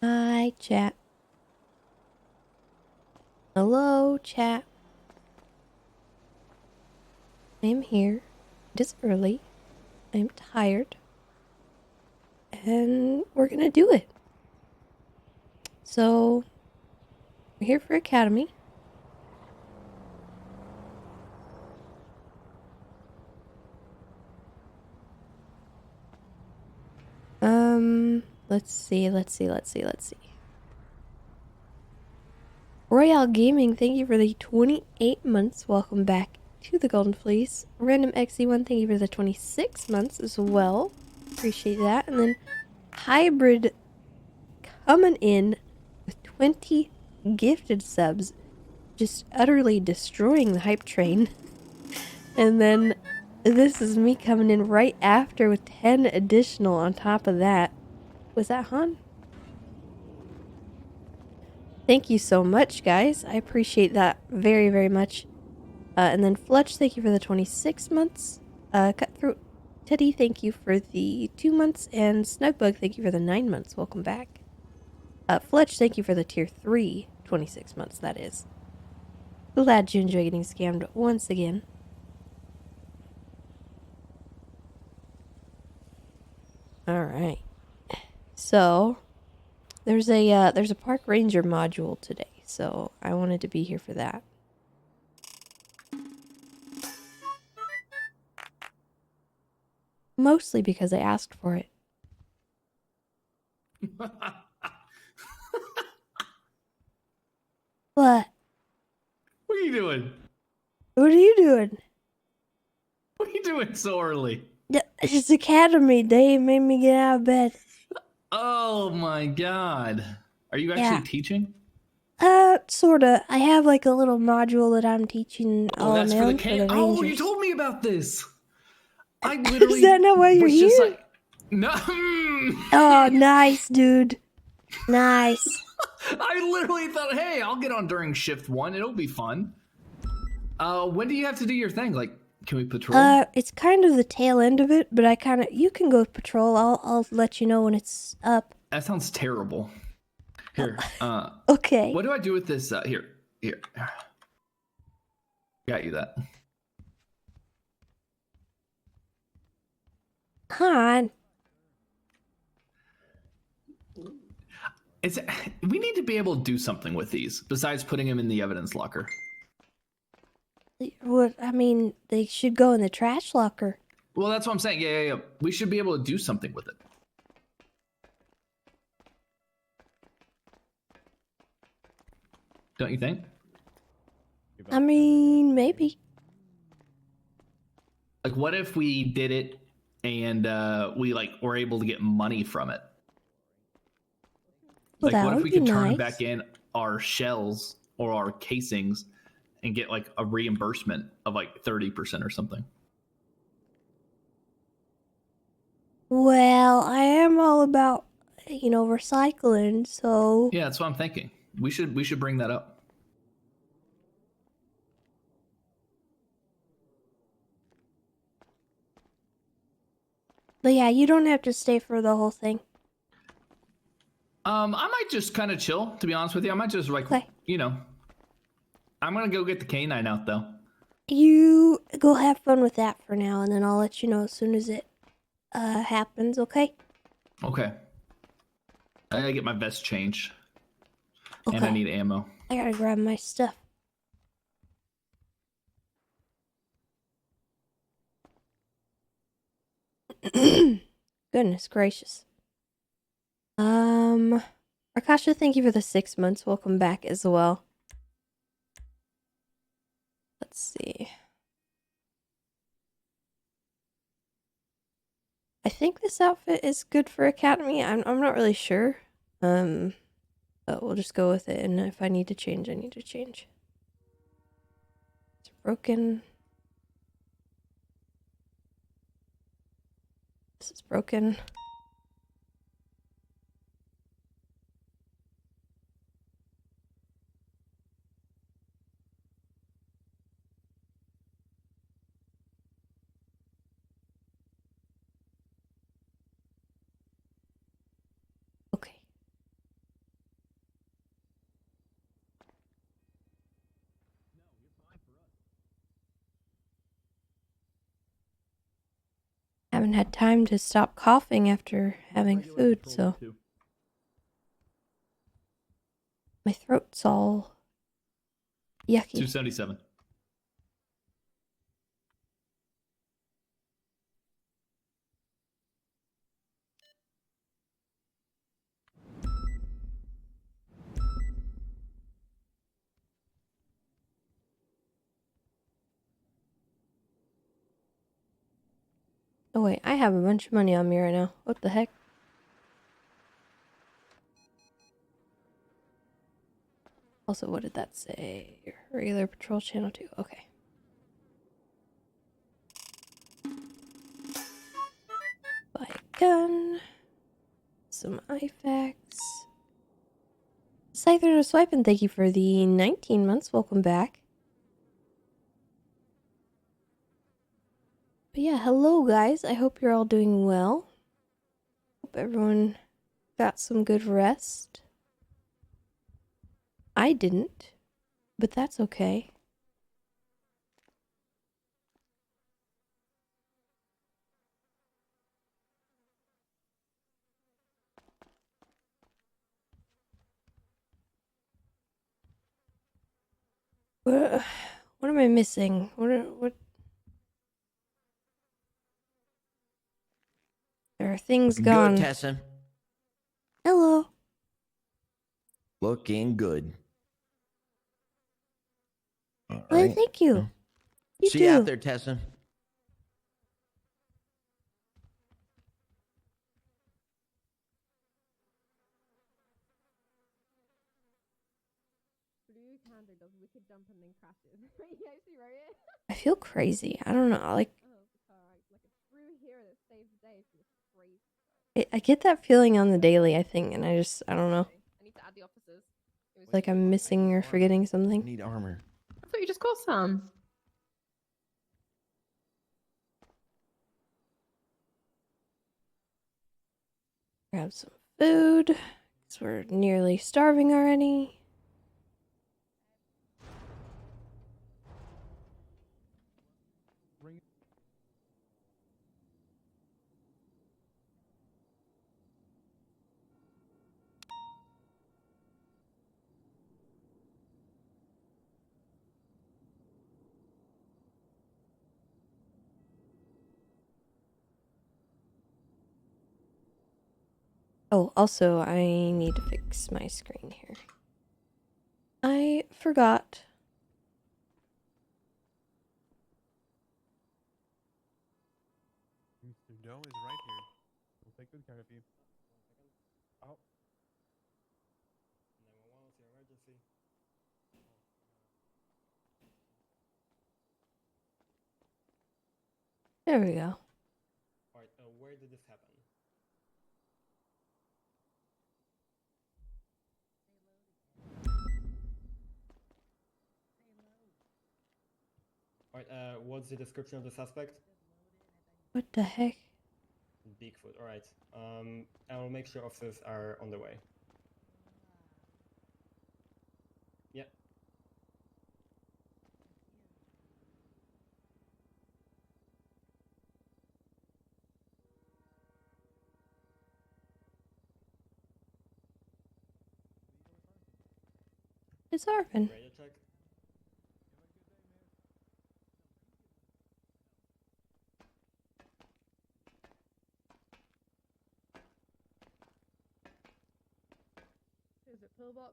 Hi, chat. Hello, chat. I'm here. It is early. I'm tired. And we're gonna do it. So, we're here for Academy. Let's see. Royale Gaming, thank you for the 28 months. Welcome back to the Golden Fleece. Random XE1, thank you for the 26 months as well. Appreciate that. And then Hybrid coming in with 20 gifted subs. Just utterly destroying the hype train. And then this is me coming in right after with 10 additional on top of that. Was that Han? Thank you so much, guys. I appreciate that very, very much. And then Fletch, thank you for the 26 months. Cutthroat Teddy, thank you for the 2 months. And Snugbug, thank you for the 9 months. Welcome back. Fletch, thank you for the tier 3, 26 months, that is. Glad you enjoy getting scammed once again. Alright. So, there's a park ranger module today, so I wanted to be here for that. Mostly because I asked for it. What? What are you doing? What are you doing? What are you doing so early? It's Academy. They made me get out of bed. Oh my god. Are you actually teaching? Sorta. I have like a little module that I'm teaching all on that's my for the own for the can. Oh, you Rangers. told me about this. I Is that literally not why you're was just here? like, no. Oh, nice, dude. Nice. I literally thought, hey, I'll get on during shift 1. It'll be fun. When do you have to do your thing? Like, can we patrol? It's kind of the tail end of it, but you can go patrol. I'll let you know when it's up. That sounds terrible. Here, Okay. what do I do with this? Here. Got you that. Han. We need to be able to do something with these besides putting them in the evidence locker. What? I mean, they should go in the trash locker. Well, that's what I'm saying. Yeah. We should be able to do something with it. Don't you think? I mean, maybe. Like, what if we did it and we like were able to get money from it? Well, Like, that what if would we be could turn nice. back in our shells or our casings and get like a reimbursement of like 30% or something? Well, I am all about, recycling, so. Yeah, that's what I'm thinking. We should bring that up. But yeah, you don't have to stay for the whole thing. I might just kind of chill, to be honest with you. I might just like, Okay. I'm gonna go get the canine out though. You go have fun with that for now, and then I'll let you know as soon as it happens, okay? Okay. I gotta get my vest changed. Okay. And I need ammo. I gotta grab my stuff. Goodness gracious. Arkasha, thank you for the 6 months. Welcome back as well. Let's see. I think this outfit is good for Academy. I'm not really sure. But we'll just go with it, and if I need to change, I need to change. It's broken. This is broken. Okay. Haven't had time to stop coughing after having food, so my throat's all yucky. 277. Oh wait, I have a bunch of money on me right now. What the heck? Also, what did that say? Regular patrol channel 2. Okay. Buy a gun. Some IFAX. Scyther no Swiping, thank you for the 19 months. Welcome back. But yeah, hello guys. I hope you're all doing well. Hope everyone got some good rest. I didn't, but that's okay. What am I missing? What? There are things gone. Good, Tessa. Hello. Looking good. All Why, right. thank you. You See too. you out there, Tessa. I feel crazy. I don't know. Like, I get that feeling on the daily, I think, and I don't know. Like I'm missing or forgetting something. Need armor. I thought you just got some. Grab some food, because we're nearly starving already. Oh, also, I need to fix my screen here. I forgot. Mr. Doe is right here. We'll take good care of you. Oh. 911, what's your emergency? There we go. Alright, where did this happen? Alright, what's the description of the suspect? What the heck? Bigfoot, alright. I'll make sure officers are on the way. Yeah. It's Arvin. Radio check. There's a pillbox.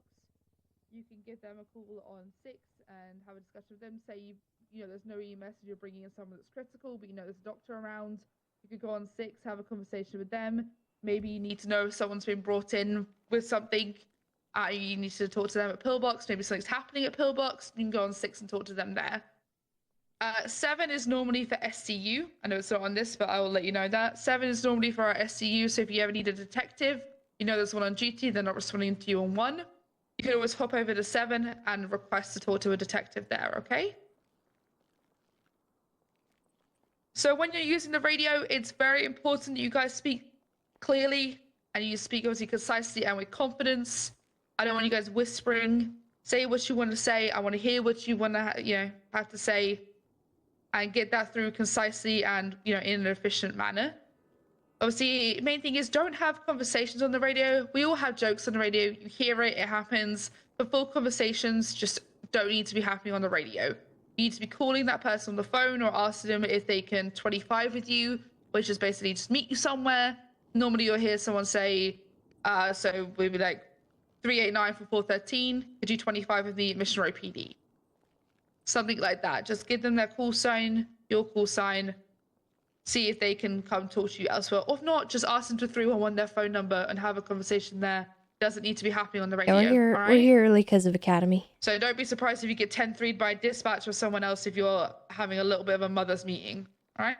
You can give them a call on 6 and have a discussion with them. Say you know there's no EMS and you're bringing in someone that's critical, but you know there's a doctor around. You could go on 6, have a conversation with them. Maybe you need to know if someone's been brought in with something. You need to talk to them at pillbox. Maybe something's happening at pillbox. You can go on 6 and talk to them there. 7 is normally for SCU. I know it's not on this, but I will let you know that. 7 is normally for our SCU, so if you ever need a detective, you know there's one on duty, they're not responding to you on 1. You can always hop over to 7 and request to talk to a detective there, okay? So when you're using the radio, it's very important that you guys speak clearly and you speak obviously concisely and with confidence. I don't want you guys whispering. Say what you want to say. I want to hear what you want to, have to say, and get that through concisely and in an efficient manner. Obviously, the main thing is don't have conversations on the radio. We all have jokes on the radio. You hear it, it happens. But full conversations just don't need to be happening on the radio. You need to be calling that person on the phone or asking them if they can 25 with you, which is basically just meet you somewhere. Normally, you'll hear someone say, so we'll be like 389 for 413. Could you 25 with me at Mission Row PD? Something like that. Just give them their call sign, your call sign. See if they can come talk to you elsewhere. Or if not, just ask them to 311 their phone number and have a conversation there. Doesn't need to be happening on the radio. Yeah, we're right? here early because of Academy. So don't be surprised if you get 10-3'd by dispatch or someone else if you're having a little bit of a mother's meeting. All right?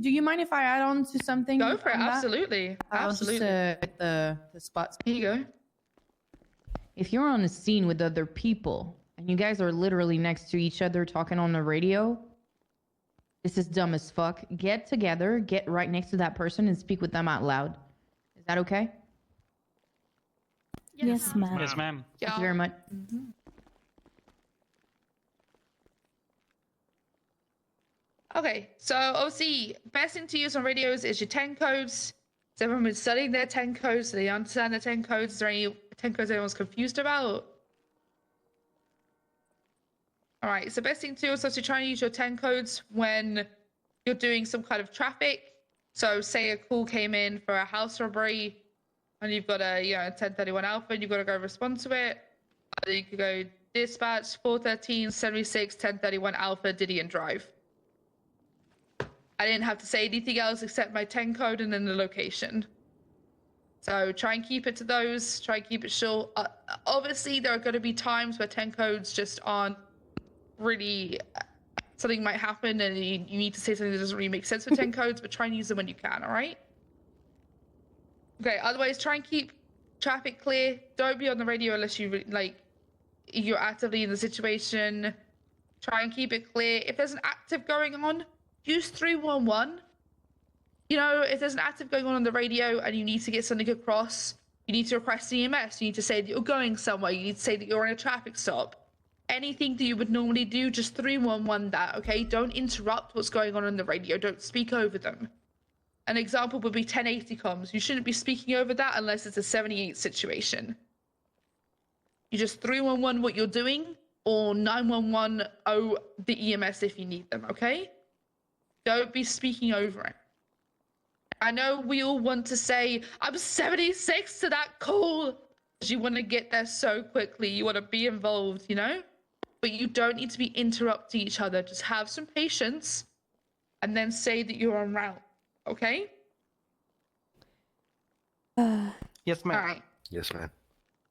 Do you mind if I add on to something? Go for it. Absolutely. I'll Absolutely. just get the spots. Here you go. If you're on a scene with other people and you guys are literally next to each other talking on the radio, this is dumb as fuck. Get together, get right next to that person and speak with them out loud. Is that okay? Yes, ma'am. Yes, ma'am. Thank you very much. Okay, so obviously, best thing to use on radios is your 10 codes. So everyone been studying their 10 codes, so they understand the 10 codes. Is there any 10 codes anyone's confused about? All right, so best thing to do is obviously try and use your 10 codes when you're doing some kind of traffic. So say a call came in for a house robbery and you've got a 1031 Alpha and you've got to go respond to it. You could go dispatch 413 76 1031 Alpha Didion Drive. I didn't have to say anything else except my 10 code and then the location. So try and keep it to those. Try and keep it short. Obviously, there are going to be times where 10 codes just aren't really... something might happen and you need to say something that doesn't really make sense with 10 codes, but try and use them when you can, all right? Okay, otherwise, try and keep traffic clear. Don't be on the radio unless you're actively in the situation. Try and keep it clear. If there's an active going on, use 311. You know, if there's an active going on the radio and you need to get something across, you need to request EMS. You need to say that you're going somewhere. You need to say that you're on a traffic stop. Anything that you would normally do, just 311 that, okay? Don't interrupt what's going on the radio. Don't speak over them. An example would be 1080 comms. You shouldn't be speaking over that unless it's a 78 situation. You just 311 what you're doing, or 911 the EMS if you need them, okay? Don't be speaking over it. I know we all want to say, I'm 76 to that call. You want to get there so quickly. You want to be involved, you know? But you don't need to be interrupting each other. Just have some patience and then say that you're en route, okay? Yes, ma'am. All right. Yes, ma'am.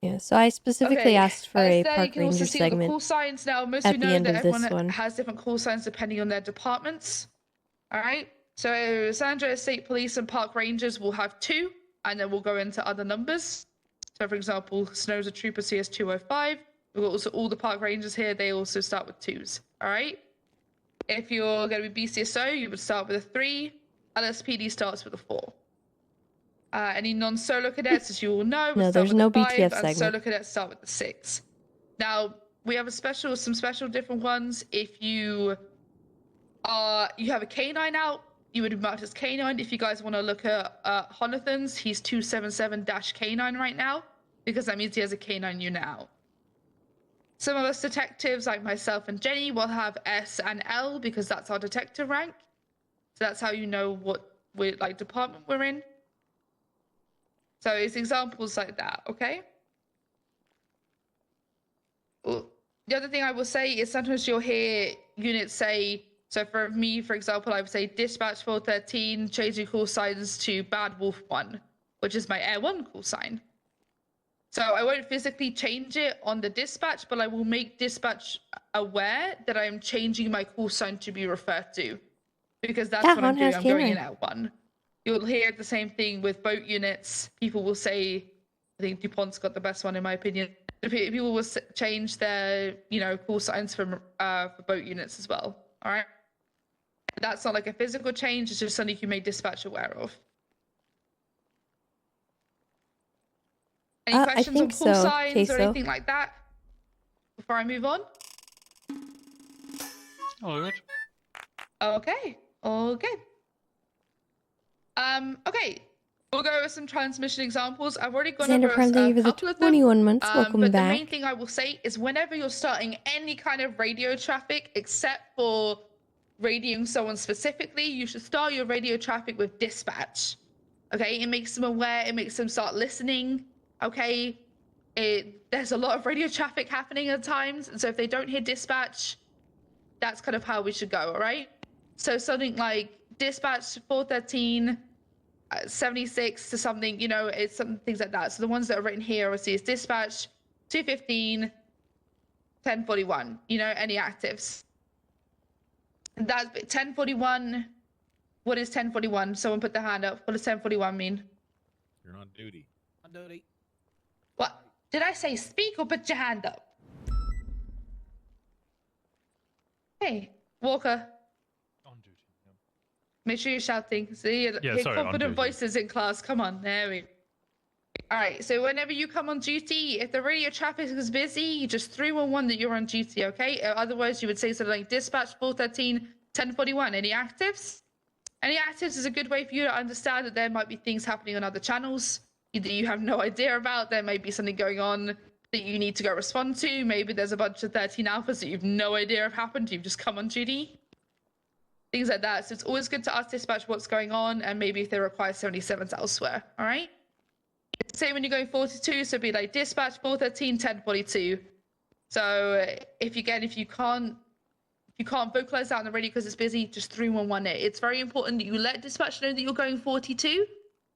Yeah, so I specifically Okay, asked for a there park you can also ranger see all the segment. call signs now. Most at of the you know end that of this everyone one. has different call signs depending on their departments. All right. So San Andreas State Police and Park Rangers will have 2, and then we'll go into other numbers. So, for example, Snow's a Trooper CS 205. We've got also all the Park Rangers here. They also start with 2s. All right. If you're going to be BCSO, you would start with a 3. LSPD starts with a 4. Any non-solo cadets, as you all know, No, start there's with no a 5, BTF and segment. solo cadets start with the 6. Now, we have some special different ones. If you have a K9 out, you would be marked as K9. If you guys want to look at Honathan's, he's 277-K9 right now, because that means he has a K9 unit out. Some of us detectives, like myself and Jenny, will have S and L because that's our detective rank. So that's how you know what department we're in. So it's examples like that, okay? Well, the other thing I will say is sometimes you'll hear units say, so for me, for example, I would say dispatch 413, change your call signs to Bad Wolf 1, which is my Air 1 call sign. So I won't physically change it on the dispatch, but I will make dispatch aware that I am changing my call sign to be referred to, because that's what I'm doing. I'm going in at 1. You'll hear the same thing with boat units. People will say, I think DuPont's got the best one in my opinion. People will change their, call signs for boat units as well. All right. That's not like a physical change. It's just something you may dispatch aware of. Any questions on call signs or anything like that before I move on? All good. Okay. All good. Okay. We'll go over some transmission examples. I've already gone over a couple of them. 21 months. Welcome but back. the main thing I will say is whenever you're starting any kind of radio traffic, except for radioing someone specifically, you should start your radio traffic with dispatch. Okay? It makes them aware. It makes them start listening. Okay? There's a lot of radio traffic happening at times. And so if they don't hear dispatch, that's kind of how we should go, all right? So something like dispatch 413, 76 to something, it's some things like that. So the ones that are written here, obviously, is dispatch 215, 1041, any actives. And that's 1041. What is 1041? Someone put their hand up. What does 1041 mean? You're on duty. On duty. What? Did I say speak or put your hand up? Hey, Walker. On duty. Yeah. Make sure you're shouting. See, hear sorry, confident voices in class. Come on, there we go. All right, so whenever you come on duty, if the radio traffic is busy, you just 311 that you're on duty, okay? Otherwise, you would say something like dispatch 413, 1041. Any actives? Any actives is a good way for you to understand that there might be things happening on other channels that you have no idea about. There may be something going on that you need to go respond to. Maybe there's a bunch of 13 alphas that you've no idea have happened. You've just come on duty. Things like that. So it's always good to ask dispatch what's going on and maybe if they require 77s elsewhere. All right? Same when you're going 42, so it'd be like dispatch 413, 1042. So if you can't vocalize that on the radio because it's busy, just 311 it. It's very important that you let dispatch know that you're going 42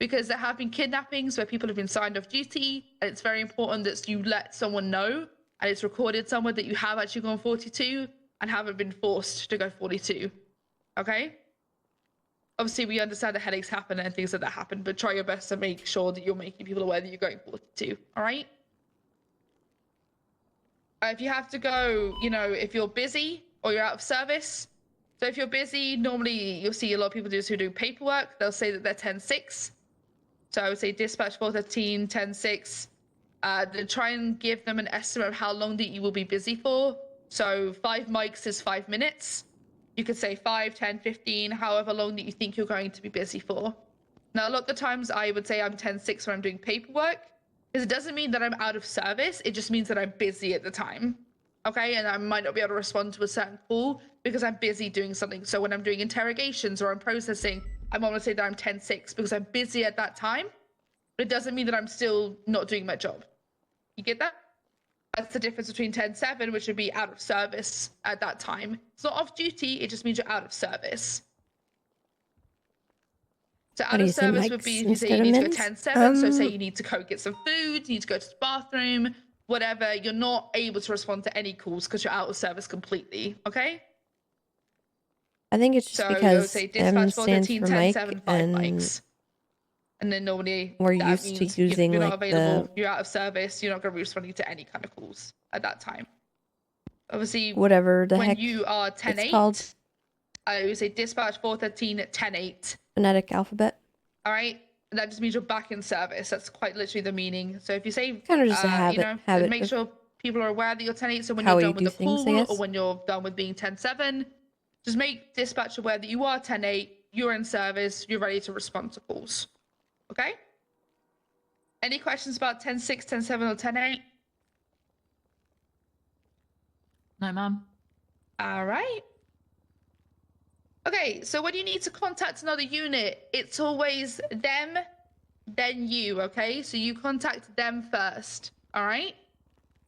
because there have been kidnappings where people have been signed off duty, and it's very important that you let someone know, and it's recorded somewhere that you have actually gone 42 and haven't been forced to go 42. Okay? Obviously, we understand that headaches happen and things like that happen, but try your best to make sure that you're making people aware that you're going 42. All right? If you have to go, if you're busy or you're out of service. So if you're busy, normally you'll see a lot of people who do paperwork. They'll say that they're 10-6. So I would say dispatch 413, 10-6. Then try and give them an estimate of how long that you will be busy for. So 5 mics is 5 minutes. You could say 5, 10, 15, however long that you think you're going to be busy for. Now, a lot of the times I would say I'm 10-6 when I'm doing paperwork, because it doesn't mean that I'm out of service. It just means that I'm busy at the time. Okay, and I might not be able to respond to a certain call because I'm busy doing something. So when I'm doing interrogations or I'm processing, I want to say that I'm 10-6 because I'm busy at that time. But it doesn't mean that I'm still not doing my job. You get that? That's the difference between 10-7, which would be out of service at that time. It's not off duty, it just means you're out of service. So out of service would be if you say you need to go 10-7, so say you need to go get some food, you need to go to the bathroom, whatever, you're not able to respond to any calls because you're out of service completely, okay? I think it's just because say M dispatch stands 413, for Mike, 10-7, 5 and mics. And then normally we're that used to means using if you're not like available, the you're out of service, you're not going to be responding to any kind of calls at that time. Obviously, whatever the when heck you are it's 10-8, called, I would say dispatch 413 at 10-8. phonetic alphabet. All right? That just means you're back in service. That's quite literally the meaning. So if you say, Kind of just a habit make of sure people are aware that you're 10-8. So when how you're you done with do the things, I call guess. or when you're done with being 10-7, just make dispatch aware that you are 10-8, you're in service, you're ready to respond to calls. Okay? Any questions about 10-6, 10-7, or 10-8? No, ma'am. All right. Okay, so when you need to contact another unit, it's always them, then you, okay? So you contact them first, all right?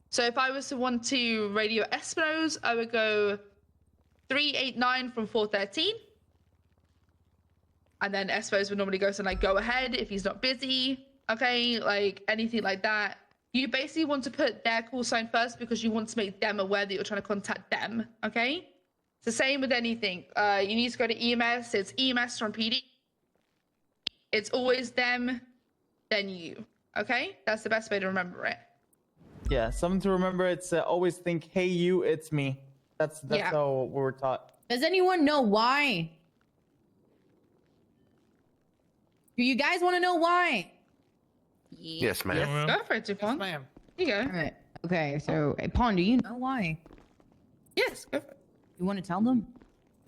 So if I was to want to radio Espino's, I would go 389 from 413. And then Espino's would normally go to like go ahead if he's not busy, okay? Like anything like that. You basically want to put their call sign first because you want to make them aware that you're trying to contact them, okay? It's the same with anything. You need to go to EMS. It's EMS from PD. It's always them, then you. Okay? That's the best way to remember it. Yeah, something to remember. It's always think, hey, you, it's me. That's Yeah. how we're taught. Does anyone know why? Do you guys want to know why? Yes, ma'am. Yes. Go for it, Dupont. ma'am. Here you All go. right. Okay, so Pawn, do you know why? Yes, go for it. You want to tell them?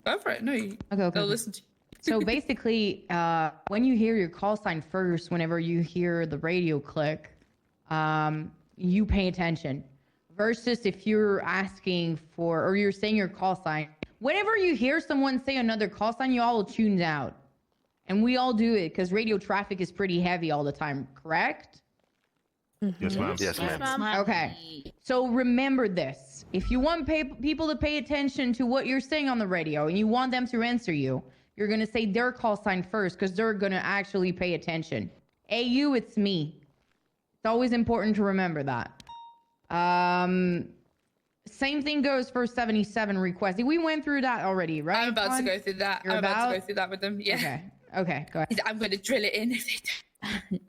Go for it. No, Okay. they'll listen to you. So basically, when you hear your call sign first, whenever you hear the radio click, you pay attention. Versus if you're asking for, or you're saying your call sign, whenever you hear someone say another call sign, you all tune out. And we all do it because radio traffic is pretty heavy all the time, correct? Yes, ma'am. Yes, ma'am. Okay. So remember this. If you want people to pay attention to what you're saying on the radio and you want them to answer you, you're going to say their call sign first because they're going to actually pay attention. Hey, you, it's me. It's always important to remember that. Same thing goes for 77 requests. We went through that already, right? I'm about to Juan? go through that. You're I'm about to about? go through that with them. Yeah. Okay, go ahead. I'm going to drill it in if they don't.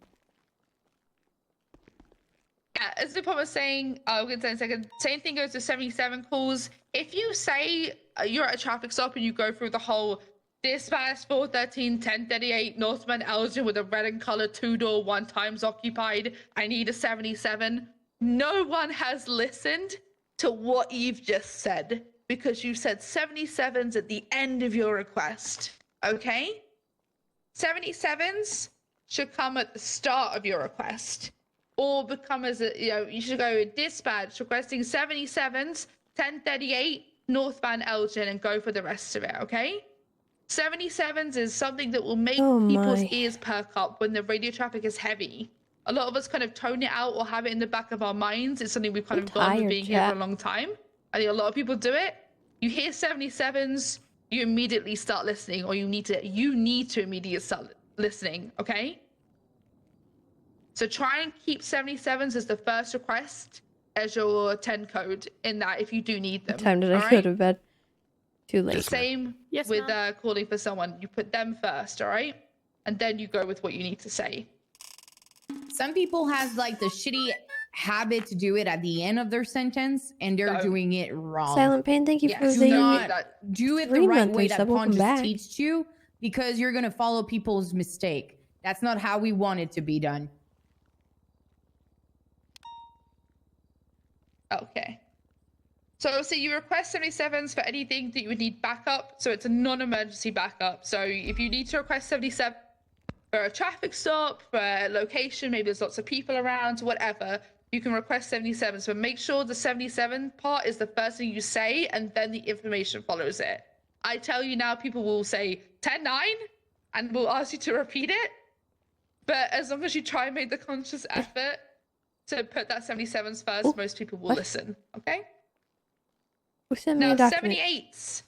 Yeah, as the was saying, I'm going to say in a second, same thing goes to 77 calls. If you say you're at a traffic stop and you go through the whole dispatch 413 1038 Northman Elgin with a red and color 2-door 1 times occupied, I need a 77. No one has listened to what you've just said because you said 77s at the end of your request. Okay? 77s should come at the start of your request. Or become as a, you should go dispatch requesting 77s, 1038, Northbound Elgin, and go for the rest of it, okay? 77s is something that will make people's ears perk up when the radio traffic is heavy. A lot of us kind of tone it out or have it in the back of our minds. It's something we've kind of gone with being here for a long time. I think a lot of people do it. You hear 77s, you immediately start listening, or you need to immediately start listening, okay? So try and keep 77s as the first request as your 10 code in that if you do need them. What time did I all go right? to bed? Too late. Yes, ma'am. Same Yes, with ma'am. calling for someone. You put them first, all right? And then you go with what you need to say. Some people has like the shitty habit to do it at the end of their sentence, and they're No. doing it wrong. Silent Pain, thank you Yes, for Do don't the do not that. do it the 3 right way monthly that sub. Welcome Pond just back. teached you, because you're gonna follow people's mistake. That's not how we want it to be done. Okay. So obviously you request 77s for anything that you would need backup. So it's a non-emergency backup. So if you need to request 77 for a traffic stop, for a location, maybe there's lots of people around, whatever, you can request 77s. But make sure the 77 part is the first thing you say, and then the information follows it. I tell you now, people will say 10-9 and will ask you to repeat it. But as long as you try and make the conscious effort to put that 77s first, Ooh, most people will what? listen. Okay? Who sent me Now, a document? 78s.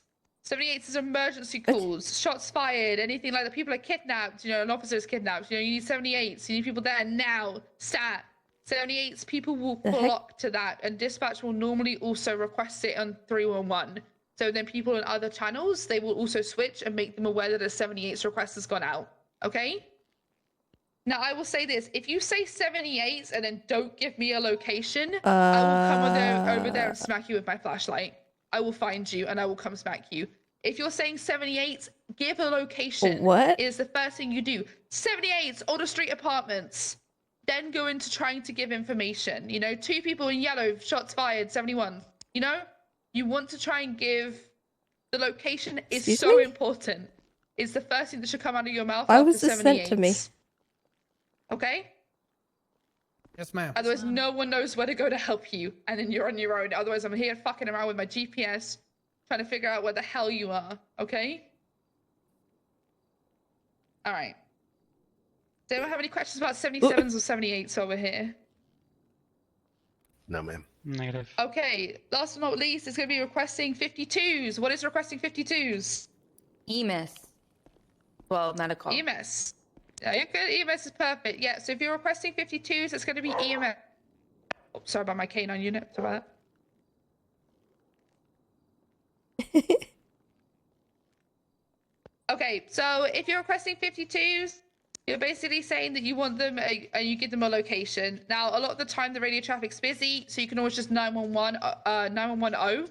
78s is emergency What? calls, shots fired, anything like that. People are kidnapped, an officer is kidnapped. You need 78s. You need people there now. Stat. 78s, people will The heck? flock to that, and dispatch will normally also request it on 311. So then people on other channels, they will also switch and make them aware that a 78s request has gone out. Okay? Now, I will say this. If you say 78s and then don't give me a location, I will come over there and smack you with my flashlight. I will find you and I will come smack you. If you're saying 78s, give a location. What? Is the first thing you do. 78s, Older Street Apartments. Then go into trying to give information. 2 people in yellow, shots fired, 71. You want to try and give the location is Excuse so me? important. It's the first thing that should come out of your mouth Why after was this 78s. sent to me? Okay? Yes, ma'am. Otherwise, no one knows where to go to help you, and then you're on your own. Otherwise, I'm here fucking around with my GPS, trying to figure out where the hell you are. Okay? All right. Does anyone have any questions about 77s or 78s over here? No, ma'am. Negative. Okay. Last but not least, it's going to be requesting 52s. What is requesting 52s? EMS. Well, not a call. EMS. Yeah, you're good. EMS is perfect. Yeah, so if you're requesting 52s, it's going to be EMS. Oh, sorry about my canine unit. Sorry about that. Okay, so if you're requesting 52s, you're basically saying that you want them and you give them a location. Now, a lot of the time, the radio traffic's busy, so you can always just 911-0,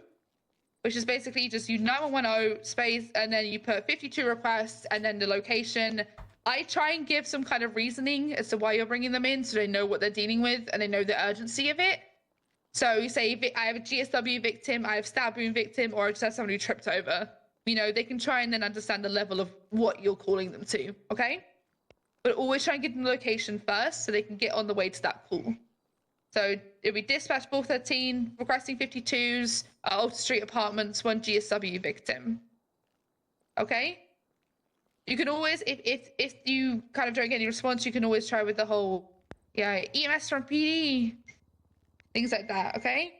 which is basically just you 911-0 space, and then you put 52 requests, and then the location. I try and give some kind of reasoning as to why you're bringing them in, so they know what they're dealing with and they know the urgency of it. So you say, I have a GSW victim, I have stab wound victim, or I just have someone who tripped over. They can try and then understand the level of what you're calling them to, okay? But always try and get them the location first so they can get on the way to that call. So it'll be dispatch 413, requesting 52s, Alta Street Apartments, 1 GSW victim. Okay? You can always, if you kind of don't get any response, you can always try with the whole, EMS from PD, things like that, okay?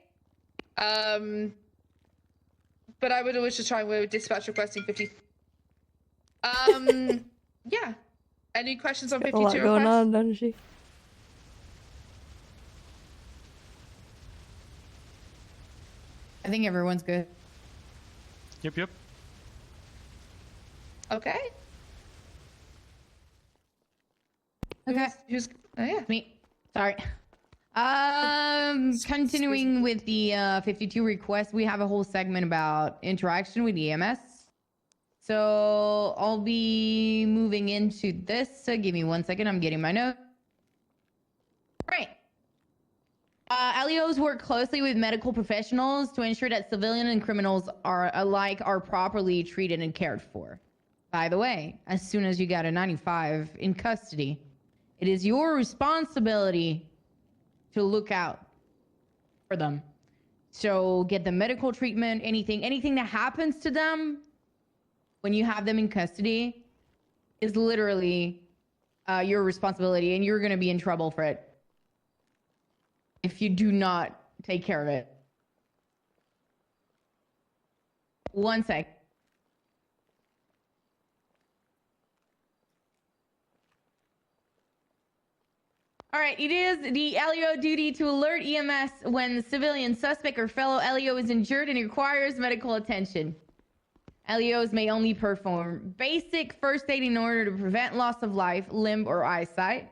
But I would always just try with dispatch requesting 50. Yeah. Any questions on 52 A lot requests? going on, doesn't she? I think everyone's good. Yep. Okay. Okay. Who's yeah. Me. Sorry. Continuing with the 52 requests, we have a whole segment about interaction with EMS. So I'll be moving into this. So give me 1 second. I'm getting my note. Right. LEOs work closely with medical professionals to ensure that civilian and criminals are properly treated and cared for. By the way, as soon as you got a 95 in custody, it is your responsibility to look out for them. So get the medical treatment, anything that happens to them when you have them in custody is literally your responsibility, and you're going to be in trouble for it if you do not take care of it. 1 sec. All right, it is the LEO duty to alert EMS when the civilian suspect or fellow LEO is injured and requires medical attention. LEOs may only perform basic first aid in order to prevent loss of life, limb, or eyesight.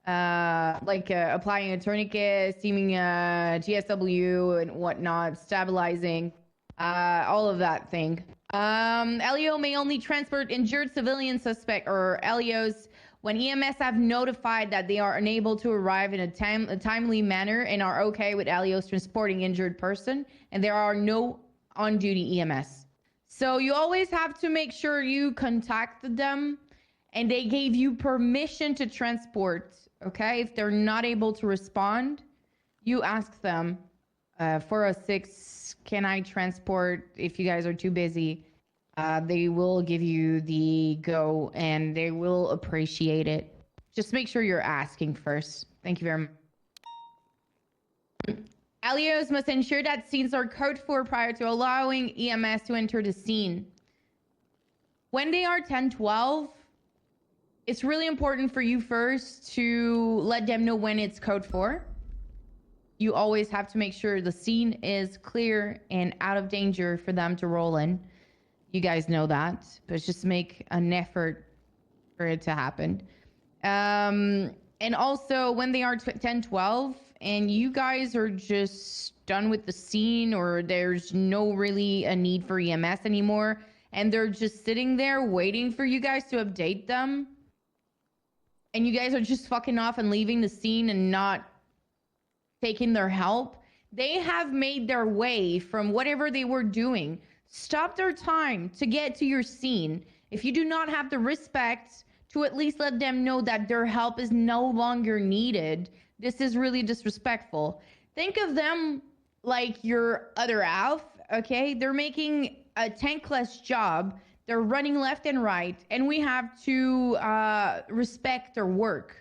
Like applying a tourniquet, steaming GSW and whatnot, stabilizing, all of that thing. LEO may only transport injured civilian suspect or LEOs when EMS have notified that they are unable to arrive in a timely manner and are okay with LEOs transporting injured person, and there are no on-duty EMS. So you always have to make sure you contact them and they gave you permission to transport, okay? If they're not able to respond, you ask them, 406, can I transport if you guys are too busy? They will give you the go and they will appreciate it. Just make sure you're asking first. Thank you very much. LEOs must ensure that scenes are code for prior to allowing EMS to enter the scene. When they are 10-12, it's really important for you first to let them know when it's code for. You always have to make sure the scene is clear and out of danger for them to roll in. You guys know that, but just make an effort for it to happen. And also when they are 10-12 and you guys are just done with the scene or there's no really a need for EMS anymore and they're just sitting there waiting for you guys to update them and you guys are just fucking off and leaving the scene and not taking their help, they have made their way from whatever they were doing. Stop their time to get to your scene. If you do not have the respect to at least let them know that their help is no longer needed, this is really disrespectful. Think of them like your other ALF, okay? They're making a tankless job. They're running left and right, and we have to respect their work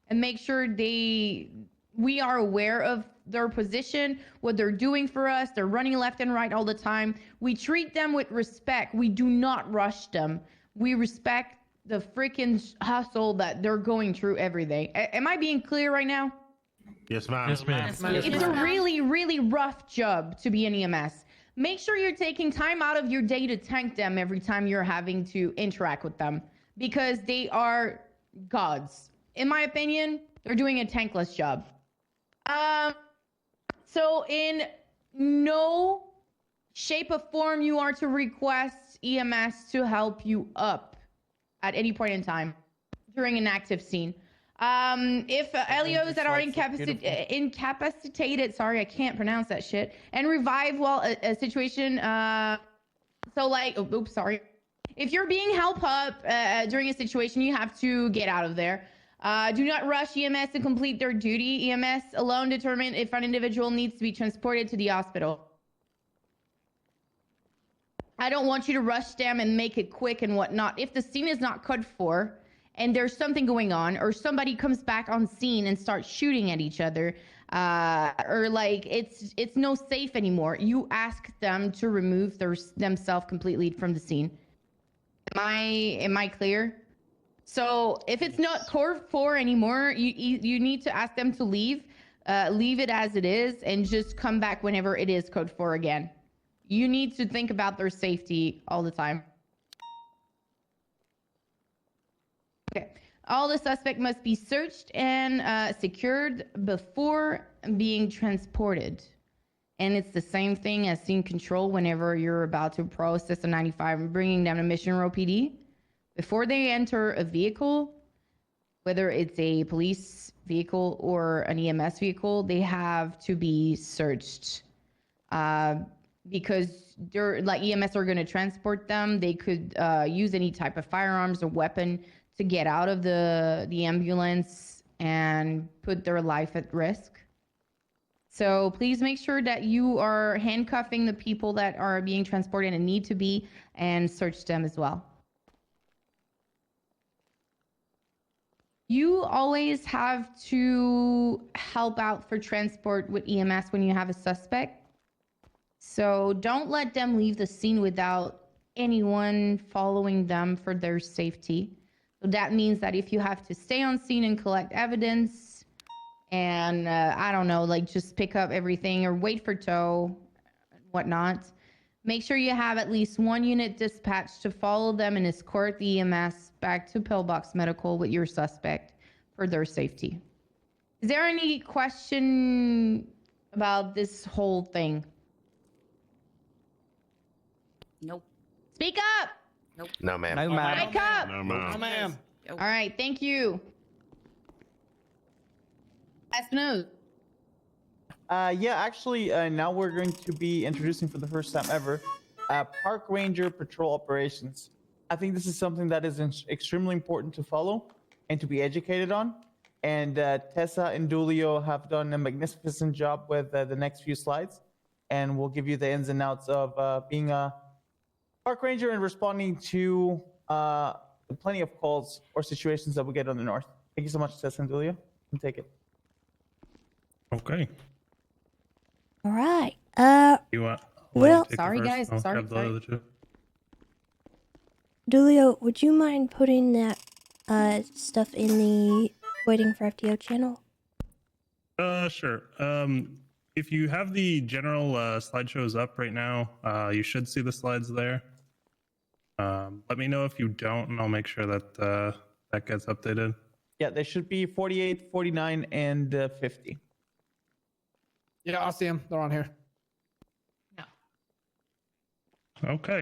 and make sure we are aware of their position, what they're doing for us. They're running left and right all the time. We treat them with respect. We do not rush them. We respect the freaking hustle that they're going through every day. Am I being clear right now? Yes, ma'am. Yes, ma'am. It's a really, really rough job to be an EMS. Make sure you're taking time out of your day to thank them every time you're having to interact with them because they are gods. In my opinion, they're doing a tankless job. So in no shape or form you are to request EMS to help you up at any point in time during an active scene. If LEOs that are incapacitated, sorry, I can't pronounce that shit, and revive while a situation, so like, oops, sorry. If you're being helped up during a situation, you have to get out of there. Do not rush EMS to complete their duty. EMS alone determine if an individual needs to be transported to the hospital. I don't want you to rush them and make it quick and whatnot. If the scene is not code for and there's something going on or somebody comes back on scene and starts shooting at each other, or like it's no safe anymore, you ask them to remove themselves completely from the scene. Am I clear? So if it's not core 4 anymore, you need to ask them to leave it as it is and just come back whenever it is code 4 again. You need to think about their safety all the time. Okay. All the suspect must be searched and secured before being transported. And it's the same thing as scene control whenever you're about to process a 95 and bringing them to Mission Row PD. Before they enter a vehicle, whether it's a police vehicle or an EMS vehicle, they have to be searched. Because they're like EMS are going to transport them. They could use any type of firearms or weapon to get out of the ambulance and put their life at risk. So please make sure that you are handcuffing the people that are being transported and need to be, and search them as well. You always have to help out for transport with EMS when you have a suspect. So don't let them leave the scene without anyone following them for their safety. So that means that if you have to stay on scene and collect evidence, and I don't know, like just pick up everything or wait for tow, whatnot. Make sure you have at least one unit dispatched to follow them and escort the EMS back to Pillbox Medical with your suspect for their safety. Is there any question about this whole thing? Nope. Speak up! No, ma'am. No, ma'am. Speak up! No, ma'am. All right, thank you. Espinosa. Yeah, actually, now we're going to be introducing for the first time ever park ranger patrol operations. I think this is something that is extremely important to follow and to be educated on. And Tessa and Dulio have done a magnificent job with the next few slides. And we'll give you the ins and outs of being a park ranger and responding to plenty of calls or situations that we get on the north. Thank you so much, Tessa and Dulio. You can take it. Okay. All right. You want? Well, take it sorry, first? guys. I'll Sorry, grab the sorry. other two. Dulio, would you mind putting that stuff in the waiting for FTO channel? Sure. If you have the general slideshows up right now, you should see the slides there. Let me know if you don't, and I'll make sure that that gets updated. Yeah, they should be 48, 49, and 50. Yeah, I'll see them. They're on here. Okay.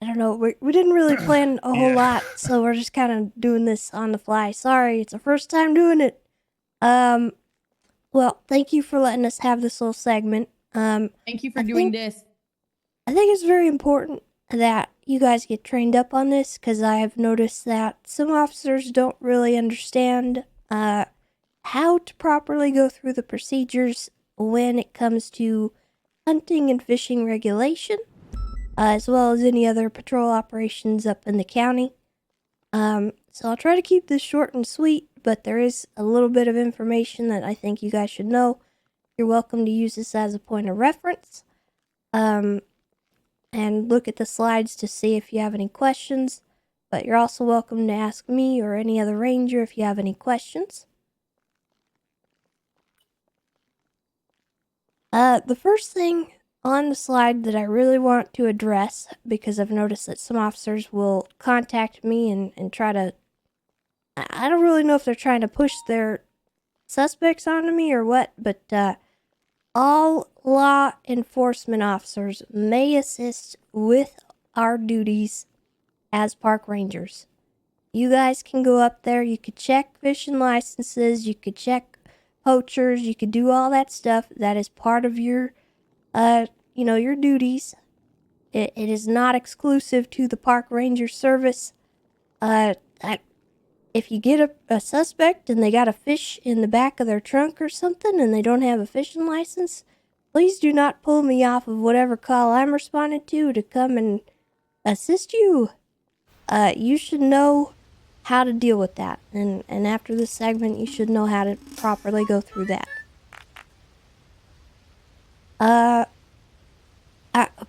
I don't know. We didn't really plan a whole lot, so we're just kind of doing this on the fly. Sorry, it's our first time doing it. Well, thank you for letting us have this little segment. Thank you for doing this. I think it's very important that you guys get trained up on this, because I have noticed that some officers don't really understand how to properly go through the procedures when it comes to hunting and fishing regulation, as well as any other patrol operations up in the county. So I'll try to keep this short and sweet, but there is a little bit of information that I think you guys should know. You're welcome to use this as a point of reference. And look at the slides to see if you have any questions. But you're also welcome to ask me or any other ranger if you have any questions. The first thing on the slide that I really want to address, because I've noticed that some officers will contact me and try to... I don't really know if they're trying to push their suspects onto me or what, but all law enforcement officers may assist with our duties as park rangers. You guys can go up there, you could check fishing licenses, you could check poachers, you could do all that stuff. That is part of your, your duties. It is not exclusive to the park ranger service. If you get a suspect and they got a fish in the back of their trunk or something and they don't have a fishing license, please do not pull me off of whatever call I'm responding to come and assist you. You should know how to deal with that. And after this segment, you should know how to properly go through that. A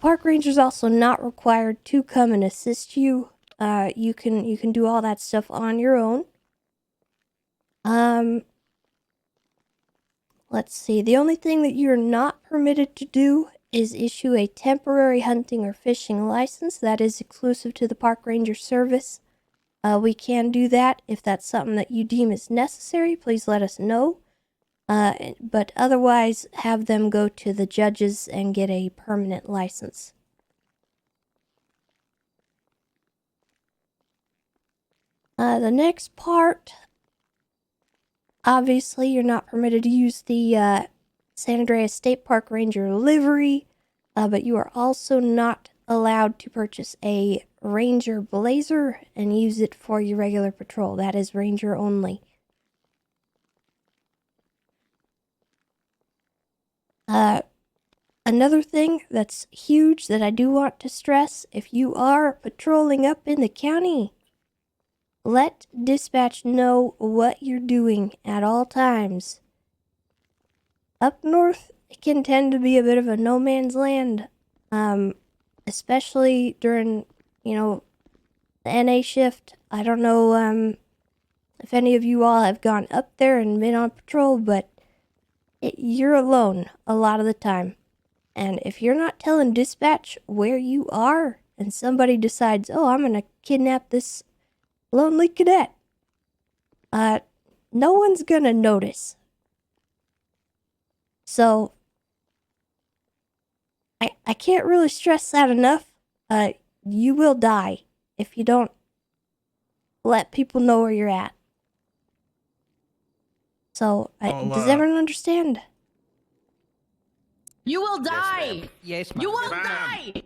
park ranger is also not required to come and assist you. You can do all that stuff on your own. Let's see. The only thing that you're not permitted to do is issue a temporary hunting or fishing license. That is exclusive to the park ranger service. We can do that if that's something that you deem is necessary. Please let us know. But otherwise, have them go to the judges and get a permanent license. The next part, obviously, you're not permitted to use the San Andreas State Park Ranger livery, but you are also not allowed to purchase a Ranger blazer and use it for your regular patrol. That is Ranger only. Another thing that's huge that I do want to stress, if you are patrolling up in the county, let dispatch know what you're doing at all times. Up north, it can tend to be a bit of a no man's land, especially during, the NA shift. I don't know if any of you all have gone up there and been on patrol, but you're alone a lot of the time. And if you're not telling dispatch where you are, and somebody decides, oh, I'm gonna kidnap this lonely cadet, no one's gonna notice. So, I can't really stress that enough. You will die if you don't let people know where you're at. So, does everyone understand? You will die. Yes, You will ma'am. die.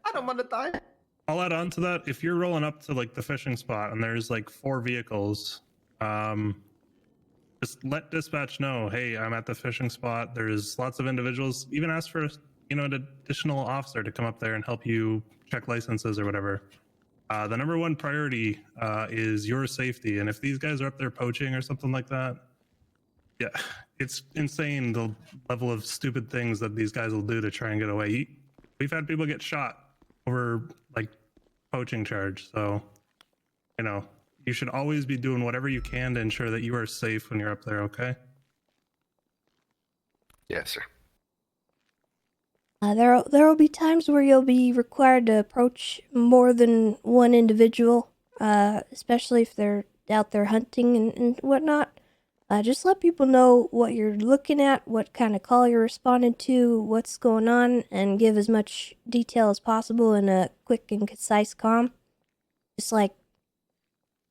I don't want to die. I'll add on to that. If you're rolling up to like the fishing spot and there's like 4 vehicles, just let dispatch know, hey, I'm at the fishing spot. There's lots of individuals. Even ask for, an additional officer to come up there and help you check licenses or whatever. The number one priority is your safety. And if these guys are up there poaching or something like that, yeah, it's insane the level of stupid things that these guys will do to try and get away. We've had people get shot over like poaching charge. So, you should always be doing whatever you can to ensure that you are safe when you're up there, okay? Yes, sir. There will be times where you'll be required to approach more than one individual, especially if they're out there hunting and whatnot. Just let people know what you're looking at, what kind of call you're responding to, what's going on, and give as much detail as possible in a quick and concise comm. Just like,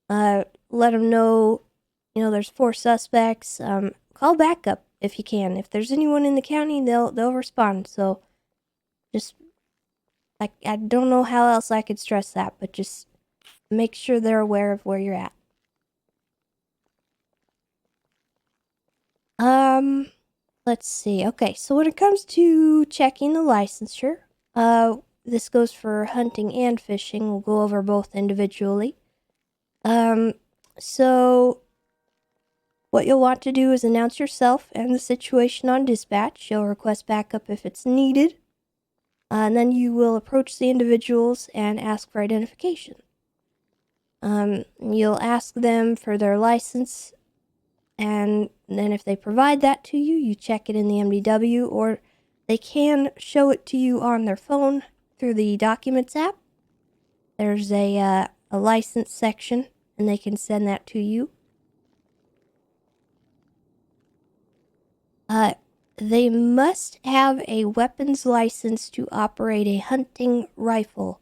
let them know, there's 4 suspects. Call backup if you can. If there's anyone in the county, they'll respond. So, just, I don't know how else I could stress that, but just make sure they're aware of where you're at. Let's see. Okay, so when it comes to checking the licensure, this goes for hunting and fishing. We'll go over both individually. So what you'll want to do is announce yourself and the situation on dispatch. You'll request backup if it's needed. And then you will approach the individuals and ask for identification. You'll ask them for their license, and then if they provide that to you, you check it in the MDW, or they can show it to you on their phone through the Documents app. There's a license section, and they can send that to you. They must have a weapons license to operate a hunting rifle.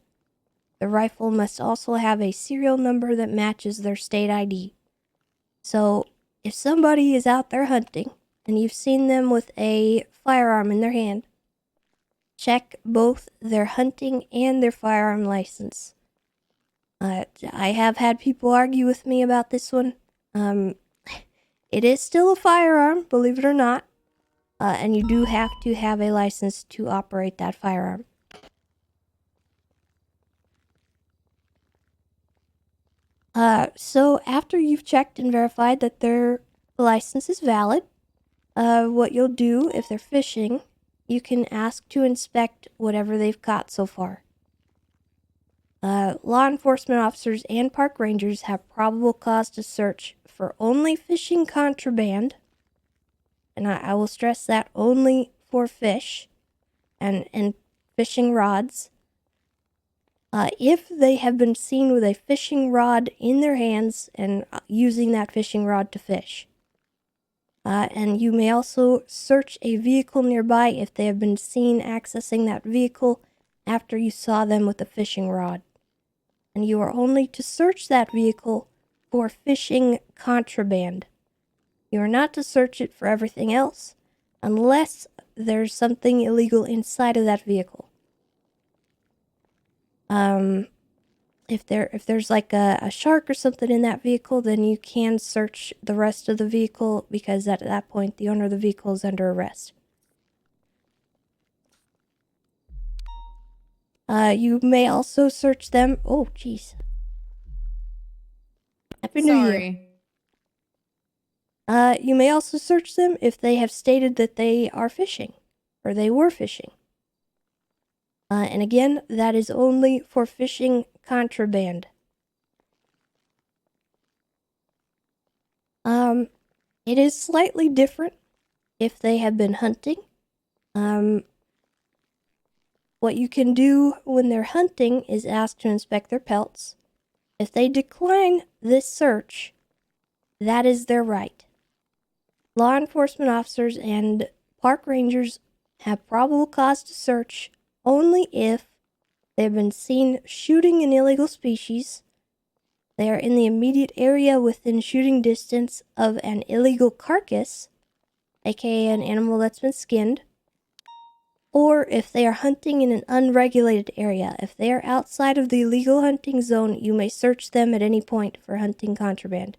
The rifle must also have a serial number that matches their state ID. So, if somebody is out there hunting, and you've seen them with a firearm in their hand, check both their hunting and their firearm license. I have had people argue with me about this one. It is still a firearm, believe it or not, and you do have to have a license to operate that firearm. So after you've checked and verified that their license is valid, what you'll do if they're fishing, you can ask to inspect whatever they've caught so far. Law enforcement officers and park rangers have probable cause to search for only fishing contraband, and I will stress that, only for fish and fishing rods. If they have been seen with a fishing rod in their hands and using that fishing rod to fish. And you may also search a vehicle nearby if they have been seen accessing that vehicle after you saw them with a fishing rod. And you are only to search that vehicle for fishing contraband. You are not to search it for everything else unless there's something illegal inside of that vehicle. If there's like a shark or something in that vehicle, then you can search the rest of the vehicle, because at that point the owner of the vehicle is under arrest. You may also search them. Oh, jeez. Happy New Year. You may also search them if they have stated that they are fishing, or they were fishing. And again, that is only for fishing contraband. It is slightly different if they have been hunting. What you can do when they're hunting is ask to inspect their pelts. If they decline this search, that is their right. Law enforcement officers and park rangers have probable cause to search only if they've been seen shooting an illegal species, they are in the immediate area within shooting distance of an illegal carcass, aka an animal that's been skinned, or if they are hunting in an unregulated area. If they are outside of the legal hunting zone, you may search them at any point for hunting contraband.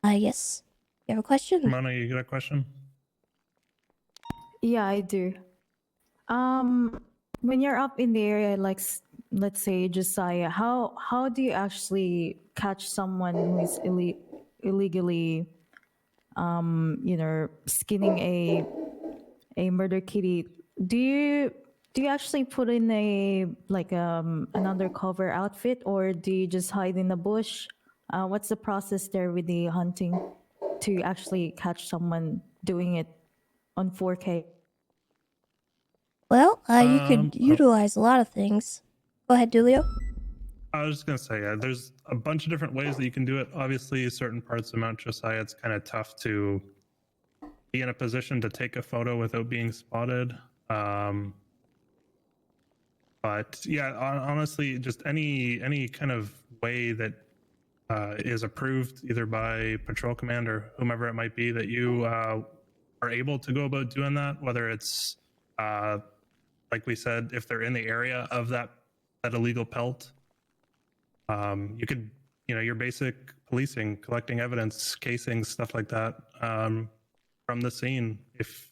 Yes. You have a question? Mona, you got a question? Yeah, I do. When you're up in the area, like let's say Josiah, how do you actually catch someone who is illegally, skinning a murder kitty? Do you actually put in an undercover outfit, or do you just hide in the bush? What's the process there with the hunting to actually catch someone doing it on 4K? Well, you could utilize a lot of things. Go ahead, Dulio. I was just gonna say, there's a bunch of different ways that you can do it. Obviously, certain parts of Mount Josiah, it's kind of tough to be in a position to take a photo without being spotted. But yeah, honestly, just any kind of way that is approved either by patrol command or whomever it might be that you are able to go about doing that, whether it's like we said, if they're in the area of that illegal pelt, you could, your basic policing, collecting evidence, casings, stuff like that, from the scene. If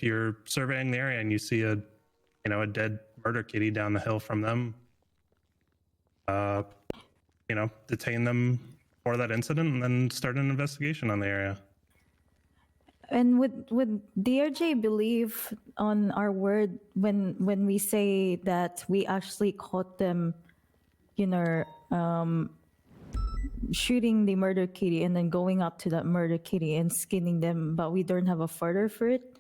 you're surveying the area and you see a dead murder kitty down the hill from them, detain them for that incident and then start an investigation on the area. And would DRJ believe on our word when we say that we actually caught them, shooting the murder kitty and then going up to that murder kitty and skinning them, but we don't have a photo for it?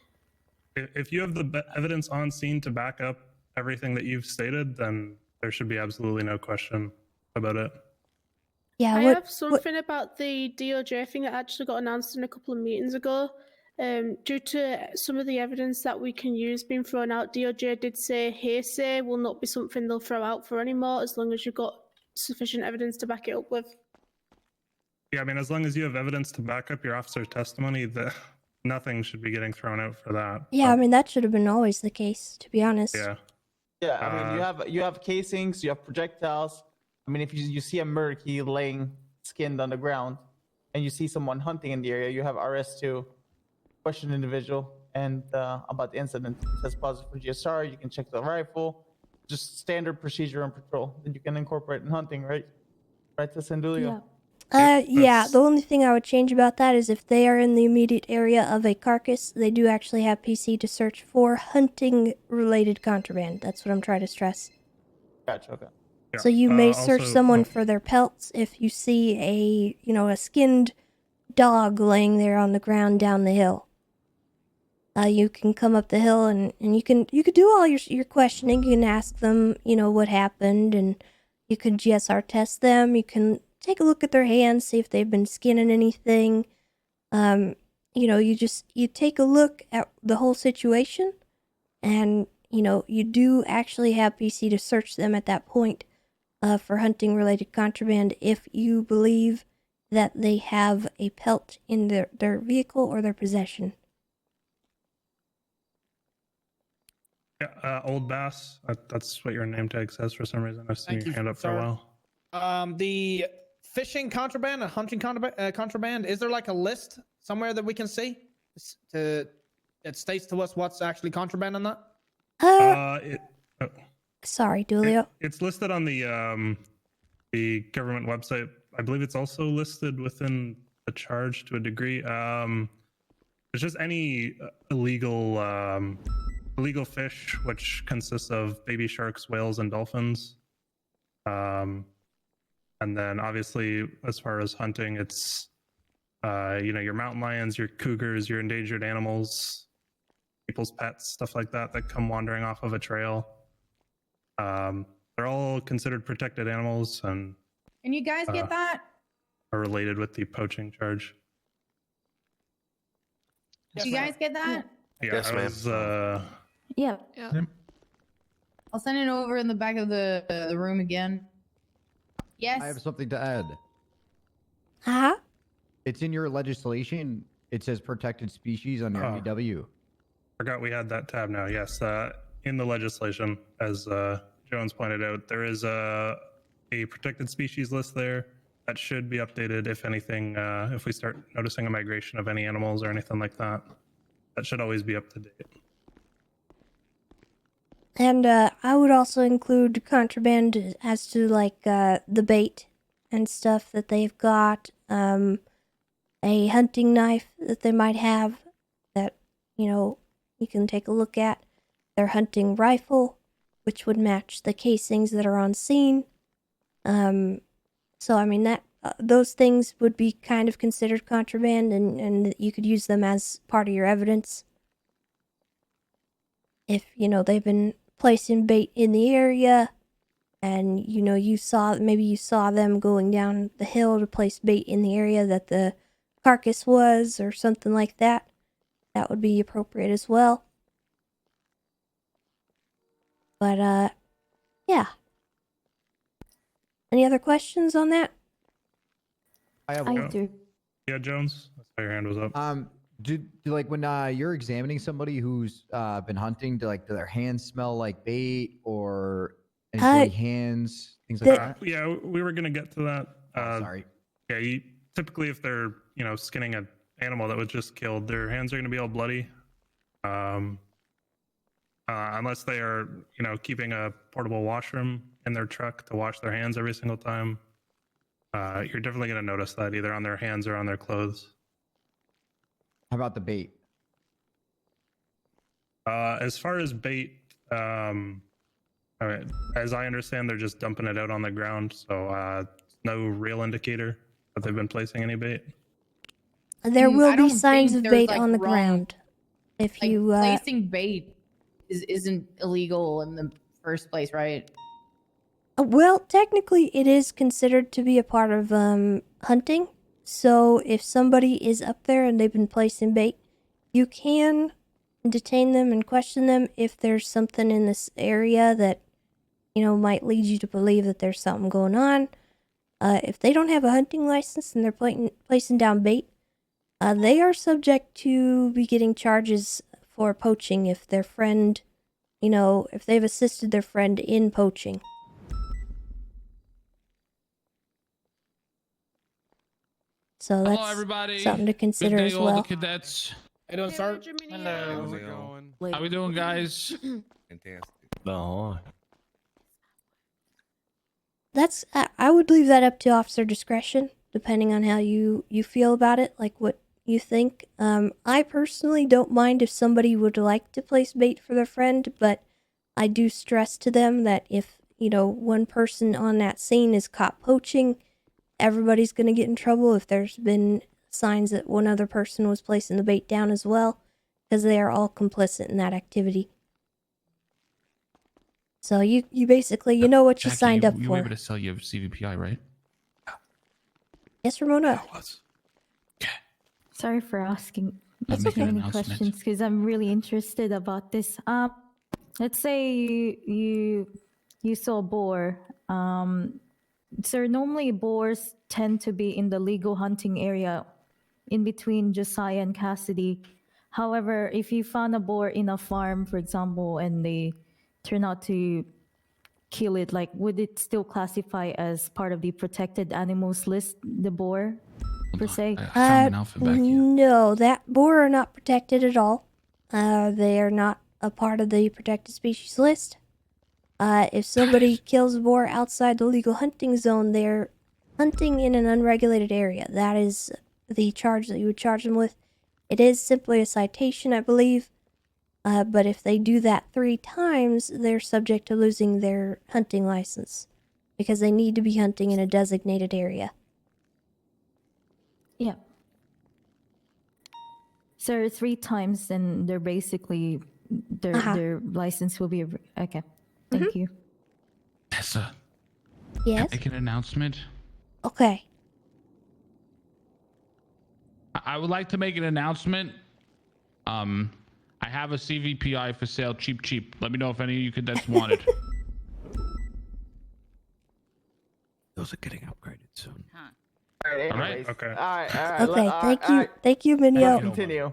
If you have the evidence on scene to back up everything that you've stated, then there should be absolutely no question about it. Yeah, I have something about the DOJ thing that actually got announced in a couple of meetings ago. Due to some of the evidence that we can use being thrown out, DOJ did say hearsay will not be something they'll throw out for anymore as long as you've got sufficient evidence to back it up with. Yeah, I mean, as long as you have evidence to back up your officer's testimony, nothing should be getting thrown out for that. Yeah, I mean, that should have been always the case, to be honest. Yeah. Yeah, I mean, you have casings, you have projectiles. I mean, if you see a murder kitty laying skinned on the ground and you see someone hunting in the area, you have RS2, question individual, and about the incident. It says positive for GSR, you can check the rifle, just standard procedure on patrol that you can incorporate in hunting, right? Right, Tessa and Dulio? Yeah, the only thing I would change about that is if they are in the immediate area of a carcass, they do actually have PC to search for hunting-related contraband. That's what I'm trying to stress. Gotcha, okay. Yeah. So you may search also, someone for their pelts if you see a skinned dog laying there on the ground down the hill. You can come up the hill and you could do all your questioning. You can ask them, what happened, and you can GSR test them. You can take a look at their hands, see if they've been skinning anything. You take a look at the whole situation, and you do actually have PC to search them at that point for hunting related contraband if you believe that they have a pelt in their vehicle or their possession. Yeah, Old Bass, that's what your name tag says for some reason. I've seen your hand up for a while. The fishing contraband and hunting contraband, is there like a list somewhere that we can see that states to us what's actually contraband on that? Sorry, Dulio. It's listed on the government website. I believe it's also listed within the charge to a degree. It's just any illegal fish, which consists of baby sharks, whales, and dolphins. And then obviously, as far as hunting, it's your mountain lions, your cougars, your endangered animals, people's pets, stuff like that come wandering off of a trail. They're all considered protected animals and Can you guys get that? are related with the poaching charge. Did you guys get that? Yeah, Yes, I ma'am. was, Yeah. I'll send it over in the back of the room again. Yes. I have something to add. Huh? It's in your legislation. It says protected species under MDW. Forgot we had that tab now. Yes, in the legislation, as Jones pointed out, there is a protected species list there that should be updated if anything, if we start noticing a migration of any animals or anything like that. That should always be up to date. And I would also include contraband as to like the bait and stuff that they've got, a hunting knife that they might have that, you can take a look at, their hunting rifle, which would match the casings that are on scene. So I mean that those things would be kind of considered contraband, and you could use them as part of your evidence. If they've been placing bait in the area, and you saw them going down the hill to place bait in the area that the carcass was, or something like that, that would be appropriate as well. But yeah. Any other questions on that? I have I one. do. Yeah, Jones, that's why your hand was up. Do like when you're examining somebody who's been hunting, do their hands smell like bait or any bloody hands, things like that? Yeah, we were gonna get to that. Sorry. Yeah, typically if they're skinning an animal that was just killed, their hands are gonna be all bloody. Unless they are keeping a portable washroom in their truck to wash their hands every single time. You're definitely gonna notice that either on their hands or on their clothes. How about the bait? As far as bait, all right, as I understand, they're just dumping it out on the ground, so no real indicator that they've been placing any bait. There will I be don't signs think of there's, bait on the ground. If Like, you placing bait isn't illegal in the first place, right? well, technically it is considered to be a part of hunting. So if somebody is up there and they've been placing bait, you can detain them and question them if there's something in this area that might lead you to believe that there's something going on. If they don't have a hunting license and they're placing down bait, they are subject to be getting charges for poaching if their friend, if they've assisted their friend in poaching. So Hello, that's everybody. something to consider Good day, as all well. the cadets. How you doing, sir? Hello. How's it going? How we doing, guys? Fantastic. No. That's I would leave that up to officer discretion, depending on how you feel about it, like what you think. I personally don't mind if somebody would like to place bait for their friend, but I do stress to them that if one person on that scene is caught poaching, everybody's going to get in trouble if there's been signs that one other person was placing the bait down as well, because they are all complicit in that activity. So you basically know what you Jackie, signed up you were for. able to sell your CVPI, right? Yes, Ramona. Sorry for asking Let's so make an many announcement. questions because I'm really interested about this. Let's say you saw a boar. So normally boars tend to be in the legal hunting area in between Josiah and Cassidy. However, if you found a boar in a farm, for example, and they turn out to kill it, like would it still classify as part of the protected animals list, the boar, per se? No, that boar are not protected at all. They are not a part of the protected species list. If somebody kills a boar outside the legal hunting zone, they're hunting in an unregulated area. That is the charge that you would charge them with. It is simply a citation, I believe. But if they do that 3 times, they're subject to losing their hunting license because they need to be hunting in a designated area. Yeah. sir, 3 times, then they're basically their license will be okay. Thank you. Tessa. Yes. Make an announcement. Okay. I would like to make an announcement. I have a CVPI for sale, cheap. Let me know if any of you could that's wanted. Those are getting upgraded soon. All right. All right, Anyways. okay. All right. Okay. Thank you. All right. Thank you, Let's Minyo. continue.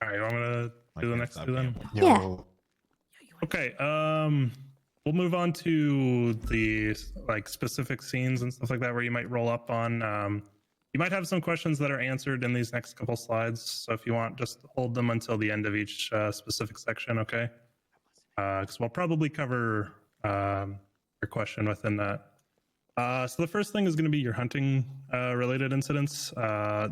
All right, I'm gonna do the next two then. Yeah. Okay. We'll move on to the like specific scenes and stuff like that where you might roll up on. You might have some questions that are answered in these next couple slides. So if you want, just hold them until the end of each specific section, okay? Because we'll probably cover your question within that. So the first thing is going to be your hunting related incidents.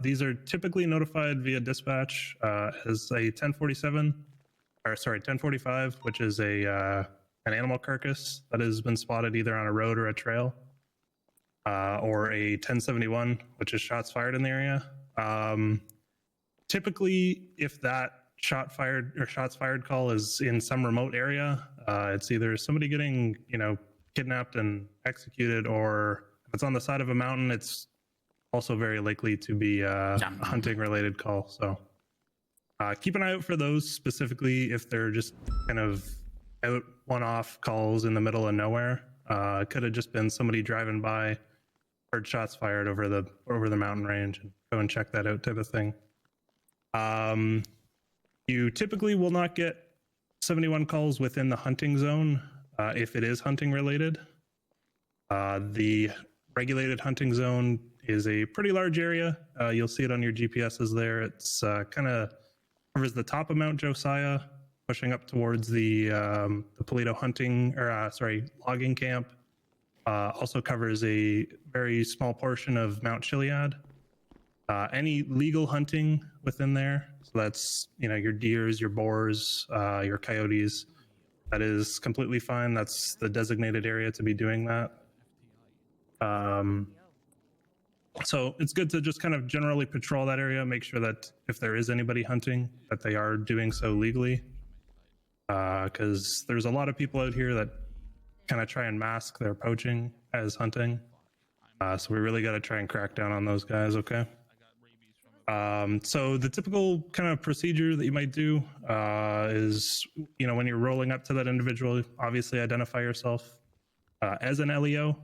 These are typically notified via dispatch as a 1045, which is an animal carcass that has been spotted either on a road or a trail. Or a 1071, which is shots fired in the area. Typically, if that shots fired call is in some remote area, it's either somebody getting, kidnapped and executed, or if it's on the side of a mountain, it's also very likely to be a hunting related call. So keep an eye out for those specifically if they're just kind of out one-off calls in the middle of nowhere. It could have just been somebody driving by, heard shots fired over the mountain range, and go and check that out type of thing. You typically will not get 71 calls within the hunting zone if it is hunting related. The regulated hunting zone is a pretty large area. You'll see it on your GPSs there. It's kind of covers the top of Mount Josiah, pushing up towards the Polito logging camp. Also covers a very small portion of Mount Chiliad. Any legal hunting within there, so that's your deers, your boars, your coyotes, that is completely fine. That's the designated area to be doing that. So it's good to just kind of generally patrol that area, make sure that if there is anybody hunting, that they are doing so legally. Because there's a lot of people out here that kind of try and mask their poaching as hunting. So we really got to try and crack down on those guys, okay? So the typical kind of procedure that you might do is, when you're rolling up to that individual, obviously identify yourself as an LEO.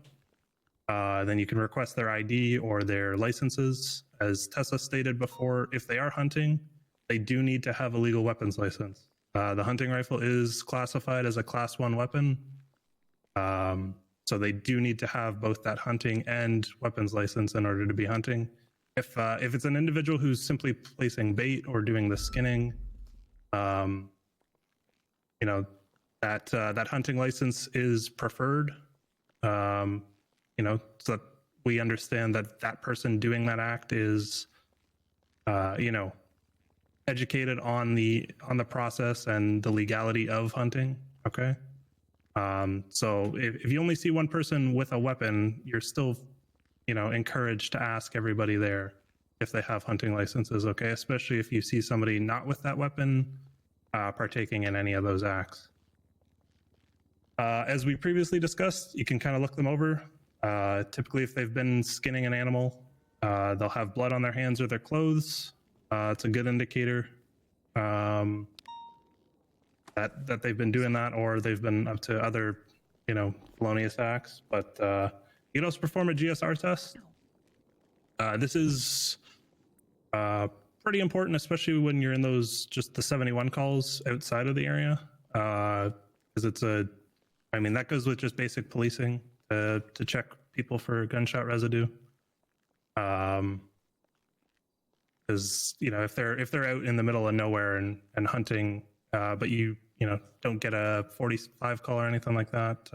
Then you can request their ID or their licenses. As Tessa stated before, if they are hunting, they do need to have a legal weapons license. The hunting rifle is classified as a Class 1 weapon. So they do need to have both that hunting and weapons license in order to be hunting. If it's an individual who's simply placing bait or doing the skinning, that hunting license is preferred. So that we understand that person doing that act is, educated on the process and the legality of hunting. Okay. So if you only see one person with a weapon, you're still, encouraged to ask everybody there if they have hunting licenses. Okay. Especially if you see somebody not with that weapon, partaking in any of those acts. As we previously discussed, you can kind of look them over. Typically, if they've been skinning an animal, they'll have blood on their hands or their clothes. It's a good indicator that they've been doing that, or they've been up to other, felonious acts. But you can also perform a GSR test. This is pretty important, especially when you're in those the 71 calls outside of the area, because that goes with just basic policing to check people for gunshot residue. Because if they're out in the middle of nowhere and hunting, but you don't get a 45 call or anything like that,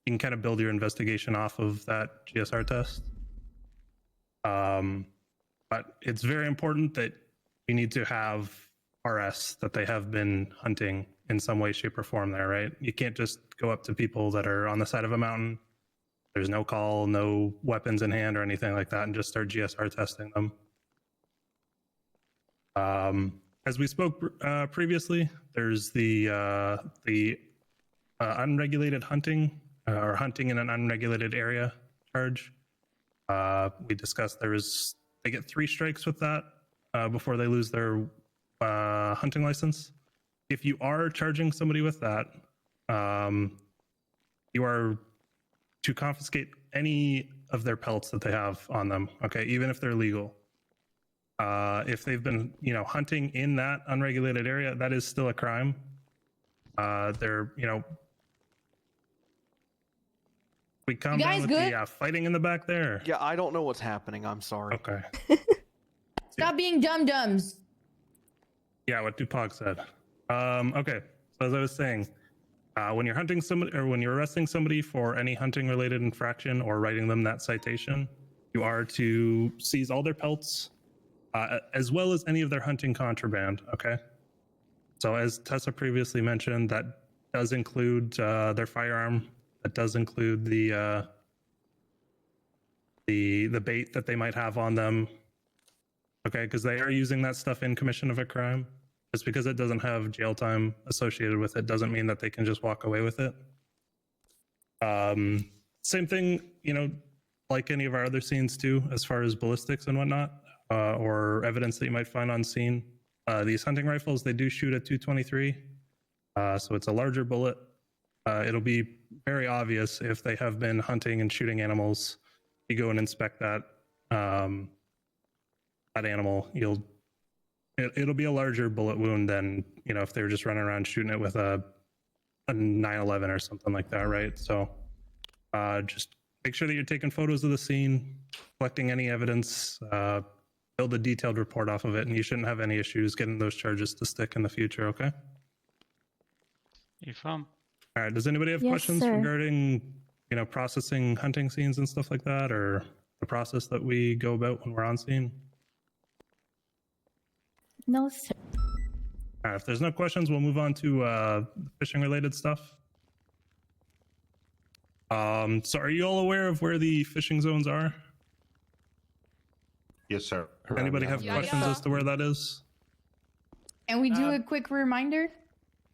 you can kind of build your investigation off of that GSR test. But it's very important that you need to have RS that they have been hunting in some way, shape, or form there, right? You can't just go up to people that are on the side of a mountain, there's no call, no weapons in hand or anything like that, and just start GSR testing them. As we spoke previously, there's the unregulated hunting or hunting in an unregulated area charge. We discussed they get 3 strikes with that before they lose their hunting license. If you are charging somebody with that, you are to confiscate any of their pelts that they have on them. Okay, even if they're legal. If they've been, hunting in that unregulated area, that is still a crime. They're, we calm down with the fighting in the back there. Yeah, I don't know what's happening. I'm sorry. Okay. Stop being dum-dums. Yeah, what Tupac said. Okay, so as I was saying, when you're hunting somebody or when you're arresting somebody for any hunting-related infraction or writing them that citation, you are to seize all their pelts, as well as any of their hunting contraband. Okay. So as Tessa previously mentioned, that does include their firearm. That does include the bait that they might have on them. Okay, because they are using that stuff in commission of a crime. Just because it doesn't have jail time associated with it doesn't mean that they can just walk away with it. Same thing, like any of our other scenes too, as far as ballistics and whatnot, or evidence that you might find on scene. These hunting rifles, they do shoot at 223, so it's a larger bullet. It'll be very obvious if they have been hunting and shooting animals. You go and inspect that that animal, it'll be a larger bullet wound than if they were just running around shooting it with a 911 or something like that, right? So just make sure that you're taking photos of the scene, collecting any evidence, build a detailed report off of it, and you shouldn't have any issues getting those charges to stick in the future. Okay. All right. Does anybody have questions regarding, processing hunting scenes and stuff like that, or the process that we go about when we're on scene? No, sir. All right. If there's no questions, we'll move on to fishing related stuff. So are you all aware of where the fishing zones are? Yes, sir. Anybody have questions as to where that is? And we do a quick reminder.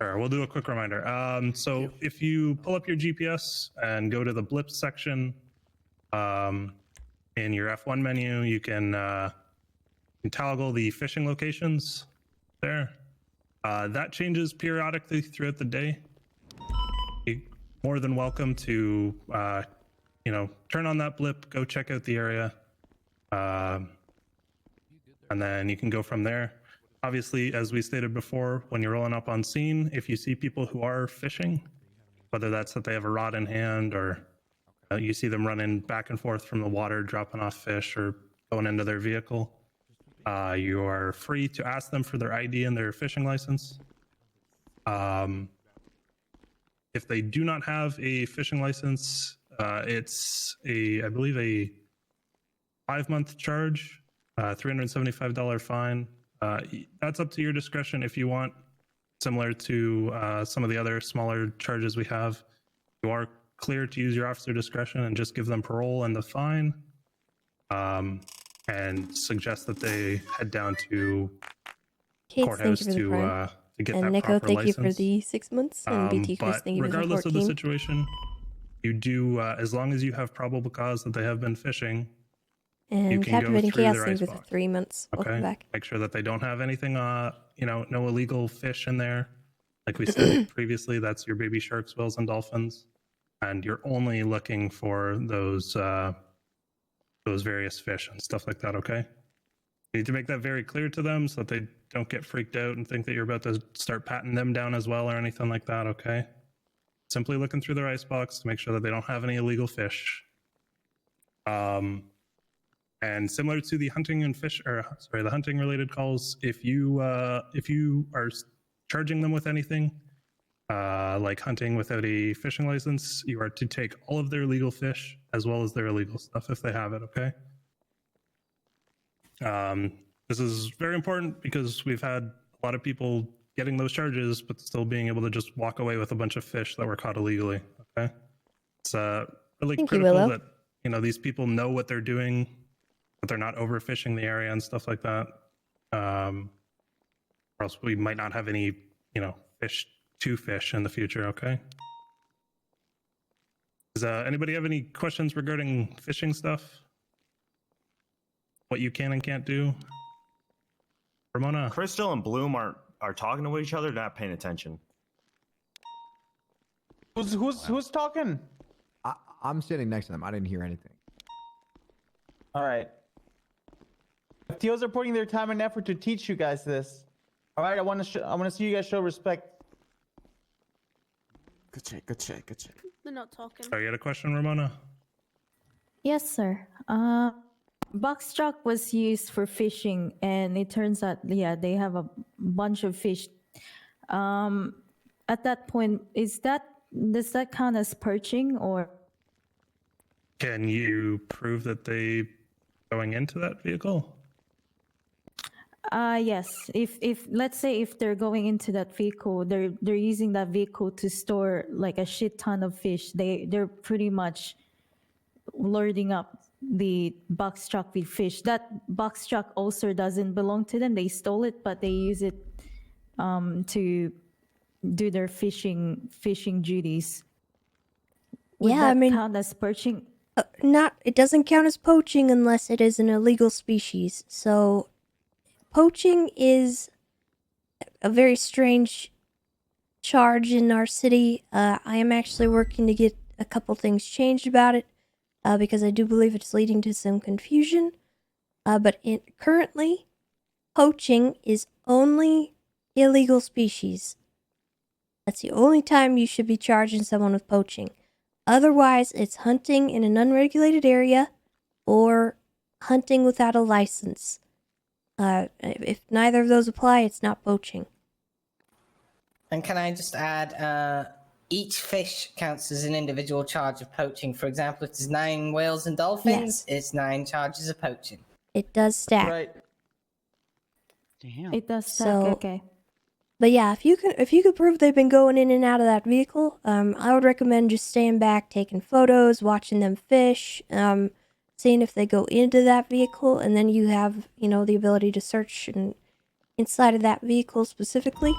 Sure, we'll do a quick reminder. So if you pull up your GPS and go to the blip section in your F1 menu, you can toggle the fishing locations there. That changes periodically throughout the day. You're more than welcome to, turn on that blip, go check out the area, and then you can go from there. Obviously, as we stated before, when you're rolling up on scene, if you see people who are fishing, whether that's that they have a rod in hand or you see them running back and forth from the water, dropping off fish or going into their vehicle, you are free to ask them for their ID and their fishing license. If they do not have a fishing license, it's I believe a 5-month charge, $375 fine. That's up to your discretion if you want, similar to some of the other smaller charges we have. You are clear to use your officer discretion and just give them parole and the fine, and suggest that they head down to courthouse to get and that Nico, proper thank license. you for the 6 months, and BT Chris, But thank you for the 14. regardless of the situation, you do, as long as you have probable cause that they have been fishing, you And can go Captivating through Chaos, their thank you ice for the box. 3 months. Welcome Okay. back. Make sure that they don't have anything, no illegal fish in there. Like we said previously, that's your baby sharks, whales, and dolphins, and you're only looking for those various fish and stuff like that. Okay. You need to make that very clear to them so that they don't get freaked out and think that you're about to start patting them down as well or anything like that. Okay. Simply looking through their ice box to make sure that they don't have any illegal fish. And similar to the hunting and the hunting related calls, if you are charging them with anything, like hunting without a fishing license, you are to take all of their legal fish as well as their illegal stuff if they have it. Okay. This is very important because we've had a lot of people getting those charges, but still being able to just walk away with a bunch of fish that were caught illegally. Okay. It's really critical that, these people know what they're doing, that they're not overfishing the area and stuff like that. or else we might not have any, fish to fish in the future. Okay. Does anybody have any questions regarding fishing stuff? What you can and can't do? Ramona. Crystal and Bloom are talking to each other, not paying attention. Who's talking? I'm sitting next to them. I didn't hear anything. All right. TOs are putting their time and effort to teach you guys this. All right, I want to see you guys show respect. Good check, good check, good check. They're not talking. Oh, you had a question, Ramona? Yes, sir. Box truck was used for fishing, and it turns out, yeah, they have a bunch of fish. At that point, does that count as perching, or? Can you prove that they going into that vehicle? Yes. If let's say if they're going into that vehicle, they're using that vehicle to store like a shit ton of fish. They're pretty much loading up the box truck with fish. That box truck also doesn't belong to them. They stole it, but they use it to do their fishing duties. Would Yeah, that count as perching? It doesn't count as poaching unless it is an illegal species. So poaching is a very strange charge in our city. I am actually working to get a couple things changed about it because I do believe it's leading to some confusion. But currently, poaching is only illegal species. That's the only time you should be charging someone with poaching. Otherwise, it's hunting in an unregulated area or hunting without a license. If neither of those apply, it's not poaching. And can I just add, each fish counts as an individual charge of poaching. For example, if there's 9 whales and dolphins, it's 9 charges of poaching. It does stack. Right. Damn. It does stack. So, Okay. But yeah, if you could prove they've been going in and out of that vehicle, I would recommend just staying back, taking photos, watching them fish, seeing if they go into that vehicle, and then you have, the ability to search inside of that vehicle specifically.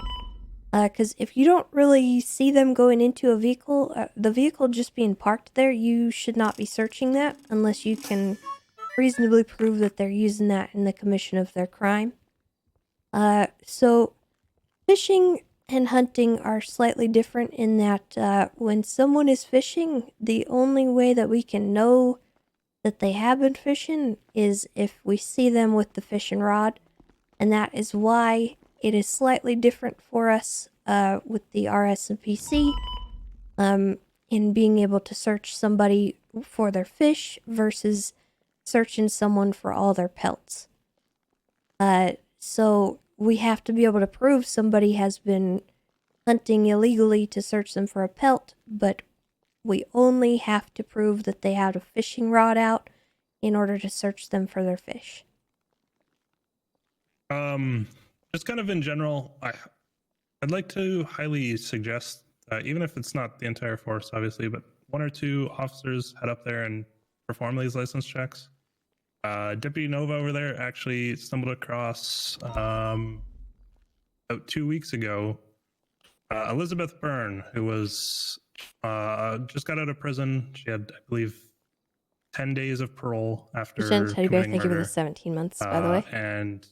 Because if you don't really see them going into a vehicle, the vehicle just being parked there, you should not be searching that unless you can reasonably prove that they're using that in the commission of their crime. So fishing and hunting are slightly different in that when someone is fishing, the only way that we can know that they have been fishing is if we see them with the fishing rod, and that is why it is slightly different for us with the RSMPC in being able to search somebody for their fish versus searching someone for all their pelts. So we have to be able to prove somebody has been hunting illegally to search them for a pelt, but we only have to prove that they had a fishing rod out in order to search them for their fish. Just kind of in general, I'd like to highly suggest, even if it's not the entire force, obviously, but 1 or 2 officers head up there and perform these license checks. Deputy Nova over there actually stumbled across about 2 weeks ago Elizabeth Byrne, who was just got out of prison. She had, I believe, 10 days of parole after committing murder. Thank you for the 17 months, by the way. And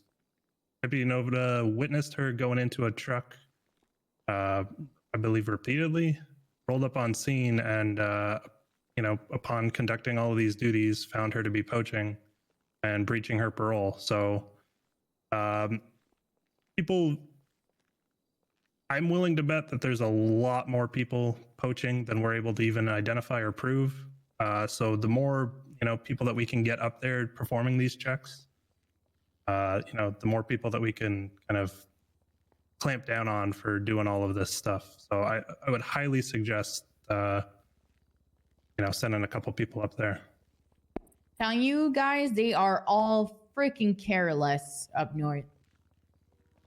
Deputy Nova witnessed her going into a truck, I believe repeatedly, rolled up on scene, and upon conducting all of these duties, found her to be poaching and breaching her parole. So I'm willing to bet that there's a lot more people poaching than we're able to even identify or prove. So the more people that we can get up there performing these checks, the more people that we can kind of clamp down on for doing all of this stuff. So I would highly suggest sending a couple people up there. Telling you guys, they are all freaking careless up north.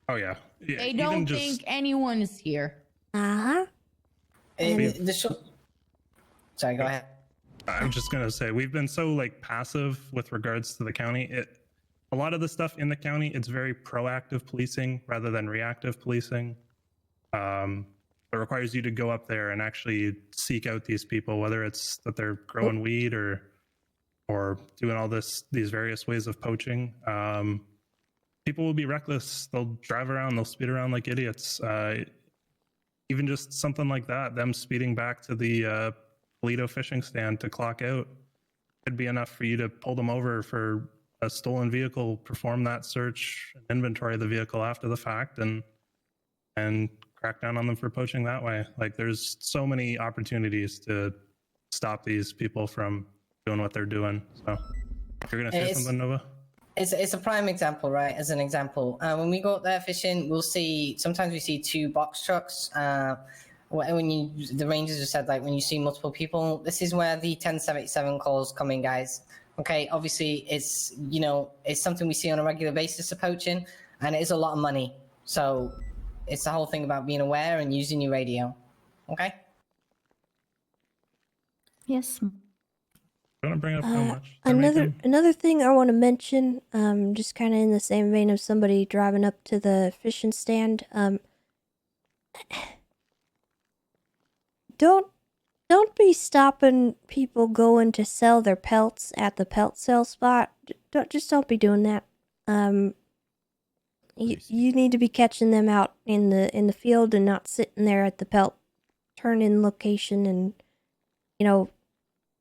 Oh yeah. They don't think anyone is here. Uh-huh. Sorry, go ahead. I'm just gonna say we've been so passive with regards to the county. a lot of the stuff in the county, it's very proactive policing rather than reactive policing. It requires you to go up there and actually seek out these people, whether it's that they're growing weed or doing all these various ways of poaching. People will be reckless. They'll drive around, they'll speed around like idiots. Even just something like that, them speeding back to the Polito fishing stand to clock out, could be enough for you to pull them over for a stolen vehicle, perform that search, inventory the vehicle after the fact, and crack down on them for poaching that way. Like, there's so many opportunities to stop these people from doing what they're doing. So you're gonna say something, Nova? It's a prime example, right? As an example, when we go up there fishing, sometimes we see 2 box trucks. When the rangers have said, like, when you see multiple people, this is where the 1077 calls come in, guys. Okay, obviously it's something we see on a regular basis of poaching, and it is a lot of money. So it's the whole thing about being aware and using your radio. Okay. Yes. Want to bring up how much? Another thing I want to mention, just kind of in the same vein of somebody driving up to the fishing stand, don't be stopping people going to sell their pelts at the pelt sale spot. Don't be doing that. You need to be catching them out in the field and not sitting there at the pelt turn-in location and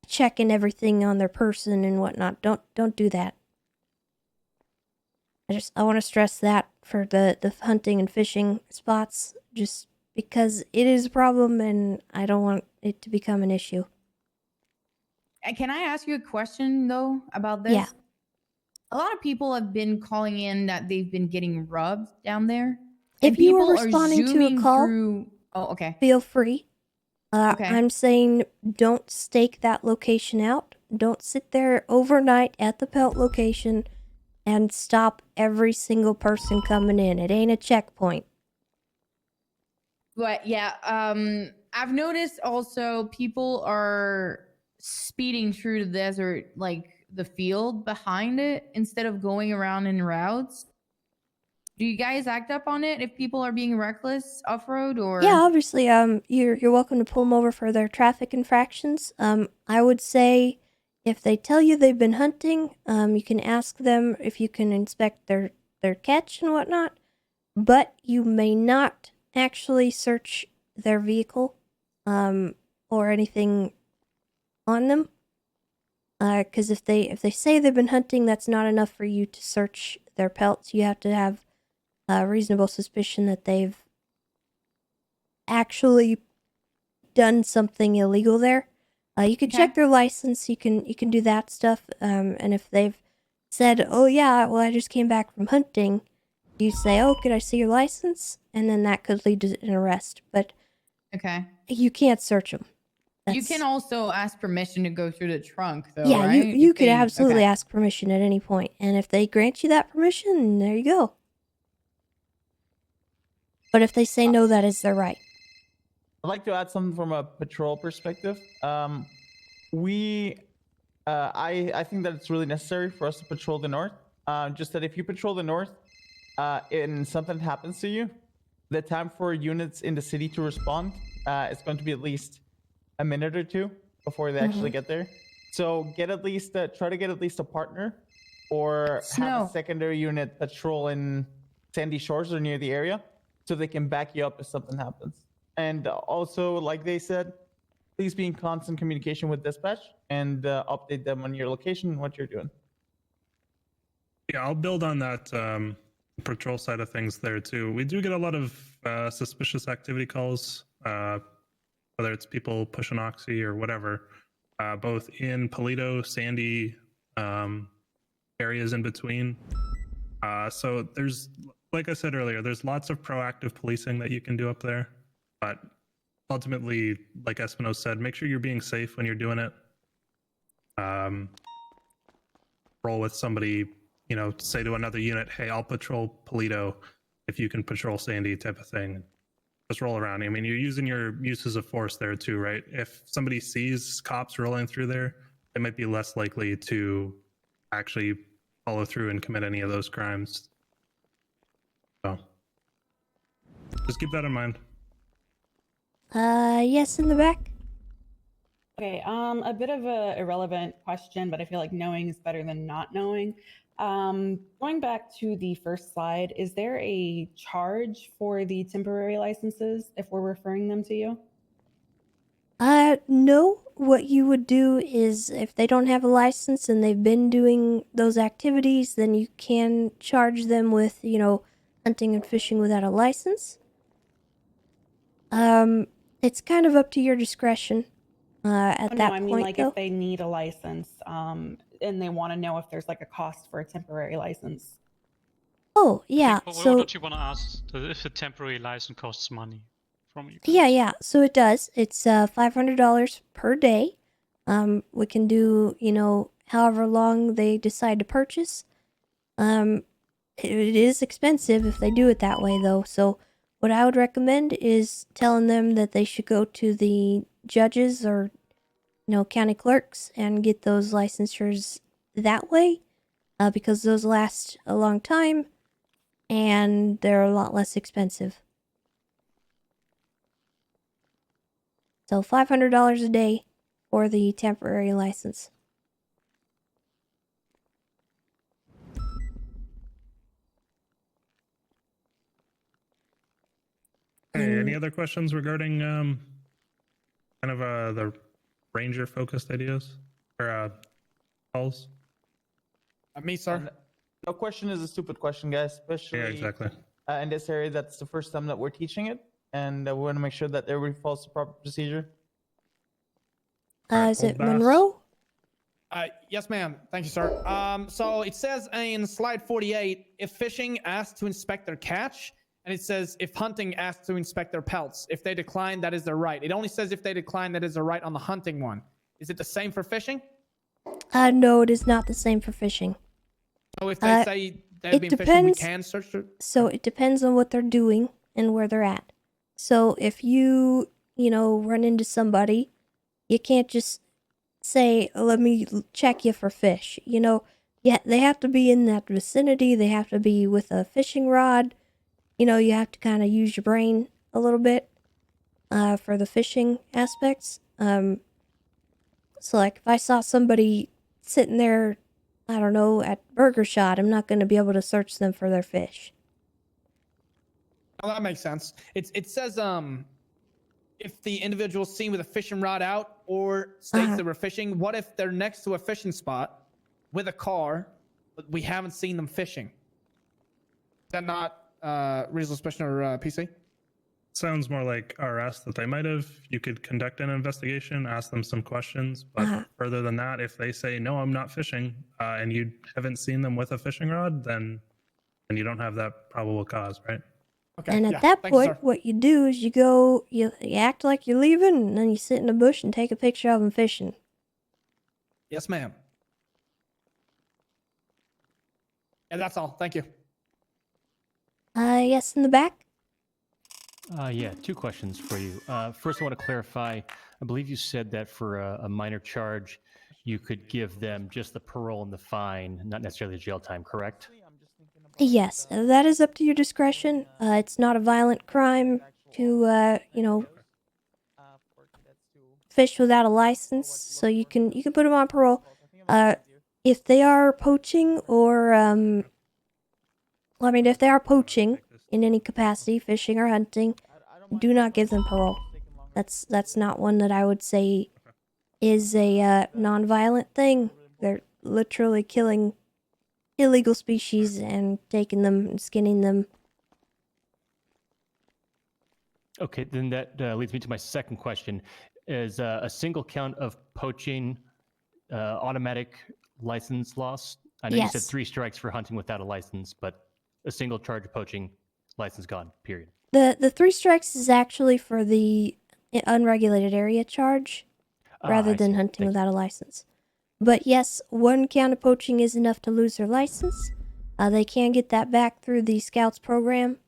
checking everything on their person and whatnot. Don't do that. I want to stress that for the hunting and fishing spots, just because it is a problem and I don't want it to become an issue. Can I ask you a question though about this? Yeah. A lot of people have been calling in that they've been getting rubbed down there. If you are responding to a call, oh, okay. Feel free. Okay. I'm saying don't stake that location out. Don't sit there overnight at the pelt location and stop every single person coming in. It ain't a checkpoint. But yeah, I've noticed also people are speeding through the desert, like the field behind it, instead of going around in routes. Do you guys act up on it if people are being reckless off-road, or? Yeah, obviously, you're welcome to pull them over for their traffic infractions. I would say if they tell you they've been hunting, you can ask them if you can inspect their catch and whatnot, but you may not actually search their vehicle, or anything on them. Because if they say they've been hunting, that's not enough for you to search their pelts. You have to have reasonable suspicion that they've actually done something illegal there. You can check their license. You can do that stuff. And if they've said, "Oh yeah, well I just came back from hunting," you say, "Oh, could I see your license?" And then that could lead to an arrest. But you can't search them. You can also ask permission to go through the trunk, though. Yeah, right? you could absolutely ask permission at any point, and if they grant you that permission, there you go. But if they say no, that is their right. I'd like to add something from a patrol perspective. I think that it's really necessary for us to patrol the north. Just that if you patrol the north, and something happens to you, the time for units in the city to respond is going to be at least a minute or 2 before they actually get there. So try to get at least a partner, or have a secondary unit patrol in Sandy Shores or near the area, so they can back you up if something happens. And also, like they said, please be in constant communication with dispatch and update them on your location and what you're doing. Yeah, I'll build on that patrol side of things there too. We do get a lot of suspicious activity calls, whether it's people pushing oxy or whatever, both in Polito, Sandy, areas in between. So there's, like I said earlier, there's lots of proactive policing that you can do up there. But ultimately, like Espino said, make sure you're being safe when you're doing it. Roll with somebody, say to another unit, "Hey, I'll patrol Polito if you can patrol Sandy," type of thing. Just roll around. I mean, you're using your uses of force there too, right? If somebody sees cops rolling through there, they might be less likely to actually follow through and commit any of those crimes. So just keep that in mind. Yes, in the back. Okay, a bit of a irrelevant question, but I feel like knowing is better than not knowing. Going back to the first slide, is there a charge for the temporary licenses if we're referring them to you? No. What you would do is if they don't have a license and they've been doing those activities, then you can charge them with, hunting and fishing without a license. It's kind of up to your discretion. At that I mean, point, like though. if they need a license, and they want to know if there's like a cost for a temporary license. Oh, yeah. But So don't you want to ask if a temporary license costs money from you? yeah. So it does. It's $500 per day. We can do, however long they decide to purchase. It is expensive if they do it that way, though. So what I would recommend is telling them that they should go to the judges or, county clerks and get those licensures that way, because those last a long time and they're a lot less expensive. So $500 a day for the temporary license. Hey, any other questions regarding kind of the ranger focused ideas or calls? Me, sir. No question is a stupid question, guys. Especially Yeah, exactly. In this area, that's the first time that we're teaching it, and we want to make sure that everybody follows the proper procedure. Is it Monroe? Yes, ma'am. Thank you, sir. So it says in slide 48, if fishing asks to inspect their catch, and it says if hunting asks to inspect their pelts. If they decline, that is their right. It only says if they decline, that is their right on the hunting one. Is it the same for fishing? No, it is not the same for fishing. So if they say they've been fishing, we can search it? So it depends on what they're doing and where they're at. So if you, run into somebody, you can't just say, let me check you for fish. Yeah, they have to be in that vicinity. They have to be with a fishing rod. You have to kind of use your brain a little bit for the fishing aspects. So like if I saw somebody sitting there, I don't know, at Burger Shot, I'm not going to be able to search them for their fish. Well, that makes sense. It says if the individual's seen with a fishing rod out or states they were fishing, what if they're next to a fishing spot with a car, but we haven't seen them fishing? Is that not reasonable suspicion or PC? Sounds more like RS that they might have. You could conduct an investigation, ask them some questions, but further than that, if they say, no, I'm not fishing, and you haven't seen them with a fishing rod, then you don't have that probable cause, right? Okay. And at that point, what you do is you act like you're leaving, and then you sit in a bush and take a picture of them fishing. Yes, ma'am. And that's all. Thank you. Yes, in the back? Yeah, two questions for you. First, I want to clarify. I believe you said that for a minor charge, you could give them just the parole and the fine, not necessarily the jail time, correct? Yes, that is up to your discretion. It's not a violent crime to, fish without a license, so you can put them on parole. If they are poaching or, if they are poaching in any capacity, fishing or hunting, do not give them parole. That's not one that I would say is a non-violent thing. They're literally killing illegal species and taking them and skinning them. Okay, then that leads me to my second question. Is a single count of poaching automatic license loss? I know you said 3 strikes for hunting without a license, but a single charge of poaching, license gone, period. The 3 strikes is actually for the unregulated area charge rather than hunting without a license. But yes, 1 count of poaching is enough to lose their license. They can get that back through the Scouts program.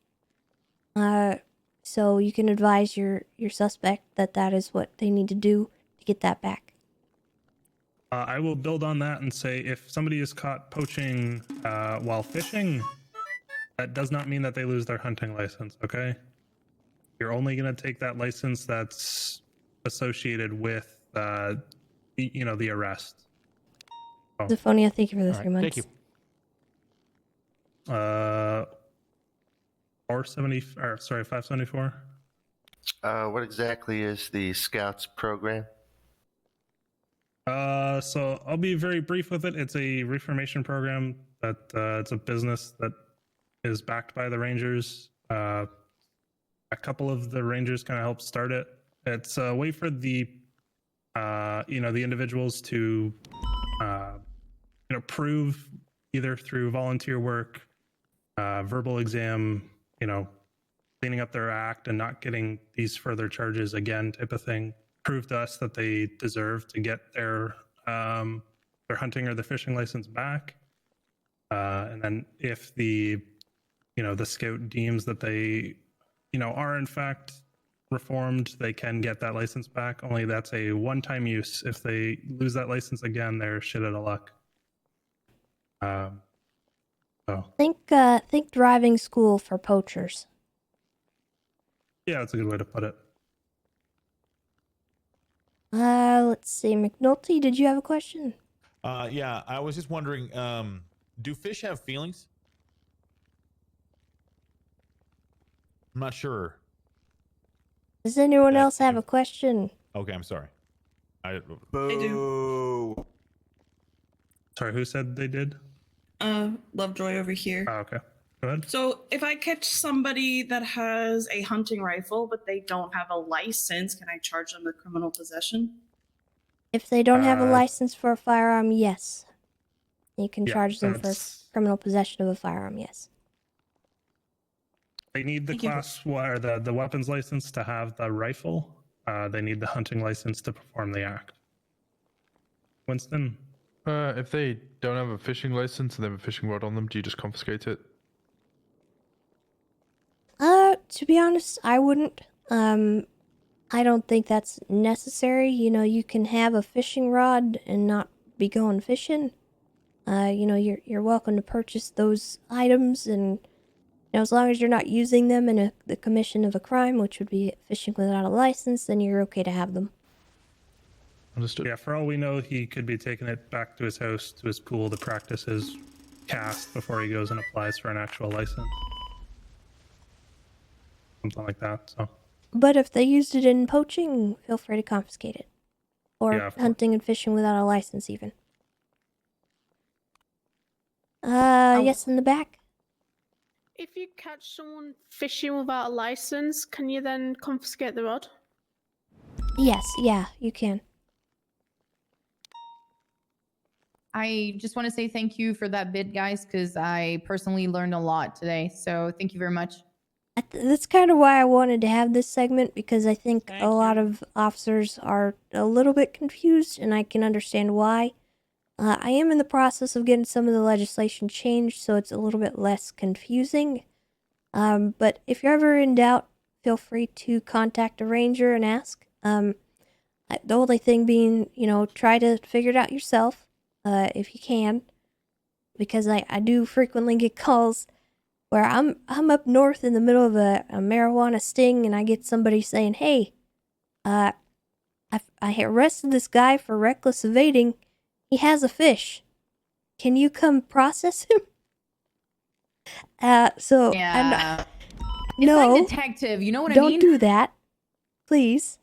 So you can advise your suspect that is what they need to do to get that back. I will build on that and say if somebody is caught poaching while fishing, that does not mean that they lose their hunting license, okay? You're only going to take that license that's associated with, the arrest. Oh. Zephonia, thank you for the All 3 right, months. thank you. 574. What exactly is the Scouts program? So I'll be very brief with it. It's a reformation program that it's a business that is backed by the Rangers. A couple of the Rangers kind of helped start it. It's a way for the the individuals to prove either through volunteer work, verbal exam, cleaning up their act and not getting these further charges again, type of thing. Prove to us that they deserve to get their hunting or the fishing license back. And then if the scout deems that they are in fact reformed, they can get that license back. Only that's a one-time use. If they lose that license again, they're shit out of luck. Think driving school for poachers. Yeah, that's a good way to put it. Let's see. McNulty, did you have a question? Yeah, I was just wondering, do fish have feelings? I'm not sure. Does anyone else have a question? Okay, I'm sorry. Boo. Sorry, who said they did? Lovejoy over here. Oh, okay. Go ahead. So if I catch somebody that has a hunting rifle, but they don't have a license, can I charge them with criminal possession? If they don't have a license for a firearm, yes. You can charge them for that's- criminal possession of a firearm, yes. They need the Thank you. class or the weapons license to have the rifle. They need the hunting license to perform the act. Winston? If they don't have a fishing license and they have a fishing rod on them, do you just confiscate it? To be honest, I wouldn't. I don't think that's necessary. You can have a fishing rod and not be going fishing. You're welcome to purchase those items, and as long as you're not using them in the commission of a crime, which would be fishing without a license, then you're okay to have them. Understood. Yeah, for all we know, he could be taking it back to his house, to his pool, to practice his cast before he goes and applies for an actual license. Something like that, so. But if they used it in poaching, feel free to confiscate it. Or Yeah, of course. hunting and fishing without a license, even. Yes, in the back. If you catch someone fishing without a license, can you then confiscate the rod? Yes, yeah, you can. I just want to say thank you for that bid, guys, because I personally learned a lot today. So thank you very much. That's kind of why I wanted to have this segment, because I think a lot of officers are a little bit confused, and I can understand why. I am in the process of getting some of the legislation changed, so it's a little bit less confusing. But if you're ever in doubt, feel free to contact a ranger and ask. The only thing being, try to figure it out yourself, if you can, because I do frequently get calls where I'm up north in the middle of a marijuana sting, and I get somebody saying, "Hey, I arrested this guy for reckless evading. He has a fish. Can you come process him?" So I'm not, It's no, like detective. You know what I don't mean? do that, please.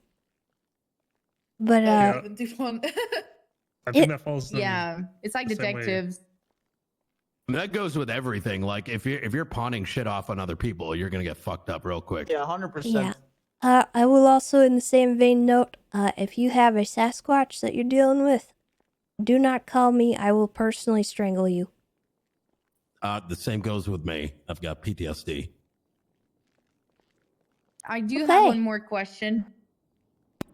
But I think that falls. Yeah, it's like the same way. detectives. That goes with everything. Like if you're pawning shit off on other people, you're gonna get fucked up real quick. Yeah, 100%. yeah. I will also, in the same vein, note, if you have a Sasquatch that you're dealing with, do not call me. I will personally strangle you. The same goes with me. I've got PTSD. I do Okay. have one more question.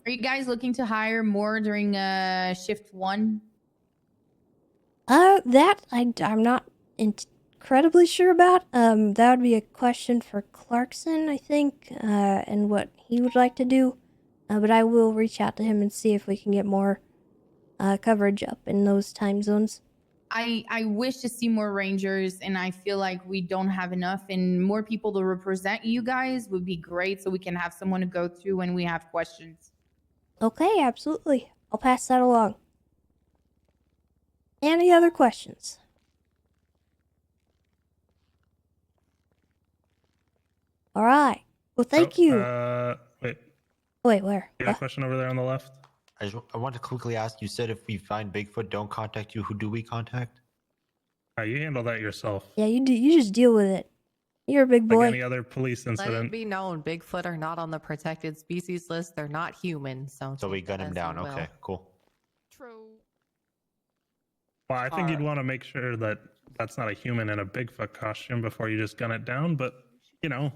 Are you guys looking to hire more during shift 1? That I'm not incredibly sure about. That would be a question for Clarkson, I think, and what he would like to do. But I will reach out to him and see if we can get more coverage up in those time zones. I wish to see more rangers, and I feel like we don't have enough, and more people to represent you guys would be great, so we can have someone to go to when we have questions. Okay, absolutely. I'll pass that along. Any other questions? All right. Well, thank you. Wait. Wait, where? You got a question over there on the left? I want to quickly ask, you said if we find Bigfoot, don't contact you. Who do we contact? You handle that yourself. Yeah, you do. You just deal with it. You're a big boy. Like any other police Let incident. it be known, Bigfoot are not on the protected species list. They're not human, so we gun him down. Okay, cool. True. Well, I think you'd want to make sure that that's not a human in a Bigfoot costume before you just gun it down. But, you know,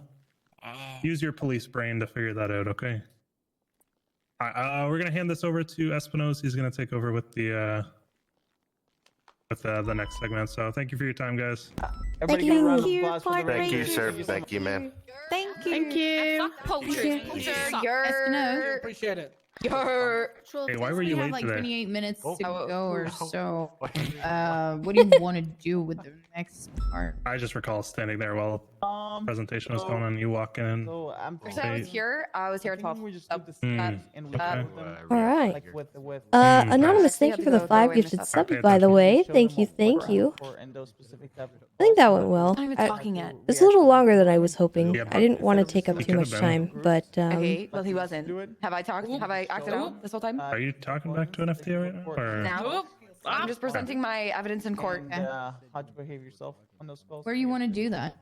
use your police brain to figure that out, okay? We're going to hand this over to Espinosa. He's going to take over with the next segment. So thank you for your time, guys. Everybody get a round of applause for the Thank you, Rangers. sir. Thank you, ma'am. Thank you. Thank you. Fuck poachers. Espinosa. Appreciate it. Hey, why were you We have late like today? 28 minutes to go or so. What do you want to do with the next part? I just recall standing there while the presentation was going on. You walk in. So I'm So I was here. I was here at 12. we just do the Mm, stats and we okay. with them, All right. like with Anonymous, thank you for the 5 gifted subs, by the way. Thank you, thank you. I think that went well. I'm not even talking yet. It's a little longer than I was hoping. Yeah, I didn't want to take up he too much could've been. time, but Okay, well he wasn't. Have I talked? Have I acted out this whole time? Are you talking back to an FTA right now? Or? Now? I'm just presenting my evidence in court. And, how'd you behave yourself on those calls? Where you want to do that?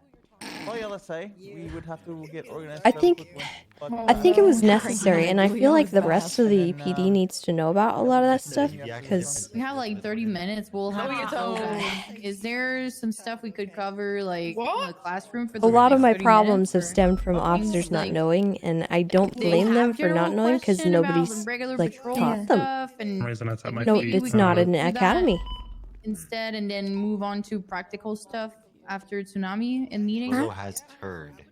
Oh yeah, let's say we would have to get organized. I fairly think quickly, but- I think it was necessary, and I feel like the rest of the PD needs to know about a lot of that stuff because We have like 30 minutes. We'll have to go. Is there some stuff we could cover, like in the classroom for a the lot of next my 30 problems minutes, have or stemmed from things officers not like- knowing, and I don't They blame them have for not general knowing because question about nobody's the regular like patrol taught them. stuff and Reason that's at my No, feet. it's not an do that academy. instead, and then move on to practical stuff after tsunami and meeting. Who has turd?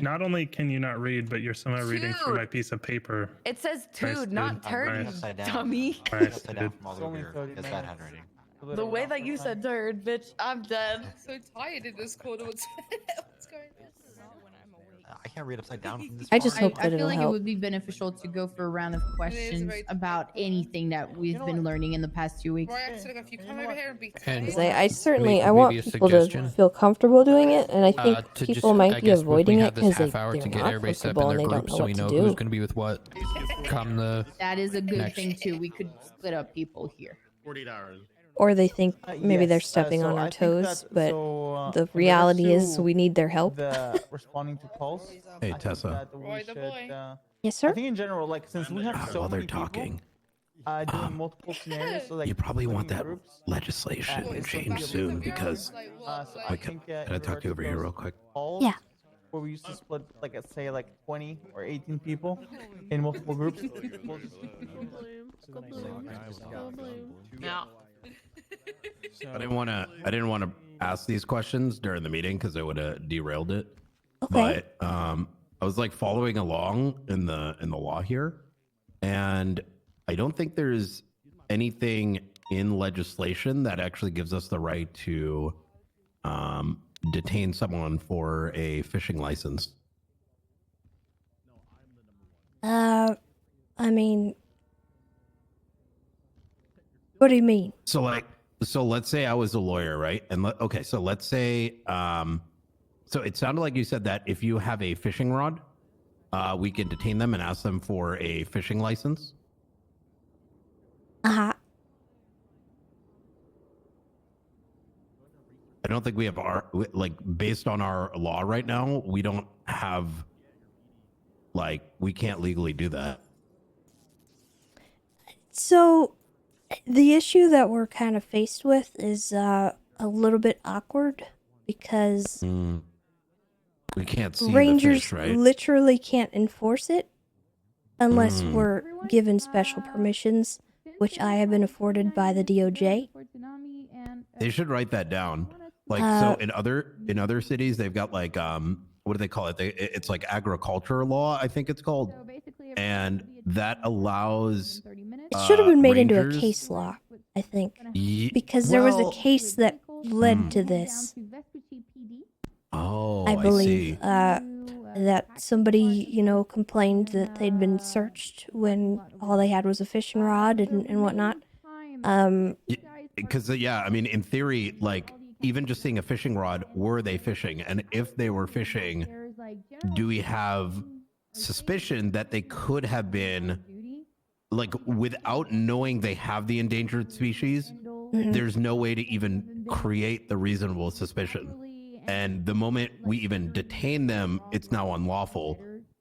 Not only can you not read, but you're somehow reading through Dude. my piece of paper. It says Nice, tude, not dude. turd, Nice. you dummy. Nice, Upside dude. down from all over here. That's bad handwriting. The way that you said turd, bitch, I'm dead. So tired in this corner. What's going on? I can't read upside down from this. I just far. hope I that feel it'll like it help. would be beneficial to go for a round of questions very about anything that we've been learning in the past 2 weeks. Right, so if you come over here and be And- Because I certainly Maybe I want a people to suggestion. feel comfortable doing it, and I think To people just, might I be guess, avoiding we it have this because half hour they're to get not everybody set up comfortable in and their they don't groups know so what we to know do. who's going to be with what. Come the That is a good next. thing too. We could split up people here. 48 hours. Or they think maybe they're yes, stepping so on our I think toes, that- but so, the in reality regards is to we need their help. The responding to calls. Hey, I think Tessa. that we Roy the should, boy. Yes, I sir. think in general, like since we have so While they're many people, talking, doing multiple scenarios, so like you probably want splitting that groups, legislation it's changed something soon that- because. so I can I talk to you over here real quick? calls, Yeah. where we used to split, like let's say, like 20 or 18 people in multiple groups. We'll just- Now. I didn't want to ask these questions during the meeting because it would have derailed it. Okay. But I was like following along in the law here, and I don't think there's anything in legislation that actually gives us the right to detain someone for a fishing license. I mean, what do you mean? So let's say I was a lawyer, right? And so let's say so it sounded like you said that if you have a fishing rod, we can detain them and ask them for a fishing license. Uh-huh. I don't think we have based on our law right now, we don't have we can't legally do that. So, the issue that we're kind of faced with is a little bit awkward because We can't see rangers the fish, right? literally can't enforce it unless we're given special permissions, which I have been afforded by the DOJ. They should write that down. So in other cities, they've got what do they call it? It's like agriculture law, I think it's called, and that allows It should have been made into a rangers- case law, I think, Ye- because there was a well- case that led to this. Oh, I believe see. that somebody, complained that they'd been searched when all they had was a fishing rod and whatnot. Because yeah, I mean, in theory, like even just seeing a fishing rod, were they fishing? And if they were fishing, do we have suspicion that they could have been, like, without knowing they have the endangered species? There's no way to even create the reasonable suspicion. And the moment we even detain them, it's now unlawful.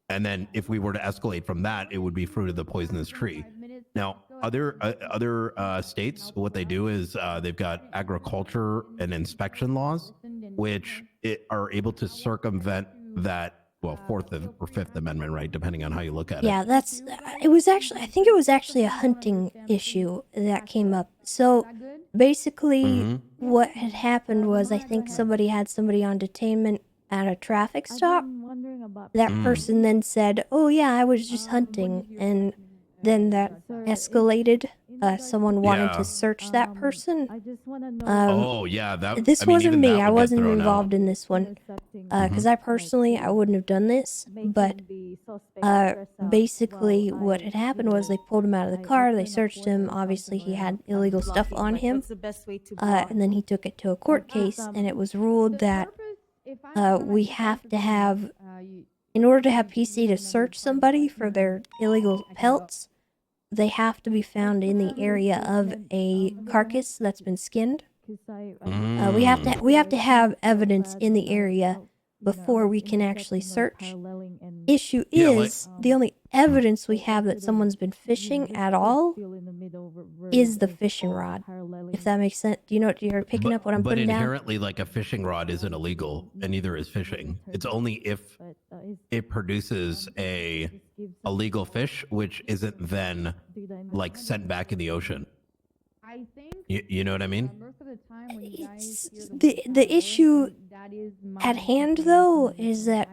And then if we were to escalate from that, it would be fruit of the poisonous tree. Now, other states, what they do is they've got agriculture and inspection laws, which are able to circumvent that. Well, Fourth or Fifth Amendment, right? Depending on how you look at it. Yeah, I think it was actually a hunting issue that came up. So basically, what had happened was I think somebody had somebody on detainment at a traffic stop. That person then said, "Oh yeah, I was just hunting," and then that escalated. Someone wanted Yeah. to search that person. Oh yeah, that. This I mean, wasn't even me. that I would get wasn't thrown out. involved in this one. Because I personally, I wouldn't have done this. But basically, what had happened was they pulled him out of the car. They searched him. Obviously, he had illegal stuff on him. And then he took it to a court case, and it was ruled that we have to have, in order to have PC to search somebody for their illegal pelts, they have to be found in the area of a carcass that's been skinned. We have to have evidence in the area before we can actually search. Issue is the only evidence we have that someone's been fishing at all is the fishing rod. If that makes sense, you're picking up what I'm but putting down. inherently, like a fishing rod isn't illegal, and neither is fishing. It's only if it produces a legal fish, which isn't then like sent back in the ocean. You know what I mean? The issue at hand, though, is that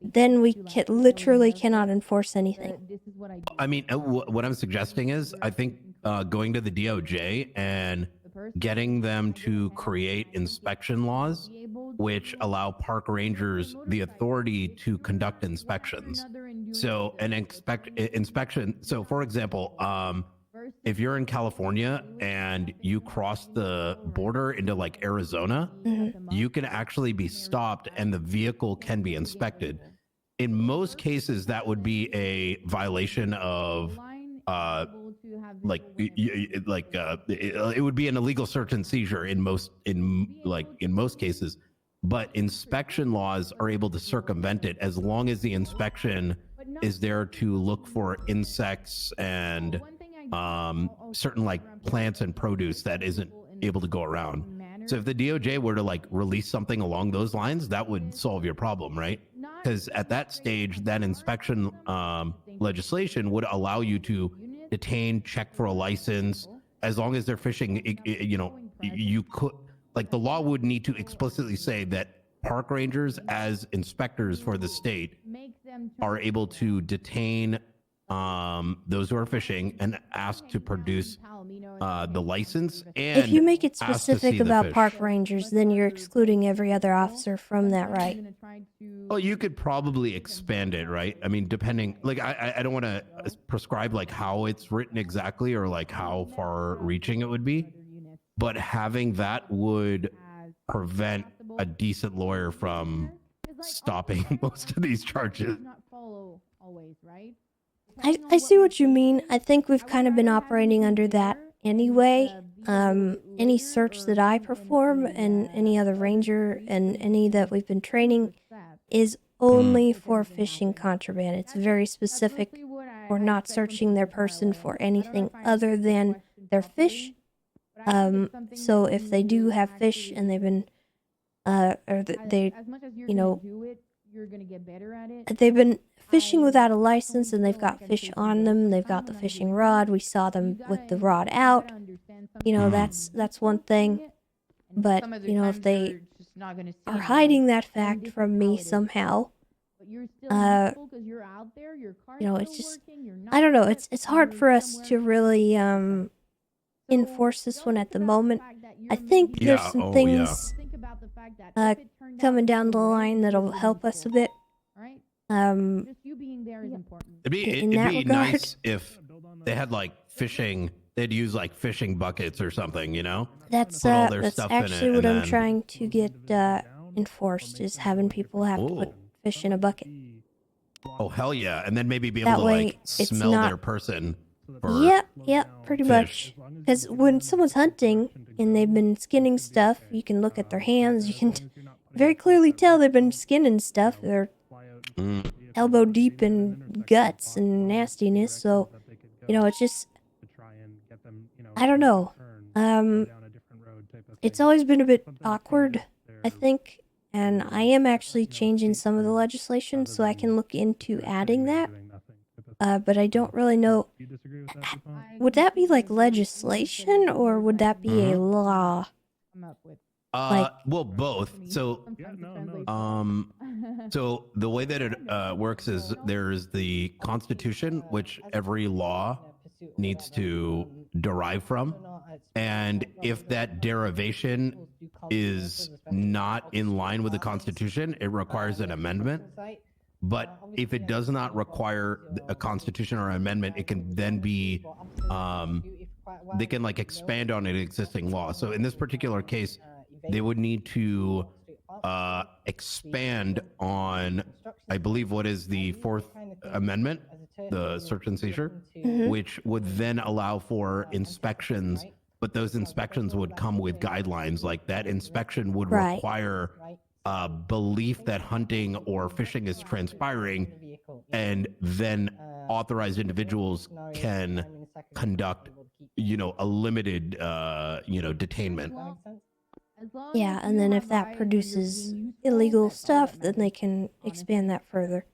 then we literally cannot enforce anything. I mean, what I'm suggesting is, I think going to the DOJ and getting them to create inspection laws, which allow park rangers the authority to conduct inspections. So an inspection. So, for example, if you're in California and you cross the border into like Arizona, you can actually be stopped and the vehicle can be inspected. In most cases, that would be a violation of it would be an illegal search and seizure in most cases. But inspection laws are able to circumvent it as long as the inspection is there to look for insects and certain like plants and produce that isn't able to go around. So if the DOJ were to like release something along those lines, that would solve your problem, right? Because at that stage, that inspection legislation would allow you to detain, check for a license, as long as they're fishing. You could, like, the law would need to explicitly say that park rangers, as inspectors for the state, are able to detain those who are fishing and ask to produce the license. And If you make it ask to specific see the about fish. park rangers, then you're excluding every other officer from that right. Well, you could probably expand it, right? I mean, depending, like, I don't want to prescribe like how it's written exactly or like how far reaching it would be, but having that would prevent a decent lawyer from stopping most of these charges. I see what you mean. I think we've kind of been operating under that anyway. Any search that I perform and any other ranger and any that we've been training is only for fishing contraband. It's very specific. We're not searching their person for anything other than their fish. So if they do have fish and they've been, they've been fishing without a license and they've got fish on them, they've got the fishing rod, we saw them with the rod out, that's one thing. But, if they are hiding that fact from me somehow, because you're out there, your car's you know, still it's just, working, you're not I don't know, sick, it's hard you're for us somewhere to really enforce this one at the moment. I think there's Yeah, some oh, things coming down the line that'll help us a bit. Just you being there is important. In that regard. Nice if they had like fishing. They'd use like fishing buckets or something, you know? That's Put all their that's stuff in actually it, what and I'm then- trying to get enforced, is having people have to put fish in a bucket. Oh hell yeah! And then maybe be able That to way like it's smell not- their person. For Yep, pretty much. Because when someone's hunting and they've been skinning stuff, you can look at their hands. You can very clearly tell they've been skinning stuff. They're elbow deep in guts and nastiness. So, you know, it's just, I don't know. It's always been a bit awkward, I think. And I am actually changing some of the legislation so I can look into adding that. But I don't really know. Would that be like legislation or would that be a law? Well, both. So, so the way that it works is there's the Constitution, which every law needs to derive from, and if that derivation is not in line with the Constitution, it requires an amendment. But if it does not require a constitution or amendment, it can then be, they can like expand on an existing law. So in this particular case, they would need to expand on, I believe, what is the Fourth Amendment, the search and seizure, which would then allow for inspections. But those inspections would come with guidelines. Like that inspection would require belief that hunting or fishing is transpiring, and then authorized individuals can conduct, you know, a limited, you know, detainment. Yeah, and then if that produces illegal stuff, then they can expand that further.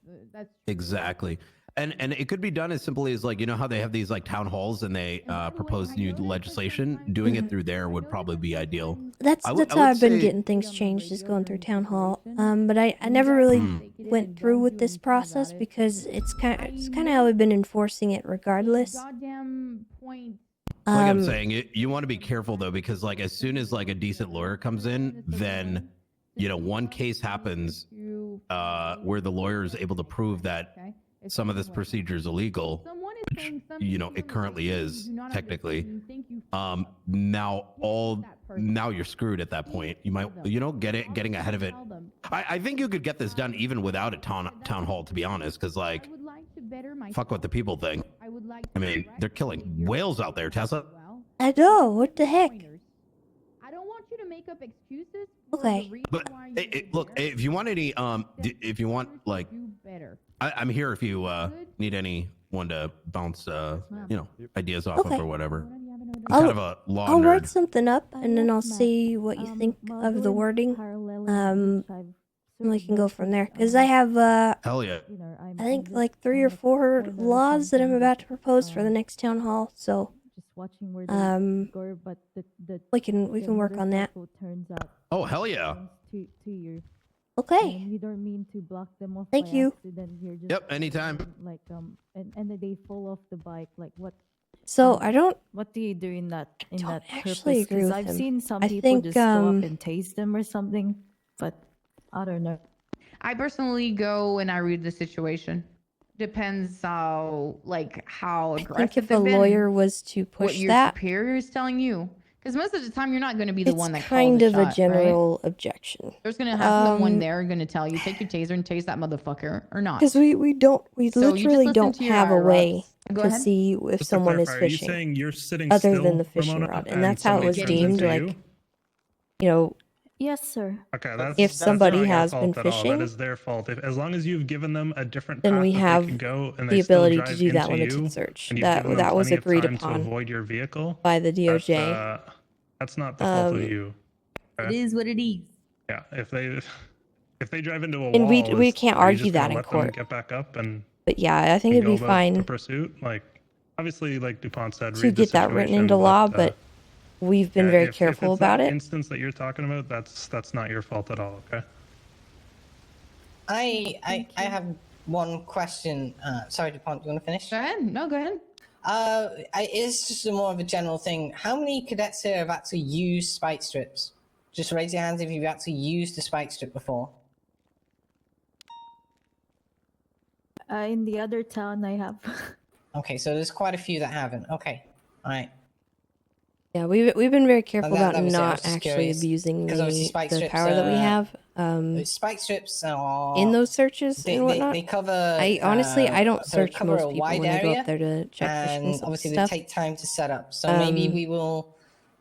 Exactly. And it could be done as simply as like, you know how they have these like town halls and they propose new legislation? Doing it through there would probably be ideal. That's how I've been getting things changed, is going through town hall. But I never really went through with this process because it's kind of how I've been enforcing it regardless. Like I'm saying, you want to be careful though, because like as soon as like a decent lawyer comes in, then, you know, one case happens where the lawyer is able to prove that some of this procedure is illegal, which, you know, it currently is technically. Now you're screwed at that point. You might, you know, getting ahead of it. I think you could get this done even without a town hall, to be honest, because like, fuck what the people think. I mean, they're killing whales out there, Tessa. I know, what the heck? I don't want you to make up excuses. Okay. But look, if you want any, if you want like, I'm here if you need anyone to bounce, you know, ideas off of or whatever. I'm kind of a law I'll nerd. write something up and then I'll see what you think of the wording. And we can go from there. Because I have, hell yeah, I think like 3 or 4 laws that I'm about to propose for the next town hall. So, we can work on that. Oh hell yeah. Okay. You don't mean to block them off. Thank by you. accident. You're just Yep, anytime. Like and they fall off the bike. Like what? So I don't. What do you do in that actually purpose? agree with I've him. seen some I people think, just go up and tase them or something, but I don't know. I personally go and I read the situation. Depends how I aggressive think if a they've been, lawyer was to what push your that, superior is telling you. Because most of the time, you're not going to be the it's one that kind calls of the a shot, general right? objection. There's going to have someone there going to tell you, take your taser and tase that motherfucker, or not. Because we So you just literally listen don't to your have a way IRS. Go to ahead. see if Just to someone is clarify, are you fishing saying you're sitting other still, than the fishing Ramona, rod, and that's how it somebody was turns deemed. into Like, you know, Yes, sir. Okay, that's if somebody not your has been fault at all. That fishing, is their fault. As long as you've given them a different then path we that have they can go, and the they still ability to drive do that into you, limited search. and you've given them That was plenty of agreed time to upon avoid your vehicle, by the DOJ. That's not the fault of Um, you. It okay? is what it is. Yeah, if they drive into a And we wall, can't are you argue just gonna that in let them court. Get back up and But yeah, I think and it'd be go about fine the pursuit. Like obviously, like DuPont said, to read the get that written situation, into law, but, but we've been yeah, very if careful it's about that it. instance that you're talking about, that's not your fault at all. Okay. I have one question. Sorry, DuPont, do you want to finish? Go ahead. No, go ahead. It's just more of a general thing. How many cadets here have actually used spike strips? Just raise your hands if you've actually used a spike strip before. In the other town, I have. Okay, so there's quite a few that haven't. Okay, all right. Yeah, we've been very careful That about was it, I was not just actually curious, abusing 'cause obviously spike the strips, power that we have. Spike strips are In those searches they, and whatnot. They cover. I honestly I don't they search cover most a people wide when I go area, up there to check and missions and obviously stuff. they take time to set up. So maybe we will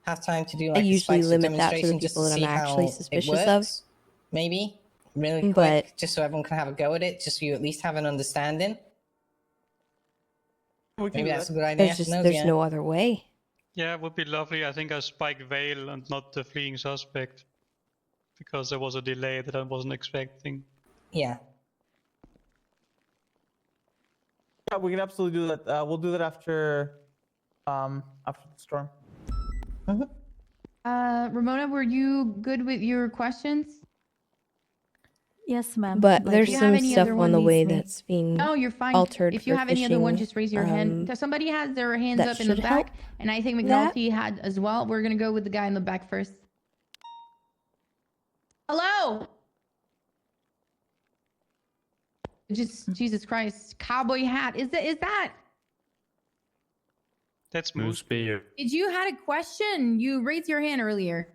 have time to do like I a usually spike strip limit that to the demonstration just people to that see I'm how actually it suspicious works. of. Maybe really quick, just so everyone can have a go at it, just so you at least have an understanding. Maybe that's a good idea. There's no other way. Yeah, it would be lovely. I think I spike veil and not the fleeing suspect. Because there was a delay that I wasn't expecting. Yeah. Yeah, we can absolutely do that. We'll do that after the storm. Ramona, were you good with your questions? Yes, ma'am. But If there's you have some any stuff other on one, the these way may- that's being No, you're fine. altered If you for have any other one, phishing, just raise your hand. Somebody has their hands that up in the should back, help and I think that. McNulty had as well. We're gonna go with the guy in the back first. Hello. Just Jesus Christ, cowboy hat. Is that? That's Moose Beer. Did you had a question? You raised your hand earlier.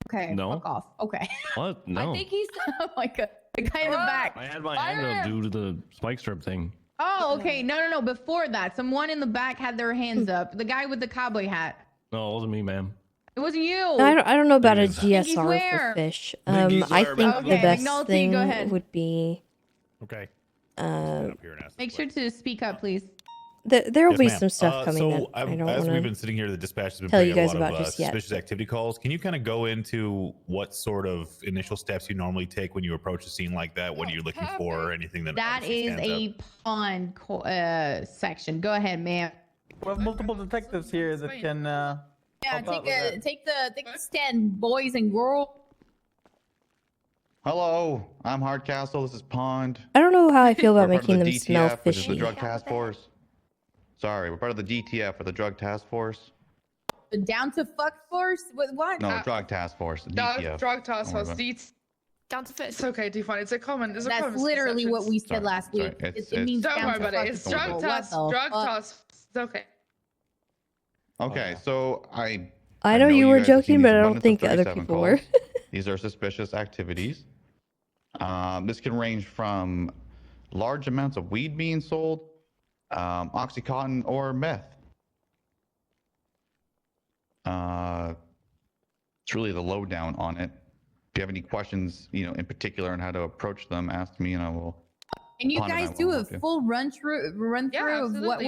Okay. No. Fuck off. Okay. What? No. I think he's like the guy in the back. I had my hand up due to the spike strip thing. Oh, okay. No. Before that, someone in the back had their hands up. The guy with the cowboy hat. No, it wasn't me, ma'am. It wasn't you. I don't know about a Biggies. GSR where? for fish. Biggies I where, think McNulty? the best McNulty, go thing ahead. would be Okay. Make sure to speak up, please. There will Yes, be ma'am. some stuff coming So that I don't as we've want been to sitting here, the dispatch has been tell you putting guys a lot about of just yet. suspicious activity calls. Can you kind of go into what sort of initial steps you normally take when you approach a scene like that? What are you looking for, or anything that That obviously is stands a out? pond section. Go ahead, ma'am. We have multiple detectives here that can. Yeah, help out with that. take the stand, boys and girls. Hello, I'm Hardcastle. This is Pond. I don't know how I feel about We're part of making the them smell DTF, which is the fishy. Drug Task Force. Sorry, we're part of the GTF, or the Drug Task Force. Down to fuck force? What? No, Drug Task Force. The DTF. Drug task Don't worry force. about it. Down to fit. It's okay, do fine. It's a common. It's a That's common literally what we said Sorry, last sorry. week. It's- It means Don't down worry to about fuck it. It's people. drug What task. the Drug fuck? task. It's okay. Okay, so I know you were guys have joking, seen these but I don't abundance of think other 37 people were. calls. These are suspicious activities. This can range from large amounts of weed being sold, Oxycontin, or meth. It's really the lowdown on it. If you have any questions, in particular on how to approach them, ask me, and I will. Can you Pond and I guys will do a help you. full run through of what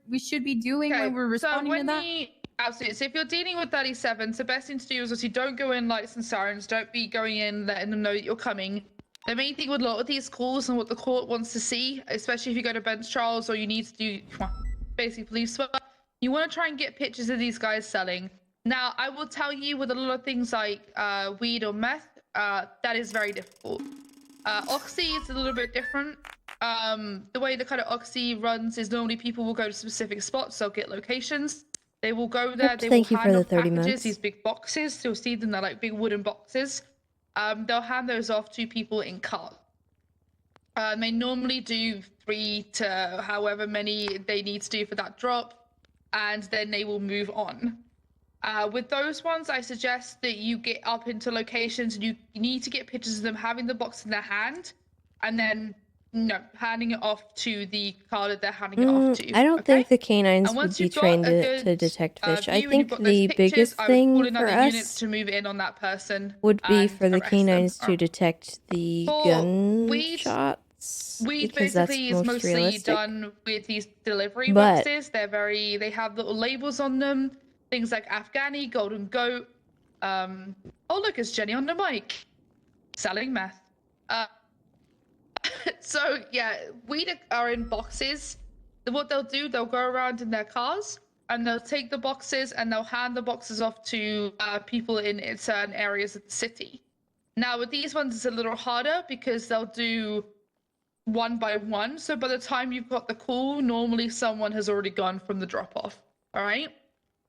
we should be doing when we're responding to that? Absolutely. So if you're dealing with 37, the best thing to do is obviously don't go in lights and sirens. Don't be going in letting them know that you're coming. The main thing with a lot of these calls and what the court wants to see, especially if you go to bench trials or you need to do basically police work, you want to try and get pictures of these guys selling. Now, I will tell you with a lot of things like weed or meth, that is very difficult. Oxy is a little bit different. The way the kind of Oxy runs is normally people will go to specific spots, they'll get locations. They will go there, they will Thank you for hand the off 30 packages, months. these big boxes. You'll see them, they're like big wooden boxes. They'll hand those off to people in cars. They normally do 3 to however many they need to do for that drop, and then they will move on. With those ones, I suggest that you get up into locations and you need to get pictures of them having the box in their hand, and then handing it off to the car that they're handing it off to. I don't think the canines And would once be you've got trained a to good, detect fish. I view and think you've got those the pictures, biggest I would call thing in for other units us to move in on that person would be and for the arrest them. canines to detect the gunshots, Weed because that's basically is most mostly realistic. done with these delivery But- boxes. They have little labels on them, things like Afghani, Golden Goat. Oh look, it's Jenny on the mic, selling meth. So yeah, weed are in boxes. What they'll do, they'll go around in their cars and they'll take the boxes and they'll hand the boxes off to people in certain areas of the city. Now with these ones, it's a little harder because they'll do one by one. So by the time you've got the call, normally someone has already gone from the drop off. All right.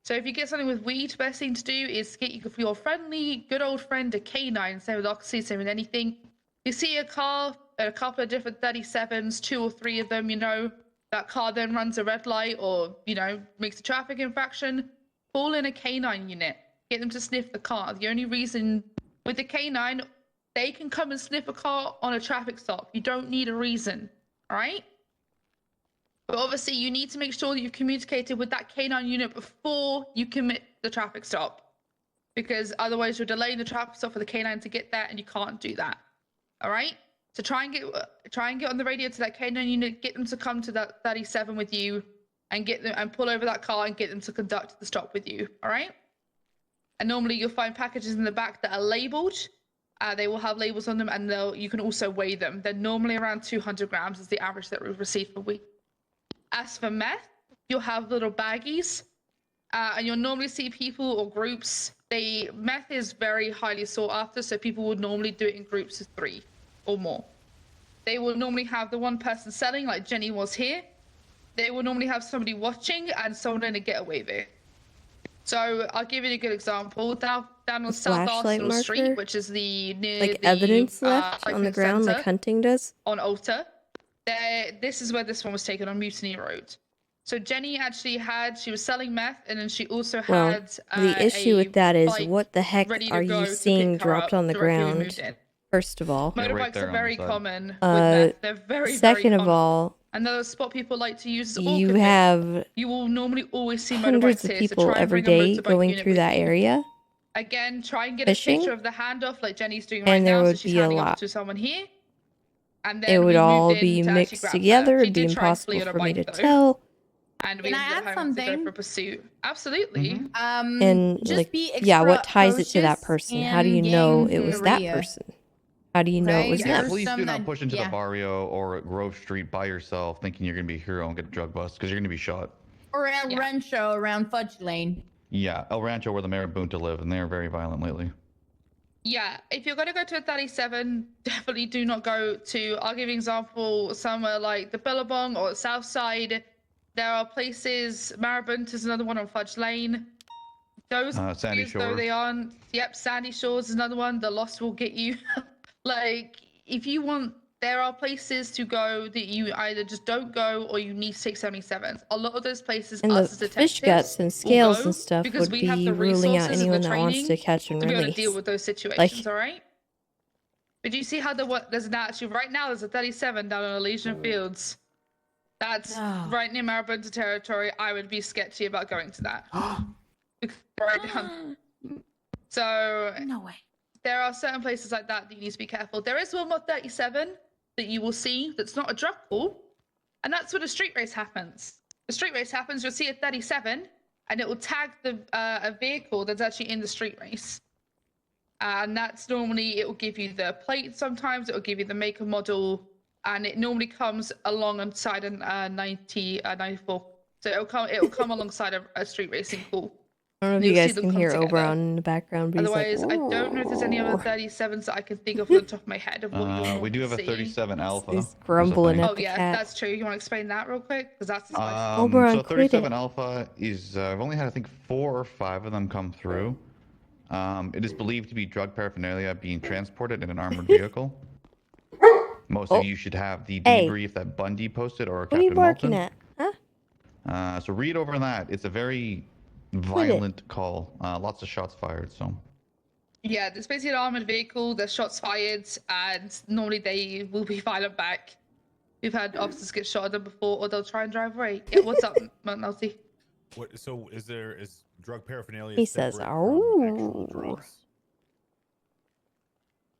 So if you get something with weed, best thing to do is get your friendly, good old friend a K9. Same with Oxy, same with anything. You see a car, a couple of different 37s, 2 or 3 of them, you know, that car then runs a red light or, you know, makes a traffic infraction, call in a K9 unit. Get them to sniff the car. The only reason with the K9, they can come and sniff a car on a traffic stop. You don't need a reason, all right? But obviously, you need to make sure that you've communicated with that K9 unit before you commit the traffic stop, because otherwise you're delaying the traffic stop for the K9 to get there, and you can't do that. All right. So try and get on the radio to that K9 unit, get them to come to that 37 with you, and get them and pull over that car and get them to conduct the stop with you. All right. And normally you'll find packages in the back that are labeled. They will have labels on them, and you can also weigh them. They're normally around 200 grams is the average that we've received per week. As for meth, you'll have little baggies, and you'll normally see people or groups. Meth is very highly sought after, so people would normally do it in groups of 3 or more. They will normally have the one person selling, like Jenny was here. They will normally have somebody watching and someone in a getaway vehicle. So I'll give you a good example. Down on South Arsenal Street, which is near like the evidence left on the Cycling ground, like Centre hunting does. on Alta. This is where this one was taken on Mutiny Road. So Jenny actually she was selling meth, and then she also had the issue with that is, what the heck ready to are go you to seeing pick her dropped up on the directly when we ground? moved in. First of all, Motorbikes are very common with meth. They're very, second very of common. all, Another spot people like to use is you Orchid Pit. have You will normally always see hundreds motorbikes of here, people so try and every bring a day motorbike going unit through with that you. area, Again, try and get fishing, a picture of the handoff like Jenny's doing right and there now, so would she's be a handing over lot. to someone here. And then It would we all moved in be to actually mixed grab her. together. She It'd be did try and flee impossible on a for me to bike, though. tell. And we Can I ended up add having to go something? for pursuit. Absolutely. And Just like, be yeah, what extra ties it to that cautious person? How do in you know game it was that 3. person? How do you know it was Yeah, them? please do some not that- push into yeah. the barrio or Grove Street by yourself thinking you're going to be a hero and get a drug bust, because you're going to be shot. Or El Rancho around Fudge Lane. Yeah, El Rancho, where the Marabunta live, and they're very violent lately. Yeah, if you're going to go to a 37, definitely do not go to, I'll give you an example, somewhere like the Billabong or South Side. There are places, Marabunta is another one on Fudge Lane. Those Sandy areas, though Shores. they aren't. Yep, Sandy Shores is another one. The Lost will get you. Like, if you want, there are places to go that you either just don't go or you need 677s. A lot of those places, And us the as detectives, fish guts and will scales go and stuff because would we have be the ruling out resources and the anyone that wants to training catch and to be able to release. deal with those situations. Like, All right. But you see how there's an actually right now there's a 37 down on Elysian Fields. That's right near Marabunta territory. I would be sketchy about going to that. Right down. So no way. There are certain places like that you need to be careful. There is one more 37 that you will see that's not a drug call, and that's when a street race happens. The street race happens, you'll see a 37, and it will tag a vehicle that's actually in the street race. And that's normally, it will give you the plate sometimes, it will give you the make and model, and it normally comes alongside a 94. So it'll come alongside a street racing call. I don't know if you guys can hear Oberon in the background, but Otherwise, he's like, I don't know if there's any other 37s that I can think of off the top of my head of what you We do have a see. 37 Alpha. He's grumbling Oh at the yeah, cat. that's true. You want to explain that real quick? Because that's Oberon, so 37 Alpha is, I've only had, I think, 4 or 5 of them come through. It is believed to be drug paraphernalia being transported in an armored vehicle. Most of you should have the debrief that Bundy posted or What are you Captain barking Malton. at? Huh? So read over that. It's a very violent call. Lots of shots fired. So yeah, there's basically an armored vehicle. There's shots fired, and normally they will be violent back. We've had officers get shot at them before, or they'll try and drive away. Yeah, what's up, Melty? What? So is drug paraphernalia? He says, separate from actual drugs?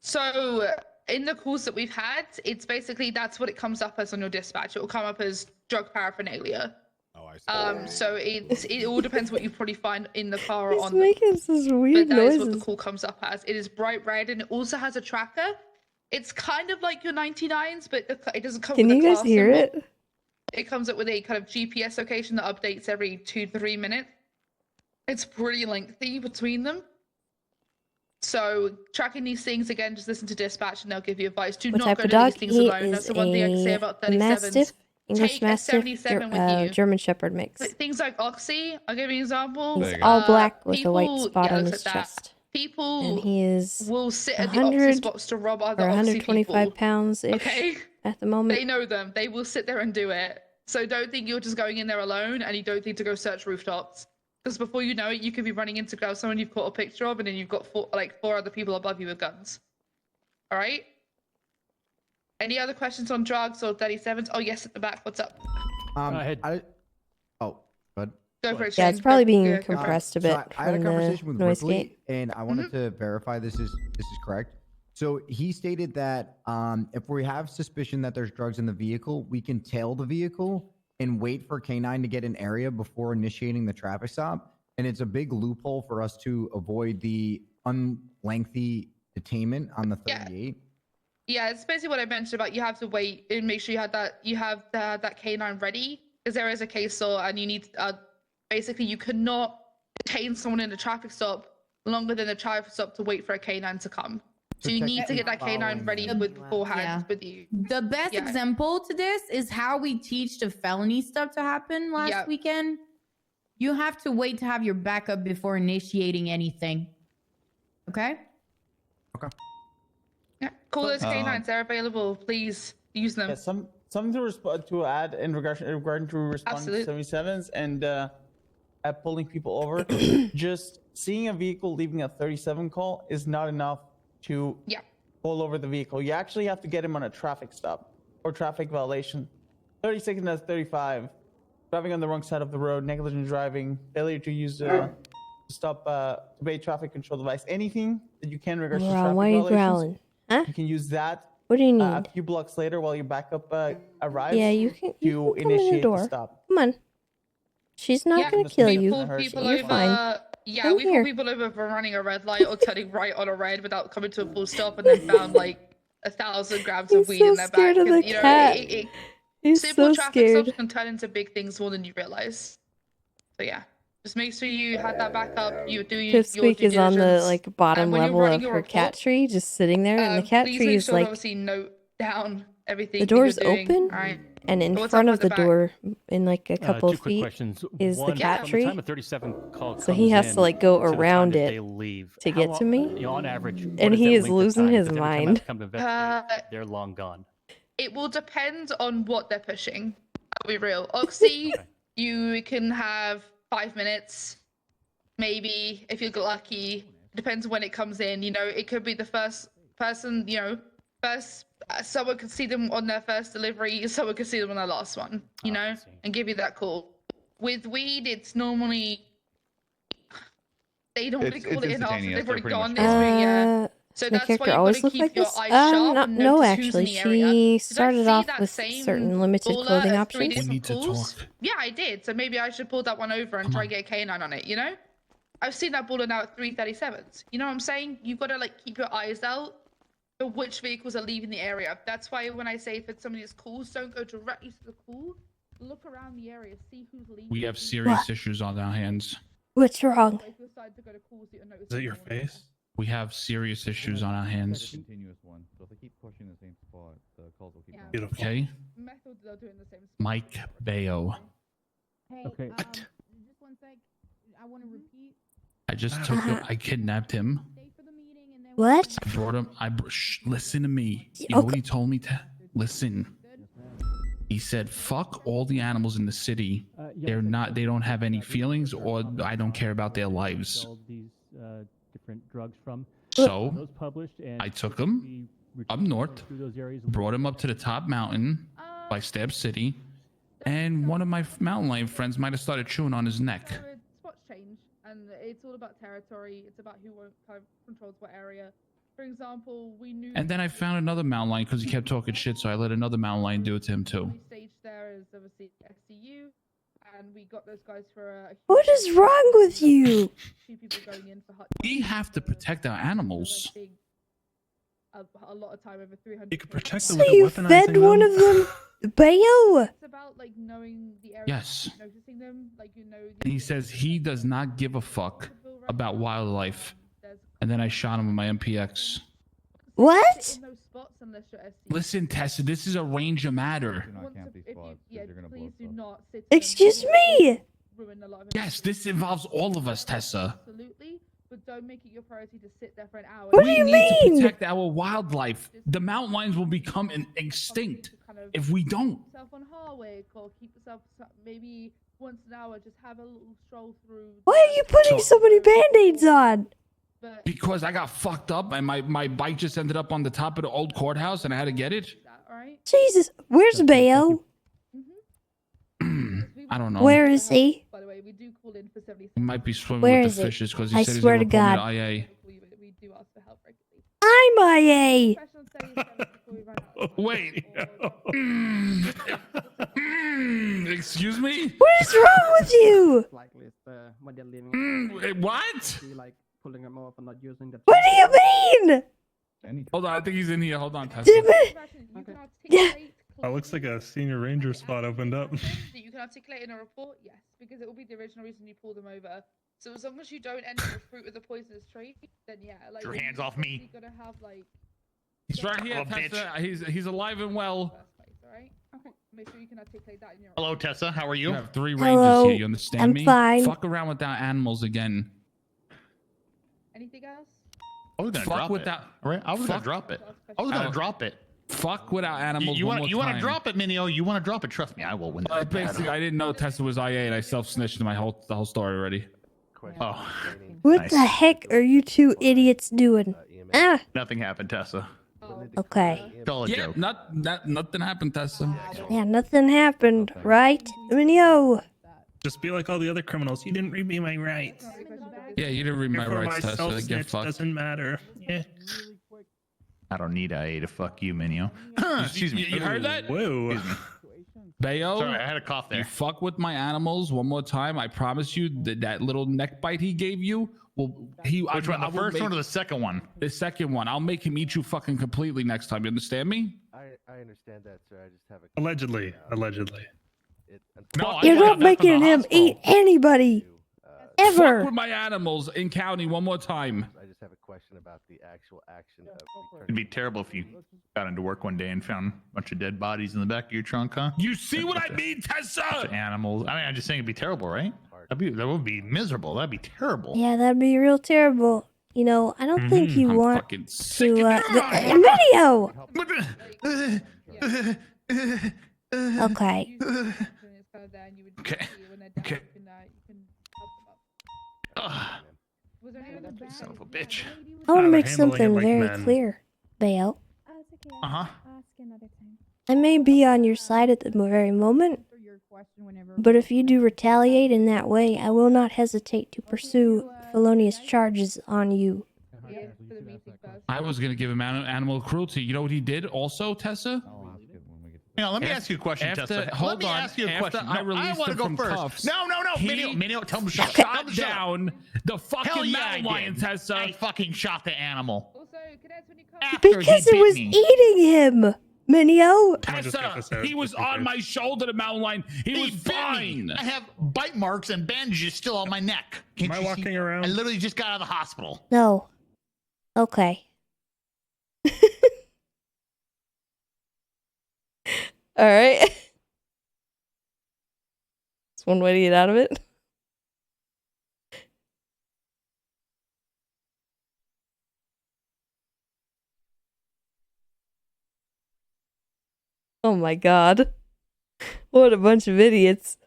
So in the calls that we've had, it's basically that's what it comes up as on your dispatch. It will come up as drug paraphernalia. Oh, I see. So it all depends what you probably find in the car or He's on making such weird but that is what noises. the call comes up as. It is bright red, and it also has a tracker. It's kind of like your 99s, but it doesn't come Can with you a guys class hear symbol. it? It comes up with a kind of GPS location that updates every 2 to 3 minutes. It's pretty lengthy between them. So tracking these things again, just listen to dispatch and they'll give you advice. Do What not type go of to these dog? things He alone. That's is the one thing I can say a about 37s. Mastiff, English Take a Mastiff, 77 with you. German Shepherd mix. Things like Oxy, I'll give you an example. He's all black with a white people- spot yeah, on looks his like that. chest. People And he is will sit at the Oxy 100 spots to rob other or Oxy 125 people. pounds-ish Okay? at the moment. They know them. They will sit there and do it. So don't think you're just going in there alone, and you don't need to go search rooftops. Because before you know it, you could be running into someone you've caught a picture of, and then you've got four other people above you with guns. All right? Any other questions on drugs or 37s? Oh, yes, at the back. What's up? Oh, but Go for it, Yeah, it's Shane. probably Go- being yeah, go for it. compressed a So bit I had a from conversation the with noise Ripley, gate. and I wanted to verify this is correct. So he stated that if we have suspicion that there's drugs in the vehicle, we can tail the vehicle and wait for K9 to get an area before initiating the traffic stop. And it's a big loophole for us to avoid the unlengthy detainment on the 38. Yeah, it's basically what I mentioned about you have to wait and make sure you have that canine ready, because there is a case law, and you need basically you cannot detain someone in a traffic stop longer than the traffic stop to wait for a canine to come. So you need to get that canine ready beforehand with you. The best Yeah. example to this is how we teach the felony stuff to happen last weekend. You have to wait to have your backup before initiating anything. Okay? Yeah, call those canines. They're available. Please use them. Yeah, something to add in regarding to responding to 77s and pulling people over. Just seeing a vehicle leaving a 37 call is not enough to pull over the vehicle. You actually have to get him on a traffic stop or traffic violation. 36 and that's 35. Driving on the wrong side of the road, negligent driving, failure to use stop to obey traffic control device. Anything that you can in regards to traffic Why are you violations. growling? Huh? You can use that. What do you need? A few blocks later, while your backup arrives. Yeah, you can to come in the initiate door. stop. Come on. She's not gonna kill you. You're fine. Yeah, Come we here. pull people over for running a red light or turning right on a red without coming to a full stop, and then found like 1,000 grams of weed in their scared back. of the And, you know, cat. He's simple so traffic scared. stops can turn into big things more than you realize. So yeah, just make sure you have that backup. You do your Pipsqueak due is on the diligence. like bottom And when you're level writing of your her cat report, tree, just sitting there, and the cat please tree make is sure to like obviously note down everything. the that you're door's doing. open, All right. and in What's front up of with the back? door, in like a couple Two of quick feet, questions. is the One, cat from tree. the time a 37 call So he comes has in to like go to the time around that it they leave, to get to me. You know, on average, what And is he that is length of losing time? his Because every time mind. I've come to investigate, they're long gone. It will depend on what they're pushing. I'll be real. Oxy, you can have 5 minutes, maybe if you're lucky. Depends when it comes in. You know, it could be the first person. You know, someone could see them on their first delivery. Someone could see them on their last one. You know, and give you that call. With weed, it's normally they normally It's call it in after instantaneous. they've They're already pretty gone. much It's gone. yeah. So my that's why character you always gotta look keep like your this? eyes sharp and No, notice actually, who's in the area. she Did I started see off that with same certain limited baller clothing at 3 options. different calls? Yeah, I did. So maybe I should pull that one over and try and get a canine on it. You know, I've seen that baller now at 337s. You know what I'm saying? You gotta like keep your eyes out for which vehicles are leaving the area. That's why when I say if somebody is calls, don't go directly to the call. Look around the area, see who's leaving. We have serious issues on our hands. What's wrong? Is it your face? We have serious issues on our hands. Continuous one. So if they keep pushing the same spot, the calls will keep going. Beautiful. Okay. Methods are doing the same. Mike Bayo. Hey, Okay. Just one sec. I want to repeat. I just took him. I kidnapped him. What? I brought him. Listen to me. You know what he told me to listen. He said, "Fuck all the animals in the city. They're not. They don't have any feelings, or I don't care about their lives." These different drugs from. So Those published and I took him up north, through those areas. brought him up to the top mountain by Stab City, and one of my mountain lion friends might have started chewing on his neck. Spots change, and it's all about territory. It's about who controls what area. For example, we knew. And then I found another mountain lion because he kept talking shit, so I let another mountain lion do it to him too. Stage there is obviously XCU, and we got those guys for a. What is wrong with you? Few people going in for hot. We have to protect our animals. A lot of time over 300. You could protect So you fed one of them, Bayo? It's about like knowing the area. Yes. Noticing them, like you know. And he says he does not give a fuck about wildlife. and then I shot him with my MPX. What? Listen, Tessa, this is a range of matter. Excuse me. Yes, this involves all of us, Tessa. Absolutely, but don't make it your priority to sit there for an hour. What do We you need to mean? protect our wildlife. The mountain lions will become extinct if we don't. Yourself on Harwick, or keep yourself maybe once an hour. Just have a little stroll through. Why are you putting so many band-aids on? Because I got fucked up and my bike just ended up on the top of the old courthouse and I had to get it. Jesus, where's Bayo? I don't know. Where is he? By the way, we do call in for 70. He might be swimming Where with is the he? fishes because he I said he's swear going to to report God. me to IA. We do ask for help regularly. I'm IA. Wait. Excuse me? What is wrong with you? What? What do you mean? Hold on, I think he's in here. Hold on, Tessa. Damn it. Yeah. Oh, looks like a senior ranger spot opened up. That you can articulate in a report, yes, because it will be the original reason you pull them over. So as long as you don't end up with fruit with a poisonous trait, then yeah, like Your hands off me. You gotta have like. He's right here, Little bitch. Tessa. He's alive and well. Alright? Okay. Make sure you can articulate that in your. Hello, Tessa. How are you? You have 3 rangers Hello. here. You understand I'm me? fine. Fuck around with that animals again. Anything else? I was gonna Fuck drop with it. that. All right, I was gonna Fuck. drop it. I was gonna drop it. Fuck with our animals. You one want more to time. drop it, Minio? You want to drop it? Trust me, I will win. Basically, I didn't know Tessa was IA, and I self-snitched the whole story already. Oh, What nice. the heck are you two idiots doing? Ah. Nothing happened, Tessa. Okay. It's all a Yeah, joke. nothing happened, Tessa. Yeah, nothing happened, right? I mean, yo. Just be like all the other criminals. You didn't read me my rights. Yeah, you didn't read my Therefore, rights, Tessa. Get self-snitch fucked. doesn't matter. Yeah. I don't need IA to fuck you, Minio. Excuse me. You heard that? Whoa. Excuse me. Bayo, Sorry, I had a cough there. you fuck with my animals one more time. I promise you that little neck bite he gave you. Well, Which one? The first one or the second one? The second one. I'll make him eat you fucking completely next time. You understand me? I understand that, sir. I just have a. Allegedly. No, You're not making him eat anybody. Ever. Fuck with my animals in county one more time. I just have a question about the actual action of It'd be terrible if you got into work one day and found a bunch of dead bodies in the back of your trunk, huh? You see what I mean, Tessa? Bunch of animals. I mean, I'm just saying it'd be terrible, right? That would be miserable. That'd be terrible. Yeah, that'd be real terrible. You know, I don't think you I'm want fucking to, video! Okay. Okay. Okay. Son of a bitch. I want to make handling it something like very men. clear, Bayo. Uh-huh. I may be on your side at the very moment, but if you do retaliate in that way, I will not hesitate to pursue felonious charges on you. I was gonna give him animal cruelty. You know what he did also, Tessa? Hang on, let me ask you a question, Tessa. Hold Let me on. ask you a After question. I No, released want to him go from first. cuffs, No, he Minio, tell him to shut up. shot down the Hell fucking yeah, I mountain did. lion, Tessa. I fucking shot the animal. Because it was eating him, Minio. Tessa, he was on my shoulder, the mountain lion. He was bit fine. me. I have bite marks and bandages still on my neck. Can't Am I you walking see? around? I literally just got out of the hospital. No. Okay. All right. It's one way to get out of it. Oh my god. What a bunch of idiots.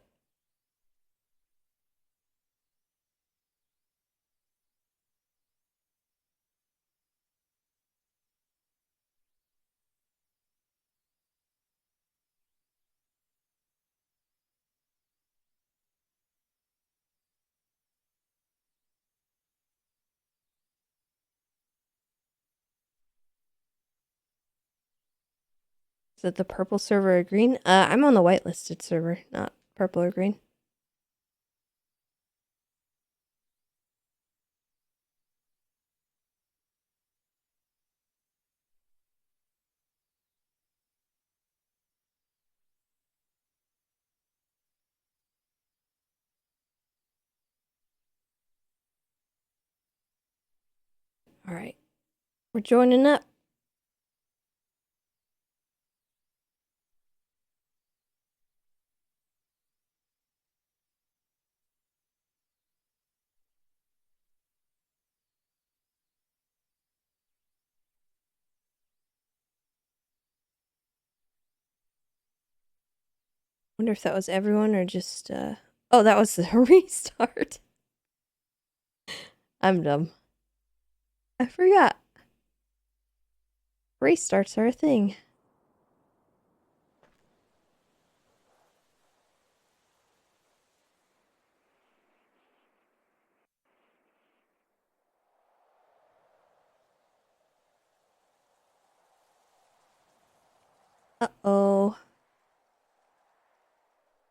Is it the purple server or green? I'm on the whitelisted server, not purple or green. All right. We're joining up. Wonder if that was everyone or just oh, that was the restart. I'm dumb. I forgot. Restarts are a thing. Uh-oh.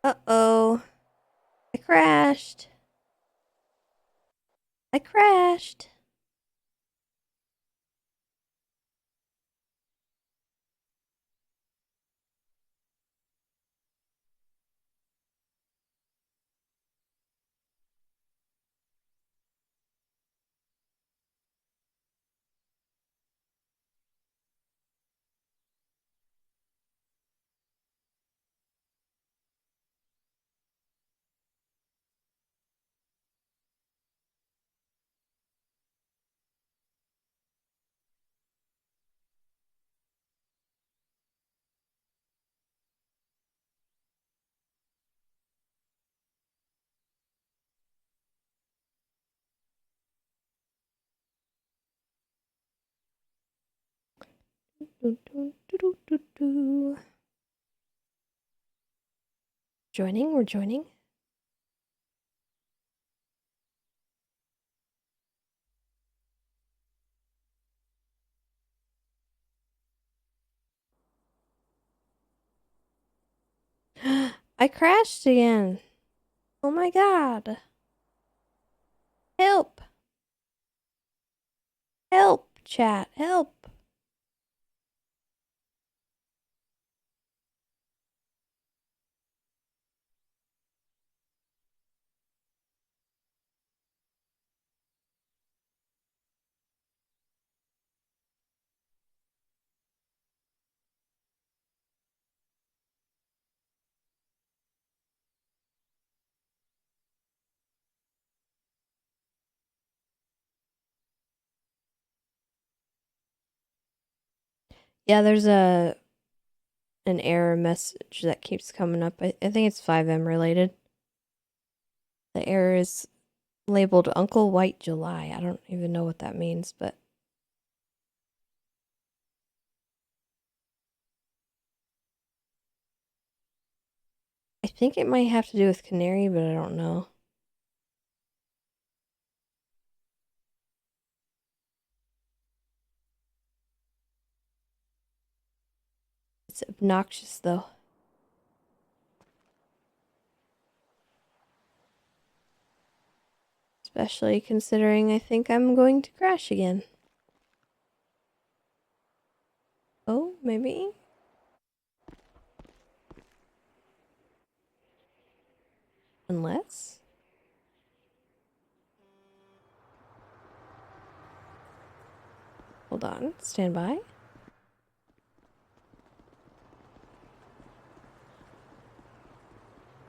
Uh-oh. I crashed. I crashed. Joining, we're joining. I crashed again. Oh my god. Help. Help, chat. Help. Yeah, there's an error message that keeps coming up. I think it's 5M related. The error is labeled Uncle White July. I don't even know what that means, but I think it might have to do with Canary, but I don't know. It's obnoxious though. Especially considering I think I'm going to crash again. Oh, maybe? Unless? Hold on, stand by.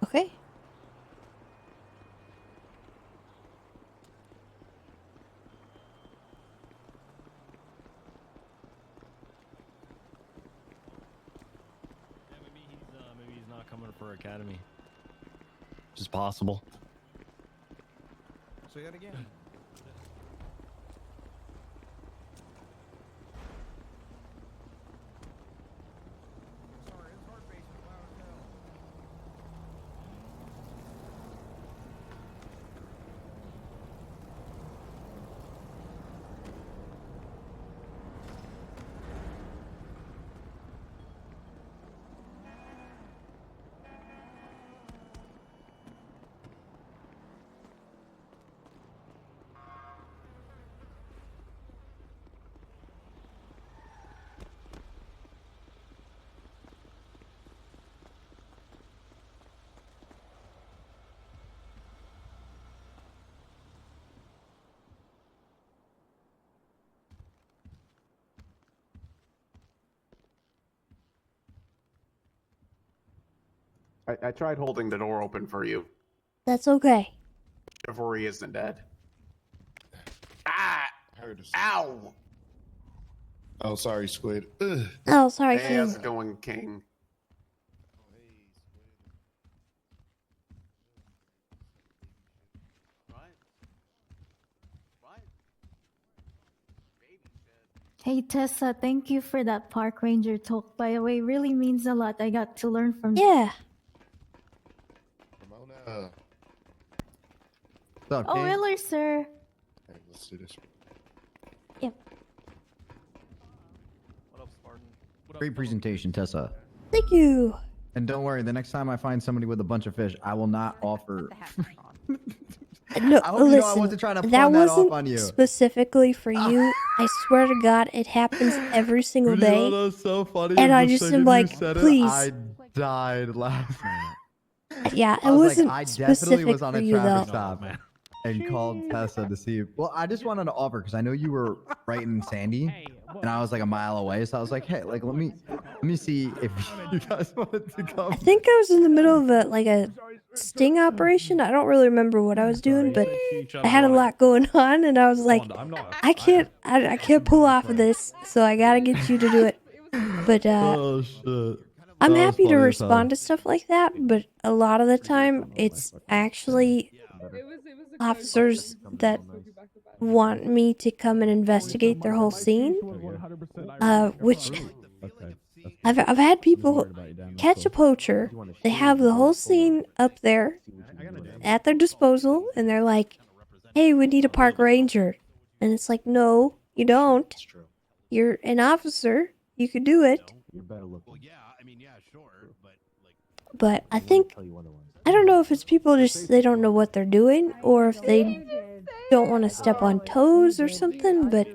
Okay. Maybe he's not coming for Academy. Which is possible. Say that again. I tried holding the door open for you. That's okay. Chivalry isn't dead. Ah! Ow! Oh, sorry, Squid. Ugh. Oh, sorry, Hey, King. how's it going, King? Hey Tessa, thank you for that park ranger talk. By the way, really means a lot. I got to learn from. Yeah. Ramona. What's up, Oh, King? really, sir? Hey, let's do this. Yep. Great presentation, Tessa. Thank you. And don't worry, the next time I find somebody with a bunch of fish, I will not offer. No, I hope you know I wasn't trying to that pawn that wasn't off on you. specifically for you. I swear to God, it happens every single You know day. that was so funny. And The I just second am you like, said it, please. I died laughing. Yeah, it I was wasn't like, I definitely specific was on for a you traffic though. stop and called Tessa to see. Well, I just wanted to offer because I know you were right in Sandy, and I was like a mile away. So I was like, hey, like let me see if you guys wanted to come. I think I was in the middle of a sting operation. I don't really remember what I was doing, but I had a lot going on, and I was like, I can't pull off of this, so I gotta get you to do it. But Oh shit. I'm That was happy to funny as hell. respond to stuff like that, but a lot of the time it's actually officers that want me to come and investigate their whole scene. Which I've had people catch a poacher. They have the whole scene up there at their disposal, and they're like, "Hey, we need a park ranger," and it's like, "No, you don't. You're an officer. You could do it." But I think, I don't know if it's people just, they don't know what they're doing, or if they don't want to step on toes or something, but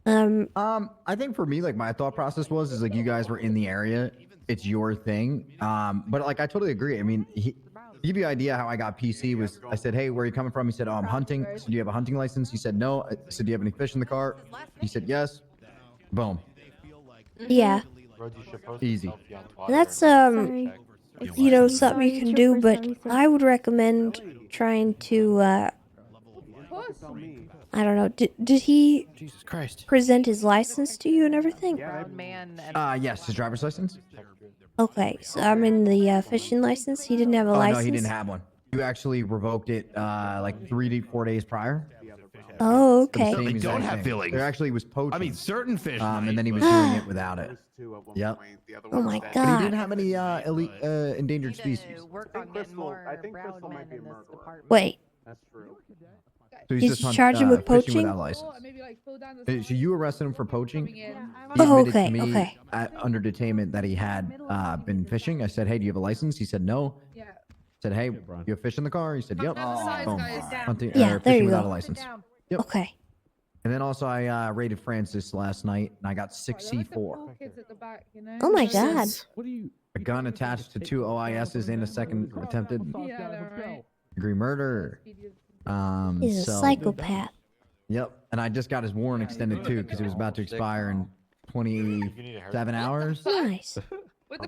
I think for me, like my thought process is like you guys were in the area, it's your thing. But like I totally agree. I mean, to give you an idea how I got PC was I said, hey, where are you coming from? He said, oh, I'm hunting. I said, do you have a hunting license? He said, no. I said, do you have any fish in the car? He said, yes. Boom. yeah. Easy. That's you know, something you can do, but I would recommend trying to I don't know, did he present his license to you and everything? Yes, his driver's license. Okay, so I'm in the fishing license. He didn't have a license. No, he didn't have one. You actually revoked it like 3 to 4 days prior. Oh, For the okay. same They exact don't have thing. feelings. There actually was poaching. I mean, certain fish. And then he was doing it without it. Yep. Oh my But he didn't God. have any endangered species. I think Crystal might be a murderer. Wait. That's true. So He's just charged him with fishing poaching? without license. So you arrested him for poaching. He Oh, admitted okay, to me okay. under detainment that he had been fishing. I said, hey, do you have a license? He said, no. I said, hey, you have fish in the car? He said, yep. Boom. Hunting, Yeah, there fishing you without go. a license. Yep. Okay. And then also I raided Francis last night and I got 6 C4. Oh my God. A gun attached to 2 OISs and a second attempted degree murder. He's a so- psychopath. Yep. And I just got his warrant extended too because it was about to expire in 27 hours. Nice.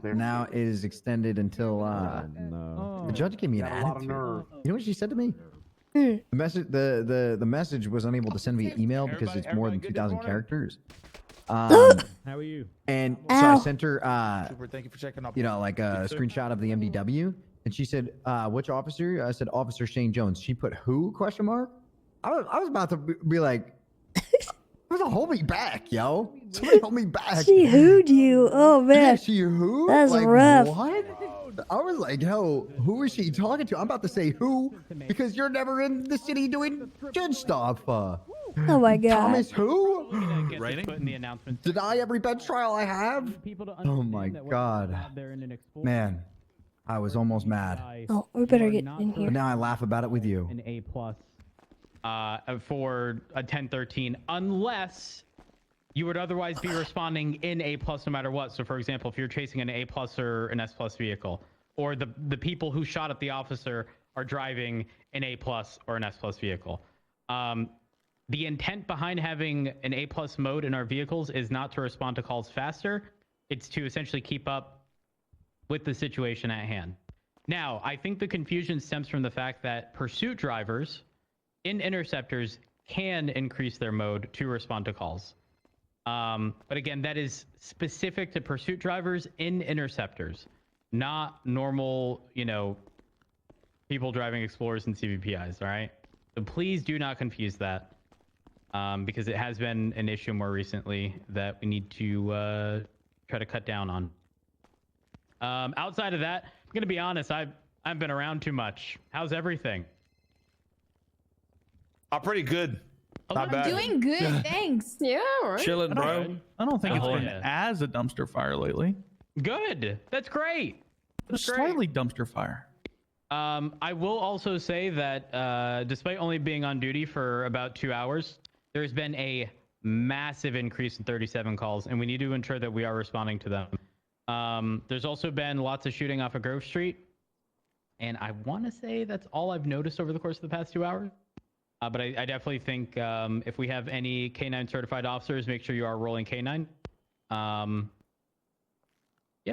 Now it is extended until the judge gave me an attitude. You know what she said to me? Hmm. The message the message was unable to send via email because it's more than 2,000 characters. How are you? And so I Ow. sent her Super, thank you for checking up. you know, like a screenshot of the MDW, and she said, which officer? I said, Officer Shane Jones. She put who? Question mark. I was about to be like, hold me back, yo. Somebody hold me back. She hooed you. Oh Yeah, man. she who? That's like, rough. What? I was like, yo, who is she talking to? I'm about to say who because you're never in the city doing judge stuff. Oh my God. Thomas who? Put in the announcement. Deny every bench trial I have? Oh my God. Man, I was almost mad. Oh, we better get in But here. now I laugh about it with you. An A+ for a 1013, unless you would otherwise be responding in A+ no matter what. So, for example, if you're chasing an A+ or an S+ vehicle, or the people who shot at the officer are driving an A+ or an S+ vehicle. The intent behind having an A+ mode in our vehicles is not to respond to calls faster. It's to essentially keep up with the situation at hand. Now, I think the confusion stems from the fact that pursuit drivers in interceptors can increase their mode to respond to calls. But again, that is specific to pursuit drivers in interceptors, not normal, people driving Explorers and CVPIs, all right? So please do not confuse that, because it has been an issue more recently that we need to try to cut down on. Outside of that, I'm going to be honest, I've been around too much. How's everything? Pretty good. Not bad. Doing good, thanks. Yeah, right. Chilling, bro. I don't think it's been yeah. as a dumpster fire lately. Good. That's great. Just slightly dumpster fire. I will also say that despite only being on duty for about 2 hours, there's been a massive increase in 37 calls, and we need to ensure that we are responding to them. There's also been lots of shooting off of Grove Street, and I want to say that's all I've noticed over the course of the past 2 hours. But I definitely think if we have any K9 certified officers, make sure you are rolling K9. Yeah,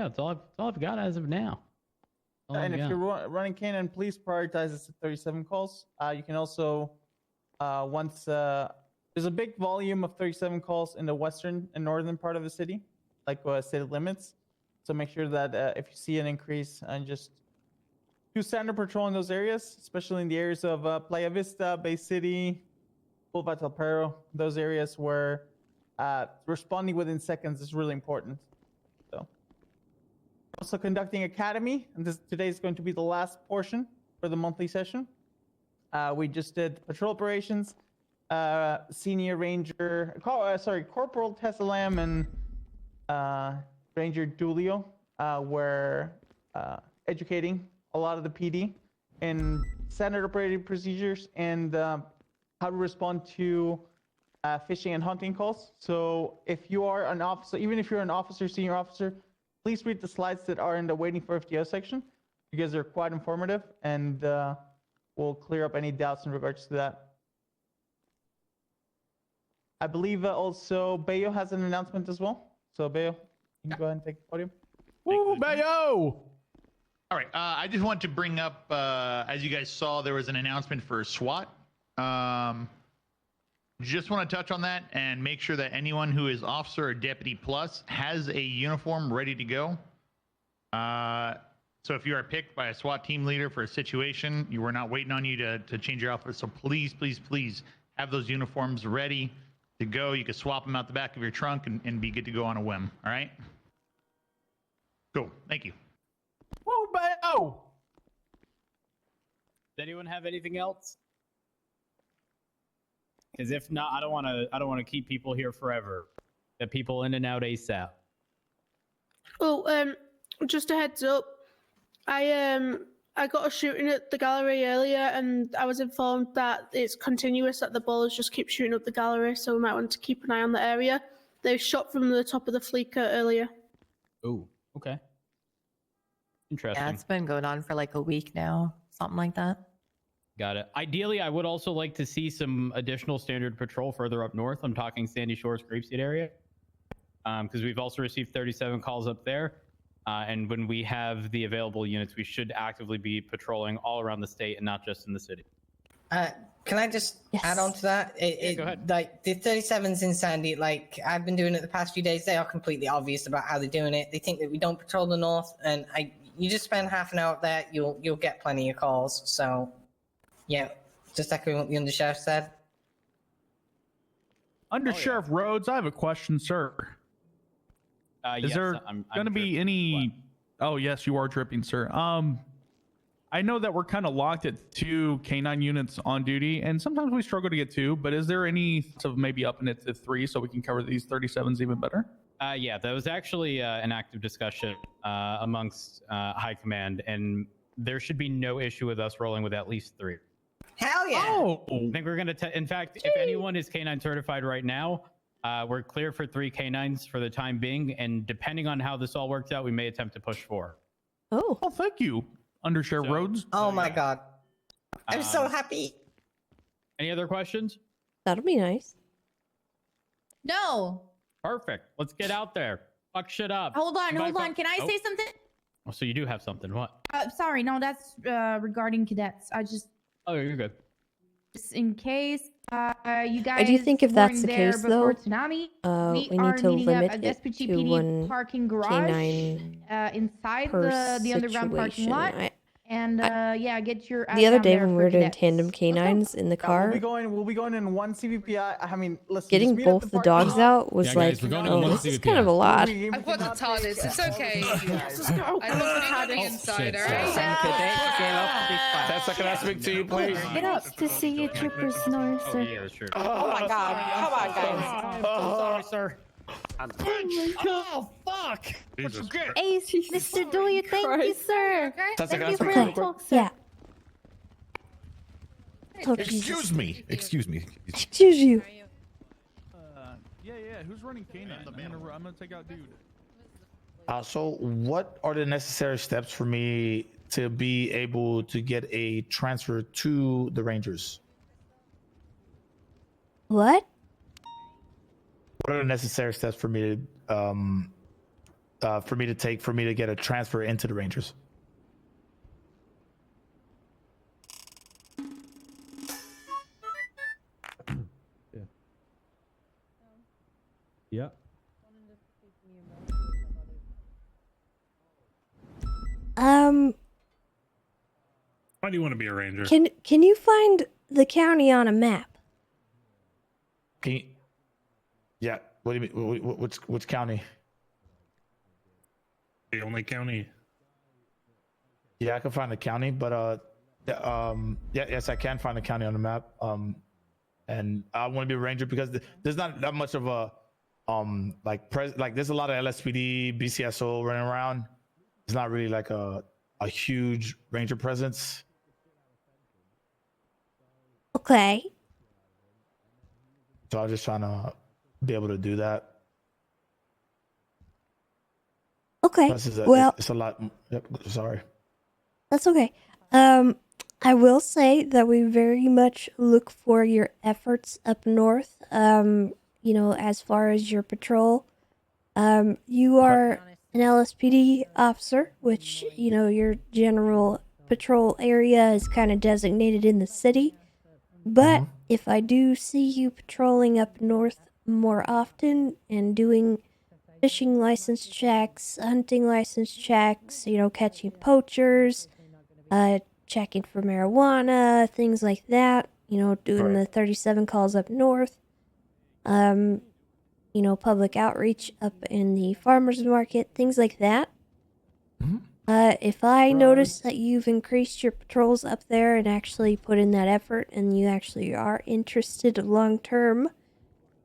that's all I've got as of now. And if you're running K9, please prioritize this to 37 calls. You can also, once there's a big volume of 37 calls in the western and northern part of the city, like city limits. So make sure that if you see an increase, and just do standard patrol in those areas, especially in the areas of Playa Vista, Bay City, Boulevard del Perro, those areas where responding within seconds is really important. So, also conducting academy, and today is going to be the last portion for the monthly session. We just did patrol operations, senior ranger, Corporal Tessa Lamb and Ranger Dulio were educating a lot of the PD in standard operating procedures and how to respond to fishing and hunting calls. So if you are an officer, even if you're an officer, senior officer, please read the slides that are in the waiting for FTO section because they're quite informative and will clear up any doubts in regards to that. I believe also Bayo has an announcement as well. So Bayo, you can go ahead and take the podium. Woo, Bayo! All right, I just want to bring up, as you guys saw, there was an announcement for SWAT. Just want to touch on that and make sure that anyone who is officer or deputy plus has a uniform ready to go. So if you are picked by a SWAT team leader for a situation, you were not waiting on you to change your outfit. So please, please, please have those uniforms ready to go. You can swap them out the back of your trunk and be good to go on a whim. All right? Cool. Thank you. Woo, Bayo! Does anyone have anything else? Because if not, I don't want to keep people here forever. Get people in and out ASAP. Oh, just a heads up. I got a shooting at the gallery earlier, and I was informed that it's continuous, that the ballers just keep shooting up the gallery, so we might want to keep an eye on the area. They shot from the top of the Fleeker earlier. Oh, okay. Interesting. Yeah, it's been going on for like a week now, something like that. Got it. Ideally, I would also like to see some additional standard patrol further up north. I'm talking Sandy Shores, Grapeseed area, because we've also received 37 calls up there. And when we have the available units, we should actively be patrolling all around the state and not just in the city. Can I just add on to that? Go ahead. Like the 37s in Sandy, like I've been doing it the past few days. They are completely obvious about how they're doing it. They think that we don't patrol the north, and you just spend half an hour up there, you'll get plenty of calls. So, yeah, just echoing what the undersheriff said. Undersheriff Rhodes, I have a question, sir. Is Yes, there I'm going to be any? Oh, yes, you are dripping, sir. I know that we're kind of locked at 2 K9 units on duty, and sometimes we struggle to get 2. But is there any of maybe upping it to 3 so we can cover these 37s even better? Yeah, that was actually an active discussion amongst High Command, and there should be no issue with us rolling with at least 3. Hell yeah! Oh, I think we're gonna. In fact, if anyone is K9 certified right now, we're clear for 3 K9s for the time being, and depending on how this all works out, we may attempt to push 4. Oh, well, thank you, Undersheriff Rhodes. Oh my God, I'm so happy. Any other questions? That'll be nice. No. Perfect. Let's get out there. Fuck shit up. Hold on. Can I Can I say something? Oh, so you do have something. What? Sorry, no, that's regarding cadets. I just You're good. in case you guys I do think if that's weren't the there case, before though, tsunami, we are need to meeting up limit at it to SPGPD one parking garage K9 inside per the underground parking situation. lot. And yeah, get your ass The other down day there when we for were doing cadets. tandem canines in the Yeah, we'll car, be going in one CVPI. I mean, listen. getting just meet at both the parking dogs lot. out was Yeah, like, guys, we're going in oh, one this is CVPI. kind of a lot. I've got the TARDIS. It's okay. I love being on the inside, shit. alright? Tessa, can I speak to you, please? Get up to see you, Trooper Snore, sir. Yeah, that's true. Oh my god. Come on, guys. Sorry, sir. Oh, fuck. Jesus. Ace, Mr. Doyle, thank you, sir. Tessa, can I Thank you speak for to you the real quick? talk, sir. Yeah. Oh, Excuse Jesus. me. Excuse me. Excuse you. Yeah. Who's running K9? I'm gonna take out dude. So what are the necessary steps for me to be able to get a transfer to the Rangers? What? What are the necessary steps for me to take for me to get a transfer into the Rangers? Yeah. Why do you want to be a ranger? Can you find the county on a map? Can you, yeah. What do you mean? Which county? The only county. Yeah, I can find the county, but yes, I can find the county on the map. And I want to be a ranger because there's not that much of a like there's a lot of LSPD, BCSO running around. It's not really like a huge ranger presence. Okay. So I'm just trying to be able to do that. Okay. Plus Well, it's a lot. Yep, sorry. that's okay. I will say that we very much look for your efforts up north. You know, as far as your patrol. You are an LSPD officer, which, you know, your general patrol area is kind of designated in the city. But if I do see you patrolling up north more often and doing fishing license checks, hunting license checks, you know, catching poachers, checking for marijuana, things like that, you know, doing the 37 calls up north, you know, public outreach up in the farmers market, things like that. If I notice that you've increased your patrols up there and actually put in that effort and you actually are interested long term,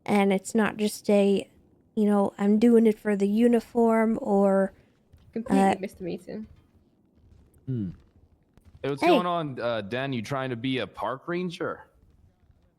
and it's not just a, you know, I'm doing it for the uniform or... Completely missed the meeting. Hey, what's Hey. going on, Dan? You trying to be a park ranger?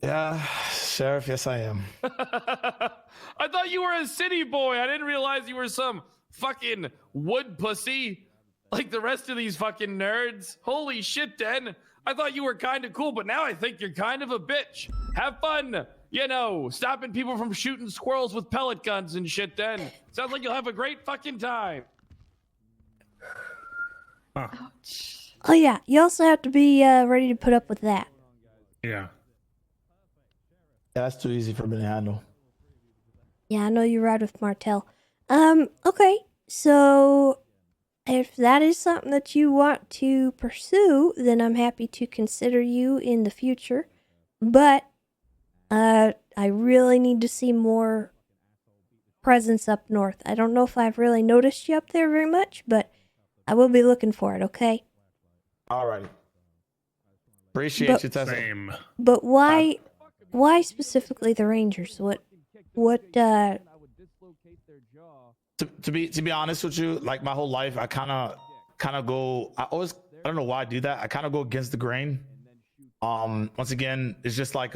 Yeah, Sheriff, yes I am. I thought you were a city boy. I didn't realize you were some fucking wood pussy like the rest of these fucking nerds. Holy shit, Dan. I thought you were kind of cool, but now I think you're kind of a bitch. Have fun, you know, stopping people from shooting squirrels with pellet guns and shit, Dan. Sounds like you'll have a great fucking time. Oh yeah, you also have to be ready to put up with that. Yeah. That's too easy for me to handle. Yeah, I know you ride with Martel. Okay, so if that is something that you want to pursue, then I'm happy to consider you in the future. But I really need to see more presence up north. I don't know if I've really noticed you up there very much, but I will be looking for it, okay? Alrighty. Appreciate you, Tessa. Same. But why specifically the Rangers? What To be honest with you, like my whole life, I kind of go. I don't know why I do that. I kind of go against the grain. Once again, it's just like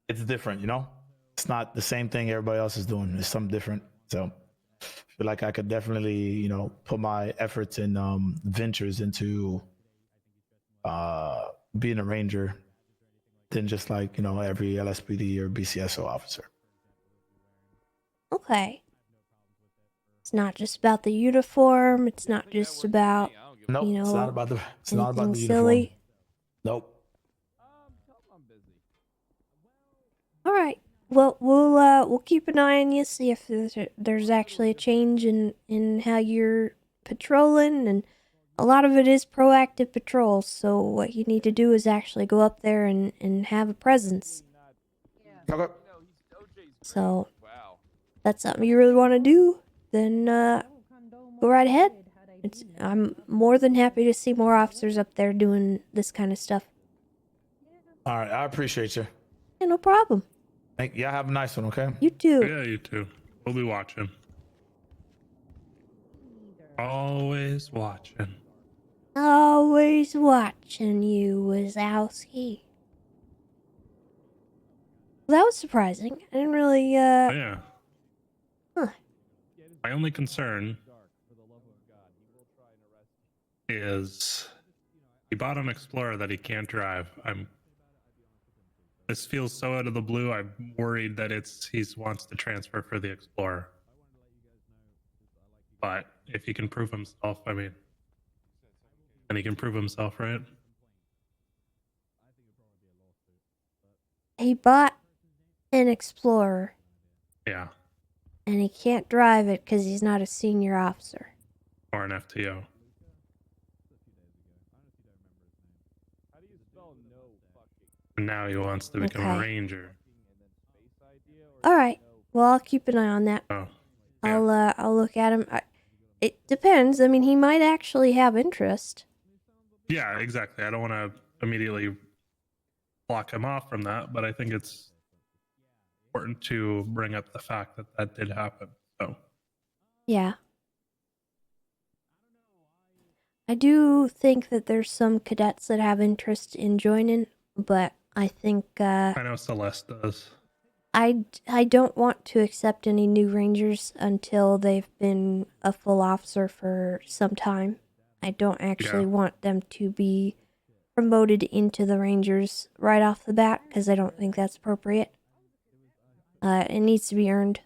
it's different, you know. It's not the same thing everybody else is doing. It's something different. So I feel like I could definitely, you know, put my efforts and ventures into being a ranger than just like, you know, every LSPD or BCSO officer. Okay. It's not just about the uniform. It's not just about, Nope, you know, it's not about the. It's not about anything the uniform. silly. Nope. All right. Well, we'll keep an eye on you, see if there's actually a change in how you're patrolling, and a lot of it is proactive patrols. So what you need to do is actually go up there and have a presence. Okay. So that's something you really want to do, then go right ahead. I'm more than happy to see more officers up there doing this kind of stuff. All right, I appreciate you. Yeah, no problem. Thank you. Y'all have a nice one, okay? You too. Yeah, you too. We'll be watching. Always watching. Always watching you, Wazowski. Well, that was surprising. I didn't really, Yeah. Huh. My only concern is he bought an Explorer that he can't drive. This feels so out of the blue. I'm worried that he wants to transfer for the Explorer. But if he can prove himself, I mean, and he can prove himself, right? he bought an Explorer, Yeah, and he can't drive it because he's not a senior officer. or an FTO. And now he wants to become a Okay. ranger. All right. Well, I'll keep an eye on that. Oh, I'll look at him. It depends. I mean, he might actually have interest. yeah, exactly. I don't want to immediately block him off from that, but I think it's important to bring up the fact that that did happen. So, Yeah. I do think that there's some cadets that have interest in joining, but I think I know Celeste does. I don't want to accept any new rangers until they've been a full officer for some time. I don't actually want them to be promoted into the rangers right off the bat because I don't think that's appropriate. It needs to be earned.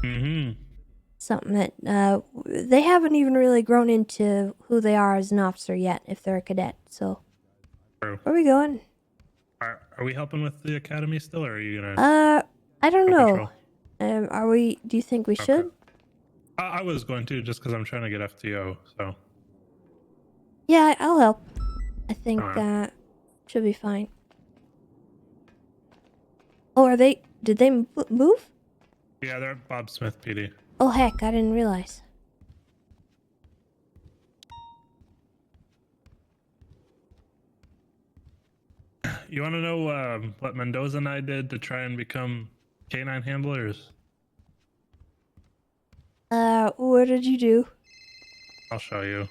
Mm-hmm. Something that they haven't even really grown into who they are as an officer yet if they're a cadet. So True. where are we going? Are we helping with the academy still, or are you gonna? I don't go know. Are we? Do you think we should? I was going to just because I'm trying to get FTO. So Yeah, I'll help. I think Alright. should be fine. Oh, are they? Did they move? yeah, they're at Bob Smith PD. Oh heck, I didn't realize. You want to know what Mendoza and I did to try and become canine handlers? What did you do? I'll show you.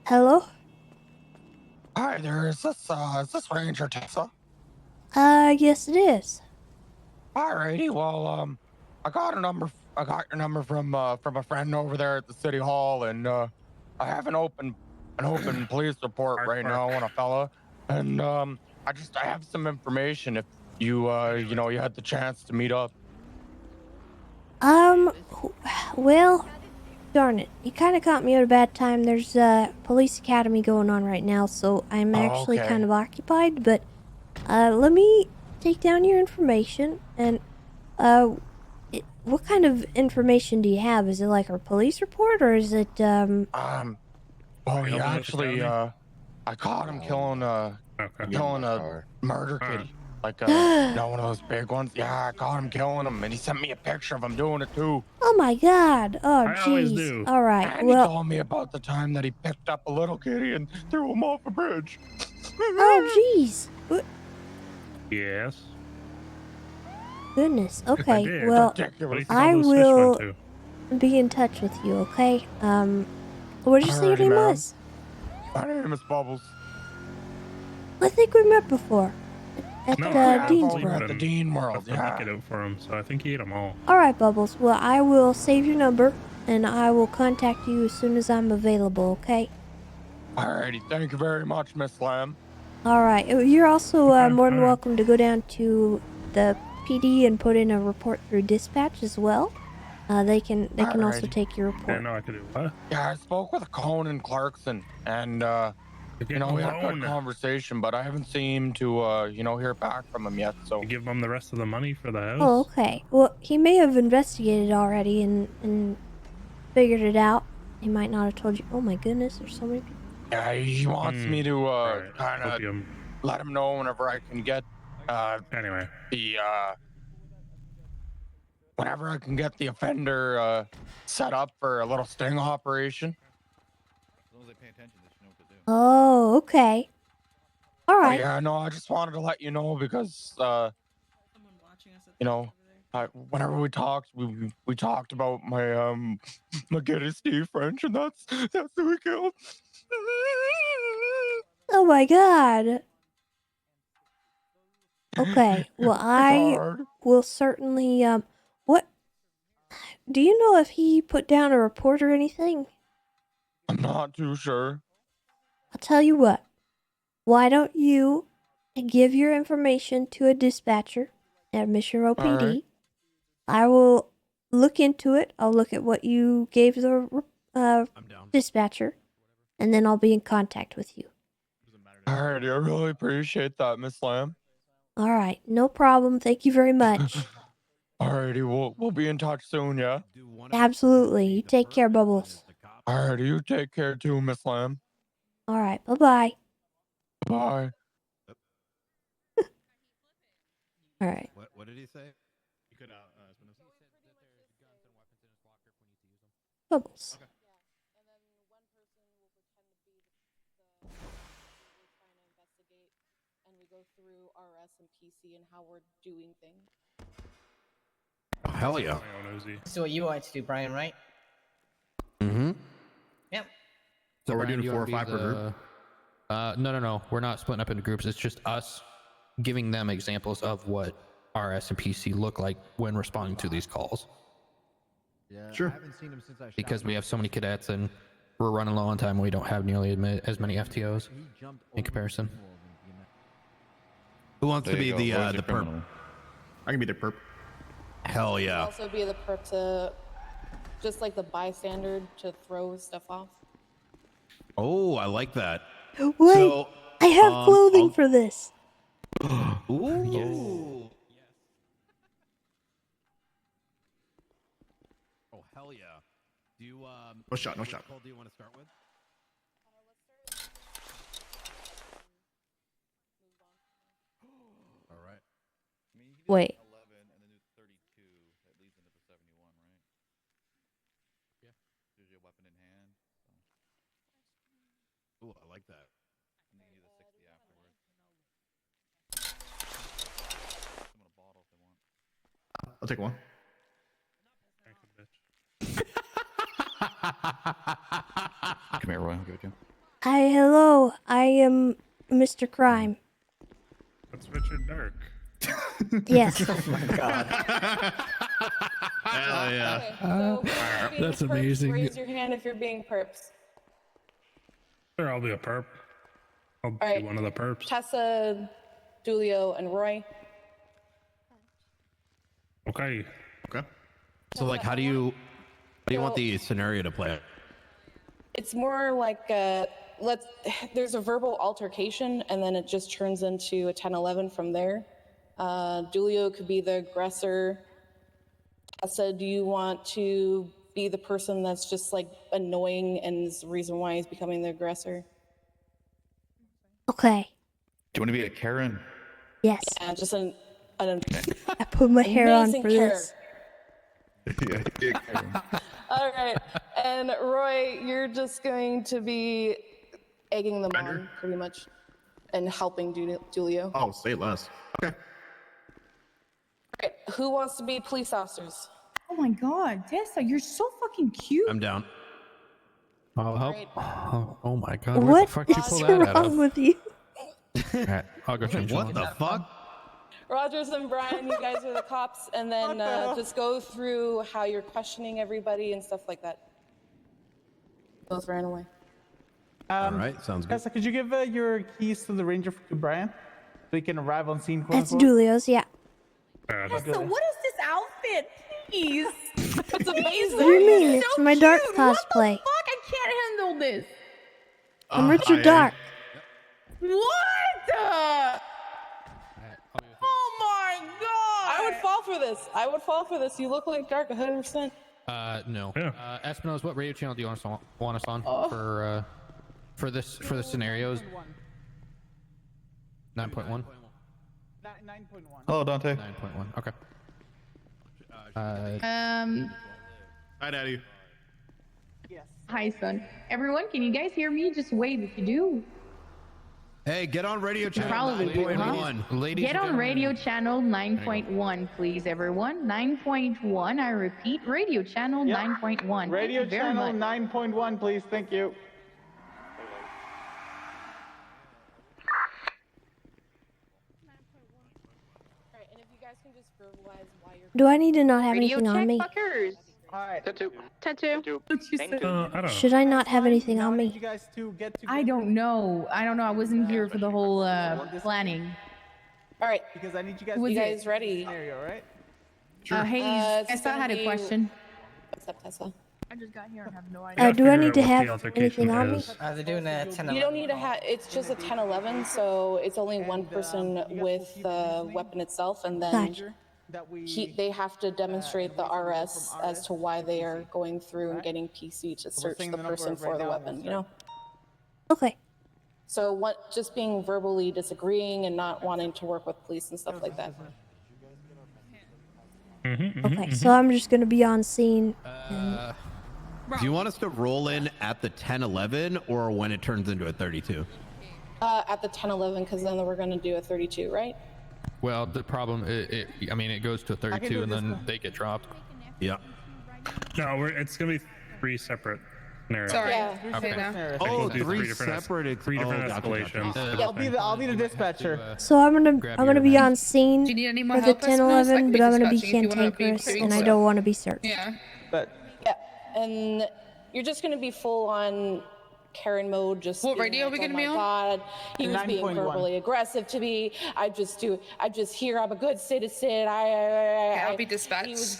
Hello? Hi there, is this Ranger Tessa? Yes it is. Alrighty, well, I got your number from a friend over there at the city hall, and I have an open police report right now on a fella, and I have some information if you you had the chance to meet up. Well, darn it. You kind of caught me at a bad time. There's a police academy going on right now, so I'm actually okay. kind of occupied, but let me take down your information, and what kind of information do you have? Is it like a police report, or is it Well, he actually I caught him killing a murder kitty. Like one of those big ones. Yeah, I caught him killing him, and he sent me a picture of him doing it too. Oh my god. Oh I always jeez. do. All right. And Well, he told me about the time that he picked up a little kitty and threw him off a bridge. oh jeez. Yes. Goodness. I Okay. did. Well, Ridiculous. I All those fish went will to. be in touch with you, okay? What did you say your Alrighty, name ma'am. was? My name is Bubbles. I think we met before. At No, Dean's I World. at the Dean World, I yeah. it out for him, so I think he ate them all. Alright, Bubbles. Well, I will save your number, and I will contact you as soon as I'm available, okay? Alrighty, thank you very much, Miss Lamb. Alright. You're also more than welcome to go down to the PD and put in a report through dispatch as well. They can also Alrighty. take your I report. know I could do what? Yeah, I spoke with Cone and Clarkson, and we had a good conversation, but I haven't seemed to hear back from him yet. So give them the rest of the money for the house. Oh, okay. Well, he may have investigated already and figured it out. He might not have told you. Oh my goodness, there's so many people. yeah, he wants me to Right. kind of Opium. let him know whenever I can get Anyway. the whenever I can get the offender set up for a little sting operation. Oh, okay. All right. Yeah, no, I just wanted to let you know because whenever we talked, we talked about my my Getty Steve French, and that's who we killed. Oh my god. Okay. Well, I hard. will certainly what do you know if he put down a report or anything? I'm not too sure. I'll tell you what. Why don't you give your information to a dispatcher at Mission Row PD? Alright. I will look into it. I'll look at what you gave the dispatcher, and then I'll be in contact with you. Alrighty, I really appreciate that, Miss Lamb. All right, no problem. Thank you very much. Alrighty, we'll be in touch soon, yeah? Absolutely. You take care, Bubbles. Alrighty, you take care too, Miss Lamb. All right, bye-bye. Bye. All right. What did he say? You could Bubbles. And we go through RS and PC and how we're doing things. Oh, hell yeah. This is what you wanted to do, Brian, right? Mm-hmm. Yep. So we're Brian, doing do you 4 or wanna be 5 per group? No. We're not splitting up into groups. It's just us giving them examples of what RS and PC look like when responding to these calls. Yeah, Sure. I haven't seen him since I shot Because we him. have so many cadets and we're running low on time. We don't have nearly as many FTOs in comparison. Who wants to There be you go. the perp? I can be the perp. Hell You can yeah. also be the perp to, just like the bystander to throw stuff off. Oh, I like that. Wait, So, I have clothing for this. Ooh. Yes. Oh, hell yeah. Do you, No shot. What call do you want to start with? All right. Wait. Ooh, I like that. I'll take one. Come here, Roy. I'll give it to you. Hi, hello. I am Mr. Crime. That's Richard Dark. Yes. Oh my god. Hell yeah. Okay, so being That's perps, amazing. Raise your hand if you're being perps. Sure, I'll be a perp. I'll be Alright. one of the perps. Tessa, Julio, and Roy. Okay. Okay. So, like, how do you want the scenario to play out? It's more like there's a verbal altercation and then it just turns into a 10-11 from there. Julio could be the aggressor. Tessa, do you want to be the person that's just like annoying and is the reason why he's becoming the aggressor? Okay. Do you want to be a Karen? Yes. Yeah, just an I put my hair on amazing for character. this. Yeah, be a Karen. All right. And Roy, you're just going to be egging them on, pretty much, and helping Julio. Oh, say less. Okay. All right. Who wants to be police officers? Oh my god, Tessa, you're so fucking cute. I'm down. I'll help. Right. Oh my god, where What the fuck did you is pull that out wrong of? with you? Alright, I'll go change What the the fuck? Rogers and Brian, you guys are the cops, and then just go through how you're questioning everybody and stuff like that. Both ran away. All right, sounds good. Tessa, could you give your keys to the ranger to Brian so he can arrive on scene? Quote, That's unquote? Julio's, yeah. Tessa, what is this outfit? Please. It's amazing. What do you mean? So It's my dark cute. What the cosplay. fuck? I can't handle this. I'm Richard Dark. What? Oh my god! I would fall for this. I would fall for this. You look like Dark 100%. No. Espinosa, what radio channel do you want us on for this scenarios? 9.1. 9.1. Hello, Dante. 9.1. Okay. Hi, Daddy. Hi, son. Everyone, can you guys hear me? Just wave if you do. Hey, get on radio channel Probably do, huh? 9.1. Get on radio channel 9.1, please, everyone. 9.1. I repeat, radio channel 9.1. Radio Thank you very channel much. 9.1, please. Thank you. Do I need to not have Radio anything on check, me? fuckers. Tattoo. I don't Should I not have anything on me? I don't know. I wasn't here for the whole planning. All right. Because I need you guys. You guys ready? Scenario, right? Hey, it's Tessa had a gonna be- question. What's up, Tessa? I just got here and have no idea. Do I need to Figure out what the have altercation anything on me? is. They're doing a 10. You don't need to have. It's just a 10-11, so it's only one person with the weapon itself, and then Gotcha. they have to demonstrate the RS as to why they are going through and getting PC to search the person for the weapon. You know. Okay. So what? Just being verbally disagreeing and not wanting to work with police and stuff like that. Okay. So I'm just gonna be on scene. Do you want us to roll in at the 10-11 or when it turns into a 32? At the 10-11, because then we're going to do a 32, right? Well, the problem, it goes to 32 and then they get dropped. Yeah. No, it's gonna be 3 separate scenarios. Sorry. Yeah. Okay. Oh, We'll do 3 different separate. three different gotcha, escalations. gotcha. I'll be the dispatcher. So I'm gonna be on scene Do you need any more for the help, Espinosa? I 10-11, can but be I'm gonna be dispatching if you wanna be cantankerous doing and I so. don't want to be searched. Yeah. But Yeah. And you're just going to be full on Karen mode. Just What being radio are we like, gonna be oh on? my God, he was being 9.1. verbally aggressive to me. I'm just here. I'm a good citizen. I'll be dispatched.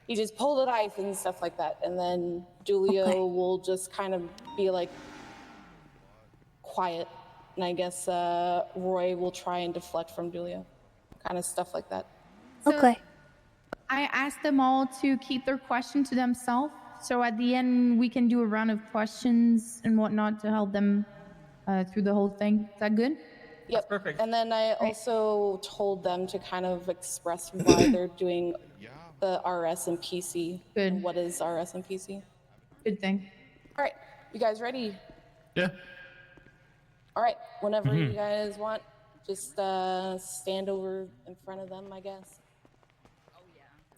He just pulled a knife and stuff like that. And then Julio Okay. will just kind of be like quiet. And I guess Roy will try and deflect from Julio. Kind of stuff like that. Okay. I asked them all to keep their question to themselves. So at the end, we can do a round of questions and whatnot to help them through the whole thing. Is that good? Yep. Perfect. And then I also told them to kind of express why they're doing the RS and PC. Good. What is RS and PC? Good thing. All right. You guys ready? Yeah. All right. Whenever you guys want, just stand over in front of them, I guess.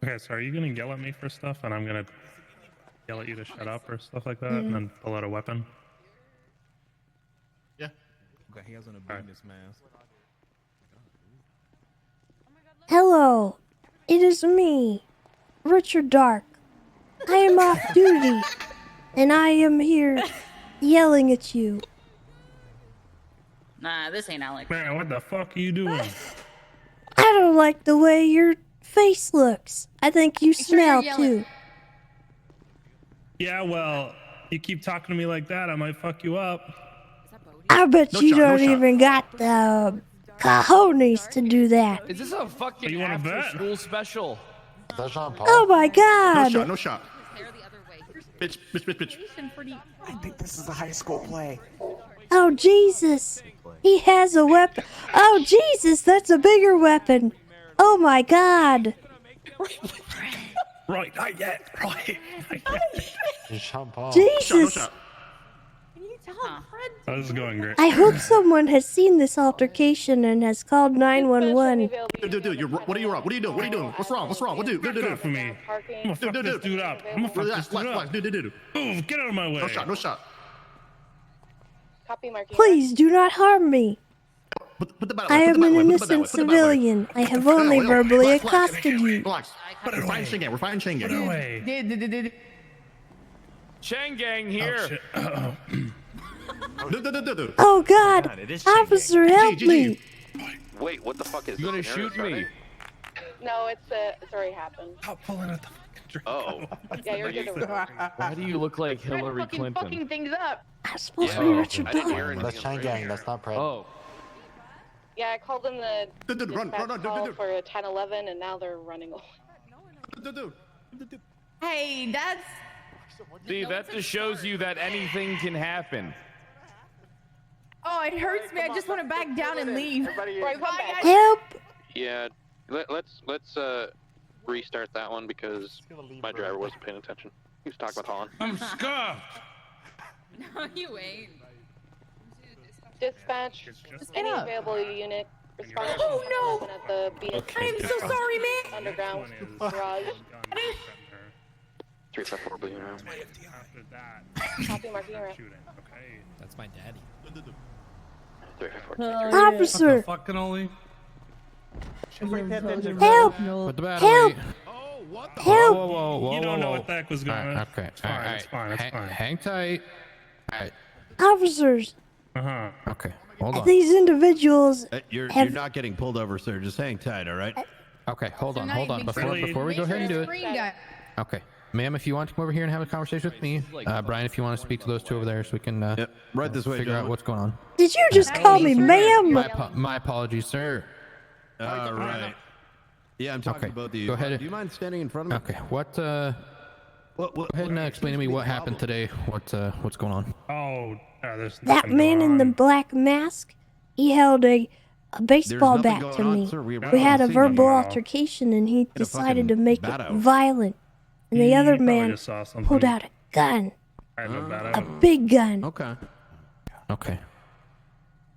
Okay, so are you gonna yell at me for stuff, and I'm gonna yell at you to shut up or stuff like that, and then pull out a weapon? Yeah. Okay, he has an abundance mask. Hello, it is me, Richard Dark. I am off duty, and I am here yelling at you. Nah, this ain't Alec. Man, what the fuck are you doing? I don't like the way your face looks. I think you smell too. Yeah, well, you keep talking to me like that, I might fuck you up. I bet you don't even got the cojones to do that. Is this a fucking You wanna after bet? school special? Oh my god! No shot. Bitch. I think this is a high school play. Oh Jesus! He has a weapon. Oh Jesus, that's a bigger weapon. Oh my god! Right, not yet. Right. Jesus! Oh, this is going great. I hope someone has seen this altercation and has called 911. Dude, what are you wrong? What are you doing? What's wrong? What do? Back off of me. I'm gonna fuck this dude up. Dude. Move, get out of my way. No shot. Copy, Marky. Please do not harm me. I am an innocent civilian. I have only verbally accosted you. Relax. We're fighting chain gang. Away. Chain gang here. Oh God! Officer, help me! Wait, what the fuck is You gonna this? shoot me? No, it's already happened. Stop pulling at the fucking drink. Oh. Yeah, you're good to roll. Why do you look like Hillary fucking Clinton? things up. I'm supposed to be Richard I didn't hear Dawes. anything. That's Chain Gang. That's not Pred. Oh. Yeah, I called in the Run, dispatch call for a 1011, and now they're running away. Hey, that's. See, that just shows you that anything can happen. Oh, it hurts me. I just want to back down and leave. Right, come back. Help! Yeah, let's restart that one because my driver wasn't paying attention. He was talking about Holland. I'm scuffed. No, you ain't. Dispatch, any available unit respond to Oh, no. 1011 at the BS. I am so sorry, man. Underground garage. 354 Blue now. Copy, marking around. That's my daddy. 354. Officer! Fucking only. Help! Put the bat Help! away. Help! You don't know what the heck was going on. Okay. It's fine. It's fine. It's fine. Hang tight. All right. Officers! Okay. Hold on. These individuals You're have... not getting pulled over, sir. Just hang tight, all right? Okay. Hold on. now Hold you on. make Before we go ahead and do it. Green guy. Okay. Ma'am, if you want to come over here and have a conversation with me, Brian, if you want to speak to those two over there, so we can right this way, figure out gentlemen. what's going on. Did you just call me ma'am? My apologies, sir. All right. Yeah, I'm talking to both of you. Go ahead. Do you mind standing in front of me? Okay. Go ahead and explain to me what happened today. What's going on? Oh, there's That man in the black mask, he held a baseball nothing bat going to on, me. sir. We We had a see verbal nothing. altercation and he decided to fucking make bat it out. violent. And the other probably man just saw something. pulled out a gun. I had no bad A out. big gun. Okay.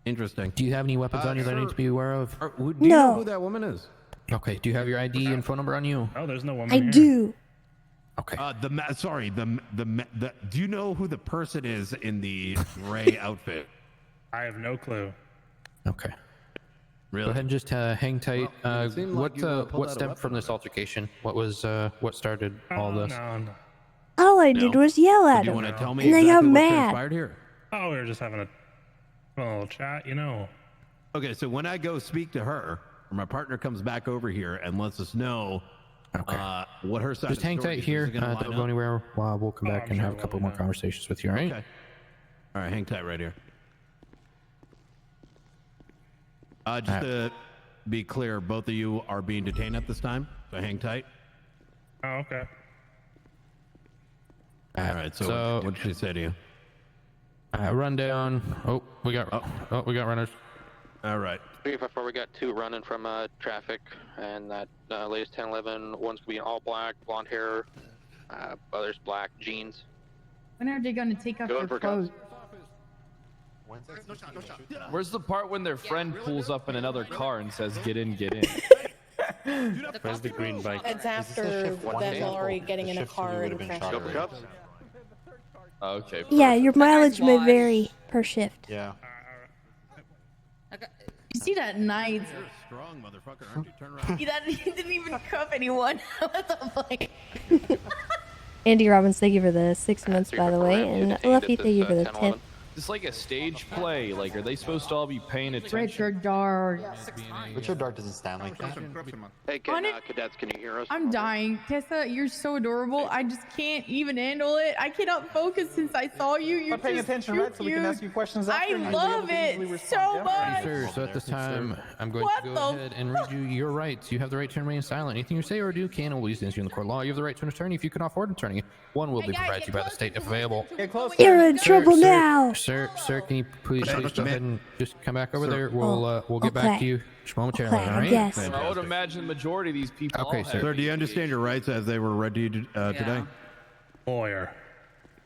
Interesting. Do you have any weapons on you that I need to be aware of? Do you know who that woman is? Okay. Do you have your ID and phone number on you? Oh, there's no woman I here. do. Okay. Do you know who the person is in the gray outfit? I have no clue. Okay. Really? Go ahead and just hang tight. Well, it seemed like you, pulled What out a stemmed weapon from this altercation? What started all this? No. All I did was yell at Do you him. want to tell me And they exactly got what mad. transpired here? Oh, we were just having a little chat, you know. Okay, so when I go speak to her, or my partner comes back over here and lets us know what her side Just of the hang story tight is. here. Is it gonna Don't line go up? anywhere. We'll come back and have a couple more conversations with you. All right? Okay. All right, hang tight right here. Just to be clear, both of you are being detained at this time, so hang tight. Oh, okay. All right. So what did she say to you? Rundown. Oh, we got runners. All right. 354, we got two running from traffic, and that latest 1011, one's gonna be all black, blonde hair, others black, jeans. When are they going to take off Go their for clothes? Where's the part when their friend pulls up in another car and says, "Get in, get in"? Where's the green bike? It's after them already getting in a car and crashing. Okay. Yeah, your mileage may vary per shift. Yeah. You see that night? You're a strong motherfucker, aren't you? Turn around. He didn't even cuff anyone. What the fuck? Andy Robbins, thank you for the 6 months, by the way. And Luffy, thank you for the 10. It's like a stage play. Like, are they supposed to all be paying attention? Richard Dark. Richard Dark doesn't stand like that. Hey, cadets, can you hear us? I'm dying. Tessa, you're so adorable. I just can't even handle it. I cannot focus since I saw you. You're Not paying just attention, too right? So we can cute. ask you questions I after. and you'll be love able to easily it respond, so yeah? much. Sir, so at this time, I'm going What to go the ahead and read you your rights. You have the right to remain silent. Anything you say or do can and will be used against you in the court of law. You have the right to an attorney if you cannot afford an attorney. One will be provided to you by the state if available. Get closer. You're in trouble now. Sir, can you please go ahead and just come back over there? We'll get back to you just momentarily. Okay, all I right? guess. I would imagine the majority of these people. Okay, all sir. Sir, do you understand your rights as they were read to you today? Lawyer.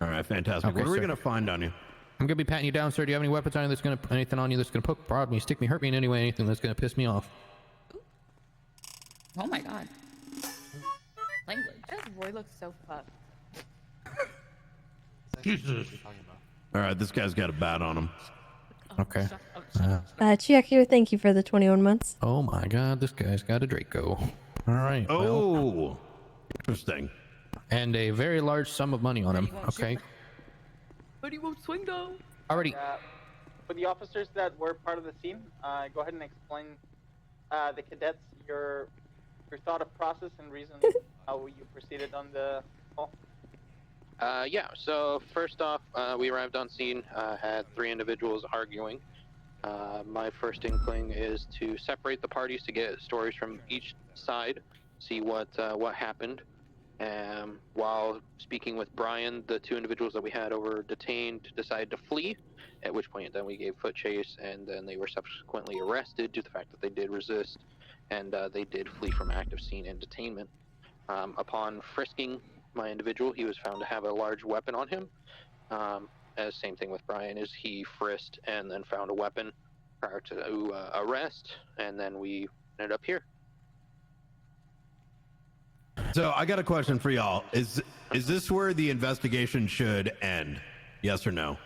All right, fantastic. Okay, What are we sir. going to find on you? I'm gonna be patting you down, sir. Do you have any weapons on you anything on you that's gonna poke, prod me, stick me, hurt me in any way, anything that's gonna piss me off? Oh my god. Language. This boy looks so fucked. Jesus. All right, this guy's got a bat on him. Okay. Chiak here, thank you for the 21 months. Oh my god, this guy's got a Draco. All right. Oh, interesting. And a very large sum of money on him. Okay. But he won't swing though. Already. For the officers that were part of the scene, go ahead and explain the cadets your your thought of process and reason how you proceeded on the call? Yeah, so first off, we arrived on scene, had 3 individuals arguing. My first inkling is to separate the parties to get stories from each side, see what happened. While speaking with Brian, the 2 individuals that we had over detained decided to flee, at which point then we gave foot chase, and then they were subsequently arrested due to the fact that they did resist, and they did flee from active scene and detainment. Upon frisking my individual, he was found to have a large weapon on him. As same thing with Brian, is he frisked and then found a weapon prior to arrest, and then we ended up here. So I got a question for y'all. Is this where the investigation should end? Yes or no?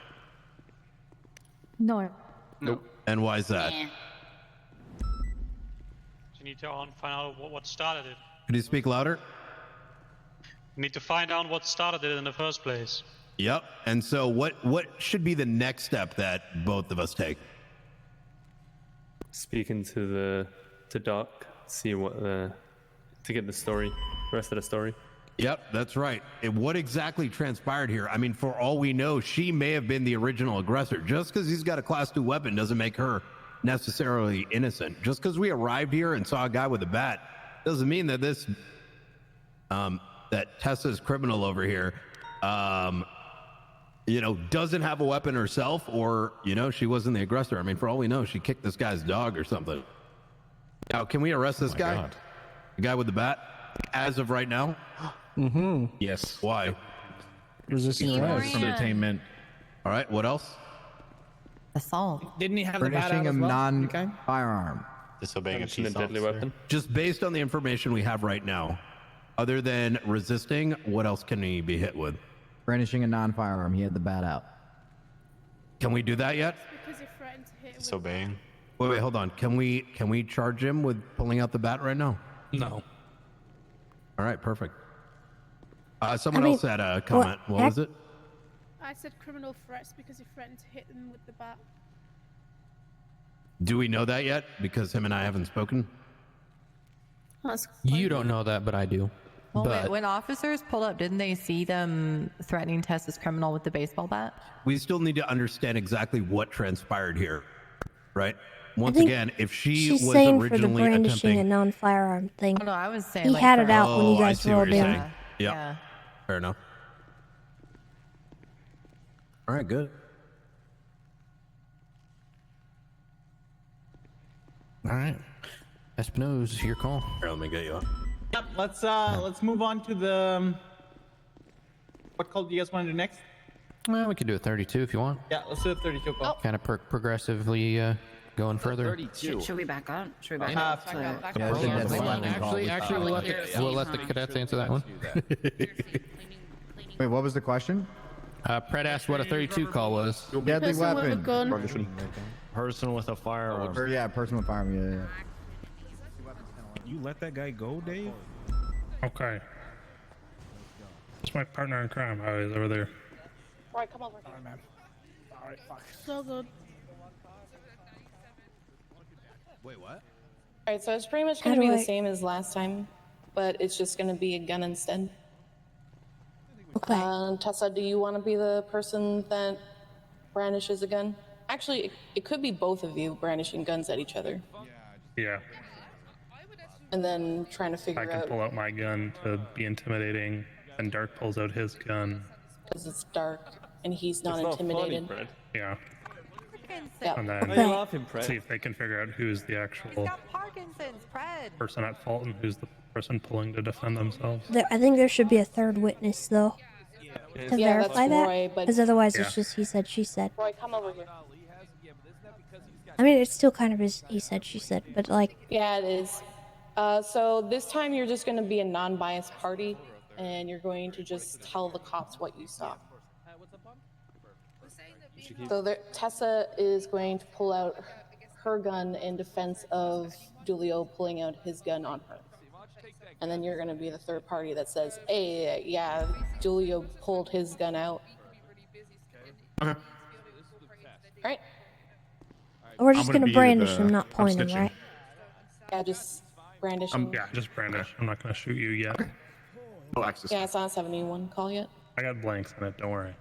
No. Nope. And why is that? You need to find out what started it. Could you speak louder? You need to find out what started it in the first place. Yep. And so what should be the next step that both of us take? Speaking to Doc, see what to get the rest of the story. Yep, that's right. And what exactly transpired here? I mean, for all we know, she may have been the original aggressor. Just because he's got a Class 2 weapon doesn't make her necessarily innocent. Just because we arrived here and saw a guy with a bat doesn't mean that this that Tessa's criminal over here doesn't have a weapon herself, or she wasn't the aggressor. I mean, for all we know, she kicked this guy's dog or something. Now, can we arrest this guy? God. The guy with the bat, as of right now? Mm-hmm. Yes. Why? Resisting arrest. From detainment. All right. What else? Assault. Didn't he have the bat Furnishing out a as well? non-firearm. Disobeying a A peace deadly officer. weapon. Just based on the information we have right now, other than resisting, what else can he be hit with? Brandishing a non-firearm. He had the bat out. Can we do that yet? Because he threatened to hit Disobeying. Wait, hold on. Can we charge him with pulling out the bat right now? No. All right, perfect. Someone else had a comment. What was it? I said criminal threats because he threatened to hit them with the bat. Do we know that yet? Because him and I haven't spoken. You don't know that, but I do. Well, but when officers pulled up, didn't they see them threatening Tessa's criminal with the baseball bat? We still need to understand exactly what transpired here, right? Once think again, if she She's was saying for the originally brandishing attempting, a non-firearm thing. Oh, no, I was saying he like had for- it out when you I guys see what rolled you're in. saying. Yep. Fair enough. All right, good. all right. Espinosa, your call. Here, let me get you up. Yep. Let's move on to the. What call do you guys want to do next? Well, we could do a 32 if you want. Yeah, let's do a 32 call. Kind of progressively going further. Should we back up? Should we back Uh, up? Yeah, I think that's the Hold on, landing call. actually, we'll let the cadets answer that one. Wait, what was the question? Pred asked what a 32 call was. Deadly Person with a weapon. gun. Person with a firearm. Or, yeah, person with firearm. Yeah. You let that guy go, Dave? Okay. It's my partner in crime. Oh, he's over there. Right, come over. Man. All right, fuck. So good. Wait, what? Alright, so it's pretty much How going to do be I- the same as last time, but it's just going to be a gun instead. Okay. Tessa, do you want to be the person that brandishes a gun? Actually, it could be both of you brandishing guns at each other, Yeah. and then trying to I figure can out, pull out my gun to be intimidating, and Dark pulls out his gun. because it's dark and he's not It's not intimidated. funny, Fred. Yeah. Yeah. And then Why are you laughing, Fred? see if they can figure out who's the actual Parkinson's, Fred. person at fault and who's the person pulling to defend themselves. I think there should be a third witness, though, to Yeah, verify that's that. Roy, but Because otherwise Yeah. it's just he said, she said. Roy, come over here. I mean, it's still kind of his he said, she said, but like, Yeah, it is. So this time you're just going to be a non-biased party, and you're going to just tell the cops what you saw. So Tessa is going to pull out her gun in defense of Julio pulling out his gun on her. And then you're going to be the third party that says, hey, yeah, Julio pulled his gun out. Okay. All right. we're just gonna gonna be brandish the- him, not I'm point him, snitching. right? Yeah, just brandishing. Yeah, just brandish. I'm not gonna shoot you yet. Yeah, it's not a 71 call yet. I got blanks in it. Don't worry.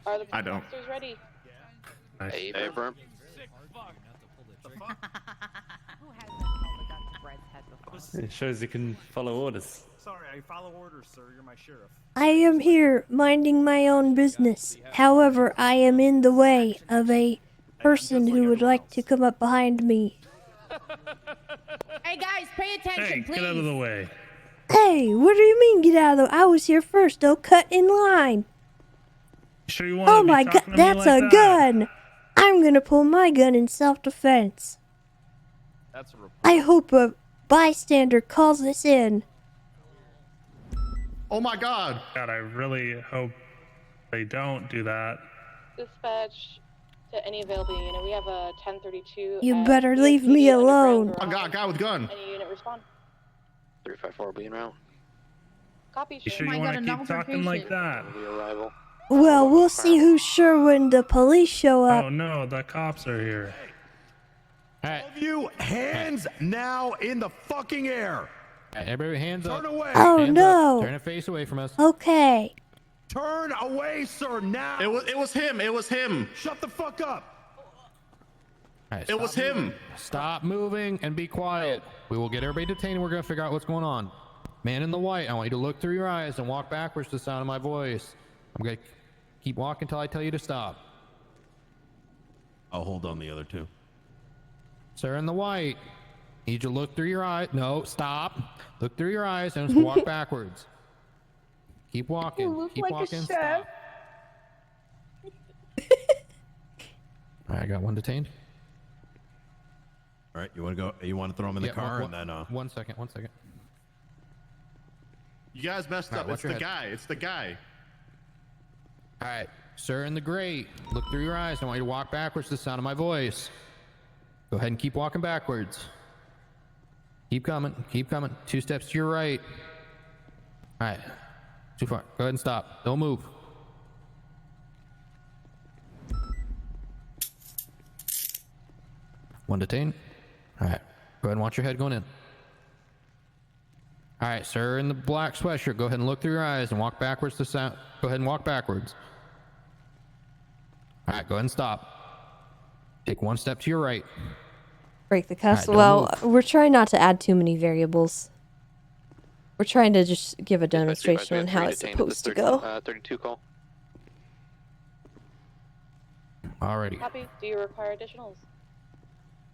Are the I don't. officers ready? Nice. Hey, firm. It shows you can follow orders. Sorry, I follow orders, sir. You're my sheriff. I am here minding my own business. However, I am in the way of a person who would like to come up behind me. Hey guys, pay attention, Hey, please. get out of the way. Hey, what do you mean get out of the... I was here first, don't cut in line. Sure you want Oh to be my god, talking to me that's like a that? gun! I'm gonna pull my gun in self-defense. That's a report. I hope a bystander calls this in. Oh my god. God, I really hope they don't do that. Dispatch to any available unit. We have a 1032. You at better leave ESPD me Underground alone. I got a guy with gun. Any unit respond. 354 being route. Copy. You sure you want to keep talking like that? Arrival. Well, we'll see who's sure when the police show up. Oh no, the cops are here. All right. All of you, hands now in the fucking air. Everybody, hands up. Turn away. Oh Hands no. Up. Turn a face away from us. Okay. Turn away, sir, now. It was him. It was him. Shut the fuck up. All right, It was him. Stop moving and be quiet. We will get everybody detained and we're going to figure out what's going on. Man in the white, I want you to look through your eyes and walk backwards to the sound of my voice. I'm going to keep walking until I tell you to stop. I'll hold on the other two. Sir in the white, need you to look through your eyes. No, stop. Look through your eyes and just walk backwards. Keep walking. You look Keep like walking. a Stop. chef. All right, I got one detained. All right, you want to go? You want to throw him in the Yeah, car one- and then? One second. You guys messed All right, up. watch It's your the head. guy. It's the guy. All right, sir in the gray, look through your eyes. I want you to walk backwards to the sound of my voice. Go ahead and keep walking backwards. Keep coming. Keep coming. 2 steps to your right. All right. Too far. Go ahead and stop. Don't move. One detained. All right. Go ahead and watch your head going in. All right, sir in the black sweatshirt. Go ahead and look through your eyes and walk backwards to sound. Go ahead and walk backwards. All right, go ahead and stop. Take 1 step to your right. Break the cuffs. All right, Well, don't we're trying not to add too many variables. We're trying to just give a demonstration on how it's supposed to go. 32 call. Alrighty. Copy. Do you require additionals?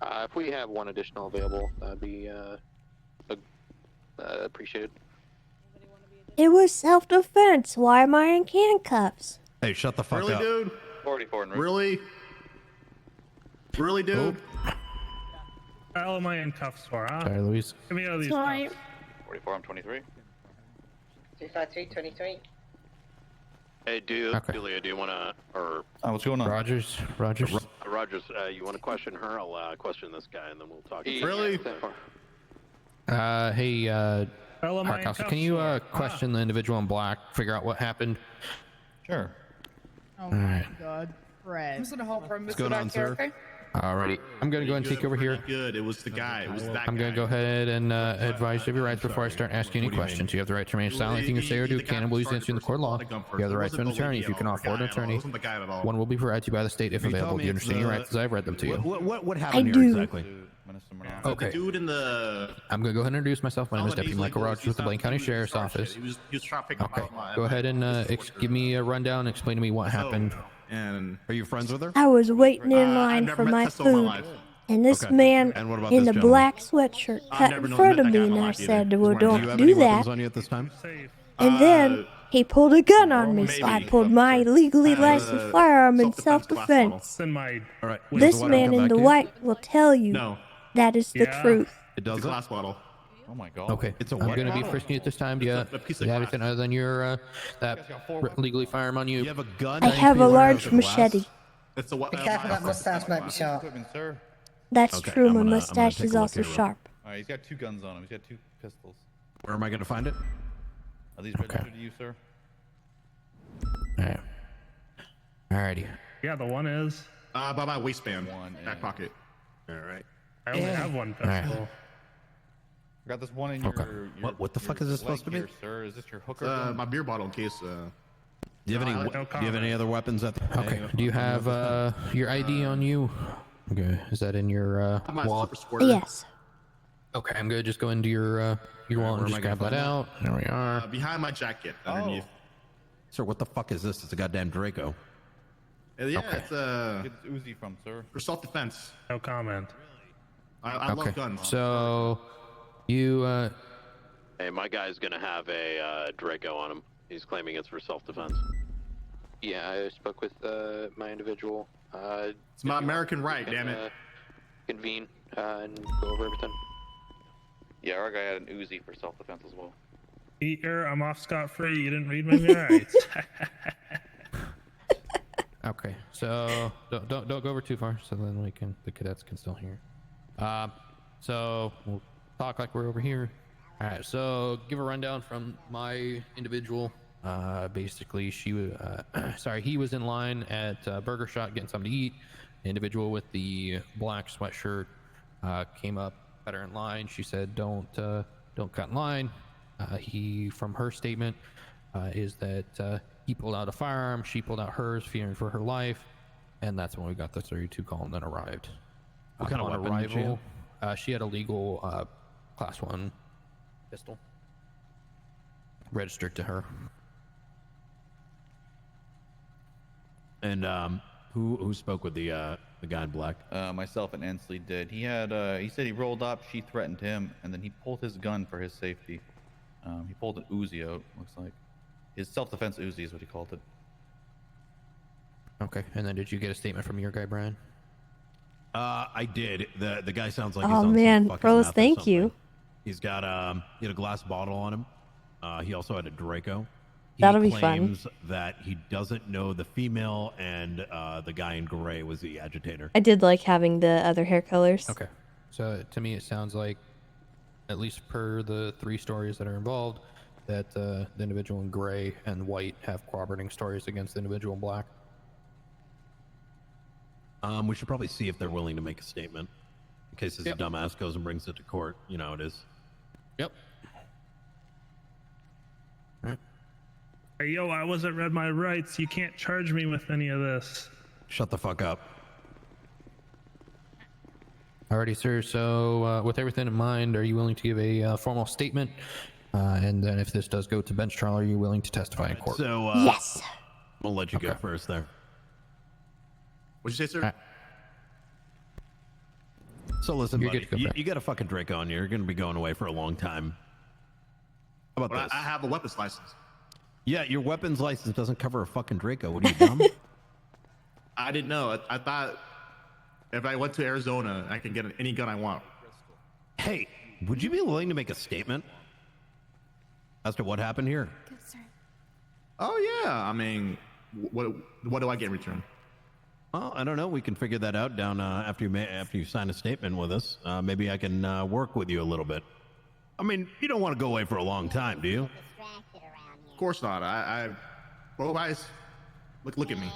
If we have one additional available, that'd be appreciated. It was self-defense. Why am I in handcuffs? Hey, shut the fuck Really, up. dude? 44 and Really? Really, dude? How am I in cuffs for, huh? Sorry, Louise. Give me out of these Sorry. cuffs. 44, I'm 23. 253, 23. Hey, Julia, do you want to, or what's going on? Rogers. Rogers, you want to question her? I'll question this guy, and then we'll talk. Really? Hey, How am I Park in House, cuffs can you for? question the individual in black, figure out what happened? Sure. Oh Alright. my god, Fred. I'm just gonna help from What's Mr. going on, back here, sir? okay? Alrighty. I'm gonna go ahead and take over here. Good. It was the guy. It was that I'm gonna guy. go ahead and advise you of your rights before I start asking you any questions. You have the right to remain silent. Anything you say or do can and will use against you in the court of law. You have the right to an attorney if you can afford an attorney. One will be provided to you by the state if available. Do you understand your rights as I've read them to you? What I happened do. here exactly? Okay. The dude in the. I'm gonna go ahead and introduce myself. My name is Deputy Michael Rogers with the Blaine County Sheriff's Office. He was trying to pick up Okay. my. Go ahead and give me a rundown and explain to me what happened. And Are you friends with her? I was waiting in I've line never for met my Tessa in my food, life. and this Okay. man And what about in this the gentleman? black sweatshirt cut never in known front that of guy me, in my and I life either. said, He's well, wearing Do you don't have do any that. weapons on you at this time? Safe. And then he pulled a gun on me, so I maybe. pulled my legally licensed firearm in self-defense class self-defense. It's in my. All right. This Does the weapon man come in back the to you? white will tell you No, that is the Yeah. truth. It it's does a it? glass bottle. Oh my god. Okay. It's a I'm what gonna be bottle? frisking you at this time. Do you It's a piece of have glass. anything other than your that legally firearm on you? You have a gun? I have a Anything large of glass? machete. It's a Be careful, that mustache might be sharp. Equipment, sir. That's Okay, true, I'm my gonna mustache take is a look also here real- sharp. All right, he's got 2 guns on him. He's got 2 pistols. Where am I going to find it? Are these registered to you, sir? Alright. Alrighty. Yeah, the one is. By my waistband, One back and- pocket. All right. I only have one Alright. pistol. I got this one in your. What the fuck is this supposed to be? Here, sir, is this your hooker? My beer bottle in case. Do you have any other weapons at the? Okay. Do you have your ID on you? Okay. Is that in your wallet? Yes. Okay. I'm gonna just go into your wallet and just grab that out. There we are. Behind my jacket, underneath. Sir, what the fuck is this? It's a goddamn Draco. Yeah, Okay. it's Uzi from, sir. For self-defense. No comment. I Okay. love guns. So, you. Hey, my guy's gonna have a Draco on him. He's claiming it's for self-defense. Yeah, I spoke with my individual. It's my American right, damn it. Convene and go over everything. Yeah, our guy had an Uzi for self-defense as well. Eater, I'm off scot-free. You didn't read my rights. Okay. So don't go over too far, so then the cadets can still hear. So we'll talk like we're over here. All right. So give a rundown from my individual. Basically, he was in line at Burger Shot getting something to eat. The individual with the black sweatshirt came up, got her in line. She said, "Don't cut in line." From her statement, is that he pulled out a firearm, she pulled out hers, fearing for her life, and that's when we got the 32 call and then arrived. What kind of weapon did she have? She had a legal class 1 pistol registered to her. And who spoke with the guy in black? Myself and Ensley did. He said he rolled up, she threatened him, and then he pulled his gun for his safety. He pulled an Uzi out, looks like. His self-defense Uzi is what he called it. Okay, and then did you get a statement from your guy, Brian? I did. The guy sounds like Oh, he's on man, some fucking Rose, meth or thank something. you. He's got he had a glass bottle on him. He also had a Draco. That'll be He fun. claims that he doesn't know the female and the guy in gray was the agitator. I did like having the other hair colors. Okay, so to me it sounds like, at least per the 3 stories that are involved, that the individual in gray and white have corroborating stories against the individual in black. We should probably see if they're willing to make a statement in case this dumbass goes and brings it to court. You know how it is. Yep. Hey, yo, I wasn't read my rights. You can't charge me with any of this. Shut the fuck up. Alrighty, sir. So with everything in mind, are you willing to give a formal statement? And then if this does go to bench trial, are you willing to testify in court? So yes. I'll let you go first there. What'd you say, sir? So listen, You're buddy, good to go, Brad. you got a fucking Draco on you. You're going to be going away for a long time. How about But this? I have a weapons license. Yeah, your weapons license doesn't cover a fucking Draco. What are you, dumb? I didn't know. I thought if I went to Arizona, I could get any gun I want. Hey, would you be willing to make a statement as to what happened here? Oh yeah, I mean, what do I get in return? Well, I don't know. We can figure that out down after you sign a statement with us. Maybe I can work with you a little bit. I mean, you don't want to go away for a long time, do you? Of course not. I both eyes. Look at me.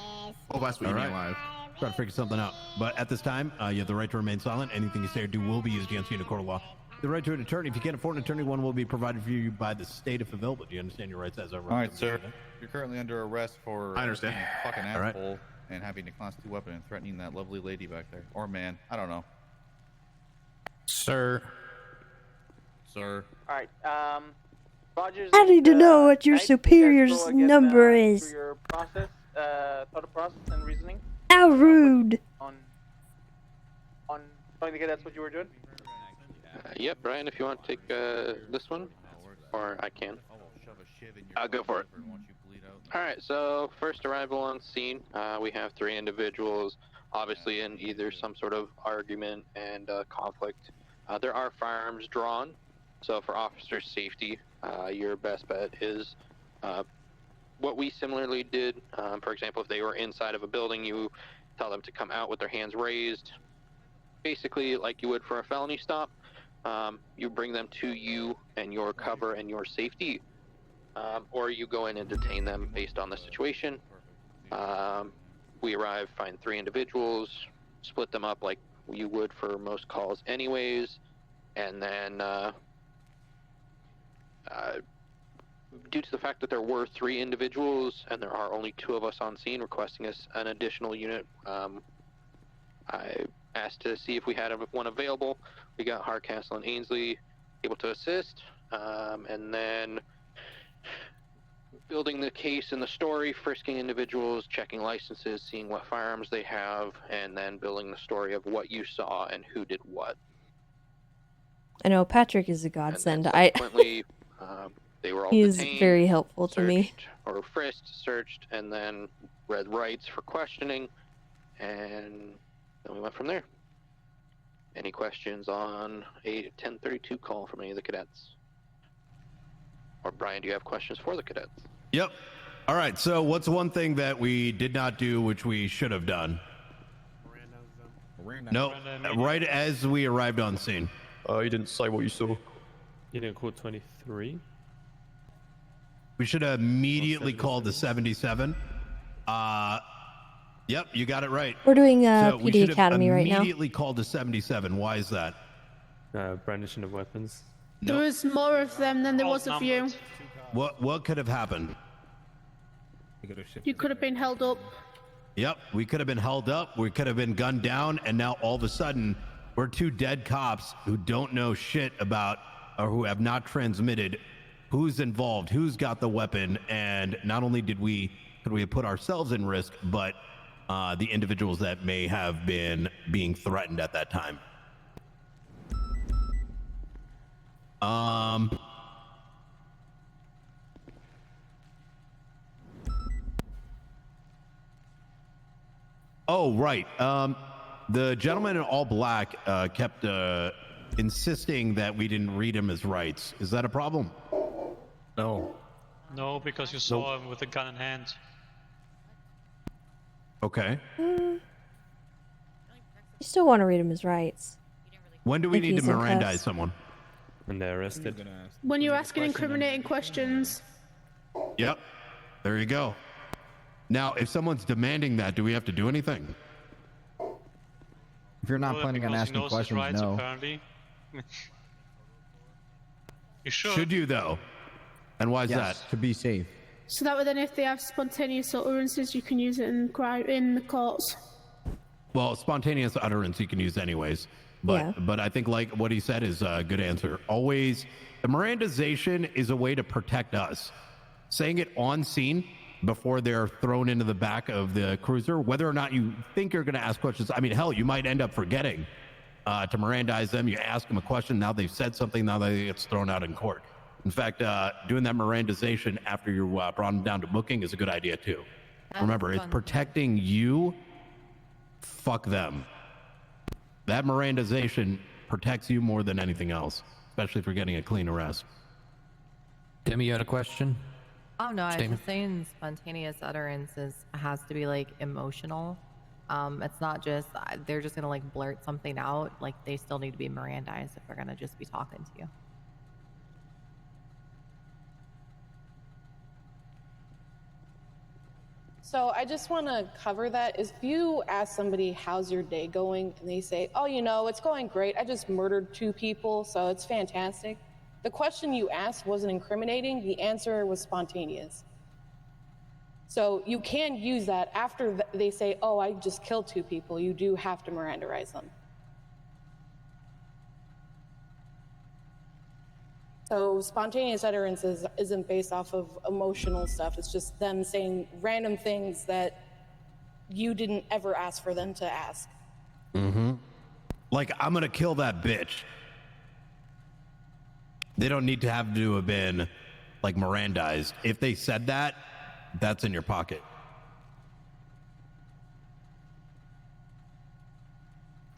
Both eyes will eat me alive. Try to figure something out. But at this time, you have the right to remain silent. Anything you say or do will be used against you in a court of law. The right to an attorney. If you can't afford an attorney, one will be provided for you by the state if available. Do you understand your rights as a All right, sir. You're currently under arrest for I understand. being a fucking All right. asshole and having a class 2 weapon and threatening that lovely lady back there. Or man, I don't know. Sir. Sir. All right. Rogers. I need to know what your Knight, you guys superior's go again, number through is. Your process, thought process and reasoning. How rude. On trying to get that's what you were doing. Yep, Brian, if you want to take this one, or I can. I'll go for it. Alright, so first arrival on scene, we have 3 individuals, obviously in either some sort of argument and conflict. There are firearms drawn, so for officer safety, your best bet is what we similarly did. For example, if they were inside of a building, you tell them to come out with their hands raised, basically like you would for a felony stop. You bring them to you and your cover and your safety, or you go in and detain them based on the situation. We arrive, find 3 individuals, split them up like you would for most calls anyways, and then due to the fact that there were 3 individuals and there are only 2 of us on scene requesting us an additional unit, I asked to see if we had one available. We got Hardcastle and Ainsley able to assist, and then building the case and the story, frisking individuals, checking licenses, seeing what firearms they have, and then building the story of what you saw and who did what. I know Patrick is a godsend. Subsequently, they were all He is detained, very helpful to me. or frisked, searched, and then read rights for questioning, and then we went from there. Any questions on a 1032 call from any of the cadets? Or Brian, do you have questions for the cadets? Yep. All right. So what's one thing that we did not do, which we should have done? No, right as we arrived on scene. Oh, you didn't say what you saw. You didn't call 23? We should have immediately called the 77. Yep, you got it right. We're doing So we PD should have Academy right now. immediately called the 77. Why is that? Brandishing of weapons. There was more of them than there was of you. What could have happened? You could have been held up. Yep, we could have been held up. We could have been gunned down, and now all of a sudden, we're 2 dead cops who don't know shit about, or who have not transmitted who's involved, who's got the weapon, and not only could we have put ourselves in risk, but the individuals that may have been being threatened at that time. Oh, right. The gentleman in all black kept insisting that we didn't read him his rights. Is that a problem? No. No, because you saw him with a gun in hand. Okay. You still want to read him his rights. When do we If need to he's in Mirandize cuffs. someone? When they're arrested. When you're asking incriminating questions. Yep. There you go. Now, if someone's demanding that, do we have to do anything? If you're not Well, planning on because he asking knows his questions, rights, no. apparently. You should. Should you, though? And why is Yes, that? to be safe. So that way then if they have spontaneous utterances, you can use it in the courts. Well, spontaneous utterance you can use anyways. But I think like what he said is a good answer. Always, the Mirandization is a way to protect us. Saying it on scene before they're thrown into the back of the cruiser, whether or not you think you're going to ask questions. I mean, hell, you might end up forgetting to Mirandize them. You ask them a question, now they've said something, now they get thrown out in court. In fact, doing that Mirandization after you brought them down to booking is a good idea too. Remember, it's protecting you. Fuck them. That Mirandization protects you more than anything else, especially if you're getting a clean arrest. Demi, you had a question? Oh no, I was Statement. just saying spontaneous utterances has to be like emotional. It's not just they're just gonna like blurt something out. Like they still need to be Mirandized if they're gonna just be talking to you. So I just want to cover that. If you ask somebody, how's your day going? And they say, oh, you know, it's going great. I just murdered 2 people, so it's fantastic. The question you asked wasn't incriminating. The answer was spontaneous. So you can use that after they say, oh, I just killed 2 people. You do have to Mirandarize them. So spontaneous utterances isn't based off of emotional stuff. It's just them saying random things that you didn't ever ask for them to ask. Mm-hmm. Like, I'm going to kill that bitch. They don't need to have been, like, Mirandized. If they said that, that's in your pocket.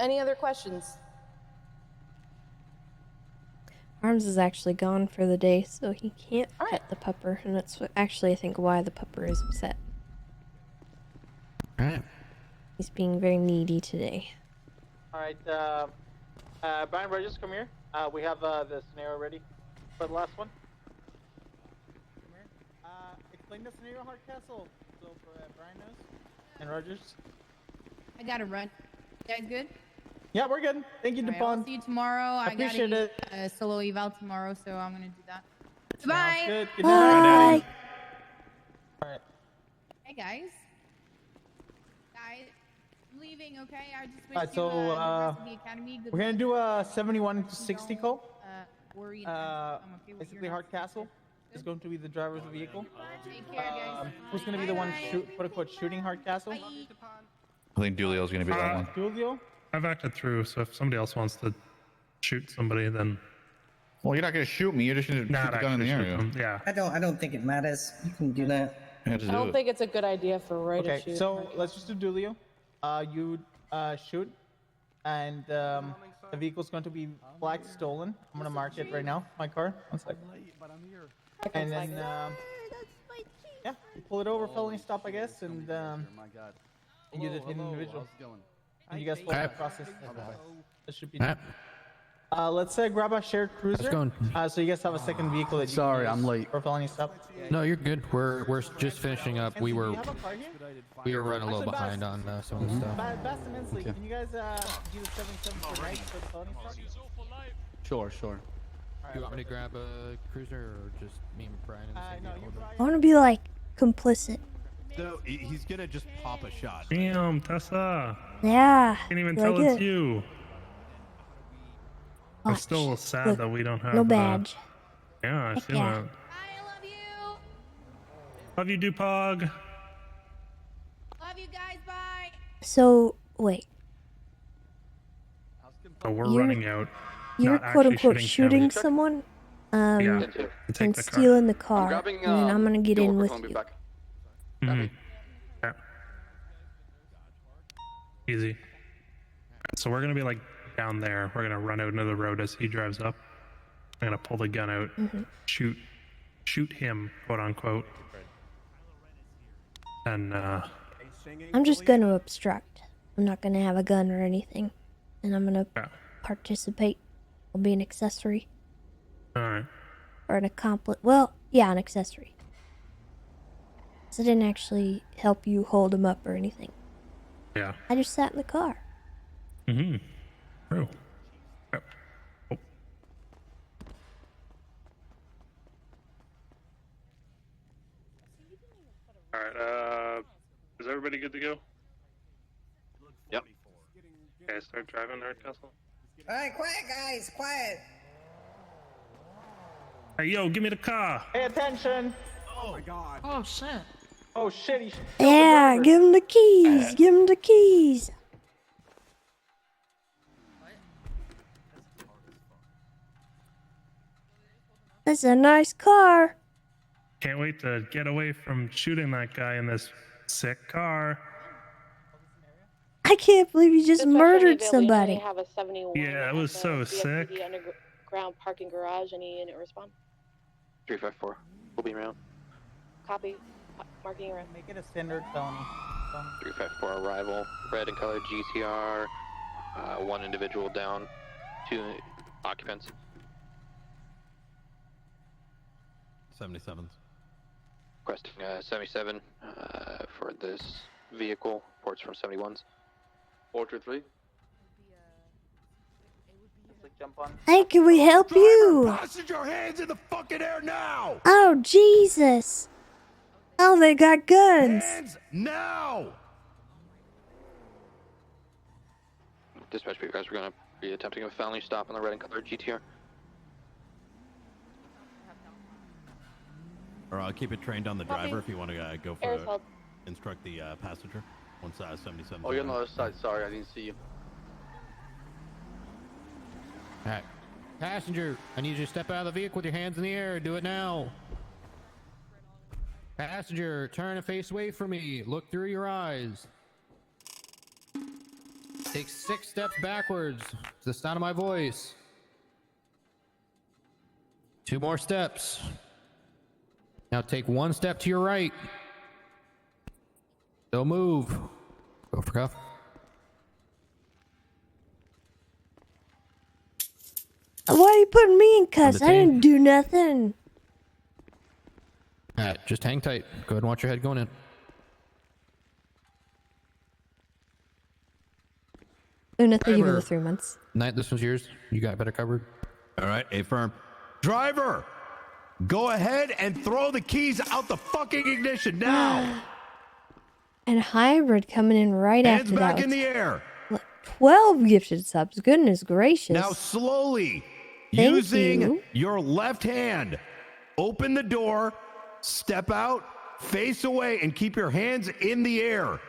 Any other questions? Arms is actually gone for the day, so he can't pet the pupper, and that's actually I think why the pupper is upset. Alright. He's being very needy today. Alright, Brian Burgess, come here. We have the scenario ready for the last one. Explain the scenario, Hardcastle, so for Brian knows. And Rogers. I gotta run. You guys good? Yeah, we're good. Thank you, All right, DuPont. I'll see you tomorrow. I Appreciate gotta a solo eval tomorrow, so I'm gonna do that. Bye. Good. Good Bye. night. All right. Hey guys. Guys, I'm leaving. Okay. I just wish All right, you so the rest of the academy good we're gonna luck. do a 71 to 60 call. Worry and I'm okay with Basically, your Hardcastle is going to be the driver's vehicle. Take care, guys. Who's gonna be the one quote unquote shooting Hardcastle? I think Dulio's gonna be that one. Julio. I've acted through, so if somebody else wants to shoot somebody, then. Well, you're not gonna shoot me. You're just gonna shoot the gun in the area. Yeah. I don't think it matters. You can do that. I don't think it's a good idea for Roy to Okay, shoot. so let's just do Dulio. You shoot, and the vehicle's going to be flagged stolen. I'm gonna mark it right now. My car. One sec. And then yeah, you pull it over, felony stop, I guess, and you detain an individual. And you guys follow the process. That should be. Let's grab a shared cruiser. So you guys have a second vehicle that you Sorry, can I'm use late. for felony stop. No, you're good. We're just finishing up. We were running a little behind on some of the stuff. Bast and Inslee, can you guys do the 77 for night for the felony stop? Sure. You want me to grab a cruiser or just me and Brian in the same vehicle? I want to be like complicit. So he's gonna just pop a shot. Damn, Tessa. Yeah. Can't even like tell it's it. you. I'm Watch. still sad Look, that we don't have no badge. Yeah, I Heck see yeah. that. Love you, Dupog. Love you guys. Bye. So wait, Oh, we're You're- running out. you're Not quote actually unquote shooting Kelly. someone, Yeah, and to take and the car. stealing the car, grabbing, and then I'm gonna get in with you. Mhm. Yeah. Easy. So we're gonna be like down there. We're gonna run out into the road as he drives up. I'm gonna pull the gun out, shoot him, quote unquote. And I'm just gonna obstruct. I'm not gonna have a gun or anything, and I'm gonna participate. I'll be an accessory all right. or an accomplice. Well, yeah, an accessory. 'Cause I didn't actually help you hold him up or anything. Yeah. I just sat in the car. Mm-hmm. True. Yep. Oh. All right. Is everybody good to go? Yep. Okay, start driving, Hardcastle. All right, quiet, guys, quiet. Hey, yo, give me the car. Pay attention. Oh my god. Oh shit. Oh shit. He Yeah, give him the keys. Give him the keys. That's a nice car. Can't wait to get away from shooting that guy in this sick car. I can't believe you just murdered They somebody. have a 71 Yeah, it was so sick. the underground parking garage. Any unit respond? 354. We'll be around. Copy. Marking around. Make it a standard felony. 354 arrival. Red and colored GTR. One individual down. 2 occupants. 77s. Requesting 77 for this vehicle. Reports from 71s. 423. Jump on. Hey, can we help you? Passenger hands in the fucking air now! Oh, Jesus. Oh, they got guns. Hands now! Dispatch, you guys, we're going to be attempting a felony stop on the red and colored GTR. Or I'll keep it trained on the Copy. driver if you want to go Air's for held. instruct the passenger. Once 77. Oh, you're on the other side. Sorry, I didn't see you. All right. Passenger, I need you to step out of the vehicle with your hands in the air. Do it now. Passenger, turn and face away from me. Look through your eyes. Take 6 steps backwards to the sound of my voice. 2 more steps. Now take 1 step to your right. Don't move. Go for cuff. Why are you putting me in cuffs? I Detained. didn't do nothing. All right, just hang tight. Go ahead and watch your head going in. Una, thank you for the Driver. 3 months. Knight, this one's yours. You got better covered. All right, A firm. Driver, Go ahead and throw the keys out the fucking ignition now. And Hybrid coming in right Hands after that. back in with the air. 12 gifted subs. Goodness gracious. Now slowly, Thank using you. your left hand, open the door, step out, face away, and keep your hands in the air.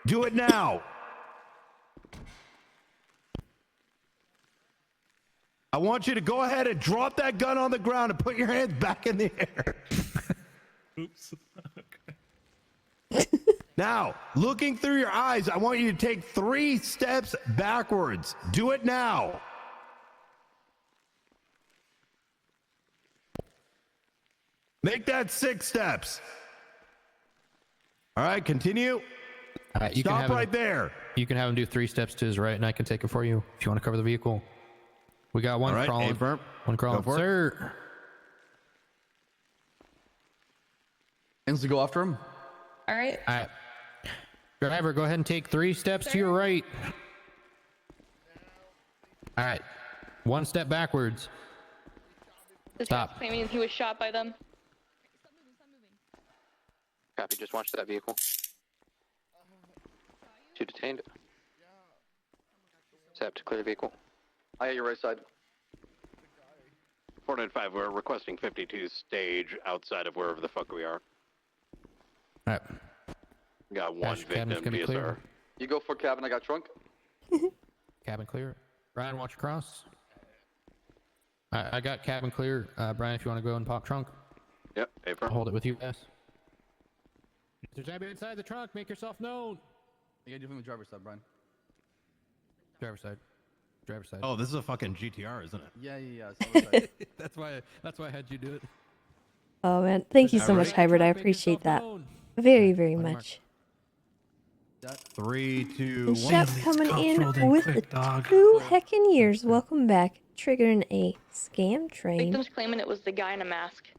Do it now. I want you to go ahead and drop that gun on the ground and put your hands back in the air. Oops. Now, looking through your eyes, I want you to take 3 steps backwards. Do it now. Make that 6 steps. All right, continue. All right, you can Stop have right him, there. You can have him do 3 steps to his right, and I can take it for you if you want to cover the vehicle. We got one All right, crawling. A-firm. One crawling, Go for it. sir. Ainsley, go after him. All right. All right. Driver, go ahead and take 3 steps to your right. All right. 1 step backwards. This Stop. guy's claiming he was shot by them. Copy, just watch that vehicle. 2 detained. Set to clear vehicle. I at your right side. 495, we're requesting 52 stage outside of wherever the fuck we are. All right. Got 1 Dash cabin's victim, gonna be PSR. clear. You go for cabin, I got trunk. Cabin clear. Brian, watch across. I got cabin clear. Brian, if you want to go and pop trunk. Yep, I'll hold it with you, yes. If there's anybody inside the trunk, make yourself known. You gotta do from the driver's side, Brian. Driver's side. Driver's side. Oh, this is a fucking GTR, isn't it? Yeah. Side. That's why I had you do it. Oh man, thank you so much, Hybrid. I appreciate that very, very much. 3, 2, And 1. Shep coming in with the 2 heckin' years. Welcome back. Triggering a scam train. Victim's claiming it was the guy in a mask.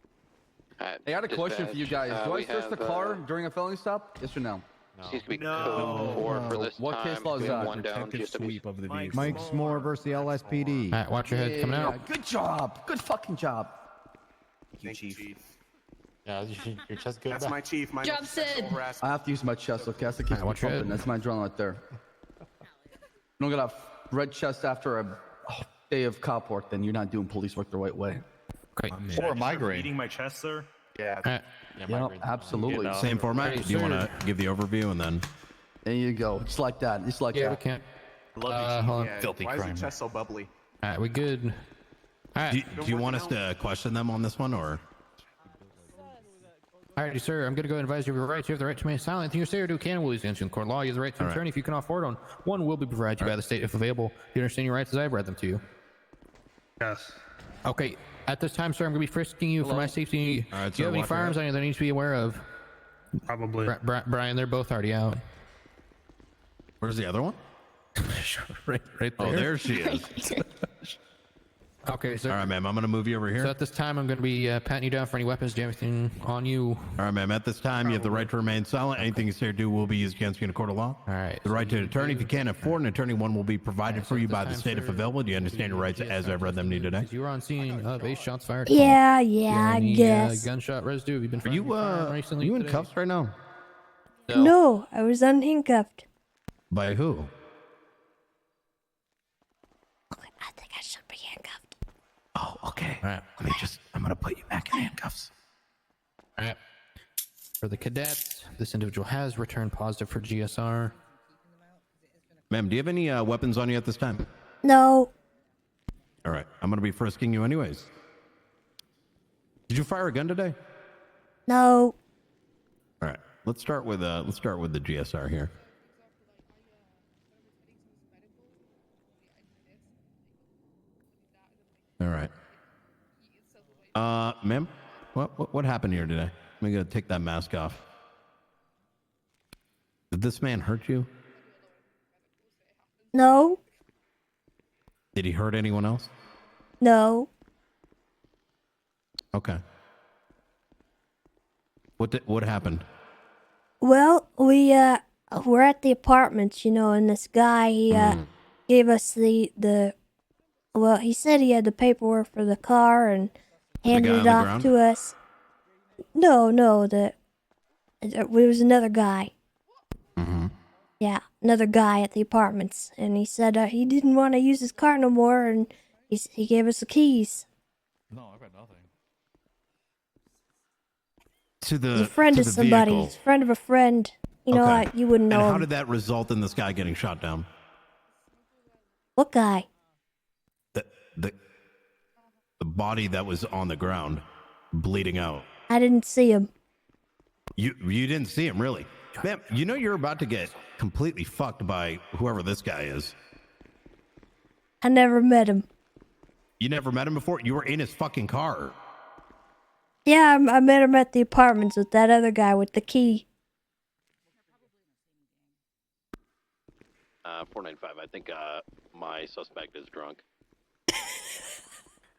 Hey, I had a question for you guys. Do I search the car during a felony stop? Yes or no? Seems to be code 4 for this What time. case law is that? 1 down, just Mike S'more versus the LSPD. All right, watch your head coming out. Good job. Good fucking job. Thank you, Chief. Yeah, you're just good. That's my chief. My Job Sid. I have to use my chest, okay? That's the keep watch your pumping. head. That's my adrenaline right there. You don't got a red chest after a day of cop work, then you're not doing police work the right way. Great. Or a migraine. Beating my chest, sir. Yeah. All right. Yep, absolutely. Same format? Do you want to give the overview and then... There you go. Just like that. Just like Yeah, that. we can't. Love you, Chief. Hold on. Yeah. Filthy Why is your crime. chest so bubbly? All right, we good. All right. Do you want us to question them on this one, or...? Alrighty, sir. I'm going to go and advise you of your rights. You have the right to remain silent. Anything you say or do can will use against you in court of law. You have the right to an attorney if you cannot afford one. One will be provided you by the state if available. Do you understand your rights as I've read them to you? Yes. Okay. At this time, sir, I'm going to be frisking you for my safety. All right, do you have any watch your firearms head. on you that I need to be aware of? Probably. Brian, they're both already out. Where's the other one? right there. Oh, there she is. Okay, sir. All right, ma'am. I'm going to move you over here. So at this time, I'm going to be patting you down for any weapons. Do you have anything on you? All right, ma'am. At this time, you have the right to remain silent. Anything you say or do will be used against you in a court of law. All right. The right to an attorney. If you can't afford an attorney, one will be provided for you by the state if available. Do you understand your rights as I've read them to you today? You were on scene of 8 shots fired. Yeah, Do you have I any, guess. gunshot residue. Have you been Are you, recently? you in today? cuffs right now? No, I was unhandcuffed. By who? I think I should be handcuffed. Oh, okay. All right. I'm going to put you back in handcuffs. All right. For the cadets, this individual has returned positive for GSR. Ma'am, do you have any weapons on you at this time? No. All right. I'm going to be frisking you anyways. Did you fire a gun today? No. All right. Let's start with the GSR here. All right. Ma'am, what happened here today? I'm gonna take that mask off. Did this man hurt you? No. Did he hurt anyone else? No. Okay. What happened? Well, we're at the apartments, you know, and this guy, he gave us the well, he said he had the paperwork for the car, and handed guy it on the off ground? to us. No, it was another guy. Mm-hmm. Yeah, another guy at the apartments, and he said he didn't want to use his car no more, and he gave us the keys. No, I got nothing. To the He's a friend to of the somebody. vehicle. He's a friend of a friend. You know, Okay. you wouldn't know And how him. did that result in this guy getting shot down? What guy? The body that was on the ground, bleeding out. I didn't see him. You didn't see him, really? Man, you know you're about to get completely fucked by whoever this guy is. I never met him. You never met him before? You were in his fucking car. Yeah, I met him at the apartments with that other guy with the key. 495. I think my suspect is drunk.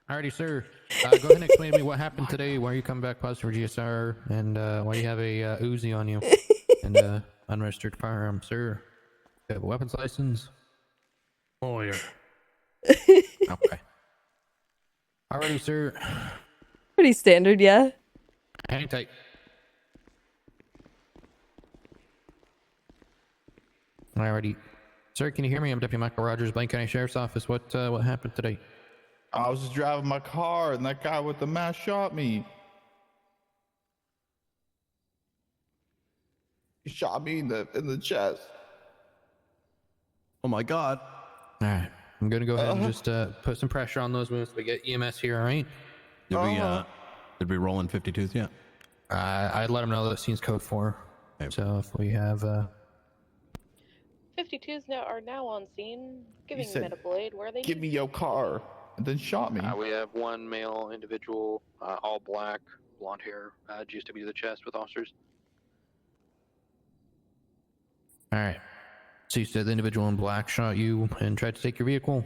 Alrighty, sir. Go ahead and explain to me what happened today. Why are you coming back positive for GSR, and why you have a Uzi on you and unregistered firearm, sir? You have a weapons license? Lawyer. Okay. Alrighty, sir. Pretty standard, yeah. Hang tight. Alrighty. Sir, can you hear me? I'm Deputy Michael Rogers, Blaine County Sheriff's Office. What happened today? I was just driving my car and that guy with the mask shot me. He shot me in the chest. Oh my god. Alright. I'm gonna go ahead and just put some pressure on those wounds. We get EMS here, alright? Did we roll in 52s yet? I'd let them know that scene's code 4. Okay. So if we have 52s are now on scene, giving said, medical aid. Where are they? Give me your car, and then shot me. We have one male individual, all black, blonde hair, juiced to be to the chest with officers. Alright. So you said the individual in black shot you and tried to take your vehicle?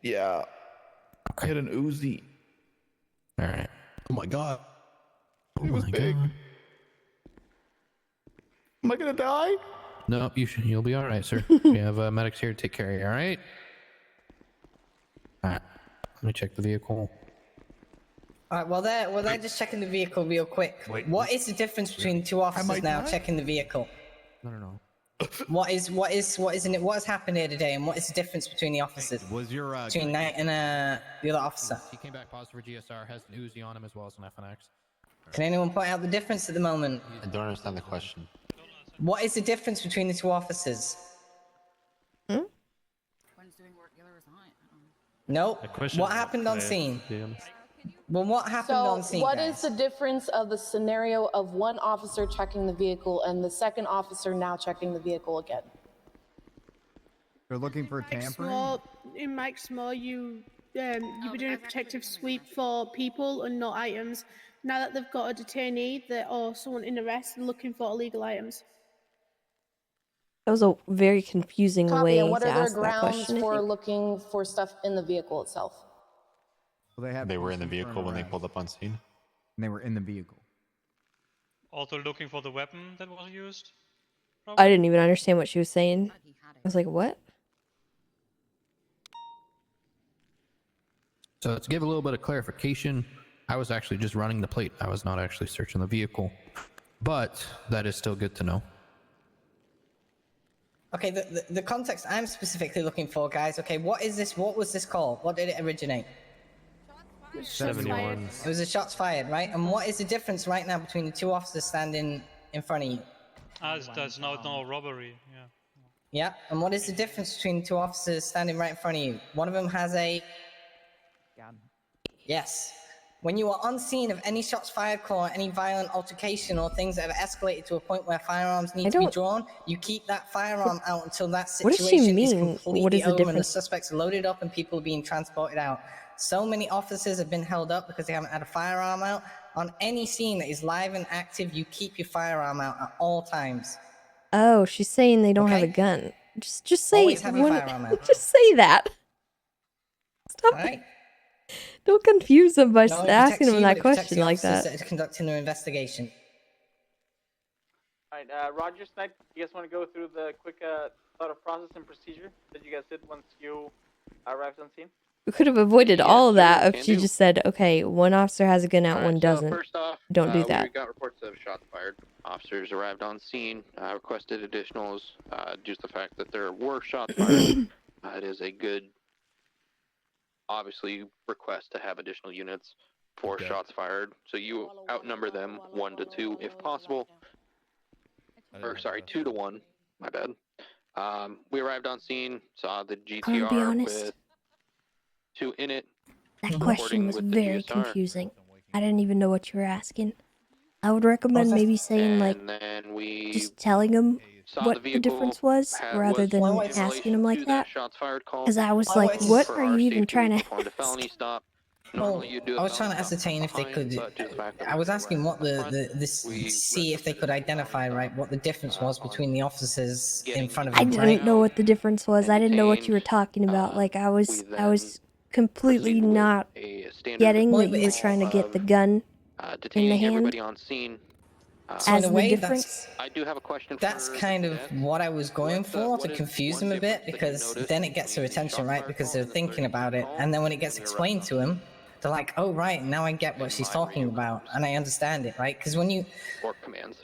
Yeah. Okay. I hit an Uzi. Alright. Oh my god. It was big. God. Am I gonna die? No, you'll be alright, sir. We have medics here to take care of you, alright? Alright. Let me check the vehicle. Alright, well they're just checking the vehicle real quick. What is the difference between two officers now checking the vehicle? No. What has happened here today, and what is the difference between the officers? Was your between Knight and the other officer? He came back positive for GSR, has an Uzi on him as well as an FNX. Can anyone point out the difference at the moment? I don't understand the question. What is the difference between the two officers? Nope. What happened on scene? Well, what happened on scene? What is the difference of the scenario of one officer checking the vehicle and the second officer now checking the vehicle again? They're looking for tampering? In Mike's More, you were doing a protective sweep for people and not items. Now that they've got a detainee or someone in arrest, they're looking for illegal items. That was a very confusing Copy. way And what to are their ask that grounds question. I for think. looking for stuff in the vehicle itself? Well, they were in the vehicle when they pulled up on scene. And they were in the vehicle. Also looking for the weapon that was used? I didn't even understand what she was saying. I was like, what? So to give a little bit of clarification, I was actually just running the plate. I was not actually searching the vehicle. But that is still good to know. Okay, the context I'm specifically looking for, guys. Okay, what is this? What was this call? What did it originate? 71. It was a shots fired, right? And what is the difference right now between the two officers standing in front of you? There's no robbery, yeah. Yeah, and what is the difference between the two officers standing right in front of you? One of them has a... Yes. When you are on scene of any shots fired call, or any violent altercation or things that have escalated to a point where firearms need to be drawn, you keep that firearm out until that What does she situation is mean? completely What is the over and the difference? suspects are loaded up and people are being transported out. So many officers have been held up because they haven't had a firearm out. On any scene that is live and active, you keep your firearm out at all times. Oh, she's saying they don't have a gun. Just say Always have your firearm out. Just say that. Stop. Right. Don't confuse them by Not only asking protects them you, that but it protects question the like officers that. that are conducting their investigation. All right, Roger, Snipe, you guys want to go through the quick thought of process and procedure that you guys did once you arrived on scene? could have avoided all of that if can she do. just said, okay, one officer has a gun out, one So doesn't. first off, Don't do we that. got reports of shots fired. Officers arrived on scene, requested additionals due to the fact that there were shots fired. It is a good, obviously, request to have additional units for shots fired. So you outnumber them 1 to 2 if possible. Or sorry, 2 to 1. My bad. We arrived on scene, saw the I'm gonna be GTR honest. with 2 in it. That question was with the very GSR. confusing. I didn't even know what you were asking. I would recommend maybe saying, like, And then we just telling them saw what the difference was, rather than asking them like that. Because I was like, what are you even trying to performed a felony stop. Well, I was trying to ascertain if they could. I was asking what see if they could identify what the difference was between the officers in front of I them, didn't right? know what the difference was. I didn't know what you were talking about. Like, I was completely not getting that you were trying to get the gun in the detaining hand everybody on scene. So in as a the way, difference. I do have a question. That's kind of what I was going for, to confuse them a bit, because then it gets their attention, right? Because they're thinking about it, and then when it gets explained to them, they're like, "Oh, right, now I get what she's talking about, and I understand it, right?" Because when you, or commands,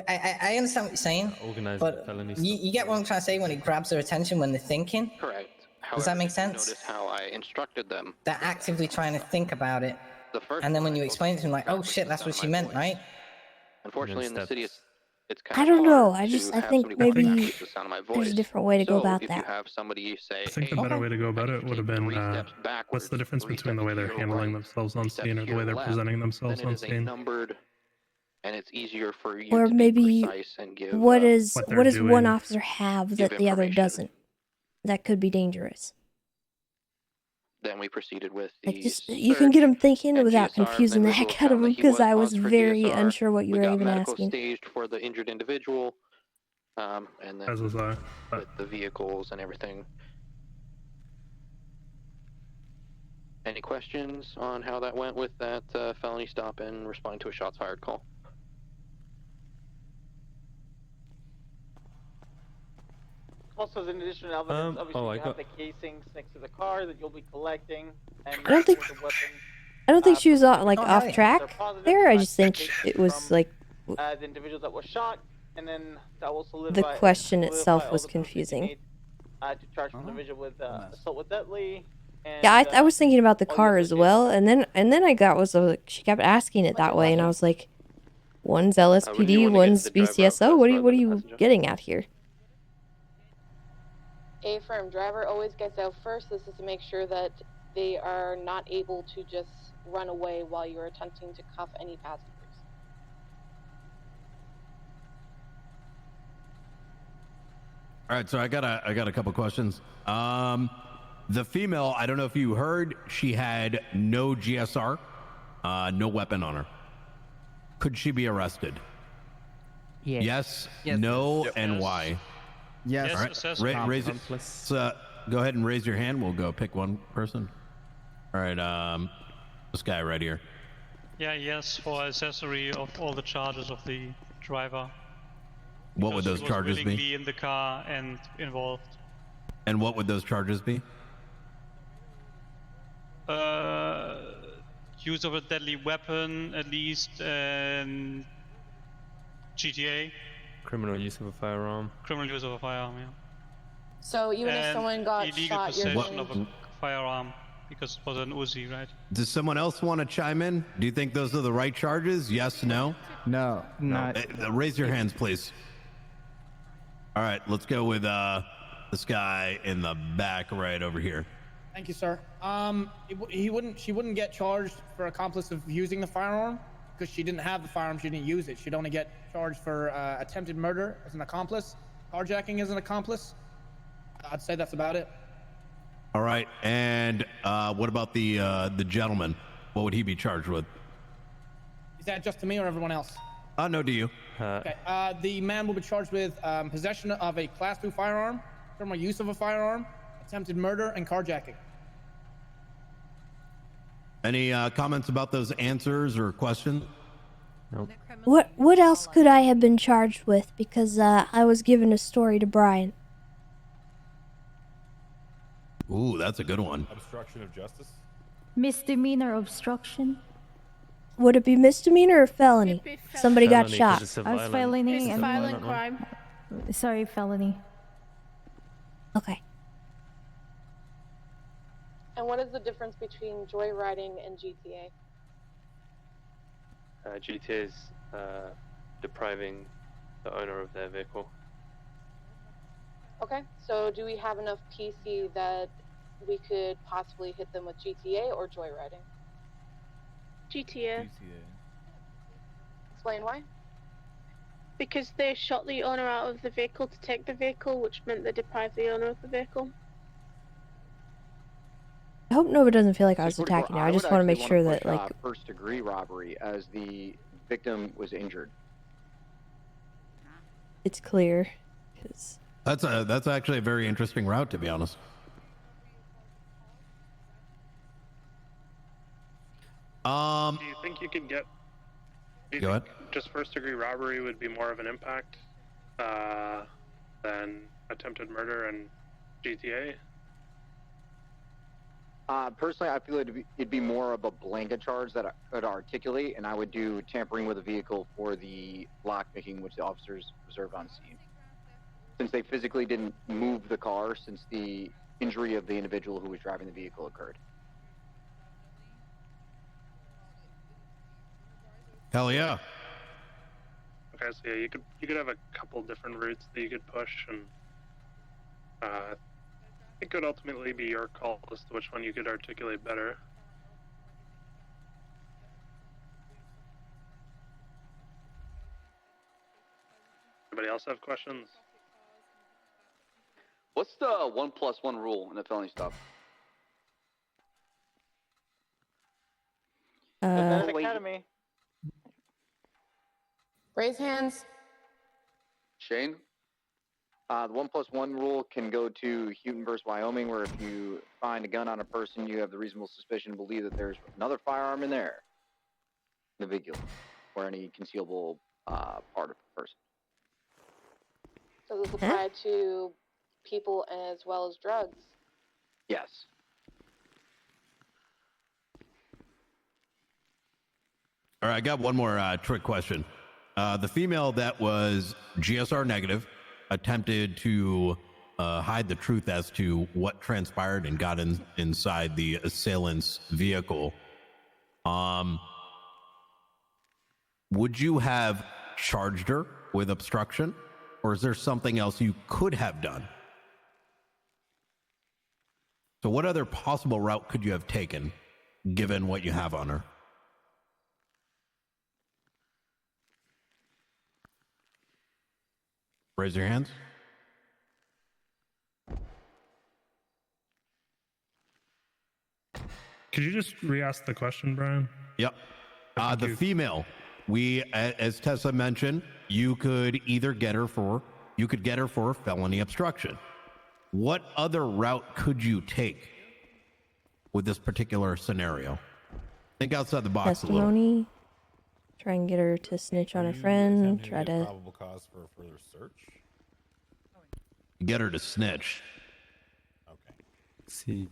I understand what you're saying, but you get what I'm trying to say when it grabs their attention when they're thinking. Correct. Does that make sense? Notice how I instructed them. They're actively trying to think about it, and then when you explain it to them, like, "Oh shit, that's what she meant, right?" Unfortunately, in the city, it's kind I of don't know. hard I to have think somebody maybe walking past the sound of my voice. there's a different way to go about if that. you have somebody say, I think the better way to go about it would have been, what's the difference between the way they're handling themselves on scene or the way they're presenting themselves then it on is a scene? numbered, and it's easier for you Or to maybe be precise and give what what they're does one doing. officer have that the other doesn't? That could be dangerous. Then we proceeded with the Like, just you can get them thinking without GSR, confusing the individual heck out of found them, that he because I was positive for very GSR. unsure what you We were got even medical asking. staged for the injured individual, and then As was I. with the vehicles and everything. Any questions on how that went with that felony stop and responding to a shots fired call? Also, as an additional evidence, obviously I you have got- the casings next to the car that you'll be collecting, and I don't think- with the weapon. I don't think she was like Oh, off right. track They're positive, there. I but just think it was like the individuals that were shot, and then that will the solidify. question solidify itself all was the proof that you confusing. need, to charge the individual with assault with deadly. And, Yeah, I was thinking about the all car other as well, and then I got was like she kept asking it that way, and I was like, one's LSPD, one's BCSO. What are you getting at here? A firm driver always gets out first. This is to make sure that they are not able to just run away while you're attempting to cuff any passengers. All right, so I got a couple questions. The female, I don't know if you heard, she had no GSR, no weapon on her. Could she be arrested? Yes. No, and why? Yes. All right. accessory. Raise it. Go ahead and raise your hand. We'll go pick one person. All right. This guy right here. Yeah, yes, for accessory of all the charges of the driver. What would Because those he was charges be? willingly in the car and involved. And what would those charges be? Use of a deadly weapon, at least, and GTA, Criminal use of a firearm. criminal use of a firearm, yeah. So even if And someone got illegal shot, you're possession going of a firearm, because it was an Uzi, right? Does someone else want to chime in? Do you think those are the right charges? Yes, no? No. Not. Raise your hands, please. All right, let's go with this guy in the back right over here. Thank you, sir. She wouldn't get charged for accomplice of using the firearm because she didn't have the firearm. She didn't use it. She'd only get charged for attempted murder as an accomplice, carjacking as an accomplice. I'd say that's about it. All right, and what about the gentleman? What would he be charged with? Is that just to me or everyone else? No, to you. Okay. The man will be charged with possession of a Class 2 firearm, criminal use of a firearm, attempted murder, and carjacking. Any comments about those answers or questions? Nope. What else could I have been charged with? Because I was given a story to Brian. Ooh, that's a good one. Obstruction of justice. Misdemeanor obstruction. Would it be misdemeanor or felony? Somebody got Felony, 'cause shot. it's a Felony. It's a and- violent crime. Sorry, felony. Okay. And what is the difference between joyriding and GTA? GTA is depriving the owner of their vehicle. Okay, so do we have enough PC that we could possibly hit them with GTA or joyriding? GTA. Explain why. Because they shot the owner out of the vehicle to take the vehicle, which meant they deprived the owner of the vehicle. I hope Nova doesn't feel like I was 644, attacking her. I just want to make sure that, push, like, first-degree robbery as the victim was injured. it's clear. 'Cause That's actually a very interesting route, to be honest. Do you think you could get? Do you Go think just first-degree robbery would be more of an impact than attempted murder and GTA? Personally, I feel it'd be more of a blanket charge that I could articulate, and I would do tampering with a vehicle for the lockpicking, which the officers observed on scene. Since they physically didn't move the car since the injury of the individual who was driving the vehicle occurred. Hell yeah. Okay, so yeah, you could have a couple different routes that you could push, and it could ultimately be your call as to which one you could articulate better. Anybody else have questions? What's the 1+1 rule in the felony stop? Academy. Raise hands. Shane? The 1+1 rule can go to Houghton versus Wyoming, where if you find a gun on a person, you have the reasonable suspicion to believe that there's another firearm in there, the vehicle, or any concealable part of the person. Does this apply to people as well as drugs? Yes. All right, I got one more trick question. The female that was GSR negative attempted to hide the truth as to what transpired and got inside the assailant's vehicle. Would you have charged her with obstruction, or is there something else you could have done? So what other possible route could you have taken, given what you have on her? Raise your hands. Could you just re-ask the question, Brian? Yep. The female, as Tessa mentioned, you could get her for felony obstruction. What other route could you take with this particular scenario? Think outside the box a little. testimony. Try and get her to snitch on her friend. Try to. Probable cause for further search. Get her to snitch. Okay. See.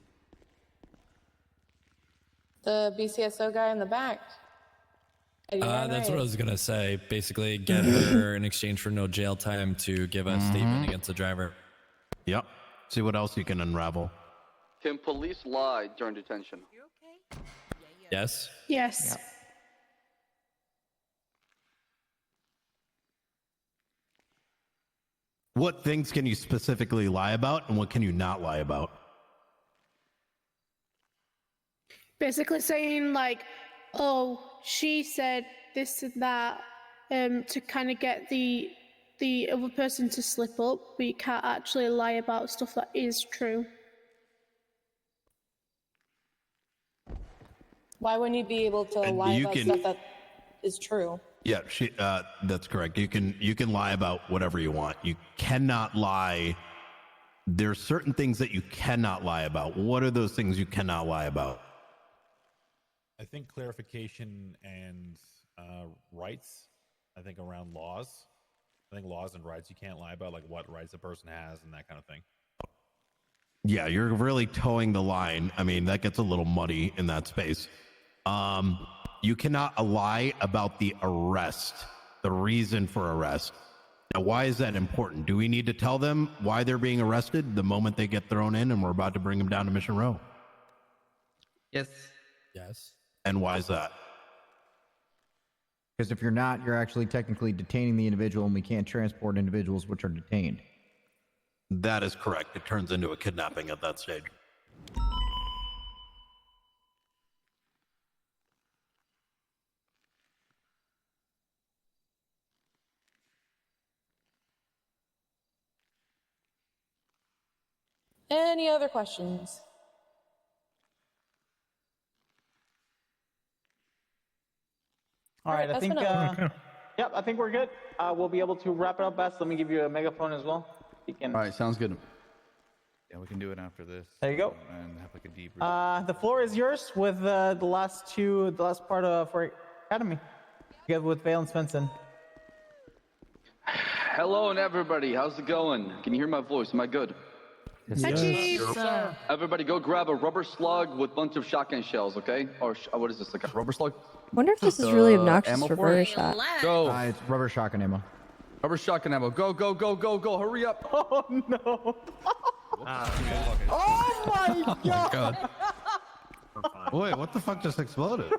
The BCSO guy in the back. That's what I was gonna say. Basically, get her in exchange for no jail time to give a statement against the driver. Yep. See what else you can unravel. Can police lie during detention? Yes. Yes. What things can you specifically lie about, and what can you not lie about? Basically saying like, oh, she said this and that, to kind of get the other person to slip up, but you can't actually lie about stuff that is true. Why wouldn't you be able to lie about stuff that is true? Yeah, that's correct. You can lie about whatever you want. You cannot lie. There's certain things that you cannot lie about. What are those things you cannot lie about? I think clarification and rights. I think around laws. I think laws and rights you can't lie about, like what rights a person has and that kind of thing. Yeah, you're really towing the line. I mean, that gets a little muddy in that space. You cannot lie about the arrest, the reason for arrest. Now, why is that important? Do we need to tell them why they're being arrested the moment they get thrown in and we're about to bring them down to Mission Row? Yes. Yes. And why is that? Because if you're not, you're actually technically detaining the individual, and we can't transport individuals which are detained. That is correct. It turns into a kidnapping at that stage. Any other questions? All right, I think. SNL. Yep, I think we're good. We'll be able to wrap it up best. Let me give you a megaphone as well. You can. All right, sounds good. Yeah, we can do it after this. There you go. And have like a debrief. The floor is yours with the last part of for Academy. Together with Vale and Svensson. Hello and everybody, how's it going? Can you hear my voice? Am I good? Hi, Chief. Everybody go grab a rubber slug with a bunch of shotgun shells, okay? Or what is this, like a rubber slug? Wonder if this is really obnoxious ammo for for it? Burger Shot. Go. It's rubber shotgun ammo. Rubber shotgun ammo. Go, go, go, go, go. Hurry up. Oh, no. Oh, my God. Wait, what the fuck just exploded?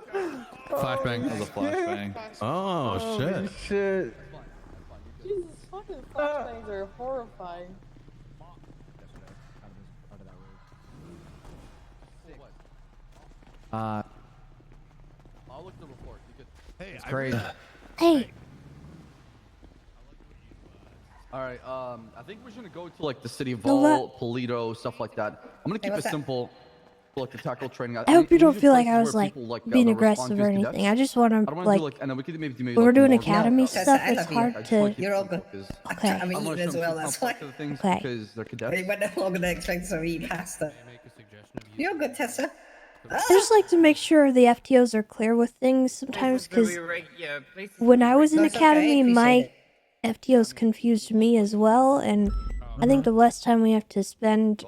Flashbang. That was a flashbang. Oh, Holy shit. shit. Jesus, fucking flashbangs are horrifying. I'll look at the report. You could... Hey, It's crazy. Hey. All right, I think we're just gonna go to like the city of No, what? Vault, Polito, stuff like that. I'm gonna keep what's it that? simple, like the tackle training. I hope you don't these are feel like I places was where like people, being they'll respond aggressive to or as anything. cadets. I just want I to don't want to do like like, and then we could maybe do when we're doing more academy workouts. stuff, I it's love you. hard to. You're all good. Okay. I'm I'm eating gonna as show well, them that's parts why. of the things Okay. because they're cadets. They were no longer than expected to eat pasta. You're good, Tessa. I just like to make sure the FTOs are clear with things sometimes because when I was in No, it's okay, I academy, appreciate my it. FTOs confused me as well, and I think the less time we have to spend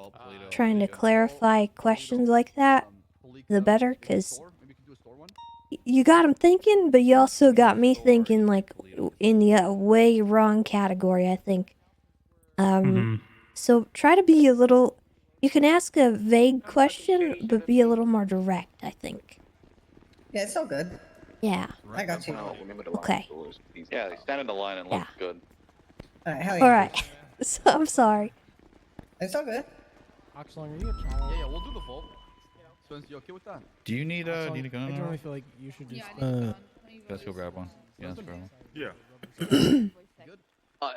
trying to clarify questions like that, the better, because you got them thinking, but you also got me thinking, like, in the way wrong category, I think. So try to be a little... You can ask a vague question, but be a little more direct, I think. Yeah, it's all good. Yeah. I got you. Okay. Yeah, they stand in the line and look good. All right, hell yeah. Alright. So, I'm sorry. It's all good. Oxlong, are you a child? Yeah, we'll do the vault. Spence, you okay with that? Do you need a Oxlong, gun? I generally feel like you should just. Let's go grab one. Yeah, let's grab one. Yeah.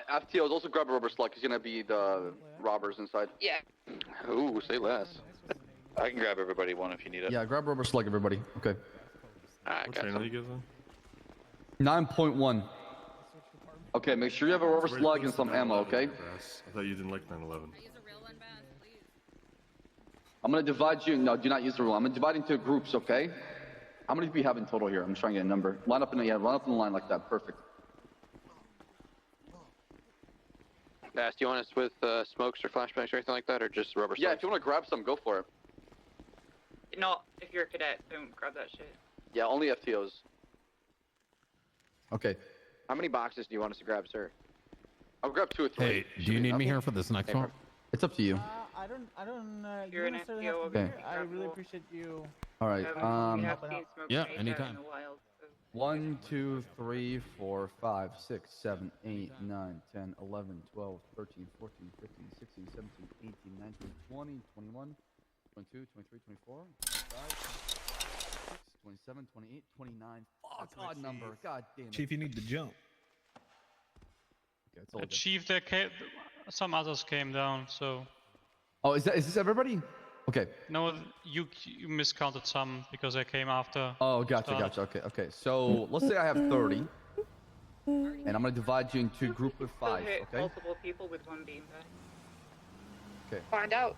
FTOs also grab a rubber slug. It's gonna be the robbers inside. Yeah. Ooh, say less. I can grab everybody one if you need it. Yeah, grab a rubber slug, everybody. Okay. Alright, What got channel some. you guys on? 9.1. Okay, make sure you have a rubber slug and some ammo, okay? I thought you didn't like 9/11. I'm gonna divide you. No, do not use the rule. I'm gonna divide into groups, okay? How many do we have in total here? I'm just trying to get a number. Line up in the line like that. Perfect. Bass, do you want us with smokes or flashbangs or anything like that, or just rubber Yeah, slugs? if you want to grab some, go for it. No, if you're a cadet, don't grab that shit. Yeah, only FTOs. Okay. How many boxes do you want us to grab, sir? I'll grab 2 or 3. Hey, do you need me here for this next one? It's up to you. I don't. You're an necessarily FTO have to over be here. here. I really appreciate you. All right. We have seen smoke Yeah, grenades out anytime. in the wild, so. 1, 2, 3, 4, 5, 6, 7, 8, 9, 10, 11, 12, 13, 14, 15, 16, 17, 18, 19, 20, 21, 22, 23, 24, 25, 27, 28, 29. Fuck, odd number. God damn it. Chief, you need to jump. Okay, it's all good. Chief, some others came down, so. Oh, is this everybody? Okay. No, you miscounted some because I came after. Oh, gotcha, started. gotcha. Okay. So let's say I have 30, and I'm gonna divide you into group of 5. Hit Okay. multiple people with one beanbag. Okay. Find out.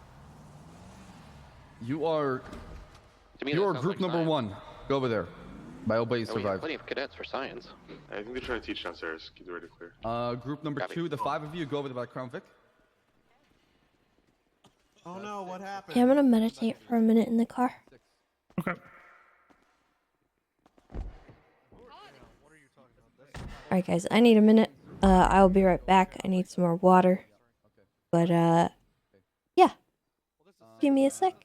You are. To me, You that are sounds group like number science. 1. Go over there. By obey, Oh, we have survive. plenty of cadets for science. I think they're trying to teach downstairs. Keep the radio clear. Group number 2, the 5 of you, go over there by Crown Vic. Oh no, what happened? Yeah, I'm gonna meditate for a minute in the car. Okay. Alright guys, I need a minute. I'll be right back. I need some more water. But yeah. Give me a sec.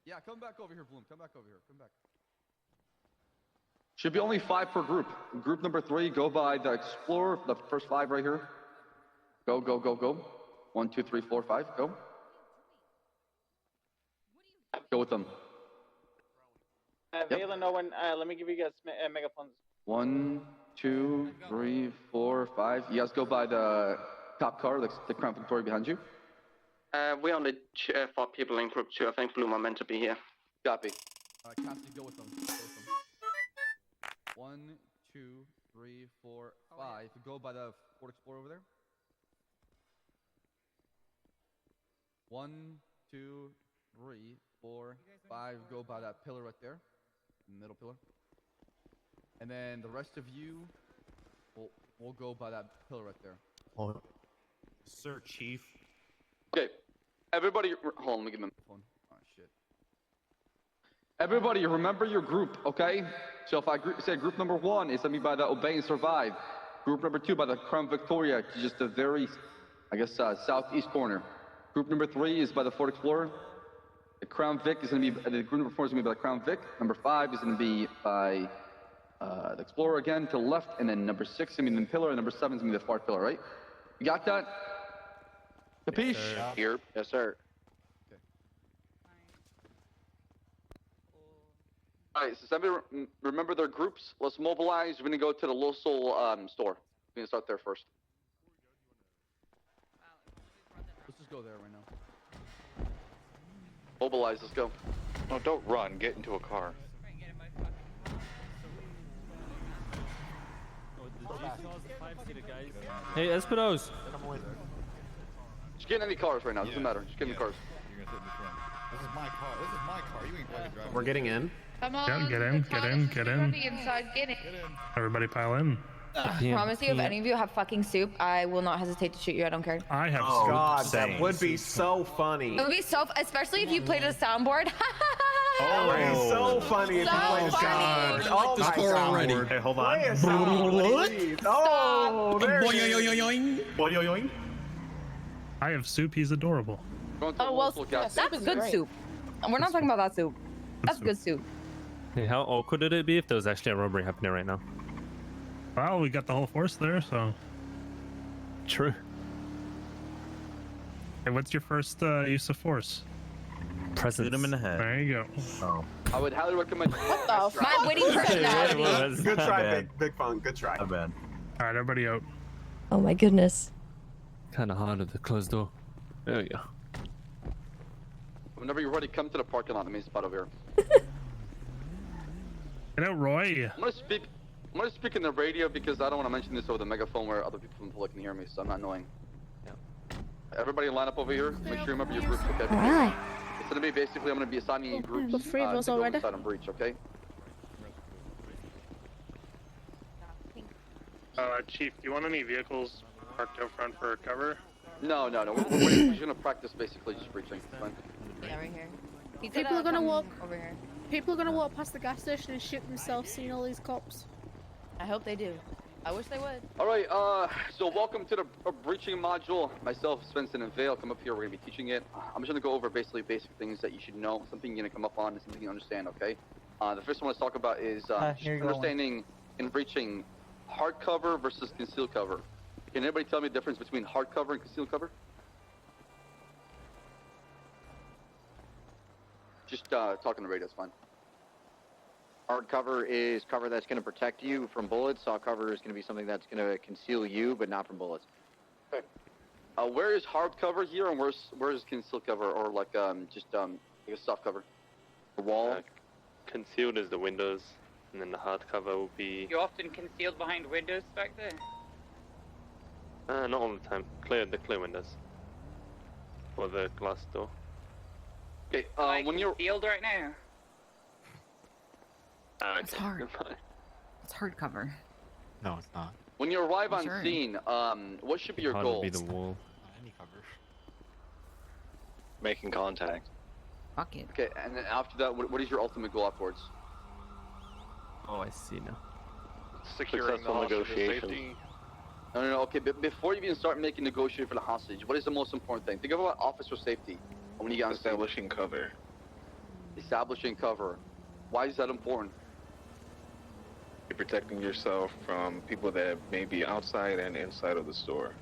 Yeah, come back over here, Bloom. Come back over here. Come back. Should be only 5 per group. Group number 3, go by the Explorer, the first 5 right here. Go, go, go, go. 1, 2, 3, 4, 5, go. Go with them. Valen, no one. Let me give you guys megaphones. 1, 2, 3, 4, 5. You guys go by the top car, the Crown Victoria behind you. We only 4 people in group 2. I think Bloom are meant to be here. Copy. Cassie, go with them. Go with them. 1, 2, 3, 4, 5. Go by the Ford Explorer over there. 1, 2, 3, 4, 5. Go by that pillar right there, middle pillar. And then the rest of you, we'll go by that pillar right there. Oh, Sir Chief. Okay. Everybody, hold on, let me give him. Oh shit. Everybody, remember your group, okay? So if I say group number 1 is me by the Obey and Survive. Group number 2 by the Crown Victoria, just the very, I guess, southeast corner. Group number 3 is by the Ford Explorer. The Crown Vic is going to be, the group number 4 is going to be by the Crown Vic. Number 5 is going to be by the Explorer again to the left. And then number 6 is going to be the Pillar. And number 7 is going to be the Ford Pillar, right? You got that? Capiche? Here. Yes, sir. Alright, so everybody remember their groups. Let's mobilize. We're going to go to the local store. We're going to start there first. Let's just go there right now. Mobilize, let's go. No, don't run. Get into a car. Hey, Espados. Just get in any cars right now. Doesn't matter. Just get in the cars. You're gonna sit in the front. This is my car. This is my car. You ain't fucking driving. We're getting in. Come on. Yeah, get in, get in, get in. On the inside, get in. Everybody pile in. I promise you, if any of you have fucking soup, I will not hesitate to shoot you. I don't care. I have Oh, soup. God, that would be so funny. It would be so, especially if you played a soundboard. Oh, it would be so funny if you played a soundboard. Oh my God. Hey, hold on. Play a soundboard, please. Oh, there it is. Boing. I have soup. He's adorable. Oh, well, that's good soup. We're not talking about that soup. That's good soup. Hey, how awkward would it be if there was actually a robbery happening right now? Well, we got the whole force there, so. True. Hey, what's your first use of force? Presence. Shoot him in the head. There you go. Oh. I would highly recommend. What the? My winning personality. Good try, Big Fun. Good try. Not bad. All right, everybody out. Oh my goodness. Kind of hard at the closed door. There we go. Whenever you're ready, come to the parking lot. The main spot over here. Get out, Roy. I'm gonna speak in the radio because I don't want to mention this over the megaphone where other people from the public can hear me, so I'm not annoying. Yeah. Everybody line up over here. Make sure you remember your groups, okay? Alright. It's gonna be basically I'm gonna be assigning you groups The three of us to go already. inside and breach, okay? Chief, do you want any vehicles parked out front for cover? No. We're just gonna practice basically just breaching. It's fine. Yeah, right here. People are gonna walk over here. People are gonna walk past the gas station and shit themselves seeing all these cops. I hope they do. I wish they would. All right. So welcome to the breaching module. Myself, Svensson, and Vale come up here. We're gonna be teaching it. I'm just gonna go over basically basic things that you should know. Something you're gonna come up on, and something you understand. Okay. The first one let's talk about is understanding in breaching hard cover versus concealed cover. Can anybody tell me the difference between hard cover and concealed cover? Just talking to radio is fine. Hard cover is cover that's going to protect you from bullets. Soft cover is going to be something that's going to conceal you, but not from bullets. Okay. Where is hard cover here, and where's concealed cover, or like just I guess soft cover? The wall. Concealed is the windows, and then the hard cover will be. You're often concealed behind windows back there. Not all the time. The clear windows. Or the glass door. Okay. When you're concealed right now. It's hard. It's hard cover. No, it's not. When you arrive on Sure. scene, what should be your Hard goal? would be the wall. Any cover. making contact. Fuck it. Okay, and then after that, what is your ultimate goal afterwards? Oh, I see now. Securing the Successful hostage negotiations. safety. No. Okay, but before you even start making negotiation for the hostage, what is the most important thing? Think about officer safety when you get on scene. Establishing cover. Establishing cover. Why is that important? You're protecting yourself from people that may be outside and inside of the store.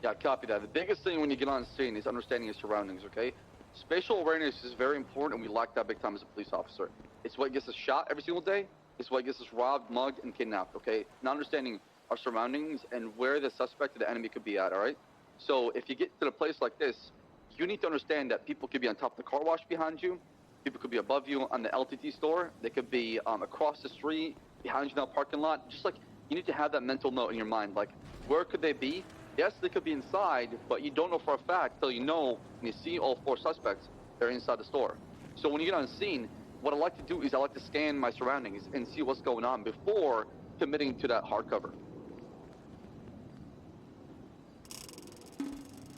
Yeah, copy that. The biggest thing when you get on scene is understanding your surroundings, okay? Spatial awareness is very important, and we lack that big time as a police officer. It's what gets us shot every single day. It's what gets us robbed, mugged, and kidnapped, okay? Not understanding our surroundings and where the suspect or the enemy could be at, all right? So if you get to a place like this, you need to understand that people could be on top of the car wash behind you. People could be above you on the LTT store. They could be across the street, behind you in the parking lot. Just like, you need to have that mental note in your mind, like, where could they be? Yes, they could be inside, but you don't know for a fact until you know and you see all 4 suspects that are inside the store. So when you get on scene, what I like to do is I like to scan my surroundings and see what's going on before committing to that hard cover.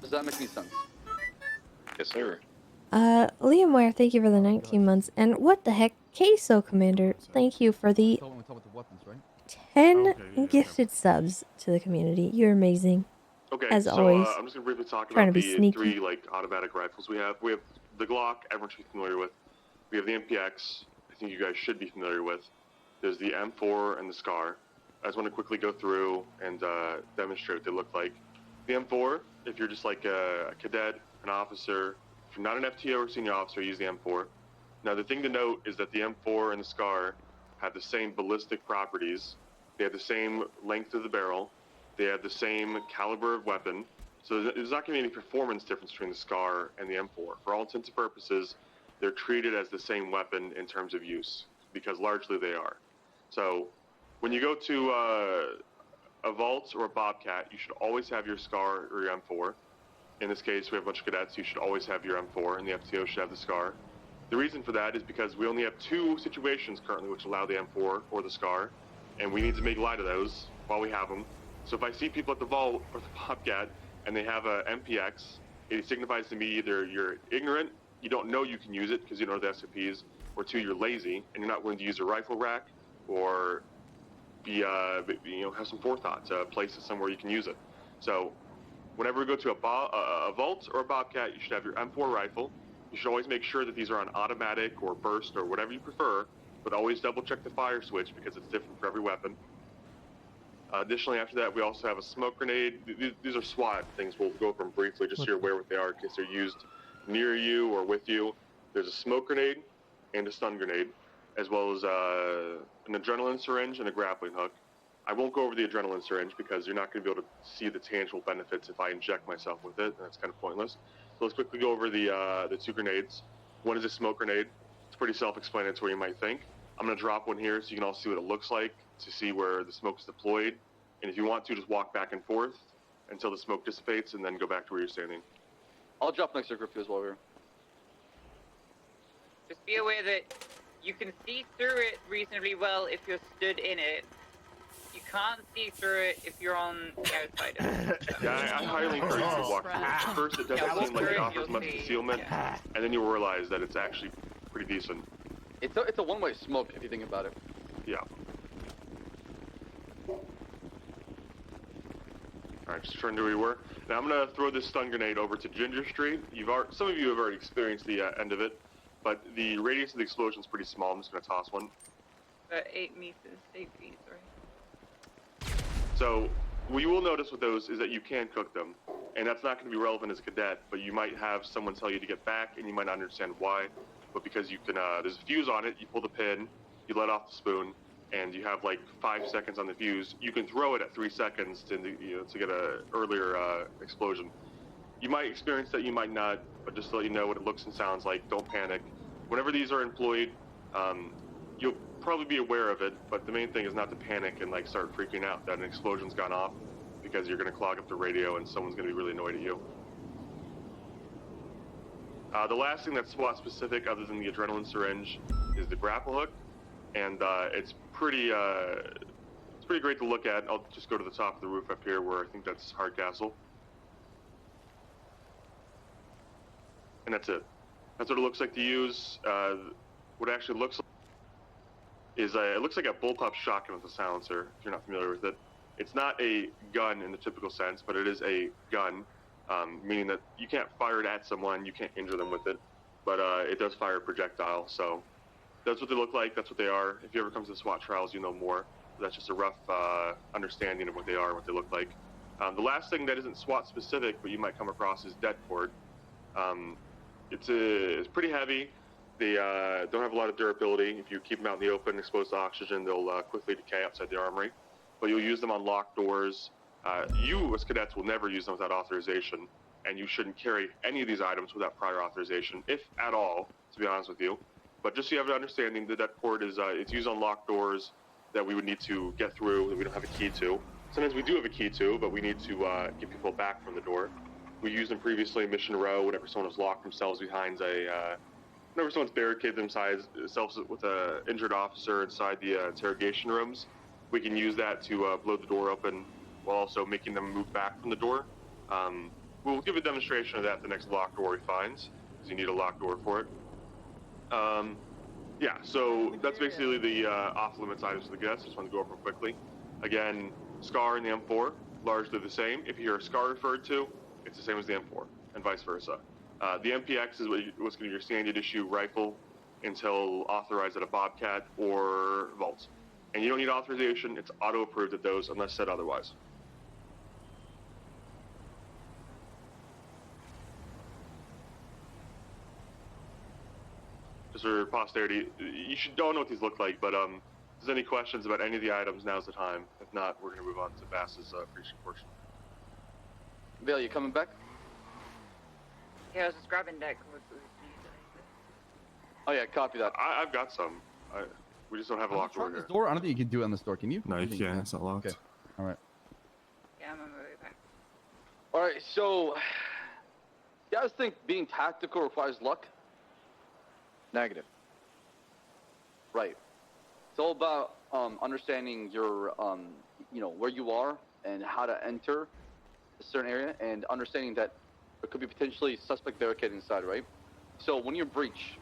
Does that make any sense? Yes, sir. Liam Ware, thank you for the 19 months. And what the heck? Queso Commander, thank you for the 10 gifted subs to the community. You're amazing. Okay, as so always. I'm just gonna briefly talk Trying about to be the sneaky. 3 like automatic rifles we have. We have the Glock, everyone should be familiar with. We have the MPX, I think you guys should be familiar with. There's the M4 and the SCAR. I just want to quickly go through and demonstrate what they look like. The M4, if you're just like a cadet, an officer, if you're not an FTO or senior officer, use the M4. Now the thing to note is that the M4 and the SCAR have the same ballistic properties. They have the same length of the barrel. They have the same caliber of weapon. So there's not going to be any performance difference between the SCAR and the M4. For all intents and purposes, they're treated as the same weapon in terms of use, because largely they are. So when you go to a Vault or a Bobcat, you should always have your SCAR or your M4. In this case, we have a bunch of cadets, you should always have your M4, and the FTO should have the SCAR. The reason for that is because we only have 2 situations currently which allow the M4 or the SCAR, and we need to make light of those while we have them. So if I see people at the Vault or the Bobcat and they have a MPX, it signifies to me either you're ignorant, you don't know you can use it because you don't know the SOPs, or 2, you're lazy and you're not willing to use a rifle rack, or be have some forethought to place it somewhere you can use it. So whenever we go to a Vault or a Bobcat, you should have your M4 rifle. You should always make sure that these are on automatic or burst or whatever you prefer, but always double check the fire switch because it's different for every weapon. Additionally, after that, we also have a smoke grenade. These are SWAT things. We'll go over them briefly just so you're aware what they are in case they're used near you or with you. There's a smoke grenade and a stun grenade, as well as an adrenaline syringe and a grappling hook. I won't go over the adrenaline syringe because you're not going to be able to see the tangible benefits if I inject myself with it, and that's kind of pointless. So let's quickly go over the 2 grenades. One is a smoke grenade. It's pretty self-explanatory, you might think. I'm going to drop one here so you can all see what it looks like, to see where the smoke is deployed. And if you want to, just walk back and forth until the smoke dissipates and then go back to where you're standing. I'll drop next to Griffith as well here. Just be aware that you can see through it reasonably well if you're stood in it. You can't see through it if you're on the outside of it. Yeah, I highly encourage you to walk through it. First, it doesn't seem like it offers much concealment, and then you'll realize that it's actually pretty decent. It's a one-way smoke if you think about it. Yeah. Alright, just turn to where you were. Now I'm going to throw this stun grenade over to Ginger Street. Some of you have already experienced the end of it, but the radius of the explosion is pretty small. I'm just going to toss one. 8 meters, 8 feet, sorry. So, what you will notice with those is that you can cook them, and that's not going to be relevant as a cadet, but you might have someone tell you to get back, and you might not understand why, but because you can, there's a fuse on it, you pull the pin, you let off the spoon, and you have like 5 seconds on the fuse. You can throw it at 3 seconds to get a earlier explosion. You might experience that, you might not, but just to let you know what it looks and sounds like, don't panic. Whenever these are employed, you'll probably be aware of it, but the main thing is not to panic and like start freaking out that an explosion's gone off, because you're going to clog up the radio and someone's going to be really annoyed at you. The last thing that's SWAT specific other than the adrenaline syringe is the grapple hook, and it's pretty great to look at. I'll just go to the top of the roof up here where I think that's Hardcastle. and that's it. That's what it looks like to use. What it actually looks like is it looks like a bullpup shotgun with a silencer, if you're not familiar with it. It's not a gun in the typical sense, but it is a gun, meaning that you can't fire it at someone, you can't injure them with it, but it does fire a projectile, so that's what they look like, that's what they are. If you ever come to the SWAT trials, you know more. That's just a rough understanding of what they are, what they look like. The last thing that isn't SWAT specific, but you might come across is dead cord. It's pretty heavy. They don't have a lot of durability. If you keep them out in the open, exposed to oxygen, they'll quickly decay outside the armory. But you'll use them on locked doors. You, as cadets, will never use them without authorization, and you shouldn't carry any of these items without prior authorization, if at all, to be honest with you. But just so you have an understanding, the dead cord is it's used on locked doors that we would need to get through that we don't have a key to. Sometimes we do have a key to, but we need to get people back from the door. We used them previously in Mission Row whenever someone was locked themselves behind whenever someone's barricaded themselves with an injured officer inside the interrogation rooms. We can use that to blow the door open while also making them move back from the door. We'll give a demonstration of that the next locked door we find, because you need a locked door for it. Yeah, so that's basically the off-limits items for the guests. Just want to go over them quickly. Again, SCAR and the M4, largely the same. If you hear a SCAR referred to, it's the same as the M4, and vice versa. The MPX is what's going to be your standard issue rifle until authorized at a Bobcat or Vault. And you don't need authorization, it's auto-approved at those unless said otherwise. Just for posterity, you don't know what these look like, but if there's any questions about any of the items, now's the time. If not, we're going to move on to Bass's briefing portion. Bill, you coming back? Yeah, I was just grabbing deck. Oh yeah, copy that. I've got some. We just don't have a locked door here. This door? I don't think you can do it on this door. Can you? No, you can't. It's not locked. Okay. All right. Yeah, I'm on my way back. All right, so you guys think being tactical requires luck? Negative. Right. It's all about understanding your, where you are and how to enter a certain area, and understanding that there could be potentially suspect barricade inside, right? So when you breach,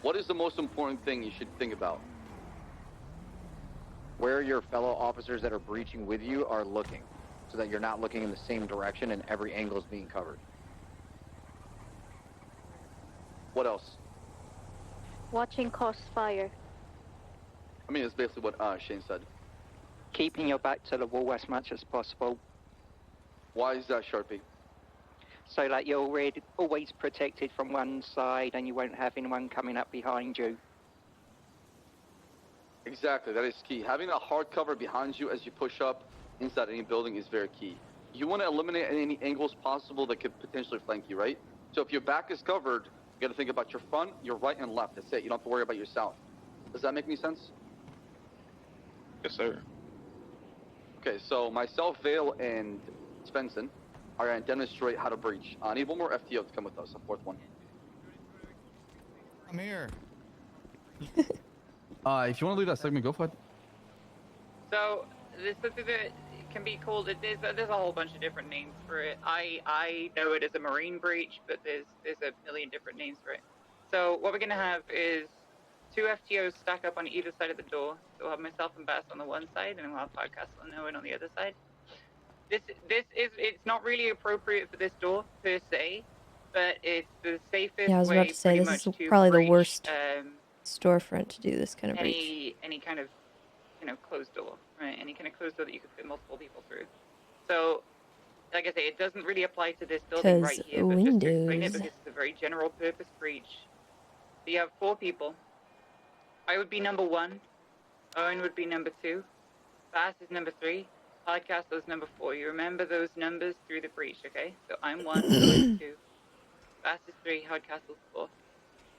what is the most important thing you should think about? Where your fellow officers that are breaching with you are looking, so that you're not looking in the same direction and every angle is being covered. What else? Watching costs fire. I mean, it's basically what Shane said. Keeping your back to the wall as much as possible. Why is that, Sharpie? So that you're always protected from one side and you won't have anyone coming up behind you. Exactly, that is key. Having a hard cover behind you as you push up inside any building is very key. You want to eliminate any angles possible that could potentially flank you, right? So if your back is covered, you got to think about your front, your right, and left. That's it. You don't have to worry about your south. Does that make any sense? Yes, sir. Okay, so myself, Vale, and Svensson are going to demonstrate how to breach. I need one more FTO to come with us, a fourth one. I'm here. If you want to leave that segment, go for it. So this can be called. There's a whole bunch of different names for it. I know it as a marine breach, but there's a million different names for it. So what we're gonna have is 2 FTOs stack up on either side of the door. So we'll have myself and Bass on the one side, and we'll have Podcastle and Owen on the other side. It's not really appropriate for this door per se, but it's the safest. Yeah, I was about to say this is probably the worst storefront to do this kind of breach. Any kind of closed door, right? Any kind of closed door that you could fit multiple people through. So, like I say, it doesn't really apply to this building right here, but just to explain it, because it's a very general purpose breach. So you have 4 people. I would be number 1. Owen would be number 2. Bass is number 3. Podcastle is number 4. You remember those numbers through the breach, okay? So I'm 1, Owen 2. Bass is 3, Podcastle's 4.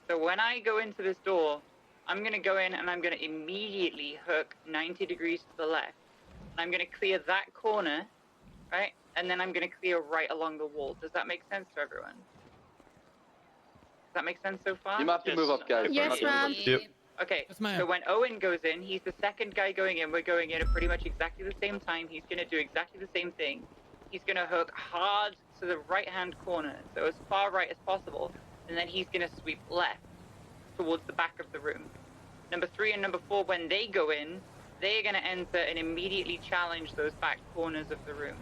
So when I go into this door, I'm going to go in and I'm going to immediately hook 90 degrees to the left. And I'm going to clear that corner, right? And then I'm going to clear right along the wall. Does that make sense to everyone? Does that make sense so far? You might have to move up, guys. Yes, ma'am. Yep. Okay, Yes, ma'am. so when Owen goes in, he's the second guy going in. We're going in at pretty much exactly the same time. He's going to do exactly the same thing. he's going to hook hard to the right-hand corner, so as far right as possible, and then he's going to sweep left towards the back of the room. Number 3 and number 4, when they go in, they're going to enter and immediately challenge those back corners of the room.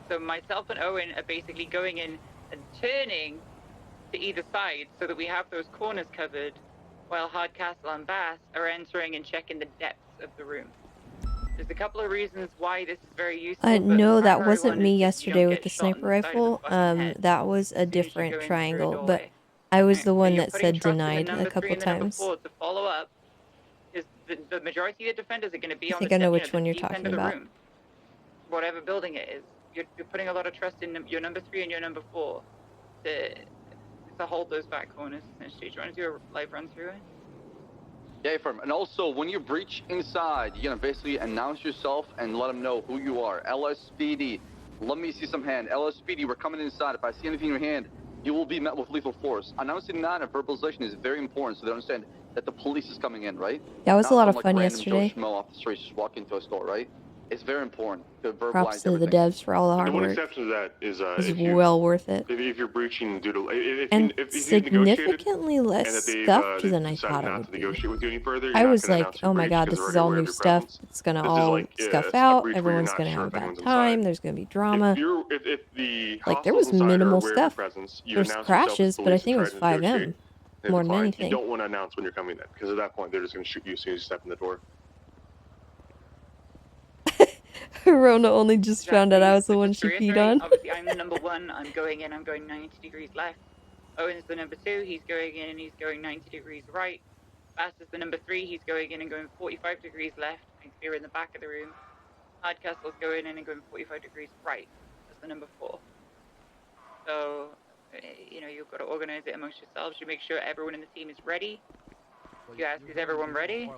So myself and Owen are basically going in and turning to either side so that we have those corners covered, while Hardcastle and Bass are entering and checking the depths of the room. There's a couple of reasons why this is very useful. But No, the that primary wasn't one me is yesterday with the sniper rifle. That was a different triangle, but I was the one that said denied a couple times. To follow up, is the majority of the defenders are going to be I on think the I know section which at the one you're deep end talking of the about. room. Whatever building it is, you're putting a lot of trust in your number 3 and your number 4 to hold those back corners. Essentially, do you want to do a live run through it? Yeah, firm. And also, when you breach inside, you're gonna basically announce yourself and let them know who you are. LSPD, let me see some hand. LSPD, we're coming inside. If I see anything in your hand, you will be met with lethal force. Announcing that and verbalization is very important so they understand that the police is coming in, right? That was Not a lot some, of like, fun random yesterday. Joe Schmo off the street just walk into a store, right? It's very important to verbalize Props to everything. the devs for all the hard The one work. exception to that is It's if you, well worth it. if you're breaching due to And if you've negotiated significantly less and that they've scuffed than I decided thought it not would to be. negotiate with you any further, you're I not was gonna like, announce your oh my breach god, because this they're is already all aware new of your stuff. presence. It's gonna This is all like scuff a out. breach where you're Everyone's not gonna sure have if a bad anyone's time. inside. There's gonna be drama. If the Like, there hostiles was inside are minimal aware of your stuff. presence, you There's announce yourself as crashes, but I police and think it try was to 5M negotiate. If more the than client, anything. you don't want to announce when you're coming in because at that point they're just going to shoot you as soon as you step in the door. Rona only just found out I was the one she To peed reiterate, on. obviously, I'm the number 1. I'm going in. I'm going 90 degrees left. Owen's the number 2. He's going in and he's going 90 degrees right. Bass is the number 3. He's going in and going 45 degrees left and clear in the back of the room. Hardcastle's going in and going 45 degrees right. That's the number 4. So, you've got to organize it amongst yourselves. You make sure everyone in the team is ready. You ask, is everyone ready?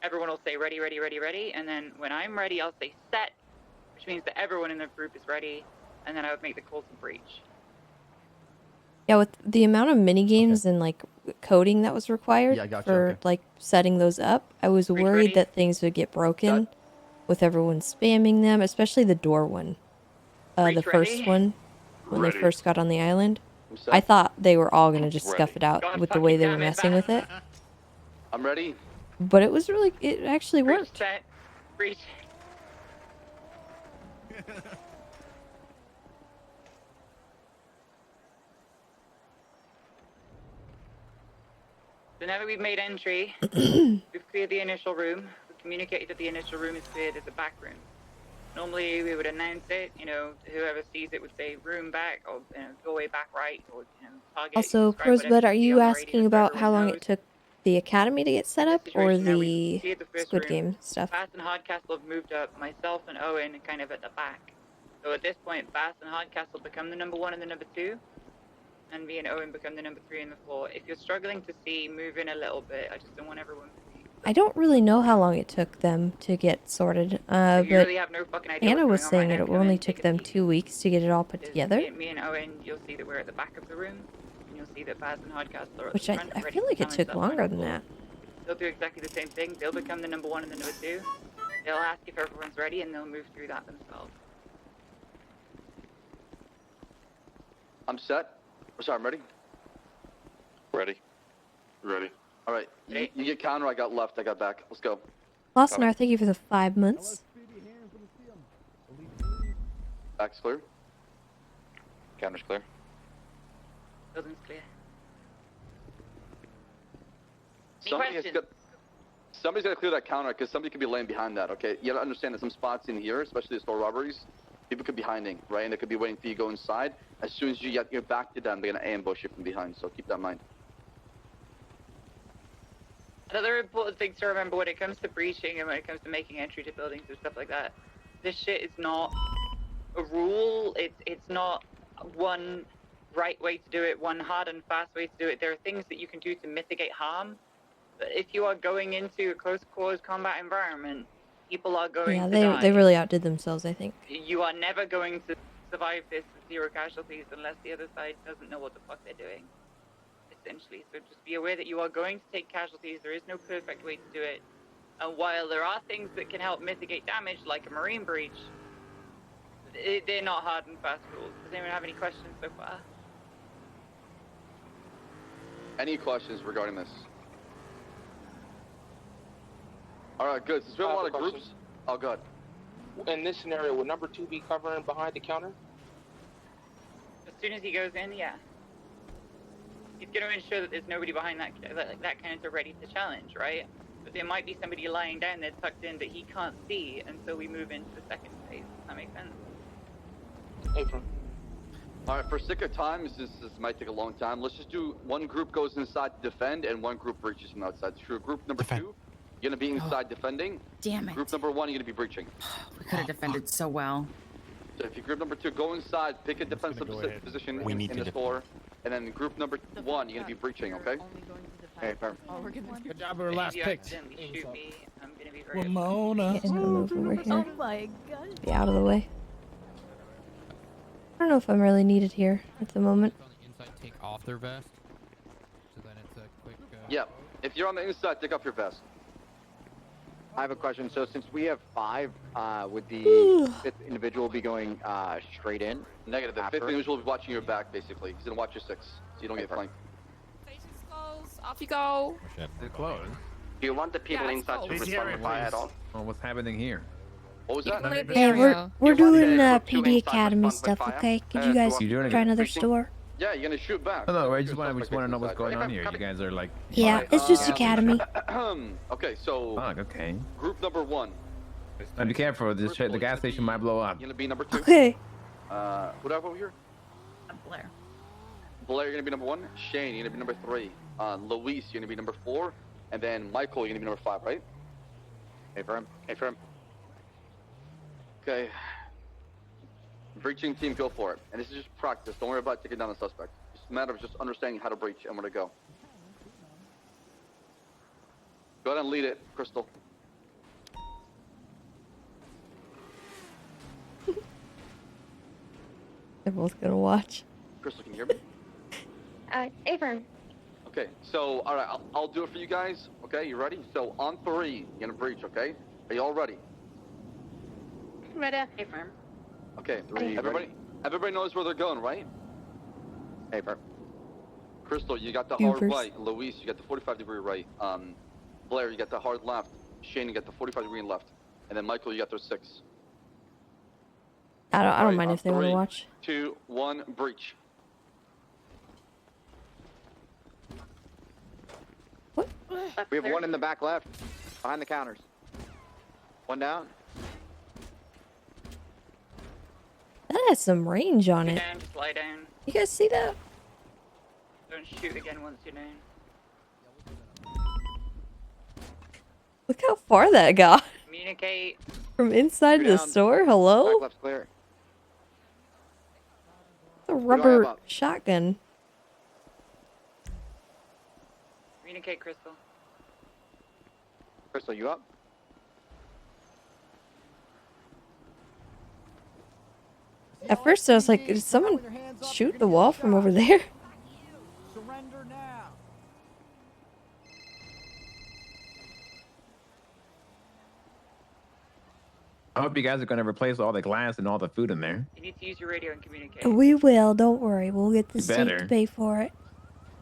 Everyone will say ready, ready, ready, ready. And then when I'm ready, I'll say set, which means that everyone in the group is ready. And then I would make the call to breach. Yeah, with the amount of mini games and like coding that was required for like setting those up, I was worried that things would get broken with everyone spamming them, especially the door one. The first one, when they first got on the island. I thought they were all going to just scuff it out with the way they were messing with it. I'm ready. But it was really, it actually worked. Set, breach. So now that we've made entry, we've cleared the initial room. We communicated that the initial room is cleared as a back room. Normally we would announce it, whoever sees it would say room back or doorway back right or target. Also, Prosbud, are you asking about how long it took the academy to get set up or the Squid Game stuff? Bass and Hardcastle have moved up, myself and Owen kind of at the back. So at this point, Bass and Hardcastle become the number 1 and the number 2. And me and Owen become the number 3 and the 4. If you're struggling to see, move in a little bit. I just don't want everyone to see. I don't really know how long it took them to get sorted, but really have no fucking idea Anna was what's going on saying right it now. only took them 2 weeks to get it all put together. Me and Owen, you'll see that we're at the back of the room. And you'll see that Bass and Hardcastle are at Which the I front. feel like it took longer than that. They'll do exactly the same thing. They'll become the number 1 and the number 2. They'll ask if everyone's ready and they'll move through that themselves. I'm set. Sorry, I'm ready. Ready. Ready. All right. You get counter. I got left. I got back. Let's go. Lostnar, thank you for the 5 months. Back's clear. Counter's clear. Building's clear. Somebody's got to clear that counter because somebody could be laying behind that, okay? You got to understand that some spots in here, especially the store robberies, people could be hiding, right? And they could be waiting for you to go inside. As soon as you get your back to them, they're going to ambush you from behind, so keep that in mind. Another important thing to remember when it comes to breaching and when it comes to making entry to buildings and stuff like that, this shit is not a rule. It's not one right way to do it, one hard and fast way to do it. There are things that you can do to mitigate harm. But if you are going into a close quarters combat environment, people are going to die. They really outdid themselves, I think. You are never going to survive this with 0 casualties unless the other side doesn't know what the fuck they're doing. Essentially, so just be aware that you are going to take casualties. There is no perfect way to do it. And while there are things that can help mitigate damage, like a marine breach, they're not hard and fast rules. Does anyone have any questions so far? Any questions regarding this? All right, good. Since we have a lot of groups, oh, good. In this scenario, would number 2 be covering behind the counter? As soon as he goes in, yeah. He's going to ensure that there's nobody behind that counter ready to challenge, right? But there might be somebody lying down there tucked in that he can't see until we move into the second phase. Does that make sense? Apron. All right, for sake of time, this might take a long time. Let's just do one group goes inside to defend and one group breaches from outside. So group number 2, you're going to be inside defending. Damn it. Group number 1, you're going to be breaching. We could have defended so well. So if you group number 2, go inside, pick a defensive position in the store, and then group number 1, you're going to be breaching, okay? Okay, perfect. Good job, we were last picked. Shoot me, I'm going to be very Ramona. Just gonna move over here. Oh my god. Be out of the way. I don't know if I'm really needed here at the moment. Take off their vest. So then it's a quick. Yeah, if you're on the inside, take off your vest. I have a question. So since we have 5, would the 5th individual be going straight in? Negative. The 5th individual will be watching your back, basically. He's going to watch your 6, so you don't get flanked. Station's closed. Off you go. They're closed. Do you want the people inside to respond to fire at all? Well, what's happening here? What was that? Hey, we're doing PD Academy stuff, okay? Could you guys try another store? Yeah, you're gonna shoot back. No, I just want to know what's going on here. You guys are like. Yeah, it's just Academy. Okay, so. Okay. Group number 1. Now be careful. The gas station might blow up. You're gonna be number 2. Okay. Who do I have over here? Blair. Blair, you're gonna be number 1. Shane, you're gonna be number 3. Luis, you're gonna be number 4. And then Michael, you're gonna be number 5, right? Hey, firm. Okay. Breaching team, go for it. And this is just practice. Don't worry about taking down the suspect. It's a matter of just understanding how to breach and where to go. Go ahead and lead it, Crystal. They're both gonna watch. Crystal, can you hear me? Avern. Okay, so, all right, I'll do it for you guys. Okay, you ready? So, on 3, you're gonna breach, okay? Are you all ready? Ready. Affirm. Okay, everybody knows where they're going, right? Hey, firm. Crystal, you got the hard right. Luis, you got the 45-degree right. Blair, you got the hard left. Shane, you got the 45-degree left. And then Michael, you got those 6. I don't mind if they want to watch. 2, 1, breach. What? We have 1 in the back left, behind the counters. 1 down. That has some range on it. Down, just lie down. You guys see that? Don't shoot again once you're down. Look how far that got. Communicate. From inside the store? Hello? Back left's clear. It's a rubber shotgun. Communicate, Crystal. Crystal, you up? At first I was like, did someone shoot the wall from over there? Surrender now. I hope you guys are going to replace all the glass and all the food in there. You need to use your radio and communicate. We will, don't worry. We'll get the You state better. to pay for it.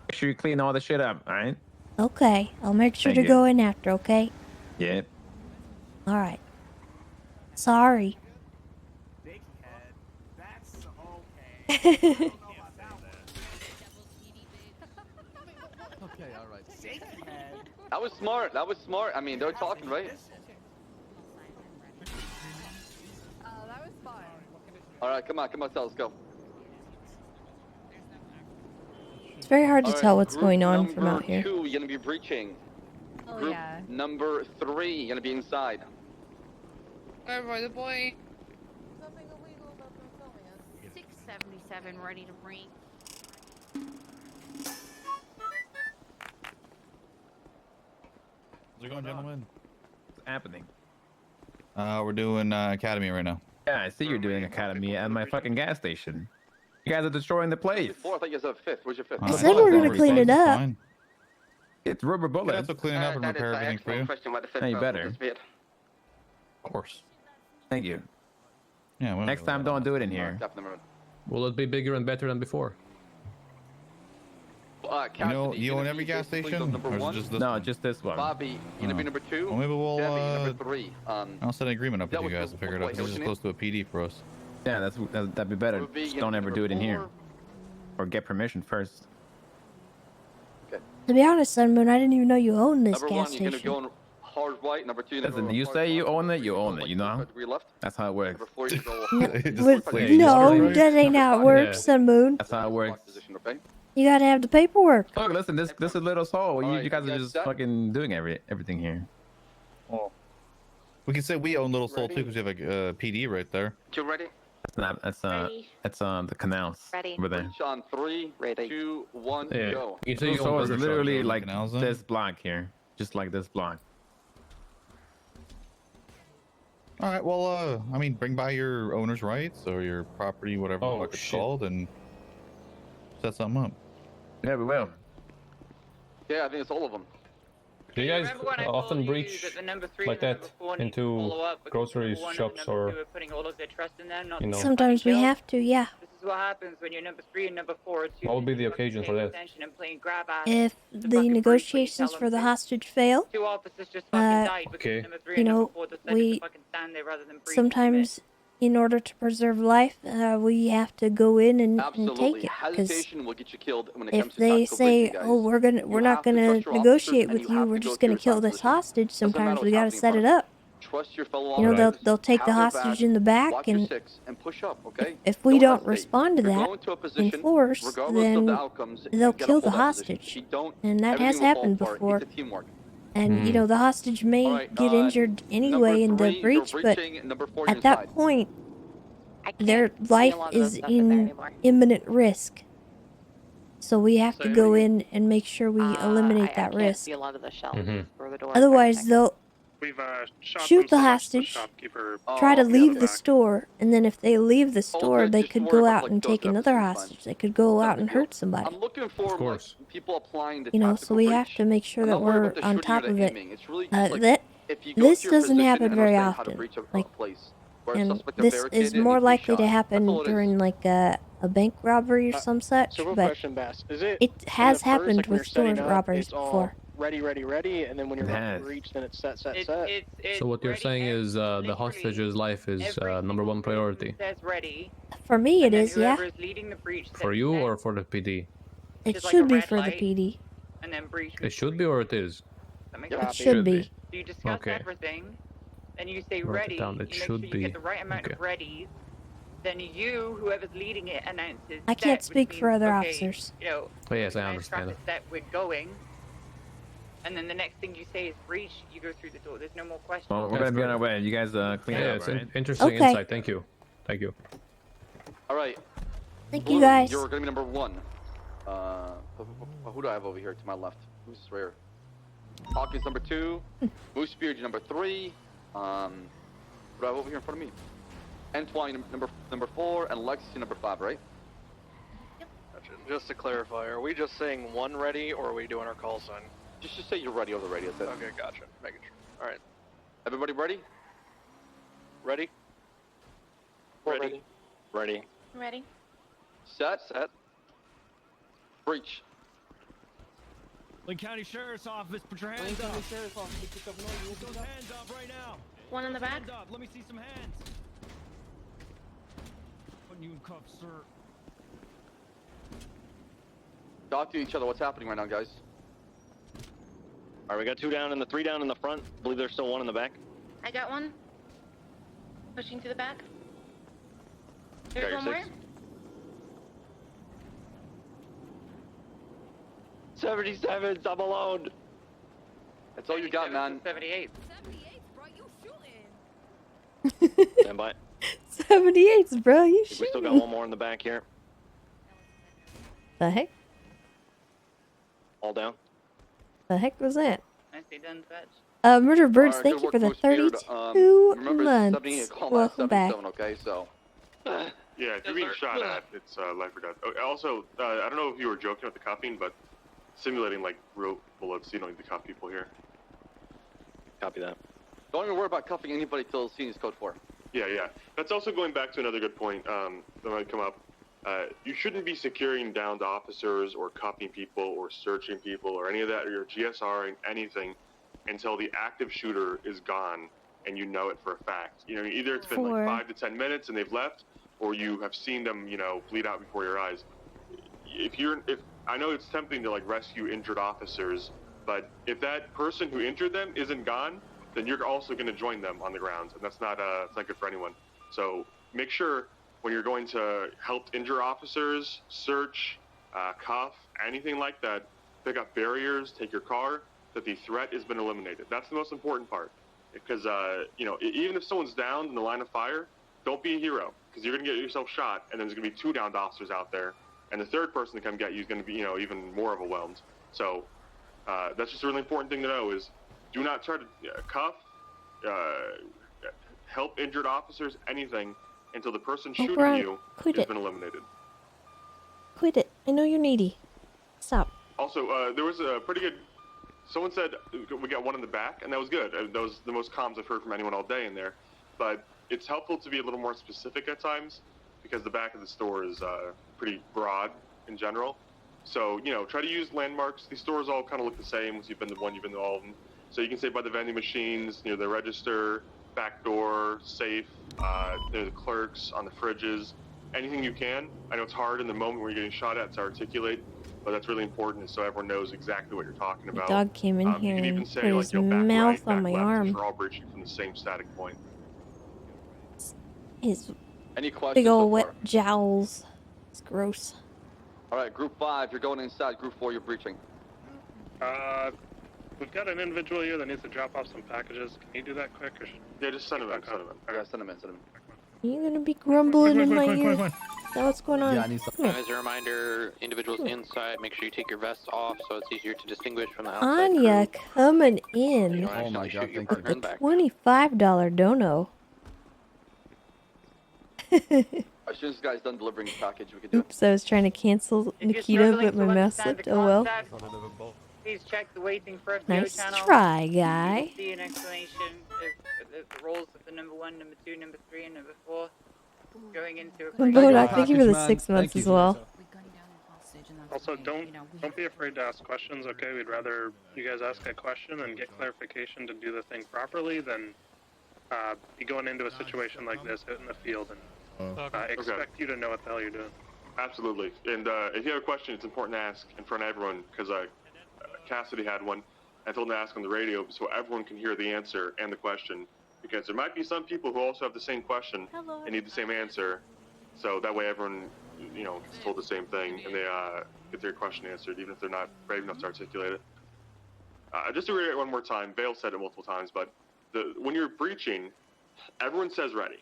Make sure you clean all the shit up, all right? Okay, I'll make sure Thank to you. go in after, okay? Yeah. Alright. Sorry. Okay, all right. That was smart. That was smart. I mean, they're talking, right? That was fun. All right, come on, Tell, let's go. It's very hard to All right, tell what's group going on from number out here. 2, you're gonna be breaching. Oh, Group yeah. number 3, you're gonna be inside. Where boy, the boy. 677 ready to break. How's it going, gentlemen? What's happening? We're doing Academy right now. Yeah, I see you're doing Academy at my fucking gas station. You guys are destroying the place. 4th, I think it's a 5th. Where's your 5th? I said we're gonna clean it up. It's rubber bullets. That's what cleaning up and repair everything for you. Hey, you better. Of course. Thank you. Yeah. Well, Next time, don't do it in here. Will it be bigger and better than before? You own every gas station, or is it just this no, one? just this one. Bobby, interview number 2. Well, maybe we'll Debbie, number 3. I'll set an agreement up with you guys to figure it out. This is close to a PD for us. Yeah, that'd be better. Just don't ever do it in here, or get permission first. To be honest, Sunmoon, I didn't even know you owned this Number gas 1, you're station. gonna go hard right. Number 2, Listen, you say you own it, you own it. You know. That's how it works. Number 4, you go. No, that ain't how it works, Sunmoon. That's how it works. You gotta have the paperwork. Look, listen, this is Little Soul. You guys are just fucking doing everything here. Well, we can say we own Little Soul too, because we have a PD right there. You ready? That's the canals over there. On 3, 2, 1, Yeah. go. Little Soul is literally like this block here, just like this block. All right. Well, I mean, bring by your owner's rights or your property, whatever the fuck it's called, and set something up. Yeah, we will. Yeah, I think it's all of them. Do you guys often breach like that into grocery shops or, you know? Sometimes we have to, yeah. This is what happens when you're number 3 and number 4. What would be the occasion for that? If the negotiations for the hostage fail, Two officers just fucking died because Okay. number 3 you and know, number 4 decided we to fucking stand there rather than breach. sometimes, in order to preserve life, we have to go in and take it. Because Hesitation will get you killed when it if comes to they tactical say, breaching, guys. "Oh, we're not gonna negotiate with you. We're just gonna kill this hostage," sometimes we gotta set it up. Trust your fellow You know, officers. they'll take the Have their hostage back, in the back, watch your and 6, and push up, okay? if we don't respond to You're that going to a in position, force, regardless then of the outcomes, they'll you gotta kill the hold that position. hostage. If you don't, And that has everything will fall happened apart. before. It's a teamwork. And you know, the hostage may get injured anyway in the 3, breach, you're but breaching. Number 4, you're at that inside. point, their life is in imminent risk. So we have to go in and make sure we eliminate that risk. See a lot of the shelves for the door. Otherwise, they'll shoot the hostage, try to leave the store, and then if they leave the store, they could go out and take another hostage. They could go out and hurt somebody. I'm looking for like, people applying the You know, so we have to make sure that we're on top of it. This doesn't happen very often. Like, and this is more likely to happen during like a bank robbery or some such, So real but question, Bass. Is it it has at first, happened like, when with you're store setting up, robberies it's all before. ready, and then when you're It ready has. to reach, then it's set. So what you're saying is the hostage's life is #1 priority Says ready. For me, it is, yeah. Whoever's leading the breach for you or for the PD. It is like should a be red for the light. PD. And then breach. It should be or it is. That makes It sense. should be. So you discuss Okay. everything, and you say Write it ready. down. You It make sure should you be. get the right amount Okay. of readies. Then you, whoever's leading it, announces. I can't set, speak which for means, other okay, officers. You know, Oh, yes, I my understand traffic set, we're going. And then the next thing you say is breach. You go through the door. There's no more questions. Well, we're gonna be on our way. You guys clean Yeah, it up, it's right? interesting Okay. insight. Thank you. Thank you. All right. Thank Blue, you guys. You're gonna be number 1. Who do I have over here to my left? Who's rare? Hawkins number 2. Moose Beard number 3. Who do I have over here in front of me? Entwine number 4 and Lexi number 5, right? Gotcha. Just to clarify, are we just saying 1 ready, or are we doing our call sign? Just say you're ready over the radio. That's it. Okay, gotcha. Making sure. All right. Everybody ready? Ready? Ready. Ready. Ready? Set. Breach. Lake County Sheriff's Office, put your hands up. Put those hands up right now. One in the back. Hands up. Let me see some hands. Putting you in cuffs, sir. Talk to each other. What's happening right now, guys? All right, we got 2 down and 3 down in the front. Believe there's still 1 in the back. I got one. Pushing to the back. Got There's your one more. 6. 77s. I'm alone. That's all you got, man. 78. Stand by. 78s, bro. You We still got shooting? 1 more in the back here. The heck? All down. The heck was that? Nicely done, Fetch. Murder Birds, Alright, thank good you work, for the Moose Beard. 32 Remember, months. 78, call Welcome back. 77, okay? So. Yeah, if you're being shot at, it's life or death. Okay, also, I don't know if you were joking with the cuffing, but simulating like real bullets, you don't need to cuff people here. Copy that. Don't even worry about cuffing anybody till the scene is code 4. Yeah, Yeah. That's also going back to another good point that might come up. You shouldn't be securing downed officers or cuffing people or searching people or any of that, or your GSRing anything until the active shooter is gone and you know it for a fact. You know, either it's been like 5 to 10 minutes and they've left, or you have seen them, you know, bleed out before your eyes. If I know it's tempting to like rescue injured officers, but if that person who injured them isn't gone, then you're also going to join them on the ground, and it's not good for anyone. So make sure when you're going to help injure officers, search, cuff, anything like that, pick up barriers, take your car, that the threat has been eliminated. That's the most important part, because you know, even if someone's downed in the line of fire, don't be a hero, because you're going to get yourself shot, and then there's going to be 2 downed officers out there, and the third person to come get you is going to be, you know, even more overwhelmed. So that's just a really important thing to know is do not try to cuff, help injured officers, anything, until the person shooting you has been eliminated. Quit it. I know you're needy. Stop. Also, there was a pretty good... Someone said we got one in the back, and that was good. That was the most comms I've heard from anyone all day in there. But it's helpful to be a little more specific at times, because the back of the store is pretty broad in general. So, you know, try to use landmarks. These stores all kind of look the same. Once you've been to one, you've been to all of them. So you can say by the vending machines, near the register, back door, safe, near the clerks, on the fridges, anything you can. I know it's hard in the moment where you're getting shot at to articulate, but that's really important so everyone knows exactly what you're talking about. The dog came in here you can even and say, put like, his you know, back mouth right, on back my left, arm. if we're all breaching from the same static point. His Any questions big old so wet far? jowls. It's gross. All right, Group 5, you're going inside. Group 4, you're breaching. We've got an individual here that needs to drop off some packages. Can you do that quick? Or Yeah, just send him in. Okay, send him in. Are you gonna be grumbling in my ear? Is that what's going on? Yeah, I need some. Come here. As a reminder, individuals inside, make sure you take your vests off so it's easier to distinguish from the outside Anya crew. coming in Oh my god, thank with the you. $25 dono. As soon as this guy's done delivering his package, we can do it. Oops, I was trying to cancel If you're Nakkida, struggling but my to mouse understand slipped. the Oh well. concept, please check the waiting for FBO Nice channel. try, You guy. will see an explanation of the roles of the number 1, number 2, number 3, and number 4 going into a Bodak, thank you for the 6 months as well. Also, don't be afraid to ask questions, okay? We'd rather you guys ask a question and get clarification to do the thing properly than be going into a situation like this out in the field and expect you to know what the hell you're doing. Absolutely. And if you have a question, it's important to ask in front of everyone, because Cassidy had one. I told him to ask on the radio so everyone can hear the answer and the question, because there might be some people who also have the same question and need the same answer. So that way everyone, you know, gets told the same thing and they get their question answered, even if they're not brave enough to articulate it. Just to reiterate one more time, Bale said it multiple times, but when you're breaching, everyone says ready.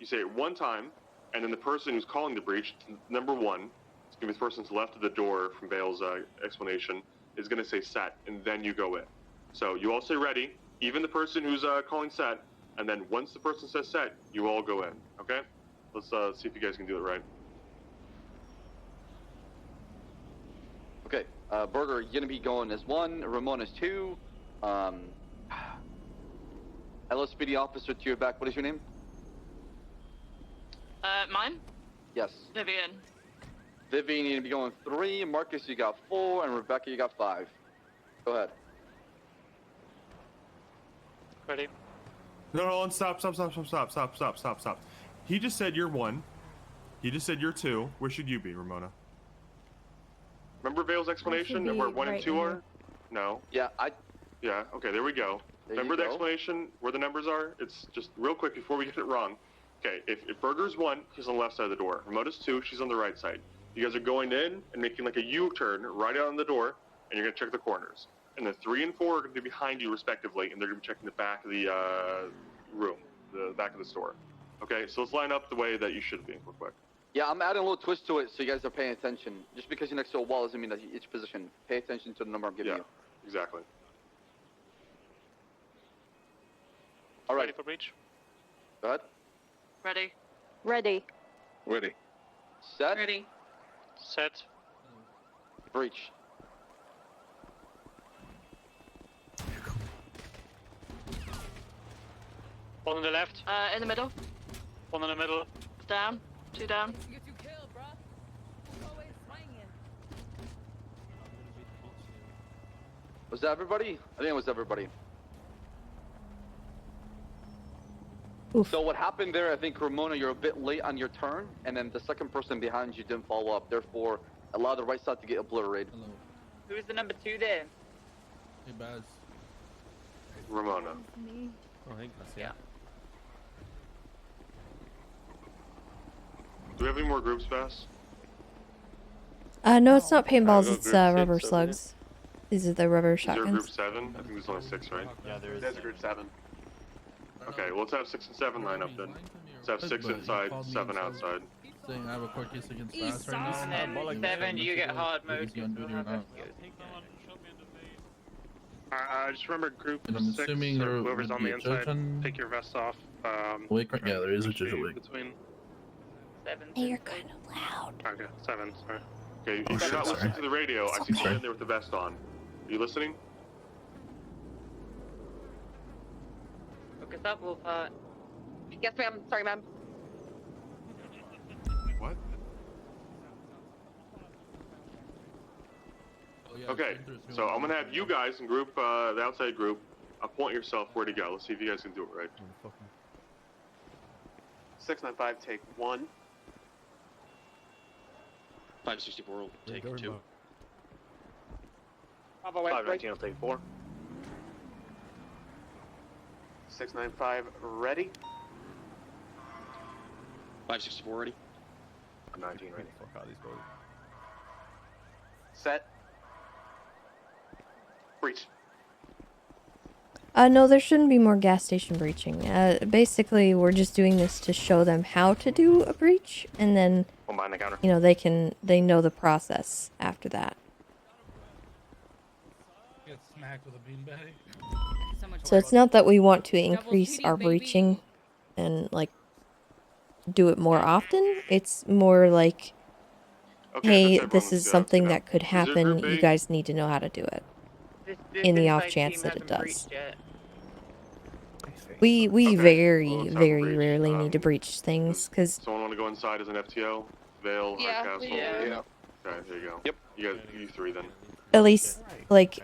You say it one time, and then the person who's calling the breach, number 1, it's going to be the person to the left of the door from Bale's explanation, is going to say set, and then you go in. So you all say ready, even the person who's calling set, and then once the person says set, you all go in, okay? Let's see if you guys can do it right. Okay, Burger, you're gonna be going as 1, Ramon is 2, LSPD officer to your back, what is your name? Mine? Yes. Vivian. Vivian, you're gonna be going 3, Marcus, you got 4, and Rebecca, you got 5. Go ahead. Ready? No, stop. He just said you're 1. He just said you're 2. Where should you be, Ramona? Remember Vale's explanation of where 1 and 2 are? No. Yeah, Yeah, okay, there we go. There Remember you the go. explanation where the numbers are? It's just real quick before we get it wrong. Okay, if Burger's 1, he's on the left side of the door. Ramona's 2, she's on the right side. You guys are going in and making like a U-turn right out on the door, and you're gonna check the corners. And then 3 and 4 are gonna be behind you respectively, and they're gonna be checking the back of the room, the back of the store. Okay, so let's line up the way that you should be real quick. Yeah, I'm adding a little twist to it so you guys are paying attention. Just because you're next to a wall doesn't mean that it's position. Pay attention to the number I'm giving you. Exactly. All right. Ready for breach? Go ahead. Ready. Ready. Set. Ready. Set. Breach. One on the left. In the middle. One in the middle. Down. 2 down. Was that everybody? I think it was everybody. Oof. So what happened there, I think, Ramona, you're a bit late on your turn, and then the second person behind you didn't follow up. Therefore, allow the right side to get obliterated. Hello. Who's the number 2 there? Hey, Baz. Ramona. Oh, hey, Gus, Yeah. Do we have any more groups, Bass? No, it's not paintballs, go it's group 6 rubber over slugs. These are the rubber Is there a group shotguns. 7? I think there's only 6, right? Yeah, there's a group 7. Okay, well, let's have 6 and 7 line up then. Let's have 6 inside, 7 outside. Saying I have a court case against East Bass right now. And then 7, you get hard mode. Is he on duty or not? Just remember group And I'm 6, assuming or there whoever's would on be the a inside, judge on- take your vests off. Wait, yeah, there is a judge awake. Between. 7. Hey, you're kind of loud. Okay, 7, sorry. Okay, if Oh, you're shit, not sorry. listening to the radio, I see Sorry. someone in there with the vest on. Are you listening? Focus up, Wolfheart. Yes, ma'am. Sorry, ma'am. What? Oh, yeah, Okay, so I'm gonna have you guys in group, the outside group, point yourself where to go. Let's see if you guys can do it right. 695, take 1. 564 will take 2. 519 will take 4. 695, ready. 564 ready. 19 ready. Set. Breach. No, there shouldn't be more gas station breaching. Basically, we're just doing this to show them how to do a breach, and then, One behind the counter. you know, they know the process after that. Get smacked with a beanbag. So it's not that we want to increase our breaching and, like, do it more often. It's more like, hey, this is something that could happen. You guys need to know how to do it. In the off chance that it does. We very, very rarely need to breach things, because Someone want to go inside as an FTO? Vale, Yeah, Hardcastle? yeah. Okay, there you go. Yep. You 3 then. at least, like,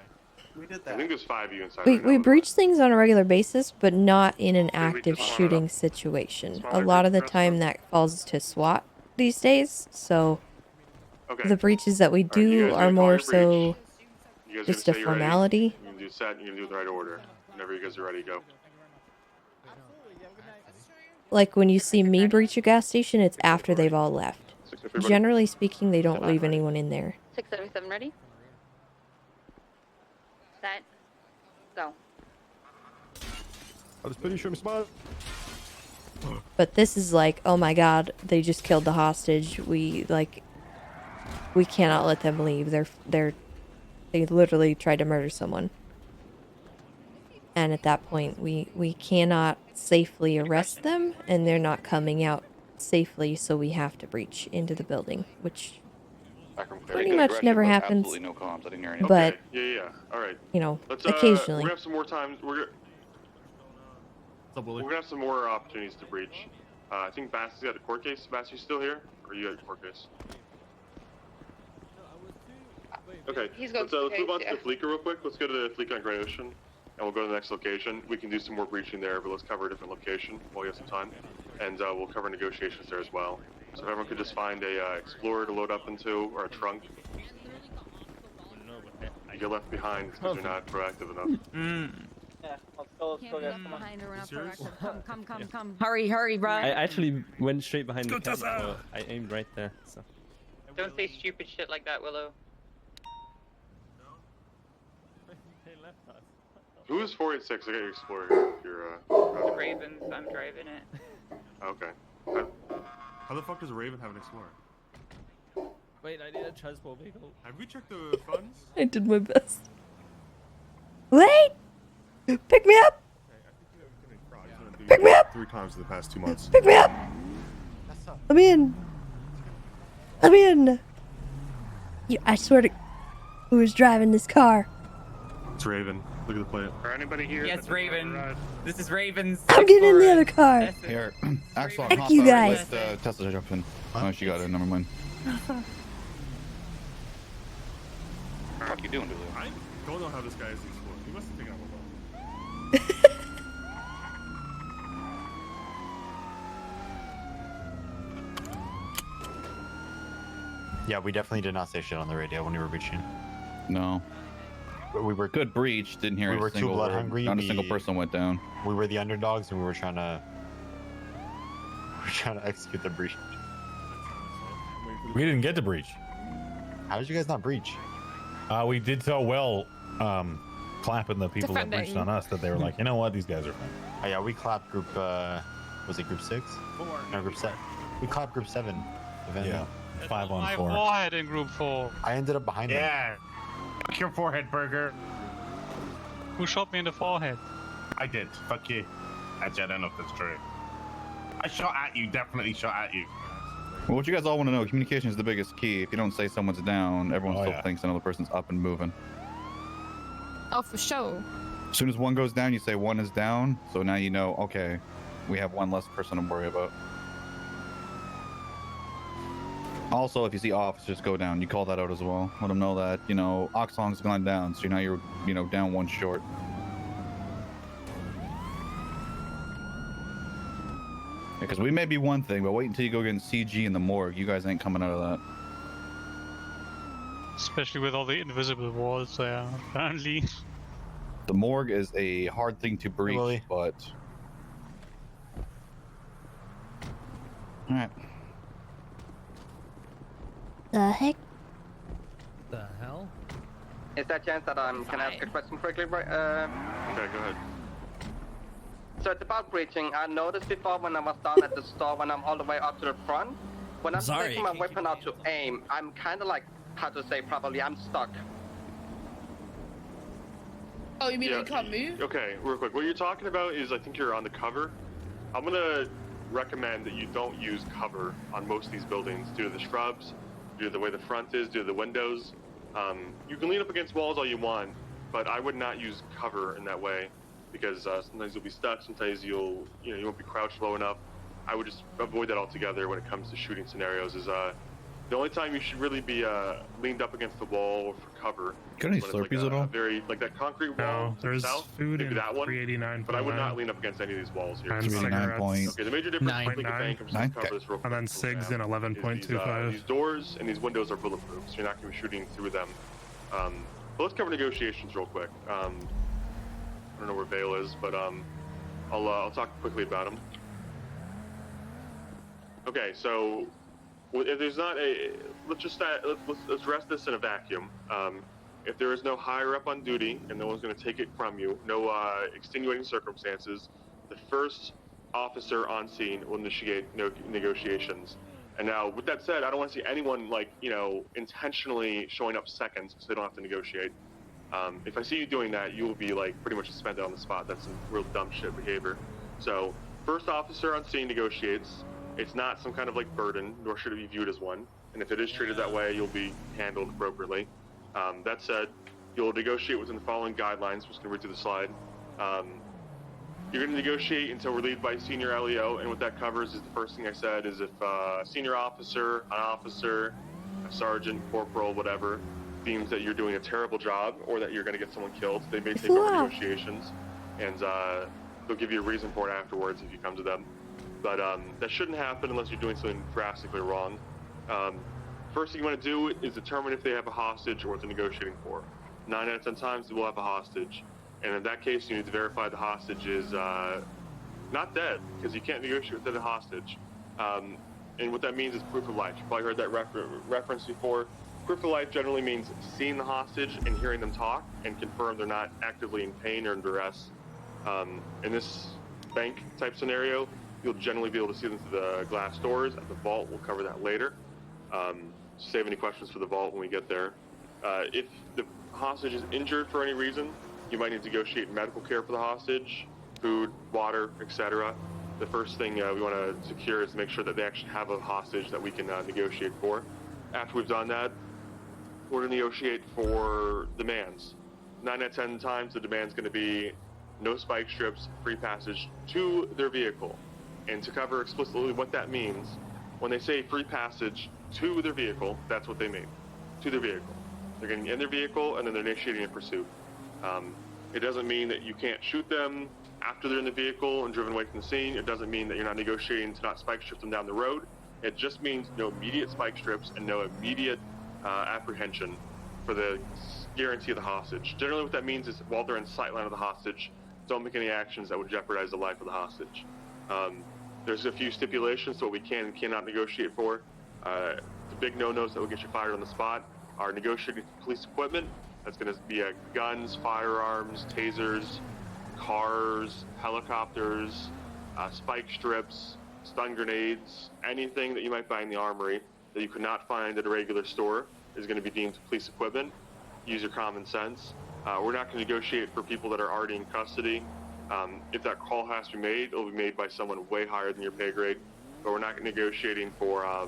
I think there's 5 of you inside. we right now. breach things on a regular basis, but not in an active shooting situation. A lot of the time that falls to SWAT these days, so Okay. the breaches that we you do guys are gonna call more your so You guys just a gonna say you're ready? formality. You can do set and you can do it in the right order. Whenever you guys are ready, go. Like, when you see me breach a gas station, it's after they've all left. Generally speaking, they don't leave anyone in there. 677 ready? Set. Go. I was pretty sure I'm smart. But this is like, oh my god, they just killed the hostage. We cannot let them leave. They literally tried to murder someone. And at that point, we cannot safely arrest them, and they're not coming out safely, so we have to breach into the building, which pretty much never happens. Absolutely no comms. I didn't hear anything. But, Yeah. All right. you know, Let's, occasionally. We're gonna have some more time. We're gonna have some more opportunities to breach. I think Bass has got the court case. Bass, you still here? Or you got the court case? Okay. He's going Let's to the move on case, to the Fleeca real quick. Let's go to the Fleeca on Great Ocean, and we'll go to the next location. We can do some more breaching there, but let's cover a different location while we have some time, and we'll cover negotiations there as well. So if everyone could just find a Explorer to load up into, or a trunk. You get left behind because you're not proactive enough. Yeah, let's go, guys. Come on. Behind her, we're not proactive. Come, come. Hurry, bro. I actually went straight behind the camera, so I aimed right there. So. Don't say stupid shit like that, Willow. Who is 486? I got your Explorer here. You're, The Ravens, I'm driving it. Okay. How the fuck does a Raven have an Explorer? Wait, I need a transport vehicle. Have we checked the funds? I did my best. Wait! Pick me up! Pick me up! 3 times in the past 2 months. Pick me up! Let me in! Let me in! I swear to... Who is driving this car? It's Raven. Look at the plate. For anybody here? Yes, Raven. This is Raven's. I'm getting in the other car. Here, Axel, Heck you guys. let Tessa jump in. Oh, she got it. Never mind. What you doing, dude? I don't know how this guy is exploring. He must have taken out a Yeah, we definitely did not say shit on the radio when we were breaching. No. But we were good breach. Didn't hear. We a were too single blood word. hungry. Not a single person went down. We were the underdogs, and we were trying to execute the breach. We didn't get the breach. How did you guys not breach? We did so well, clapping the people that breached Defending. on us that they were like, you know what, these guys are fine. Oh yeah, we clapped group. Was it group 6? 4. No, group 7. We clapped group 7. Yeah, 5 on My 4. forehead in group 4. I ended up behind them. Yeah. Fuck your forehead, Burger. Who shot me in the forehead? I did. Fuck you. Actually, I don't know if that's true. I shot at you. Definitely shot at you. Well, what you guys all want to know, communication is the biggest key. If you don't say someone's down, everyone Oh, still yeah. thinks another person's up and moving. Oh, for sure. As soon as one goes down, you say one is down. So now you know, okay, we have one less person to worry about. Also, if you see officers go down, you call that out as well. Let them know that, you know, Oxlong's gone down, so now you're, you know, down one short. Because we may be one thing, but wait until you go get CG in the morgue. You guys ain't coming out of that. Especially with all the invisible walls there, apparently. The morgue is a hard thing to breach, but... Alright. The heck? The hell? Is that chance that can I ask a question quickly? Okay, go ahead. So it's about breaching. I noticed before when I was down at the store, when I'm all the way up to the front, when I'm Sorry, taking my weapon out to aim, I'm kind of like, how to say properly, I'm stuck. Oh, you mean Yeah. you can't move? Okay, real quick. What you're talking about is I think you're on the cover. I'm gonna recommend that you don't use cover on most of these buildings due to the shrubs, due to the way the front is, due to the windows. You can lean up against walls all you want, but I would not use cover in that way because sometimes you'll be stuck, sometimes you won't be crouched low enough. I would just avoid that altogether when it comes to shooting scenarios. Is the only time you should really be leaned up against the wall or for cover. Got any when it's like Slurpees at all? Very like that concrete wall. No, to the there's south, food maybe in that one. 389.9. But I would not lean up against any of these walls here. And 389 cigarettes. point. Okay, the major difference between the 0.9. bank, I'm just gonna cover this real quick. And then SIGs in is 11.25. these doors and these windows are bulletproof, so you're not going to be shooting through them. But let's cover negotiations real quick. I don't know where Vale is, but I'll talk quickly about him. Okay, so if there's not a, let's address this in a vacuum. If there is no higher up on duty and no one's going to take it from you, no extenuating circumstances, the first officer on scene will initiate negotiations. And now, with that said, I don't want to see anyone intentionally showing up seconds so they don't have to negotiate. If I see you doing that, you will be pretty much suspended on the spot. That's some real dumb shit behavior. So, first officer on scene negotiates. It's not some kind of burden, nor should it be viewed as one. And if it is treated that way, you'll be handled appropriately. That said, you'll negotiate within the following guidelines. We're just going to read through the slide. You're going to negotiate until relieved by senior LEO, and what that covers is the first thing I said is if a senior officer, an officer, a sergeant, corporal, whatever, deems that you're doing a terrible job or that you're going to get someone killed, they may take over negotiations, and they'll give you a reason for it afterwards if you come to them. But that shouldn't happen unless you're doing something drastically wrong. First thing you want to do is determine if they have a hostage or what they're negotiating for. 9 out of 10 times they will have a hostage. And in that case, you need to verify the hostage is not dead, because you can't negotiate with a hostage. And what that means is proof of life. You've probably heard that reference before. Proof of life generally means seeing the hostage and hearing them talk and confirm they're not actively in pain or in duress. In this bank type scenario, you'll generally be able to see them through the glass doors. At the vault, we'll cover that later. Save any questions for the vault when we get there. If the hostage is injured for any reason, you might need to negotiate medical care for the hostage, food, water, etc. The first thing we want to secure is to make sure that they actually have a hostage that we can negotiate for. After we've done that, we're going to negotiate for demands. 9 out of 10 times the demand's going to be no spike strips, free passage to their vehicle. And to cover explicitly what that means, when they say free passage to their vehicle, that's what they mean, to their vehicle. They're getting in their vehicle and then they're initiating a pursuit. It doesn't mean that you can't shoot them after they're in the vehicle and driven away from the scene. It doesn't mean that you're not negotiating to not spike strip them down the road. It just means no immediate spike strips and no immediate apprehension for the guarantee of the hostage. Generally what that means is while they're in sight line of the hostage, don't make any actions that would jeopardize the life of the hostage. There's a few stipulations to what we can and cannot negotiate for. The big no-nos that will get you fired on the spot are negotiating police equipment. That's going to be guns, firearms, tasers, cars, helicopters, spike strips, stun grenades, anything that you might find in the armory that you could not find at a regular store is going to be deemed police equipment. Use your common sense. We're not going to negotiate for people that are already in custody. If that call has to be made, it'll be made by someone way higher than your pay grade. But we're not negotiating for, I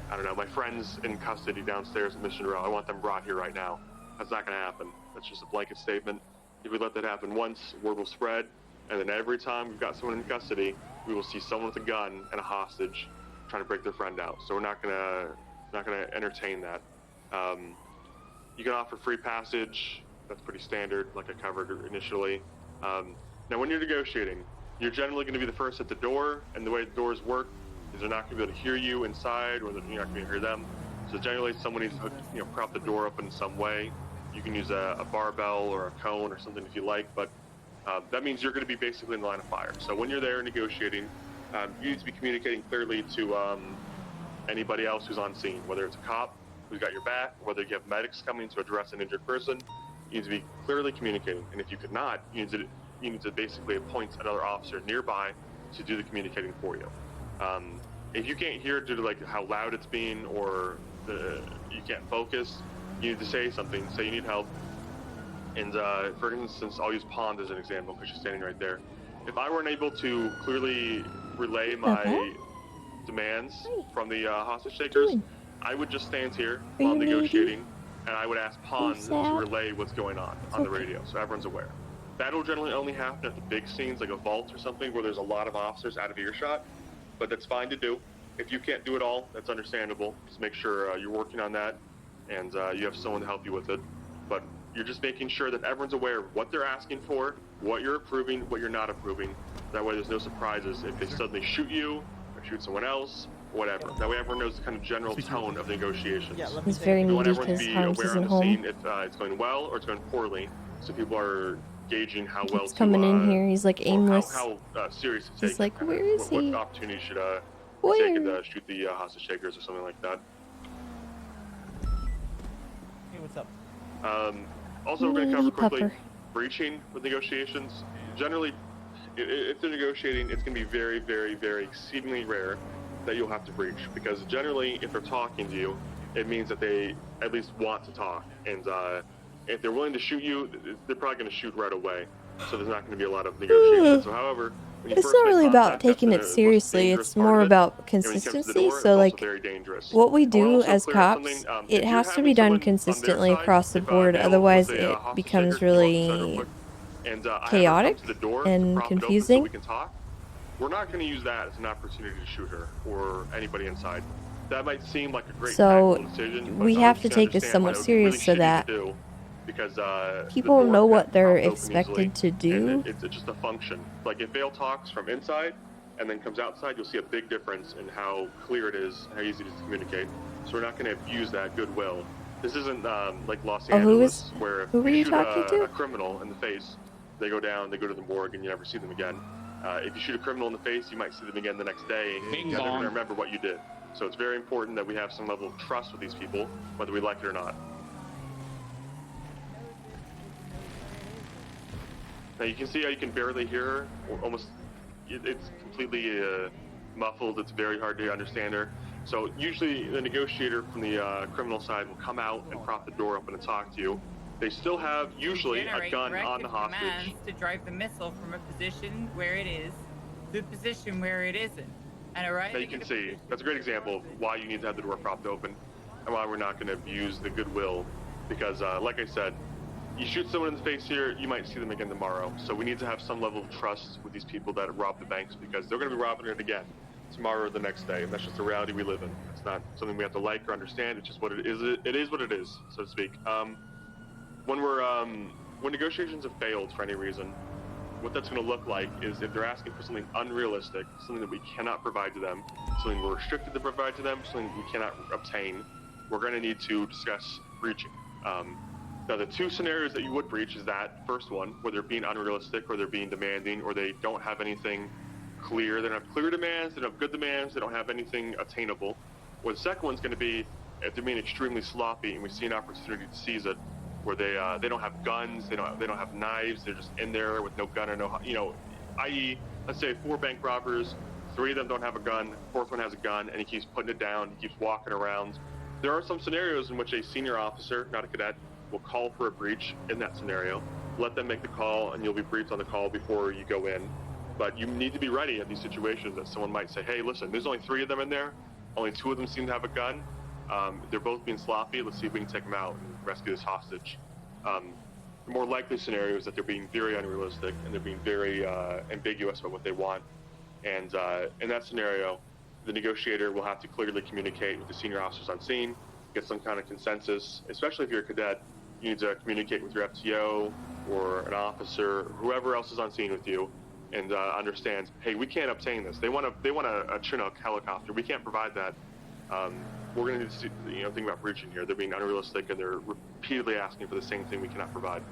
don't know, my friends in custody downstairs at Mission Row. I want them brought here right now. That's not going to happen. That's just a blanket statement. If we let that happen once, word will spread. And then every time we've got someone in custody, we will see someone with a gun and a hostage trying to break their friend out. So we're not gonna entertain that. You can offer free passage. That's pretty standard, like I covered initially. Now, when you're negotiating, you're generally going to be the first at the door, and the way the doors work is they're not going to be able to hear you inside, or you're not going to hear them. So generally, someone needs to prop the door up in some way. You can use a barbell or a cone or something if you like, but that means you're going to be basically in the line of fire. So when you're there negotiating, you need to be communicating clearly to anybody else who's on scene, whether it's a cop who's got your back, whether you have medics coming to address an injured person. You need to be clearly communicating, and if you could not, you need to basically appoint another officer nearby to do the communicating for you. If you can't hear due to like how loud it's being or you can't focus, you need to say something, say you need help. And for instance, I'll use Pond as an example because she's standing right there. If I weren't able to clearly relay my demands from the hostage takers, I would just stand here while negotiating, and I would ask Pond to relay what's going on the radio, so everyone's aware. That'll generally only happen at the big scenes, like a vault or something, where there's a lot of officers out of earshot, but that's fine to do. If you can't do it all, that's understandable. Just make sure you're working on that, and you have someone to help you with it. But you're just making sure that everyone's aware of what they're asking for, what you're approving, what you're not approving. That way there's no surprises if they suddenly shoot you, or shoot someone else, whatever. That way everyone knows the kind of general tone of negotiations. It's very We want needy everyone to because be Harms aware isn't on the home. scene if it's going well or it's going poorly, so people are gauging how well He's coming in here. He's like aimless. how serious to take. He's like, where is what he? opportunity should take Where? to shoot the hostage takers or something like that. Hey, what's up? Also, we're going to cover quickly Pupper. breaching with negotiations. Generally, if they're negotiating, it's going to be very, very, very exceedingly rare that you'll have to breach, because generally, if they're talking to you, it means that they at least want to talk, and if they're willing to shoot you, they're probably going to shoot right away. So there's not going to be a lot of negotiation. So, however, when you It's first not make really contact, about taking that's it the seriously. dangerous It's part more of it. about And when it comes to the consistency. door, it's So also like very dangerous. what we I wanna do also as clear up cops, something, it if you're has to having be done someone on their consistently side, across the if, board. Dale, Otherwise, let's say, it hostage becomes taker, come outside real really quick, and, I have her come chaotic to the door to and prop it open so confusing. we can talk. We're not going to use that as an opportunity to shoot her or anybody inside. That might seem like a great So tactical decision, but we I have want to you take this understand why somewhat it would be serious really so shitty that to do, because the people door know can't what they're pop open expected to easily, do. and it's just a function. Like if Vale talks from inside and then comes outside, you'll see a big difference in how clear it is, how easy it is to communicate. So we're not going to abuse that goodwill. This isn't like Los Oh, Angeles, where who were if you you shoot talking to? a criminal in the face, they go down, they go to the morgue, and you never see them again. If you shoot a criminal in the face, you might see them again the next day. Bing You're never bong. going to remember what you did. So it's very important that we have some level of trust with these people, whether we like it or not. Now you can see how you can barely hear her, or almost, it's completely muffled. It's very hard to understand her. So usually the negotiator from the criminal side will come out and prop the door open and talk to you. They still have usually a Generate gun on directive the hostage. commands to drive the missile from a position where it is to a position where it isn't. And Now you can see, that's a great example of why you need to have the door propped open and why we're not going to abuse the goodwill. Because like I said, you shoot someone in the face here, you might see them again tomorrow. So we need to have some level of trust with these people that rob the banks, because they're going to be robbing it again tomorrow or the next day, and that's just the reality we live in. It's not something we have to like or understand. It's just what it is. It is what it is, so to speak. When negotiations have failed for any reason, what that's going to look like is if they're asking for something unrealistic, something that we cannot provide to them, something we're restricted to provide to them, something we cannot obtain, we're going to need to discuss breaching. Now, the two scenarios that you would breach is that first one, where they're being unrealistic, or they're being demanding, or they don't have anything clear. They don't have clear demands, they don't have good demands, they don't have anything attainable. Or the second one's going to be if they're being extremely sloppy and we see an opportunity to seize it, where they don't have guns, they don't have knives, they're just in there with no gun or no, i.e., let's say 4 bank robbers, 3 of them don't have a gun, 4th one has a gun, and he keeps putting it down, he keeps walking around. There are some scenarios in which a senior officer, not a cadet, will call for a breach in that scenario. Let them make the call, and you'll be briefed on the call before you go in. But you need to be ready at these situations that someone might say, hey, listen, there's only 3 of them in there, only 2 of them seem to have a gun. They're both being sloppy. Let's see if we can take them out and rescue this hostage. The more likely scenario is that they're being very unrealistic and they're being very ambiguous about what they want. And in that scenario, the negotiator will have to clearly communicate with the senior officers on scene, get some kind of consensus. Especially if you're a cadet, you need to communicate with your FTO or an officer, whoever else is on scene with you, and understands, hey, we can't obtain this. They want a Chinook helicopter. We can't provide that. We're going to need to think about breaching here. They're being unrealistic and they're repeatedly asking for the same thing we cannot provide.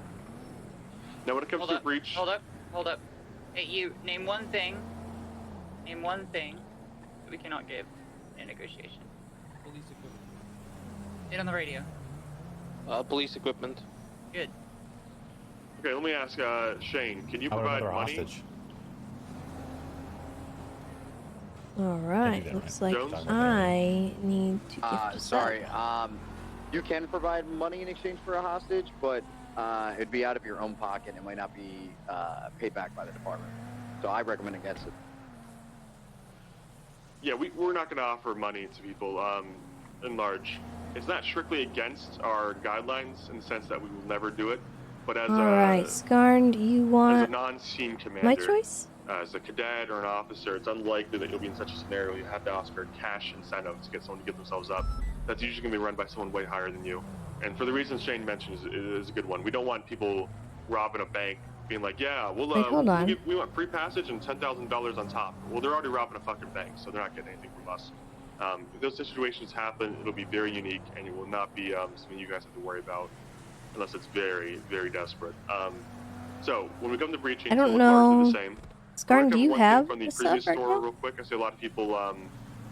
Now, when it comes to breach, Hold up. Hey, you name one thing. Name one thing that we cannot give in a negotiation. Police equipment. Get on the radio. Police equipment. Good. Okay, let me ask Shane. Can you How about provide another money? hostage? Alright, looks like I need to gift a Sorry, you can provide money in exchange for a hostage, but it'd be out of your own pocket. It might not be paid back by the department. So I recommend against it. Yeah, we're not going to offer money to people in large. It's not strictly against our guidelines in the sense that we will never do it, but as Alright, Skarn, do you as a want non-scene commander, my choice? As a cadet or an officer, it's unlikely that you'll be in such a scenario. You have to ask for cash incentive to get someone to give themselves up. That's usually going to be run by someone way higher than you. And for the reasons Shane mentioned, is a good one. We don't want people robbing a bank being like, yeah, we want free passage and $10,000 on top. Well, they're already robbing a fucking bank, so they're not getting anything from us. If those situations happen, it'll be very unique, and it will not be something you guys have to worry about unless it's very, very desperate. So when we come to breaching, I don't it's know. largely the same. Skarn, do you have from the a previous sub right store now? real quick? I see a lot of people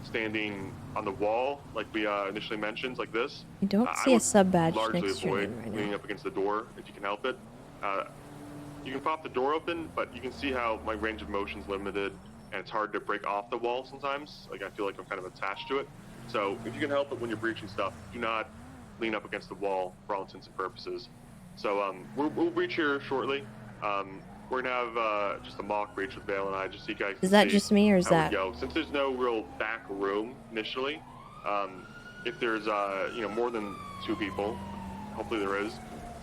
standing on the wall, like we initially mentioned, like this. I don't see a sub badge next to your avoid name right leaning now. up against the door if you can help it. You can pop the door open, but you can see how my range of motion is limited, and it's hard to break off the wall sometimes. Like I feel like I'm kind of attached to it. So if you can help it when you're breaching stuff, do not lean up against the wall for all intents and purposes. So we'll breach here shortly. We're gonna have just a mock breach with Vale and I, just so you guys can Is that see just me or is how we that? go. Since there's no real back room initially, if there's more than 2 people, hopefully there is,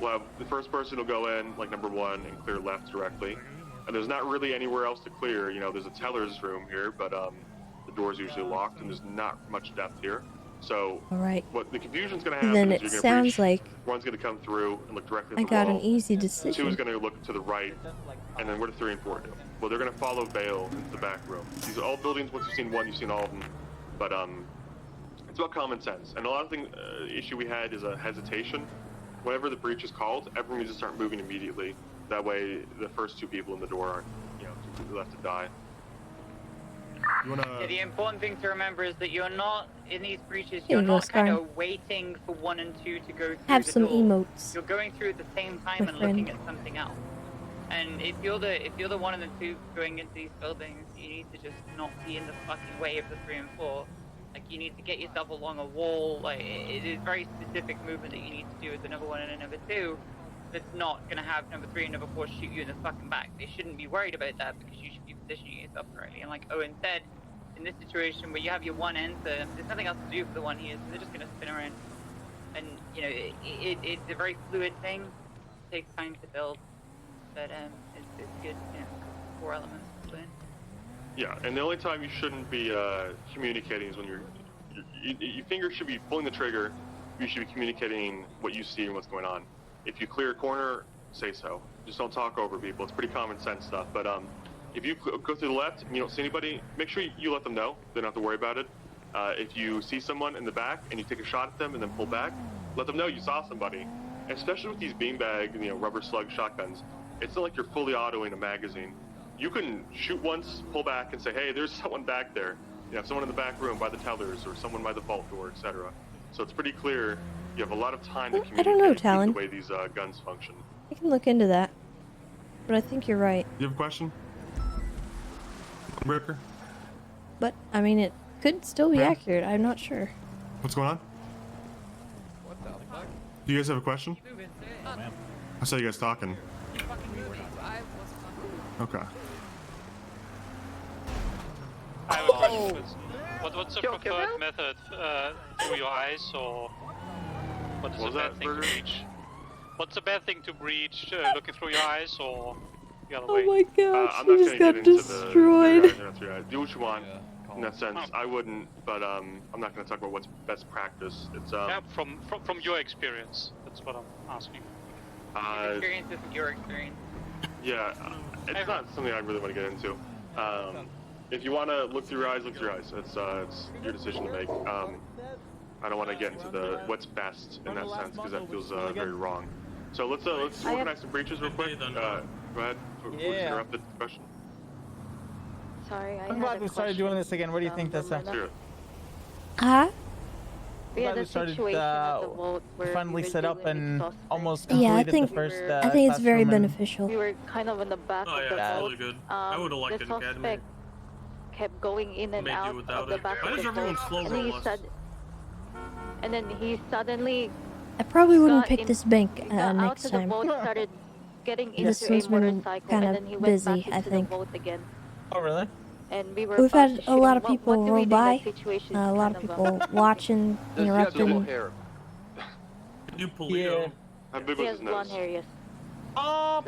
we'll have the first person will go in like number 1 and clear left directly. And there's not really anywhere else to clear. There's a teller's room here, but the door's usually locked and there's not much depth here. So Alright. what the confusion's gonna happen Then is it you're gonna sounds breach. like One's gonna come through and look directly at I the got wall. an easy 2 is decision. gonna look to the right, and then where do 3 and 4 do? Well, they're gonna follow Vale into the back room. These are all buildings. Once you've seen one, you've seen all of them. But it's about common sense. And a lot of the issue we had is a hesitation. Whenever the breach is called, everyone needs to start moving immediately. That way, the first 2 people in the door aren't, completely left to die. Yeah, the important thing to remember is that you're not, in these breaches, Here you're you go, not kind Skarn. of waiting for 1 and 2 to go through Have the some door. emotes. You're going through at the same time My and looking friend. at something else. And if you're the 1 and the 2 going into these buildings, you need to just not be in the fucking way of the 3 and 4. Like, you need to get yourself along a wall. Like, it is very specific movement that you need to do with the number 1 and the number 2. That's not going to have number 3 and number 4 shoot you in the fucking back. They shouldn't be worried about that because you should be positioning yourself correctly. And like Owen said, in this situation where you have your 1 enter, there's nothing else to do for the 1 here, so they're just going to spin around. And, it's a very fluid thing. takes time to build, but it's good, you know, 4 elements to put in. Yeah, and the only time you shouldn't be communicating is when your finger should be pulling the trigger. You should be communicating what you see and what's going on. If you clear a corner, say so. Just don't talk over people. It's pretty common sense stuff. But if you go through the left and you don't see anybody, make sure you let them know. They don't have to worry about it. If you see someone in the back and you take a shot at them and then pull back, let them know you saw somebody. Especially with these beanbag, rubber slug shotguns, it's not like you're fully autoing a magazine. You can shoot once, pull back, and say, hey, there's someone back there. You have someone in the back room by the tellers or someone by the vault door, etc. So it's pretty clear you have a lot of time to communicate I don't know, Talon. the way these guns function. I can look into that. But I think you're right. You have a question? Breaker? But, I mean, it could still be accurate. I'm not sure. What's going on? What the fuck? Do you guys have a question? I saw you guys talking. Okay. I have a question. What's the preferred method? Through your eyes, or what's the bad thing to breach? What's the bad thing to breach? Looking through your eyes, or the other way? Oh my gosh, I'm he not just gonna got get into destroyed. Do what you want in that sense. I wouldn't, but I'm not going to talk about what's best practice. It's yeah, from your experience. That's what I'm asking. Experience isn't your experience. Yeah, it's not something I really want to get into. If you want to look through your eyes, look through your eyes. It's your decision to make. I don't want to get into the what's best in that sense because that feels very wrong. So let's organize some breaches real quick. Go ahead. We'll just interrupt the question. Sorry, I'm glad we started doing this again. What do you think, Tessa? Huh? We had a situation at the vault where finally set up and almost Yeah, completed the first. I think it's very classroom and- beneficial. We were kind of in the back of the boat. Really good. I would have liked The an academy. suspect kept going in and Maybe out without of the it. back Why of does the everyone boat. slow And roll he us? said, and then he suddenly I probably wouldn't got pick in- this bank got out next to the time. boat, started getting This into one's a been motorcycle, kind and of then he went busy, back I into think. the boat again. Oh really? And we were We've about had to a shoot lot him. of What people do we roll think by, that situation a is lot of kind people of, watching, interrupting. hair? New Polito. How big He was has his blonde nose? hair, yes.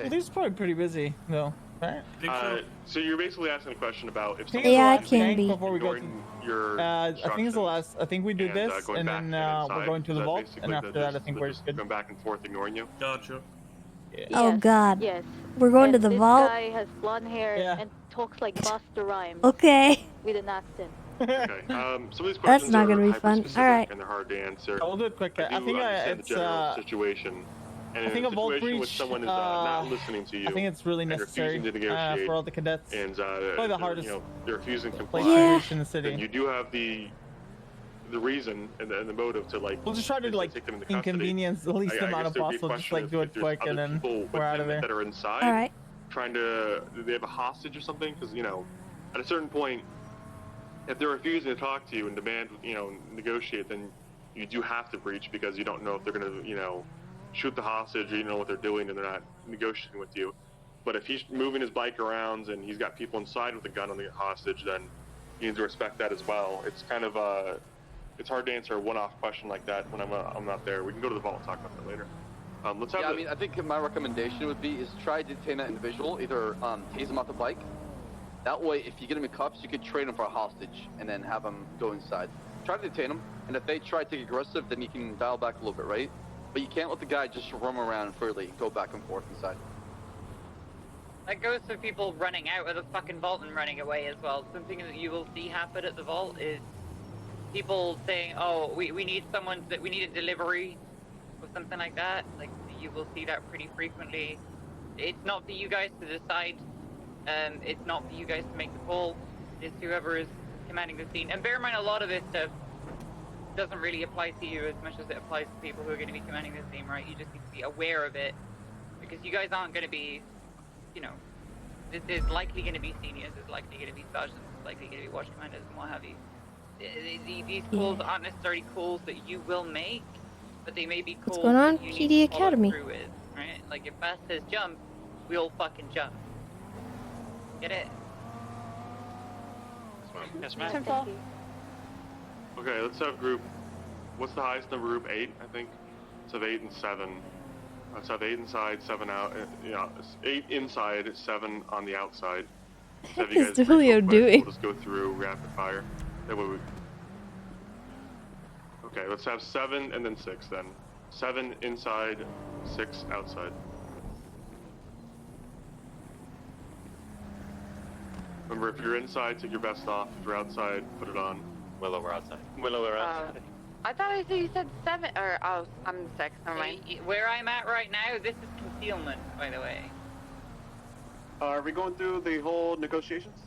Police probably pretty busy though, right? So you're basically asking a question about if I think someone it's the Yeah, it last can bank be. Before we go to, ignoring your I think it's the last. I think we do and, this, going and back then inside. we're going to Is the that vault, basically and after that, I think we're just good. going back and forth, ignoring you. Gotcha. Oh Yes, god. Yes. We're going to And the this vault? guy has blonde hair and talks like Busta Rhymes. Okay. With an accent. Okay. Some of these That's questions not are gonna be fun. hyper-specific Alright. and they're hard to answer. I'll do it quick. I do think understand it's the general situation. And I in think a a vault situation with breach, someone is not listening to you, I think it's really and necessary refusing to negotiate, for all the cadets. and Probably the hardest they're refusing to place comply. to reach in the city. Then you do have the reason and the motive to We'll just try to like take them into custody. inconvenience the least I amount guess of there'd be a possible. Just question like do it if there's quick other and then people with we're out of them there. that are inside. All right. Trying to, do they have a hostage or something? Because at a certain point, if they're refusing to talk to you and demand, negotiate, then you do have to breach because you don't know if they're going to, shoot the hostage or you know what they're doing and they're not negotiating with you. But if he's moving his bike around and he's got people inside with a gun on the hostage, then you need to respect that as well. It's kind of it's hard to answer a one-off question like that when I'm not there. We can go to the vault and talk about that later. Let's have I think my recommendation would be is try to detain that individual, either tase him off the bike. That way, if you get him in cuffs, you could train him for a hostage and then have him go inside. Try to detain him, and if they try to get aggressive, then you can dial back a little bit, right? But you can't let the guy just roam around freely, go back and forth inside. That goes for people running out of the fucking vault and running away as well. Something that you will see happen at the vault is people saying, "Oh, we need we need a delivery," or something like that. Like you will see that pretty frequently. It's not for you guys to decide. It's not for you guys to make the call. It's whoever is commanding the scene. And bear in mind, a lot of this stuff doesn't really apply to you as much as it applies to people who are going to be commanding the scene, right? You just need to be aware of it because you guys aren't going to be, there's likely going to be seniors, there's likely going to be sergeants, there's likely going to be watch commanders and what have you. These calls aren't necessarily calls that you will make, but they may be calls What's going on? that you GD need to follow Academy. through with, right? Like if Bass says jump, we'll fucking jump. Get it? Yes, ma'am. Okay, let's have group. What's the highest number group? 8, I think. Let's have 8 and 7. Let's have 8 inside, 7 out. 8 inside, 7 on the outside. What is Julio doing? We'll just go through rapid fire. That way we... Okay, let's have 7 and then 6 then. 7 inside, 6 outside. Remember, if you're inside, take your vest off. If you're outside, put it on. Willow, we're outside. Willow, we're outside. I thought you said 7, or I'm 6. Never mind. Where I'm at right now, this is concealment, by the way. Are we going through the whole negotiations?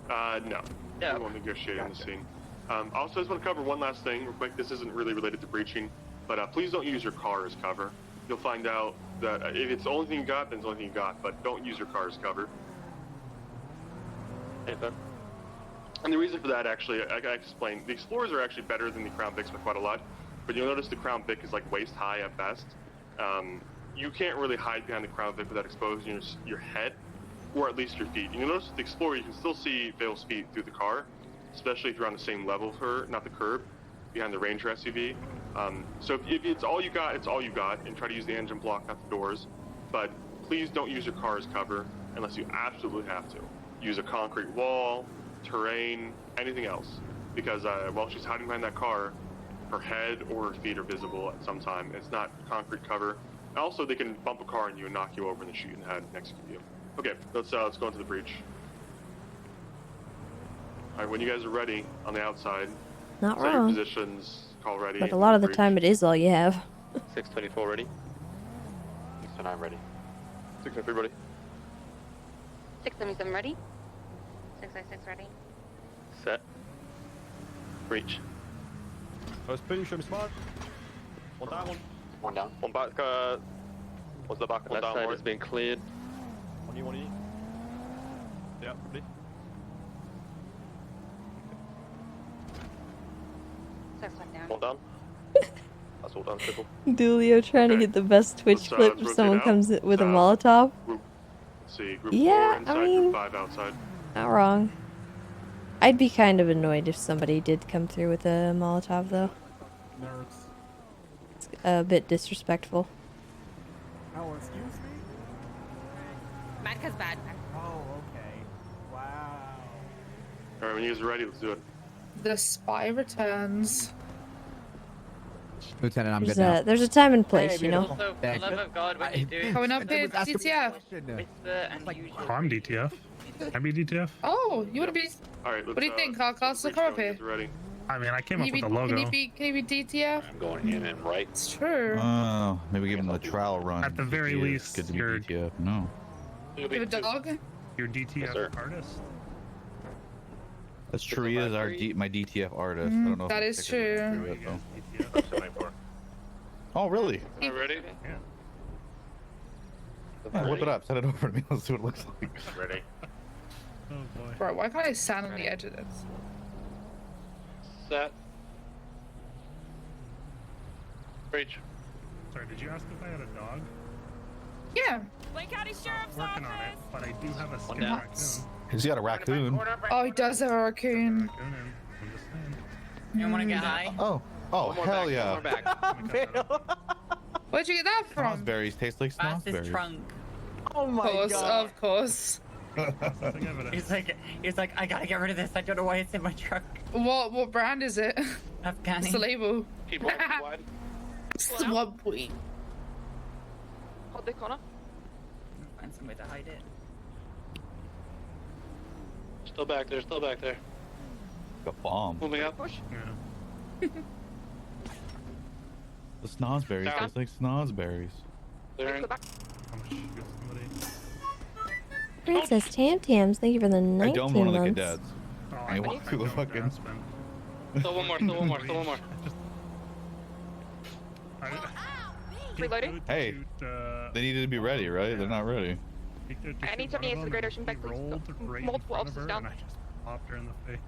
No. We won't negotiate on the scene. Also, I just want to cover one last thing real quick. This isn't really related to breaching, but please don't use your car as cover. You'll find out that if it's the only thing you got, then it's the only thing you got, but don't use your car as cover. And the reason for that, actually, I can explain. The Explorers are actually better than the Crown Vics by quite a lot, but you'll notice the Crown Vic is like waist high at best. You can't really hide behind the Crown Vic without exposing your head, or at least your feet. And you'll notice with the Explorer, you can still see Vale's feet through the car, especially if you're on the same level with her, not the curb, behind the Ranger SUV. So if it's all you got, it's all you got, and try to use the engine block, not the doors. But please don't use your car as cover unless you absolutely have to. Use a concrete wall, terrain, anything else, because while she's hiding behind that car, her head or her feet are visible at some time. It's not concrete cover. Also, they can bump a car on you and knock you over and then shoot you in the head next to you. Okay, let's go into the breach. All right, when you guys are ready on the outside, Not set wrong. your positions, call ready. But a lot of the time it is all you have. 624 ready. 629 ready. 693 ready. 677 ready. 696 ready. Set. Breach. First boot, show me smart. One down, one. One down. One back, what's the back one down? That side has been cleared. One you. Yeah, ready. One down. That's all done, triple. Dulio trying to get the best Twitch clip if someone comes with a Molotov. Let's see, group Yeah, 4 inside, I mean, group 5 outside. Not wrong. I'd be kind of annoyed if somebody did come through with a Molotov, though. Nerds. It's a bit disrespectful. Oh, excuse me? Bad cause bad. Oh, okay. Wow. All right, when you guys are ready, let's do it. The spy returns. Lieutenant, I'm good now. There's a time and place, you know? Also, for the love of God, what are you doing? Coming up here, DTF. Whisper and use your... I'm DTF. Can I be DTF? Oh, you wanna be? All right, What do you think, Carcastle? Come up here. Ready. I mean, I came Can up you with be? the logo. Can you be DTF? I'm going in and right. It's true. Oh, maybe give him the trial run. At the very He is least, good to be you're- DTF. No. You have a dog? Your DTF artist. That's true. He is my DTF artist. I don't know. That if is I'm true. sticking with it, though. Oh, really? Are you ready? Yeah, whip it up. Send it over to me. Let's see what it looks like. Ready. Oh boy. Bro, why can't I stand on the edge of this? Set. Breach. Sorry, did you ask if I had a dog? Yeah. Lake County Sheriff's Working on it, but I do have a skin down. raccoon. He's got a raccoon. Oh, he does have a raccoon. I'm just saying. You wanna get high? Oh, hell yeah. Where'd you get that from? Snozberries taste like snozberries. trunk. Oh my god. Of course. He's like, I gotta get rid of this. I don't know why it's in my truck. What brand is it? Afghani. What's the label? Keep wide. Swab boy. Hold the corner. Find some way to hide it. Still back there, still back there. A bomb. Moving up. Push. Yeah. The snozberries Down. taste like snozberries. They're in. Princess Tam Tams, thank you for the I 19 domed one of the months. cadets. I walked through the fucking. Still one more, still one more, still one more. Reloading. Hey, they needed to be ready, right? They're not ready. I need somebody into the Great Ocean back, please. Multiple officers down. And I just popped her in the face.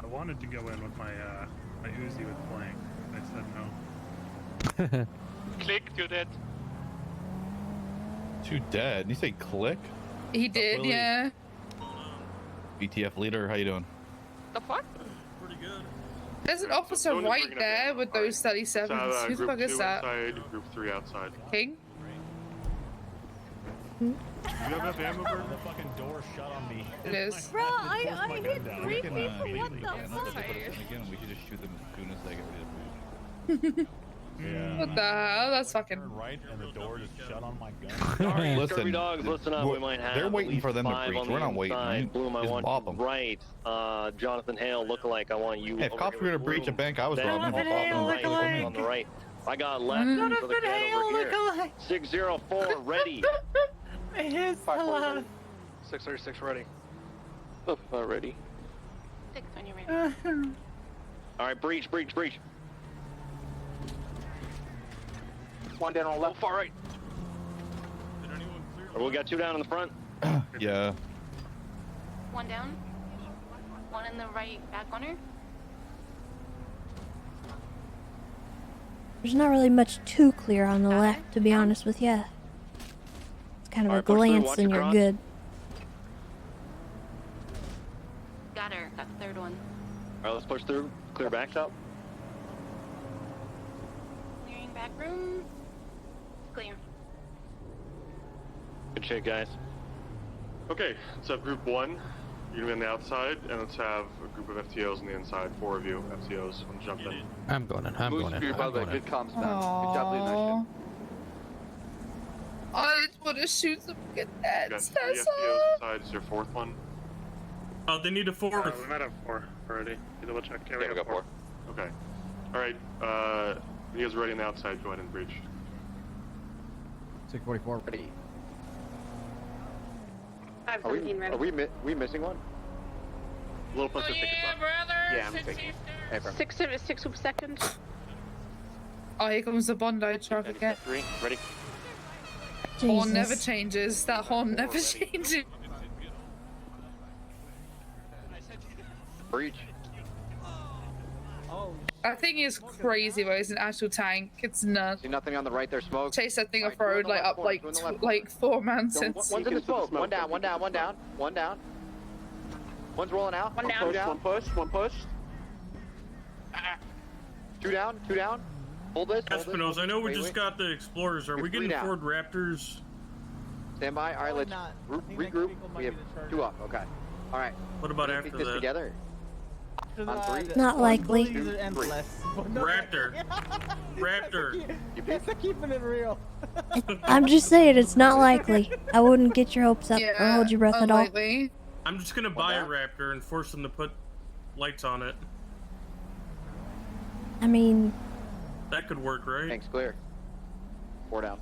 I wanted to go in with my my Uzi with flank. I said no. Click, you're dead. 2 dead. You say click? He did, Willie. yeah. BTF leader, how you doing? The fuck? Pretty good. There's an officer right there with those 37s. Who the fuck is that? Inside, group 3 outside. King? Do you have enough ammo for The fucking door shut on me. It is. Bro, I hit 3 people. What the fuck? Again, we should just shoot them as soon as they get ready to breach. Yeah. What the hell? That's fucking. Turn right and the door just shut on my gun. Listen, dogs, listen up. We might have they're waiting for them to 5 breach. on We're the not waiting. inside. Bloom, I Just want bop you 'em. right. Jonathan Hale, lookalike. I want you. Hey, if over cops here were gonna with breach a Bloom. bank, I was Then robbing them. on the right, on the right. I got left to the kid over here. 604, ready. His 636 ready. Ready. 6 when you're ready. All right, breach. One down on left. Far right. We got 2 down in the front. Yeah. 1 down. 1 in the right back corner. There's not really much too clear on the left, to be honest with you. It's kind of a glance and you're good. Got her. Got the 3rd one. All right, let's push through. Clear backs out. Clearing back room. Clear. Good shit, guys. Okay, let's have group 1. You're gonna be on the outside, and let's have a group of FTOs on the inside. 4 of you, FTOs, want to jump in. I'm going in. I'm going in. By the way, good comms, man. Good job leading that shit. I just want to shoot some good You got nets. 3 That's FTOs inside. Is your 4th one? Oh, they need a 4th. We might have 4 already. You double check. Yeah, we got 4. Okay. All right. You guys are ready on the outside. Go ahead and breach. 644 ready. 517 ready. Are we missing one? A little plus Yeah, I'm thinking. Hey, bro. 6 seconds. Oh, here comes the Bondi truck again. 3 ready. Horn never changes. That horn never changes. Breach. That thing is crazy, but it's an actual tank. It's nuts. See nothing on the right there, smoke. Chase that thing off road like up like 4 mountains. One's in the smoke. One down. One down. One's rolling out. One down. One push. 2 down. Hold this. Espinosa, I know we just got the Explorers. Are we getting Ford Raptors? Stand by. All right, let's regroup. We have 2 up. Okay. All right. What about after pick this that? together? On 3. Not likely. 2, 3. Raptor. Tessa keeping it real. I'm just saying, it's not likely. I wouldn't get your hopes up or hold your breath at all. Unlikely. I'm just gonna buy a Raptor and force them to put lights on it. I mean, That could work, right? Thanks, clear. 4 down.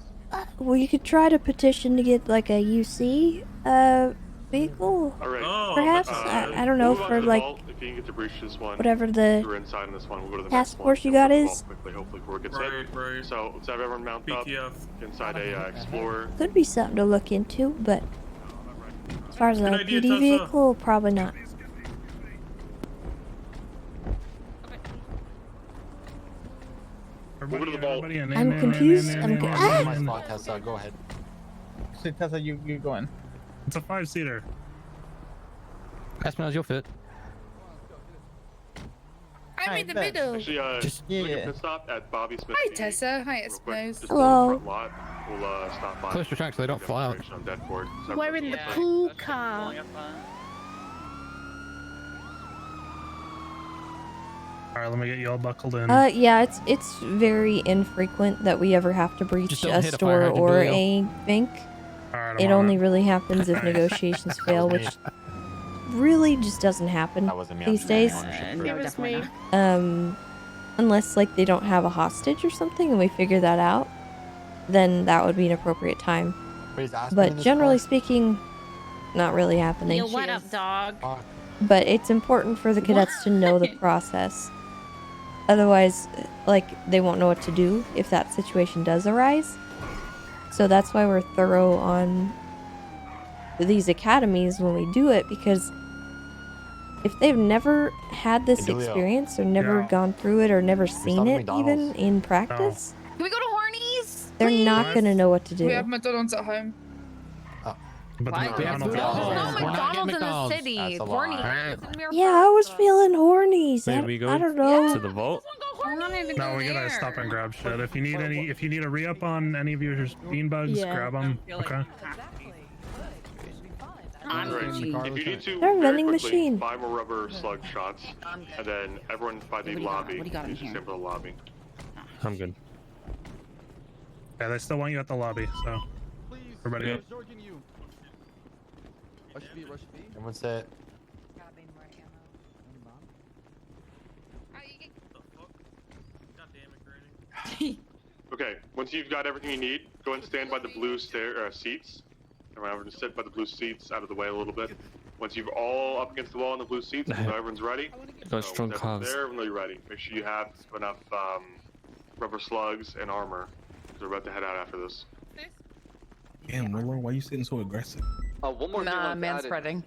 well, you could try to petition to get like a UC vehicle, All right. Oh, perhaps. I don't know, Move on for to the like vault. If you can get to breach this one, whatever the you're inside on this one. We'll go to the task next force one. you We'll got go to the is. vault quickly, hopefully before it gets Right, hit. right. So let's have everyone mount up BTF. inside a Explorer. Could be something to look into, but as far as a Good idea, PD Tessa. vehicle, probably not. Move to the vault. I'm confused. Tessa, go ahead. So Tessa, you go in. It's a 5-seater. Espinosa, you'll fit. I'm in the middle. Actually, just take a pit stop at Bobby Smith. Hi, Tessa. Hi, Espinosa. Hello. Front lot. We'll stop by. Close your tracks so they don't fly out. On Deadport. We're in the pool car. Alright, let me get you all buckled in. Yeah, it's very infrequent that we ever have to breach Just don't a hit a store fire hydrant, or do a bank. Alright, It only really happens if negotiations fail, which really just doesn't happen these days. It was me. Unless like they don't have a hostage or something and we figure that out, then that would be an appropriate time. But generally speaking, not really happening. Yo, what up, dog? But it's important for the cadets to know the process. Otherwise, like, they won't know what to do if that situation does arise. So that's why we're thorough on these academies when we do it, because if they've never had this experience or never gone through it or never seen it even in practice, Can we go to Hornies? they're not going to know what to We do. have McDonald's at home. But Why? the There's no McDonald's in the city. Horny. Yeah, I was feeling horny. Wait, we go I don't know. to the vault? No, we gotta stop and grab shit. If you need a re-up on any of your beanbugs, grab them. Okay. If you need to, They're a very vending quickly, machine. buy more rubber slug shots, and then everyone by the lobby. What do you got in Use the here? same for the lobby. I'm good. Yeah, they still want you at the lobby, so. Everybody Okay. Everyone set. Okay, once you've got everything you need, go and stand by the blue seats. Everyone sit by the blue seats out of the way a little bit. Once you've all up against the wall on the blue seats, we'll know everyone's ready. Got strong once everyone's calves. there, everyone know you're ready. Make sure you have enough rubber slugs and armor. We're about to head out after this. Damn, Willow, why you sitting so aggressive? One more thing. I wanted to add spreading.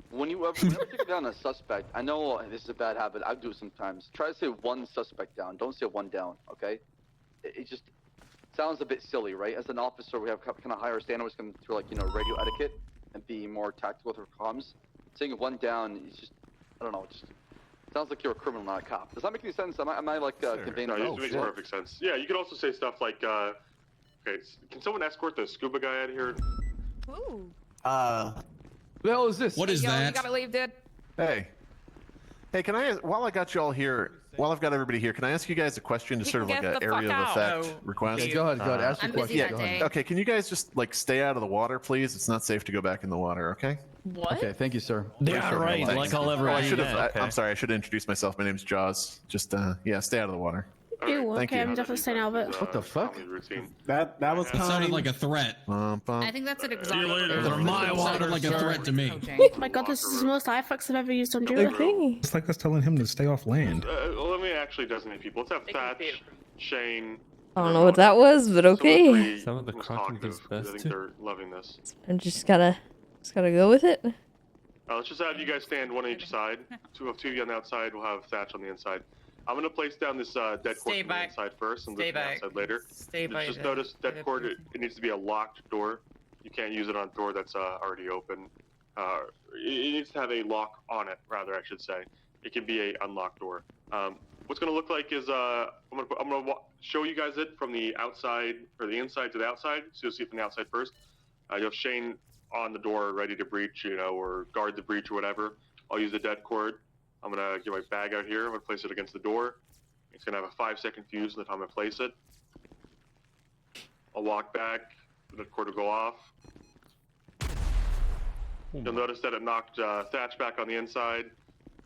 Whenever take down a suspect, I know this is a bad habit. I do it sometimes. Try to say one suspect down. Don't say one down. Okay? It just sounds a bit silly, right? As an officer, we have kind of higher standards when it comes to like radio etiquette and be more tactical with our comms. Saying one down is just, I don't know, just sounds like you're a criminal, not a cop. Does that make any sense? Am I like conveying? No, it makes perfect sense. Yeah, you could also say stuff like, okay, can someone escort the scuba guy out here? Ooh. The hell is this? What is that? You gotta leave, dude. Hey. Hey, can I, while I got you all here, while I've got everybody here, can I ask you guys a question, just sort of like an area of effect request? Yeah, go ahead, ask your question. Yeah, go ahead. Okay, can you guys just like stay out of the water, please? It's not safe to go back in the water, okay? What? Okay, thank you, sir. Yeah, right. Like all everyone. I should have. Okay. I'm sorry. I should have introduced myself. My name's Jaws. Just yeah, stay out of the water. Ew, Thank okay, you. I'm definitely staying out of it. What the fuck? That was That sounded like a threat. I think that's an exotic. For my sounded like a threat to me. Oh my god, this is the most iFX I've ever used on Julia. It's like us telling him to stay off land. Let me actually designate people. Let's have Thatch, Shane. I don't know what that was, but okay. Some of the crocking is I best think too. they're loving this. I'm just gotta go with it. Let's just have you guys stand one on each side. Two of you on the outside. We'll have Thatch on the inside. I'm gonna place down this dead cord on the inside first, and look on the outside later. Just notice dead cord. It needs to be a locked door. You can't use it on a door that's already open. It needs to have a lock on it, rather, I should say. It can be a unlocked door. What's gonna look like is I'm gonna show you guys it from the outside or the inside to the outside. So you'll see it from the outside first. You have Shane on the door, ready to breach, or guard the breach or whatever. I'll use the dead cord. I'm gonna get my bag out here. I'm gonna place it against the door. It's gonna have a 5-second fuse by the time I place it. I'll walk back. The cord will go off. You'll notice that it knocked Thatch back on the inside,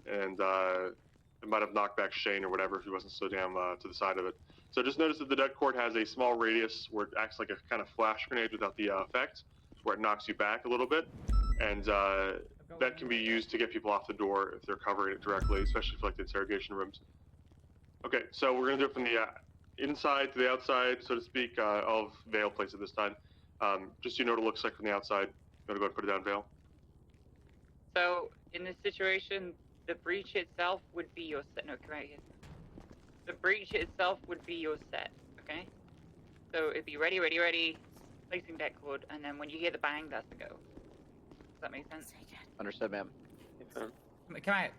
and it might have knocked back Shane or whatever if he wasn't so damn to the side of it. So just notice that the dead cord has a small radius where it acts like a kind of flash grenade without the effect, where it knocks you back a little bit, and that can be used to get people off the door if they're covering it directly, especially for like the interrogation rooms. Okay, so we're gonna do it from the inside to the outside, so to speak. I'll have Vale place it this time. Just so you know what it looks like from the outside. I'm gonna go ahead and put it down, Vale. So, in this situation, the breach itself would be your set. No, come out here. The breach itself would be your set, okay? So, it'd be ready, ready, ready, placing deck cord, and then when you hear the bang, that's the go. Does that make sense? Understood, ma'am. Come out.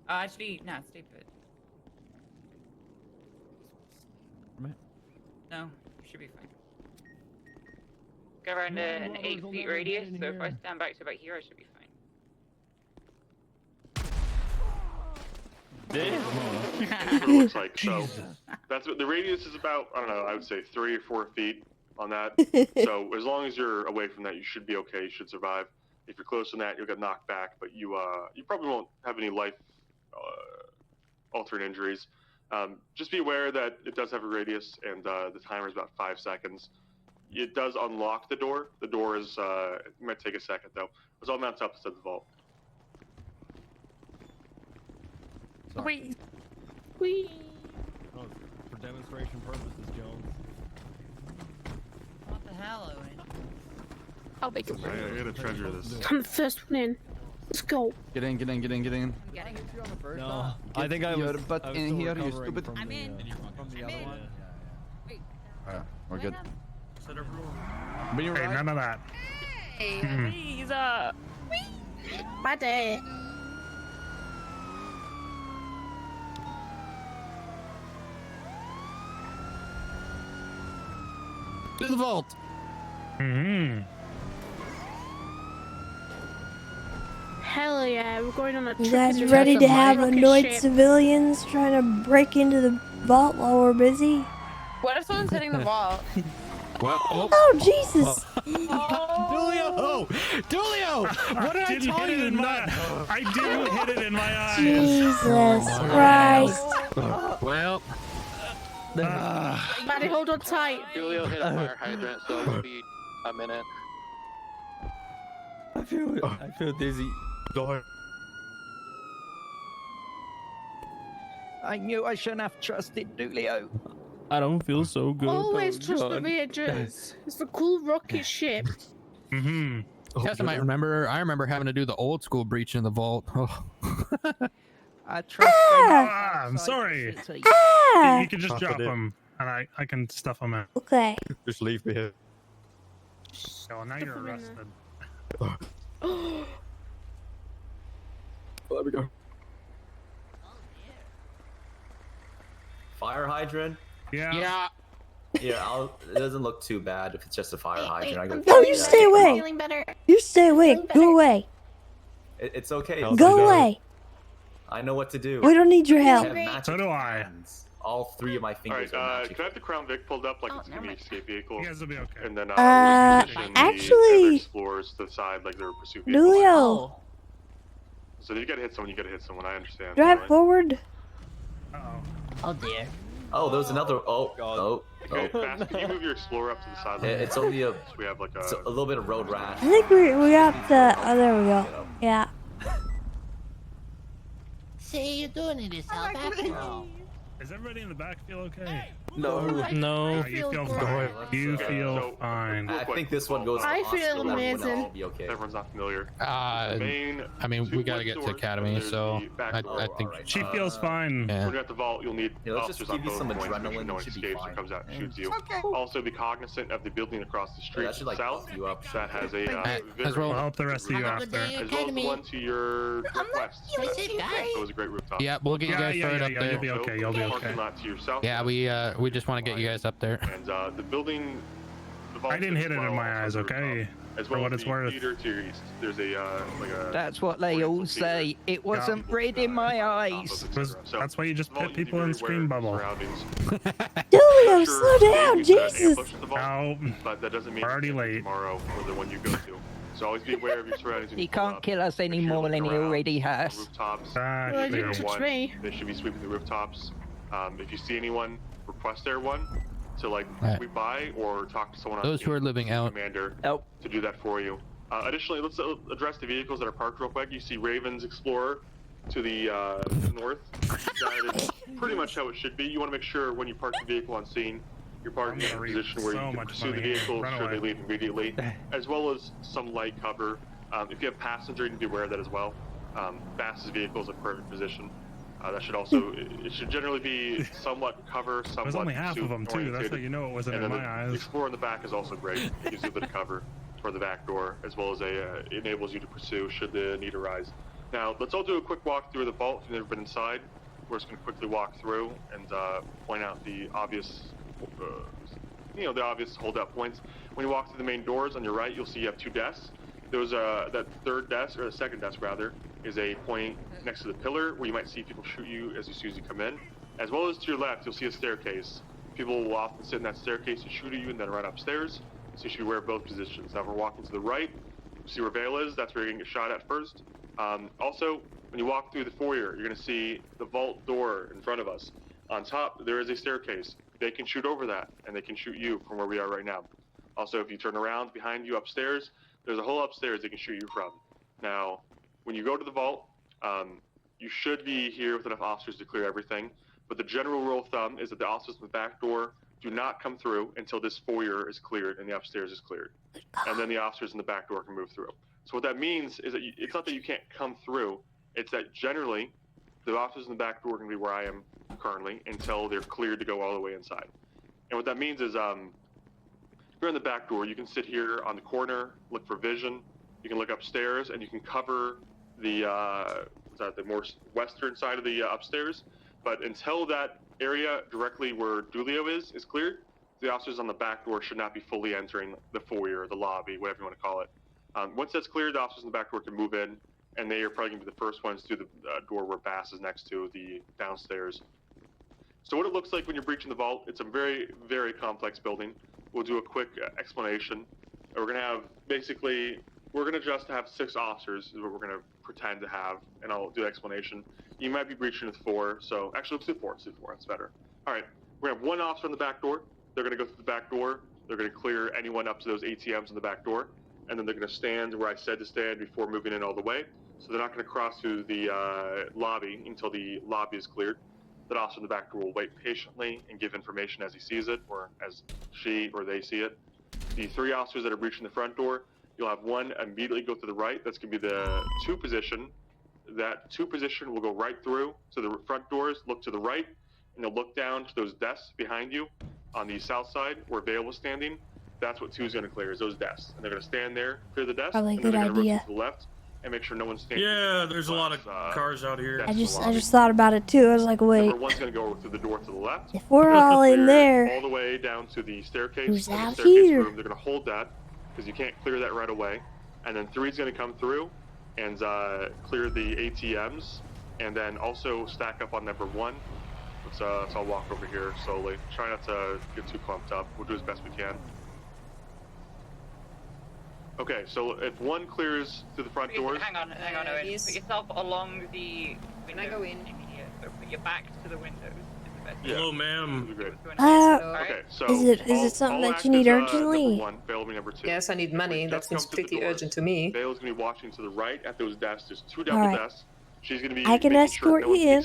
Actually, no, stay put. No, you should be fine. Go around an 8 feet radius, so if I stand back to about here, I should be fine. That's what it looks like. So that's what the radius is about. I don't know. I would say 3 or 4 feet on that. So as long as you're away from that, you should be okay. You should survive. If you're close to that, you'll get knocked back, but you probably won't have any life altering injuries. Just be aware that it does have a radius, and the timer is about 5 seconds. It does unlock the door. The door is it might take a second though. It's all mounted up inside the vault. Wait. Oh, for demonstration purposes, Jones. What the hell, Owen? I'll make it work. I gotta treasure this. I'm the first one in. Let's go. Get in. I'm getting it. No, I think I was. Your butt in here, you stupid. From I'm in. From the I'm other in. one. We're good. Hey, none of that. Please, My day. To the vault. Hell yeah, we're going on a You trip. guys into ready to have rocket annoyed ship. civilians trying to break into the vault while we're busy? What if someone's hitting the vault? Well, Oh, Jesus! Dulio! Dulio! What did I tell you? I didn't hit it in my eyes. Jesus Christ! Well. Buddy, hold on tight. Julio hit a fire hydrant, so it'll be a minute. I feel dizzy. Go ahead. I knew I shouldn't have trusted Dulio. I don't feel so good. Always trust the Voyagers. It's the cool rocket ship. Tessa might remember. I remember having to do the old school breach in the vault. Oh. I trust I'm sorry. You can just drop them, and I can stuff them in. Okay. Just leave me here. Oh, now you're arrested. Let me go. Fire hydrant? Yeah. Yeah, it doesn't look too bad if it's just a fire hydrant. I go. No, you stay away. Feeling better. You stay away. Go away. It's okay. Go away. I know what to do. We don't need your help. So do I. All three of my fingers are magic. Can I have the Crown Vic pulled up like it's gonna be an escape vehicle? You guys will be okay. And then actually, the explorers to the side like they're a pursuit vehicle. Julio, So you gotta hit someone. You gotta hit someone. I understand. drive Right? forward. Oh dear. Oh, there was another. Oh. Okay, Bass, can you move your explorer up to the side? It's only a. So we have like it's a little bit of road rash. I think we got the. Oh, there we go. Yeah. See, you're doing it yourself after all. Is everybody in the back feel okay? No. No, you feel fine. You feel So, fine. I think this one goes. To I the feel hospital, everyone amazing. will be okay. Everyone's not familiar. I mean, we gotta get to Academy, so I think She feels fine. Yeah. When you're at the vault, you'll need Let's just officers on give you both some points. Make sure adrenaline. no You one should be escapes or fine. comes out and shoots you. Okay. Also, be cognizant of the building across the street that should like south buff you up. that has a as well. We'll help the rest of you Have a good after. day. as well as the one to your west. Stay safe, guys. So it was a great rooftop. Yeah, we'll get you guys started up there. You'll be okay. You'll be okay. Parking lot to your south. Yeah, we just want to get you guys up there. And the building. The vault I didn't hit it in my eyes, also has a okay? rooftop. As For well what as it's the worth. theater to your east. There's a like a. That's what they all say. It wasn't red in my eyes. That's why you just put people in screen bubble. Julio, slow down, Jesus. Ow. But that doesn't mean We're already it's late. tomorrow or the one you go to. So always be aware of your surroundings. when He you pull can't up. kill us any more than he already has. Rooftops. Ah, If sure. you're touch one, me. they should be sweeping the rooftops. If you see anyone, request Air One to like Right. sweep by or talk to someone on Those the who are living out. commander Oh. to do that for you. Additionally, let's address the vehicles that are parked real quick. You see Raven's Explorer to the north. That is pretty much how it should be. You want to make sure when you park the vehicle on scene, you're parking in a position where so you can much pursue the money here. vehicle Run should they away. leave immediately, as well as some light cover. If you have passenger, you need to be aware of that as well. Bass's vehicle is a perfect position. That should also, it should generally be somewhat cover, somewhat There's only half of them too. That's oriented. how you know it wasn't And in then my the eyes. Explorer in the back is also great. It gives you a bit of cover for the back door, as well as it enables you to pursue should the need arise. Now, let's all do a quick walk through the vault if you've never been inside. We're just going to quickly walk through and point out the obvious, the obvious holdout points. When you walk through the main doors on your right, you'll see you have two desks. There's that third desk, or the second desk rather, is a point next to the pillar where you might see people shoot you as soon as you come in. As well as to your left, you'll see a staircase. People will often sit in that staircase and shoot at you and then run upstairs. So you should be aware of both positions. Now, if we're walking to the right, see where Vale is. That's where you're going to get shot at first. Also, when you walk through the foyer, you're going to see the vault door in front of us. On top, there is a staircase. They can shoot over that, and they can shoot you from where we are right now. Also, if you turn around behind you upstairs, there's a hole upstairs they can shoot you from. Now, when you go to the vault, you should be here with enough officers to clear everything. But the general rule of thumb is that the officers in the back door do not come through until this foyer is cleared and the upstairs is cleared. And then the officers in the back door can move through. So what that means is that it's not that you can't come through, it's that generally the officers in the back door are going to be where I am currently until they're cleared to go all the way inside. And what that means is, you're on the back door, you can sit here on the corner, look for vision. You can look upstairs, and you can cover the the more western side of the upstairs. But until that area directly where Dulio is cleared, the officers on the back door should not be fully entering the foyer, the lobby, whatever you want to call it. Once that's cleared, the officers in the back door can move in, and they are probably going to be the first ones through the door where Bass is next to, the downstairs. So what it looks like when you're breaching the vault, it's a very, very complex building. We'll do a quick explanation. We're going to have, basically, we're going to just have 6 officers is what we're going to pretend to have, and I'll do the explanation. You might be breaching with 4, so actually let's do 4, that's better. All right, we're going to have 1 officer on the back door. They're going to go through the back door. They're going to clear anyone up to those ATMs in the back door, and then they're going to stand where I said to stand before moving in all the way. So they're not going to cross through the lobby until the lobby is cleared. That officer in the back door will wait patiently and give information as he sees it, or as she or they see it. The 3 officers that are breaching the front door, you'll have 1 immediately go to the right. That's going to be the 2 position. That 2 position will go right through to the front doors, look to the right, and they'll look down to those desks behind you on the south side where Vale was standing. That's what 2 is going to clear, is those desks. And they're going to stand there, clear the desk, Probably a and then good they're going to idea. rotate to the left and make sure no one's standing. Yeah, there's a lot of cars out here. I just thought about it too. I was like, wait. Number 1's going to go through the door to the left. If we're all in there, all the way down to the staircase. who's and the out staircase here? room, they're going to hold that because you can't clear that right away. And then 3's going to come through and clear the ATMs, and then also stack up on number 1. So I'll walk over here slowly. Try not to get too clumped up. We'll do as best we can. Okay, so if 1 clears through the front doors. Hang on, Owen. Put yourself along the window. Can I go in? So put your back to the windows. Yeah. Hello, ma'am. Okay, so is it something that you need urgently? Number 1, Vale will be number 2. Yes, I need money. That seems pretty urgent to me. Vale's going to be watching to the right at those desks. There's 2 double Alright. desks. She's going to be I can escort you in.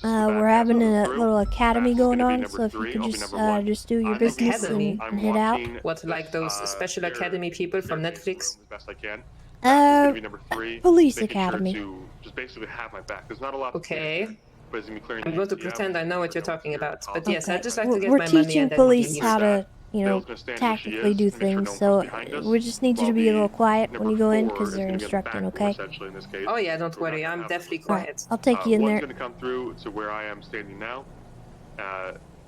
We're having a little academy going on, so if you could just do your business and head out. What, like those special academy people from Netflix? Best I can. Police academy. To just basically have my back. There's not a lot. Okay. But it's gonna be clearing I'm going to pretend I know what you're talking about. But yes, I'd just like to get We're my money teaching and then police leave. how to, you know, tactically do things, so we just need you to be a little quiet when you go in because they're instructing, okay? Oh yeah, don't worry, I'm definitely quiet. I'll take you in there. One's going to come through to where I am standing now.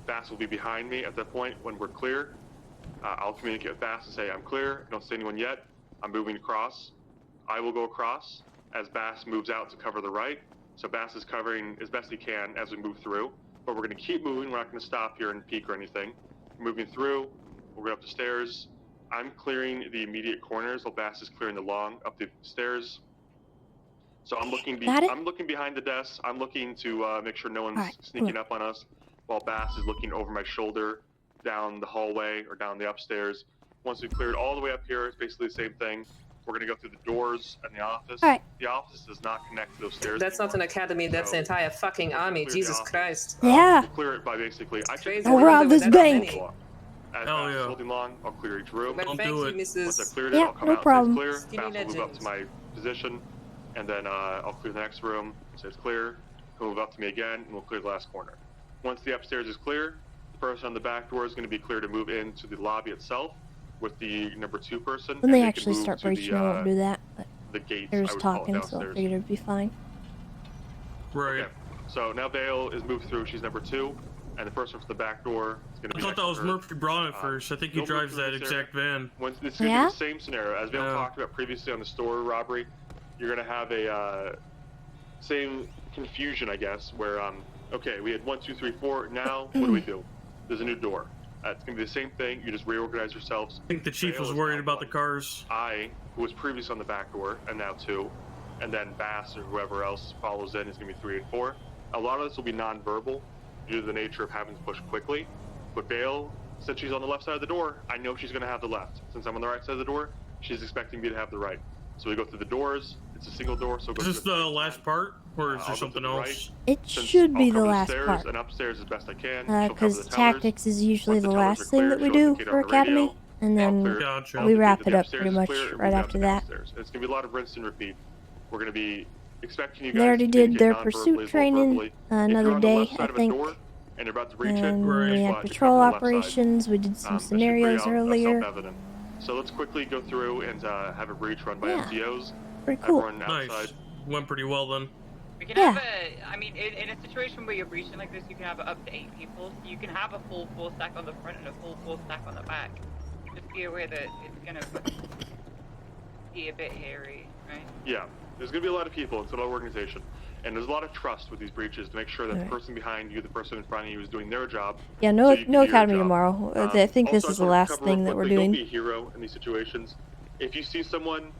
Bass will be behind me at that point when we're clear. I'll communicate with Bass and say, I'm clear, I don't see anyone yet. I'm moving across. I will go across as Bass moves out to cover the right. So Bass is covering as best he can as we move through. But we're going to keep moving. We're not going to stop here and peek or anything. Moving through, we'll go up the stairs. I'm clearing the immediate corners while Bass is clearing the long up the stairs. So I'm looking behind the desk. I'm looking to make sure no one's sneaking up on us while Bass is looking over my shoulder down the hallway or down the upstairs. Once we've cleared all the way up here, it's basically the same thing. We're going to go through the doors and the office. All right. The office does not connect to those stairs. That's not an academy, that's the entire fucking army, Jesus Christ. Yeah. We'll clear it by basically... I'll rob this bank. As I'm holding long, I'll clear each room. Well, thank you, Mrs. Once I've cleared it, I'll come no out problem. and say it's clear. Bass will move up to my position, and then I'll clear the next room, say it's clear. He'll move up to me again, and we'll clear the last corner. Once the upstairs is clear, the person on the back door is going to be clear to move into the lobby itself with the number 2 person. When they actually start breaching, I won't do that, but the gates, they're I just would call it talking, so I downstairs. figured it'd be fine. Right. Okay. So now Vale is moved through. She's number 2, and the person from the back door is going to I be. thought that was Murphy Braun at first. I think he drives that exact van. It's going to be the same scenario as Vale talked about previously on the store robbery. You're going to have a same confusion, I guess, where okay, we had 1, 2, 3, 4. Now what do we do? There's a new door. It's going to be the same thing. You just reorganize yourselves. I think the chief was worried about the cars. I, who was previously on the back door, and now 2, and then Bass or whoever else follows in is going to be 3 and 4. A lot of this will be non-verbal due to the nature of having to push quickly. But Vale, since she's on the left side of the door, I know she's going to have the left. Since I'm on the right side of the door, she's expecting me to have the right. So we go through the doors. It's a single door. So is this the last part, or is there something else? It should be the last part. And upstairs as best I can. Because tactics is usually the last thing that we do for Academy, and then we wrap it up pretty much right after that. It's going to be a lot of rinse and repeat. We're going to be expecting you guys. They already did their pursuit training another day, I think. and you're about to breach And it. we had patrol operations. We did some scenarios earlier. Self-evident. So let's quickly go through and have a breach run by Yeah. FTOs. Pretty cool. Everyone outside. Went pretty well then. We can have I mean, in a situation where you're breaching like this, you can have up to 8 people. So you can have a full 4 stack on the front and a full 4 stack on the back. Just be aware that it's gonna be a bit hairy, right? Yeah, there's gonna be a lot of people. It's a lot of organization, and there's a lot of trust with these breaches to make sure that the person behind you, the person in front of you, is doing their job. Yeah, no academy tomorrow. I think this is the last thing that we're doing. Don't be a hero in these situations. If you see someone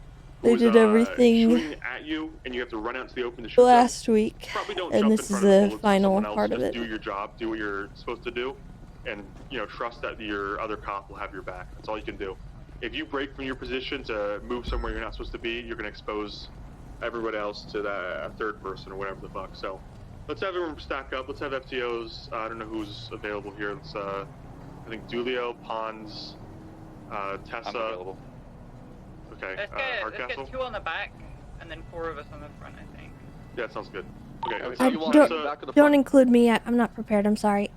They who's did everything shooting at you and you have to run out to the open to shoot last them, week, probably don't and jump this in is front of the bullets of final someone else. part of Just it. do your job, do what you're supposed to do, and trust that your other cop will have your back. That's all you can do. If you break from your position to move somewhere you're not supposed to be, you're gonna expose everyone else to that third person or whatever the fuck. So let's have everyone stack up. Let's have FTOs. I don't know who's available here. Let's I think Dulio, Pons, Tessa. I'm available. Okay. Let's get 2 on the back, and then 4 of us on the front, I think. Yeah, sounds good. Okay. Let's Don't include me. I'm not prepared. I'm sorry.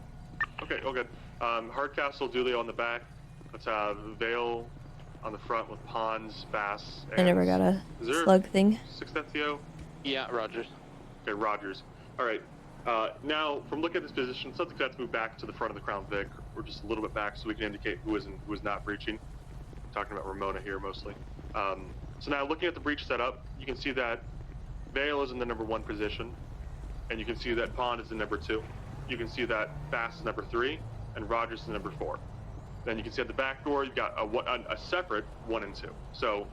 Okay, all good. Hardcastle, Dulio on the back. Let's have Vale on the front with Pons, Bass, and... I never got a slug thing. 6th FTO? Yeah, Rogers. Okay, Rogers. Alright, now, from looking at this position, something that's moved back to the front of the Crown Vic, or just a little bit back so we can indicate who is and who is not breaching. I'm talking about Ramona here, mostly. So now, looking at the breach setup, you can see that Vale is in the number 1 position, and you can see that Pond is in number 2. You can see that Bass is number 3, and Rogers is number 4. Then you can see at the back door, you've got a separate 1 and 2. So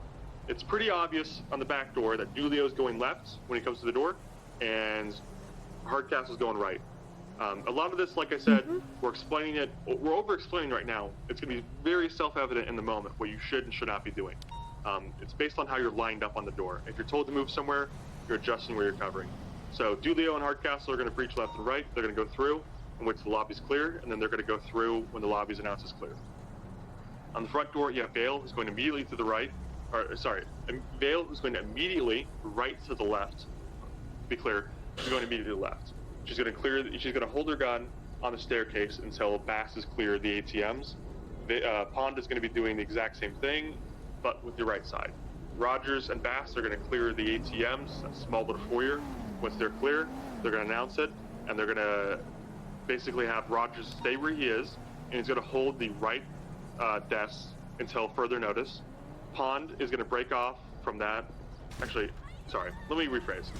it's pretty obvious on the back door that Julio is going left when he comes to the door, and Hardcastle's going right. A lot of this, like I said, we're explaining it, we're over-explaining right now. It's going to be very self-evident in the moment what you should and should not be doing. It's based on how you're lined up on the door. If you're told to move somewhere, you're adjusting where you're covering. So Dulio and Hardcastle are going to breach left and right. They're going to go through and wait till the lobby's clear, and then they're going to go through when the lobby's announced is clear. On the front door, you have Vale, who's going immediately to the right, Vale, who's going to immediately right to the left. To be clear, she's going immediately to the left. She's going to hold her gun on the staircase until Bass is clear of the ATMs. Pond is going to be doing the exact same thing, but with the right side. Rogers and Bass are going to clear the ATMs, that small little foyer. Once they're clear, they're going to announce it, and they're going to basically have Rogers stay where he is, and he's going to hold the right desk until further notice. Pond is going to break off from that. Actually, sorry, let me rephrase.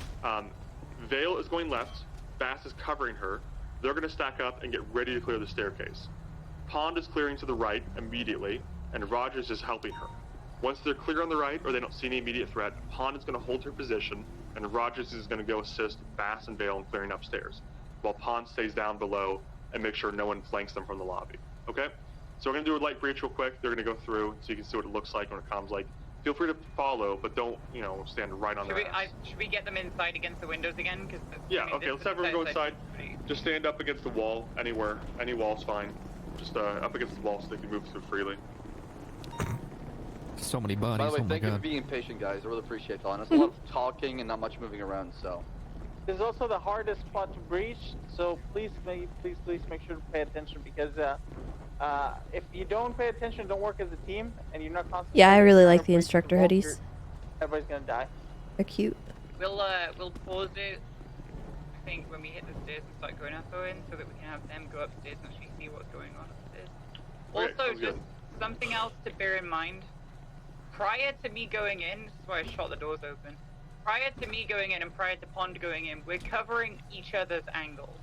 Vale is going left, Bass is covering her. They're going to stack up and get ready to clear the staircase. Pond is clearing to the right immediately, and Rogers is helping her. Once they're clear on the right, or they don't see any immediate threat, Pond is going to hold her position, and Rogers is going to go assist Bass and Vale in clearing upstairs, while Pond stays down below and make sure no one flanks them from the lobby. Okay? So we're going to do a light breach real quick. They're going to go through so you can see what it looks like when it comes. Like, feel free to follow, but don't, stand right on their ass. Should we get them inside against the windows again? Yeah, okay, let's have everyone go inside. Just stand up against the wall, anywhere. Any wall's fine. Just up against the wall so they can move through freely. So many bodies. By the way, oh my thank you for God. being patient, guys. I really appreciate it. There's a lot of talking and not much moving around, so. This is also the hardest spot to breach, so please make sure to pay attention, because if you don't pay attention, don't work as a team, and you're not constantly... Yeah, I really like the instructor hoodies. Everybody's gonna die. They're cute. We'll pause it, I think, when we hit the stairs and start going up in, so that we can have them go upstairs and actually see what's going on upstairs. Also, just something else to bear in mind. Prior to me going in, this is why I shot the doors open. Prior to me going in and prior to Pond going in, we're covering each other's angles.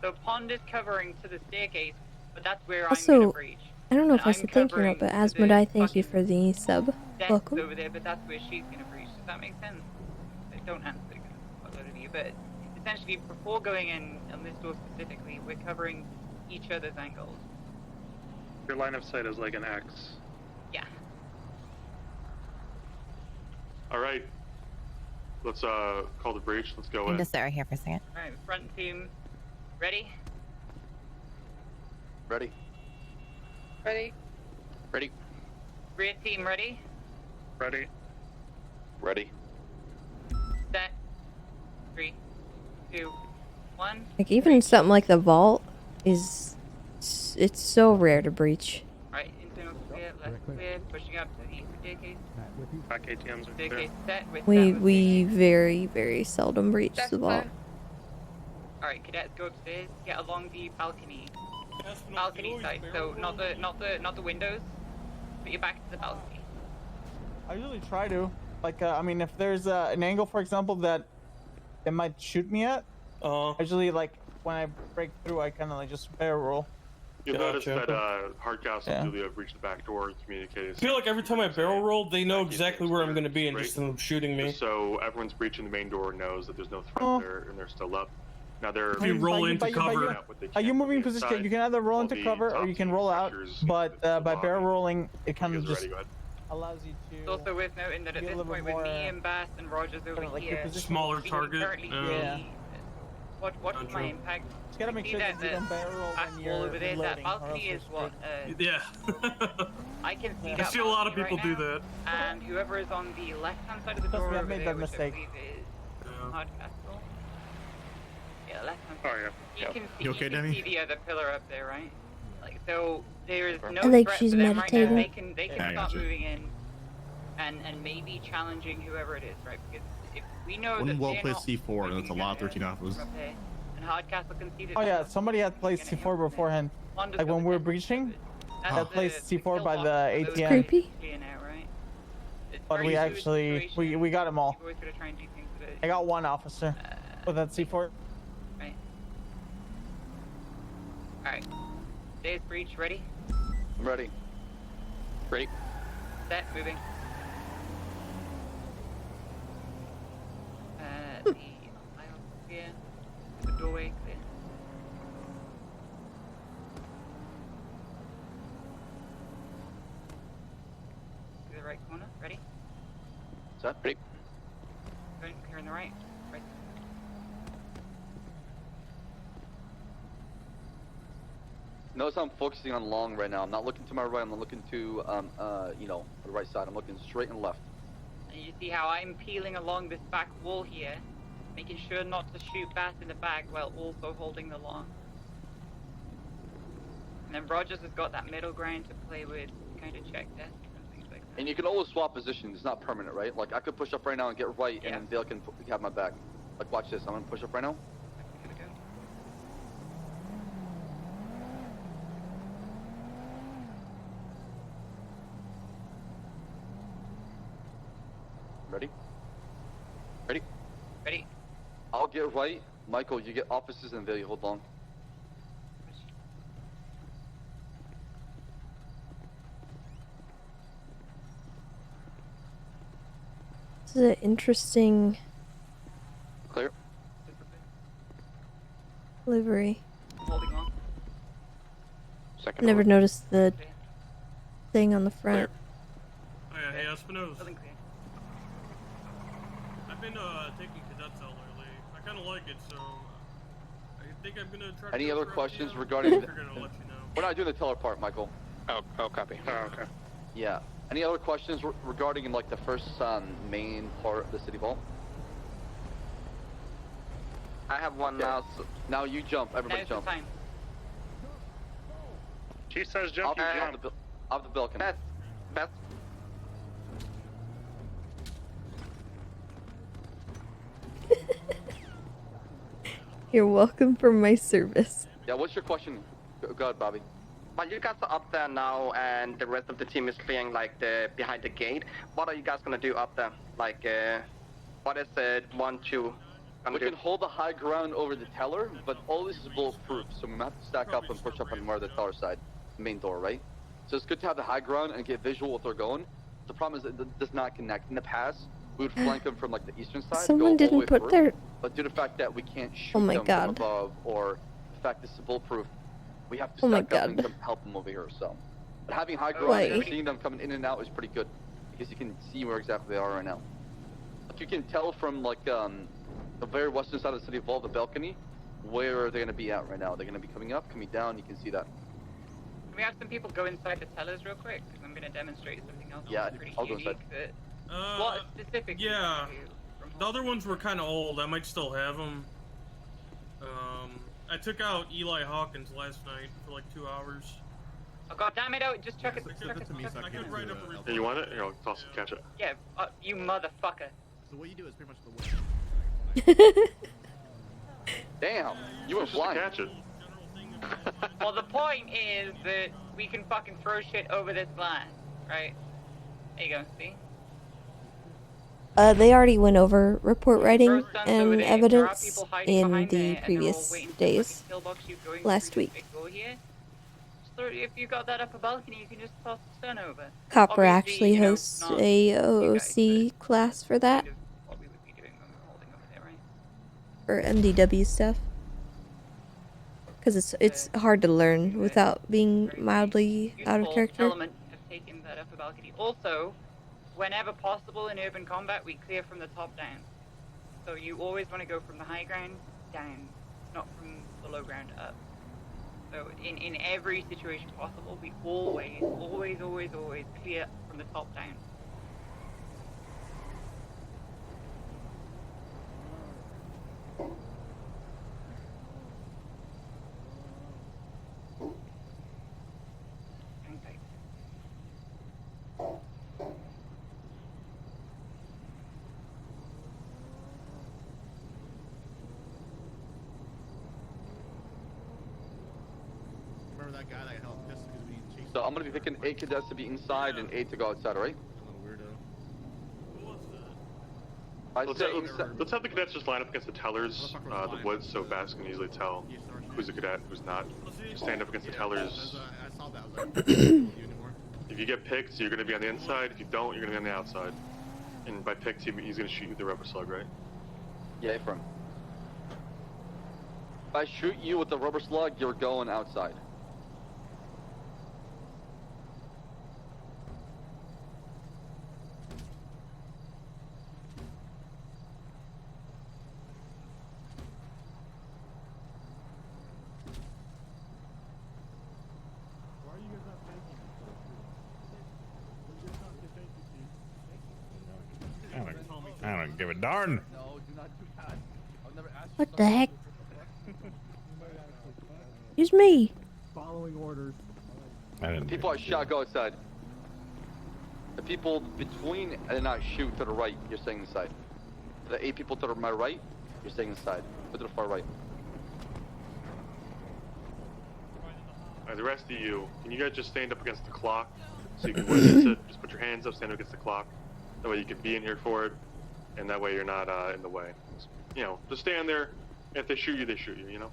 So Pond is covering to the staircase, but that's where I'm going to breach. I don't know if I said thank you or not, but Asmodai, thank you for the sub. Welcome. Over there, but that's where she's going to breach. Does that make sense? I don't answer a lot of you, but essentially before going in, on this door specifically, we're covering each other's angles. Your line of sight is like an X. Yeah. All right. Let's call the breach. Let's go in. Just sit right here for a second. All right, front team, ready? Ready. Ready? Ready. Rear team, ready? Ready. Ready. Set. 3, 2, 1. Like, even something like the vault, is it's so rare to breach. Right, internal clear, left clear, pushing up to the east staircase. Back ATMs are clear. Staircase set with We very seldom breach the vault. Alright, cadets, go upstairs, get along the balcony. Balcony side, so not the windows, but you're back to the balcony. I usually try to. Like, I mean, if there's an angle, for example, that it might shoot me at, I usually, like, when I break through, I kind of, like, just barrel roll. You'll notice that Hardcastle and Julia have reached the back door and communicated. I feel like every time I barrel roll, they know exactly where I'm going to be and just end up shooting me. Just so everyone's breaching the main door knows that there's no threat there and they're still up. Now they're if you roll into cover. Are you moving position? You can either roll into cover or you can roll out, but by barrel rolling, it kind of just allows you to. It's also worth noting that at this point, with me and Bass and Rogers over here, Smaller target. Yeah. Watch my impact. Just gotta make sure that you don't barrel roll when you're over there. That loading, balcony is what. Yeah. I can see I that. see a lot of people right do now, that. And whoever is on the left-hand side of the door Trust me, I've over made there, that which mistake. I believe is Hardcastle. Yeah, left-hand Oh side. yeah. You can see, You okay, you can Demi? see the other pillar up there, right? Like so, there is no I think threat she's for them right now. meditating. They can Yeah, I start gotcha. moving in, and maybe challenging whoever it is, right? Because if we know One that well they're placed not C4, that's a lot, 13 alphas. up there, and Hardcastle can see that. Oh yeah, somebody had placed C4 beforehand. Like when we were breaching, had placed C4 by the ATM. Creepy. But we actually we got them all. Always gonna try and do things that I got one officer with that C4. Right. Alright. Stairs breach, ready? I'm ready. Ready? Set, moving. The aisle clear. The doorway clear. To the right corner, ready? Set. Ready. Going clear on the right. Right. Notice I'm focusing on long right now. I'm not looking to my right. I'm not looking to, you know, the right side. I'm looking straight and left. And you see how I'm peeling along this back wall here, making sure not to shoot Bass in the back while also holding the long. And then Rogers has got that middle ground to play with, kind of check this and things like that. And you can always swap positions. It's not permanent, right? Like, I could push up right now and get right, and then Dale can have my back. Like, watch this. I'm going to push up right now. Ready? Ready? Ready. I'll get right. Michael, you get offices, and Vale, you hold long. This is an interesting Clear. livery. Holding on. I never noticed the thing on the front. Oh yeah, hey Espinosa. I've been taking cadets out lately. I kind of like it, so I think I'm gonna try. Any to other questions regarding? We're gonna let you know. We're not doing the teller part, Michael. Oh, copy. Oh, okay. Yeah. Any other questions regarding like the first main part of the city vault? I have one now. So now you jump. Everybody jump. Chief says jump, you jump. Off the balcony. Best. You're welcome for my service. Yeah. What's your question? Go ahead, Bobby. While you guys are up there now and the rest of the team is clearing like the behind the gate, what are you guys gonna do up there? Like, what is it? 1, 2. We can hold the high ground over the teller, but all this is bulletproof, so we have to stack up and push up on more of the teller side, main door, right? So it's good to have the high ground and get visual what they're going. The problem is it does not connect. In the past, we would flank them from like the eastern side. Someone go all the way didn't put through, their- But due to the fact that we can't shoot Oh my them God. from above, or the fact this is bulletproof, we have to Oh my stack up and God. come help them over here. So, but having high ground Why? and seeing them coming in and out is pretty good because you can see where exactly they are right now. Like you can tell from like the very western side of the city of Vault, the balcony, where are they going to be at right now? They're going to be coming up, coming down. You can see that. Can we have some people go inside the tellers real quick? Because I'm going to demonstrate something else Yeah, that's pretty I'll go unique. inside. What specifically? Yeah. The other ones were kind of old. I might still have them. I took out Eli Hawkins last night for like 2 hours. Oh god damn it! Just check it. I could write up a report. Hey, you want it? Here, I'll toss it, catch it. Yeah, you motherfucker. So what you do is pretty much the way. Damn, you were flying. Catch it. Well, the point is that we can fucking throw shit over this line, right? There you go. See? They already went over report writing and evidence in the previous days, last week. If you got that upper balcony, you can just toss the stun over. Copper actually hosts a OOC class for that. For MDW stuff. Because it's hard to learn without being mildly out of character. Element of taking that upper balcony. Also, whenever possible in urban combat, we clear from the top down. So you always want to go from the high ground down, not from the low ground up. So in every situation possible, we always clear from the top down. So I'm gonna be picking 8 cadets to be inside and 8 to go outside, alright? Let's have the cadets just line up against the tellers, the woods, so Bass can easily tell who's a cadet, who's not. Just stand up against the tellers. If you get picked, you're gonna be on the inside. If you don't, you're gonna be on the outside. And by picked, he's gonna shoot you with the rubber slug, right? Yeah, from. If I shoot you with the rubber slug, you're going outside. I don't give a darn. What the heck? It's me. Following orders. People I shot, go outside. The people between and not shoot to the right, you're staying inside. The 8 people to my right, you're staying inside. Go to the far right. Alright, the rest of you, can you guys just stand up against the clock? So you can witness it. Just put your hands up, stand up against the clock. That way you can be in here for it. And that way you're not in the way. You know, just stand there. If they shoot you, they shoot you, you know?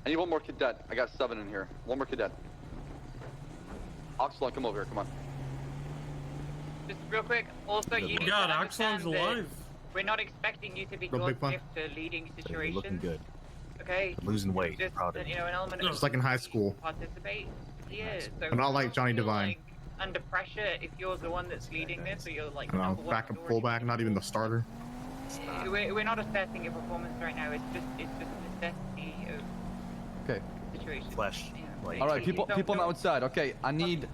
I need one more cadet. I got 7 in here. One more cadet. Oxlon, come over here. Come on. Just real quick, also you need to understand that we're not expecting you to be God gift to leading situations. Looking good. Okay? Losing weight. Just, Proud of you know, an element of just like in high school. Participate. Yeah. So I'm not like Johnny Divine. Like, under pressure, if you're the one that's leading this, or you're like And I'm back and fullback, not even the starter. We're not assessing your performance right now. It's just necessity of Okay. situation. Flesh. Yeah. All right, people on the outside. Okay, I need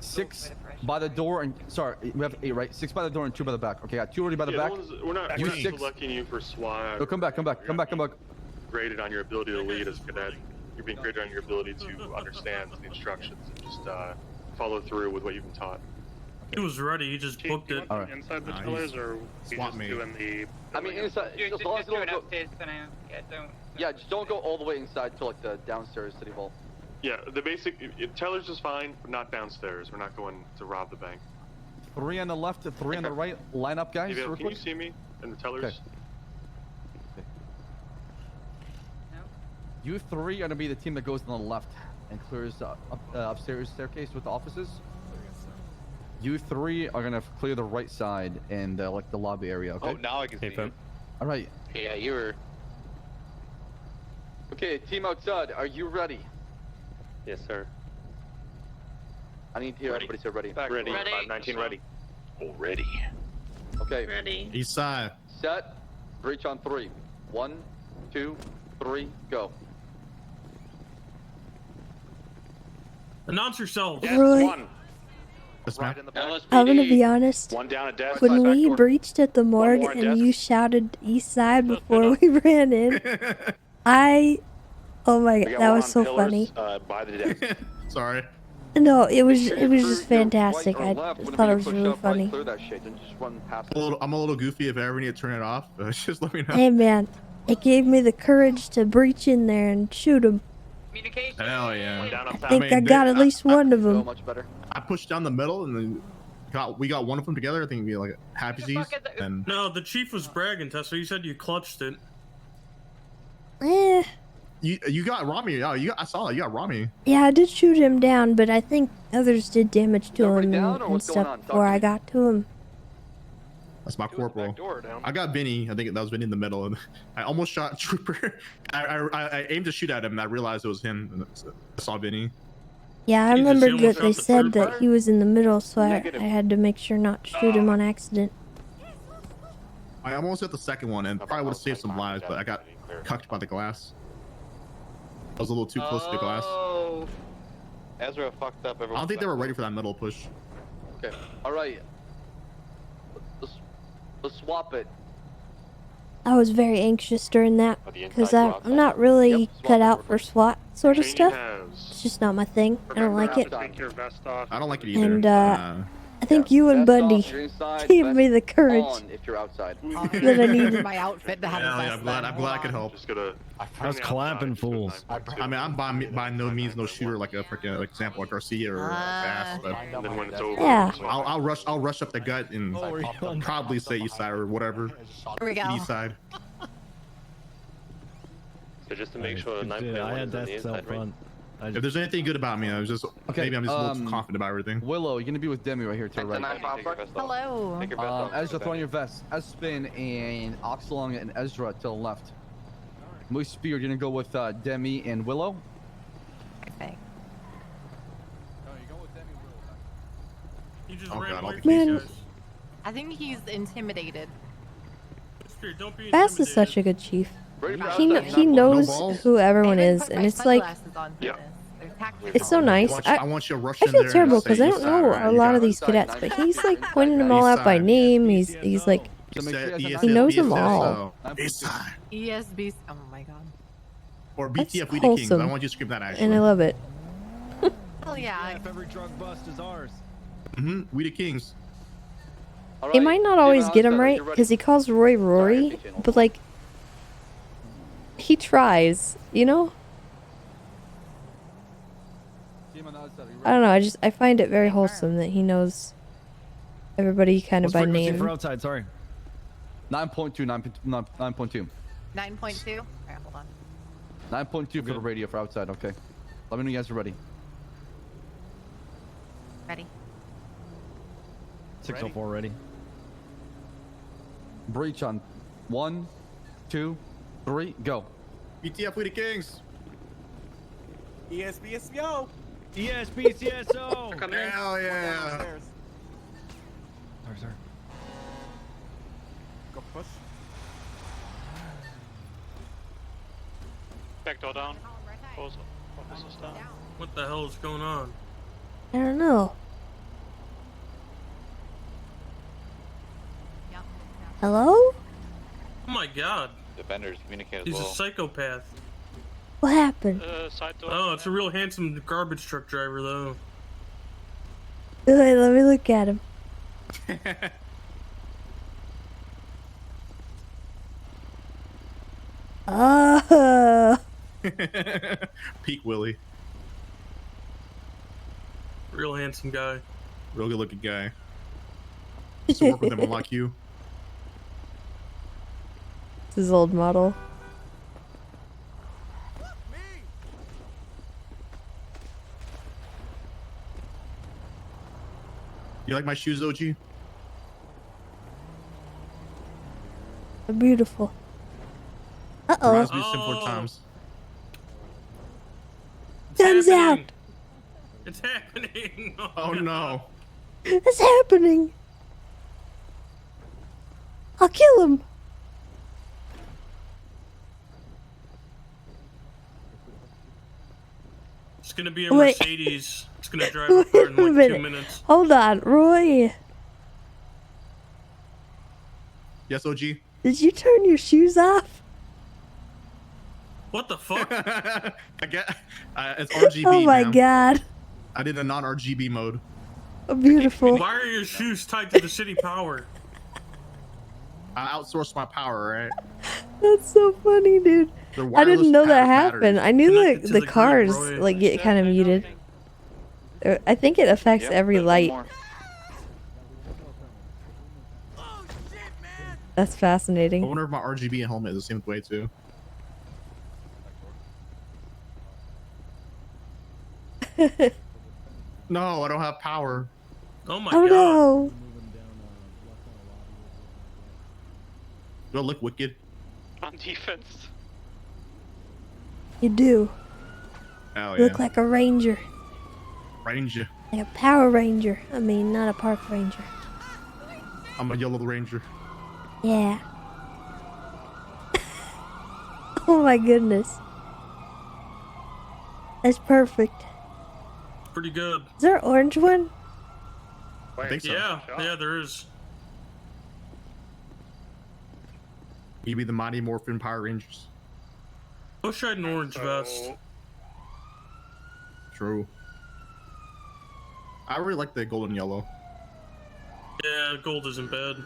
6 by the door and sorry, we have 8, right? 6 by the door and 2 by the back. Okay, I got 2 already by the back. We're not You 6. selecting you for SWAT. Oh, come back. Graded on your ability to lead as a cadet. You're being graded on your ability to understand the instructions and just follow through with what you've been taught. He was ready. He just booked it. All right. Inside the tellers, or we just doing the? I mean, inside. Just as long as you do it don't go. upstairs for now. Yeah, don't. Yeah, just don't go all the way inside to like the downstairs city hall. Yeah, the basic tellers is fine, but not downstairs. We're not going to rob the bank. 3 on the left, 3 on the right. Line up, guys. Hey, can you see me and the tellers? Okay. You 3 are gonna be the team that goes on the left and clears upstairs staircase with the offices. You 3 are gonna clear the right side and like the lobby area. Okay. Oh, now I can see you. All right. Yeah, you were. Okay, team outside, are you ready? Yes, sir. I need to hear everybody say ready. Ready. 519 ready. Already. Okay. Ready. East side. Set. Breach on 3. 1, 2, 3, go. Announce yourself. Roy. Yes, ma'am. I'm gonna be honest. One down at desk. When we breached at the morgue more at and desk. you shouted east side before we ran in, oh my We god, got that one was on so pillars, funny. by the desk. Sorry. No, it was Make sure just fantastic. right or I left. thought Whenever it you was push really up, right, funny. clear that shit and just run past I'm a little goofy. If I ever need to turn it off, just let me know. Hey man, it gave me the courage to breach in there and shoot him. Hell yeah. I think I got at least one of them. I pushed down the middle and then we got one of them together. I think we like happy Z's. And No, the chief was bragging, Tessa. You said you clutched it. Eh, you got Rami. Oh, I saw that. You got Rami. yeah, I did shoot him down, but I think others did damage to him down, or and what's going stuff on? before I got to him. That's my corporal. I got Vinny. I think that was Vinny in the middle, and I almost shot Trooper. I aimed to shoot at him, and I realized it was him. And I saw Vinny. Yeah, I Jesus, remember you almost that they shot the said trooper? that he was in the middle, so I had to make sure not to shoot him on accident. I almost hit the second one, and probably would have saved some lives, but I got cucked by the glass. I was a little too close to the glass. Oh. Ezra fucked up. I don't think they were ready for that middle push. Okay. All right. Let's swap it. I was very anxious during that because I'm not really cut out for SWAT sort of stuff. It's just not my thing. I don't like it. Take your vest off. I don't like it either. And I think you and Vest Bundy off, you're inside, gave vest me the courage on if you're outside. that I needed. My outfit to have a vest. I'm glad I could help. Just gonna. I was clapping fools. I mean, I'm by no means no shooter like a freaking example like Garcia or Bass, but And then when it's over, Yeah. I'll rush up the gut and probably say east side or whatever. Here we go. East side. So just to make sure the 9.1 I had is on the desks out inside, right? front. If there's anything good about me, I was just maybe I'm just a little too confident about everything. Willow, you're gonna be with Demi right here to the right. Hello. Take your vest off. Ezra, throw on your vest. Espin and Oxalong and Ezra to the left. Moose Spear, you're gonna go with Demi and Willow. Perfect. You just Oh, ran God, away I'll from Man. these guys. I think he's intimidated. Spirit, don't be Bass is intimidated. such a good chief. Ready for He outside, he not knows balls? who everyone I is, put and my it's like sunglasses on for Yeah. this. They're tactical. it's so nice. I want you to rush I in feel there. terrible and say because I east don't side, know right? a You lot got of it. these cadets, but he's like pointing them all out by name. He's like So make sure you guys have He knows them all. East side. ESB. Oh my god. Or That's BTF, we the Kings. I wholesome. want you to scream that and actually. I love it. Hell yeah. If every drug bust is ours. We the Kings. All He right, might not Steven, always get him outside, right you're ready. because he calls Roy Rory, but like he tries, you know. I don't know. I find it very wholesome that he knows everybody kind of What's by frequency name. for outside? Sorry. 9.2, 9.2. 9.2. Alright, hold on. 9.2 for the radio for outside, okay. Let me know when you guys are ready. Ready. 604 ready. Breach on 1, 2, 3, go. BTF, we the Kings. ESBSBO. ESPCSO. Hell yeah. Sorry, sir. Go push. Back door down. Officers down. What the hell is going on? I don't know. Hello? Oh my god. The vendors communicate as He's well. a psychopath. What happened? Side door. Oh, it's a real handsome garbage truck driver, though. Wait, let me look at him. Oh. Peak Willie. Real handsome guy. Real good looking guy. Used to work with him on Lock You. It's his old model. You like my shoes, OG? They're beautiful. Uh-oh. Reminds me of Sim 4 times. Guns out! It's happening. Oh no. It's happening! I'll kill him! It's gonna be a Wait. Mercedes. It's just gonna drive up there in Wait a like 2 minute. minutes. Hold on, Roy. Yes, OG. Did you turn your shoes off? What the fuck? I get. It's RGB. Oh my ma'am. god. I did a non-RGB mode. Oh, beautiful. Why are your shoes tied to the city power? I outsourced my power, right? That's so funny, dude. They're I wireless didn't know that batteries happened. I knew connected like to the the grid, cars Roy. like get kind of muted. I think it affects every light. That's I fascinating. wonder if my RGB helmet is the same way too. No, I don't have power. Oh my Oh god. no. Do I look wicked? On defense. You do. Hell You yeah. look like a ranger. Ranger. Like a Power Ranger. I mean, not a park ranger. I'm a yellow ranger. Yeah. Oh my goodness. That's perfect. Pretty good. Is there an orange one? I think so. Yeah, there is. You be the Mighty Morphin Power Rangers. Wish I had an orange vest. True. I really like the golden yellow. Yeah, gold isn't bad.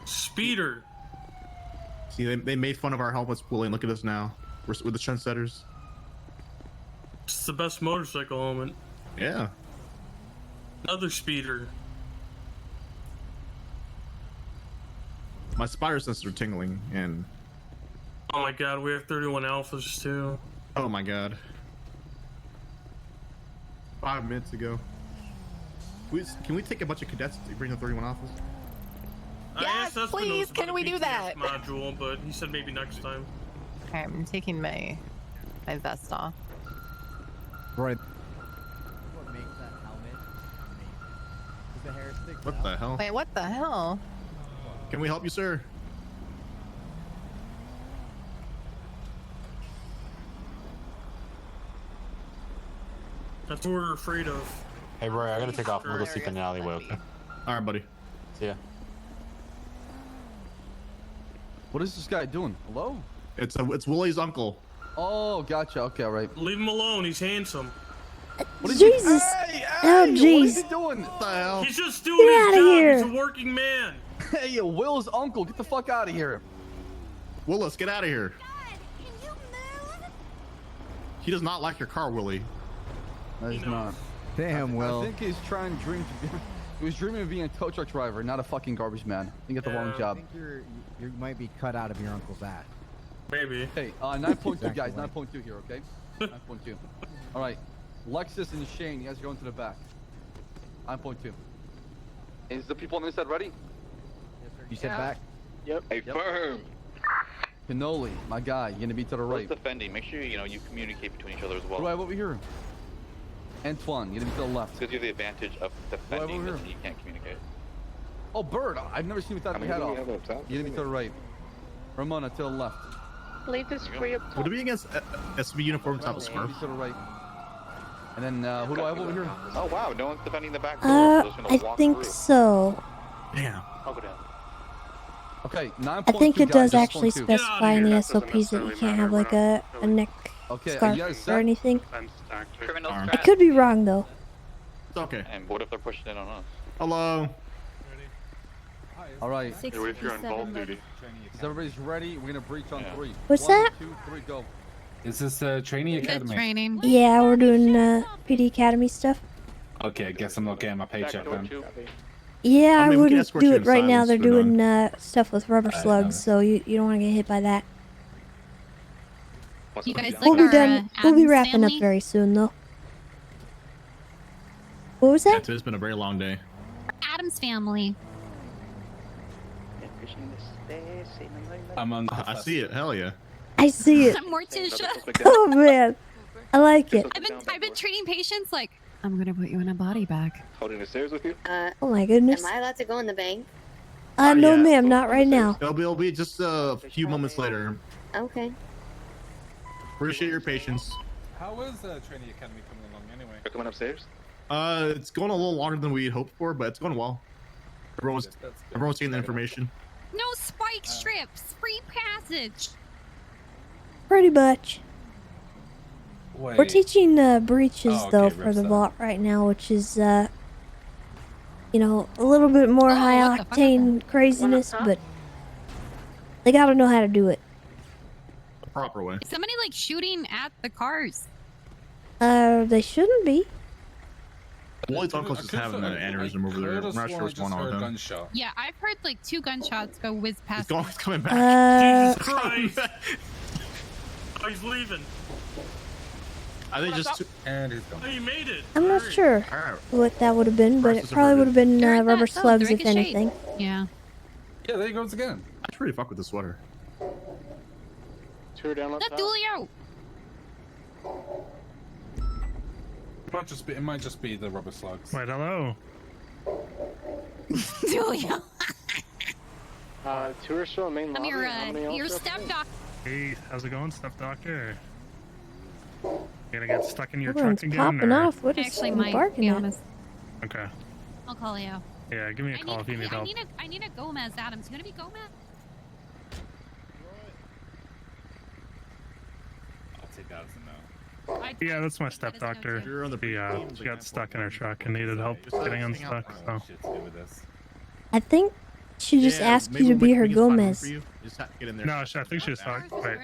Speeder. See, they made fun of our helmets pooling. Look at us now. We're the trendsetters. It's the best motorcycle helmet. Yeah. Another speeder. My spider senses are tingling, and Oh my god, we have 31 alphas too. oh my god. 5 minutes ago. Can we take a bunch of cadets to bring the 31 office? Yes, please, can we do that? Module, but he said maybe next time. Okay, I'm taking my vest off. Right. What the hell? Wait, what the hell? Can we help you, sir? That's what we're afraid of. Hey, Roy, I gotta take off. I'm gonna go sleep in the alleyway, okay? All right, buddy. See ya. What is this guy doing? Hello? It's Willie's uncle. Oh, gotcha. Okay, all right. Leave him alone. He's handsome. What is Jesus. Hey, Oh, what is jeez. he doing? What the hell? He's just doing Get his outta job. here. He's a working man. Hey, Will's uncle, get the fuck out of here. Willis, get out of here. He does not like your car, Willie. No, he's not. Damn, Will. I think he's trying to dream to be. He was dreaming of being a tow truck driver, not a fucking garbage man. You get the wrong I job. think you might be cut out of your uncle's ass. Maybe. Hey, 9.2 Exactly guys, right. 9.2 here, okay? 9.2. All right, Lexus and Shane, you guys are going to the back. 9.2. Is the people on this side ready? You said back? Yep. Hey, firm. Cannoli, my guy, you're gonna be to the right. Who's defending? Make sure you communicate between each other as well. Right over here. Antoine, you're gonna be to the left. Gives you the advantage of defending, over but here. you can't communicate. Oh, Bird, I've never seen you without I the mean, head who do off. we have up top? You're gonna be to the right. Ramona, to the left. Leave this free up Would it be against SB uniform without a You're gonna scarf? be to the right. And then, who do I have over here? Oh wow, no one's defending the back door. So just gonna I walk think through. so. Damn. I'll go down. Okay, 9.2 I think it guys, does actually 9.2. specify in the SOPs that you can't have like a neck Okay, scarf you guys or set? anything. Criminal I strap. could be wrong though. It's okay. And what if they're pushing in on us? Hello. All right. Hey, what if you're on ball duty? Is everybody's ready? We're gonna breach on 3. What's 1, that? 2, 3, go. Is this the training academy? Training. Yeah, we're doing PD Academy stuff. Okay, I guess I'm not getting my paycheck then. Yeah, I mean, I we can wouldn't escort do you it in right now. silence, They're but, doing stuff with rubber slugs, so you don't want to get hit by that. What's You the guys deal? We'll be Like our, done. We'll be Addams wrapping up family? very soon though. What was that? It's been a very long day. Adam's family. I'm on. I see it. Hell yeah. I see it. I'm Morticia. Oh man, I like it. I've been treating patients like I'm gonna put you in a body bag. Holding the stairs with you? Oh my goodness. Am I allowed to go in the bank? No, yeah. ma'am, not right now. It'll be just a few moments later. Okay. Appreciate your patience. How is the training academy coming along anyway? You're coming upstairs? It's going a little longer than we hoped for, but it's going well. Everyone's getting the information. No spike strips. Free passage. Pretty much. Wait. We're teaching breaches Oh, okay, though for the Ripside. vault right now, which is you know, a little bit more high octane craziness, but they gotta know how to do it. The proper way. Is somebody like shooting at the cars? They shouldn't be. Lloyd's uncle's just having an aneurysm over there. I'm not sure what's going on with him. Gunshot. Yeah, I've heard like 2 gunshots go whiz past. He's coming back. Jesus Christ! Oh, he's leaving. I think just. And he's gone. Oh, you made it. I'm not sure what that would have been, but it probably would have been rubber slugs if anything. Yeah. Yeah, there he goes again. I should really fuck with the sweater. Tour down left. Not Dulio. It might just be the rubber slugs. Wait, hello. Dulio. Tour show main I'm lobby. your step doctor. Hey, how's it going, Step Doctor? You gonna get stuck in your Everyone's truck again? popping or- off. What is Actually, someone might barking be at? honest. Okay. I'll call Leo. Yeah, give me a call if you need help. I need a Gomez, Adams. You gonna be Gomez? I'll take that as a no. Yeah, that's my step doctor. She got stuck in her truck and needed help getting unstuck. So. I think she just asked you to be her Gomez. No, I think she was talking. Wait.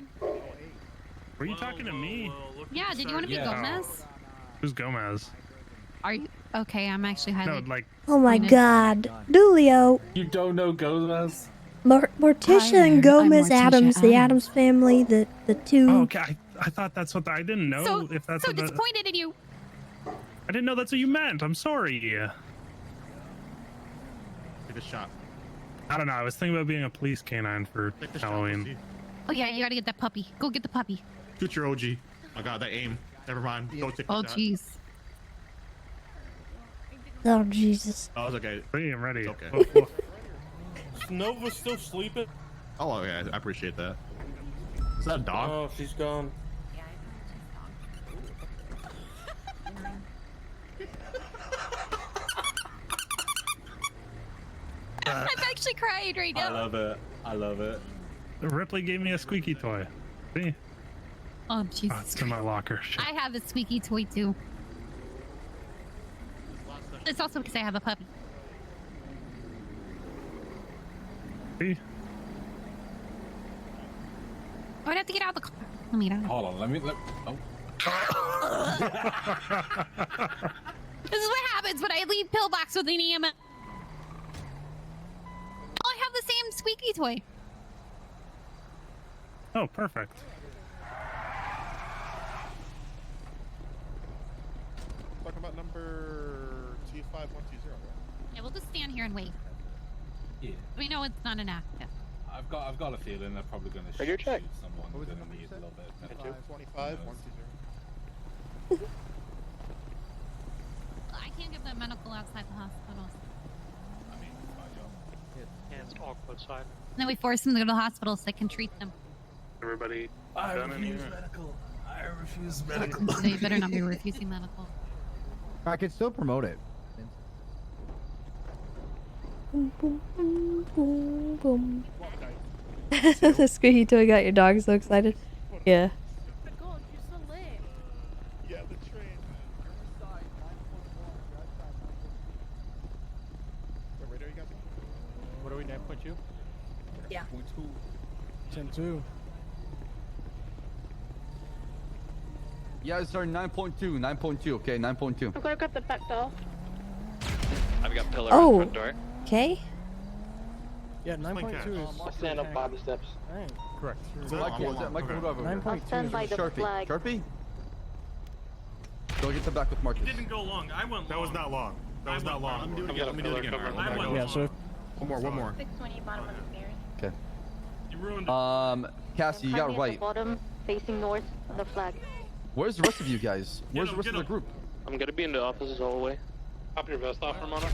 Were you talking to me? Yeah. Did you want to be Gomez? Who's Gomez? Are you okay? I'm actually highly. No, like. Oh my God, Dulio. You don't know Gomez? Morticia and Gomez Adams, the Adams family, the two. Oh, okay. I thought that's what I didn't know. So, if that's so what disappointed in you. I didn't know that's what you meant. I'm sorry. Take a shot. I don't know. I was thinking about being a police canine for Halloween. Oh yeah, you gotta get that puppy. Go get the puppy. Shoot your OG. Oh God, that aim. Never mind. Don't take the Oh shot. jeez. Oh Jesus. Oh, it's okay. I'm ready. It's okay. Nova's still sleeping. Oh, yeah, I appreciate that. Is that a dog? Oh, she's gone. I'm actually crying right now. I love it. Ripley gave me a squeaky toy. See? Oh Jesus. Oh, it's in my locker. Shit. I have a squeaky toy too. It's also because I have a puppy. See? I would have to get out of the car. Let me get out. Hold on, let me. Oh. This is what happens when I leave Pillbox with an EMS. Oh, I have the same squeaky toy. Oh, perfect. Talking about number T5120. Yeah, we'll just stand here and wait. Yeah. We know it's not an active. I've got a feeling they're probably going to Radio shoot check. someone who's going to need a little bit. 255120. I can't give them medical outside the hospital. I mean, it's my job. Yeah, it's awkward outside. Then we force them to go to the hospital so they can treat them. Everybody I done in refuse here? medical. I refuse medical. So you better not be refusing medical. I could still promote it. Boom, boom, boom, boom, boom. The squeaky toy got your dog so excited. Yeah. Yeah, the train. What are we, 9.2? Yeah. 10.2. Yeah, sorry, 9.2, 9.2, okay, 9.2. I'm gonna grab the back door. I've got pillar Oh. in front door. Okay. Yeah, 9.2 is. Stand up by the steps. Alright, correct. Michael, is that Michael? Whoever. 9.2 is Sharpie. Sharpie? Go get the back with Marcus. It didn't go long. I went long. That was not long. That was not long. I'm doing it Let me do it again. cover. All right, I went Yeah, long. so one more. 620 bottom of the stairs. Okay. You ruined it. Cassie, you got it right. Bottom, facing north of the flag. Where's the rest of you guys? Where's the rest of the group? I'm gonna be in the offices all the way. Pop your vest off, Ramona.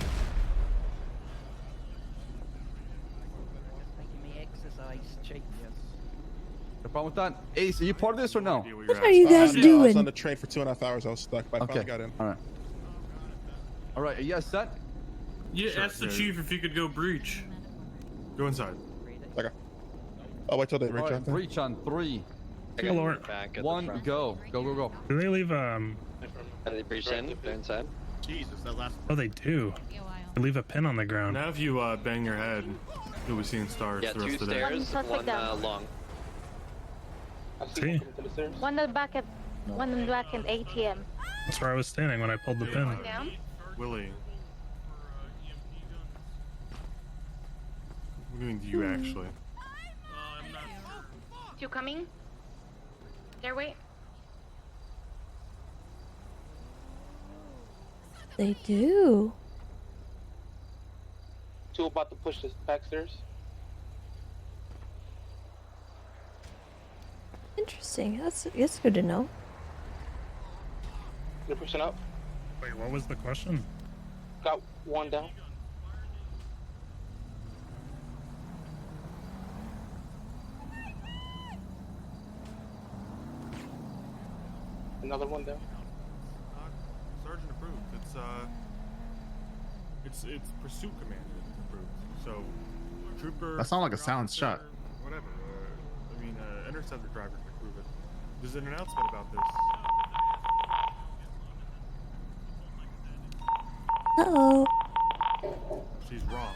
Making me exercise, cheap. No problem with that. Ace, are you part of this or no? What are you guys Yeah, I doing? was on the train for 2.5 hours. I was stuck, but I finally got in. All right. All right. Are you guys set? Yeah, ask the chief if you could go breach. Go inside. Okay. Oh, wait till they All reach right, out. breach on 3, I 2, got one back at the 1, front. go. Go, go, go. Do they leave Are they breached in? They're inside. Jesus, that last. Oh, they do. They leave a pin on the ground. Now if you bang your head, you'll be seeing stars Yeah, the 2 rest of the day. stairs, one long. See? One in the back at ATM. That's where I was standing when I pulled the pin. Down. Willie. What do you mean to you actually? Two coming. Stairway. They do. Two about to push the back stairs. Interesting. That's good to know. They're pushing up. Wait, what was the question? Got one down. Another one down. Sergeant approved. It's pursuit command approved. So, trooper. That sounded like a silenced shot. Whatever. Interceptor driver can approve it. There's an announcement about this. Uh-oh. She's wrong.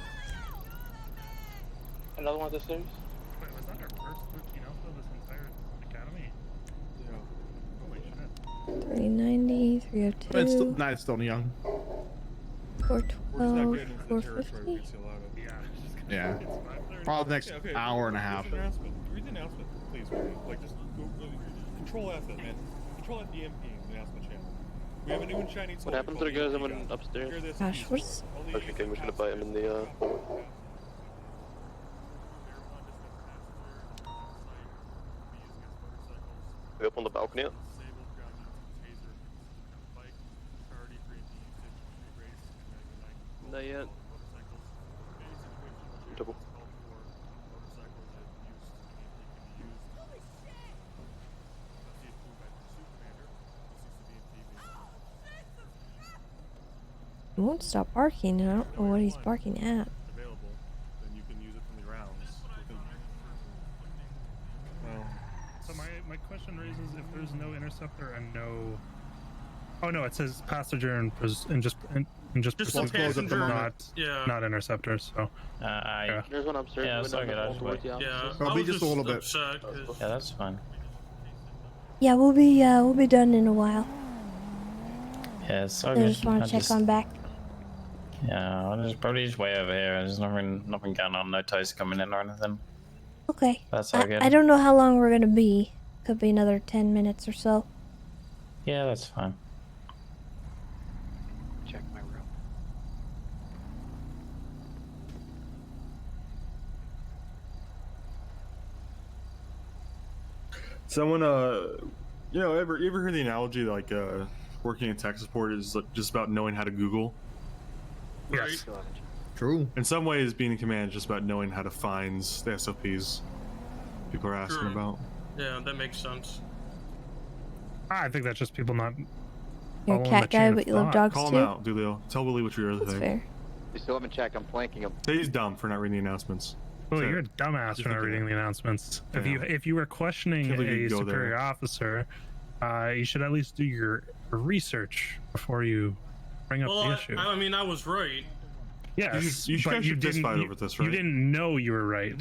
Another one downstairs. Wait, was that our first 13 alpha this entire academy? Yeah. Holy shit. 390, 302. But it's still, nah, it's still young. 412, 450. Yeah. Probably the next hour and a half. Read the announcement, please. Like, just go, control F it, man. Control F the MP in the announcement channel. We have a new and shiny tool. What happened to the guys that went upstairs? Gosh, what's... Okay, we're just gonna bite him in the We up on the balcony yet? Not yet. Double. He won't stop barking. I don't know what he's barking at. Available, then you can use it from the rounds. So my question raises if there's no interceptor and no. Oh no, it says passenger and just pursuit, not interceptors. So. Yeah. There's one upstairs. Yeah, it's all good. Probably just a little bit. Yeah, that's fine. Yeah, we'll be done in a while. Yeah, it's all I good. just want to check on back. Yeah, well, there's probably just way over here. There's nothing going on. No tows coming in or anything. Okay. That's all good. I don't know how long we're gonna be. Could be another 10 minutes or so. Yeah, that's fine. Check my room. Someone, ever hear the analogy like working in tech support is like just about knowing how to Google? Yes. True. In some ways, being in command is just about knowing how to find the SOPs people are asking about. Yeah, that makes sense. I think that's just people not. You're a cat guy, but you love dogs Call too. him out, Dulio. Tell Willie what you really That's think. fair. You still haven't checked. I'm flanking him. Say he's dumb for not reading the announcements. Well, Say you're a it. dumbass for not reading the announcements. Yeah. If you were questioning Can't believe a you'd go superior there. officer, you should at least do your research before you bring up the issue. I mean, I was right. Yes, you but guys should fist fight over this, right? You didn't know you were right.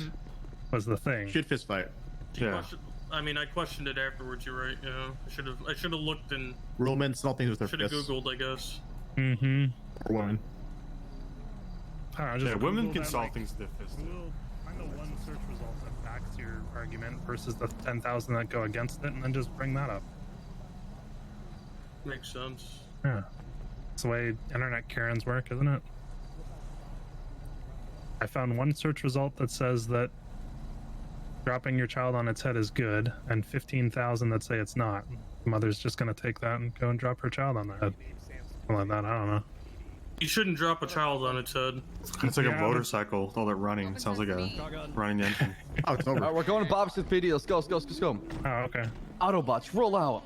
Was the thing? Should fist fight. Yeah. I mean, I questioned it afterwards. You're right. Yeah, I should have looked and Real men smell things with their should have fists. Googled, I guess. Mm-hmm. Or women. Yeah, women can solve things with their fists. We'll find the one search result that backs your argument versus the 10,000 that go against it, and then just bring that up. Makes sense. Yeah. That's the way internet Karens work, isn't it? I found one search result that says that dropping your child on its head is good, and 15,000 that say it's not. The mother's just gonna take that and go and drop her child on their head. Something like that, I don't know. You shouldn't drop a child on its head. It's like a motorcycle with all that running. It sounds like a running engine. Oh, it's over. All right, we're going to Bob's PD. Let's go. Oh, okay. Autobots, roll out.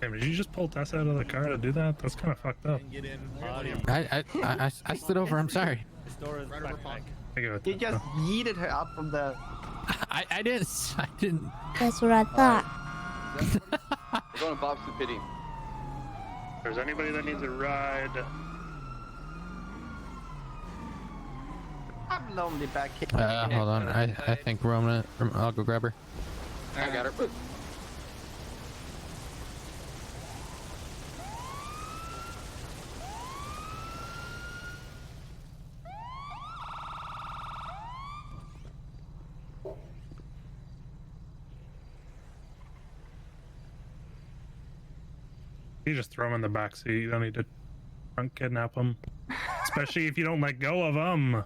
Damn, did you just pull Tessa out of the car to do that? That's kind of fucked up. I slid over. I'm sorry. You just yeeted her out from the. I didn't. That's what I thought. We're going to Bob's PD. If there's anybody that needs a ride, I'm lonely back here. Hold on. I think Roma. I'll go grab her. I got her. You just throw him in the back seat. You don't need to drunk kidnap him, especially if you don't let go of him.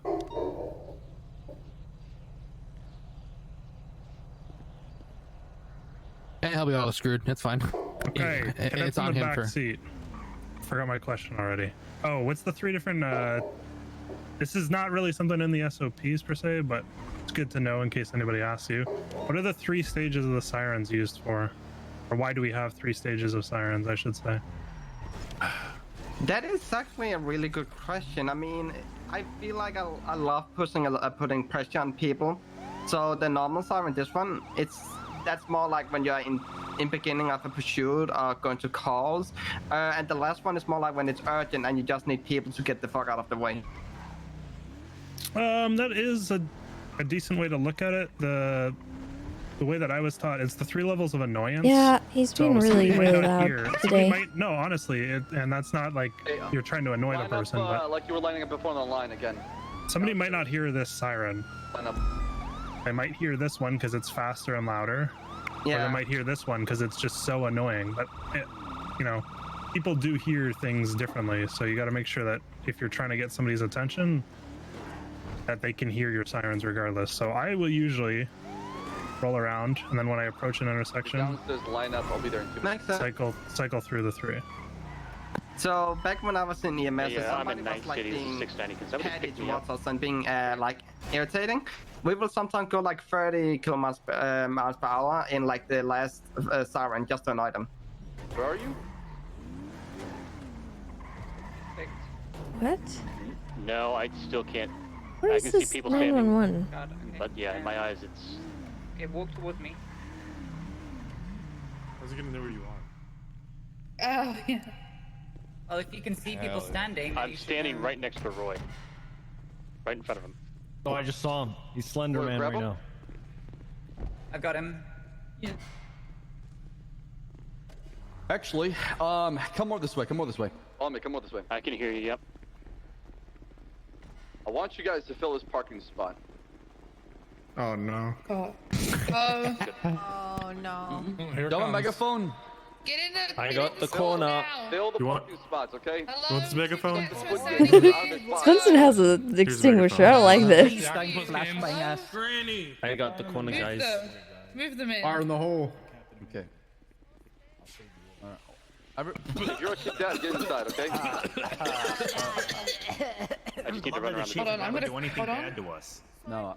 Hey, I'll be all screwed. It's fine. Okay, It's on in the him back for. seat. Forgot my question already. Oh, what's the 3 different? This is not really something in the SOPs per se, but it's good to know in case anybody asks you. What are the 3 stages of the sirens used for? Or why do we have 3 stages of sirens, I should say? That is actually a really good question. I mean, I feel like I love putting pressure on people. So the normal siren, this one, that's more like when you're in beginning of a pursuit or going to calls. And the last one is more like when it's urgent and you just need people to get the fuck out of the way. That is a decent way to look at it. The way that I was taught, it's the 3 levels of annoyance. Yeah, he's being really loud today. No, honestly, and that's not like you're trying to annoy the person, but like you were lining up before on the line again. somebody might not hear this siren. Line up. They might hear this one because it's faster and louder. Or they might hear this one because it's just so annoying. But, people do hear things differently. So you got to make sure that if you're trying to get somebody's attention, that they can hear your sirens regardless. So I will usually roll around, and then when I approach an intersection, Downstairs line up. I'll be there in 2 minutes. cycle through the 3. So back when I was in EMS, Yeah, I'm somebody in was Night like City, being 690. Can somebody petty pick me up? towards us and being like irritating. We will sometimes go like 30 miles per hour in like the last siren just to annoy them. Where are you? What? No, I still can't. What I is can this see people standing. 911? But yeah, in my eyes, it's. Okay, walk towards me. How's he gonna know where you are? Oh, yeah. Well, if you can see people standing, then I'm you should standing know. right next to Roy. Right in front of him. Oh, I just saw him. He's Slender Man right now. I got him. Yeah. Actually, come more this way. Come more this way. Come more this way. I can hear you. Yep. I want you guys to fill this parking spot. Oh no. Oh. Oh no. Don't megaphone. Get in the. I got the corner. Fill the You want- parking spots, okay? You want this megaphone? Spencer has an extinguisher. I like this. Granny. I got the corner, guys. Move them in. Fire in the hole. Okay. If you're a kid dad, get inside, okay? I just need to run around the Hold on, I'm gonna. do anything Hold on. bad to us. No.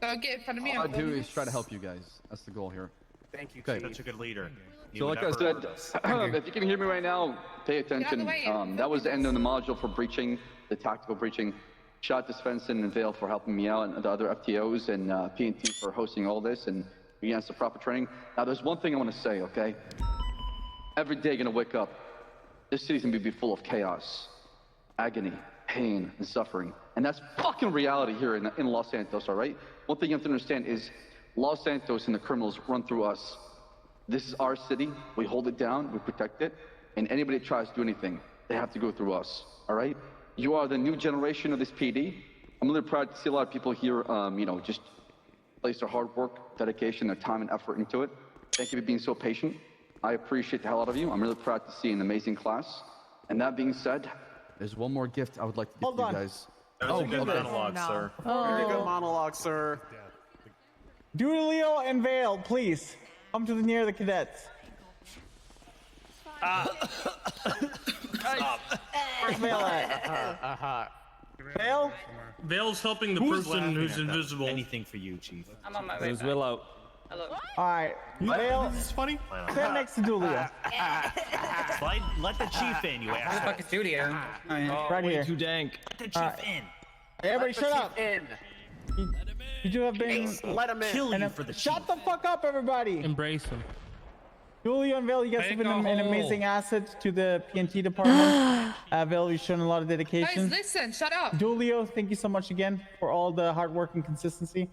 Go get in front of me. All I and do hold is try to help you guys. That's the goal here. Thank you, Okay. Chief. Such a good leader. You So would like I never said, hurt us. If you can hear me right now, pay attention. That was the end of the module for breaching, the tactical breaching. Shout out to Svensson and Vale for helping me out, and the other FTOs, and P&T for hosting all this, and against the proper training. Now, there's one thing I want to say, okay? Every day, gonna wake up. This city's gonna be full of chaos, agony, pain, and suffering. And that's fucking reality here in Los Santos, all right? One thing you have to understand is Los Santos and the criminals run through us. This is our city. We hold it down, we protect it, and anybody that tries to do anything, they have to go through us, all right? You are the new generation of this PD. I'm really proud to see a lot of people here, just place their hard work, dedication, their time and effort into it. Thank you for being so patient. I appreciate the hell out of you. I'm really proud to see an amazing class. And that being said, there's one more gift I would like to give Hold to you on. guys. That was a good monologue, sir. Oh. Very good monologue, sir. Dulio and Vale, please. Come to the near the cadets. Where's Vale at? Vale? Vale's helping the person who's invisible. Anything for you, Chief. I'm on my way. Who's Willow? Hello. Alright, Vale. This is funny. Stand next to Dulio. Let the Chief in, you Where's the asshole. fucking studio? Right here. Too dank. Let the Chief in. Everybody shut up. You two have been... Let him in. Kill you for the Shut the fuck up, everybody. Embrace him. Julio and Vale, you guys have been an amazing asset to the PNT department. Vale, you've shown a lot of dedication. Guys, listen, shut up. Julio, thank you so much again for all the hard work and consistency.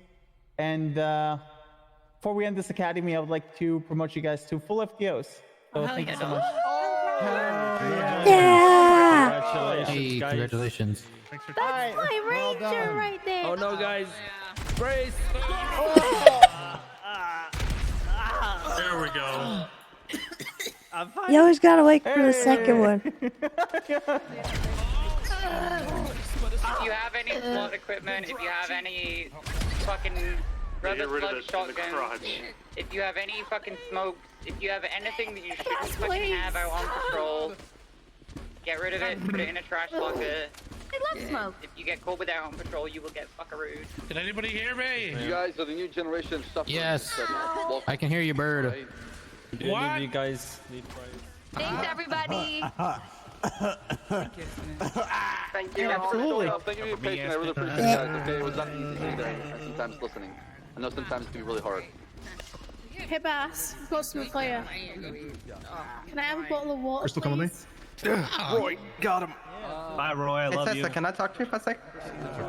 And before we end this academy, I would like to promote you guys to full FTOs. So thank you so much. Yeah. Congratulations, Hey, guys. congratulations. That's my ranger right there. Oh no, guys. Brace. There we go. You always gotta wait for the second one. If you have any SWAT equipment, if you have any fucking rubber slug shotguns, if you have any fucking smokes, if you have anything that you shouldn't fucking have out on patrol, get rid of it, put it in a trash locker. I love smoke. If you get caught with that on patrol, you will get fuckarooed. Can anybody hear me? You guys are the new generation stuff. Yes. I can hear you, bird. What? You guys need prize. Thanks, everybody. Thank you. Absolutely. Thank you for your patience. I really appreciate it, guys. Okay, it was not easy either. And sometimes listening. I know sometimes it can be really hard. Hey, Bass, I've got some for you. Can I have a bottle of water, Crystal, come with me. please? Roy, got him. Bye, Roy. I love you. Can I talk to you for a sec?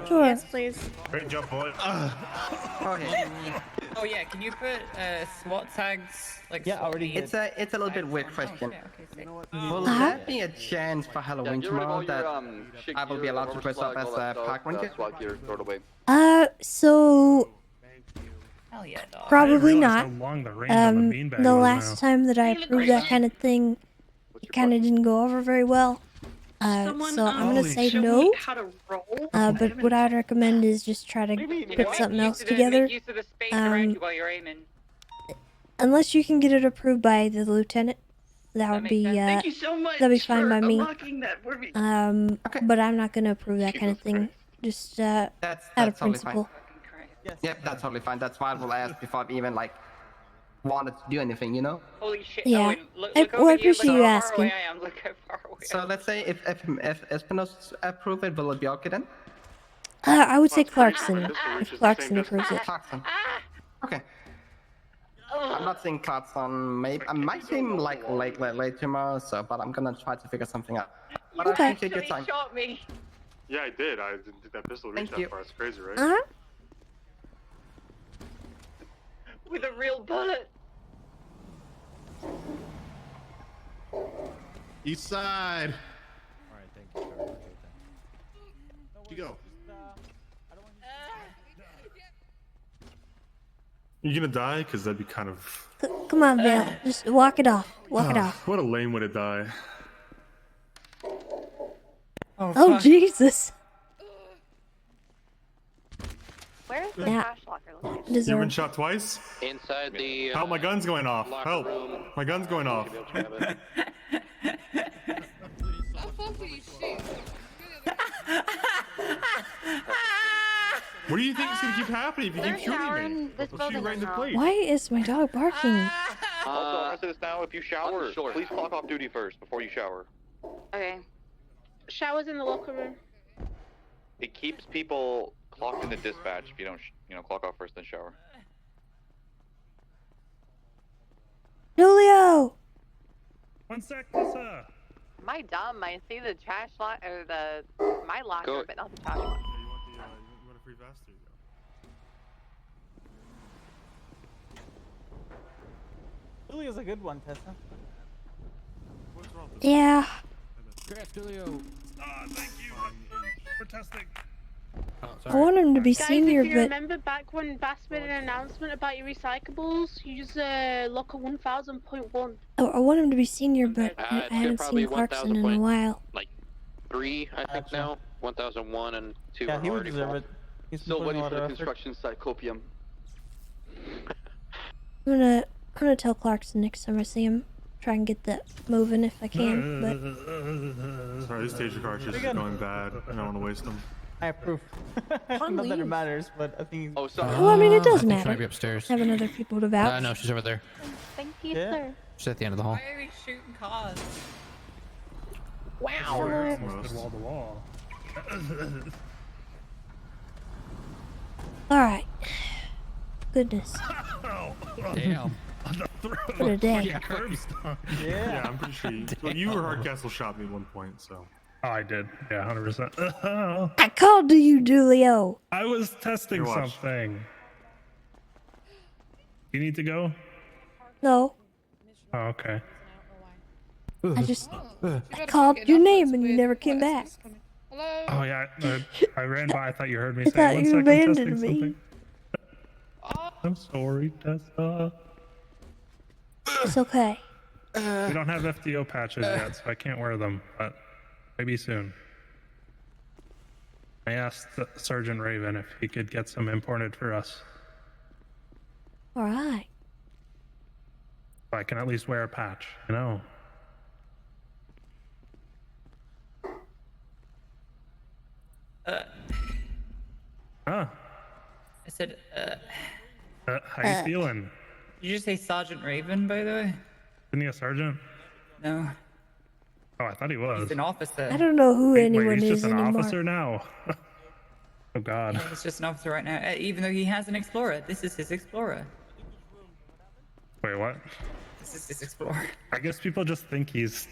Sure. Yes, please. Great job, boy. Okay. Oh yeah, can you put SWAT tags like? Yeah, already did. It's a little bit weird question. Will Uh-huh. there be a chance for Halloween Get rid of all tomorrow your, that I will be allowed to dress up as a park ranger? SWAT gear, throw it away. So Hell yeah, dog. probably not. The The last time that I approved that kind of thing, it kind of didn't go over very well. So I'm gonna say no. But what I'd recommend is just try to put something else together. Make use of the space around you while you're aiming. Unless you can get it approved by the lieutenant, that would be Thank you so much that'd be fine for by me. unlocking that for me. But I'm not gonna approve that kind of thing. Just out of totally principle. fine. Yep, that's totally fine. That's why I will ask before I even like wanted to do anything, you know? Holy shit! Yeah. Owen, look Well, I over here. appreciate Look you how far asking. away I am. Look how far away. So let's say if Espinosa approve it, will it be okay then? I would say Clarkson, if Clarkson approves it. Clarkson. Okay. I'm not seeing Clarkson. Maybe I might see him like late tomorrow. So, but I'm gonna try to figure something out. But Okay. I appreciate your time. Shot me. Yeah, I did. I did that pistol reach Thank you. that far. It's crazy, right? Uh-huh. With a real bullet. East side. Alright, thank you, sir. You go. You gonna die? Because that'd be kind of. Come on, Vale. Just walk it off. Walk it off. What a lame way to die. Oh, Jesus. Where's the Yeah. trash locker location? You been Deserve. shot twice? Inside the. Help! My gun's going off. locker Help! room. My gun's going off. What do you think is gonna keep happening if you keep shooting me? This I'll shoot you right in the plate. Why is my dog barking? Also, I'm gonna say this now. If you shower, please clock off duty first before you shower. Okay. Showers in the locker room. It keeps people clocked into dispatch if you don't, clock off first then shower. Julio! One sec, Tessa. Am I dumb? I see the trash lock or my locker, but not the trash locker. You want a free vest? There you go. Julio's a good one, Tessa. What's wrong with Yeah. Congrats, Julio. Thank you for testing. Oh, I want him to be Guys, senior, if you but remember back when Bass made an announcement about your recyclables, you use locker 1000.1. I want him to be senior, but I it's haven't probably seen Clarkson in a while. Like 3, I think now. 1001 and 2 Yeah, are he would already deserve full. it. He's been Still putting waiting a for lot the of effort. construction site copium. I'm gonna gonna tell Clarkson next time I see him. Try and get that moving if I can. But Sorry, these taser cartridges are going bad. I don't want to waste them. I approve. Not that it matters, but I think. Oh, sorry. well, I mean, it does I think she matter. might be upstairs. Having other people to vouch. No, she's over there. Thank you, Yeah. sir. She's at the end of the hall. Why are we shooting cars? Wow. Wall to wall. All right. Goodness. Damn. For the day. Yeah, curb stop. Yeah, I'm pretty sure you or Hardcastle shot me at one point, so. Oh, I did. Yeah, 100%. I called to you, Dulio. I was testing Here, watch. something. You need to go? No, Oh, okay. I called your name and you never came back. Oh, yeah. I ran by. I thought you heard me I say thought 1 you second abandoned testing me. something. I'm sorry, Tessa. It's okay. We don't have FDO patches yet, so I can't wear them, but maybe soon. I asked Sergeant Raven if he could get some imported for us. All right. So I can at least wear a patch, you know? Huh? I said, How you feeling? Did you just say Sergeant Raven, by the way? Isn't he a sergeant? No. Oh, I thought he was. He's an officer. I don't know who Wait, anyone he's is just an anymore. officer now? Oh, God. Yeah, he's just an officer right now, even though he has an Explorer. This is his Explorer. Wait, what? This is his Explorer. I guess people just think he's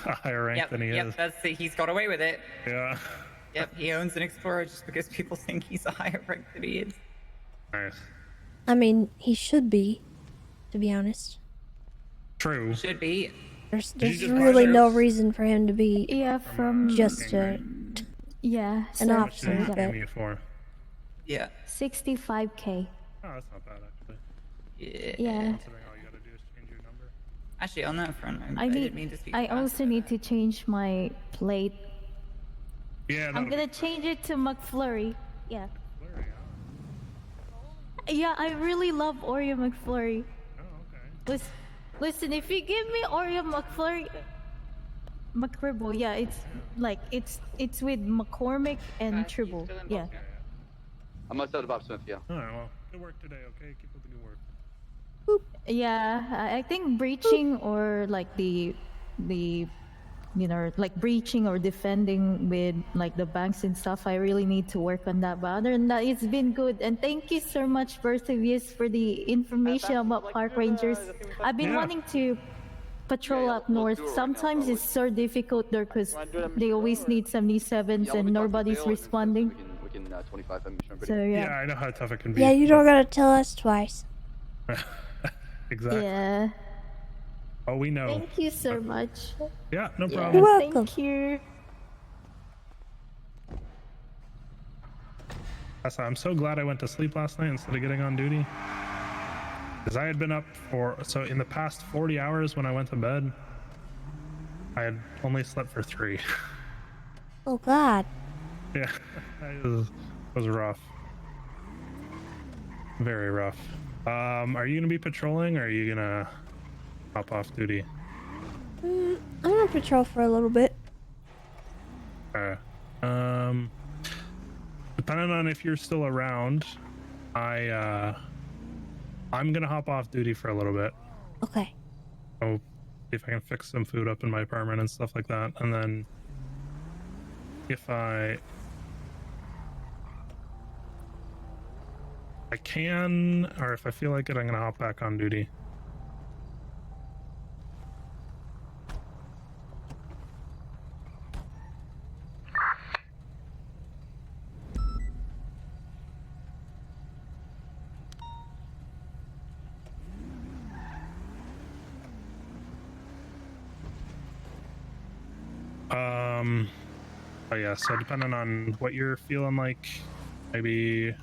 a higher rank than he is. He's got away with it. Yeah. Yep, he owns an Explorer just because people think he's a higher rank than he is. Nice. I mean, he should be, to be honest. True. Should be. There's just really buy no those? reason for him to be from just yeah, an so officer. What But you for? Yeah. 65K. Oh, that's not bad, actually. Yeah. Yeah. Considering all you gotta do is change your number. Actually, on that front, I didn't mean to speak I fast. also need to change my plate. Yeah, I'm gonna change it to McFlurry. Yeah. Yeah, I really love Oreo McFlurry. Oh, okay. Listen, if you give me Oreo McFlurry, McRibble, yeah, it's like it's with McCormick and Tribble. Yeah. I'm outside of Bob Smith, yeah. Alright, well, good work today, okay? Keep up the good work. Yeah, I think breaching or like the you know, like breaching or defending with like the banks and stuff, I really need to work on that. But other than that, it's been good. And thank you so much, Berthavius, for the information about park rangers. I've been wanting to patrol up north. Sometimes it's so difficult there because they always need 77s and nobody's responding. We can 25 mission. So yeah. Yeah, I know how tough it can be. yeah, you don't gotta tell us twice. Exactly. Yeah. Oh, we know. Thank you so much. Yeah, no problem. You're welcome. Thank you. I'm so glad I went to sleep last night instead of getting on duty. Because I had been up so in the past 40 hours when I went to bed, I had only slept for 3. Oh God. Yeah, it was rough. Very rough. Are you gonna be patrolling or are you gonna hop off duty? I'm gonna patrol for a little bit. Depending on if you're still around, I'm gonna hop off duty for a little bit. Okay. So if I can fix some food up in my apartment and stuff like that, and then if I can, or if I feel like it, I'm gonna hop back on duty. Oh yeah, so depending on what you're feeling like, maybe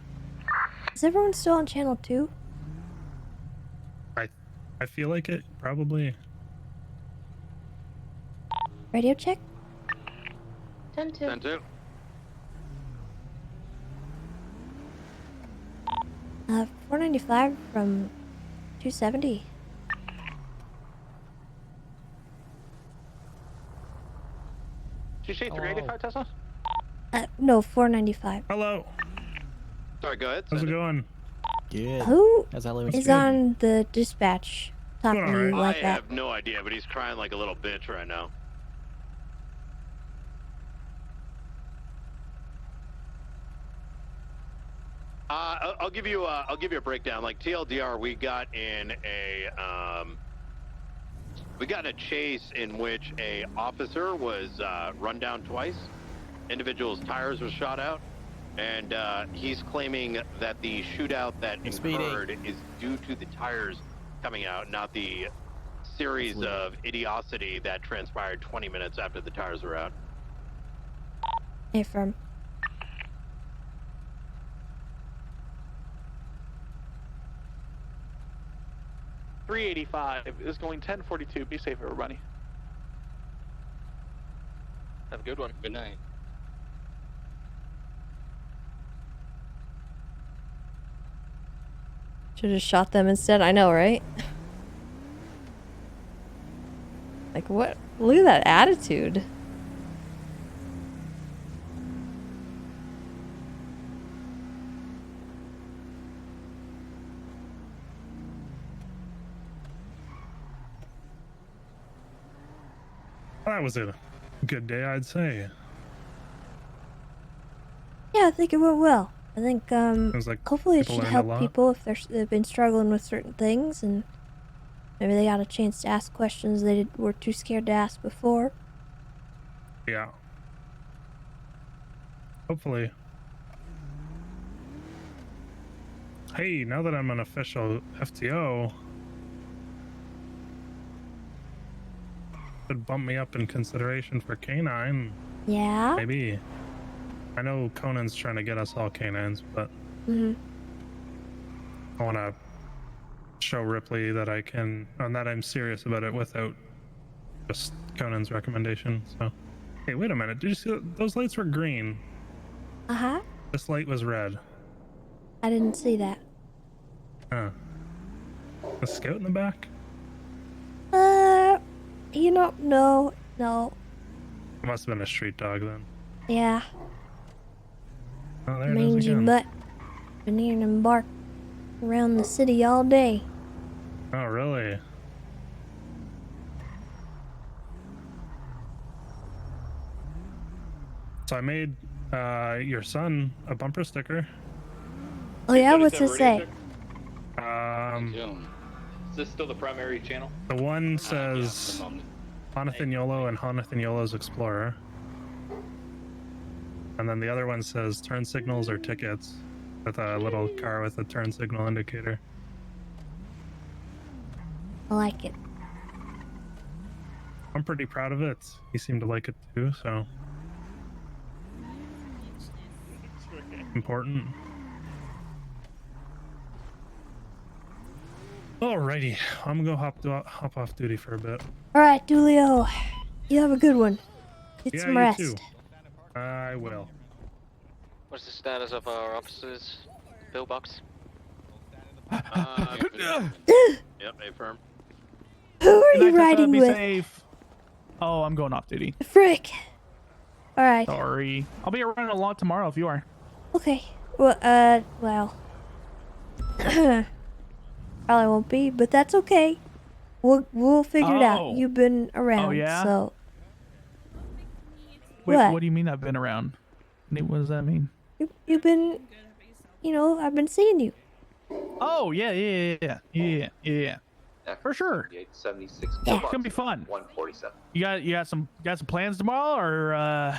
Is everyone still on channel 2? I feel like it, probably. Radio check? 10-2. 10-2. 495 from 270. you say 385, Tessa? No, 495. Hello. Sorry, go ahead. How's it going? Good. Who How's Halloween is spirit? on the dispatch talking to you like I that? have no idea, but he's crying like a little bitch right now. I'll give you a breakdown. Like TLDR, we got in a chase in which a officer was run down twice. Individual's tires were shot out, and he's claiming that the shootout that occurred is due to the tires coming out, not the series of idiocy that transpired 20 minutes after the tires were out. Affirm. .385 is going 1042. Be safe, everybody. Have a good one. Good night. Should have shot them instead. I know, right? Like, what? Look at that attitude. That was a good day, I'd say. Yeah, I think it went well. I think was like hopefully it people should learned a help lot. people if they've been struggling with certain things, and maybe they got a chance to ask questions they were too scared to ask before. Yeah. Hopefully. Hey, now that I'm an official FTO, could bump me up in consideration for canine. Yeah? Maybe. I know Conan's trying to get us all canines, but I want to show Ripley that I can, and that I'm serious about it without just Conan's recommendation. So, hey, wait a minute. Did you see those lights were green? Uh-huh. This light was red. I didn't see that. Huh. A scout in the back? You know, no. It must have been a street dog then. Yeah. Oh, there it is Mangy again. mutt. Been hearing him bark around the city all day. Oh, really? So I made your son a bumper sticker. Oh yeah, what's it say? Is this still the primary channel? The one says Jonathan Yolo and Jonathan Yolo's Explorer. And then the other one says turn signals or tickets, with a little car with a turn signal indicator. I like it. I'm pretty proud of it. He seemed to like it too, so. Important. Alrighty, I'm gonna hop off duty for a bit. Alright, Dulio. You have a good one. Get Yeah, some you rest. too. I will. What's the status of our officers' pillbox? Yep, affirm. Who are Good you night, Tessa. riding Be with? safe. Oh, I'm going off duty. Frick. Alright. Sorry. I'll be around a lot tomorrow if you are. Okay. Well, well. Probably won't be, but that's okay. We'll figure it out. Oh. You've been around, Oh, yeah? so. Wait, What? what do you mean I've been around? What does that mean? You've been, I've been seeing you. Oh, yeah. For sure. 76. Yeah. It's gonna be fun. 147. You got some plans tomorrow, or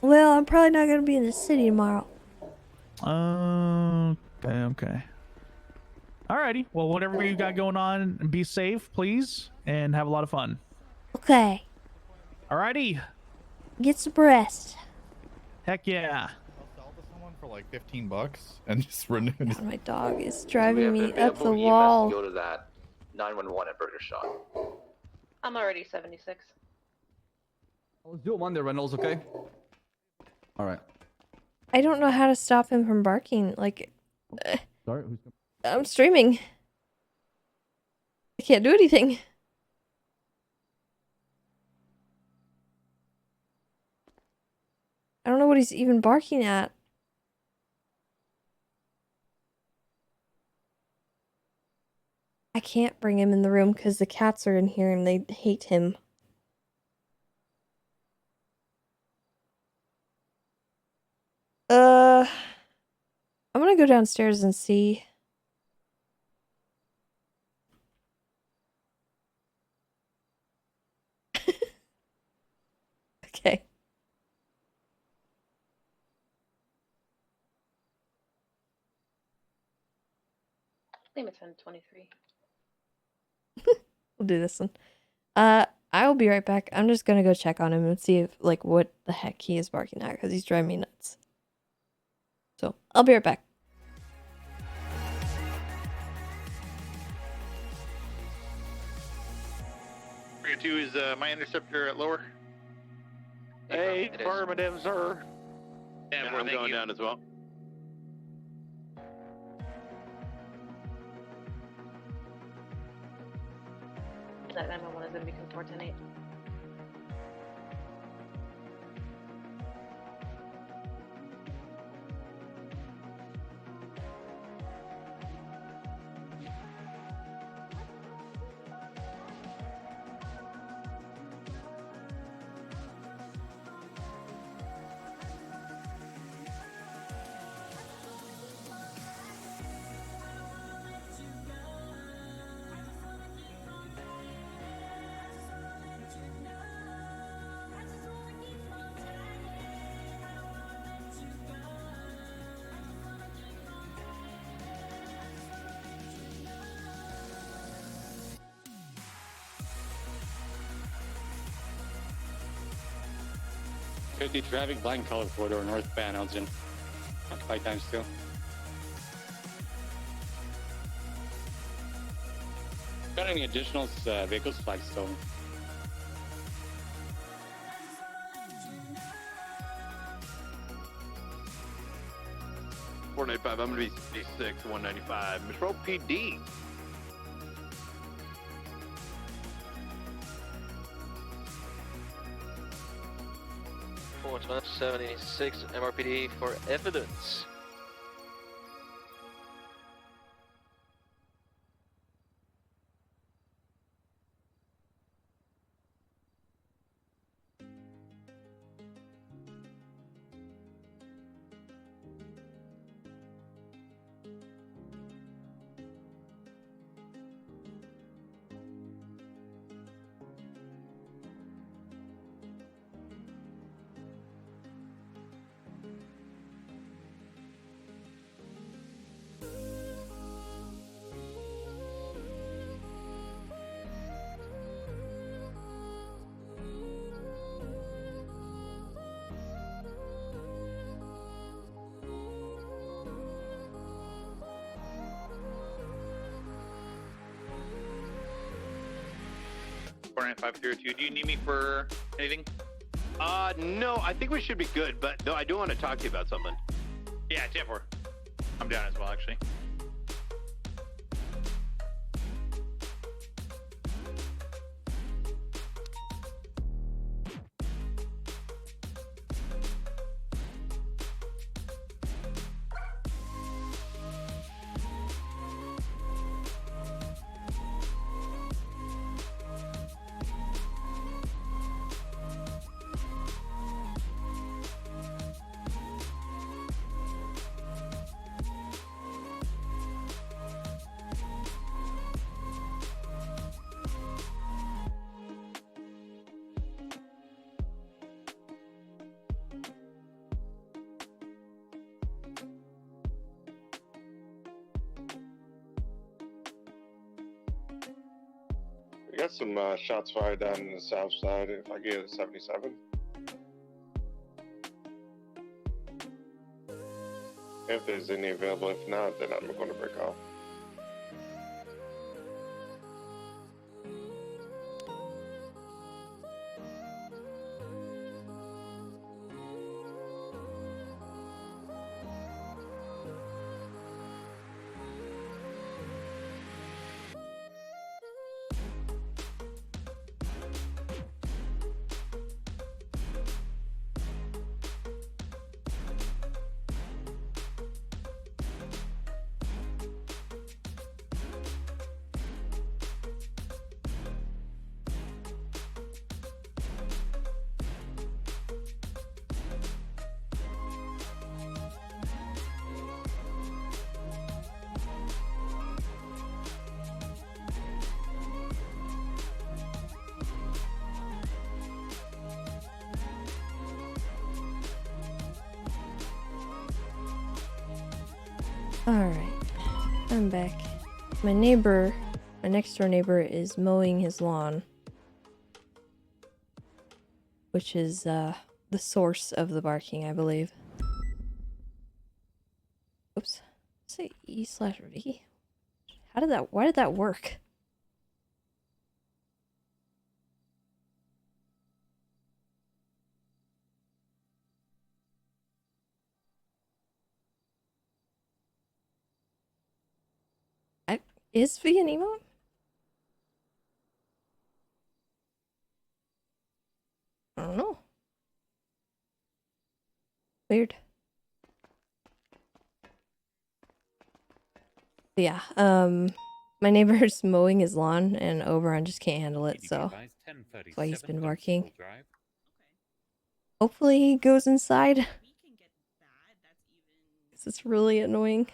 Well, I'm probably not gonna be in the city tomorrow. Okay. Alrighty. Well, whatever you got going on, be safe, please, and have a lot of fun. Okay. Alrighty. Get some rest. Heck yeah. For like $15 and just renew. God, my dog is driving me up the wall. Go to that 911 at Burger Shot. I'm already 76. Let's do it Monday, Reynolds, okay? Alright. I don't know how to stop him from barking. Like, Sorry, I'm streaming. I can't do anything. what he's even barking at. I can't bring him in the room because the cats are in here and they hate him. I'm gonna go downstairs and see. Okay. Leave it 10:23. We'll do this one. I will be right back. I'm just gonna go check on him and see if, like, what the heck he is barking at, because he's driving me nuts. So, I'll be right back. 2 is my interceptor at lower. Hey, affirmative, sir. Yeah, I'm going down as well. That 911 is going to be code 410-8. Traffic blind color corridor northbound Elgin. Occupied times 2. Got any additional vehicles? Flags stolen. I'm gonna be 66, 195. Metro PD. Forward 76 MRPD for evidence. Do you need me for anything? No, I think we should be good, but no, I do want to talk to you about something. Yeah, 10-4. I'm down as well, actually. We got some shots fired down in the south side. If I get a 77. If there's any available, if not, then I'm going to break off. Alright, I'm back. My neighbor, my next door neighbor, is mowing his lawn, which is the source of the barking, I believe. Oops. Say E/V. Why did that work? Is V an emote? I don't know. Weird. But yeah, my neighbor's mowing his lawn and Oberon just can't handle it, so that's why he's been barking. Hopefully he goes inside. 'Cause it's really annoying.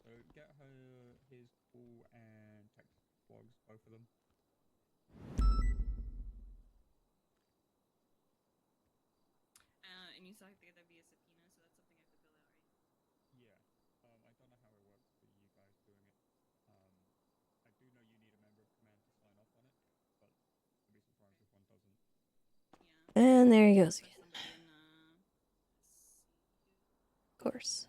So get her his call and text logs, both of them. And you said there'd be a subpoena, so that's something I have to fill out, right? Yeah. I don't know how it works for you guys doing it. I do know you need a member of command to sign off on it, but I'd be surprised if one doesn't. And there he goes again. Of course.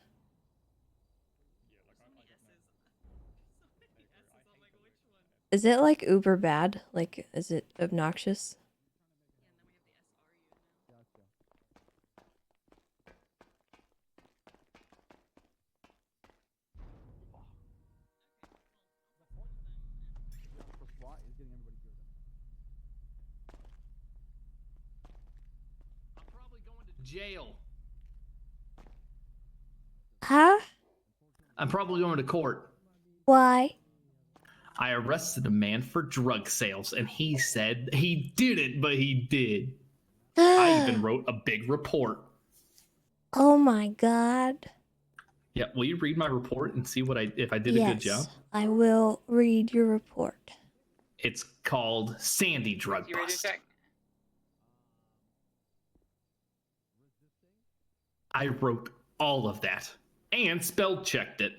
Is it like uber bad? Like, is it obnoxious? Jail. Huh? I'm probably going to court. Why? I arrested a man for drug sales, and he said he didn't, but he did. I even wrote a big report. Oh my god. Yeah, will you read my report and see what if I did a good job? I will read your report. It's called Sandy Drug You ready to Bust. check? I wrote all of that and spell checked it.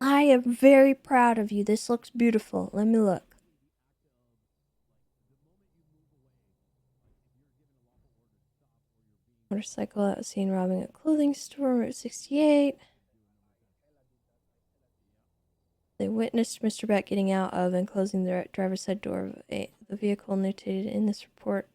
I am very proud of you. This looks beautiful. Let me look. Motorcycle that was seen robbing a clothing store, Route 68. They witnessed Mr. Beck getting out of and closing the driver's side door of the vehicle notated in this report.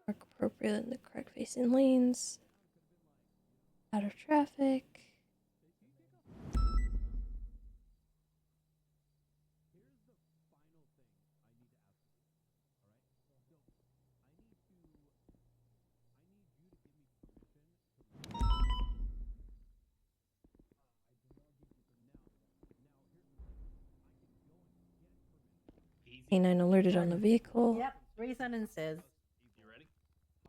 Park appropriate in the correct facing lanes. Out of traffic. Canine alerted on the vehicle. Yep, 3 sentences. You ready?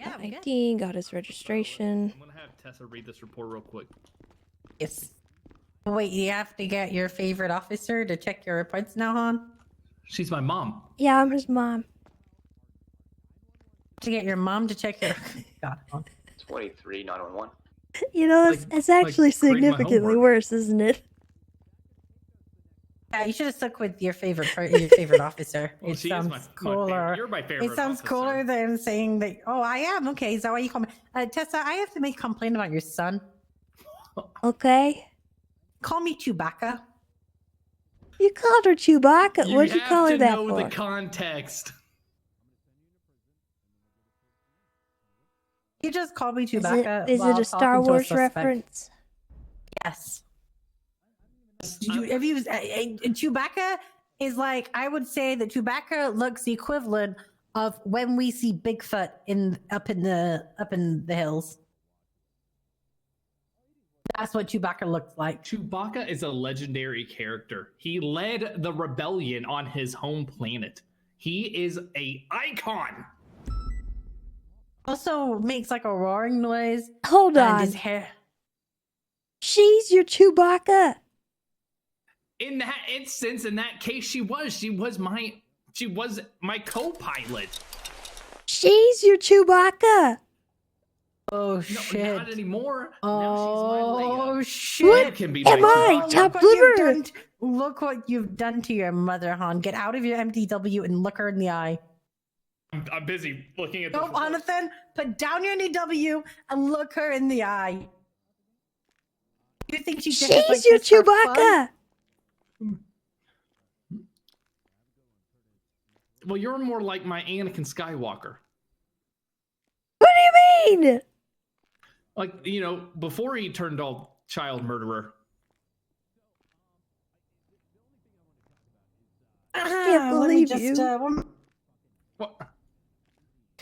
Yeah, I'm good. ID, got his registration. I'm gonna have Tessa read this report real quick. Yes. Wait, you have to get your favorite officer to check your reports now, hon? She's my mom. Yeah, I'm his mom. To get your mom to check your... God, hon. 23-911. You know, it's actually grade my significantly homework. worse, isn't it? Yeah, you should have stuck with your favorite officer. Well, It she is sounds my cooler. favorite. You're my favorite It sounds officer. cooler than saying that. Oh, I am. Okay, is that why you call me? Tessa, I have to make a complaint about your son. Okay. Call me Chewbacca. You called her Chewbacca. What'd you call her have that to know for? the context. You just called me Chewbacca. Is it while a Star talking to Wars suspect. reference? Yes. Chewbacca is like, I would say that Chewbacca looks the equivalent of when we see Bigfoot up in the hills. That's what Chewbacca looks like. Chewbacca is a legendary character. He led the rebellion on his home planet. He is a icon. Also makes like a roaring noise. Hold and on. His hair. She's your Chewbacca. In that instance, in that case, she was my co-pilot. She's your Chewbacca. Oh No, shit! not anymore. Oh shit! What can be am my I? Chewbacca. Top Look what you've liver. done look what you've done to your mother, Han. Get out of your MDW and look her in the eye. I'm busy looking at this. No, Jonathan, put down your MDW and look her in the eye. You think she did She's like your this for fun? Chewbacca. Well, you're more like my Anakin Skywalker. What do you mean? Like, you know, before he turned all child murderer. I can't Let me believe just, you. What?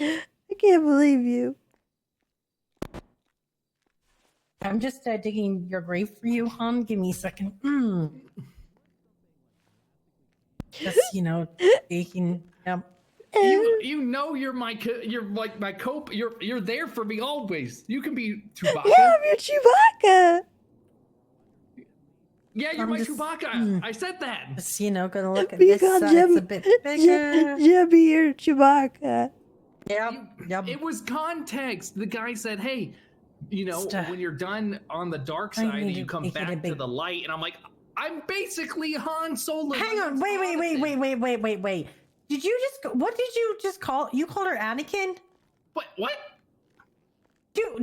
I can't believe you. I'm just digging your grave for you, Han. Give me a second. Just, you know, taking. Yep. You know you're like my cope. You're there for me always. You can be Chewbacca. Yeah, I'm your Chewbacca. Yeah, you're I'm my just- Chewbacca. I said that. Just, you know, gonna look at You this got side. It's a bit bigger. Jimmy, your Chewbacca. Yep. It was context. The guy said, "Hey, you know, when you're done on the dark I side, need and to you come make it a back to big- the light." And I'm like, "I'm basically Han Solo." Hang on. Wait. Did you just? What did you just call? You called her Anakin? What?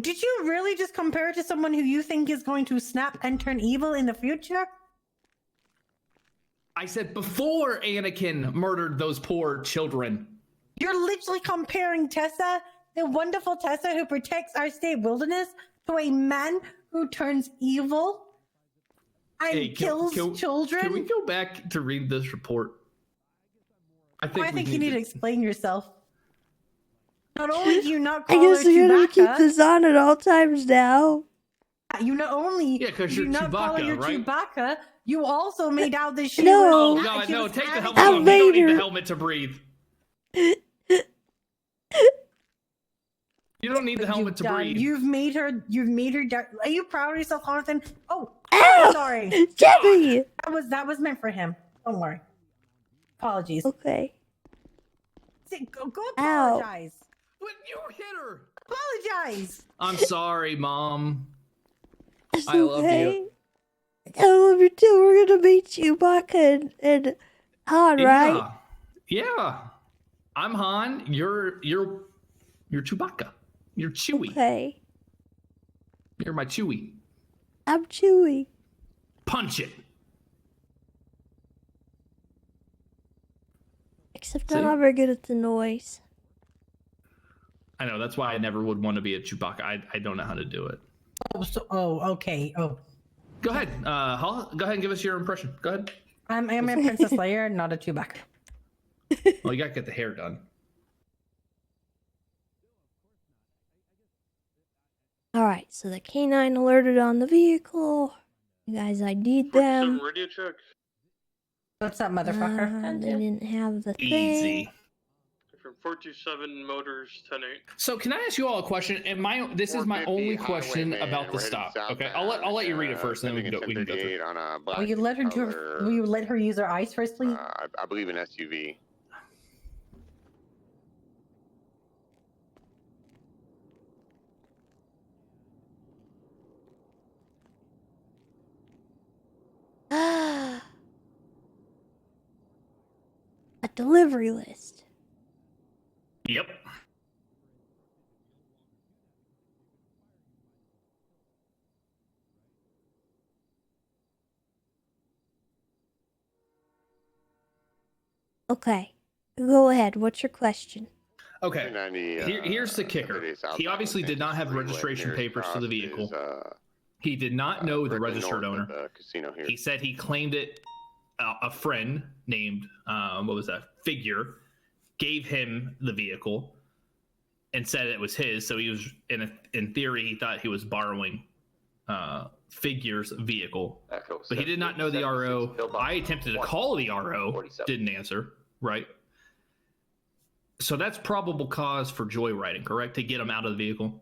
Did you really just compare it to someone who you think is going to snap and turn evil in the future? I said before Anakin murdered those poor children. You're literally comparing Tessa, the wonderful Tessa who protects our state wilderness, to a man who turns evil and kills children. Can we go back to read this report? I think you need to explain yourself. Not only do you not I call her guess you're gonna keep Chewbacca, this on at all times now. you not only Yeah, 'cause do you're you not call her Chewbacca, your right? Chewbacca, you also made out that she No. was. Oh God, she no! was Take the Anakin. helmet off. You don't need the Vader. helmet to breathe. You don't need the helmet to breathe. You've made her. Are you proud of yourself, Jonathan? Oh, Ow! sorry, Jimmy. That was meant for him. Don't worry. Apologies. Okay. Go apologize. What? You hit her. Apologize. I'm sorry, Mom. It's I love okay. you. I love you too. We're gonna meet Chewbacca and Han, right? Yeah. I'm Han. You're Chewbacca. You're Chewie. Okay. You're my Chewie. I'm Chewie. Punch it. Except See? I'm not very good at the noise. I know. That's why I never would want to be a Chewbacca. I don't know how to do it. Okay. Oh. Go ahead. Go ahead and give us your impression. Go ahead. I'm a Princess Leia, not a Chewbacca. Well, you gotta get the hair done. Alright, so the canine alerted on the vehicle. You guys ID'd them. Radio check. What's up, motherfucker? They didn't have the thing. Easy. From 427 Motors 10-8. So can I ask you all a question? And this is my only question about the stop. Okay, I'll let you read it first, and then we can go through. On a black Will you let her color, Will you let her use her eyes first, please? I believe an SUV. A delivery list. Yep. Okay. Go ahead. What's your question? Okay. Here's the kicker. He obviously did not have registration papers for the vehicle. He did not know the registered owner. He said he claimed it. A friend named Figure gave him the vehicle and said it was his. So he was in theory he thought he was borrowing figure's vehicle, but he did not know the RO. I attempted to call the RO, didn't answer, right? So that's probable cause for joyriding, correct? To get him out of the vehicle,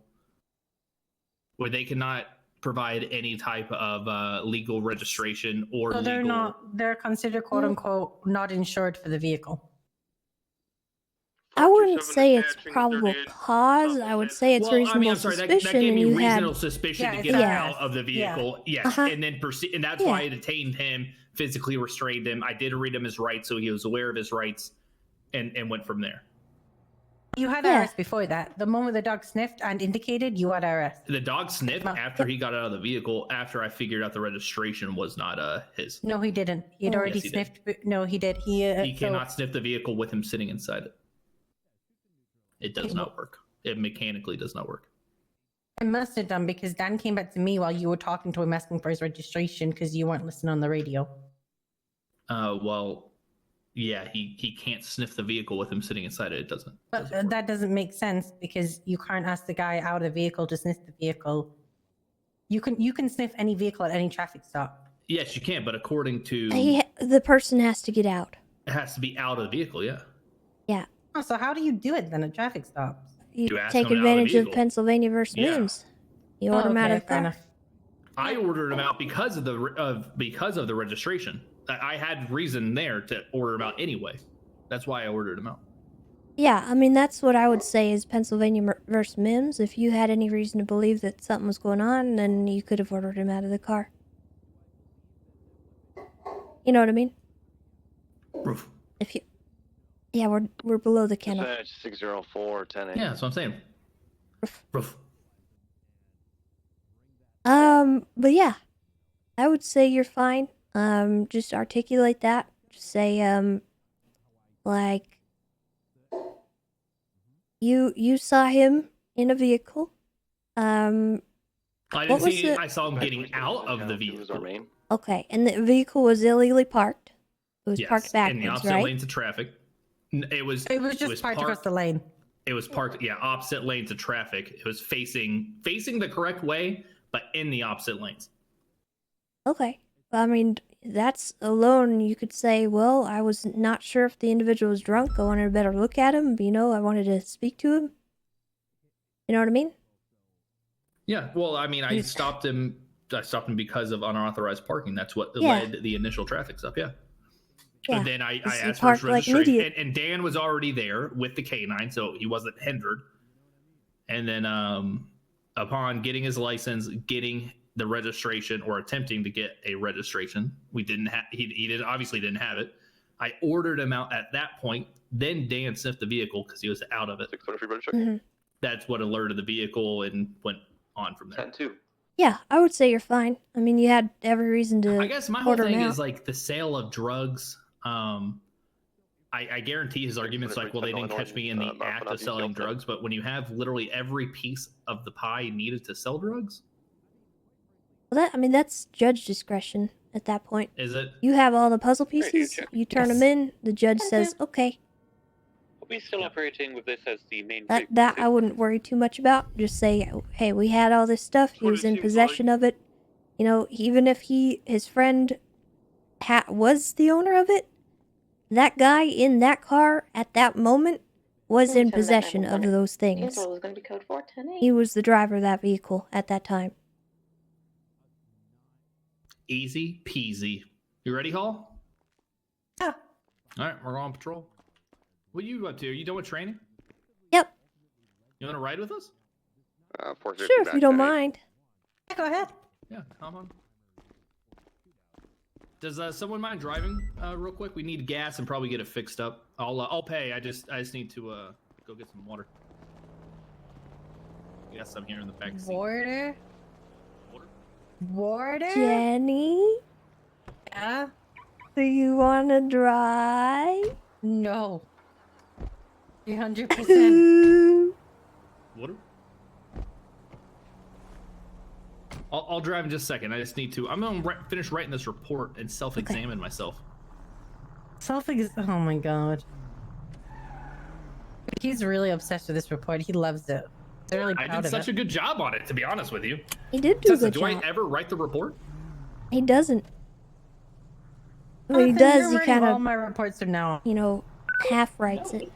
where they cannot provide any type of legal registration or So they're legal. not. They're considered quote unquote not insured for the vehicle. I wouldn't say it's probable cause. I would say it's reasonable suspicion. That gave me and you reasonable had... suspicion to get him out of the vehicle. Yeah. Yes, and then and that's why I detained him, physically restrained him. I did read him his rights, so he was aware of his rights, and went from there. You had arrest before that. The moment the dog sniffed and indicated, you had arrest. The dog sniffed after he got out of the vehicle. After I figured out the registration was not his. No, he didn't. He had already sniffed. No, he did. He cannot sniff the vehicle with him sitting inside it. It does not work. It mechanically does not work. I must have done because Dan came back to me while you were talking to him asking for his registration because you weren't listening on the radio. Well, yeah, he can't sniff the vehicle with him sitting inside it. It doesn't. But that doesn't make sense because you can't ask the guy out of the vehicle to sniff the vehicle. You can sniff any vehicle at any traffic stop. Yes, you can, but according to the person has to get out. It has to be out of the vehicle. Yeah. Yeah. Oh, so how do you do it then at traffic stops? You take advantage of Pennsylvania versus Mims. You order him out of the car. I ordered him out because of the registration. I had reason there to order him out anyway. That's why I ordered him out. Yeah, I mean, that's what I would say is Pennsylvania versus Mims. If you had any reason to believe that something was going on, then you could have ordered him out of the car. You know what I mean? Roof. If you... Yeah, we're below the kennel. 604 10. Yeah, that's what I'm saying. Roof. But yeah, I would say you're fine. Just articulate that. Just say, like, you saw him in a vehicle. I didn't see it. I saw him getting out of the vehicle. Okay, and the vehicle was illegally parked. It was parked backwards, in the opposite right? lanes of traffic. It was just parked across the lane. It was parked, opposite lanes of traffic. It was facing the correct way, but in the opposite lanes. Okay. I mean, that's alone, you could say, well, I was not sure if the individual was drunk. I wanted a better look at him. I wanted to speak to him. You know what I mean? Yeah, well, I mean, I stopped him because of unauthorized parking. That's what led the initial traphic stop, And then I asked for his registration, and Dan was already there with the K9, so he wasn't hindered. And then upon getting his license, getting the registration, or attempting to get a registration, he obviously didn't have it. I ordered him out at that point. Then Dan sniffed the vehicle because he was out of it. That's what alerted the vehicle and went on from there. 10-2. Yeah, I would say you're fine. I mean, you had every reason to. I guess my whole thing is like the sale of drugs. I guarantee his argument's like, well, they didn't catch me in the act of selling drugs, but when you have literally every piece of the pie needed to sell drugs. Well, that's judge discretion at that point. Is it? You have all the puzzle pieces, you turn them in, the judge says, okay. Are we still operating with this as the main That I wouldn't worry too much about. Just say, hey, we had all this stuff, he was in possession of it. You know, even if his friend was the owner of it, that guy in that car at that moment was in possession of those things. He was the driver of that vehicle at that time. Easy peasy. You ready, Hall? Yeah. All right, we're on patrol. What are you up to? Are you done with training? Yep. You want to ride with us? Sure, if you don't mind. Yeah, go ahead. Yeah, come on. Does someone mind driving real quick? We need gas and probably get it fixed up. I'll pay. I just need to go get some water. Yes, I'm here in the back seat. Water? Jenny? Yeah? Do you want to drive? No. 300%. Water? I'll drive in just a second. I just need to. I'm going to finish writing this report and self-examine myself. Oh my god. He's really obsessed with this report. He loves it. really I proud did of such it. a good job on it, to be honest with you. He did do a Tessa, good do job. I ever write the report? He doesn't. When he Jonathan, does, you're he writing kind all of, my reports from now on. you know, half writes it.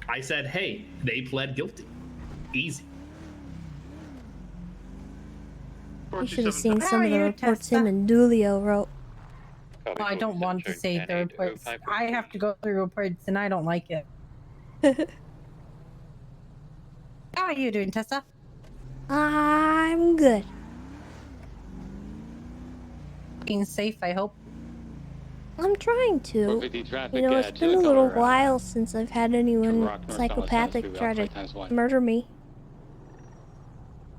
I said, hey, they pled guilty. Easy. You should have seen How some are of the you, reports Tessa? him and Dulio wrote. Well, I don't want to say the reports. I have to go through reports, and I don't like it. How are you doing, Tessa? I'm good. Being safe, I hope. I'm trying to. 450 traffic, You know, it's been a little while since I've had anyone psychopathic try to murder me.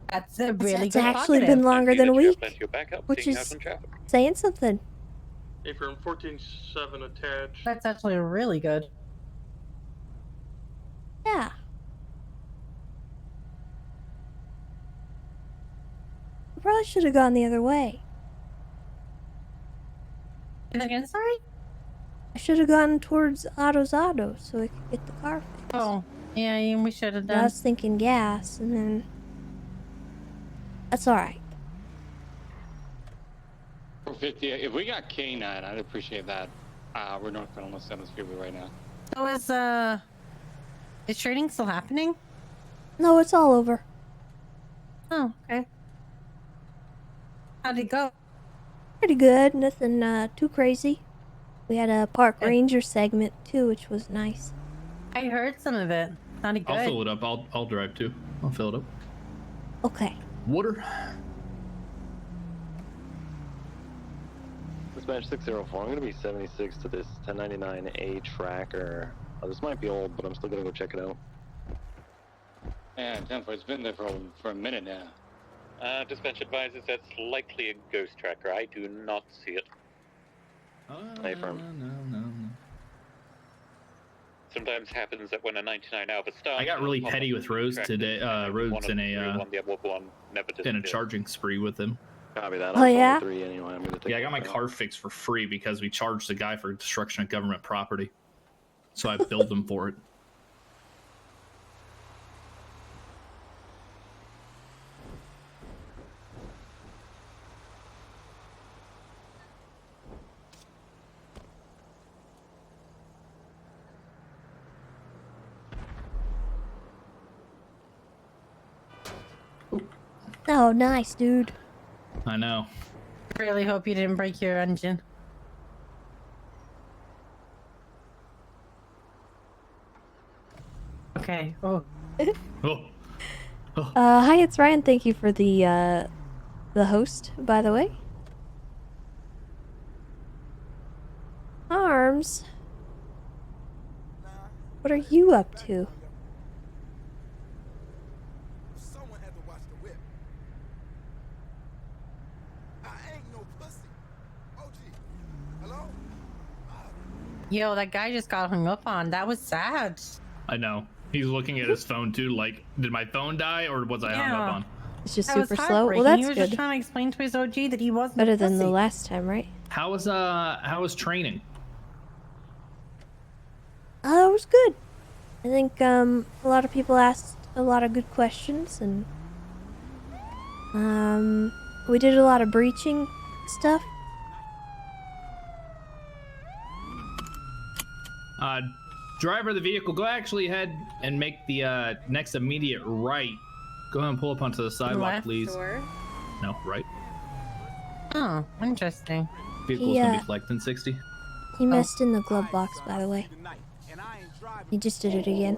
That's a really It's good actually positive. been longer than a week, which seeing is some traffic. saying something. From 14-7 attached. That's actually really good. Yeah. I probably should have gone the other way. And again, sorry? I should have gone towards Otto's Auto so I could get the car fixed. Oh, yeah, we should have But I done. was thinking gas, and then... That's alright. 450. If we got K9, I'd appreciate that. We're northbound on the 7th Freeway right now. So is trading still happening? No, it's all over. Oh, okay. How'd it go? Pretty good. Nothing too crazy. We had a park ranger segment too, which was nice. I heard some of it. Sounded good. I'll fill it up. I'll drive too. I'll fill it up. Okay. Water. Dispatch 604, I'm going to be 76 to this 1099A tracker. This might be old, but I'm still going to go check it out. Yeah, 10-4, it's been there for a minute now. Dispatch advises that's likely a ghost tracker. I do not see it. Hey, firm. No. Sometimes happens that when a 99 Alpha starts... I got really petty with Rose today. Rhodes in a a charging spree with him. Copy that. Oh, yeah? Anyway. I'm gonna take Yeah, I got my car fixed for free because we charged the guy for destruction of government property. So I billed him for it. Oh, nice, dude. I know. Really hope you didn't break your engine. Okay. Oh. Hi, it's Ryan. Thank you for the host, by the way. Arms. What are you up to? Yo, that guy just got hung up on. That was sad. I know. He's looking at his phone too, like, did my phone die or was I hung up on? It's just That was super slow. Well, heartbreaking. that's He was good. just trying to explain to his OG that he wasn't Better a than the pussy. last time, right? How was training? It was good. I think a lot of people asked a lot of good questions, and we did a lot of breaching stuff. Driver of the vehicle, go actually ahead and make the next immediate right. Go ahead and pull up onto the sidewalk, Left please. or- No, right. Oh, interesting. Vehicle's gonna be flagged in 60. He messed in the glove box, by the way. He just did it again.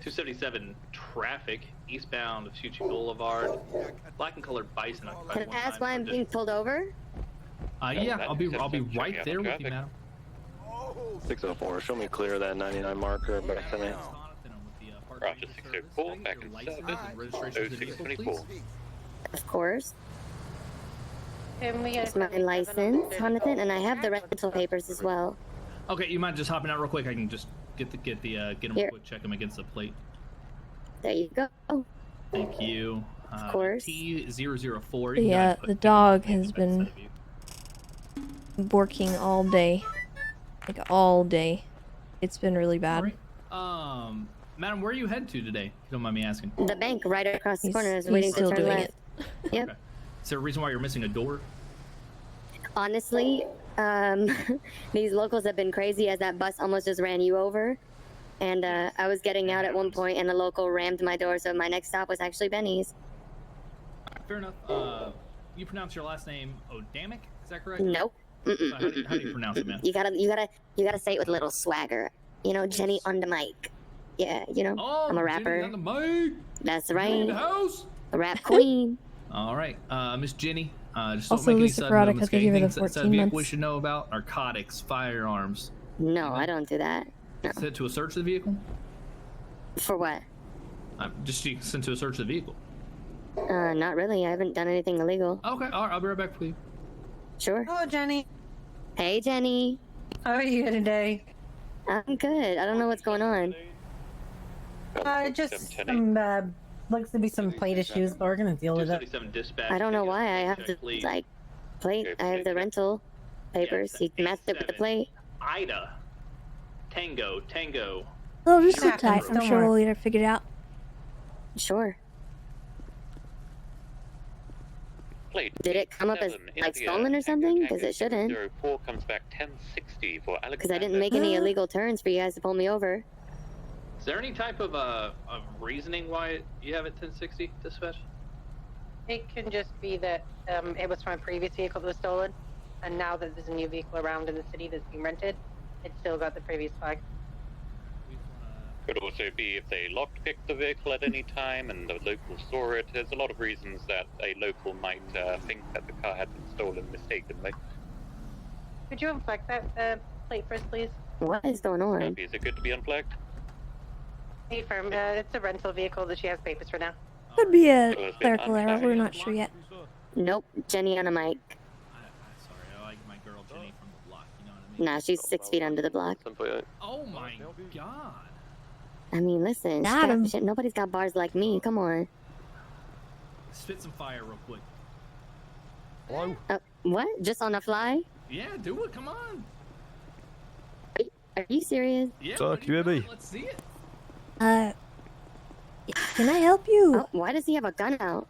277 traffic eastbound of Fuji Boulevard. Black and colored bison. Can I ask why I'm being pulled over? Yeah, I'll be right there with you, madam. 604, show me clear of that 99 marker back to me. Roger 604, back in 0624. Of course. Can we It's my license, Jonathan, and I have the rental papers as well. Okay, you mind just hopping out real quick? I can just get him Here. quick, check him against the plate. There you go. Thank you. Of course. T004. The dog has been working all day. Like, all day. It's been really bad. Madam, where are you headed to today? If you don't mind me asking. The bank right across the corner is he's waiting to still turn doing left. Yep. Okay. Is there a reason why you're missing a door? Honestly, these locals have been crazy as that bus almost just ran you over. And I was getting out at one point and a local rammed my door, so my next stop was actually Benny's. Fair enough. You pronounce your last name Odamic? Is that correct? Nope. How do you pronounce it, man? You gotta say it with a little swagger. You know, Jenny on the mic. Yeah, you know, I'm a rapper. Jenny on the mic. That's In right. the house. A rap queen. All right, Miss Jenny. Just Also, don't make any Lisa sudden Ferrata, movements. 'cause they give her the Anything 14 vehicle we months. should know about? Narcotics, firearms. No, I don't do that. No. Sent to a search of the vehicle? For what? Just sent to a search of the vehicle. Not really. I haven't done anything illegal. Okay, all right, I'll be right back for you. Sure. Hello, Jenny. Hey, Jenny. How are you today? I'm good. I don't know what's going on. Just some, looks to be some plate issues, but we're gonna deal with it. I don't know why I have to, like, plate. I have the rental papers. He messed up with the plate. Ida. Tango. Oh, just sit Yeah, tight. I'm don't sure worry. we'll get it figured out. Sure. Plate Did it come up as, like, stolen or something? Because it shouldn't. 04 comes back 1060 for Alexander. Because I didn't make any illegal turns for you guys to pull me over. Is there any type of reasoning why you have it 1060 dispatch? It can just be that it was from a previous vehicle that was stolen, and now that there's a new vehicle around in the city that's being rented, it's still got the previous flag. Could also be if they lockpicked the vehicle at any time and the local saw it. There's a lot of reasons that a local might think that the car had been stolen mistakenly. Could you unflag that plate first, please? What is going on? Is it good to be unflagged? Hey, firm. It's a rental vehicle that she has papers for now. Could be a clerical error. We're not sure yet. Nope. Jenny on a mic. Sorry, I like my girl Jenny from the block, you know what I mean? Nah, she's 6 feet under the block. Oh my god. I mean, listen, Got him. shit, nobody's got bars like me. Come on. Spit some fire real quick. Hello? What? Just on the fly? Yeah, do it, come on. Are you serious? Yeah, Sir, can you hear me? let's see it. Can I help you? Oh, why does he have a gun out?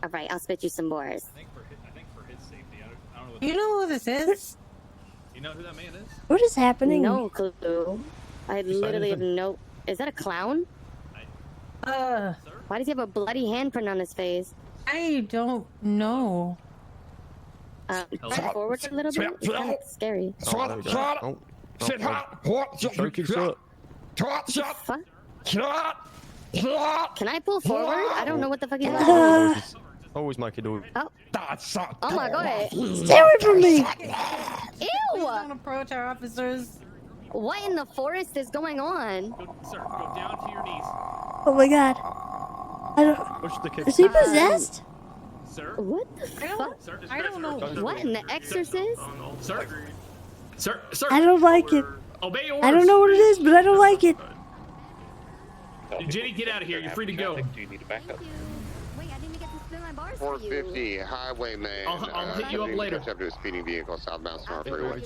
Alright, I'll spit you some bars. I think for his safety, I don't know what You know who this is? You know who that man is? What is happening? No clue. I literally have no... Is that a clown? Why does he have a bloody handprint on his face? I don't know. Step forward a little bit? It's kind of scary. Can I pull forward? I don't know what the fuck he's doing. Always make it all. Oh my god. Stay away from me! Ew! Don't approach our officers. What in the forest is going on? Sir, go down to your knees. Oh my god. I don't... Is he possessed? Sir? What the fuck? Sir, I don't know. What in The Exorcist? Sir? I don't like it. Obey orders. I don't know what it is, but I don't like it. Jenny, get out of here. You're free to go. Do you need a backup? Wait, I didn't get to spin my bars for you. 450 Highwayman. I'll hit you up later. Catch up to a speeding vehicle southbound Smart Freeway.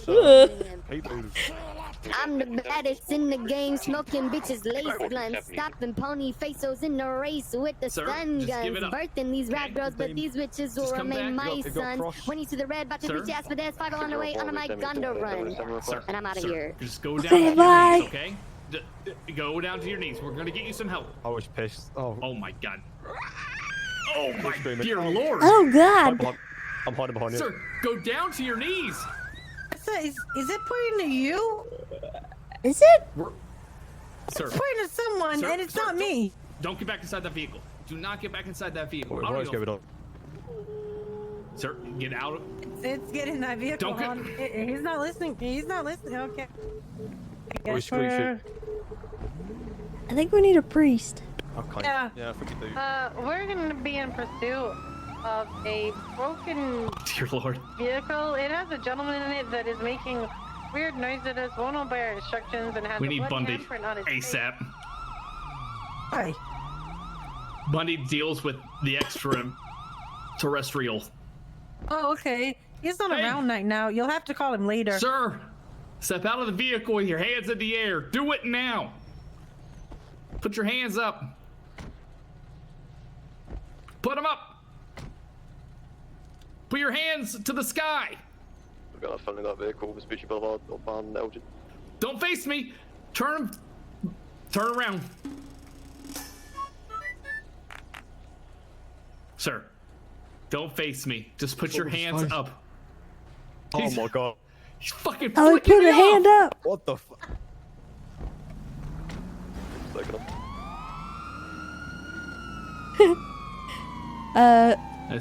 I'm the baddest in the game, smoking bitches, lace blunts, stopping pony fasos in the race with the Sir, stun just give guns, it up. birthing these rap girls, but these witches will Just come remain back. my Go sons. cross. When you see the red, about to Sir? reach ass for this, 5 on the way, on my gun to run. Sir, And I'm out of sir, here. Just go down Okay, to your bye. knees, okay? Go down to your knees. We're gonna get you some help. I was pissed. Oh my god. Oh my dear lord. Oh god. I'm hiding behind you. Sir, go down to your knees. Is it pointing to you? Is it? Sir, It's pointing to someone, Sir, and it's sir, not me. don't get back inside that vehicle. Do not get back inside that vehicle. What I don't is know. going on? Sir, get out of... It's getting that vehicle Don't get- on. He's not listening. He's not listening. Okay. I Oi, guess screech we're... it. I think we need a priest. Okay. Yeah. Yeah, I think you do. We're gonna be in pursuit of a broken Dear lord. vehicle. It has a gentleman in it that is making weird noises, won't obey our instructions, and has We a need bloody Bundy. handprint on his face. ASAP. Hi. Bundy deals with the extraterrestrial. Oh, okay. He's not Hey. around right now. You'll have to call him later. Sir! Step out of the vehicle with your hands in the air. Do it now. Put your hands up. Put them up. Put your hands to the sky. We've got a phone in that vehicle, Vespucci Boulevard, northbound Elgin. Don't face me. Turn around. Sir, don't face me. Just put your hands up. Oh my god. He's fucking Oh, he put a hand up. What the fuck?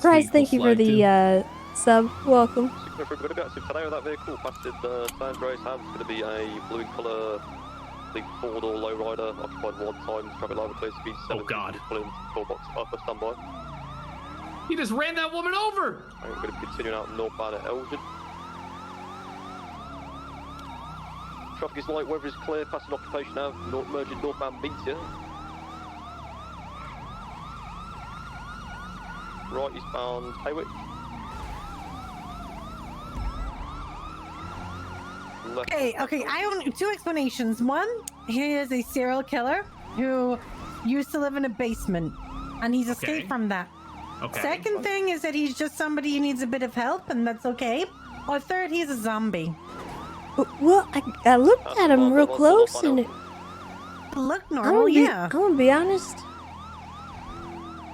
Bryce, thank you for the sub. Welcome. We're going to be out of that vehicle, past the Sands Race House. It's going to be a blue in colour, the 4-door lowrider, occupied 1 time, traffic live clear speed 7. Oh god. Pulling 4 box up, standby. He just ran that woman over! I'm going to be continuing out northbound at Elgin. Traffic is light, weather is clear, passing occupation now, merging northbound Beatia. Right eastbound Haywick. Okay, I own 2 explanations. One, he is a serial killer who used to live in a basement, and he's escaped from that. Okay. Second thing is that he's just somebody who needs a bit of help, and that's okay. Or third, he's a zombie. Well, I looked at him real close, and it looked normal, yeah. I'm gonna be honest.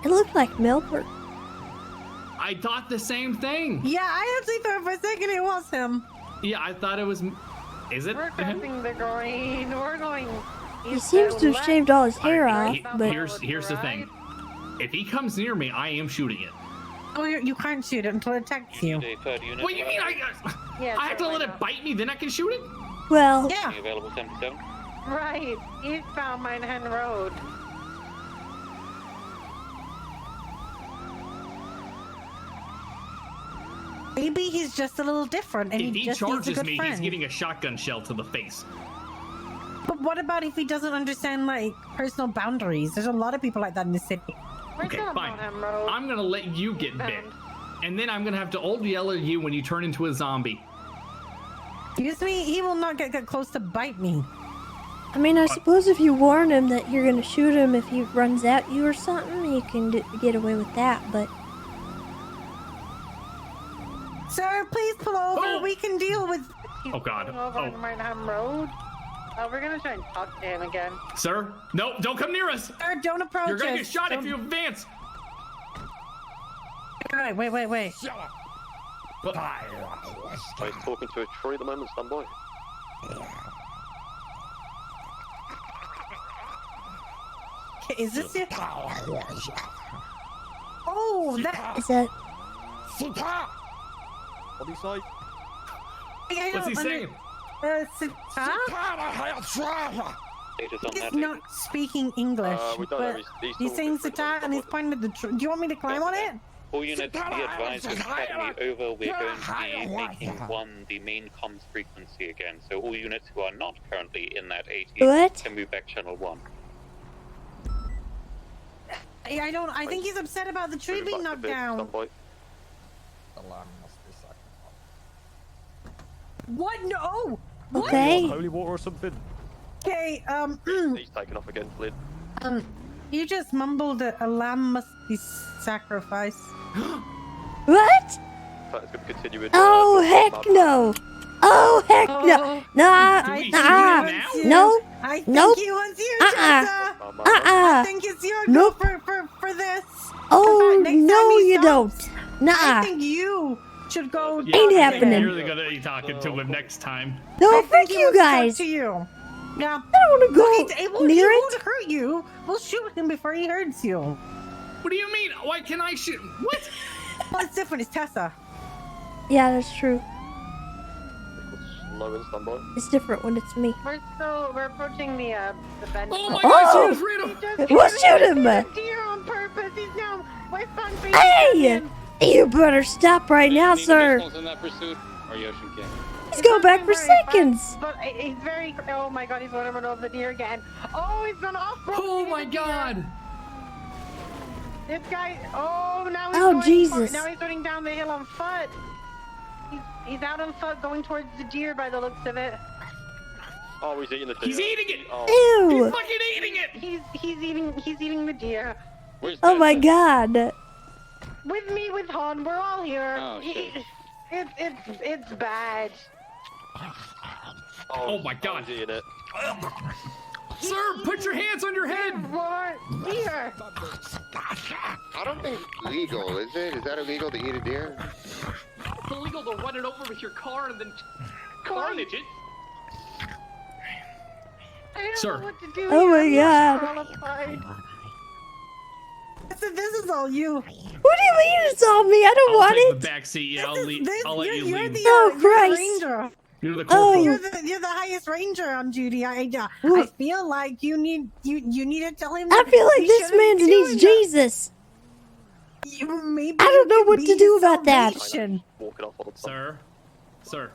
It looked like Melford. I thought the same thing. Yeah, I actually thought for a second it was him. Yeah, I thought it was. Is it? We're crossing the green. We're going. He seems to have shaved all his hair off, but here's the thing. If he comes near me, I am shooting it. Oh, you can't shoot it until it attacks you. What do you mean? I have to let it bite me, then I can shoot it? Well, yeah. Available 77. Right, eastbound Minehan Road. Maybe he's just a little different, and If he he just needs a charges good me, friend. he's getting a shotgun shell to the face. But what about if he doesn't understand, like, personal boundaries? There's a lot of people like that in the city. Okay, fine. I'm gonna let you get bit, and then I'm gonna have to old yell at you when you turn into a zombie. Excuse me, he will not get close to bite me. I mean, I suppose if you warn him that you're gonna shoot him if he runs at you or something, you can get away with that, but... Sir, please pull over. We can deal with... Oh god. Over on Minehan Road. We're gonna try and talk to him again. Sir? No, don't come near us! Sir, don't approach You're gonna us. get shot if you advance! Alright, wait. I'm talking to a tree at the moment, standby. Is this it? Oh, that... Is that... What do you say? What's he saying? He's not speaking English, but he's saying Sita and he's pointing at the tree. Do you want me to climb on it? All units, be advised, with Academy over, we're going to be making 1 the main comms frequency again. So all units who are not currently in that 80 can move back channel 1. I think he's upset about the tree being knocked down. What? No! What? Okay. Holy water or something? Okay, He's taken off again, Flynn. You just mumbled that a lamb must be sacrificed. What? That's going to continue in, Oh, heck no! Oh, heck no! Nah! No! I think Nope. he wants you, Uh-uh. Tessa. Uh-uh. I think it's your Nope. go for this. Oh, In fact, next no, time he you stops, don't. Nah. I think you should go. Ain't talk to happening. him. You're really gonna be talking to him next time. No, I fuck think he you wants to talk guys. To you. Yeah. I don't want to go It won't, near it it. won't hurt you. We'll shoot him before he hurts you. What do you mean? Why can I shoot? What? Well, it's different. It's Tessa. Yeah, that's true. Slow and standby. It's different when it's me. We're approaching the bench. Oh my Oh! gosh, you just ran him! We'll shoot him! Deer on purpose. He's now westbound facing. Hey! You better stop right now, sir. In that pursuit, or Yoshi King? He's going back for seconds. But he's very. Oh my god, he's going to run over the deer again. Oh, he's gone off. Oh my god! This guy. Oh, now he's Oh, going Jesus. now he's running down the hill on foot. He's out on foot going towards the deer by the looks of it. Oh, he's eating the deer. He's eating it. Oh. Ew. He's fucking eating it. He's eating the deer. Oh my god. With me, with Han, we're all here. Oh, shit. It's bad. Oh my god. He's eating it. Sir, put your hands on your head. More deer. I don't think it's legal, is it? Is that illegal to eat a deer? It's illegal to run it over with your car and then carnage it. I don't Sir. know what to do. Oh my I'm god. qualified. This is all you. What do you mean it's all me? I don't I'll want take it. the back seat. Yeah, I'll let you You're lead. the, Oh, you're Christ. the ranger. You're the Oh. corporal. You're the highest ranger on duty. I feel like you need to tell him. I that feel like he this shouldn't man be needs doing Jesus. that. Maybe I don't know you what could to be do his about that. salvation. Walking off all the time. Sir.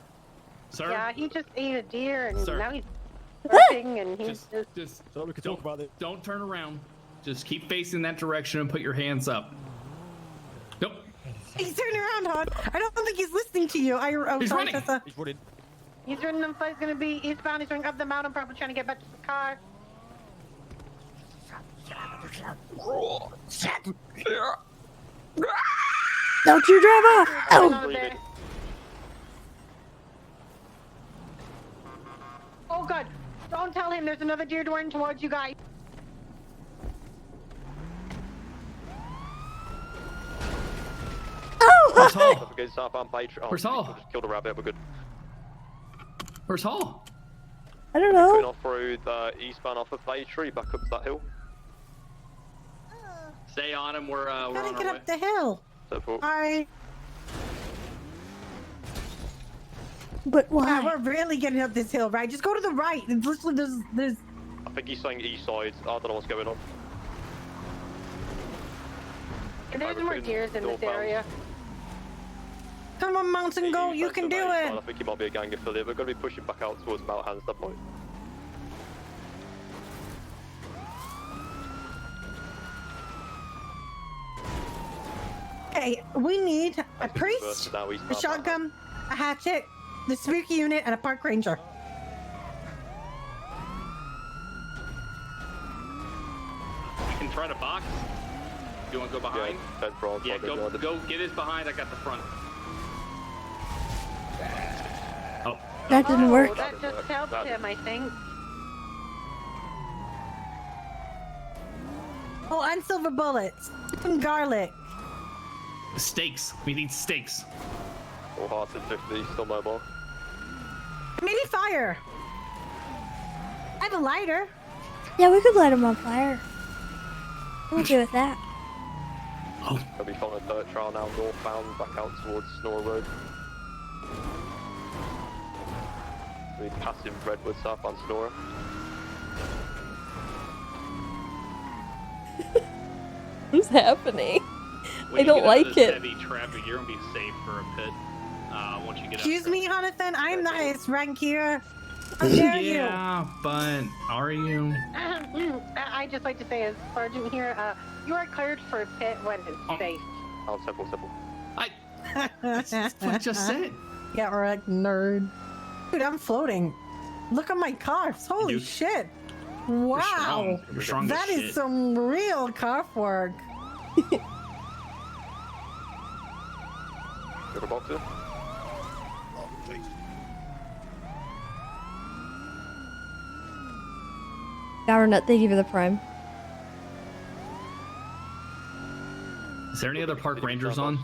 Yeah, he just ate a deer and Sir. now he's burping and he's Just so we can talk about it. Don't turn around. Just keep facing that direction and put your hands up. Nope. He's turning around, Hod. I don't think he's listening to you. He's sorry, running. Tessa. He's running. He's running. The fight's gonna be eastbound. He's running up the mountain, probably trying to get back to the car. Don't you drive off. Oh. Oh god! Don't tell him. There's another deer running towards you guys. Where's Hall? Don't forget southbound Bay Tree. Oh, Where's Hall? Just killed a rabbit. We're good. Where's Hall? I don't Coming know. off through the eastbound off of Bay Tree, back up to that hill. Stay on him. We're Gotta on get our way. up the hill. Alright. But Yeah, why? we're really getting up this hill, right? Just go to the right. It's literally there's. I think he's saying east side. I don't know what's going on. There's more deers in this area. Come on, Mountain Goat, you can do it. I think he might be a gang affiliate. We're going to be pushing back out towards Mount Hans, that point. Okay, we need a priest, Versus now a eastbound shotgun, a hatchet, the spooky unit, and a park ranger. You can try to box. You want to go behind? Yeah, go get his behind. I got the front. Oh. That didn't work. That just helped him, I think. Oh, and silver bullets, and garlic. Steaks. We need steaks. All hearts and 50, still mobile. Maybe fire. I have a lighter. Yeah, we could light him on fire. I'm okay with that. They'll be following a dirt trail now, northbound, back out towards Snore Road. We'll be passing Redwood southbound Snore. What's happening? When I don't you get out of like this it. Heavy traffic, you're gonna be safe for a pit. Once you get Excuse up. me, Jonathan. I'm the highest rank here. How dare you? Yeah, but are you? I just like to say, as Sergeant here, you are cleared for a pit when it's safe. Oh, simple. That's what I just said. Yeah, right, nerd. Dude, I'm floating. Look at my cars. Holy shit. Wow. strong. You're strong as That is shit. some real car work. Got a boxer? Governor, thank you for the prime. Is there any other park rangers on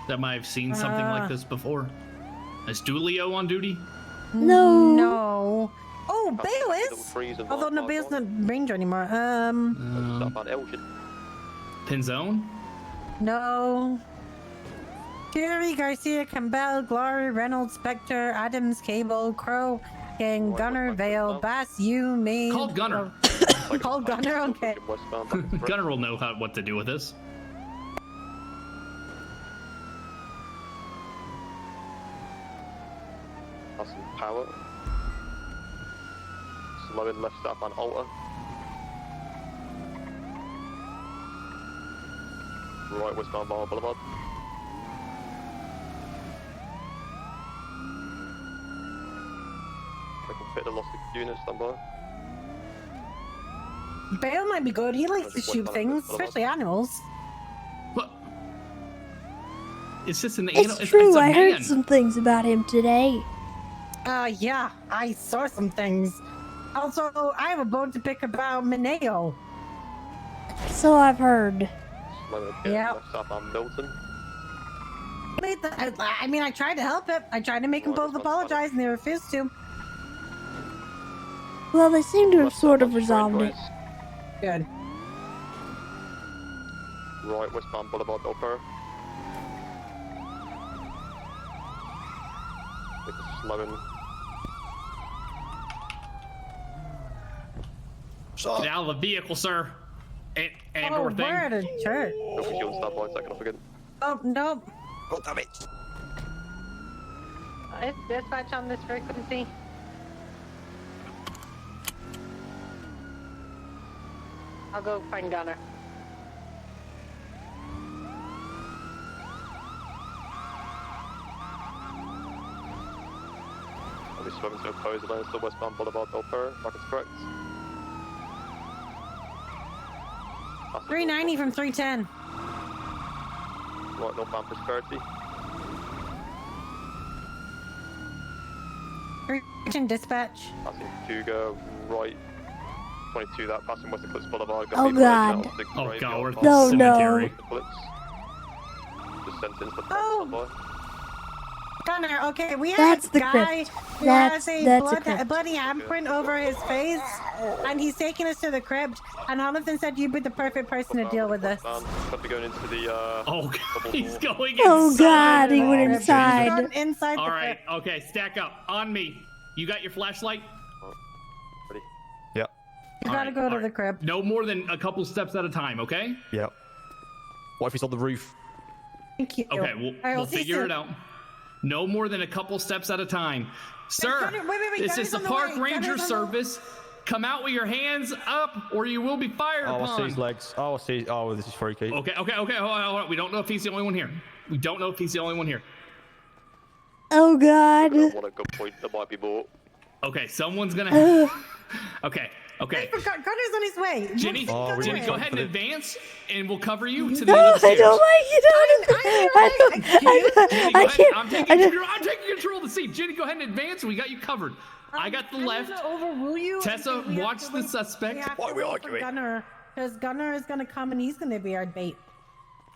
that might have seen something like this before? Is Dulio on duty? No. No. Oh, Bale is. Although no, Bale's not ranger anymore. Pinzone? No. Jerry, Garcia, Campbell, Glory, Reynolds, Spectre, Adams, Cable, Crow, King, Gunner, Vale, Bass, you, me. Called Gunner. Called Gunner, okay. Gunner will know what to do with this. Awesome power. Slow in left stop on Alta. Right westbound Bar Boulevard. Hit the lost unit, stand by. Bale might be good. He likes to shoot things, especially animals. What? It's just an It's animal. true. It's a I man. heard some things about him today. Yeah, I saw some things. Also, I have a bone to pick about Mineo. So I've heard. Yeah. Stop on Milton. I mean, I tried to help him. I tried to make them both apologize, and they refused to. Well, they seem to have sort of resolved it. Good. Right, westbound Boulevard, Doper. It's slowing. Get out of the vehicle, sir. And Oh, or thing. we're at a church. No fuel, stand by, second off again. Oh, no. Oh, damn it. Is dispatch on this frequency? I'll go find Gunner. I'll be swimming to oppose lanes to westbound Boulevard, Doper. Mark is correct. 390 from 310. Right, northbound Prosperity. Reaching dispatch. Passing Cougar, right. 22, that passing West Eclipse Boulevard. Oh, God. Oh, God, we're at the No, cemetery. Just sent into the Oh. Gunner, okay, we have That's a the guy crypt. who That's has a crypt. a bloody handprint over his face, and he's taking us to the crypt, and Jonathan said you'd be the perfect person to deal with this. Could be going into the, Oh, God, he's going Oh, inside. God, he went He's inside. gone inside All the right, crypt. okay, stack up. On me. You got your flashlight? Ready? Yep. You gotta go to the crypt. No more than a couple steps at a time, okay? Yep. What if he's on the roof? Thank you. Okay, I we'll will see figure soon. it out. No more than a couple steps at a time. Sir, Gunner, wait, this Gunner's is the on the Park way. Ranger Gunner's on the- Service. Come out with your hands up or you will be fired Oh, I upon. see his legs. Oh, I see. Oh, this is freaky. Okay, hold on. We don't know if he's the only one here. We don't know if he's the only one here. Oh, God. What a good point, there might be more. Okay, someone's gonna... Okay. Gunner's on his way. Jenny, Gunner Jenny, in. go ahead and advance, and we'll cover you to the No, end of the I stairs. don't like it. I can't. I'm taking control of the seat. Jenny, go ahead and advance. We got you covered. I got the left. I'm gonna overrule you. Tessa, We have watch to the wait- suspect. We have Why to are we wait for arguing? Gunner, because Gunner is gonna come and he's gonna be our bait.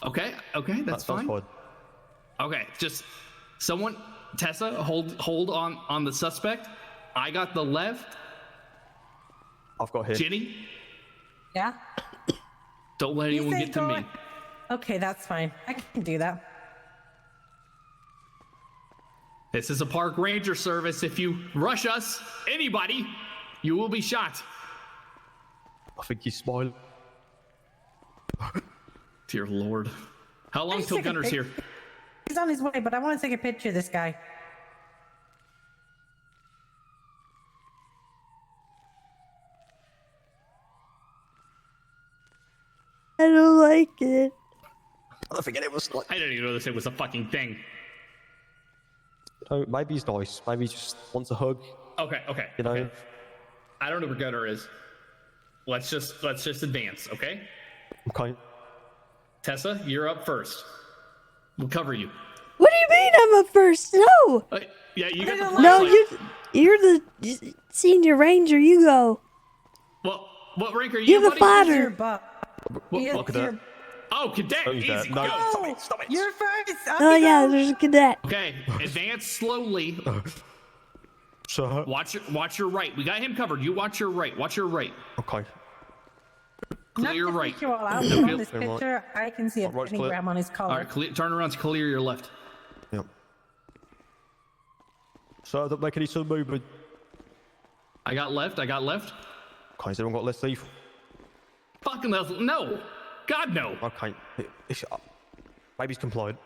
Okay, that's fine. Okay, just someone, Tessa, hold on the suspect. I got the left. I've got him. Jenny, Yeah. don't let You anyone say get to go me. on. Okay, that's fine. I can do that. This is a park ranger service. If you rush us, anybody, you will be shot. I think he's smiling. Dear Lord. How long just till take a Gunner's pic- here? He's on his way, but I want to take a picture of this guy. I don't like it. I don't think anyone was like. I didn't even know this thing was a fucking thing. Oh, maybe he's nice. Maybe he just wants a hug. Okay. You know. Okay. I don't know where Gunner is. Let's just advance, okay? Okay. Tessa, you're up first. We'll cover you. What do you mean I'm up first? No. Yeah, you got the No, flashlight. you're the senior ranger. You go. What rank are you, You're the buddy? fodder. Look at that. Oh, cadet. Oh, he's Easy. dead. No, Go. stop it. You're first. Oh yeah, there's a cadet. Okay, advance slowly. So. Watch your right. We got him covered. You watch your right. Watch your right. Okay. Clear your right. Picture all out. No, On this clear right. picture, I can see a Right's clear. pentagram on his collar. All right, turn around. Clear your left. Yep. So don't make any sudden movement. I got left. Okay, has anyone got less lethal? Fucking no. God no. Okay. Maybe he's compliant.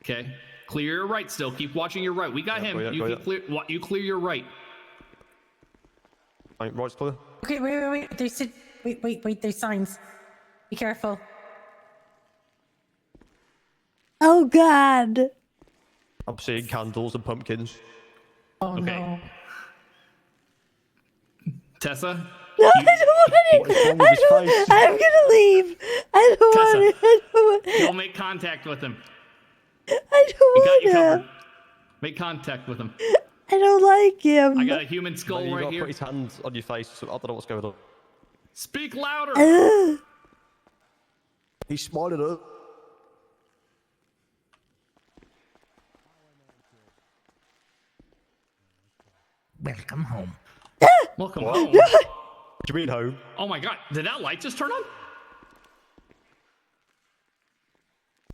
Okay. Clear your right still. Keep watching your right. We got him. You clear your right. Right, right's clear. Okay, wait. Wait. There's signs. Be careful. Oh God. I'm seeing candles and pumpkins. Oh Okay. no. Tessa? No, I don't want it. I'm gonna leave. I don't want it. I don't want it. Don't make contact with him. I don't want You it. covered. Make contact with him. I don't like him. I got a human skull You right got to here. put his hands on your face. So I don't know what's going on. Speak louder. He's smiling up. Welcome home. Welcome What? home. What do you mean home? Oh my god, did that light just turn on?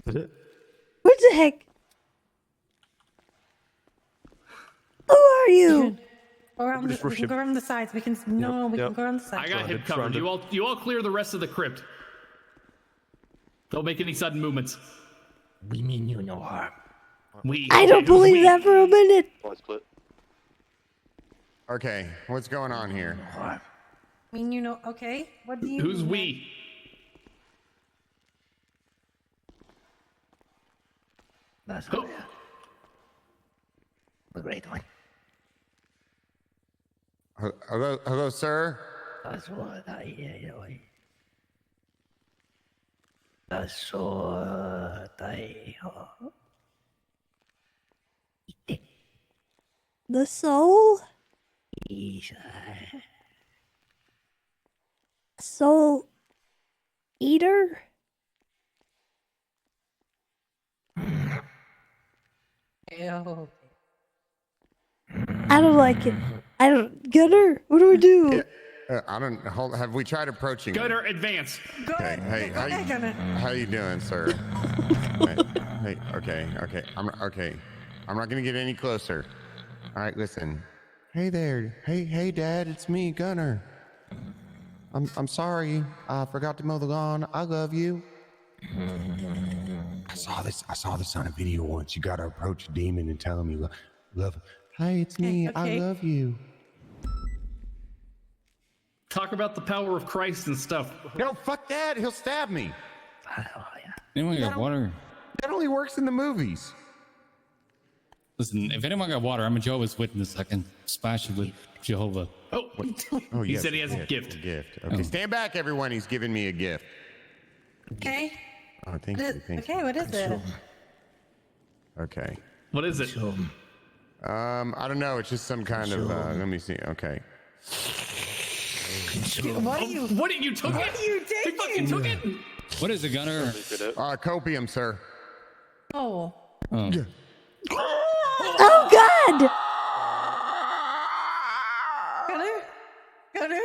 Did it? What the heck? Who are you? Go around we can go around the sides. We can we can go around the sides. I got him covered. You all clear the rest of the crypt. Don't make any sudden movements. We mean you no harm. I don't believe that for a minute. Okay, what's going on here? I mean, you know, okay. What do you Who's mean? we? That's all. The great one. Hello, sir. That's what I hear. That's what I The soul? Soul eater? Ew. I don't like it. I don't. Gunner, what do we do? I don't. Have we tried approaching? Gunner, advance. Okay. Hey, how you doing, sir? Hey. Okay. I'm not gonna get any closer. All right. Listen. Hey there. Hey, Dad. It's me, Gunner. I'm sorry. I forgot to mow the lawn. I love you. I saw this on a video once. You gotta approach a demon and tell him you love him. Hey, it's me. I love you. Talk about the power of Christ and stuff. No, fuck that. He'll stab me. Anyone got water? That only works in the movies. Listen, if anyone got water, I'm a Jehovah's Witness. I can splash it with Jehovah. Oh, He yes, said he has a gift. Okay, stand back, everyone. He's giving me a gift. Okay. Oh, thank you. Okay, what is it? Okay. What is it? I don't know. It's just some kind of. Let me see. Okay. What are you? What are you took What it? are you He taking? fucking took it. What is it, Gunner? Copium, sir. Oh. Oh God! Gunner.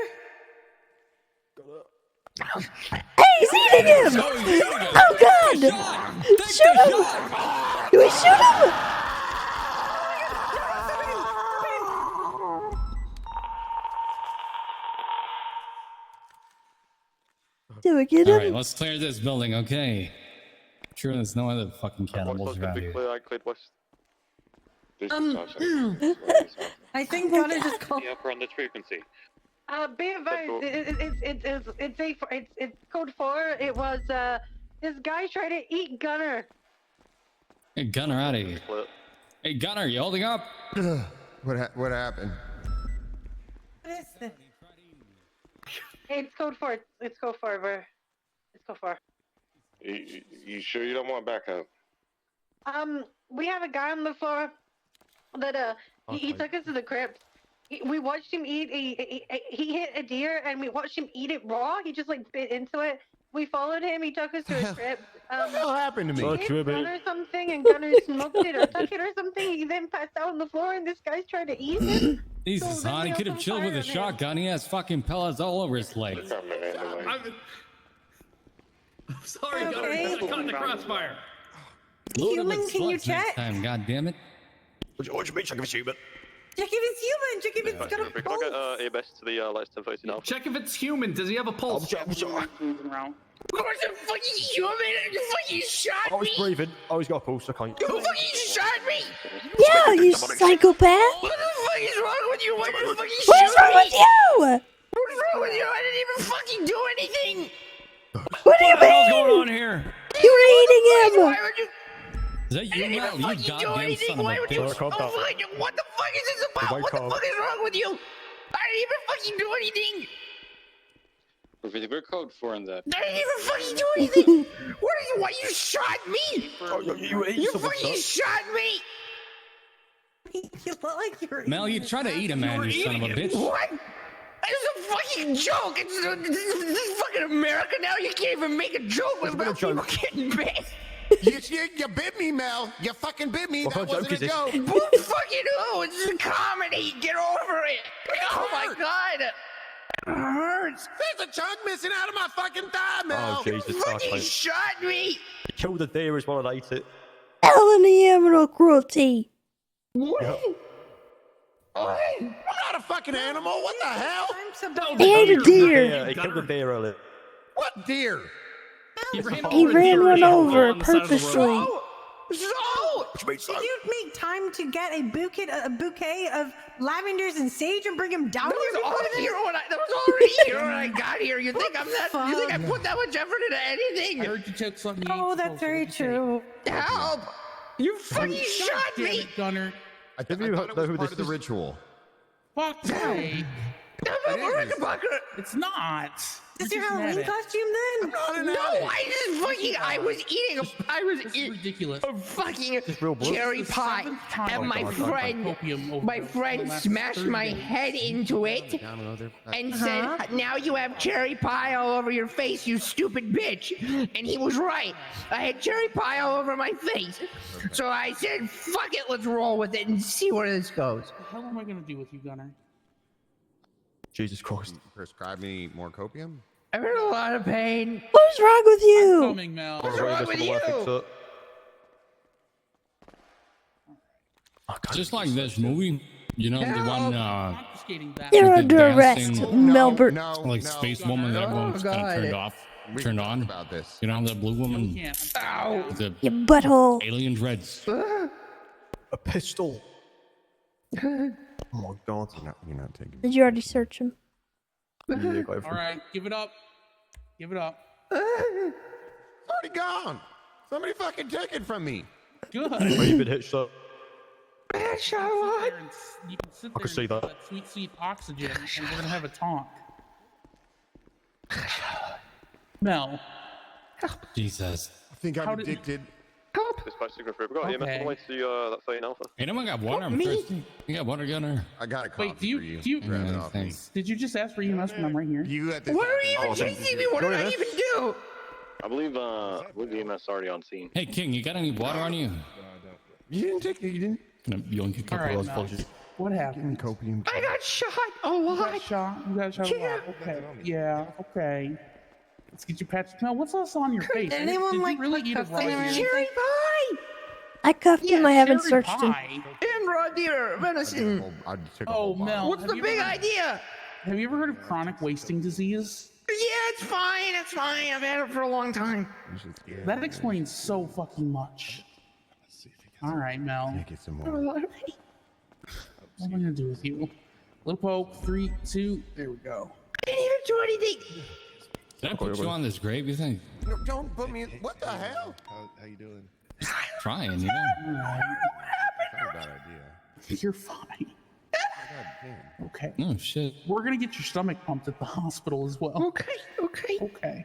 Hey, he's eating him! Oh God! Shoot him! Do we shoot him? Do we get him? Alright, let's clear this building, okay? Sure, there's no other fucking cannibals around here. I think Gunner just called. Upper on the frequency. Be advised, it's code 4. It was, this guy tried to eat Gunner. Hey, Gunner, out of here. Hey, Gunner, you holding up? What happened? What is this? It's code 4. It's code 4, bro. It's code 4. You sure you don't want backup? We have a guy on the floor that, he took us to the crypt. We watched him eat he hit a deer and we watched him eat it raw. He just like bit into it. We followed him. He took us to his crypt. What the hell happened to me? He hit Gunner something and Gunner smoked it or took it or something. He then passed out on the floor and this guy's trying to eat him. Jesus, hon, he could have chilled with a shotgun. He has fucking pellets all over his legs. I'm sorry, Gunner. He got caught in the crossfire. Human, can you check? Time, God damn it. What do you mean? Check if it's human. Check if it's human. Check if it's got a Can I pulse. get EMS to the lights 10:30 now? Check if it's human. Does he have a pulse? Of course, I'm fucking human. You fucking shot Oh, he's me. breathing. Oh, he's got a pulse. I can't. You fucking shot me. Yeah, you psychopath! What the fuck is wrong with you? Why did you fucking What is shoot wrong me? with you? What's wrong with you? I didn't even fucking do anything. What do you What the hell's mean? going on here? You were eating him. Why would you? Is that I you, didn't Mal? even You fucking do goddamn anything. son of Why a would you? bitch. Oh, what the fuck is this about? What the fuck is wrong with you? didn't even fucking do anything. We're code 4 in that. I didn't even fucking do anything. Why you shot me? You fucking shot me. You look like you're. Mel, you try to eat a man, you son of a bitch. What? It's a fucking joke. This is fucking America now. You can't even make a joke without people getting bit. You bit me, Mel. You fucking bit me. That wasn't a joke. Boo fucking who? It's a comedy. Get over it. Oh my god. It hurts. There's a chunk missing out of my fucking thigh, Mel. Oh, Jesus. You fucking shot me. You killed the deer as well and ate it. Felony animal cruelty. What? Yep. I'm not a fucking animal. What the hell? He ate a deer. Yeah, he killed the deer earlier. What deer? He ran one over purposely. Did you make time to get a bouquet of lavenders and sage and bring him down here? That was already here when I got here. You think I'm that? You think I put that much effort into anything? I heard you took something. Oh, that's very true. Help! You fucking shot me, Gunner. I thought it was part of the ritual. Fuck me. It's not. Is this your Halloween costume then? I was eating ridiculous. a fucking cherry pie, and my friend smashed my head into it and said, "Now you have cherry pie all over your face, you stupid bitch." And he was right. I had cherry pie all over my face. So I said, "Fuck it, let's roll with it and see where this goes." What the hell am I gonna do with you, Gunner? Jesus Christ. Prescribe me more copium? I'm in a lot of pain. What's wrong with you? I'm coming, Mel. What's wrong with you? Just like this movie, you know, the one, You're with the under arrest, dancing, Melbert. like space woman that was kind of turned on. About this. You know, the blue woman. Ow. The Your butthole. alien dreads. A pistol. Oh my god. You're not taking Did you already search him? Yeah, go for All right, give it up. Give it up. It's already gone. Somebody fucking took it from me. Good. Where you been hitched up? You can sit there I can see that. Sweet, sweet oxygen, and we're gonna have a talk. Mel. Jesus. I think I'm addicted. Dispatch signal for we got EMS on the way to that site Alpha. Anyone got water? I'm thirsty. You got water, Gunner? I got a coffee Wait, do you Grab it off me. did you just ask for EMS when I'm right here? You at this What are you even chasing me? What did I even do? I believe with EMS already on scene. Hey, King, you got any water on you? You didn't take it. You didn't. Can I yoink a couple All of those right, punches? What happened? Copium. I got shot a You lot. got shot. You got shot a lot. Okay. Yeah. Okay. Let's get you patched. Now, what's else on your face? anyone Did like you really put eat a cuffs raw in deer? Cherry pie I cuffed him. I haven't cherry searched him. pie. and raw deer venison. I took a Oh, whole bottle. Mel. What's have the you big ever- idea? Have you ever heard of chronic wasting disease? Yeah, it's fine. It's fine. I've had it for a long time. That explains so fucking much. All right, Mel. Can't get some For a more. lot of pain. What am I gonna do with you? Little poke. 3, 2. There we go. I didn't even do anything. Did I put you on this grave, you think? No, don't put me in. What the hell? How you doing? Trying, you know? That's not a bad idea. You're fine. God damn. Okay. Oh, shit. We're gonna get your stomach pumped at the hospital as well. Okay. Okay.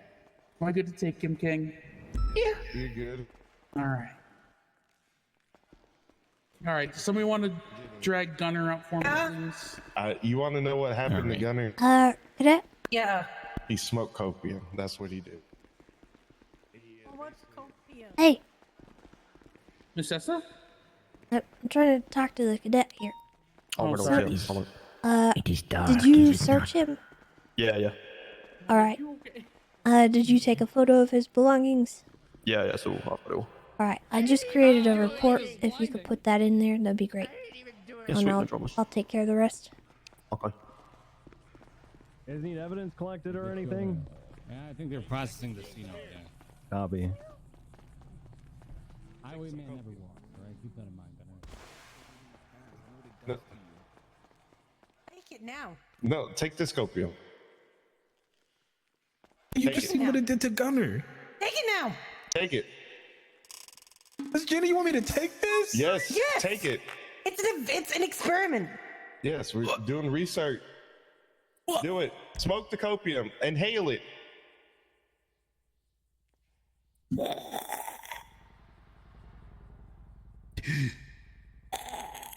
Am I good to take him, King? Yeah. You're good. All right. All right. Does somebody want to drag Gunner out for me, please? You want to know what happened to Gunner? Cadet? Yeah. He smoked copium. That's what he did. Hey, Miss Tessa? I'm trying to talk to the cadet here. Oh, we're sorry. Did you search him? Yeah. Alright. Did you take a photo of his belongings? Yeah, so I'll do. Alright, I just created a report. If you could put that in there, that'd be great. Yeah, And sweet, no I'll dramas. take care of the rest. Okay. Is any evidence collected or anything? Yeah, I think they're processing the scene out there. Copy. Highwayman never walks, right? Keep that in mind, Gunner. Take it now. No, take this copium. You Take just it. seen what it did to Gunner. Take it now. Take it. Miss Jenny, you want me to take this? Yes. Yes. Take it. It's an experiment. Yes, we're doing research. Do it. Smoke the copium. Inhale it.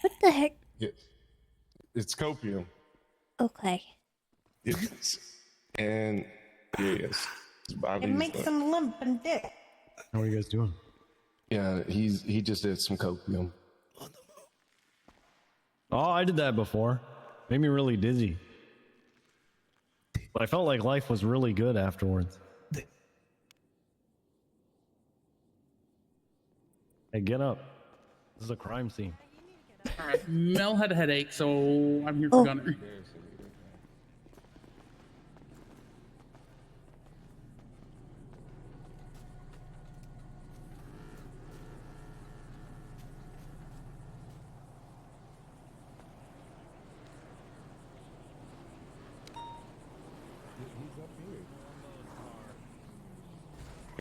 What the heck? Yes. It's copium. Okay. Yes. And yes. It makes him limp and dick. How are you guys doing? Yeah, he just did some copium. Oh, I did that before. Made me really dizzy. But I felt like life was really good afterwards. Hey, get up. This is a crime scene. Alright, Mel had a headache, so I'm here for Gunner.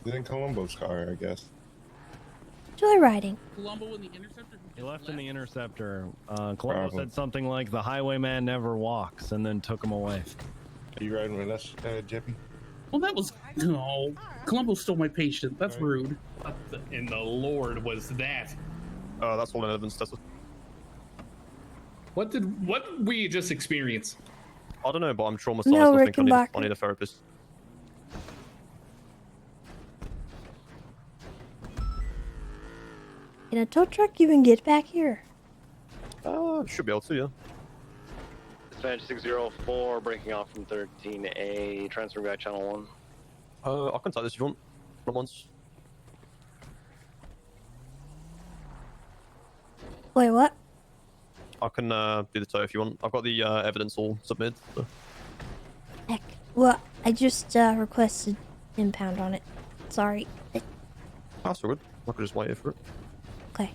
He's in Columbo's car, I guess. Joyriding. Columbo in the Interceptor? He left in the Interceptor. Columbo said something like, the highwayman never walks, and then took him away. Are you riding with us, Jeppy? Well, that was... No. Columbo stole my patient. That's rude. What in the Lord was that? That's all in evidence, Tessa. What did we just experience? I don't know, but I'm traumatized. No, I think I need a therapist. In a tow truck, you can get back here. Should be able to, yeah. Dispatch 604, breaking off from 13A, transferring back channel 1. I can take this if you want. Not once. Wait, what? I can do the tow if you want. I've got the evidence all submitted. So. Heck. Well, I just requested impound on it. Sorry. That's all good. I could just wait here for it. Okay.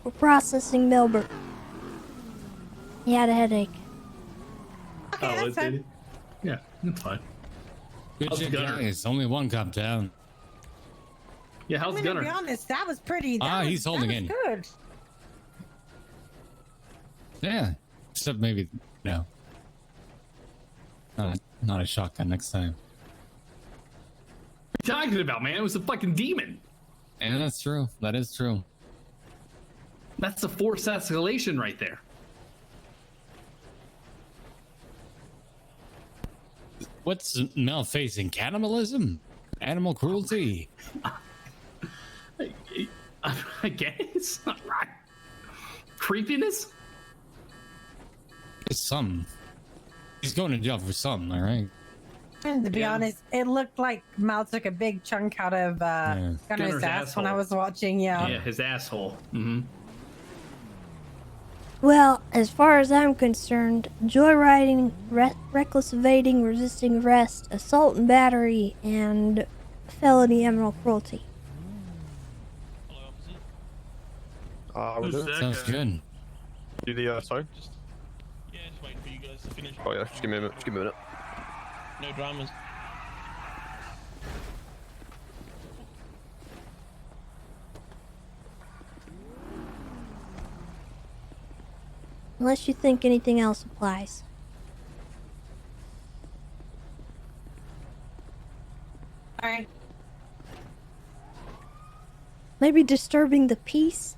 We're processing Melbourne. He had a headache. Oh, it did? Yeah, that's fine. Good shit, guys. Only one cop down. Yeah, how's Gunner? To be honest, that was pretty. He's holding in. Good. Yeah, except maybe no. Not a shotgun next time. What are you talking about, man? It was a fucking demon. Yeah, that's true. That is true. That's a force escalation right there. What's Mel facing? Cannibalism? Animal cruelty? I guess. Creepiness? It's some. He's going to jail for some, all right? And to be honest, it looked like Mal took a big chunk out of Gunner's ass when I was watching. Yeah, his asshole. Mm-hmm. Well, as far as I'm concerned, joyriding, reckless evading, resisting arrest, assault and battery, and felony animal cruelty. Sounds good. Do the sorry. Yeah, just waiting for you guys to finish. Oh yeah, just give me a minute. Just give me a minute. No dramas. Unless you think anything else applies. Alright. Maybe disturbing the peace?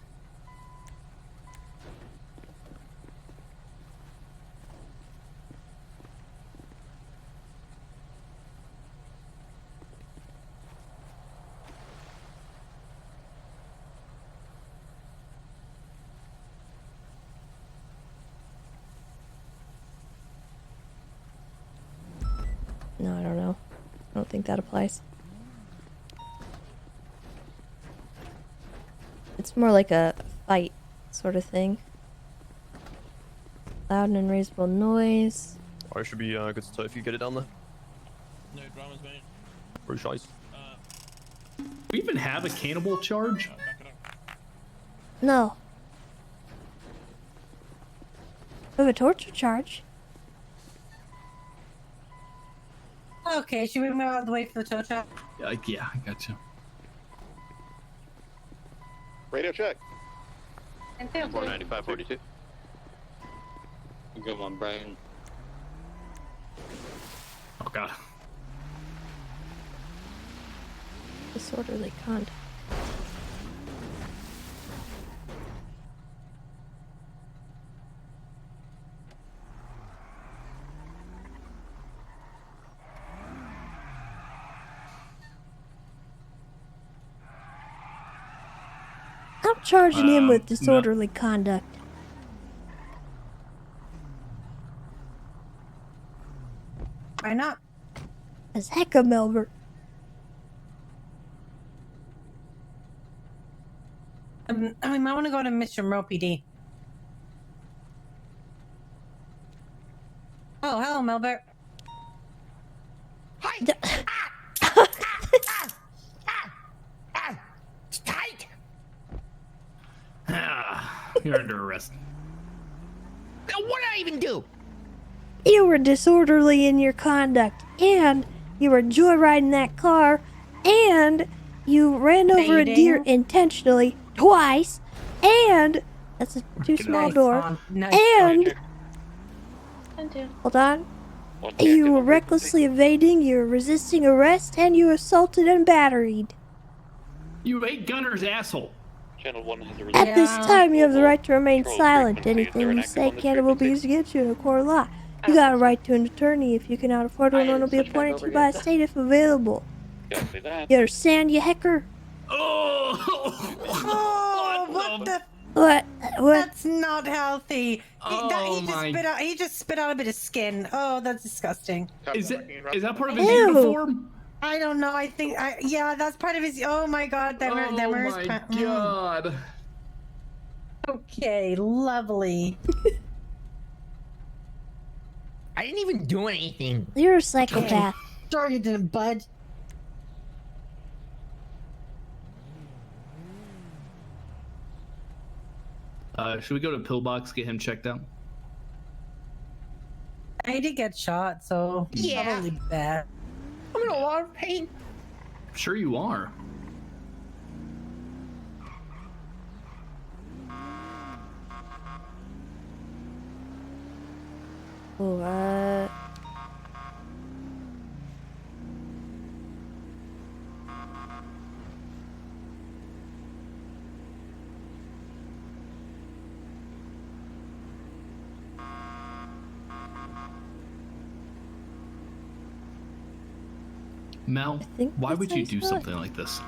No, I don't know. I don't think that applies. It's more like a fight sort of thing. Loud and unreasonable noise. Oh, it should be good to tow if you get it down there. No dramas, mate. Pretty nice. Do we even have a cannibal charge? No. We have a torture charge. Okay, should we move out of the way for the tow truck? Yeah, I gotcha. Radio check. And Sam, 49542. Good one, Brian. Oh god. Disorderly conduct. I'm charging him with disorderly conduct. Why not? As heck of Melbourne. I might want to go to Mr. Monroe PD. Oh, hello, Melbert. It's tight. You're under arrest. What did I even do? You were disorderly in your conduct, and you were joyriding that car, and you ran over a deer intentionally twice, and that's a too small door, and hold on, you were recklessly evading, you were resisting arrest, and you assaulted and batteried. You ate Gunner's asshole. Channel 1 has a At this time, you have the right to remain silent. Anything you say can be used against you in a court of law. You got a right to an attorney. If you cannot afford one, one will be appointed to you by the state if available. You understand, you hecker? Oh, what the? What? That's not healthy. Oh, He just spit out a bit of skin. Oh, that's disgusting. Is that part of his uniform? I don't know. I think, yeah, that's part of his. Oh my God, Oh my god. Okay, lovely. I didn't even do anything. You're a psychopath. Sure you didn't, bud. Should we go to Pillbox, get him checked out? I did get shot, so probably bad. I'm in a lot of pain. I'm sure you are. Oh, Mel, why would you do something like this?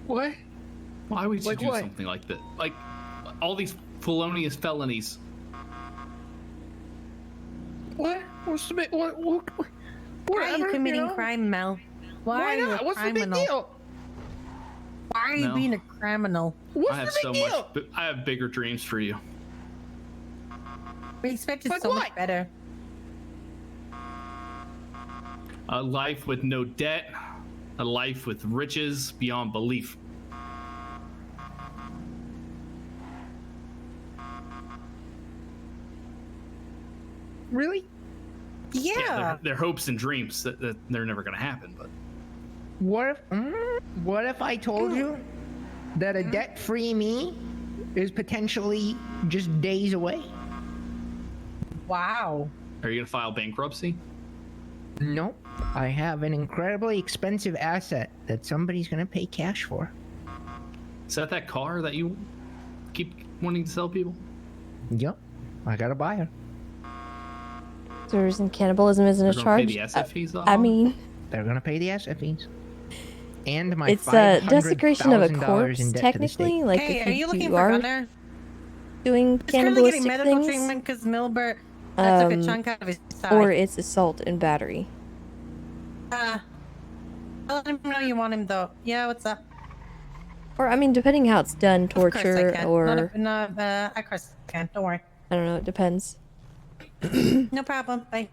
What? Why would you Like do what? something like that? Like, all these felonious felonies. What? What's the big? What? Why are you committing crime, Mel? Why are you a not? What's the big criminal? deal? Why are you Mel. being a criminal? I have so much. I have bigger dreams for you. We expected Like so what? much better. A life with no debt, a life with riches beyond belief. Really? Yeah. They're hopes and dreams that they're never going to happen. But What if I told you that a debt-free me is potentially just days away? Wow. are you going to file bankruptcy? Nope. I have an incredibly expensive asset that somebody's gonna pay cash for. Is that car that you keep wanting to sell people? Yep. I gotta buy her. Tourism cannibalism isn't a They're gonna charge. pay the SF fees though? I mean, They're gonna pay the asset fees. And my it's a desecration of a $500,000 corpse, in debt to the technically. state. Like, Hey, if are you looking you for are Gunner? doing He's currently getting cannibalistic medical things, treatment because Milbert took a chunk out of his side. or it's assault and battery. I'll let him know you want him though. Yeah, what's up? Or, I mean, depending how it's done, Of course I torture, can. or Of course I can. Don't worry. I don't know, it depends. No problem. Bye.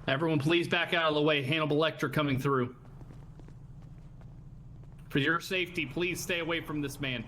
Everyone, please back out of the way. Hannibal Lecter coming through. For your safety, please stay away from this man.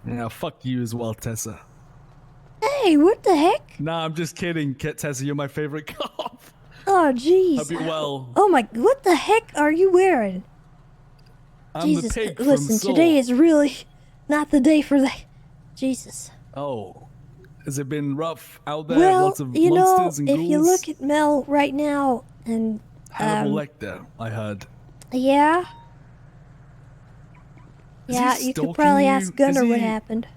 Yeah, fuck you as well, Tessa. Hey, what the heck? Nah, I'm just kidding. Tessa, you're my favorite cop. Oh, jeez. Hope you're well. Oh my, what the heck are you wearing? I'm Jesus, the pig from listen, Seoul. today is really not the day for that. Jesus. Oh, has it been rough out there? Well, Lots of you know, monsters and ghouls? if you look at Mel right now, and Hannibal Lecter, I heard. yeah, Is yeah, he you could stalking probably you? ask Gunner Is what he- happened.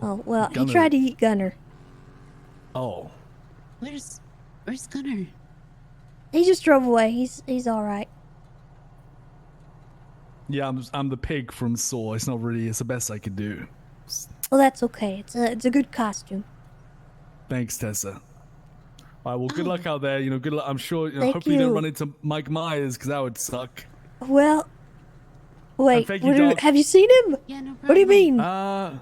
Oh well, Gunner. he tried to eat Gunner. Oh. Where's Gunner? He just drove away. He's all right. Yeah, I'm the pig from Saw. It's not really. It's the best I could do. Well, that's okay. It's a good costume. Thanks, Tessa. All right. Well, good luck out there. You know, good luck. I'm sure. Thank Hopefully, you don't you. run into Mike Myers because that would suck. Well, wait. thank you, dog. Have you seen him? Yeah, no What do you mean? No.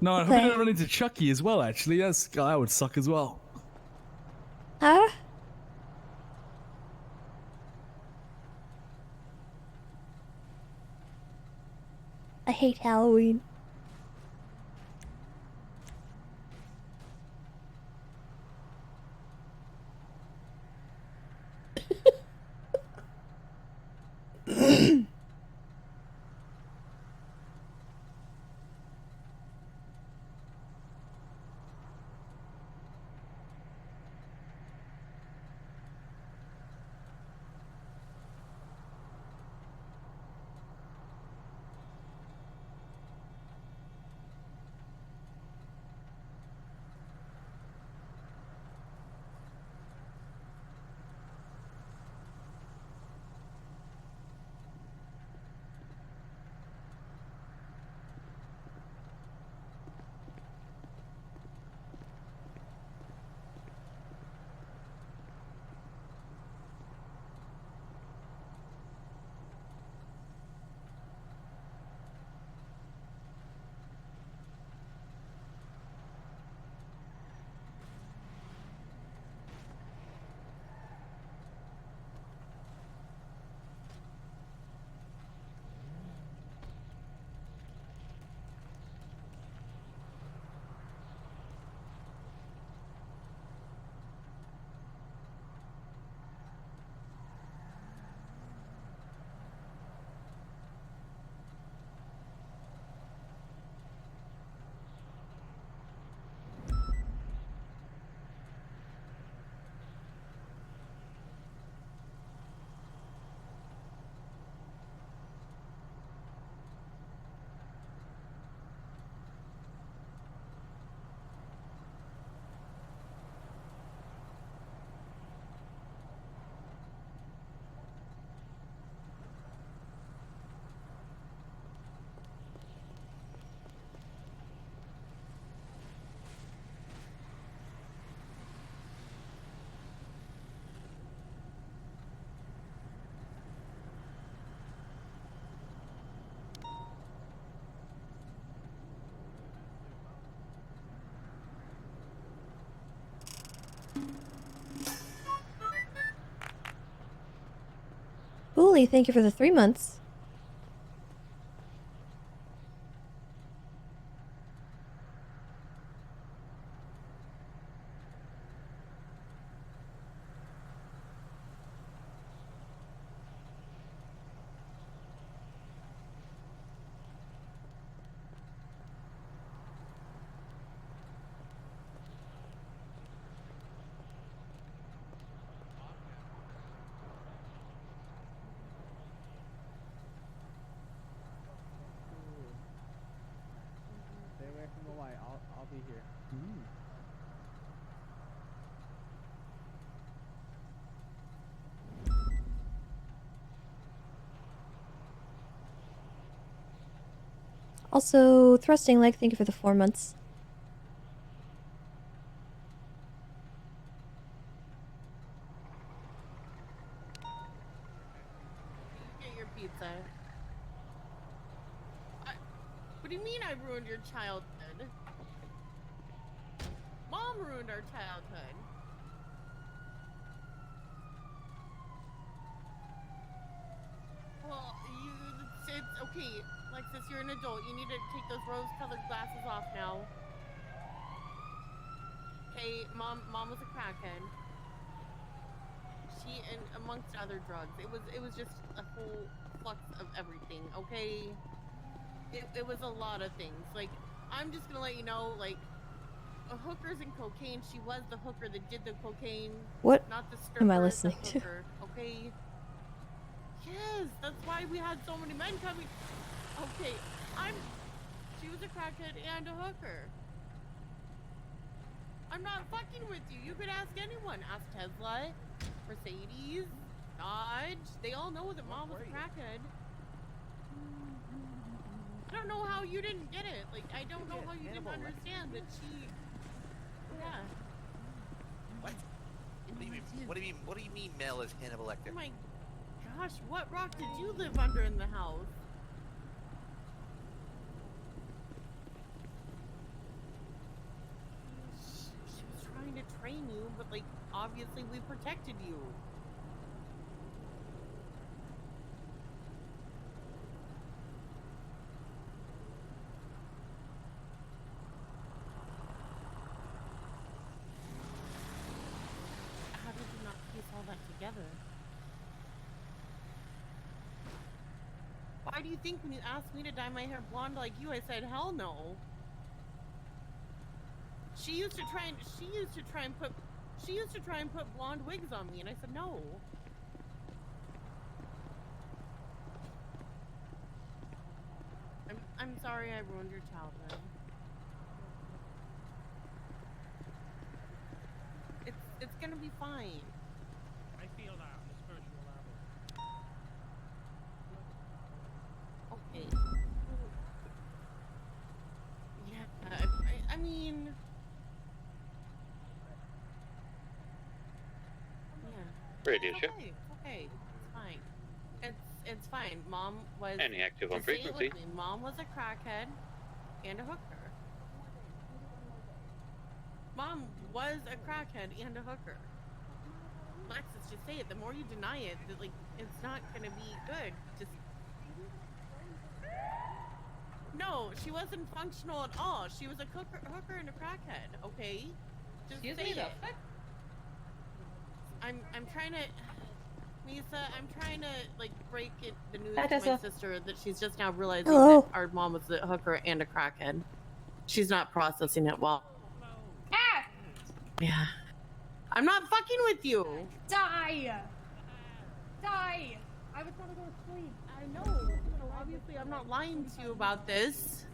No, I hope Okay. you don't run into Chucky as well. Actually, that would suck as well. Huh? I hate Halloween. Bully, thank you for the 3 months. Stay away from the light. I'll be here. Also, thrusting leg, thank you for the 4 months. Get your pizza. What do you mean I ruined your childhood? Mom ruined our childhood. Alexis, you're an adult. You need to take those rose-colored glasses off now. Okay, mom was a crackhead. She, and amongst other drugs, it was just a whole flux of everything. Okay, it was a lot of things. Like, I'm just gonna let you know, like, hookers and cocaine. She was the hooker that did the cocaine. What Not the stripper, am I listening the to? hooker, okay. Yes, that's why we had so many men coming. Okay, she was a crackhead and a hooker. I'm not fucking with you. You could ask anyone. Ask Tesla, Mercedes, Dodge. They all know that mom was a crackhead. I don't know how you didn't get it. Like, I don't know how you didn't understand that she... Yeah. What? What do you mean? What do you mean Mel is Hannibal Lecter? Oh my gosh, what rock did you live under in the house? She was trying to train you, but like obviously we protected you. How did you not piece all that together? Why do you think when you asked me to dye my hair blonde like you, I said hell no? She used to try and put blonde wigs on me, and I said no. I'm sorry I ruined your childhood. It's gonna be fine. I feel that on a spiritual level. Okay. Yeah, I mean... Yeah. Radio It's check. okay, it's okay. It's fine. It's fine. Mom was... Any active on just say it frequency. with me. Mom was a crackhead and a hooker. Mom was a crackhead and a hooker. Alexis, just say it. The more you deny it, like, it's not gonna be good. Just... No, she wasn't functional at all. She was a hooker and a crackhead, okay? Just Excuse say me, the it. fuck? I'm trying to... Misa, I'm trying to, like, break the news Hi, to my Tessa. sister that she's just now realizing Hello. that our mom was a hooker and a crackhead. She's not processing it well. Ah! Yeah. I'm not fucking with you! Die! Die! I was gonna go to sleep. I know. So obviously I'm not lying to you about this.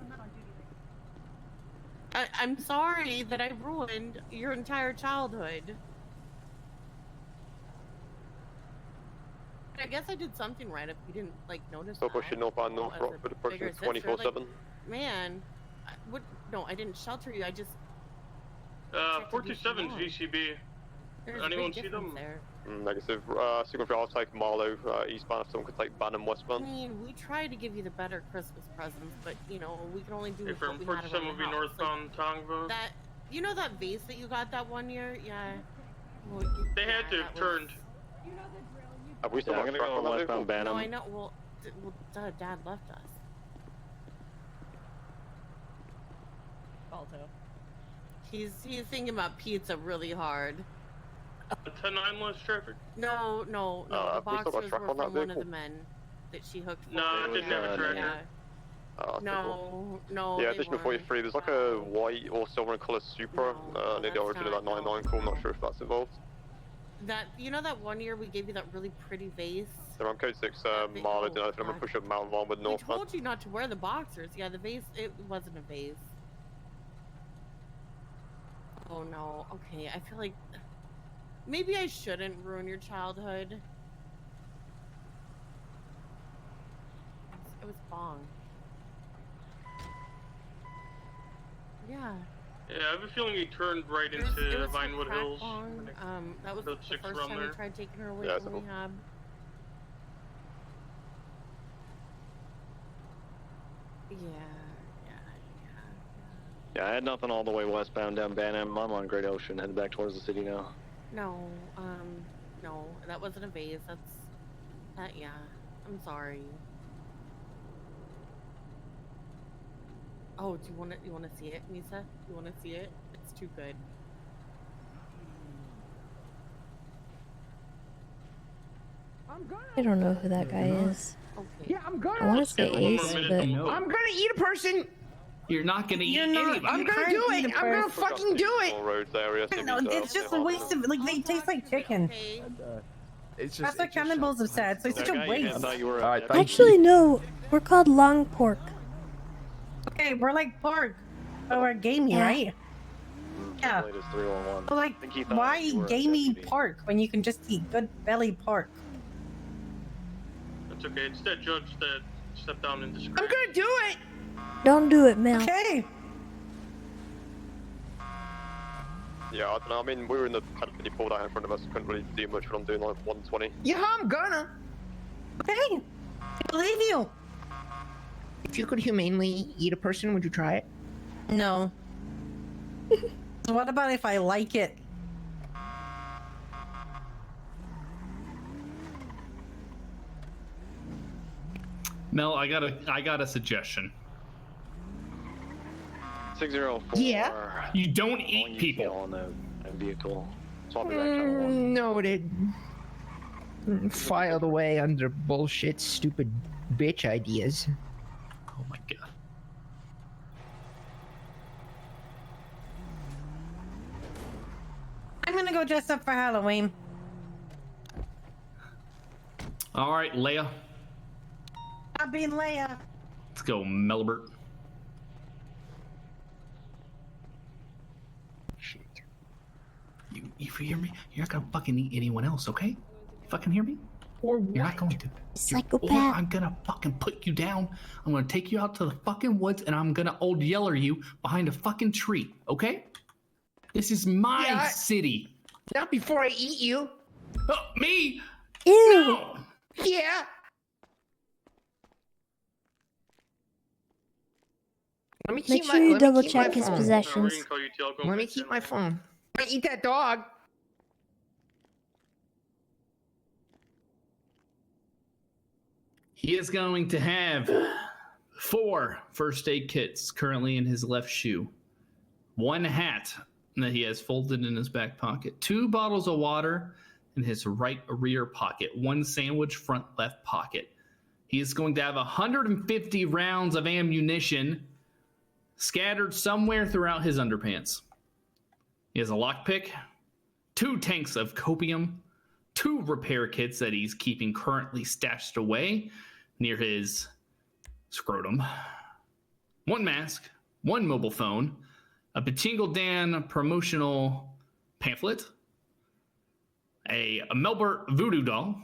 I'm sorry that I ruined your entire childhood. I guess I did something right if you didn't, like, notice So that. pushing up on North As a Rockford, approaching bigger sister, 24/7. like, man, no, I didn't shelter you. I just... 427 GCB. There's Anyone a big see difference them? there. Negative. Signal 3, I'll take Marlow eastbound if someone could take Banham I westbound. mean, we tried to give you the better Christmas presents, but, you know, we can only do with From what we had around 47 the will be house. northbound Tongva. That, you know that vase that you got that one year? Yeah. Well, They had to have turned. Have we still Yeah, got I'm a gonna truck go on that westbound vehicle? No, Banham. I know. Well, Dad left us. Balto. He's thinking about pizza really hard. 10-9 less traffic. No. The we still got boxers truck were on that from one of vehicle? the men that she hooked for. No, it didn't have a tracker. Yeah. Oh, No, yeah, they additional weren't. 43. There's like a white or silver colour Supra near the that's origin of that not- 99 call. I'm not sure if that's involved. That, you know that one year we gave you that really pretty vase? They're on code 6, Marlow, did anything. I'm gonna push up Mount Longwood We northbound. told you not to wear the boxers. Yeah, the vase, it wasn't a vase. Oh no, okay, I feel like maybe I shouldn't ruin your childhood. It was bong. Yeah. Yeah, I have a feeling he turned right It was into for Vinewood crack Hills. bong. That was Code the 6 first around time we there. tried taking her away Yeah, from so- rehab. Yeah. Yeah, I had nothing all the way westbound down Banham. I'm on Great Ocean, headed back towards the city now. No, that wasn't a vase. Yeah. I'm sorry. Oh, do you want to see it, Misa? You want to see it? It's too good. I don't know who that guy is. Okay. Yeah, I'm gonna. I want to say Ace, but I'm gonna eat a person. You're not gonna eat You're not- anybody. I'm gonna do it. I'm gonna fucking do it. All roads area. No, it's just a waste of, like, they taste like chicken. That's what cannibals have said, so it's such a waste. actually no, we're called long pork. Okay, we're like pork. Oh, we're gamey, Yeah. right? Yeah. But like, why eat gamey pork when you can just eat good belly pork? That's okay. It's that judge that stepped down in disgrace. I'm gonna do it. Don't do it, Mel. Okay. Yeah, I don't know. I mean, we were in the company pool down in front of us. Couldn't really do much, but I'm doing like 120. Yeah, I'm gonna. Okay. I believe you. If you could humanely eat a person, would you try it? No. So what about if I like it? Mel, I got a suggestion. 604. Yeah. You don't eat people. On the vehicle. So I'll be back channel 1. Noted. Filed away under bullshit, stupid bitch ideas. Oh my god. I'm gonna go dress up for Halloween. All right, Leia. I'll be Leia. Let's go, Melbert. Shit. You hear me? You're not gonna fucking eat anyone else, okay? You fucking hear me? Or You're not going to. Psychopath. Or I'm gonna fucking put you down. I'm gonna take you out to the fucking woods and I'm gonna old yeller you behind a fucking tree, okay? This is my city. Not before I eat you. Oh, me? Ew. No. Yeah. Let me Make keep sure my, you let me double keep check my his phone. possessions. Let me keep my phone. I eat that dog. He is going to have 4 first aid kits currently in his left shoe, 1 hat that he has folded in his back pocket, 2 bottles of water in his right rear pocket, 1 sandwich front left pocket. He is going to have 150 rounds of ammunition scattered somewhere throughout his underpants. He has a lockpick, 2 tanks of copium, 2 repair kits that he's keeping currently stashed away near his scrotum, 1 mask, 1 mobile phone, a Pachinko Dan promotional pamphlet, a Melbert voodoo doll,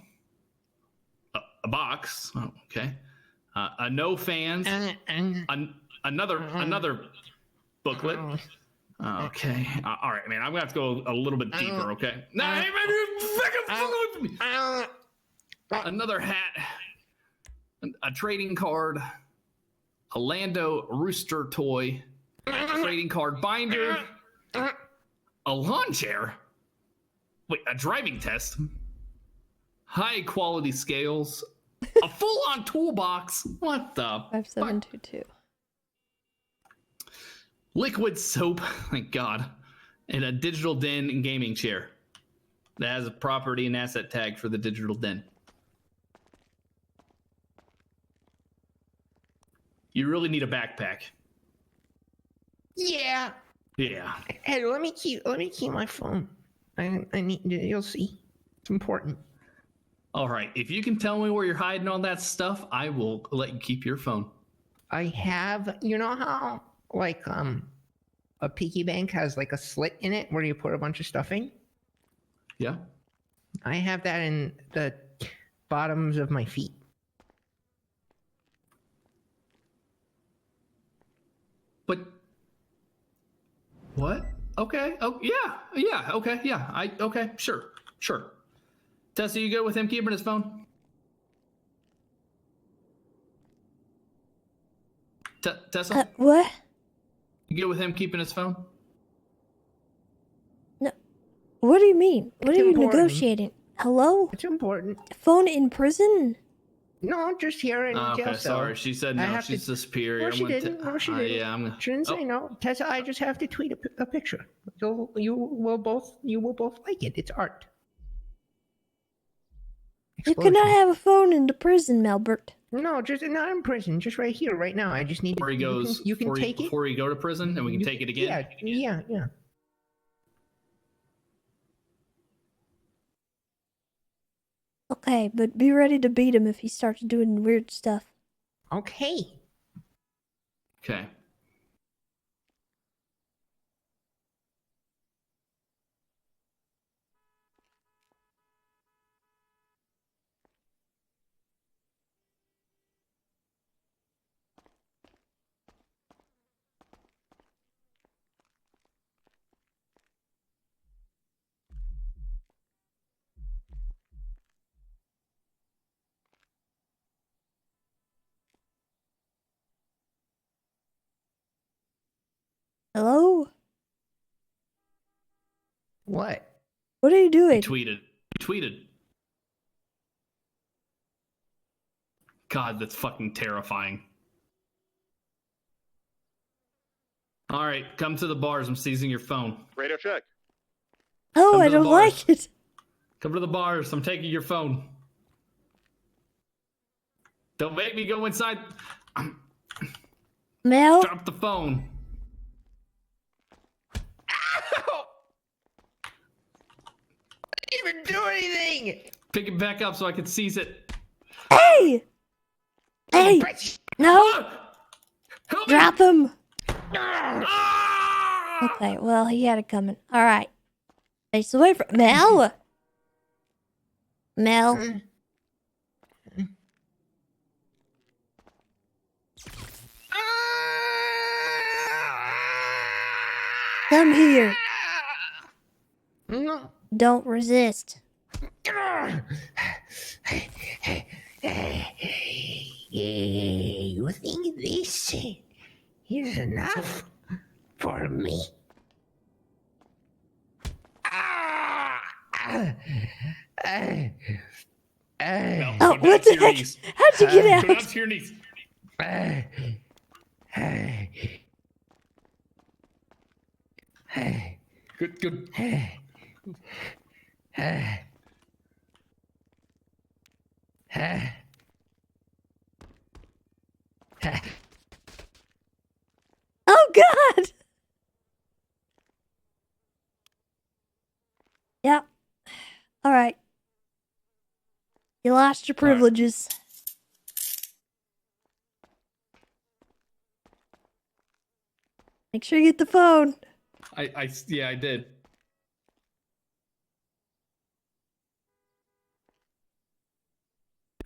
a box, oh, okay, a no fans, another booklet. Okay, all right, man. I'm gonna have to go a little bit deeper. Okay. Nah, hey, man, you fucking with me. Another hat, a trading card, a Lando Rooster toy, a trading card binder, a lawn chair. Wait, a driving test. High quality scales, a full on toolbox. What the? 5722. Liquid soap, thank God, and a digital den and gaming chair that has a property and asset tag for the digital den. You really need a backpack. Yeah. Yeah. Hey, let me keep my phone. I need. You'll see. It's important. All right. If you can tell me where you're hiding all that stuff, I will let you keep your phone. I have. You know how like a piggy bank has like a slit in it where you put a bunch of stuff in? Yeah. I have that in the bottoms of my feet. But what? Okay. Oh, yeah. Yeah. Okay. Yeah. Okay. Sure. Tessa, you good with him keeping his phone? Tessa? What? You good with him keeping his phone? No. What do you mean? What It's are you important. negotiating? Hello? It's important. Phone in prison? No, just here in Okay, jail cell. sorry. She said I no. have She's to- the superior. No, she I'm gonna didn't. No, she didn't. Yeah, I'm gonna. She didn't say no. Tessa, I just have to tweet a picture. You will both like it. It's art. You cannot have a phone in the prison, Melbert. No, just not in prison. Just right here, right now. I just need. Before he goes, You can take it before you go to prison, and we can take it again. Yeah. Okay, but be ready to beat him if he starts doing weird stuff. Okay. Okay. Hello? What? What are you doing? He tweeted. God, that's fucking terrifying. All right, come to the bars. I'm seizing your phone. Radio check. Oh, Come I to the don't bars. like it. Come to the bars. I'm taking your phone. Don't make me go inside. Mel? Drop the phone. I didn't even do anything. Pick it back up so I can seize it. Hey! Hey! No! Help me! Drop him! Ah! Okay, well, he had it coming. Alright. Face away from Mel! Mel. Come here. No. Don't resist. You think this is enough for me? Oh, what the heck? How'd you get out? Go down to your knees. Good. Oh, God! Yep. Alright. You lost your privileges. Make sure you get the phone. Yeah, I did.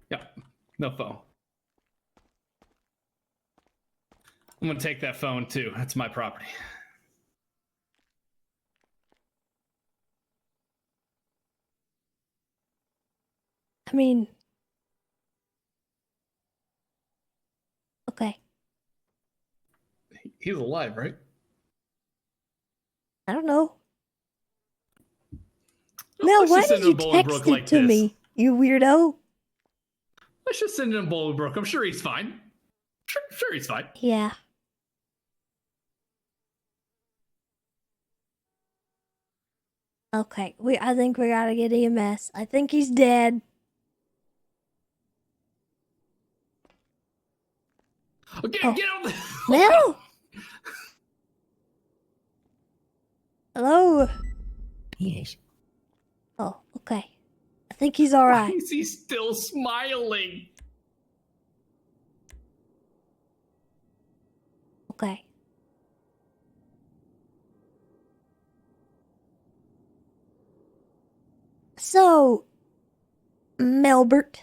Yeah, no phone. I'm gonna take that phone too. That's my property. I mean... Okay. He's alive, right? I don't know. Well, Mel, let's why just send did you him to text Bolingbrook it like to this. me, you weirdo? Let's just send him to Bolingbrook. I'm sure he's fine. Sure he's fine. Yeah. Okay, I think we gotta get EMS. I think he's dead. Okay, Oh. get on the... Mel? Hello? Yes. Oh, okay. I think he's Why alright. is he still smiling? Okay. So, Melbert,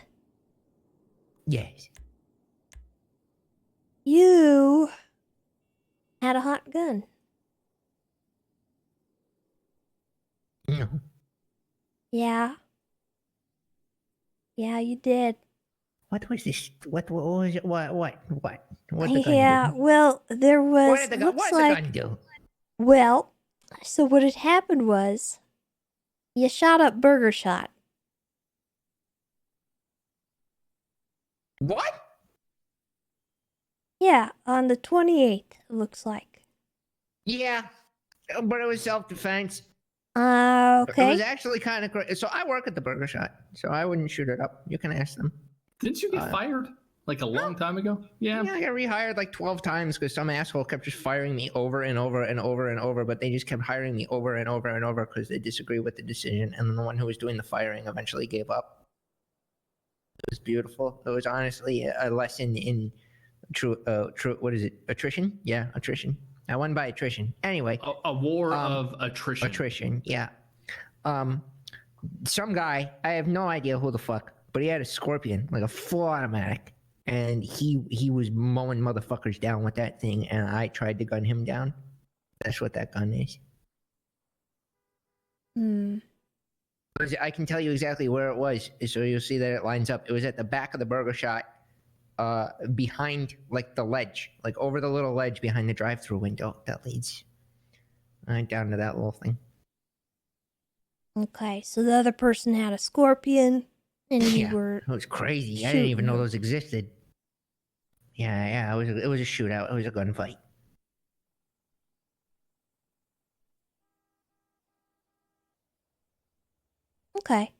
Yes. you had a hot gun. No. Yeah. Yeah, you did. What was this? What was it? What the gun Yeah, do? well, there was. What did the gun, looks what did like, the gun do? Well, so what had happened was, you shot up Burger Shot. What? Yeah, on the 28th, it looks like. Yeah, but it was self-defense. It Okay. was actually kind of crazy. So I work at the burger shop, so I wouldn't shoot it up. You can ask them. Didn't you get fired like a long time ago? Yeah. Yeah, I got rehired like 12 times because some asshole kept just firing me over and over and over and over, but they just kept hiring me over and over and over because they disagree with the decision. And then the one who was doing the firing eventually gave up. It was beautiful. It was honestly a lesson in what is it? Attrition? Yeah, attrition. I won by attrition. Anyway. A war of attrition. Attrition, yeah. Some guy, I have no idea who the fuck, but he had a Scorpion, like a full automatic. And he was mowing motherfuckers down with that thing, and I tried to gun him down. That's what that gun is. I can tell you exactly where it was, so you'll see that it lines up. It was at the back of the burger shop, behind like the ledge, like over the little ledge behind the drive-through window that leads right down to that little thing. Okay, so the other person had a Scorpion, and you were. It was crazy. I didn't even know those existed. Yeah, it was a shootout. It was a gunfight. Okay.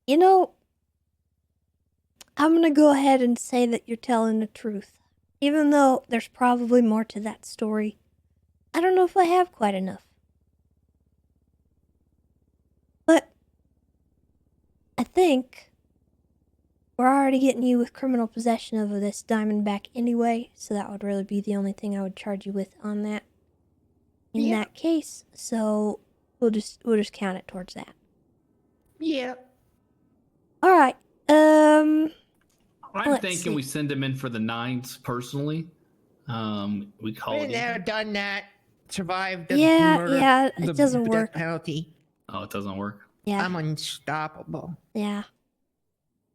You know, I'm gonna go ahead and say that you're telling the truth. Even though there's probably more to that story. I don't know if I have quite enough. But I think we're already getting you with criminal possession of this Diamondback anyway, so that would really be the only thing I would charge you with on that. In that case, so we'll just count it towards that. Yeah. All right. I'm let's thinking see. we send him in for the 9s personally. We call Been it. there, done that. Survived the murder. Yeah, it the doesn't death work. penalty. Oh, it doesn't work. Yeah. I'm unstoppable. Yeah.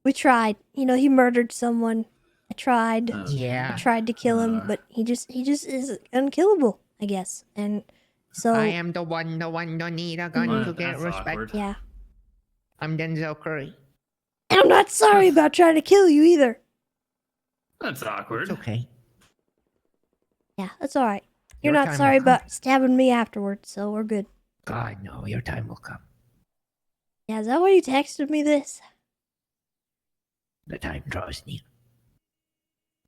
We tried. You know, he murdered someone. I tried. Yeah. I tried to kill him, but he just is unkillable, I guess. And so I am the one don't need a gun to get respect. Awkward. yeah. I'm Denzel Curry. And I'm not sorry about trying to kill you either. That's awkward. It's okay. Yeah, that's all right. You're Your not time sorry will come. about stabbing me afterwards, so we're good. God, no, your time will come. Yeah, is that why you texted me this? The time draws near.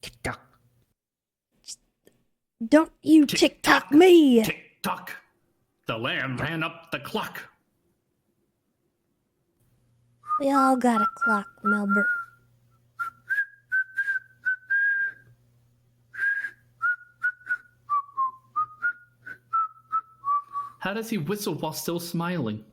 Tick-tock. Don't you tick-tock me! Tick-tock. The lamb ran up the clock. We all got a clock, Melbert. How does he whistle while still smiling?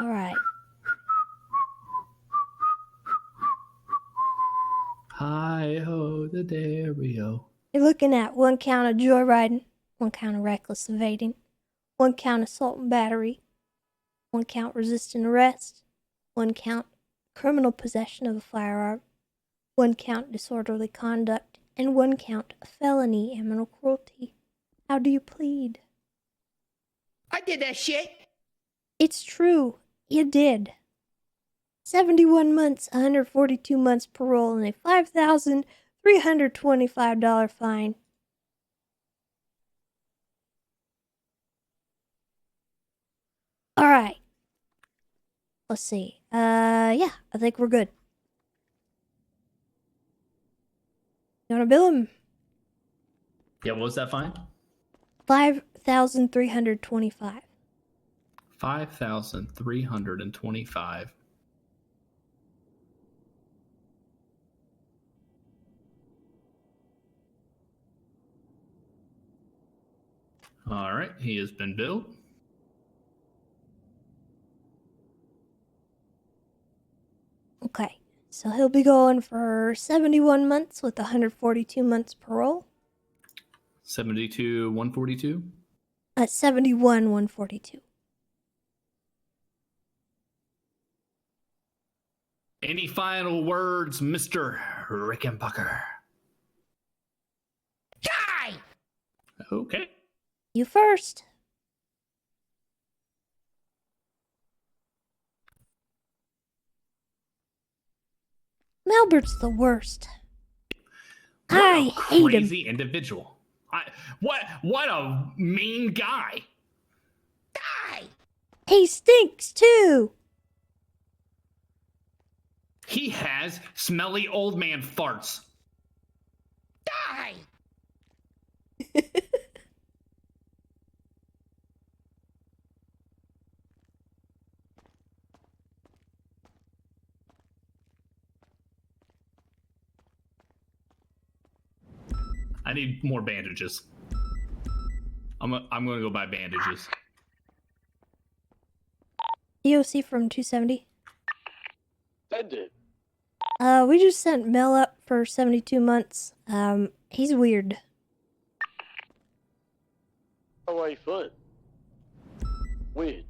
All right. Hi-ho, the Dario. You're looking at 1 count of joyriding, 1 count of reckless evading, 1 count assault and battery, 1 count resisting arrest, 1 count criminal possession of a firearm, 1 count disorderly conduct, and 1 count felony animal cruelty. How do you plead? I did that shit. It's true. You did. 71 months, 142 months parole, and a $5,325 fine. All right. Let's see. Yeah, I think we're good. You want to bill him? Yeah, what was that fine? 5,325. 5,325. All right, he has been billed. Okay, so he'll be going for 71 months with 142 months parole. 72, 142. 71, 142. Any final words, Mr. Rickenbacker? Die! Okay. You first. Malbert's the worst. What I a hate him. crazy individual. What a mean guy. He stinks too. He has smelly old man farts. Die! I need more bandages. I'm gonna go buy bandages. EOC from 270. Send it. We just sent Mel up for 72 months. He's weird. Oh, 8 foot. Weird.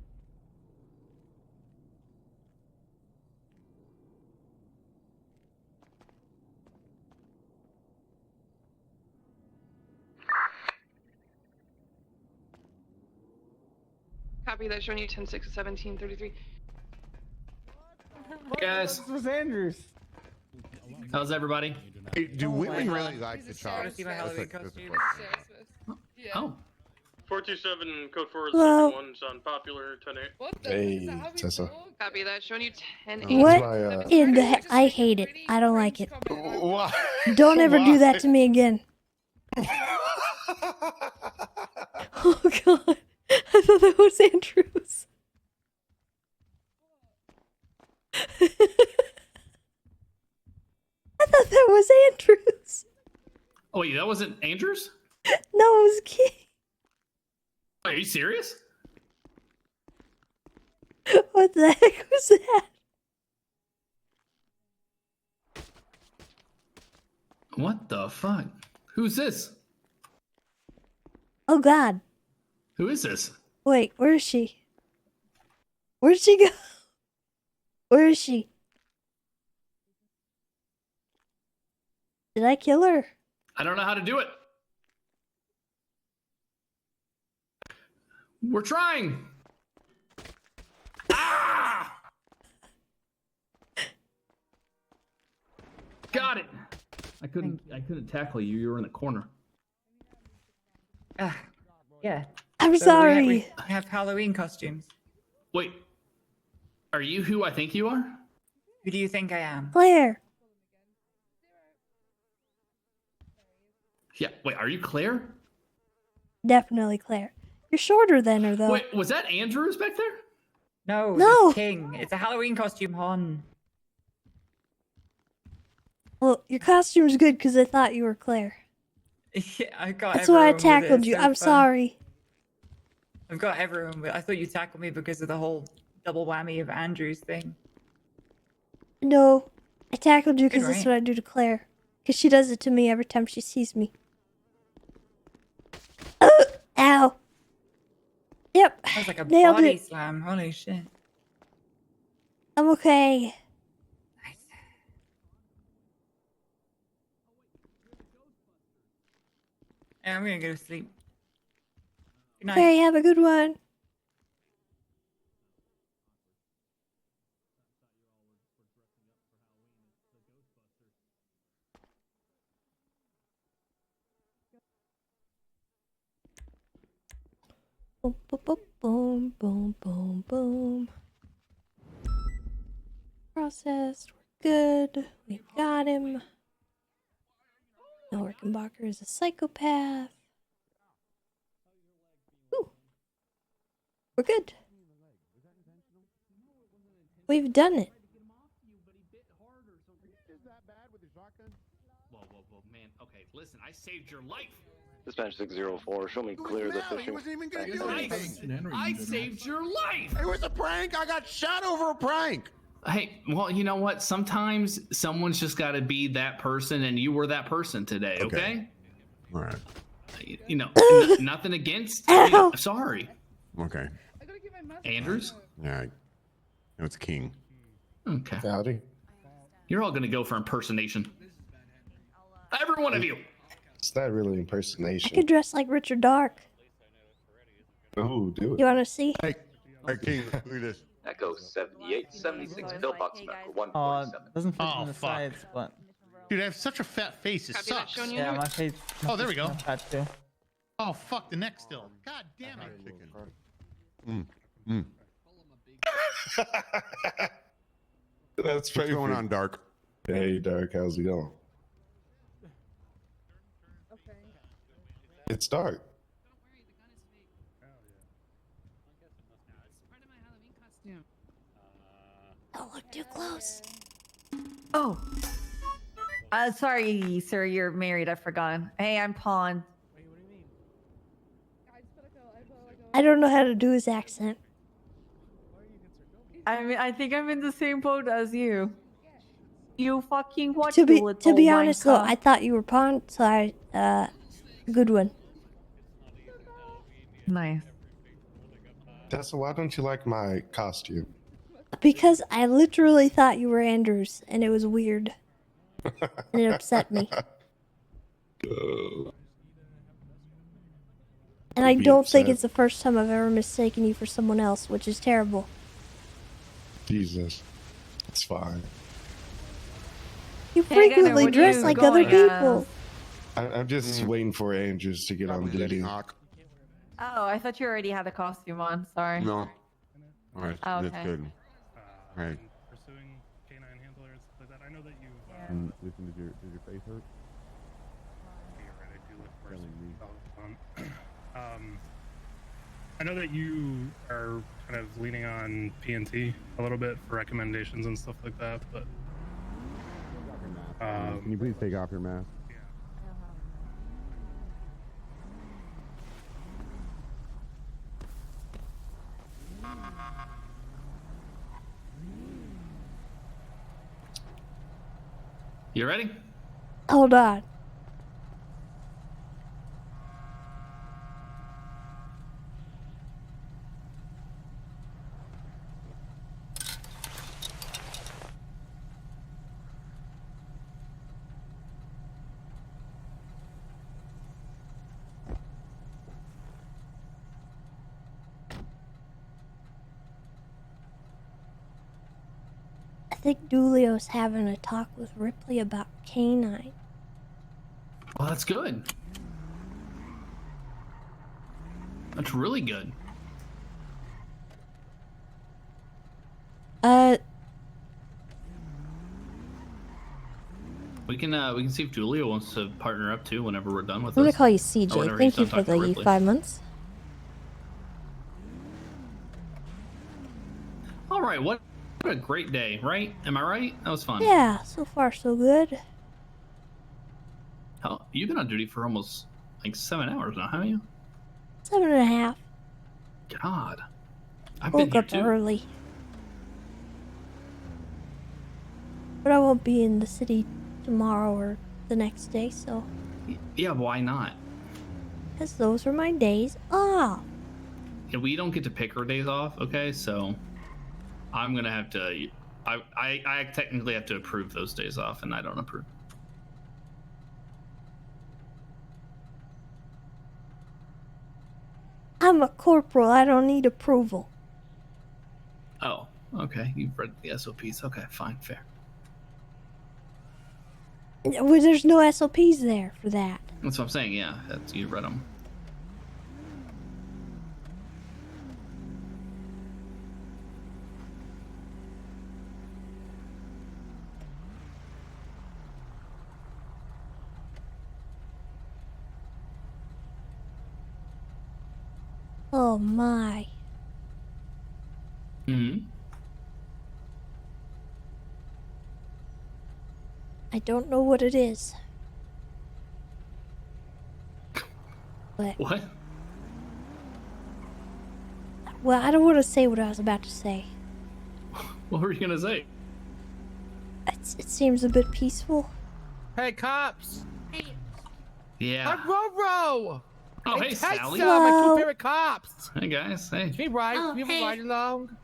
Copy that, showing you 10-6 to 1733. Hey guys. This was Andrews. How's everybody? Hey, do women really like the child? Oh. 427 code 4 is Hello. one's on popular 10-8. What Hey, Tessa. Copy that, showing you 10-8. What in the heck? I hate it. I don't like it. Why? Don't ever do that to me again. Oh god. I thought that was Andrews. I thought that was Andrews. Oh wait, that wasn't Andrews? No, it was King. Are you serious? What the heck was that? What the fuck? Who's this? Oh god. Who is this? Wait, where is she? Where'd she go? Where is she? Did I kill her? I don't know how to do it. We're trying. Ah! Got it. I couldn't tackle you. You were in the corner. Yeah. I'm So sorry. We have Halloween costumes. Wait. Are you who I think you are? Who do you think I am? Claire. Yeah. Wait, are you Claire? Definitely Claire. You're shorter than her, though. Wait, was that Andrews back there? No, No. that's King. It's a Halloween costume, hon. Well, your costume's good because I thought you were Claire. Yeah, I got That's why I everyone with tackled it. you. It's so I'm fun. sorry. I've got everyone with I thought you tackled me because of the whole double whammy of Andrew's thing. No, I tackled you because Good, that's right? what I do to Claire. Because she does it to me every time she sees me. Ow. Yep. That was like a Nailed body it. slam. Holy shit. I'm okay. Yeah, I'm gonna go to sleep. Good night. Okay, have a good one. Boom, boom, boom, boom, boom, boom, boom. Processed. We're good. We got him. No, Rickenbacker is a psychopath. Ooh. We're good. We've done it. Whoa, man. Okay, listen, I saved your life. Dispatch 604, show me clear the He fishing. wasn't even gonna do Nice. anything. I saved your life. It was a prank. I got shot over a prank. Hey, well, you know what? Sometimes someone's just got to be that person, and you were that person today, okay? All right. You know, nothing against. You know, sorry. Okay. Andrews? All right. No, it's King. Okay. Howdy. You're all going to go for impersonation. Every one of you. It's not really I impersonation. could dress like Richard Dark. Oh, do it. You want to see? Hey, King, look at this. Echo 78, 76, pillbox number 147. Doesn't fit in the sides, but. Dude, I have such a fat face. It Copy that, sucks. showing you Yeah, here. my face. Oh, there we go. Fat too. Oh, fuck, the neck still. God damn it. That's What's going on, Dark? Hey, Dark, how's it going? It's dark. Don't look too close. Oh. Sorry, sir. You're married. I forgot. Hey, I'm Pawn. I don't know how to do his accent. I think I'm in the same boat as you. You fucking what? To be little honest though, wanker? I thought you were Pawn, so good one. Nice. Tessa, why don't you like my costume? Because I literally thought you were Andrews, and it was weird. And it upset me. And I don't think it's the first time I've ever mistaken you for someone else, which is terrible. Jesus. It's fine. You frequently dress like other people. I'm just waiting for Andrews to get on duty. Oh, I thought you already had a costume on. Sorry. No. All right, Oh, that's okay. good. All right. Pursuing canine handlers, like that. I know that you. Listen, does your face hurt? You're right, I do look worse. Telling me. I know that you are kind of leaning on PNT a little bit for recommendations and stuff like that, but Can you please take off your mask? You ready? Hold on. I think Dulio's having a talk with Ripley about canine. Well, that's good. That's really good. We can see if Julia wants to partner up too whenever we're done with I'm gonna this. call you Oh, CJ. whenever Thank he's you done for talking to the Ripley. 5 months. All right, what a great day, right? Am I right? That was fun. Yeah, so far so good. Oh, you've been on duty for almost like 7 hours now, haven't you? 7.5. God, I've been Woke here up too. early. But I won't be in the city tomorrow or the next day, so. Yeah, why not? Because those are my days off. Yeah, we don't get to pick our days off, okay? So I'm gonna have to. I technically have to approve those days off, and I don't approve. I'm a corporal. I don't need approval. Oh, okay. You've read the SOPs. Okay, fine, fair. Well, there's no SOPs there for that. That's what I'm saying. Yeah, that's you read them. Oh my. Hmm. I don't know what it is. But, What? well, I don't want to say what I was about to say. What were you gonna say? It seems a bit peaceful. Hey, cops! Yeah. I'm Roro! Oh, hey, Tessa, Sally. my Hello. two favorite cops! Hey guys. Hey. Can we ride? Oh, Can we have hey. a ride along?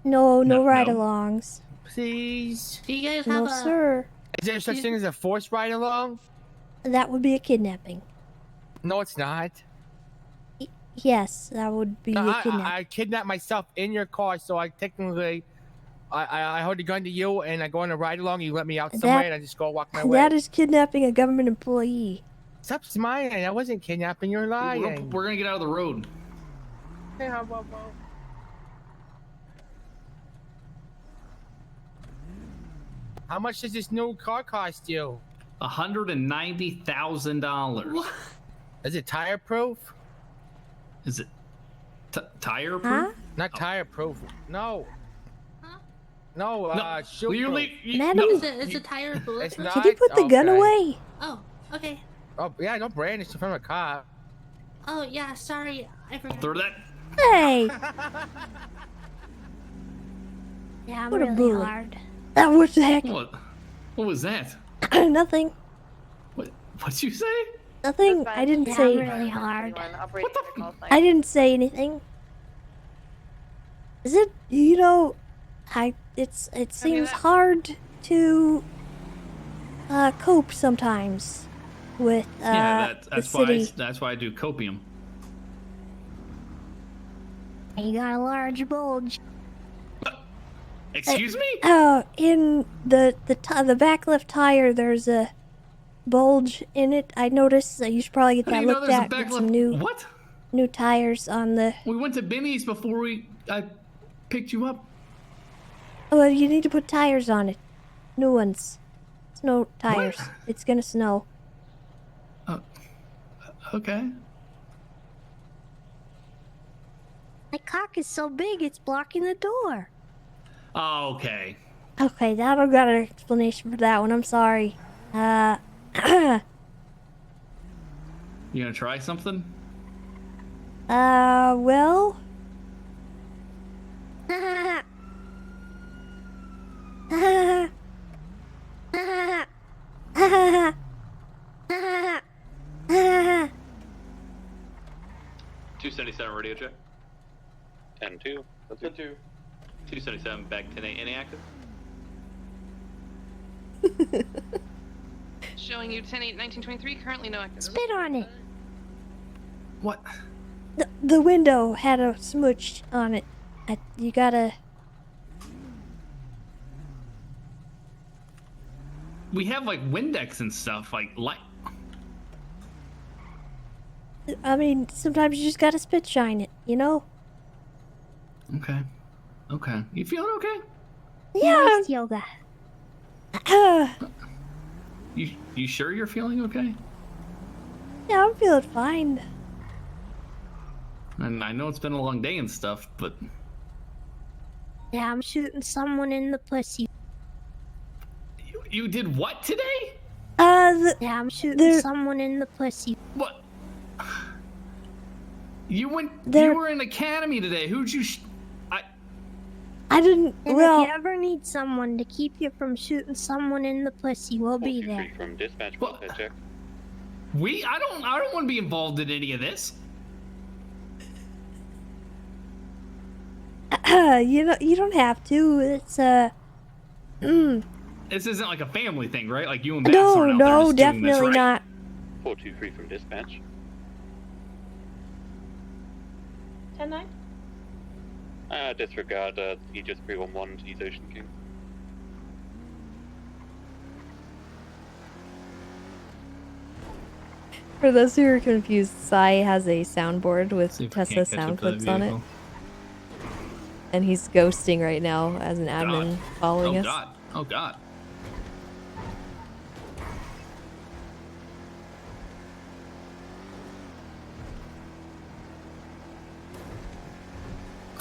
No No. ride-alongs. Please? Do you guys No, have a... sir. Is there such thing as a forced ride along? That would be a kidnapping. No, it's not. Yes, that would be a kidnap. I kidnapped myself in your car, so I technically, I hold the gun to you, and I go on a ride along. You let me out somewhere, and I just go walk my way. That is kidnapping a government employee. Stop smiling. I wasn't kidnapping. You're lying. We're gonna get out of the road. Hey, how about How much does this new car cost you? $190,000. Is it tire proof? Is it tire proof? Not tire proof. No. No, shoe proof. Madam, Is it tire bulletproof? It's Can you put the gun Okay. away? Oh, okay. Oh, yeah, don't brandish in front of a cop. Oh, yeah, sorry. I forgot. Throw that. Hey! Yeah, I'm What a really bully. hard. What the heck? What was that? Nothing. What'd you say? Nothing. I didn't Yeah, say. I'm really hard. I didn't say anything. Is it? You know, it seems hard to cope sometimes with Yeah, that's the why city. that's why I do copium. You got a large bulge. Excuse me? In the back left tire, there's a bulge in it. I noticed. You should probably get How do that you know looked there's a at. back Get some left- new What? new tires on the. We went to Benny's before I picked you up. Well, you need to put tires on it. New ones. Snow tires. It's gonna snow. Okay. My cock is so big, it's blocking the door. Oh, okay. Okay, I don't got an explanation for that one. I'm sorry. You gonna try something? Well. $277 radio check. 10-2. That's it. 2. 277 back 10-8. Any active? Showing you 10-8-1923. Currently no active. Spit on it. What? The window had a smooch on it. You gotta. We have like Windex and stuff, like light. I mean, sometimes you just gotta spit shine it, you know? Okay. Okay. You feeling okay? Yeah. Nice yoga. You sure you're feeling okay? Yeah, I'm feeling fine. And I know it's been a long day and stuff, but Yeah, I'm shooting someone in the pussy. you did what today? Yeah, I'm shooting someone in the pussy. What? You went. There- You were in academy today. Who'd you? I didn't. And Well, if you ever need someone to keep you from shooting someone in the pussy, we'll be there. From dispatch. Check. I don't want to be involved in any of this. you don't have to. It's This isn't like a family thing, right? Like you and Bass aren't out there no, just doing this, definitely right? not. 423 from dispatch. 10-9? Disregard Aegis 311 to East Ocean King. For those who are confused, Sai has a soundboard with See if we Tessa can't catch sound up to the clips on it. vehicle. And he's ghosting right now as an admin following Oh us. god. Oh god.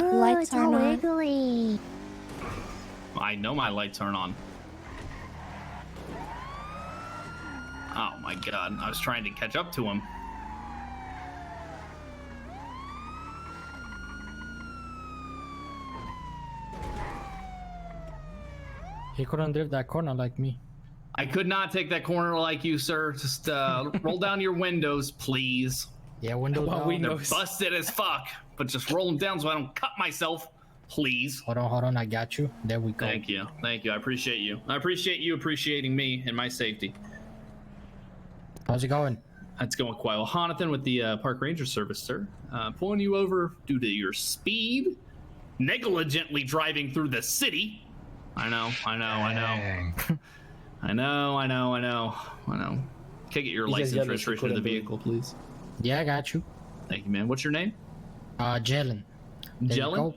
Lights it's aren't all on. wiggly. I know my lights aren't on. Oh my god. I was trying to catch up to him. He couldn't drive that corner like me. I could not take that corner like you, sir. Just roll down your windows, please. Yeah, windows down. They're busted as fuck, but just roll them down so I don't cut myself, please. Hold on, I got you. There we go. Thank you. I appreciate you. I appreciate you appreciating me and my safety. How's it going? That's going quite well. Jonathan with the Park Ranger Service, sir. Pulling you over due to your speed, negligently driving through the city. I know. Can I get your license registration of the vehicle, please? Yeah, I got you. Thank you, man. What's your name? Jalen. Jalen?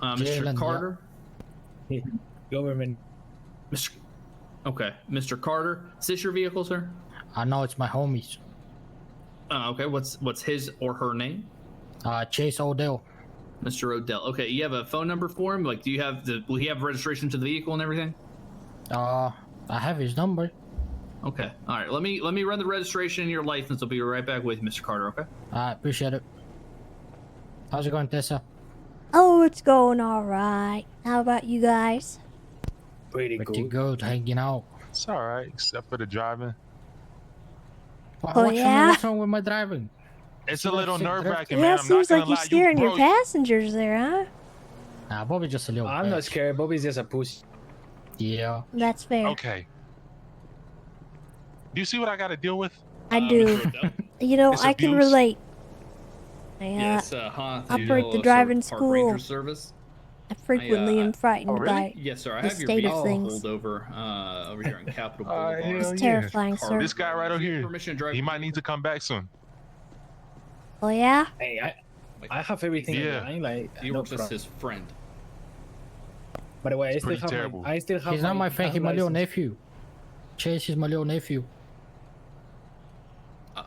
Mr. Jalen, Carter? Yeah. Government. Okay. Mr. Carter, is this your vehicle, sir? No, it's my homies. Okay. What's his or her name? Chase Odell. Mr. Odell. Okay. You have a phone number for him? Like, will he have registration to the vehicle and everything? I have his number. Okay. All right. Let me run the registration and your license. I'll be right back with you, Mr. Carter. Okay. I appreciate it. How's it going, Tessa? Oh, it's going all right. How about you guys? Pretty good. Hanging out. It's all right, except for the driving. What's wrong with my driving? It's a little nerve-wracking, Yeah, man. it seems like you're scaring your broke. passengers there, huh? Nah, Bobby's just a little I'm not scared. Bobby's just a pussy. Yeah. That's fair. Okay. Do you see what I got to deal with? I do. You know, It's I can abuse. relate. Yes, operate the driving Park school. Ranger Service. I frequently am frightened by Yes, sir. I the have your state vehicle of things. pulled over here on Capitol Hell Boulevard. It's terrifying, sir. This guy right over here, Permission to drive he might need to come back soon. Oh yeah? Hey, I have everything Yeah. in line, like You're just his friend. By the way, It's pretty terrible. I still have. He's not my friend. He's my little nephew. Chase is my little nephew.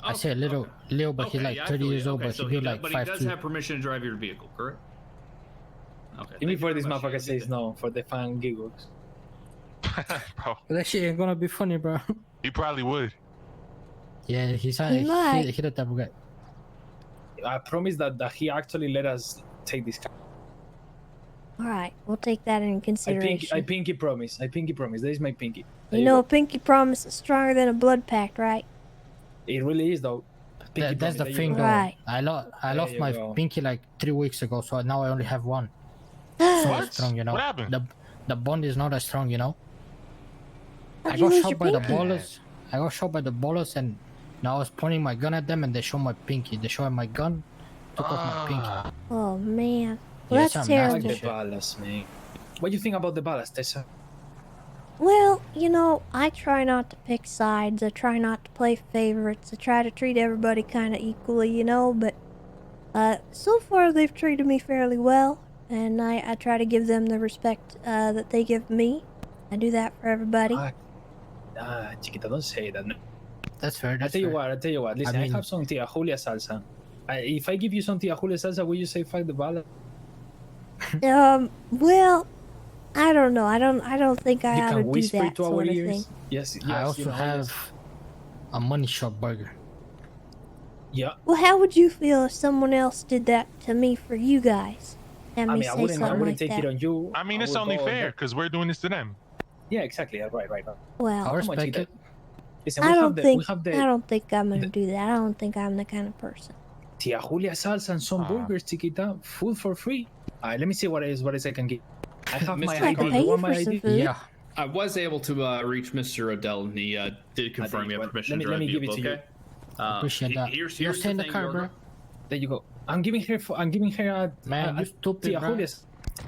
I say little, but he's like 30 years old, but so he's like but he does 5'2". have permission to drive your vehicle, correct? Okay. Even before this motherfucker says no for the fun giggles. Bro, That shit ain't gonna be funny, bro. he probably would. Yeah, He might. he's the type of guy. I promise that he actually let us take this car. All right, we'll take that in consideration. I pinky promise. That is my pinky. You know, a pinky promise is stronger than a blood pact, right? It really is, though. That's the thing, though. Right. I lost my pinky like 3 weeks ago, so now I only have one. What? Strong, you know. What happened? The bond is not as strong, you know. How'd I you got lose shot your by the pinky? ballers. and now I was pointing my gun at them, and they showed my pinky. They showed my gun, took off my pinky. Oh man, well, Yes, that's I'm terrible. nasty. The ballas, man. What do you think about the ballas, Tessa? Well, you know, I try not to pick sides. I try not to play favorites. I try to treat everybody kind of equally, you know, but so far they've treated me fairly well, and I try to give them the respect that they give me. I do that for everybody. Chiquita, don't say that. No. That's fair. I'll tell you what. Listen, I have some Tia Julia salsa. If I give you some Tia Julia salsa, will you say fuck the ballad? Well, I don't know. I don't think I You ought can to do whisper that it to our sort of ears. thing. Yes. I also have a money shop burger. Yeah. Well, how would you feel if someone else did that to me for you guys? Have me say something like that. on you. I mean, it's only fair because we're doing this to them. Yeah, exactly. Right. Well, I respect it. Listen, I don't think we have the I don't think I'm gonna do that. I don't think I'm the kind of person. Tia Julia salsa and some burgers, Chiquita. Food for free. Let me see what is I can get. I have my Mr. ID. Carter, You want my ID? Yeah. I was able to reach Mr. Odell, and he did confirm you have permission to drive let me the give it vehicle, to you. okay? Appreciate that. Here's You're the staying in the thing, car, you're bro. There you go. I'm giving her Man, you stupid, Tia bro. Julia's.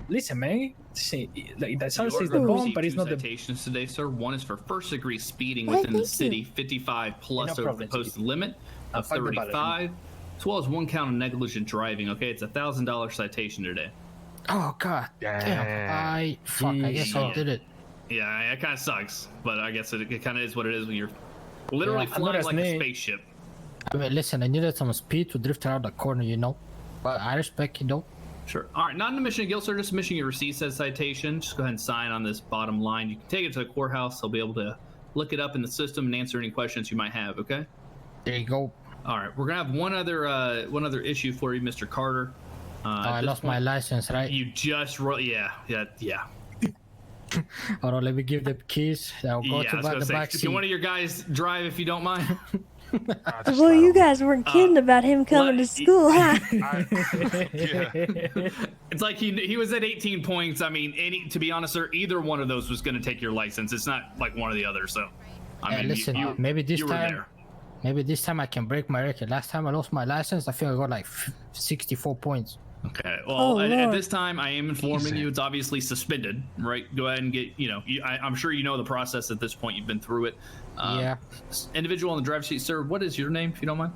Listen, man. See, like that You salsa is are the gonna bomb, receive but it's two not the. citations today, sir. One is for first-degree speeding Why, within the thank city, 55 plus No over problem, the posted limit of fuck the ballot. 35, as well as 1 count of negligent driving. Okay, it's a $1,000 citation today. Oh God. Damn. Fuck. I guess I did it. Yeah, it kind of sucks, but I guess it kind of is what it is when you're literally I'm not flying as like me. a spaceship. I mean, listen, I needed some speed to drift around the corner, you know. But I respect you, though. Sure. All right, not an admission of guilt, sir. Just admission your receipt says citation. Just go ahead and sign on this bottom line. You can take it to the courthouse. They'll be able to look it up in the system and answer any questions you might have. Okay. There you go. All right, we're gonna have one other issue for you, Mr. Carter. I lost my license, right? You just yeah. Hold on, let me give the keys. I'll go to the back seat. Can one of your guys drive if you don't mind? Well, you guys weren't kidding about him coming to school, huh? It's like he was at 18 points. I mean, to be honest, sir, either one of those was going to take your license. It's not like one or the other. So, I mean, listen, maybe this you time, were there. Maybe this time I can break my record. Last time I lost my license, I think I got like 64 points. Okay. Well, at this time, I am informing you it's obviously suspended, right? Go ahead and get, I'm sure you know the process at this point. You've been through it. Yeah. Individual on the driver's seat, sir. What is your name, if you don't mind?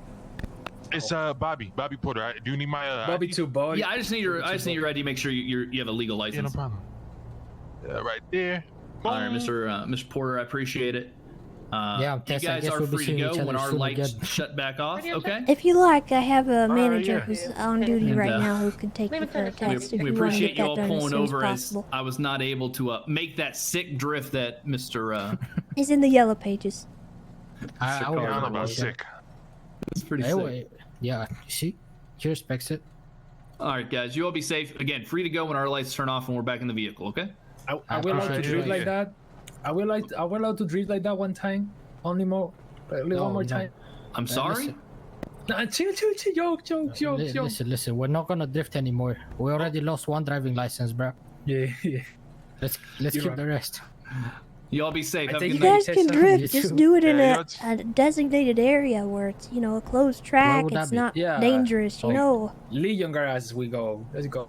It's Bobby Porter. Do you need my Bobby ID? too, Bobby? Yeah, I just need your ID. Make sure you have a legal license. Yeah, no problem. Right there. All right, Mr. Porter, I appreciate it. Yeah, you Tessa, I guys guess are we'll be free to seeing go each when other our soon lights again. shut back off. Okay. If you like, I have a manager yeah. who's on duty And, right now who could take you for a test if We you want to appreciate get you all that done as pulling soon as over as possible. I was not able to make that sick drift that Mr. He's in the yellow pages. I don't know about sick. It's pretty anyway, sick. yeah, you see? He respects it. All right, guys, you all be safe. Again, free to go when our lights turn off and we're back in the vehicle. Okay. I will allowed to drift like that. I will allowed to drift like that one time. Only one more time. I'm sorry. Nah, chill. Joke. Listen. We're not gonna drift anymore. We already lost one driving license, bro. Yeah. Let's keep the rest. You all be safe. Have a You good night. guys can drift, just do it in a designated area where it's, a closed track, would that it's be? not Yeah. dangerous, you know. Legion garage as we go. Let's go.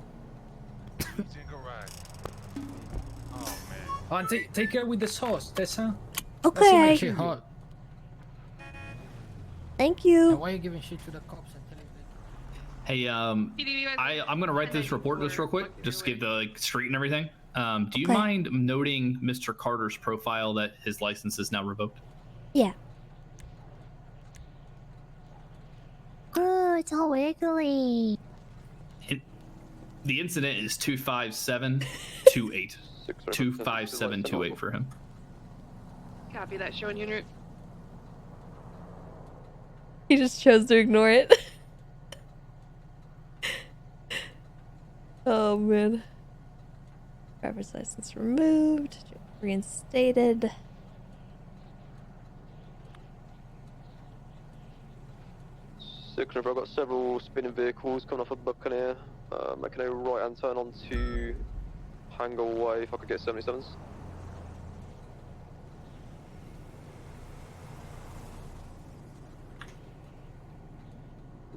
Oh, and take care with the sauce, Tessa. Okay. Shit hot. Thank you. Why are you giving shit to the cops and telling them? Hey, I'm gonna write this report just real quick, just give the street and everything. Do you mind noting Mr. Carter's profile that his license is now revoked? Yeah. Oh, it's all wiggly. The incident is 25728. 25728 for him. Copy that, showing unit. He just chose to ignore it. Oh man. Driver's license removed. Reinstated. I've got several spinning vehicles coming off of Buccaneer, making a right hand turn onto Hangar Way if I could get 77s.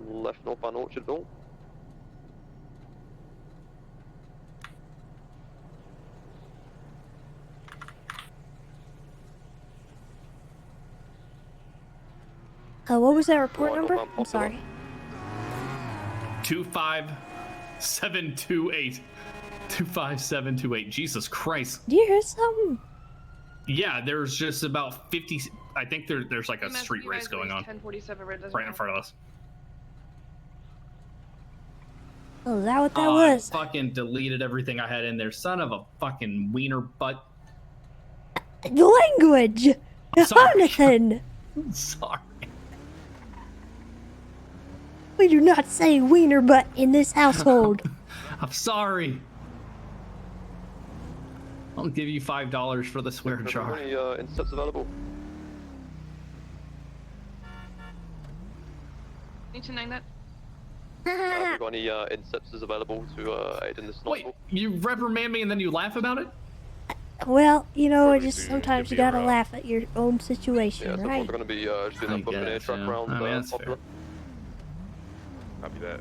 Left northbound Orchardville. What was that report number? I'm sorry. 25728. 25728. Jesus Christ. Do you hear something? Yeah, there's just about 50. I think there's like a street race going on 1047 red right in front of us. Oh, is that what that I was? fucking deleted everything I had in there. Son of a fucking wiener butt. Language! Jonathan! Sorry. We do not say wiener butt in this household. I'm sorry. I'll give you $5 for the swear jar. Any intercepts available? Need to name that. Have you got any interceptors available to aid in this? Wait, you reprimand me and then you laugh about it? Well, just sometimes you gotta laugh at your own situation, Yeah, so right? they're gonna be just doing that Buccaneer truck around Popular. Copy that.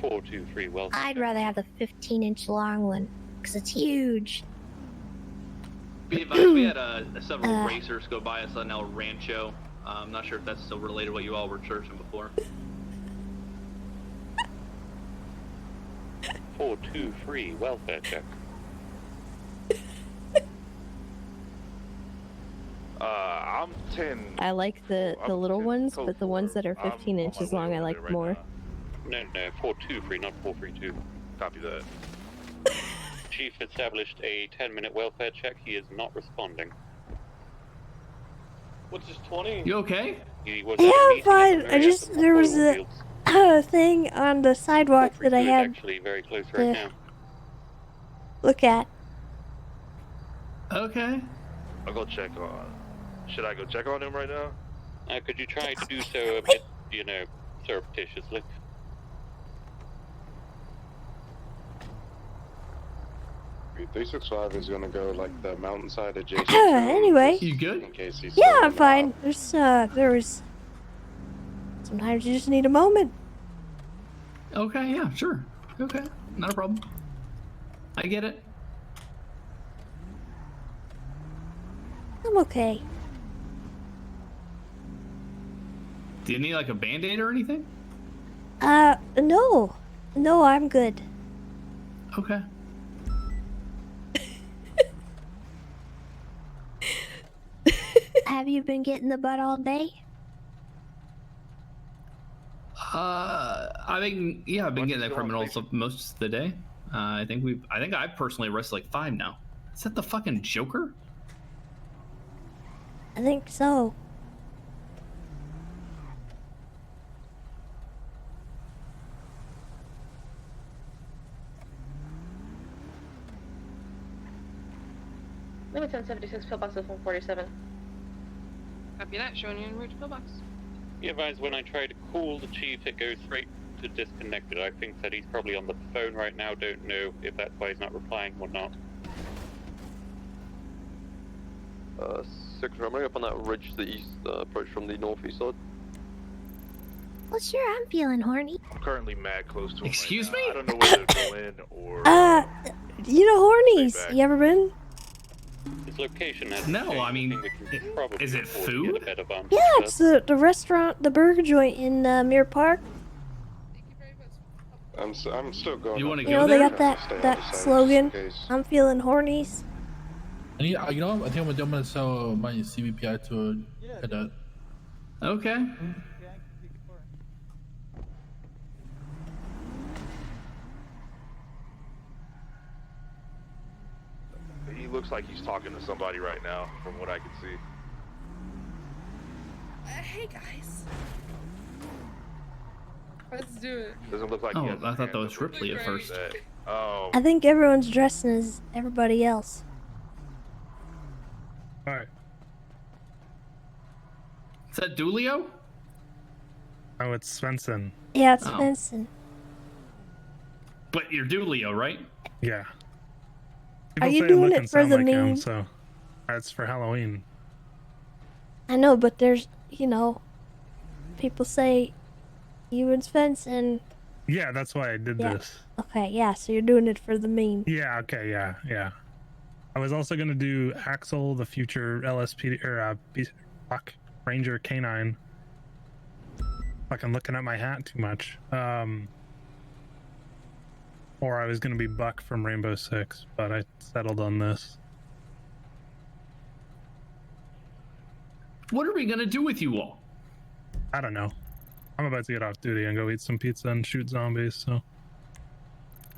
423 well. I'd rather have the 15-inch long one, because it's huge. Be advised, we had several racers go by us on El Rancho. I'm not sure if that's still related to what you all were searching before. 423 welfare check. I'm 10. I like the little ones, but the ones that are 15 inches long I like more. No, 423, not 432. Copy that. Chief established a 10-minute welfare check. He is not responding. What's his 20? You okay? He was Yeah, I'm fine. There was a thing on the sidewalk that I had actually very close right now. look at. Okay. I'll go check on. Should I go check on him right now? Could you try to do so a bit, surreptitiously? 365 is gonna go like the mountainside adjacent. Anyway. You good? In case he's Yeah, I'm fine. Sometimes you just need a moment. Okay, yeah, sure. Okay, not a problem. I get it. I'm okay. Do you need like a band-aid or anything? No. No, I'm good. Okay. Have you been getting the butt all day? I've been getting that criminals most of the day. I think I've personally arrested like 5 now. Is that the fucking Joker? I think so. Limit 1076, pillbox of 147. Copy that, showing you en route to pillbox. Be advised, when I try to call the chief, it goes straight to disconnected. I think that he's probably on the phone right now. Don't know if that's why he's not replying or not. 6 runway up on that ridge to the east, approach from the northeast side. Well, sure, I'm feeling horny. I'm currently mad close to him. Excuse me? I don't know whether to go in or. You know Hornies. You ever been? His location has No, I mean, is it food? Yeah, it's the restaurant, the burger joint in Mirror Park. I'm still going. You want to You know, they got that slogan, I'm feeling hornies. And you know, I think I'm gonna sell my CBPI to a cadet. Okay. He looks like he's talking to somebody right now, from what I can see. Hey guys. Let's do it. Doesn't look like. Oh, I thought that was Ripley at first. Oh. I think everyone's dressing as everybody else. Alright. Is that Dulio? Oh, it's Svensson. Yeah, it's Benson. But you're Dulio, right? Yeah. Are People you say I doing look it and for sound the like him, meme? so that's for Halloween. I know, but there's, you know, people say you and Svensson. Yeah, that's why I did this. Okay, yeah, so you're doing it for the meme. Yeah, okay, yeah. I was also gonna do Axel, the future LSPD or Ranger Canine. Fucking looking at my hat too much. Or I was gonna be Buck from Rainbow Six, but I settled on this. What are we gonna do with you all? I don't know. I'm about to get off duty and go eat some pizza and shoot zombies, so.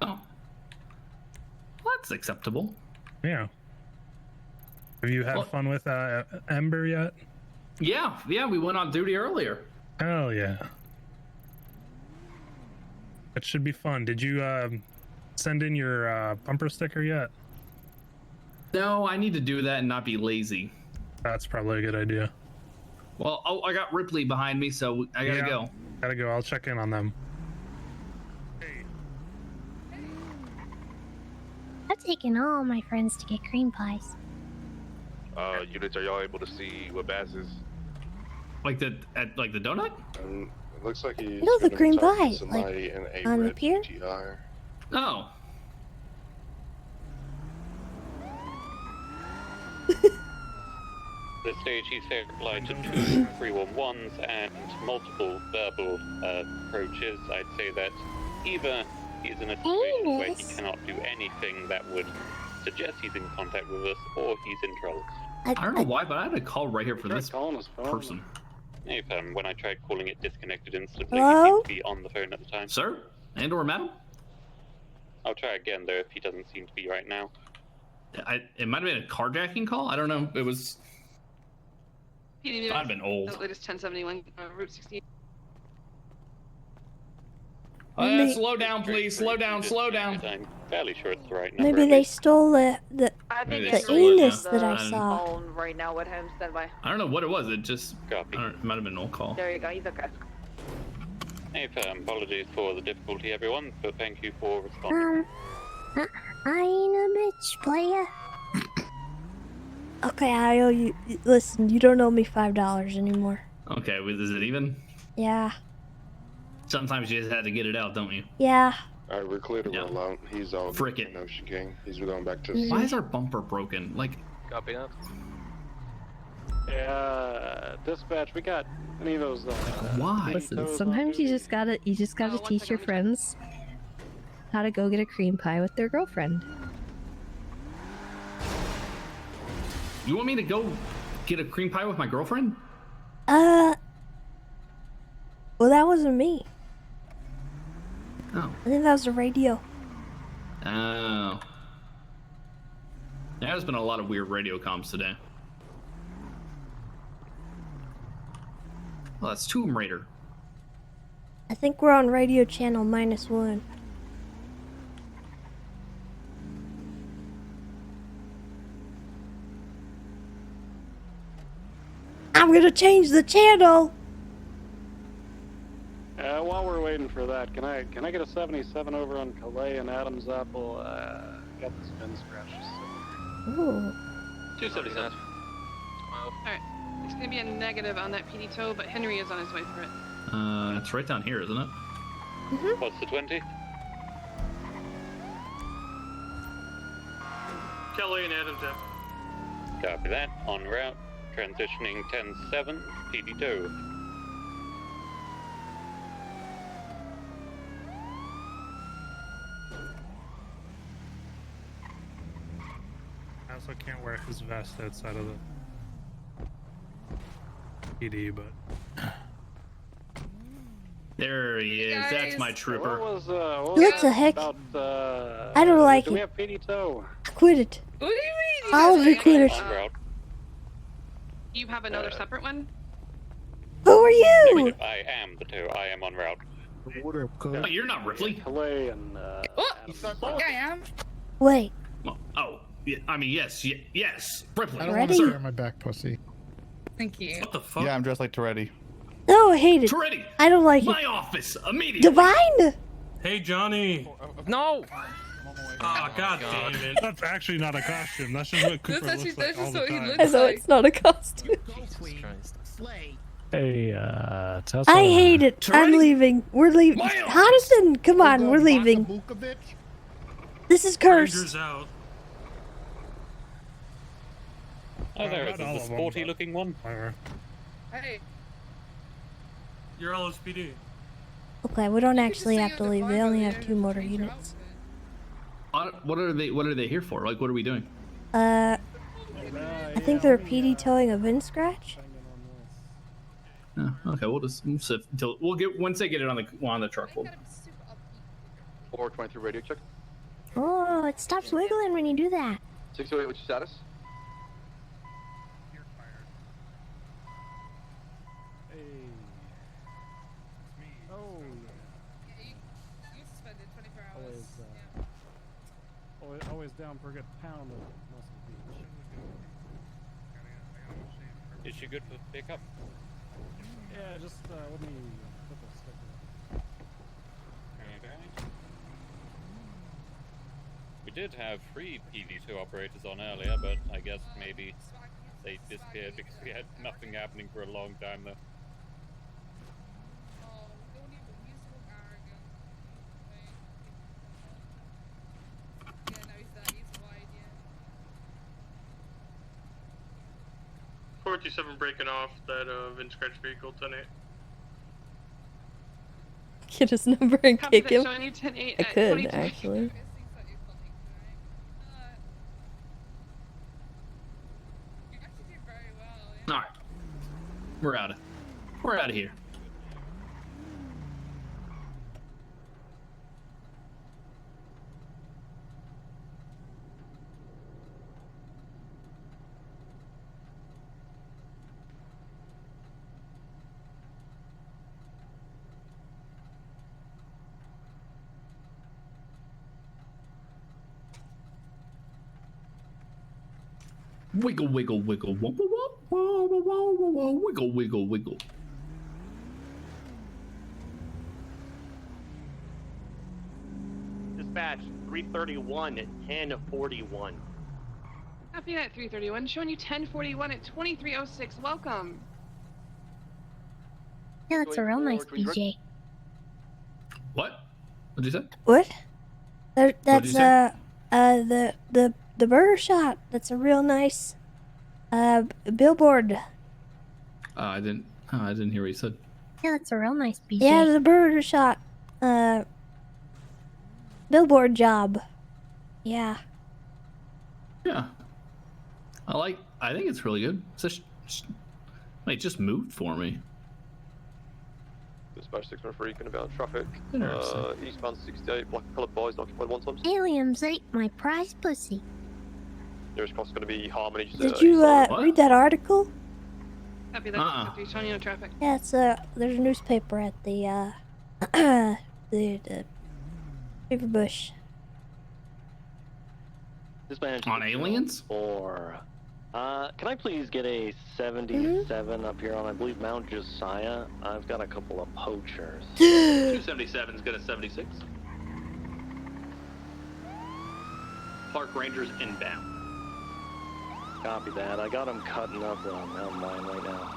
Oh. Well, that's acceptable. Yeah. Have you had fun with Ember yet? Yeah, we went on duty earlier. Hell yeah. It should be fun. Did you send in your bumper sticker yet? No, I need to do that and not be lazy. That's probably a good idea. Well, I got Ripley behind me, so I gotta go. Gotta go. I'll check in on them. I've taken all my friends to get cream pies. Units, are y'all able to see what Bass is? Like the donut? It looks like he's No, the gonna be green talking to pie, somebody like, in a on the red pier? GTR. Oh. The stage he's replied to 2 311s and multiple verbal approaches. I'd say that either he's in a situation where he cannot do anything that would suggest he's in contact with us, or he's in trouble. I don't know why, but I had a call right here for this person. If, when I tried calling it disconnected instantly, Hello? he seemed to be on the phone at the time. Sir? And or madam? I'll try again, though, if he doesn't seem to be right now. It might have been a carjacking call? I don't know. It was... PD, I've been old. Latest 1071, Route 16. Slow down, please. Slow down. I'm fairly sure it's the right number. Maybe they stole the I think Maybe it's they stole it, Enos yeah. that I saw. phone right now with him. Stand by. I don't know what it was. It just... It might have been an old call. There you go. He's okay. Hey, apologies for the difficulty, everyone, but thank you for responding. I ain't a bitch, playa. Okay, I owe you. Listen, you don't owe me $5 anymore. Okay, is it even? Yeah. Sometimes you just had to get it out, don't you? Yeah. All right, we're clear to run along. He's all Frick it. Ocean King. He's going back to. Why is our bumper broken? Like, Copy that. Yeah, dispatch. We got any of those? why? Listen, sometimes you just gotta teach your friends how to go get a cream pie with their girlfriend. You want me to go get a cream pie with my girlfriend? Well, that wasn't me. Oh. I think that was the radio. Oh. There's been a lot of weird radio comms today. Well, that's Tomb Raider. I think we're on radio channel -1. I'm gonna change the channel. While we're waiting for that, can I get a 77 over on Calais and Adams Apple? Got the spin scratches. Ooh. 277. Alright. It's gonna be a negative on that PD tow, but Henry is on his way for it. It's right down here, isn't it? What's the 20? Kelly and Adams Apple. Copy that. En route. Transitioning 10-7. PD tow. I also can't wear his vest outside of the PD, but There he is. That's my trooper. What the heck? About, I don't like do we it. have PD tow? I quit it. What do you mean? All of you quit it. En route. You have another separate one? Who are you? Negative. I am the tow. I am en route. But you're not Ripley. Calais and What? Yeah, I am. Wait. Well, oh, yeah, I mean, yes, yes, Ripley. I don't Ready? want to stare my back, pussy. Thank you. What the fuck? Yeah, I'm dressed like Toretti. No, I hate it. Toretti. I don't like My it. office immediately. Divine. Hey, Johnny. No! Oh, God damn it. that's actually not a costume. That's just what Cooper That's looks actually like all the what he time. looks I know like. it's not a costume. Hey, Tessa. I hate it. I'm leaving. We're leaving. My office. Hoddison, come on, we're leaving. This is cursed. Rangers out. Oh, there Not is all the of them, sporty but- looking one. Hey. You're LSPD. Okay, we don't actually say have to you're the leave. They only Bible, have yeah, 2 motor change your units. What are they here for? Like, what are we doing? I think they're PD towing a VIN scratch. Oh, okay, we'll sit until we'll get once they get it on the truck. We'll, 423 radio check. Oh, it stops wiggling when you do that. 608, what's your status? You suspended 24 hours. Always down for a good pound of Muscle Beach. Is she good for pickup? Yeah, just let me put the sticker. Okay. We did have 3 PD2 operators on earlier, but I guess maybe they disappeared because we had nothing happening for a long time though. Oh, don't even use so arrogant. Yeah, now he's wide, yeah. 427 breaking off that VIN scratch vehicle tonight. Get his number and Copy kick that, him. showing you 10-8 I at could 22. actually. all right, we're out of here. Wiggle, wiggle, wiggle, wiggle, wiggle, wiggle, wiggle, wiggle. Dispatch, 331 at 1041. Copy that 331. Showing you 1041 at 2306. Welcome. Yeah, that's a real nice BJ. What? What'd you say? What? What'd That's you say? the burger shop. That's a real nice billboard. I didn't hear what you said. Yeah, that's a real nice BJ. Yeah, the burger shop. Billboard job. Yeah. Yeah. I think it's really good. It just moved for me. Dispatch 613 going to be on traffic. Interesting. Eastbound 68, black coloured boys, occupied 1 times. Aliens ate my prize pussy. Nearest cross is going to be Harmony. Did you read that article? Copy that. Copy. Showing you traffic. Yeah, it's there's a newspaper at the the Beaver Bush. Dispatch On aliens? Or can I please get a 77 up here on, I believe, Mount Josiah? I've got a couple of poachers. 277's got a 76. Park Rangers inbound. Copy that. I got them cutting up the mountain line right now.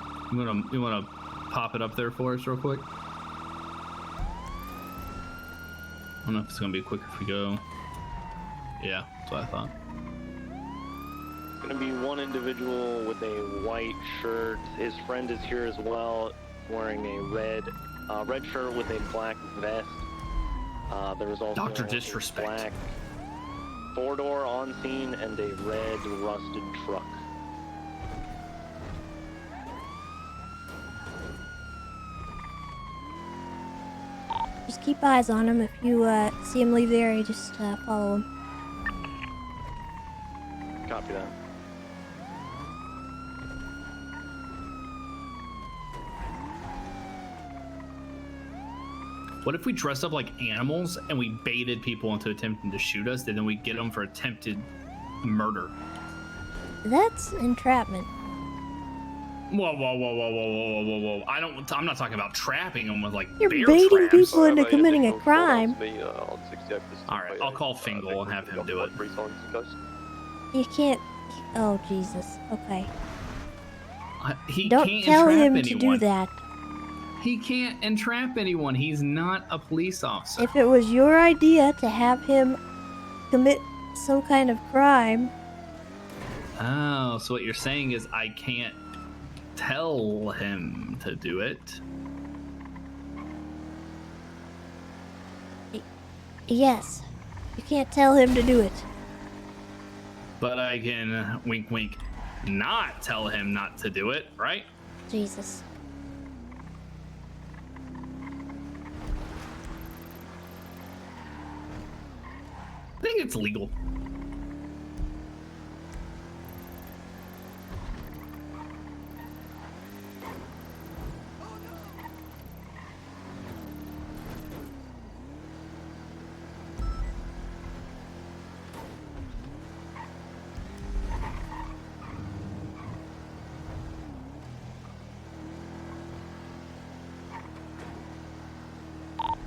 You wanna pop it up there for us real quick? I don't know if it's gonna be quick if we go. Yeah, that's what I thought. It's gonna be one individual with a white shirt. His friend is here as well, wearing a red shirt with a black vest. There is also Dr. a Disrespect. black 4-door on scene and a red rusted truck. Just keep eyes on him. If you see him leave the area, just follow him. Copy that. What if we dressed up like animals and we baited people into attempting to shoot us, and then we get them for attempted murder? That's entrapment. Whoa! I'm not talking about trapping them with like You're bear baiting traps. people into committing a crime. All right, I'll call Fingal and have him do it. You can't. Oh Jesus. Okay. He Don't can't tell entrap him anyone. to do that. He can't entrap anyone. He's not a police officer. If it was your idea to have him commit some kind of crime, Oh, so what you're saying is I can't tell him to do it? yes, you can't tell him to do it. But I can wink wink not tell him not to do it, right? Jesus. I think it's legal.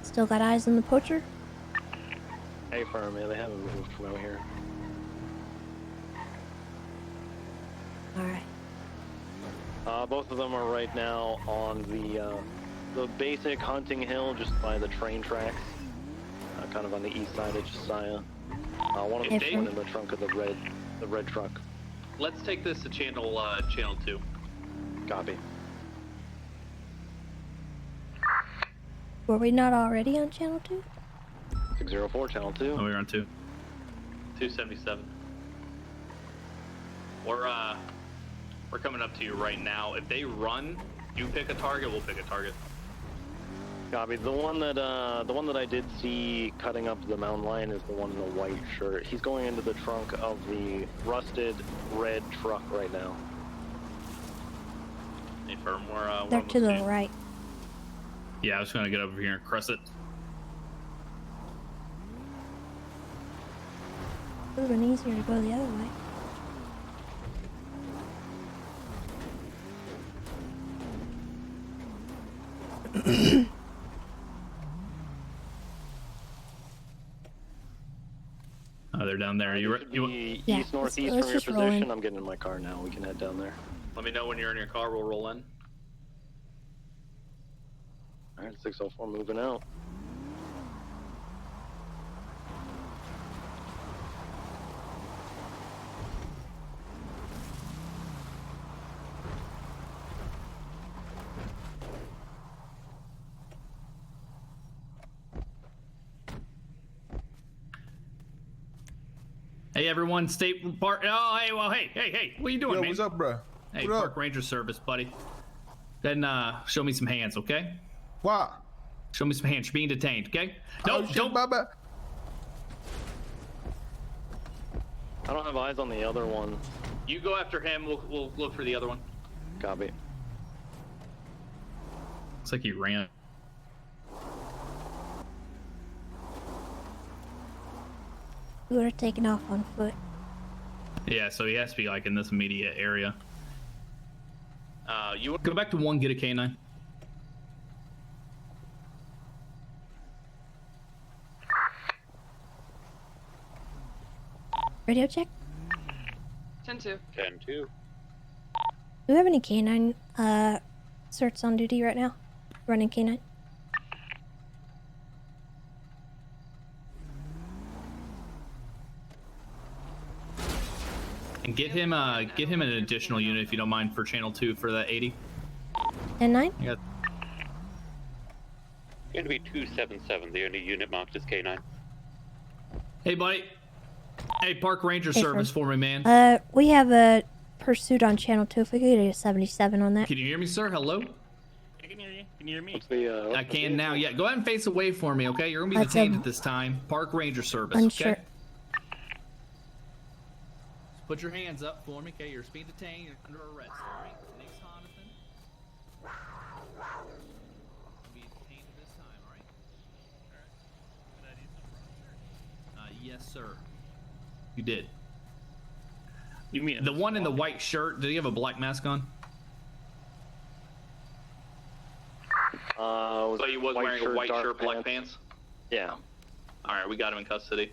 Still got eyes on the poacher? Hey, firm, yeah, they haven't moved from out here. Alright. Both of them are right now on the basic hunting hill just by the train tracks. Kind of on the east side of Josiah. One of them is in the trunk of the red truck. Let's take this to channel 2. Copy. Were we not already on channel 2? 604, channel 2. Oh, we're on 2. 277. We're coming up to you right now. If they run, you pick a target, we'll pick a target. Copy. The one that I did see cutting up the mountain lion is the one in the white shirt. He's going into the trunk of the rusted red truck right now. Hey, firm, we're They're to the right. Yeah, I was gonna get over here and cross it. It would have been easier to go the other way. they're down there. You Yeah, east northeast let's from your just roll in. position. I'm getting in my car now. We can head down there. Let me know when you're in your car. We'll roll in. All right, 604 moving out. Hey everyone, state park. Oh, hey, well, hey, what are you doing, man? What's up, bro? Hey, what park up? ranger service, buddy. Then show me some hands, okay? What? Show me some hands. You're being detained, okay? No, don't. Bye. I don't have eyes on the other one. You go after him. We'll look for the other one. Copy. Looks like he ran. We would have taken off on foot. Yeah, so he has to be like in this immediate area. You go back to 1, get a K9. Radio check. 10-2. 10-2. Do we have any canine certs on duty right now? Running canine? And get him an additional unit if you don't mind for channel 2 for that 80. 10-9? I got Going to be 277, the only unit marked as K9. Hey, buddy. Hey, park ranger Hey, service friend. for me, man. We have a pursuit on channel 2. If we could get a 77 on that. Can you hear me, sir? Hello? I can hear you. Can you hear me? What's the, I can now. Yeah, go ahead and face away for me, okay? You're gonna be That's detained a- at this time. Park ranger service, Unsure. okay? Just put your hands up for me, okay? You're being detained. You're under arrest, all right? Nick's Jonathan. You'll be detained at this time, all right? Yes, sir. You did. You mean the one in the white shirt? Did he have a black mask on? So he was wearing a white shirt, black pants? Yeah. All right, we got him in custody.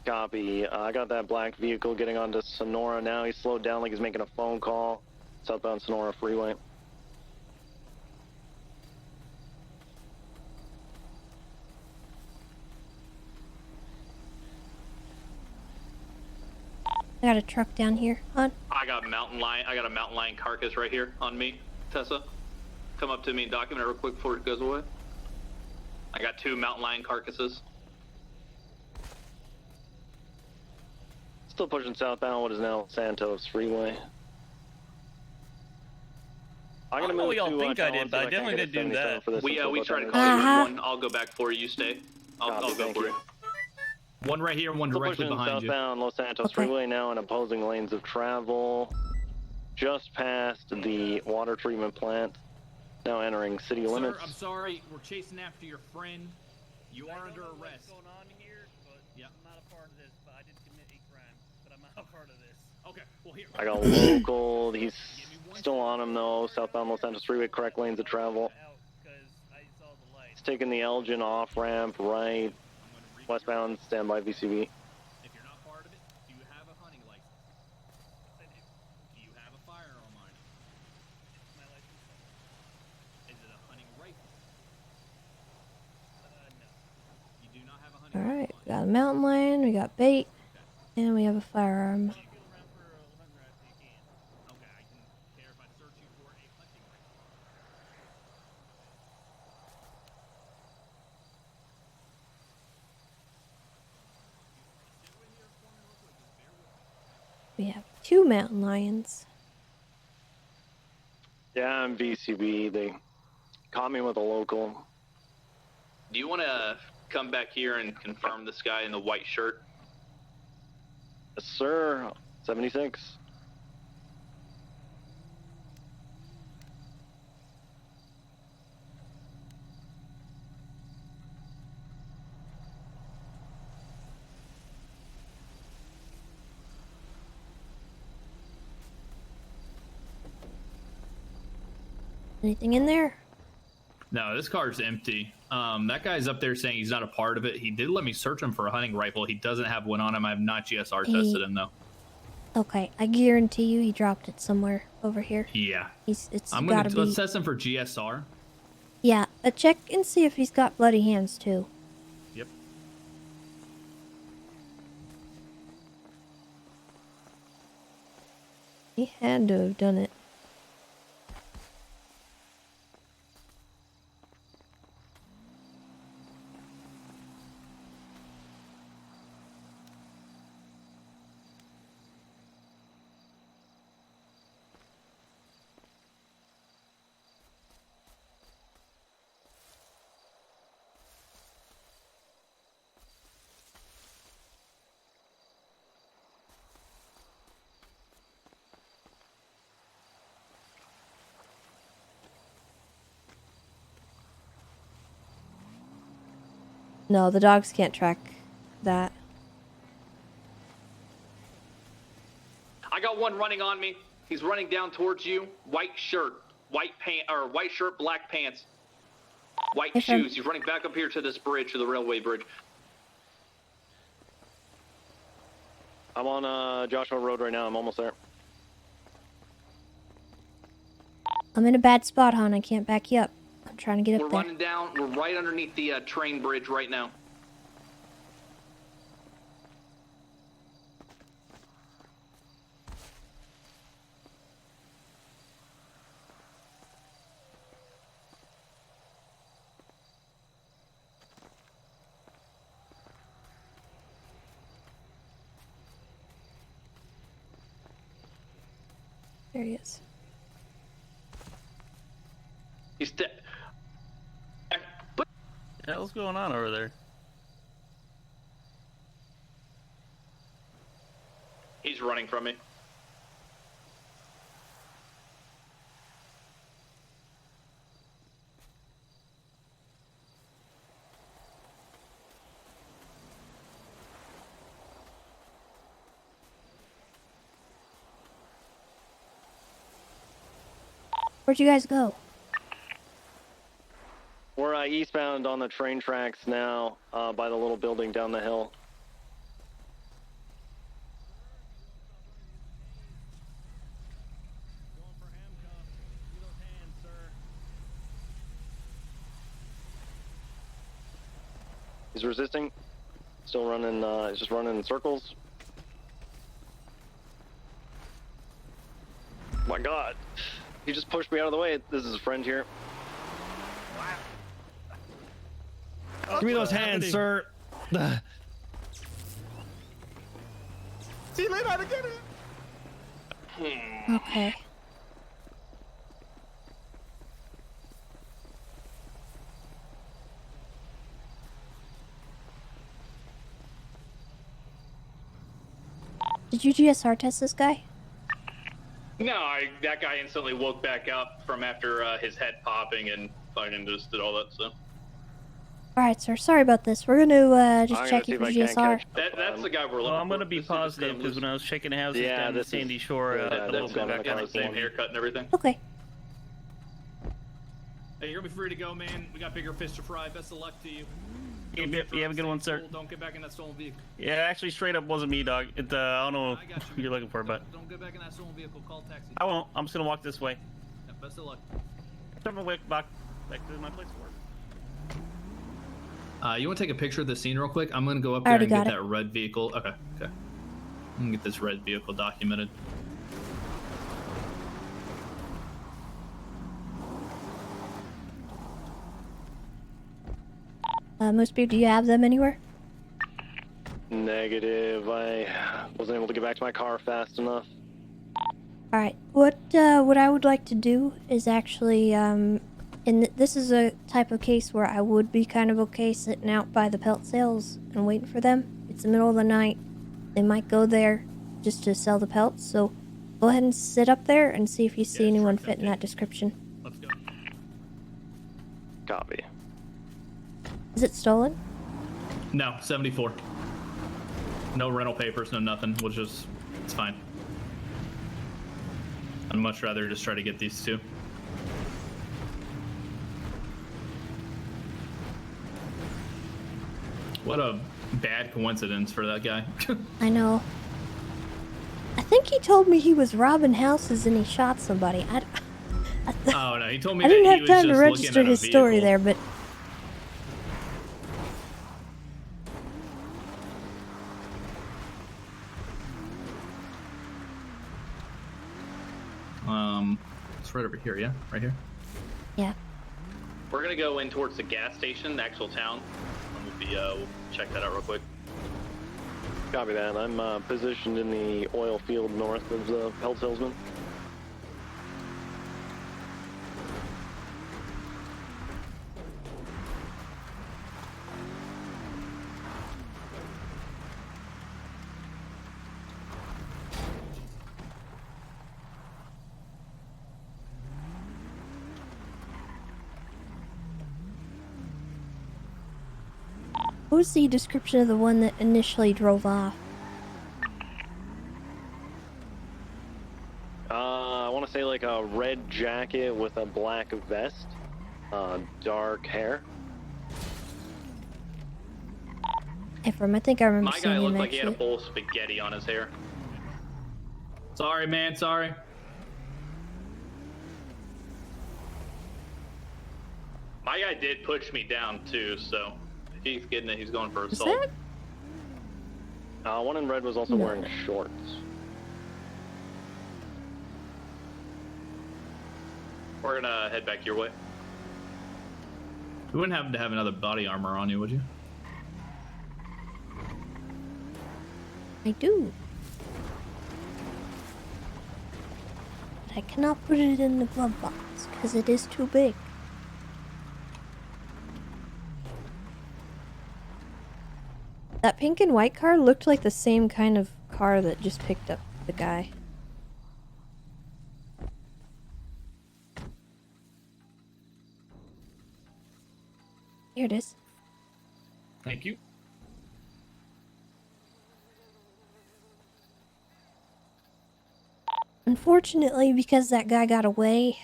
Copy. I got that black vehicle getting onto Sonora now. He's slowed down like he's making a phone call. Southbound Sonora Freeway. I got a truck down here. On. I got a mountain lion carcass right here on me, Tessa. Come up to me and document it real quick before it goes away. I got 2 mountain lion carcasses. Still pushing southbound what is now Santos Freeway. I'm I don't know what y'all think I did, but I definitely didn't do that. We tried to call you with one. I'll go back for you. You stay. I'll go for you. One right here, one Still directly pushing behind you. southbound Los Santos Freeway now in opposing lanes of travel. Just past the water treatment plant. Now entering city limits. Sir, I'm sorry. We're chasing after your friend. You are under arrest. What's going on here? But yeah. I'm not a part of this. But I did commit a crime. But I'm not a part of this. Okay. Well, here. I got local. He's still on him though. Southbound Los Santos Freeway, correct lanes of travel. He's taking the Elgin off ramp right. Westbound, standby VCV. If you're not part of it, do you have a hunting license? Do you have a firearm on you? My license. Is it a hunting rifle? No. You do not have a hunting Alright, we got a mountain lion, we got bait, and we have a firearm. Okay, I can care if I search you for a hunting rifle. We have 2 mountain lions. Yeah, I'm VCB. They caught me with a local. Do you want to come back here and confirm this guy in the white shirt? Yes, sir. 76. Anything in there? No, this car's empty. That guy's up there saying he's not a part of it. He did let me search him for a hunting rifle. He doesn't have one on him. I have not GSR tested him though. Okay, I guarantee you he dropped it somewhere over here. Yeah. It's I'm gotta gonna be. let's test him for GSR. Yeah, check and see if he's got bloody hands too. Yep. He had to have done it. No, the dogs can't track that. I got one running on me. He's running down towards you. White shirt, white pant, or white shirt, black pants, white shoes. He's running back up here to this bridge, to the railway bridge. I'm on Joshua Road right now. I'm almost there. I'm in a bad spot, hon. I can't back you up. I'm trying to get We're up there. running down. We're right underneath the train bridge right now. There he is. He's dead. What the hell's going on over there? He's running from me. Where'd you guys go? We're eastbound on the train tracks now, by the little building down the hill. He's resisting. Still running, he's just running in circles. Oh my god. He just pushed me out of the way. This is his friend here. Give me those hands, sir. See you later, to get it. Okay. Did you GSR test this guy? No, that guy instantly woke back up from after his head popping and fucking just did all that stuff. Alright, sir. Sorry about this. We're gonna just check you for GSR. That's the guy we're looking Well, I'm for. gonna be positive because when I was checking houses down in Sandy Shore, Yeah, the that's local got the same haircut and everything. Okay. Hey, you're gonna be free to go, man. We got bigger fish to fry. Best of luck to you. You have a good one, sir. Don't get back in that stolen vehicle. Yeah, actually, straight up wasn't me, dog. I don't know who you're looking for, but Don't get back in that stolen vehicle. Call taxi. I won't. I'm just gonna walk this way. Yeah, best of luck. Turn my way back to my place of work. You want to take a picture of the scene real quick? I'm gonna go up I there already and get got that red vehicle. Okay. I'm gonna get this red vehicle documented. Most people, do you have them anywhere? Negative. I wasn't able to get back to my car fast enough. Alright, what I would like to do is actually, and this is a type of case where I would be kind of okay sitting out by the pelt sales and waiting for them. It's the middle of the night. They might go there just to sell the pelts, so go ahead and sit up there and see if you see anyone fit in that description. Let's go. Copy. Is it stolen? No, 74. No rental papers, no nothing. It's fine. I'd much rather just try to get these two. What a bad coincidence for that guy. I know. I think he told me he was robbing houses and he shot somebody. Oh no, he told me I didn't that he have was time to just register looking at a his story vehicle. there, but It's right over here, yeah? Right here? yeah. We're gonna go in towards the gas station, the actual town. We'll check that out real quick. Copy that. I'm positioned in the oil field north of the Held Salesman. What was the description of the one that initially drove off? I want to say like a red jacket with a black vest, dark hair. Ephraim, I think I remember My seeing guy him looked like he had a actually. bowl of spaghetti on his hair. Sorry, man, sorry. My guy did push me down too, so if he's getting it, he's going for assault. One in red was also wearing shorts. We're gonna head back your way. You wouldn't happen to have another body armor on you, would you? I do. But I cannot put it in the glove box because it is too big. That pink and white car looked like the same kind of car that just picked up the guy. Here it is. Thank you. Unfortunately, because that guy got away,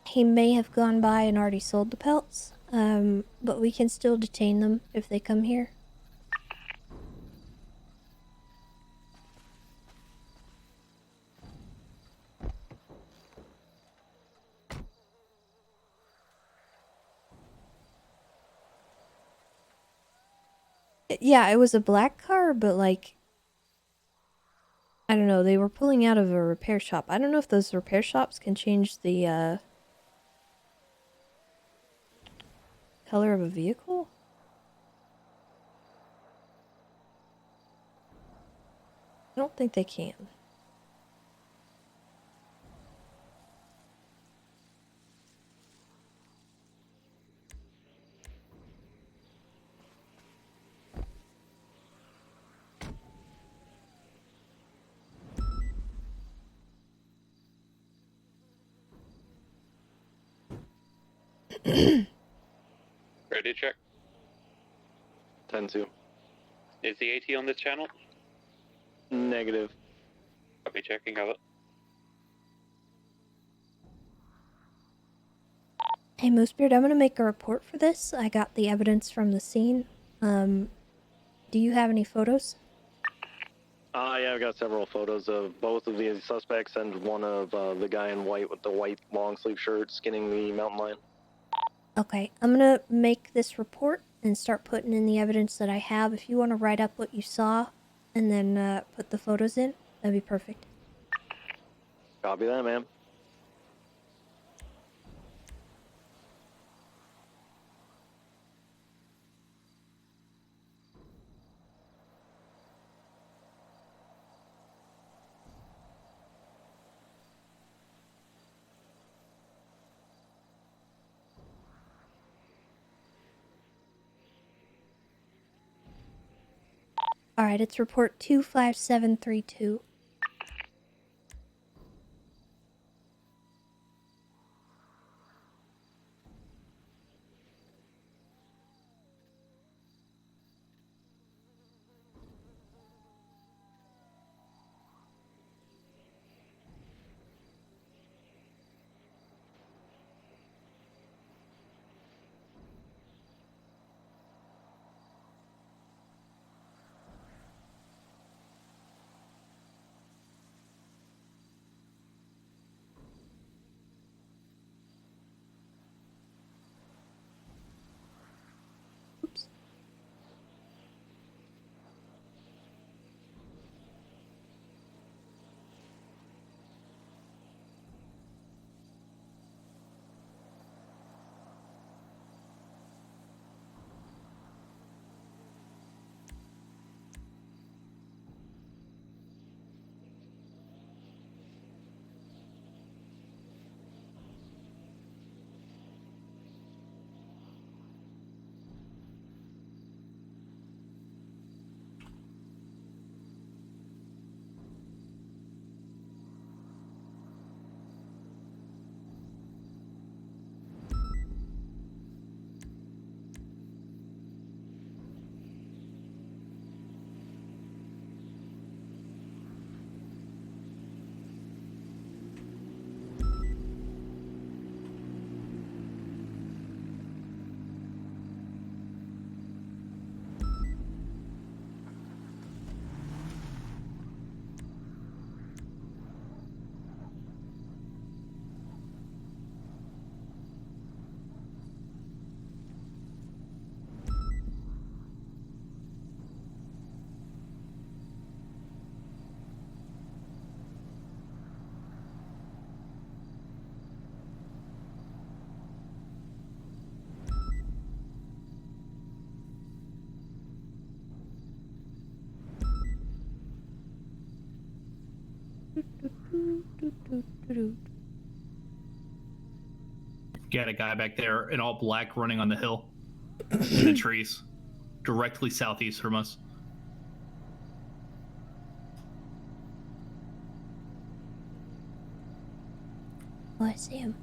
he may have gone by and already sold the pelts. But we can still detain them if they come here. Yeah, it was a black car, but like, I don't know, they were pulling out of a repair shop. I don't know if those repair shops can change the, color of a vehicle? I don't think they can. Ready to check? 10-2. Is the AT on this channel? Negative. I'll be checking out. Hey, Moosebeard, I'm gonna make a report for this. I got the evidence from the scene. Do you have any photos? Yeah, I've got several photos of both of the suspects and one of the guy in white with the white long sleeve shirt skinning the mountain lion. Okay, I'm gonna make this report and start putting in the evidence that I have. If you want to write up what you saw and then put the photos in, that'd be perfect. Copy that, ma'am. Alright, it's report 25732. You got a guy back there in all black running on the hill in the trees, directly southeast from us. Oh, I see him.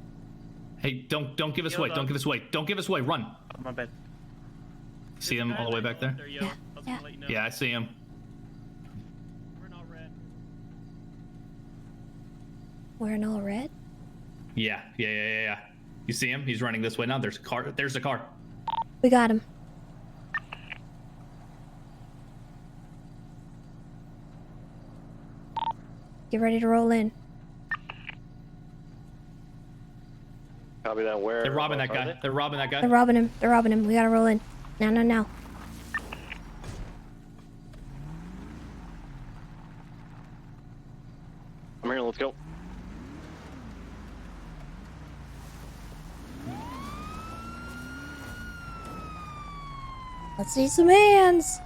Hey, don't give us away. Don't give us away. Don't give us away. Run. Oh, my bad. See him all the way back there? Yeah. Yeah, I see him. Wearing all red? Yeah. You see him? He's running this way now. There's a car. There's a car. We got him. Get ready to roll in. Copy that. Where? They're robbing that guy. They're robbing that guy. They're robbing him. They're robbing him. We gotta roll in. Now. I'm here. Let's go. Let's see some hands.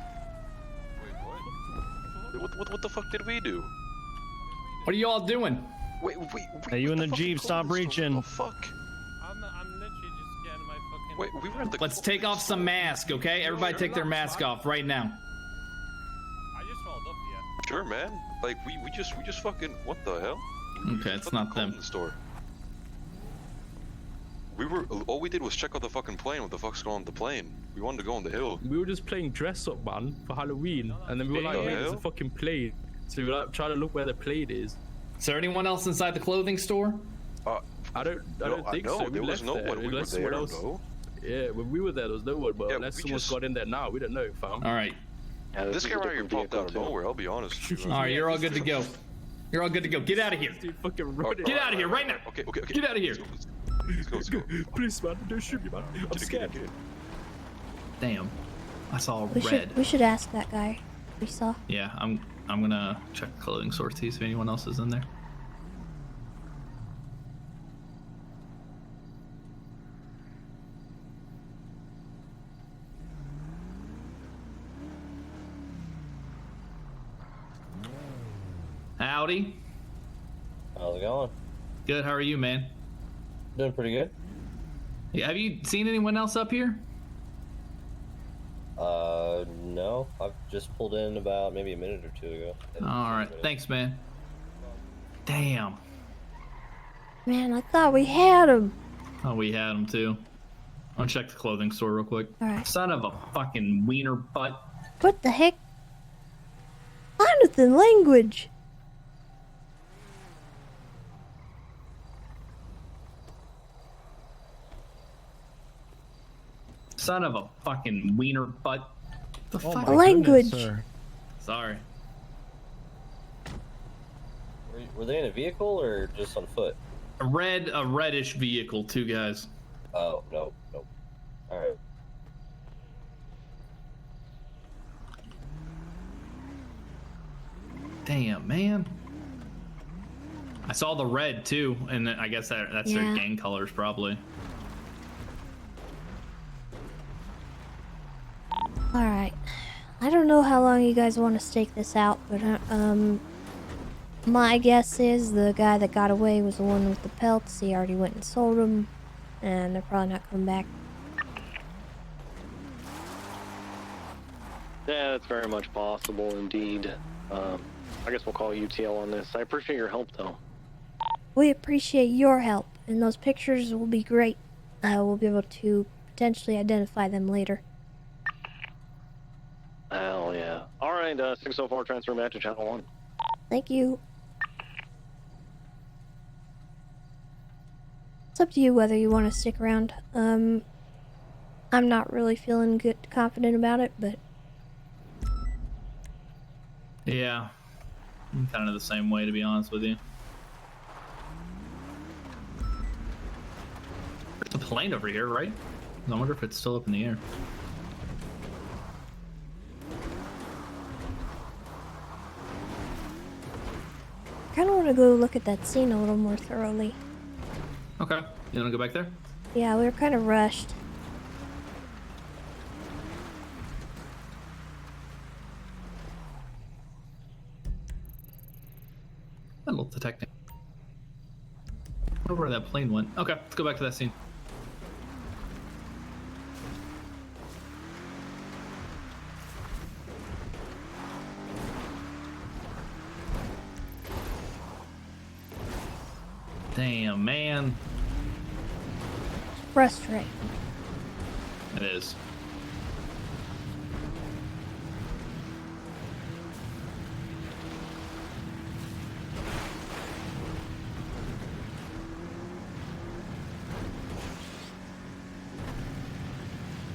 What the fuck did we do? What are you all doing? Wait. Hey, you in the Jeep, stop reaching. Fuck. I'm literally just getting my fucking. Wait, we were at the. Let's take off some mask, okay? Everybody take their mask off right now. I just rolled up here. Sure, man. Like we just fucking. What the hell? Okay, it's not them. In the store. All we did was check out the fucking plane. What the fuck's going on with the plane? We wanted to go on the hill. We were just playing dress up, man, for Halloween, and then we were like, "Wait, there's a fucking plane." So we were like trying to look where the plane is. Is there anyone else inside the clothing store? I don't think so. There was no one. We were there, though. Yeah, when we were there was no one, but unless someone's got in there now, we don't know, fam. All right. Yeah, this guy right here popped out of nowhere. I'll be honest. All right, you're all good to go. You're all good to go. Get out of here. Get out of here right now. Okay. Get out of here. Let's go. Please, man, don't shoot me, man. I'm scared. Damn. I saw We red. should ask that guy we saw. Yeah, I'm gonna check the clothing store to see if anyone else is in there. Howdy. How's it going? Good. How are you, man? Doing pretty good. Yeah, have you seen anyone else up here? No. I've just pulled in about maybe a minute or two ago. All right. Thanks, man. Damn. Man, I thought we had him. Oh, we had him too. I'll check the clothing store real quick. All right. Son of a fucking wiener butt. What the heck? Jonathan, language. Son of a fucking wiener butt. The fuck? Language. Sorry. Were they in a vehicle or just on foot? A reddish vehicle, two guys. Oh, no. Alright. Damn, man. I saw the red too, and I guess that's their gang colors probably. Alright. I don't know how long you guys want to stake this out, but my guess is the guy that got away was the one with the pelts. He already went and sold them, and they're probably not coming back. Yeah, that's very much possible indeed. I guess we'll call UTL on this. I appreciate your help, though. We appreciate your help, and those pictures will be great. We'll be able to potentially identify them later. Hell yeah. Alright, 604 transfer back to channel 1. Thank you. It's up to you whether you want to stick around. I'm not really feeling confident about it, but... Yeah. I'm kind of the same way, to be honest with you. There's a plane over here, right? I wonder if it's still up in the air. I kind of want to go look at that scene a little more thoroughly. Okay. You want to go back there? Yeah, we were kind of rushed. A little detecting. I wonder where that plane went. Okay, let's go back to that scene. Damn, man. Frustrating. It is.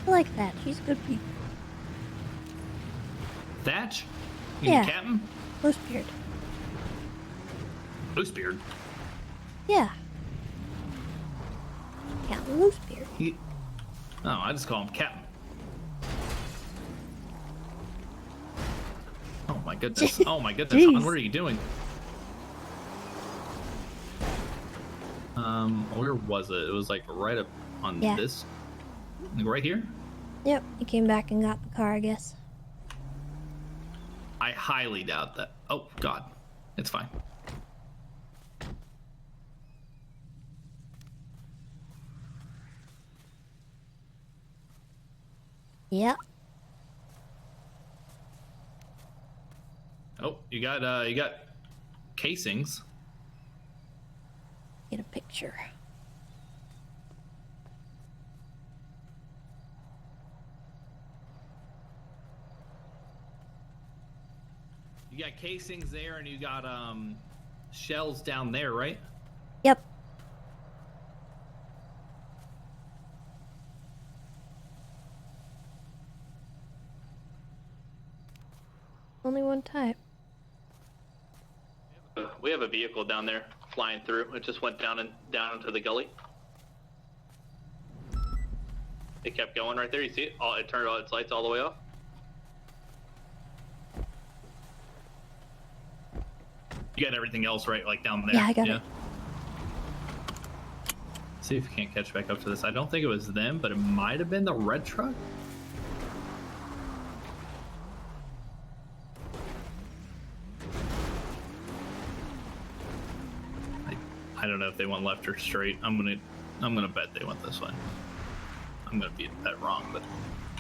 I like that. He's good people. Thatch? You mean Captain? Bluebeard. Bluebeard? Yeah. Captain Bluebeard. Oh, I just call him Captain. Oh my goodness. Oh my goodness. Hon, what are you doing? Where was it? It was like right up on this. Like right here? Yep, he came back and got the car, I guess. I highly doubt that. Oh, God. It's fine. Yep. Oh, you got casings. Get a picture. You got casings there, and you got shells down there, right? Yep. Only one type. We have a vehicle down there flying through. It just went down into the gully. It kept going right there. You see it? It turned all its lights all the way off. You got everything else right, like down there. Yeah, I got it. See if we can't catch back up to this. I don't think it was them, but it might have been the red truck. I don't know if they went left or straight. I'm gonna bet they went this way. I'm gonna be that wrong, but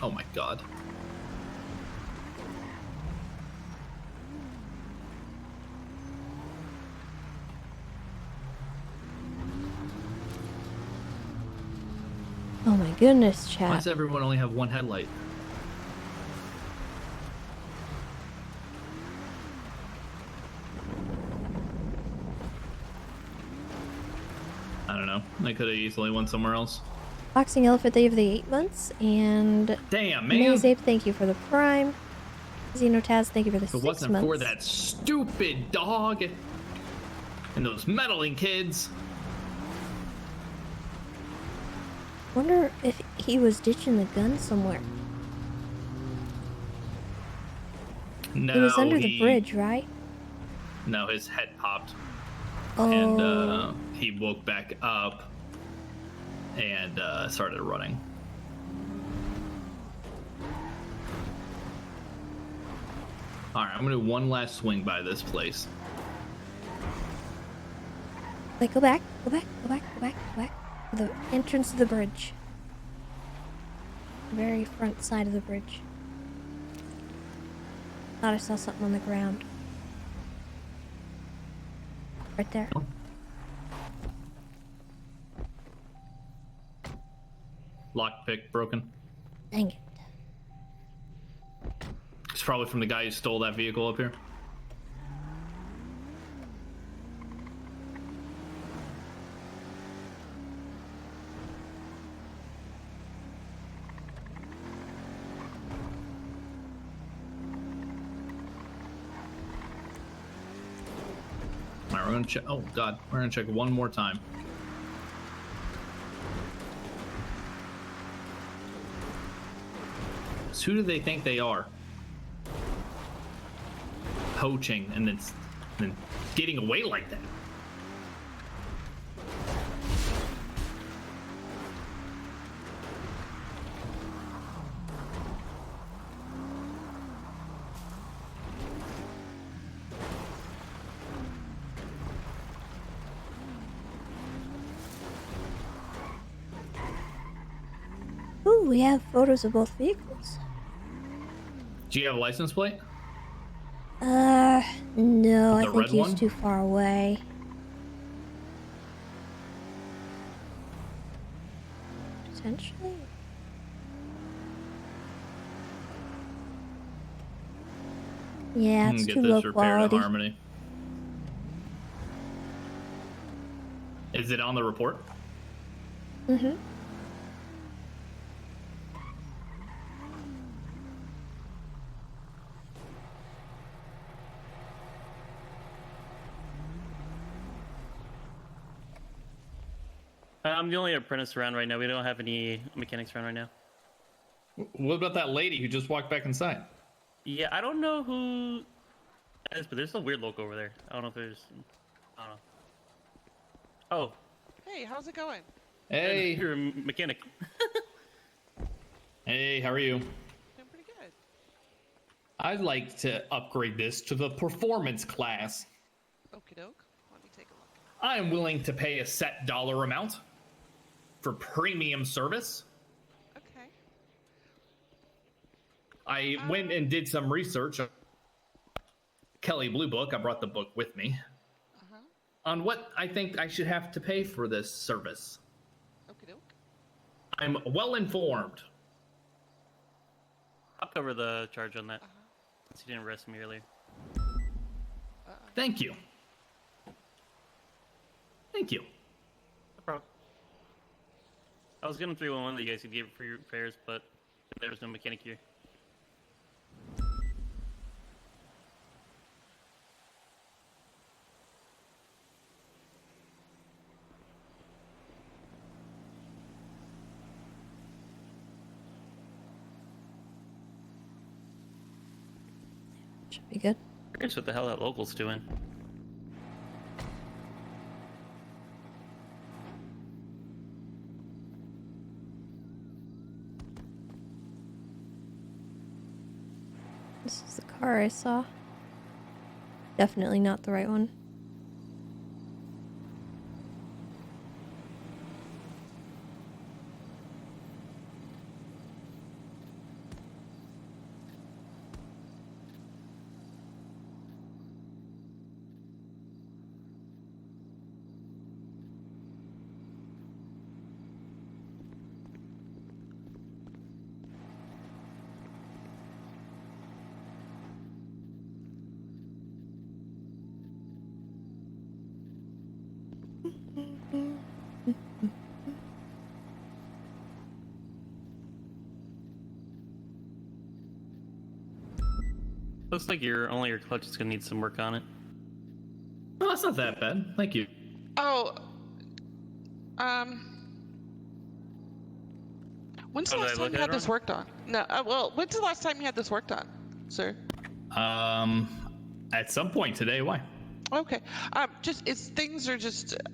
oh my God. Oh my goodness, chat. Why does everyone only have one headlight? I don't know. They could have easily went somewhere else. Boxing Elephant, thank you for the 8 months. And damn, man. Mazape, thank you for the Prime. Xenotaz, thank you for the 6 months. If it wasn't for that stupid dog and those meddling kids. Wonder if he was ditching the gun somewhere. No, he was under the bridge, right? No, his head popped. Oh. And he woke back up and started running. Alright, I'm gonna do one last swing by this place. Wait, go back. Go back. Go back. Go back. Go back. The entrance of the bridge. The very front side of the bridge. Thought I saw something on the ground. Right there. Lockpick broken. Dang it. It's probably from the guy who stole that vehicle up here. Alright, we're gonna check. Oh God, we're gonna check one more time. So who do they think they are? Poaching and then getting away like that. Ooh, we have photos of both vehicles. Do you have a license plate? No, I The think red he's one? too far away. Potentially. Yeah, it's Get too this low repaired quality. in Harmony. Is it on the report? Mm-hmm. I'm the only apprentice around right now. We don't have any mechanics around right now. What about that lady who just walked back inside? Yeah, I don't know who that is, but there's some weird loco over there. I don't know if there's... I don't know. Oh. Hey, how's it going? Hey. You're a mechanic. Hey, how are you? Doing pretty good. I'd like to upgrade this to the performance class. Okie doke. Let me take a look. I am willing to pay a set dollar amount for premium service. Okay. I went and did some research on Kelly Blue Book. I brought the book with me. On what I think I should have to pay for this service. Okie doke. I'm well informed. I'll cover the charge on that. Since you didn't arrest me earlier. Thank you. Thank you. No problem. I was gonna 311 that you guys could give for your repairs, but there was no mechanic here. Should be good. Curious what the hell that local's doing. This is the car I saw. Definitely not the right one. Looks like your clutch is gonna need some work on it. No, that's not that bad. Thank you. Oh, when's the Oh, did I last time look you at had it this wrong? worked on? No, well, when's the last time you had this worked on, sir? At some point today. Why? Okay. Just things are just Bit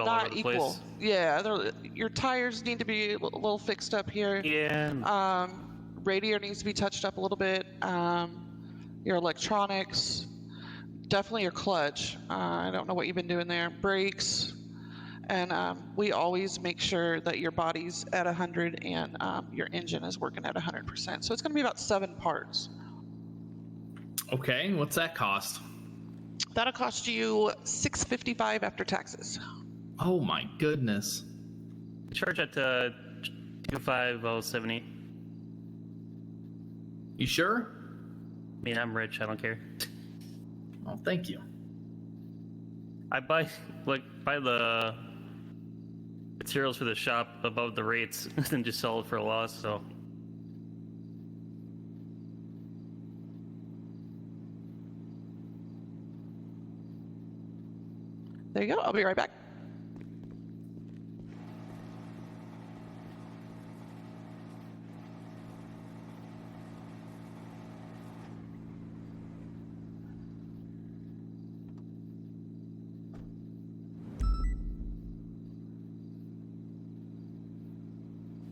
all over not the equal. place. Yeah, your tires need to be a little fixed up here. Yeah. Radio needs to be touched up a little bit. Your electronics, definitely your clutch. I don't know what you've been doing there. Brakes, and we always make sure that your body's at 100 and your engine is working at 100%. So it's going to be about 7 parts. Okay, what's that cost? That'll cost you $655 after taxes. Oh my goodness. Charge at 25078. You sure? I mean, I'm rich. I don't care. Oh, thank you. I buy the materials for the shop above the rates and then just sell it for a loss. So. There you go. I'll be right back.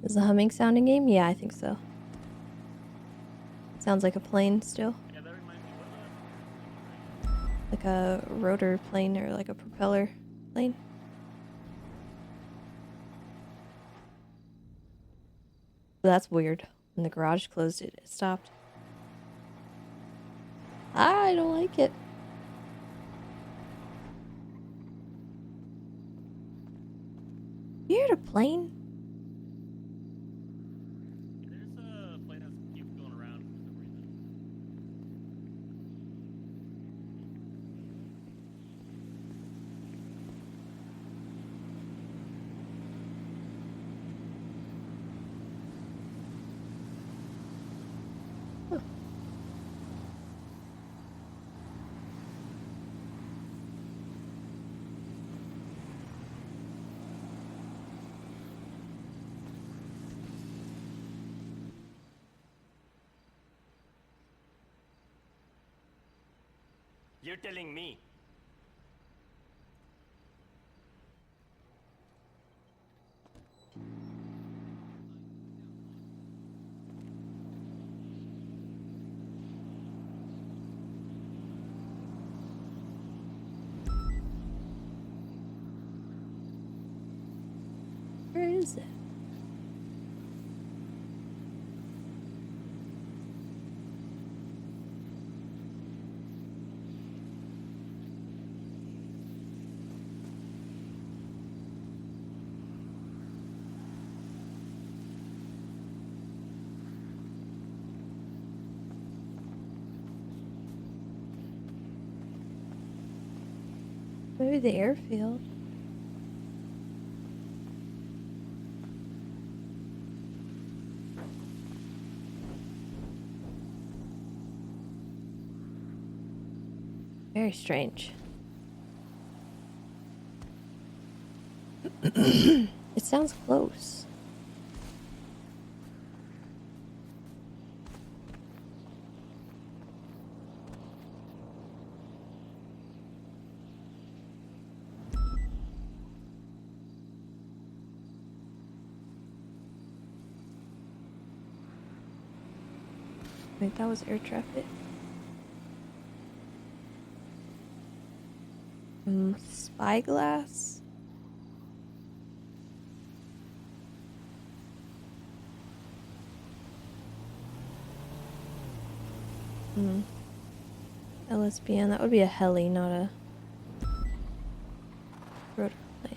Is the humming sounding game? Yeah, I think so. Sounds like a plane still. Yeah, that reminds me Like a rotor plane or like a propeller plane. That's weird. When the garage closed, it stopped. I don't like it. Here to plane? There's a plane that keeps going around for some reason. You're telling me. Where is it? Maybe the airfield. Very strange. It sounds close. Wait, that was air traffic. Spyglass. LSPN, that would be a heli, not a rotor plane.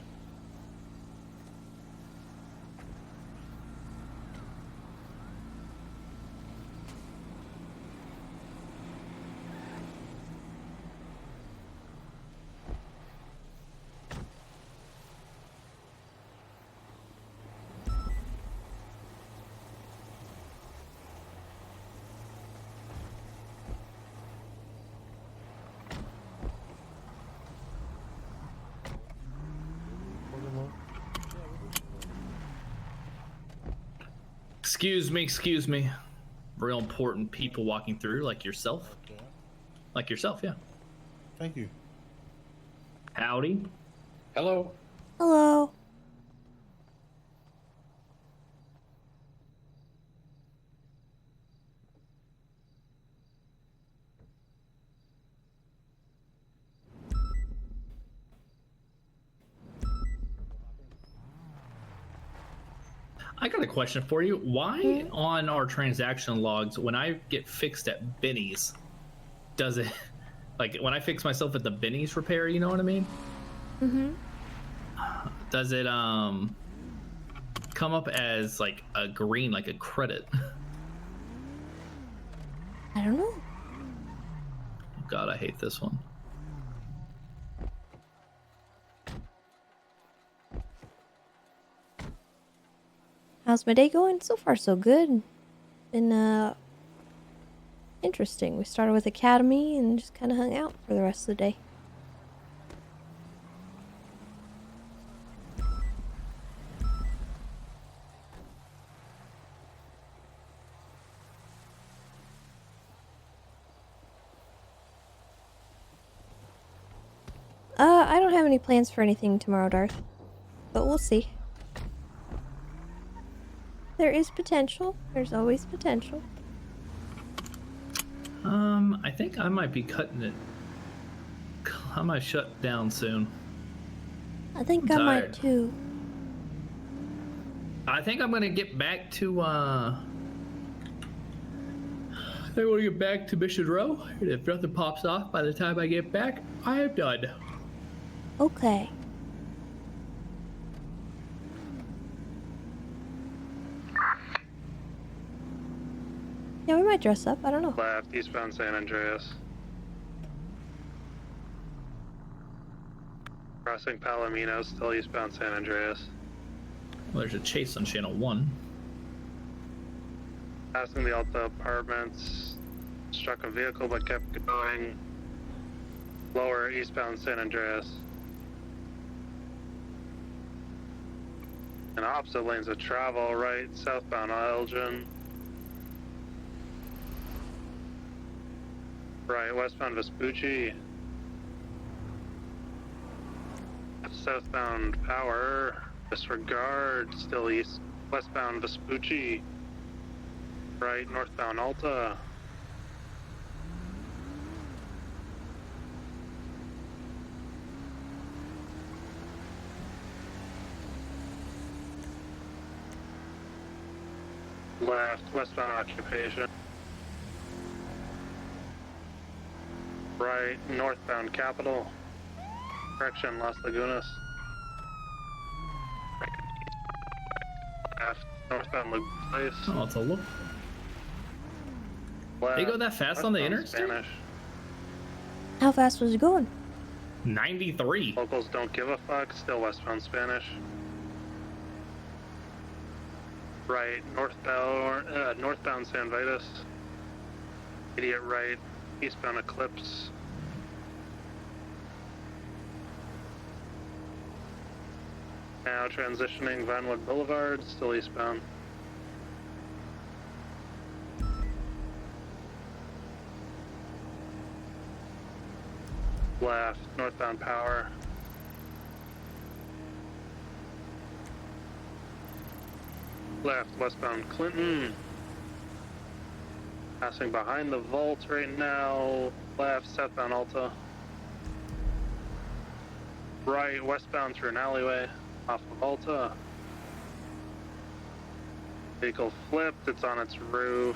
Excuse me. Real important people walking through, like yourself. Okay. Like yourself, yeah. Thank you. Howdy. Hello. Hello. I got a question for you. Why on our transaction logs, when I get fixed at Benny's, does it, like when I fix myself at the Benny's repair, you know what I mean? Does it come up as like a green, like a credit? I don't know. God, I hate this one. How's my day going? So far, so good. Been, interesting. We started with Academy and just kind of hung out for the rest of the day. I don't have any plans for anything tomorrow, Darth. But we'll see. There is potential. There's always potential. I think I might be cutting it. I might shut down soon. I think I might too. I think I'm gonna get back to I want to get back to Mission Row, and if nothing pops off by the time I get back, I am done. Okay. Yeah, we might dress up. I don't know. Left, eastbound San Andreas. Crossing Palomino, still eastbound San Andreas. Well, there's a chase on channel 1. Passing the Alta Apartments. Struck a vehicle but kept going. Lower eastbound San Andreas. And opposite lanes of travel, right, southbound Elgin. Right, westbound Vespucci. Southbound Power. Disregard, still east. Westbound Vespucci. Right, northbound Alta. Left, westbound Occupation. Right, northbound Capital. Correction, Las Lagunas. Left, northbound Lagoon Place. Oh, it's a look. Left, They go that fast on the westbound interstate? Spanish. How fast was it going? 93. Locals don't give a fuck, still westbound Spanish. Right, northbound San Vitus. Idiot right, eastbound Eclipse. Now transitioning Vinewood Boulevard, still eastbound. Left, northbound Power. Left, westbound Clinton. Passing behind the vault right now. Left, southbound Alta. Right, westbound through an alleyway. Off of Alta. Vehicle flipped, it's on its roof.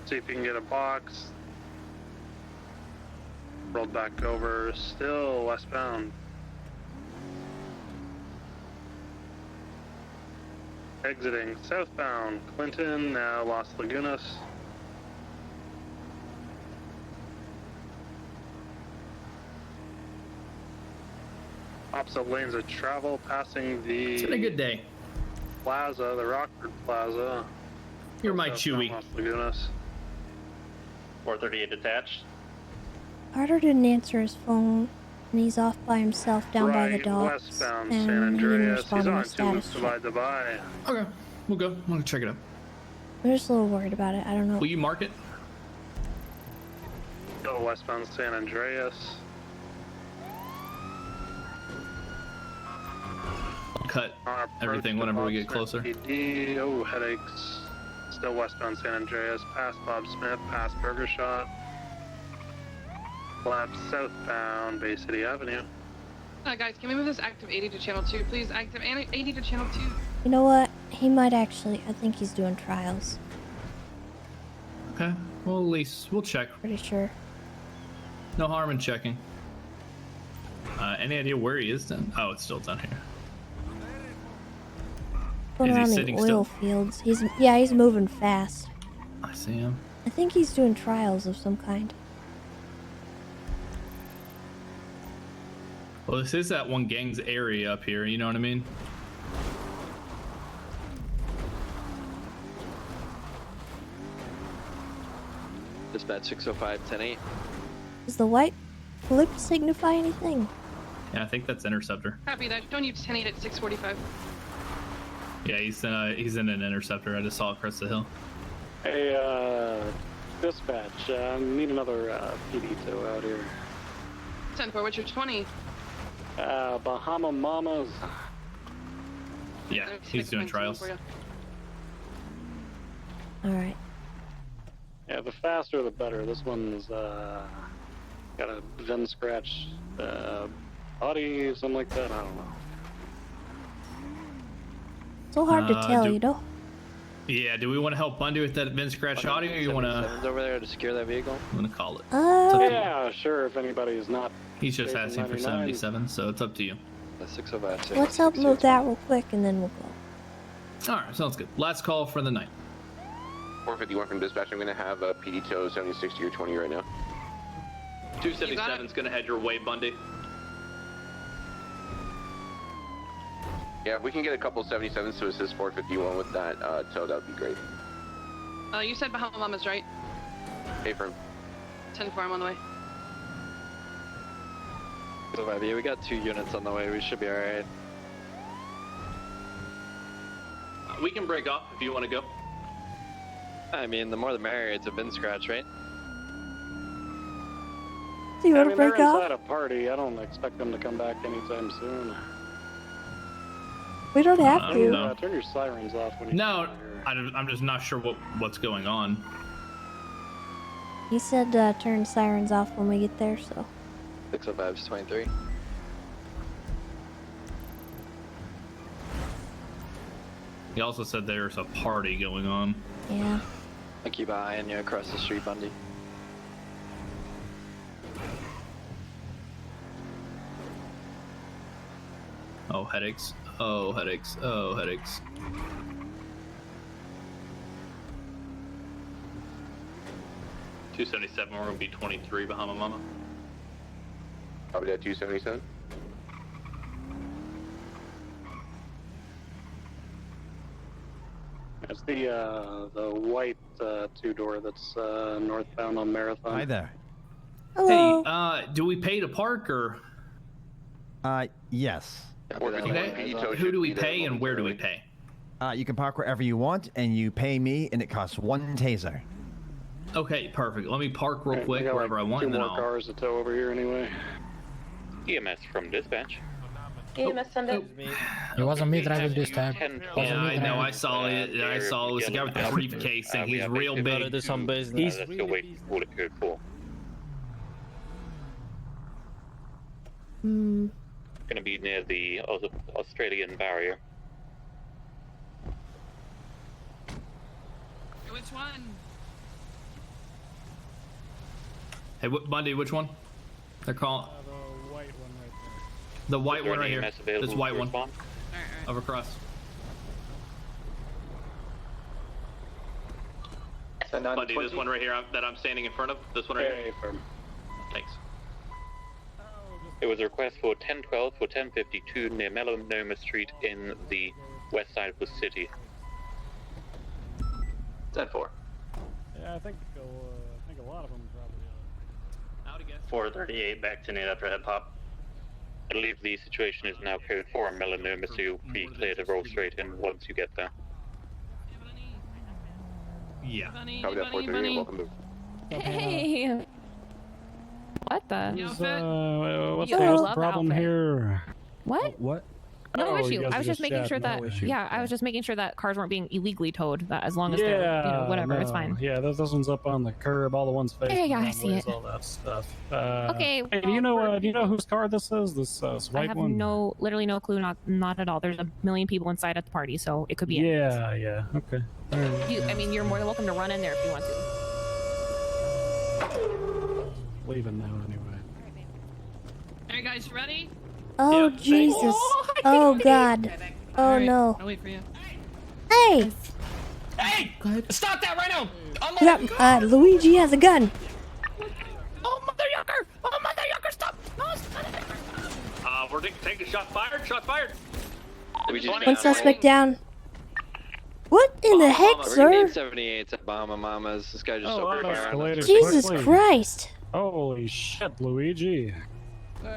See if you can get a box. Rolled back over, still westbound. Exiting southbound Clinton, now Las Lagunas. Opposite lanes of travel, passing the... It's been a good day. Plaza, the Rockford Plaza. You're my Chewy. Las Lagunas. 438 attached. Carter didn't answer his phone, and he's off by himself down by the Right, docks. westbound And San he didn't Andreas. respond He's to my on 2 status loops check. divide by. Okay, we'll go. We'll check it out. I'm just a little worried about it. I don't know. Will you mark it? Still westbound San Andreas. Cut everything whenever we get closer. PD. Oh, headaches. Still westbound San Andreas. Past Bob Smith. Past Burger Shot. Left southbound Bay City Avenue. Guys, can we move this active 80 to channel 2, please? Active 80 to channel 2. You know what? He might actually. I think he's doing trials. Okay, well, at least we'll check. Pretty sure. No harm in checking. Any idea where he is then? Oh, it's still down here. Going Is he around the sitting oil still? fields. He's moving fast. I see him. I think he's doing trials of some kind. Well, this is that one gang's area up here, you know what I mean? Dispatch 605-10-8. Does the white flip signify anything? Yeah, I think that's Interceptor. Copy that. Showing you 10-8 at 645. Yeah, he's in an Interceptor. I just saw it across the hill. Hey, dispatch, need another PD tow out here. 10-4, what's your 20? Bahama Mamas. Yeah, he's doing trials. Alright. Yeah, the faster the better. This one's got a VIN scratch body, something like that. I don't know. So hard to tell, you know? Yeah, do we want to help Bundy with that VIN scratch audio, or you want to... over there to secure that vehicle? I'm going to call it. Yeah, sure, if anybody is not... He's just Station asking for 99. 77, so it's up to you. That's 605. Let's help move that real quick and then we'll go. Alright, sounds good. Last call for the night. 451 from dispatch. I'm gonna have a PD tow 7060 or 20 right now. 277 is gonna head your way, Bundy. Yeah, if we can get a couple 77s to assist 451 with that tow, that would be great. You said Bahama Mama's right. Hey, firm. 10-4, I'm on the way. So, yeah, we got 2 units on the way. We should be alright. We can break off if you want to go. I mean, the more the merrier. It's a bin scratch, right? Do you want to break they're off? inside a party. I don't expect them to come back anytime soon. We don't have to. Turn your sirens off when you. No, I'm just not sure what's going on. He said turn sirens off when we get there, so. 605's 23. He also said there's a party going on. Yeah. I keep an eye on you across the street, Bundy. Oh, headaches. Oh, headaches. Oh, headaches. $277, we're gonna be 23 Bahama Mama. Probably at 277. It's the white 2-door that's northbound on Marathon. Hi there. Hello. Hey, do we pay to park or? Yes. Okay. Who do we pay and where do we pay? You can park wherever you want, and you pay me, and it costs 1 taser. Okay, perfect. Let me park real quick got wherever I want, 2 and then more I'll. cars to tow over here anyway. EMS from dispatch. EMS send it. It wasn't me driving this time. Yeah, I know. I saw it. I saw it was the guy with the briefcase, and he's real big. Do some business. He's still waiting for order code 4. Gonna be near the Australian barrier. Which one? Hey, Bundy, which one? They're calling. The white one right there. The white one right here. EMS available This white to one. respond? Over across. Bundy, this one right here that I'm standing in front of. This one right here. Thanks. It was a request for 1012 for 1052 near Melanoma Street in the west side of the city. 10-4. Yeah, I think a lot of them probably. Out again. 438 back to Nate after head pop. I believe the situation is now code 4 in Melanoma, so you'll be clear to roll straight in once you get there. Yeah. Bunny, Probably at 438. Welcome to. Hey. What the? What's You the love the problem outfit. here? What? What? No Oh, you issue. guys I are was just making chatting, sure that. no issue. Yeah, I was just making sure that cars weren't being illegally towed. That as long as they're, whatever, it's fine. Yeah, this one's up on the curb. All the ones facing. Yeah, I wrong see ways, it. All that stuff. Okay, Hey, do you know whose car this is? This I white have one. literally no clue. Not at all. There's a million people inside at the party, so it could be. Yeah, yeah. Okay. All right. I mean, you're more than welcome to run in there if you want to. Leaving now anyway. Are you guys ready? Oh, Yep. Jesus. Oh, God. Oh, Alright, no. I'll wait for you. Hey! Hey! Stop that right now! Yep, Luigi has a gun. Oh, mother yucker! Oh, mother yucker! Stop! No, We're taking shots fired. Shots fired. One suspect down. What in the heck, sir? 78 at Bahama Mamas. This guy just Oh, opened fire on us. Jesus Christ. Holy shit, Luigi.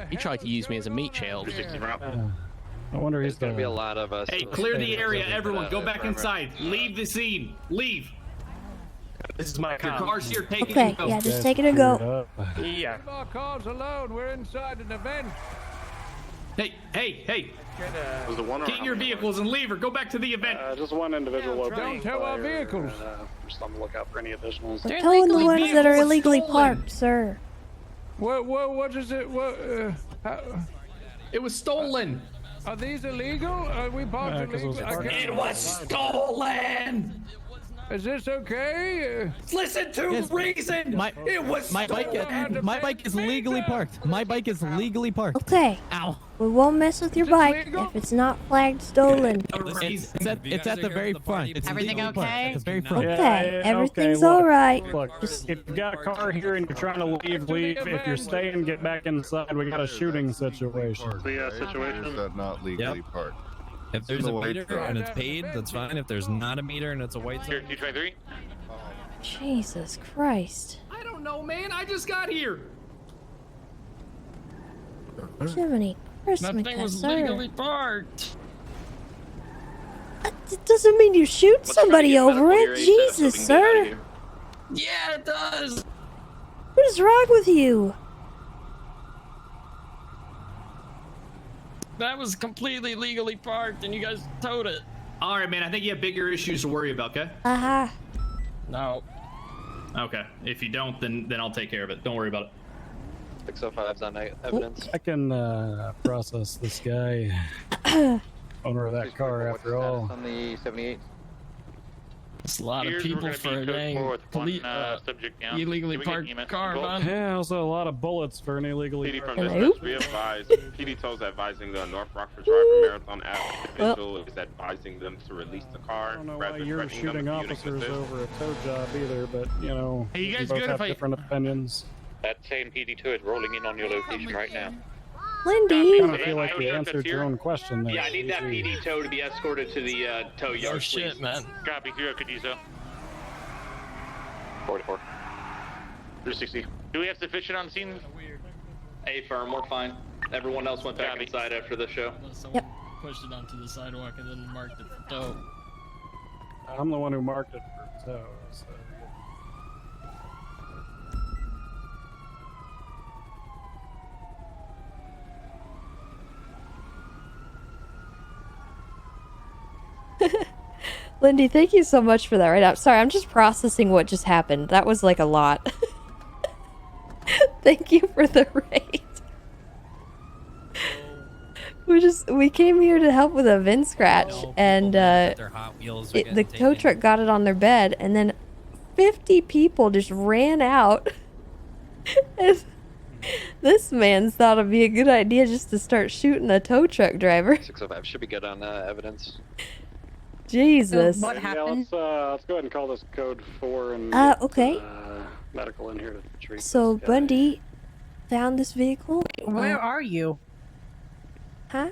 He tried to use me as a meat shield. I wonder he's gonna be a lot of us. Hey, clear the area, everyone. Go back inside. Leave the scene. Leave. This is my Your car. car's here. Take it. Okay, and go. yeah, just take it and go. Yeah. Leave our cars alone. We're inside an event. Hey! Was the one Get in your vehicles and leave or go back to the event. Just one individual Don't tow our vehicles. Just on the lookout for any additionals. We're towing the ones that are illegally parked, sir. What is it? It was stolen. Are these illegal? Are we parked illegally? It was stolen. Is this okay? Listen to reason. It was my bike is legally parked. My bike is legally parked. Okay. Ow. We won't mess with your bike if it's not flagged stolen. It's at the very front. It's Everything legally parked okay? at the very front. Okay, everything's look, all right. Look, if you've got a car here and you're trying to leave. If you're staying, get back inside. We got a shooting situation. Situation. That not legally parked. If there's a meter and it's paid, that's fine. If there's not a meter and it's a white zone. 223. Jesus Christ. I don't know, man. I just got here. Jiminy Christmas, That thing was legally parked. It doesn't mean you shoot somebody over it. Jesus, sir. Yeah, it does. What is wrong with you? That was completely legally parked, and you guys towed it. All right, man. I think you have bigger issues to worry about. Okay. No. Okay. If you don't, then I'll take care of it. Don't worry about it. 605's on evidence. I can process this guy, owner of that car. After all, on the 78. It's a lot of people for a dang illegally parked car, man. yeah, also a lot of bullets for an illegally. PD from parked dispatch, we advise PD tolls advising the North Rockford driver Marathon Ave individual is advising them to release the car. I don't know rather why than you're threatening them shooting with officers units. over a tow job either, but you know, Hey, you guys both good have if I- different opinions. That same PD2 is rolling in on your location right now. Lindy. I kind of feel like you answered your own question there. Yeah, I need that Easy. PD tow to be escorted to the tow yard. Oh shit, please. man. Copy, 0 Cadizo. 44. 360. Do we have sufficient on scene? A firm, we're fine. Everyone else went back inside after the show. Yep. Pushed it onto the sidewalk and then marked it for tow. I'm the one who marked it for tow. So. Lindy, thank you so much for that right now. Sorry, I'm just processing what just happened. That was like a lot. Thank you for the raid. We came here to help with a VIN scratch, and the tow truck got it on their bed, and then 50 people just ran out. And this man's thought it'd be a good idea just to start shooting the tow truck driver. 605 should be good on evidence. Jesus. So what happened? Let's go ahead and call this code 4 and Okay. medical in here to treat. So this guy. Bundy found this vehicle. Where are you? Huh?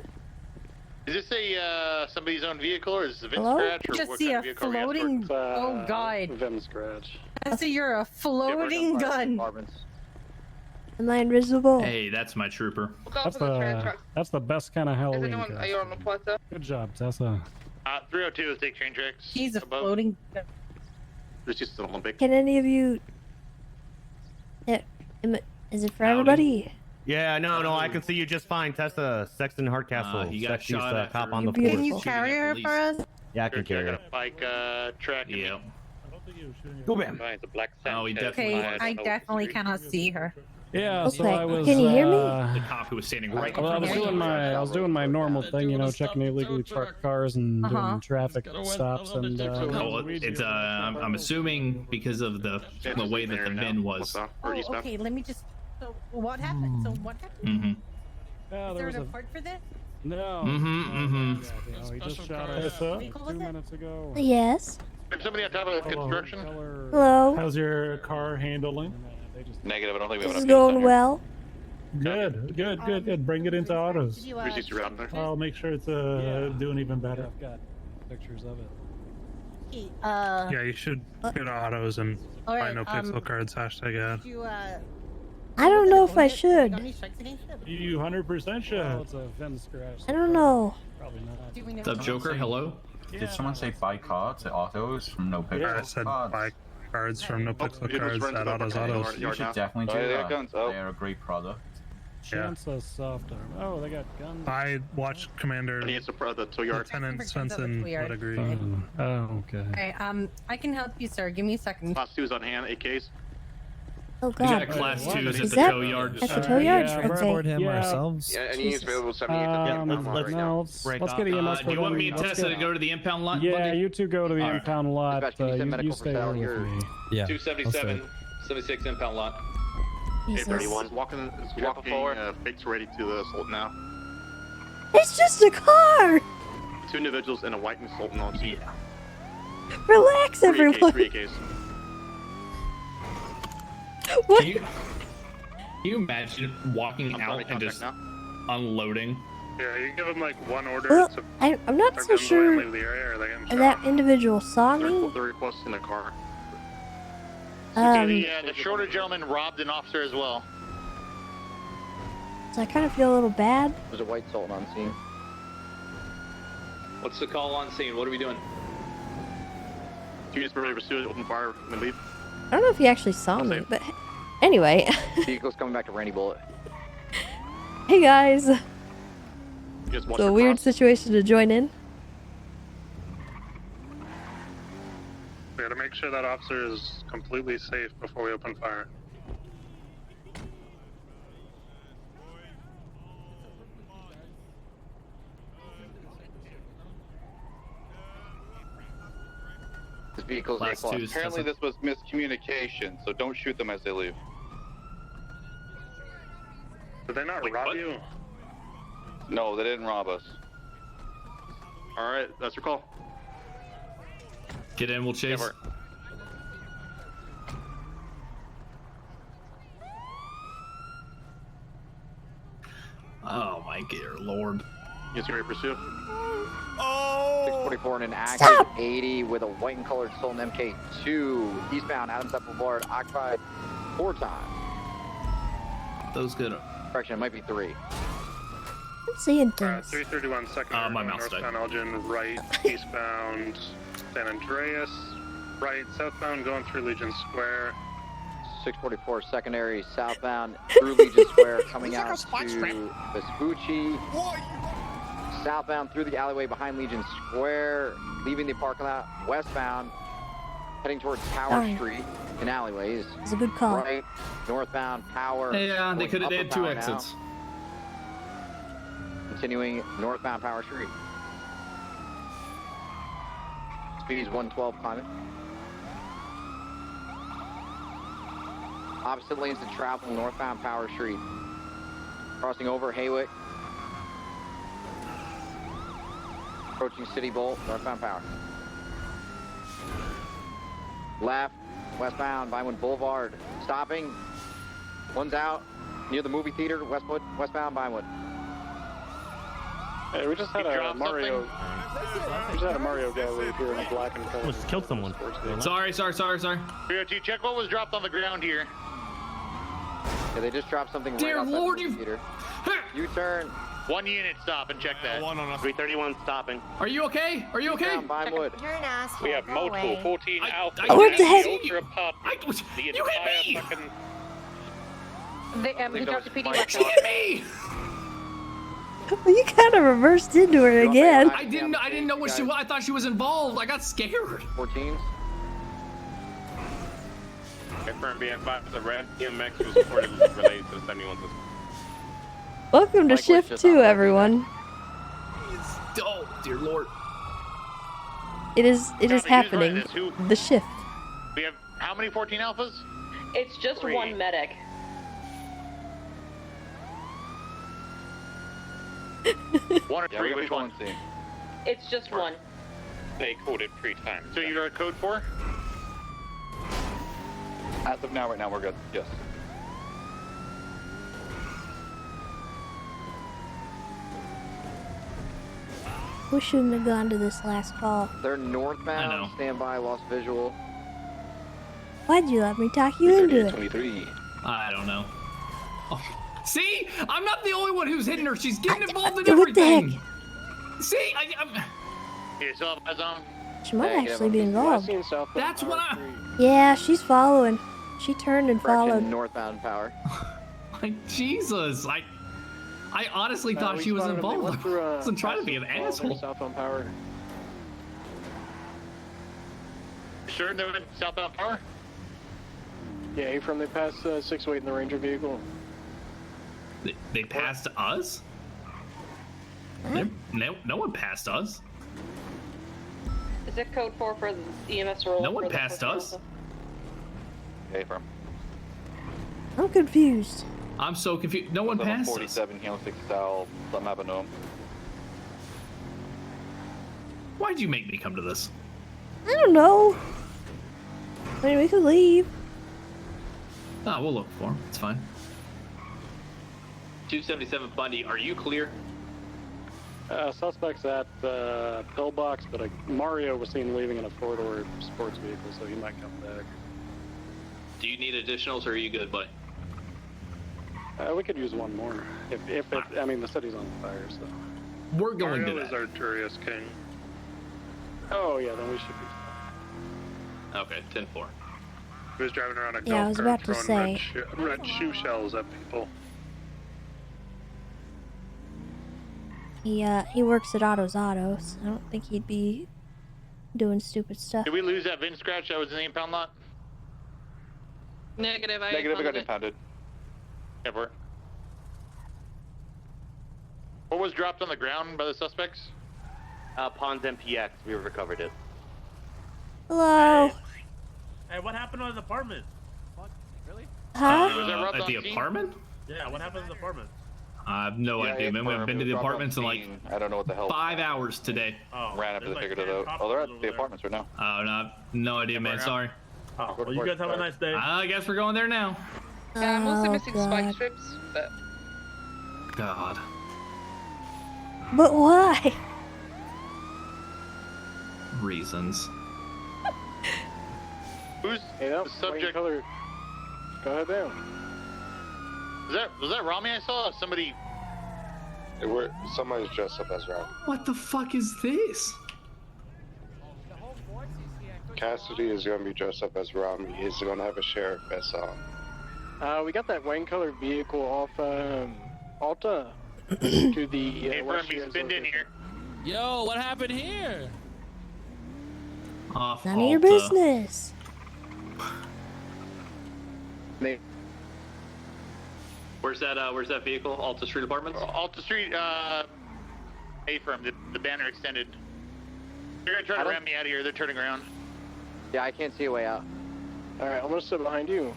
Is this a somebody's own vehicle, or is this a VIN Hello? scratch, or Just what see kind a of vehicle are we floating. escorting? Oh God! Vim scratch. I see you're a floating gun. Am I invisible? Hey, that's my trooper. That's the best kind of Halloween. Are you on the plaza? Good job, Tessa. 302 is take train tracks. He's a above. floating. There's just an Olympic. Can any of you? Yeah. Is it for everybody? Yeah, no, I can see you just fine, Tessa. Sexton Hardcastle. He got shot after cop on the You're force. Can you carry her for us? Yeah, I can carry I her. got a bike track. Yeah. Go bam. It's a black Oh, he Sanchez. definitely Okay, was. I definitely cannot see her. Yeah, so Okay, I was. can you hear me? The cop who was standing right in Well, I front was of me. doing my normal thing, you know, checking illegally parked cars and doing traffic stops and. Well, it's I'm assuming because of the way that the VIN was. Oh, okay. Let me just. So what happened? So what happened? Mm-hmm. Yeah, Is there there was an a. part for this? No. Mm-hmm. He just shot us What 2 minutes ago. Yes. There's somebody on top of the construction. Hello. How's your car handling? Negative. I don't think we This have is enough going units well. Good. Bring it into autos. Did you, 360 around there. I'll make sure it's doing even better. I've got pictures of it. Yeah, you should go to autos and all buy right, no pixel cards #ad. Did you, I don't know if I should. You 100% should. Oh, it's a VIN scratch. I don't know. Probably not. What's up, Joker? Hello? Did someone say buy cards at autos from NoPixel? I said buy cards from no pixel cards at autos. You should definitely do that. They are a great product. Chance a soft arm. Oh, they got guns. I watched Commander Lieutenant Svensson would agree. Oh, okay. Okay, I can help you, sir. Give me a second. Class 2's on hand, AKs. Oh We God. got class Wait, 2s at Is the that tow yard. at the tow yard? Yeah, Okay. transport him Yeah. ourselves. Yeah, and he's available 78 Let's get EMS Do for you want them. me and Let's Tessa get- to go to the impound lot? Yeah, Buggy? you two go to the All right. impound lot. Dispatch, can you send You medical stay for here Sal with here? me. Yeah. 277, 76 impound lot. Jesus. Walking fakes ready to the assault now. It's just a car. 2 individuals and a white Sultan on scene. Relax, everyone. 3 AKs. What? Can you imagine walking out and just unloading? Yeah, you give them like one order. Well, to I'm not so sure leave the area, or they get in that individual saw me. They're requesting a car. The shorter gentleman robbed an officer as well. So I kind of feel a little bad. There's a white Sultan on scene. What's the call on scene? What are we doing? Units ready to pursue, open fire, and leave. I don't know if he actually saw me, but anyway. Vehicle's coming back to Randy Bullet. Hey guys. Just watch It's a your weird cross. situation to join in. We gotta make sure that officer is completely safe before we open fire. This vehicle's Class A+. 2s. Apparently this was miscommunication, so don't shoot them as they leave. Did they not rob you? No, they didn't rob us. Alright, that's your call. Get in, we'll chase. Never. Oh my dear lord. Yes, you're ready to pursue. 644 in an active 80 with a white and colored Sultan MK2 eastbound Adams Boulevard, occupied 4 times. Those good. Correction, it might be 3. I'm seeing things. 331 second. My mouse died. Northbound Elgin, right, eastbound San Andreas, right, southbound going through Legion Square. 644 secondary southbound through Legion Square, coming out to Vespucci. Southbound through the alleyway behind Legion Square, leaving the parking lot westbound, heading towards Power Street in alleyways. It's a good call. Right, northbound Power. Yeah, they going could have upper had 2 Power now. exits. Continuing northbound Power Street. Speed is 112 climbing. Opposite lanes to travel northbound Power Street. Crossing over Haywick. Approaching City Bolt, northbound Power. Left, westbound Vinewood Boulevard. Stopping. One's out near the movie theater, westbound Vinewood. Hey, we just had a Mario. We just had a Mario guy leave here in a black and color. Just killed someone. Sorry. 302, check what was dropped on the ground here. Yeah, they just dropped something Dear right outside Lord, the movie theater. U-turn. 1 unit stop and check that. 331 stopping. Are you okay? Are you okay? Eastbound Vinewood. You're an asshole. We have Go multiple away. 14 Alpha. What the heck? Ultra apartment. The You entire hit me! fucking. He dropped a PD. She hit me! You kind of reversed into her again. I didn't know what she was. I thought she was involved. I got scared. 14s. Confirm BN5 the red EMX was reported related to the 71 system. Welcome to Likewise, shift just 2, on everyone. Oh, dear Lord. It is Who's happening. running this? Who? The shift. We have how many 14 alphas? It's just 3. one medic. One or Yeah, 3, we which got one? scene. It's just one. They called it 3 times. So you're a code 4? As of now, right now, we're good. Yes. We shouldn't have gone to this last call. They're northbound. Standby, lost visual. Why'd you let me talk you into it? 23. I don't know. Oh. See? I'm not the only one who's hitting her. She's getting involved in What the everything. heck? See? You still have eyes on? She might actually be involved. That's what I... Yeah, she's following. She turned and followed. Correction, northbound Power. Like, Jesus. I honestly thought she was involved. I wasn't trying to be an asshole. Southbound Power. Sure, they're in southbound power? Yeah, from they passed 608 in the Ranger vehicle. They passed us? No one passed us. Is it code 4 for the EMS roll? No one passed us. Okay, from. I'm confused. I'm so confused. No one passed us. 47 Hill 6 South, I'm Avenue. Why'd you make me come to this? I don't know. I mean, we could leave. Oh, we'll look for him. It's fine. 277 Bundy, are you clear? Suspect's at the pillbox, but Mario was seen leaving in a four-door sports vehicle, so he might come back. Do you need additionals, or are you good, bud? We could use one more. I mean, the city's on fire, so. We're going Mario to is Arturius King. Oh, yeah, then we should be fine. Okay, 10-4. He was driving around a Yeah, I golf was cart about to throwing say. red shoe shells at people. He works at Otto's Autos. I don't think he'd be doing stupid stuff. Did we lose that VIN scratch that was in the impound lot? Negative, I Negative, I got impounded it. impounded. Ever. What was dropped on the ground by the suspects? Pons MPX, we recovered it. Hello. Hey, what happened on the apartment? Really? Huh? Was that robbed At on the scene? apartment? Yeah, what happened in the apartment? I have no idea, man. We haven't been to the apartments in like I don't know what the hell. 5 hours today. Oh, Ran up there's and like figured it 10 out. cops Oh, they're over at the there. apartments right now. Oh, no idea, man. Sorry. Oh, well, you guys have a nice day. I guess we're going there now. Yeah, I'm mostly Oh, missing God. spike strips, but God. But why? Reasons. Who's Hey, the subject? Color. Go ahead down. Was that Rami I saw? Somebody. Somebody's dressed up as Rami. What the fuck is this? Cassidy is going to be dressed up as Rami. He's going to have a sheriff vest on. We got that wine colored vehicle off Alta to the Hey, west Rami, Shields spin in location. here. Yo, what happened here? Off None of your Alta. business. Where's that vehicle? Alta Street Apartments? Alta Street, A-firm, the banner extended. They're gonna try I to don't- ram me out of here. They're turning around. Yeah, I can't see a way out. Alright, I'm gonna sit behind you.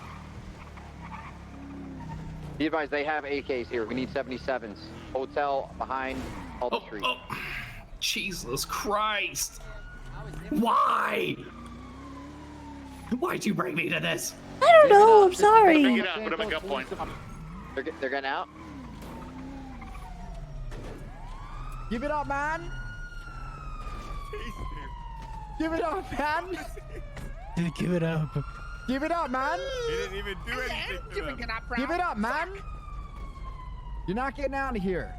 Be advised, they have AKs here. We need 77s. Hotel behind Alta Street. Oh, Jesus Christ. Why? Why'd you bring me to this? I don't know. I'm sorry. Pick it up, put him at gunpoint. They're getting out? Give it up, man. Give it up, man. Give it up. Give it up, man. He didn't even do anything to him. Give it up, man. You're not getting out of here.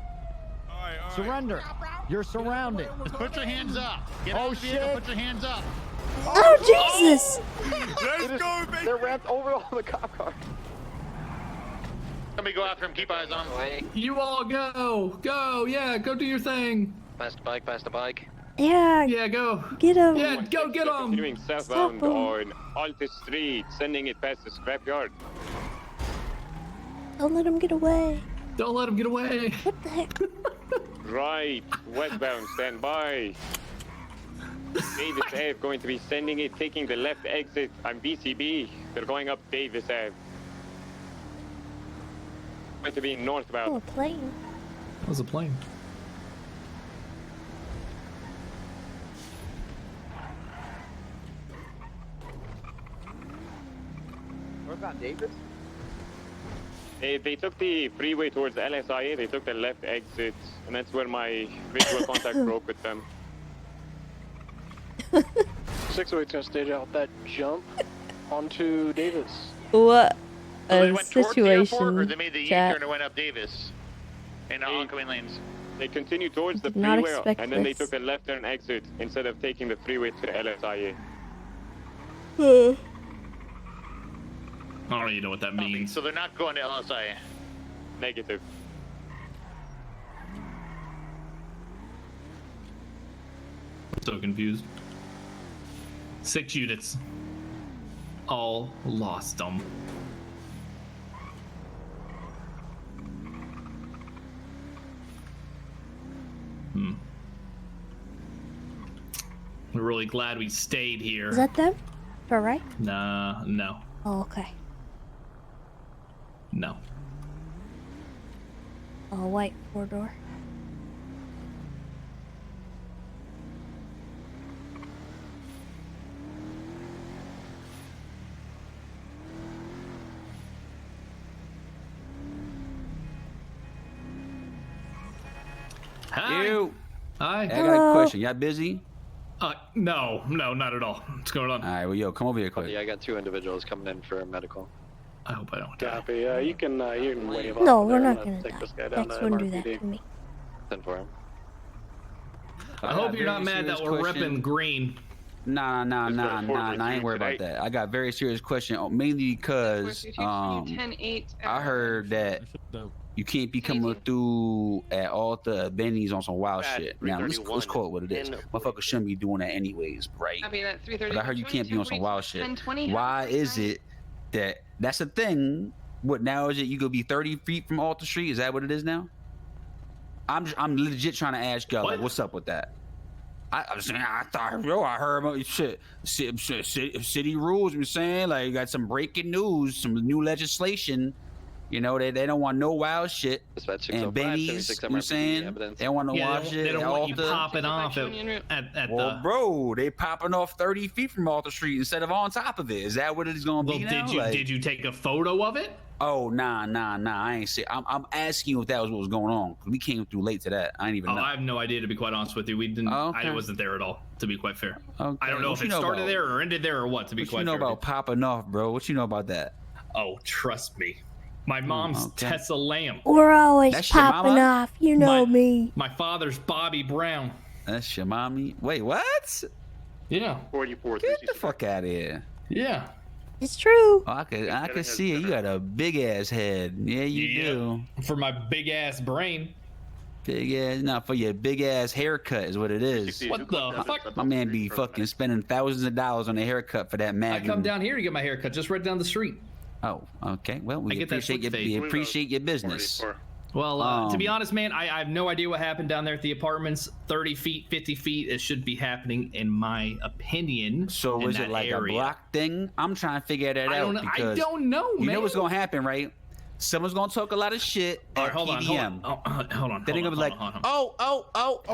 All right. Surrender. You're surrounded. Put your hands up. Get Oh, out of the vehicle, shit. put your hands up. Oh, Jesus. Let's go, baby. They're ramped over all the cop cars. Somebody go after him, keep eyes on him. You all go. Go. Yeah, go do your thing. Pass the bike. Yeah. Yeah, go. Get him. Yeah, go get him. Continuing southbound Stop 'em. on Alta Street, sending it past the scrapyard. Don't let him get away. Don't let him get away. What the heck? Right, westbound, stand by. Davis Ave going to be sending it, taking the left exit on BCB. They're going up Davis Ave. Going to be northbound. Oh, a plane. That was a plane. Northbound Davis? They took the freeway towards LSIA. They took the left exit, and that's where my visual contact broke with them. 608's gonna stage out that jump onto Davis. What So they a went towards the airport, or situation, they made the chat. U-turn and went up Davis in oncoming lanes. They continued towards the Did not freeway, expect and then they this. took a left turn exit instead of taking the freeway to LSIA. I don't even know what that means. So they're not going to LSI. Negative. I'm so confused. 6 units. all lost them. We're really glad we stayed here. Is that them? All right. Nah, no. Oh, okay. No. All white four-door. Hi. You. Hi. I got a question. Y'all busy? No, not at all. What's going on? All right, well, yo, come over here quick. Yeah, I got 2 individuals coming in for medical. I hope I don't Copy. You can wave off. No, there we're and not let's gonna take die. this guy down Dex to wouldn't do that MRPD. to me. Send for him. I hope you're not mad that we're ripping green. Nah, I ain't worried about that. I got a very serious question, mainly because I heard that you can't be coming through at all the Benny's on some wild shit. Now, let's call it what it is. Motherfuckers shouldn't be doing that anyways, right? But I heard you can't be on some wild shit. Why is it that that's the thing? What now is it? You could be 30 feet from Alta Street? Is that what it is now? I'm legit trying to ask y'all, like, what's up with that? I heard about shit. City rules. I'm saying, like, you got some breaking news, some new legislation. You know, they don't want no wild shit. And Benny's, you know what I'm saying? They don't want no wild shit. They don't want you popping off at well, the... bro, they popping off 30 feet from Alta Street instead of on top of it. Is that what it's gonna be now? Did you take a photo of it? Oh, nah. I ain't see. I'm asking you if that was what was going on. We came through late to that. I ain't even know. I have no idea, to be quite honest with you. We didn't. Okay. I wasn't there at all, to be quite fair. Okay. I don't know if it started there or ended there or what, to be quite fair. What you know about popping off, bro? What you know about that? Oh, trust me. My mom's Tessa Lamb. We're always That's your popping mama? off. You know me. My father's Bobby Brown. That's your mommy. Wait, what? Yeah. 44. Get the fuck out of here. Yeah. It's true. Oh, I can see it. You got a big ass head. Yeah, you do. For my big ass brain. Big ass, not for your big ass haircut is what it is. What the fuck? My man be fucking spending thousands of dollars on a haircut for that Magnum. I come down here to get my haircut, just right down the street. Oh, okay. Well, we appreciate your business. Well, to be honest, man, I have no idea what happened down there at the apartments. 30 feet, 50 feet, it should be happening, in my opinion. So is it like a block thing? I'm trying to figure that out. I don't know, man. You know what's gonna happen, right? Someone's gonna talk a lot of shit at PDM. Hold on. Then they're gonna be like, oh,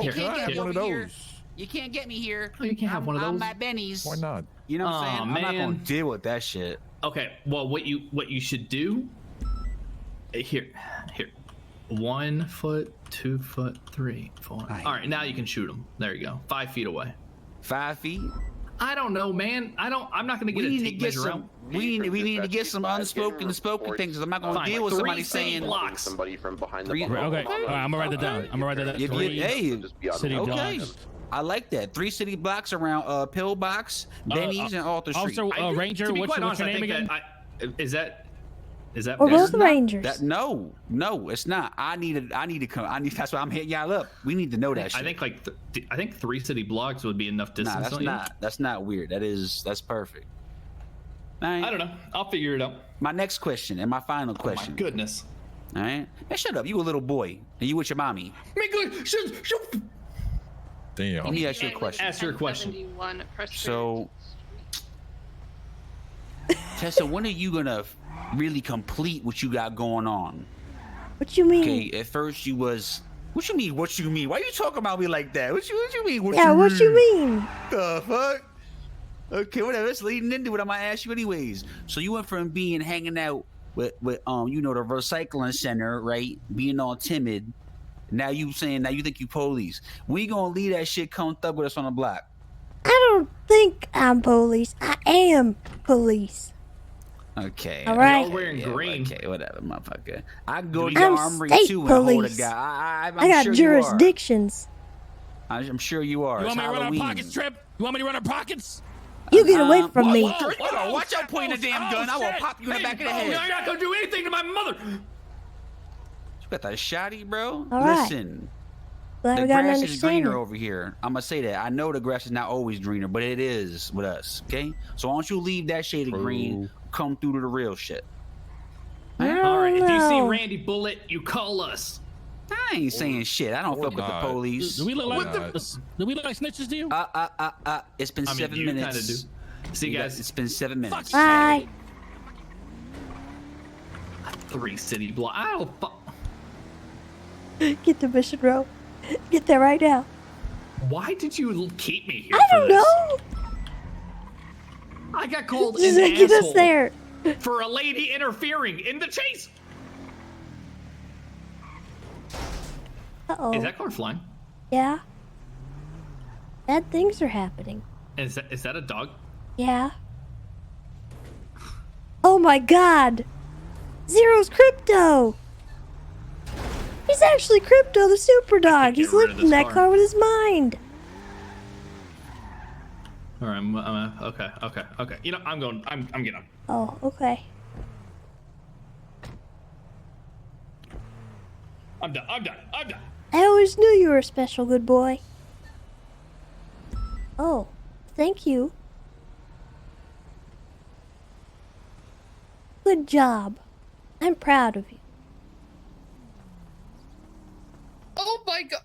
you can't get me one of over here. those. You can't get me here. Oh, you can't have one of those. I'm at Benny's. Why not? You know what I'm saying? I'm not gonna deal with that shit. Okay, well, what you should do here, 1 foot, 2 foot, 3, 4. All right, now you can shoot them. There you go. 5 feet away. 5 feet? I don't know, man. I'm not gonna get a tape measure out. We need to get some unspoken things. I'm not gonna deal with somebody saying blocks. Somebody from behind the Okay, all right, I'm gonna write that down. 3 city blocks. I like that. 3 city blocks around Pillbox, Benny's, and Alta Street. Also, Ranger, what's your name again? Is that? We're both Rangers. No, it's not. I need to come. That's why I'm hitting y'all up. We need to know that shit. I think 3 city blocks would be enough distance. Nah, that's not weird. That's perfect. I don't know. I'll figure it out. My next question and my final question. Oh my goodness. All right. Man, shut up. You a little boy and you with your mommy. Damn. Let me ask you a question. Ask your question. So, Tessa, when are you gonna really complete what you got going on? What you mean? Okay, at first you was. What you mean? What you mean? Why you talking about me like that? What you mean? What you mean? The fuck? Okay, whatever. It's leading into what I'm gonna ask you anyways. So you went from being hanging out with the recycling center, right? Being all timid. Now you think you police. We gonna leave that shit come thug with us on the block. I don't think I'm police. I am police. Okay. All right. Y'all wearing green. Okay, whatever, motherfucker. I can go to your armory too and hold a guy. I got jurisdictions. I'm sure you are. You want me to run our pockets, Trip? You want me to run our pockets? You get away from me. Watch out pointing the damn gun. I will pop you in the back of the head. You're not gonna do anything to my mother. You got that shotty, bro? All right. Listen. Glad The we got an grass is understanding. greener over here. I'm gonna say that. I know the grass is not always greener, but it is with us. Okay, so why don't you leave that shade of green, come through to the real shit. All right, if you see Randy Bullet, you call us. I ain't saying shit. I don't fuck with the police. Do we look like snitches to you? It's been 7 you minutes. kinda do. See, guys, it's been 7 minutes. Bye. 3 city block. Ow, fuck. Get the mission, bro. Get there right now. Why did you keep me here? I for don't this? know. I got called Just an get us asshole there. for a lady interfering in the chase. Uh-oh. Is that car flying? Yeah. Bad things are happening. Is that a dog? Yeah. Oh my god! Zero's Crypto! He's actually Crypto, the super dog. He's lifting that car with his mind. All right, okay. You know, I'm getting up. Oh, okay. I'm done. I always knew you were a special good boy. Oh, thank you. Good job. I'm proud of you. Oh my god.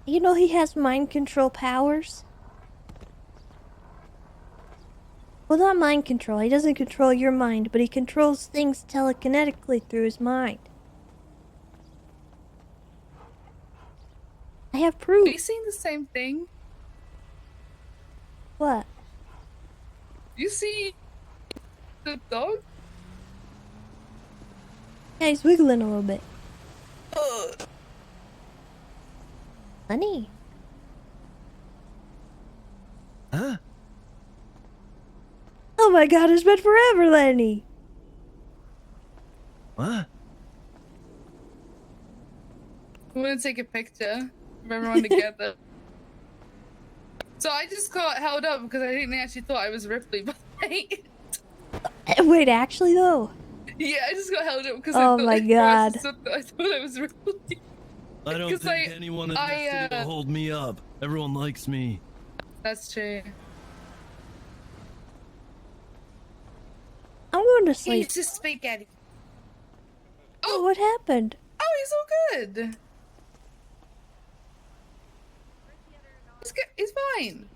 You know he has mind control powers? Well, not mind control. He doesn't control your mind, but he controls things telekinetically through his mind. I have proof. Are you seeing the same thing? What? You see the dog? Yeah, he's wiggling a little bit. Honey. Huh? Oh my god, it's been forever, Lenny. What? I'm gonna take a picture of everyone together. So I just got held up because I think they actually thought I was Ripley, but Wait, actually though? yeah, I just got held up because Oh my god. I thought I was Ripley. I don't think anyone in this city will hold me up. Everyone likes me. That's true. I'm going to sleep. He's just spaghetti. Oh, what happened? Oh, he's all good. He's good. He's fine.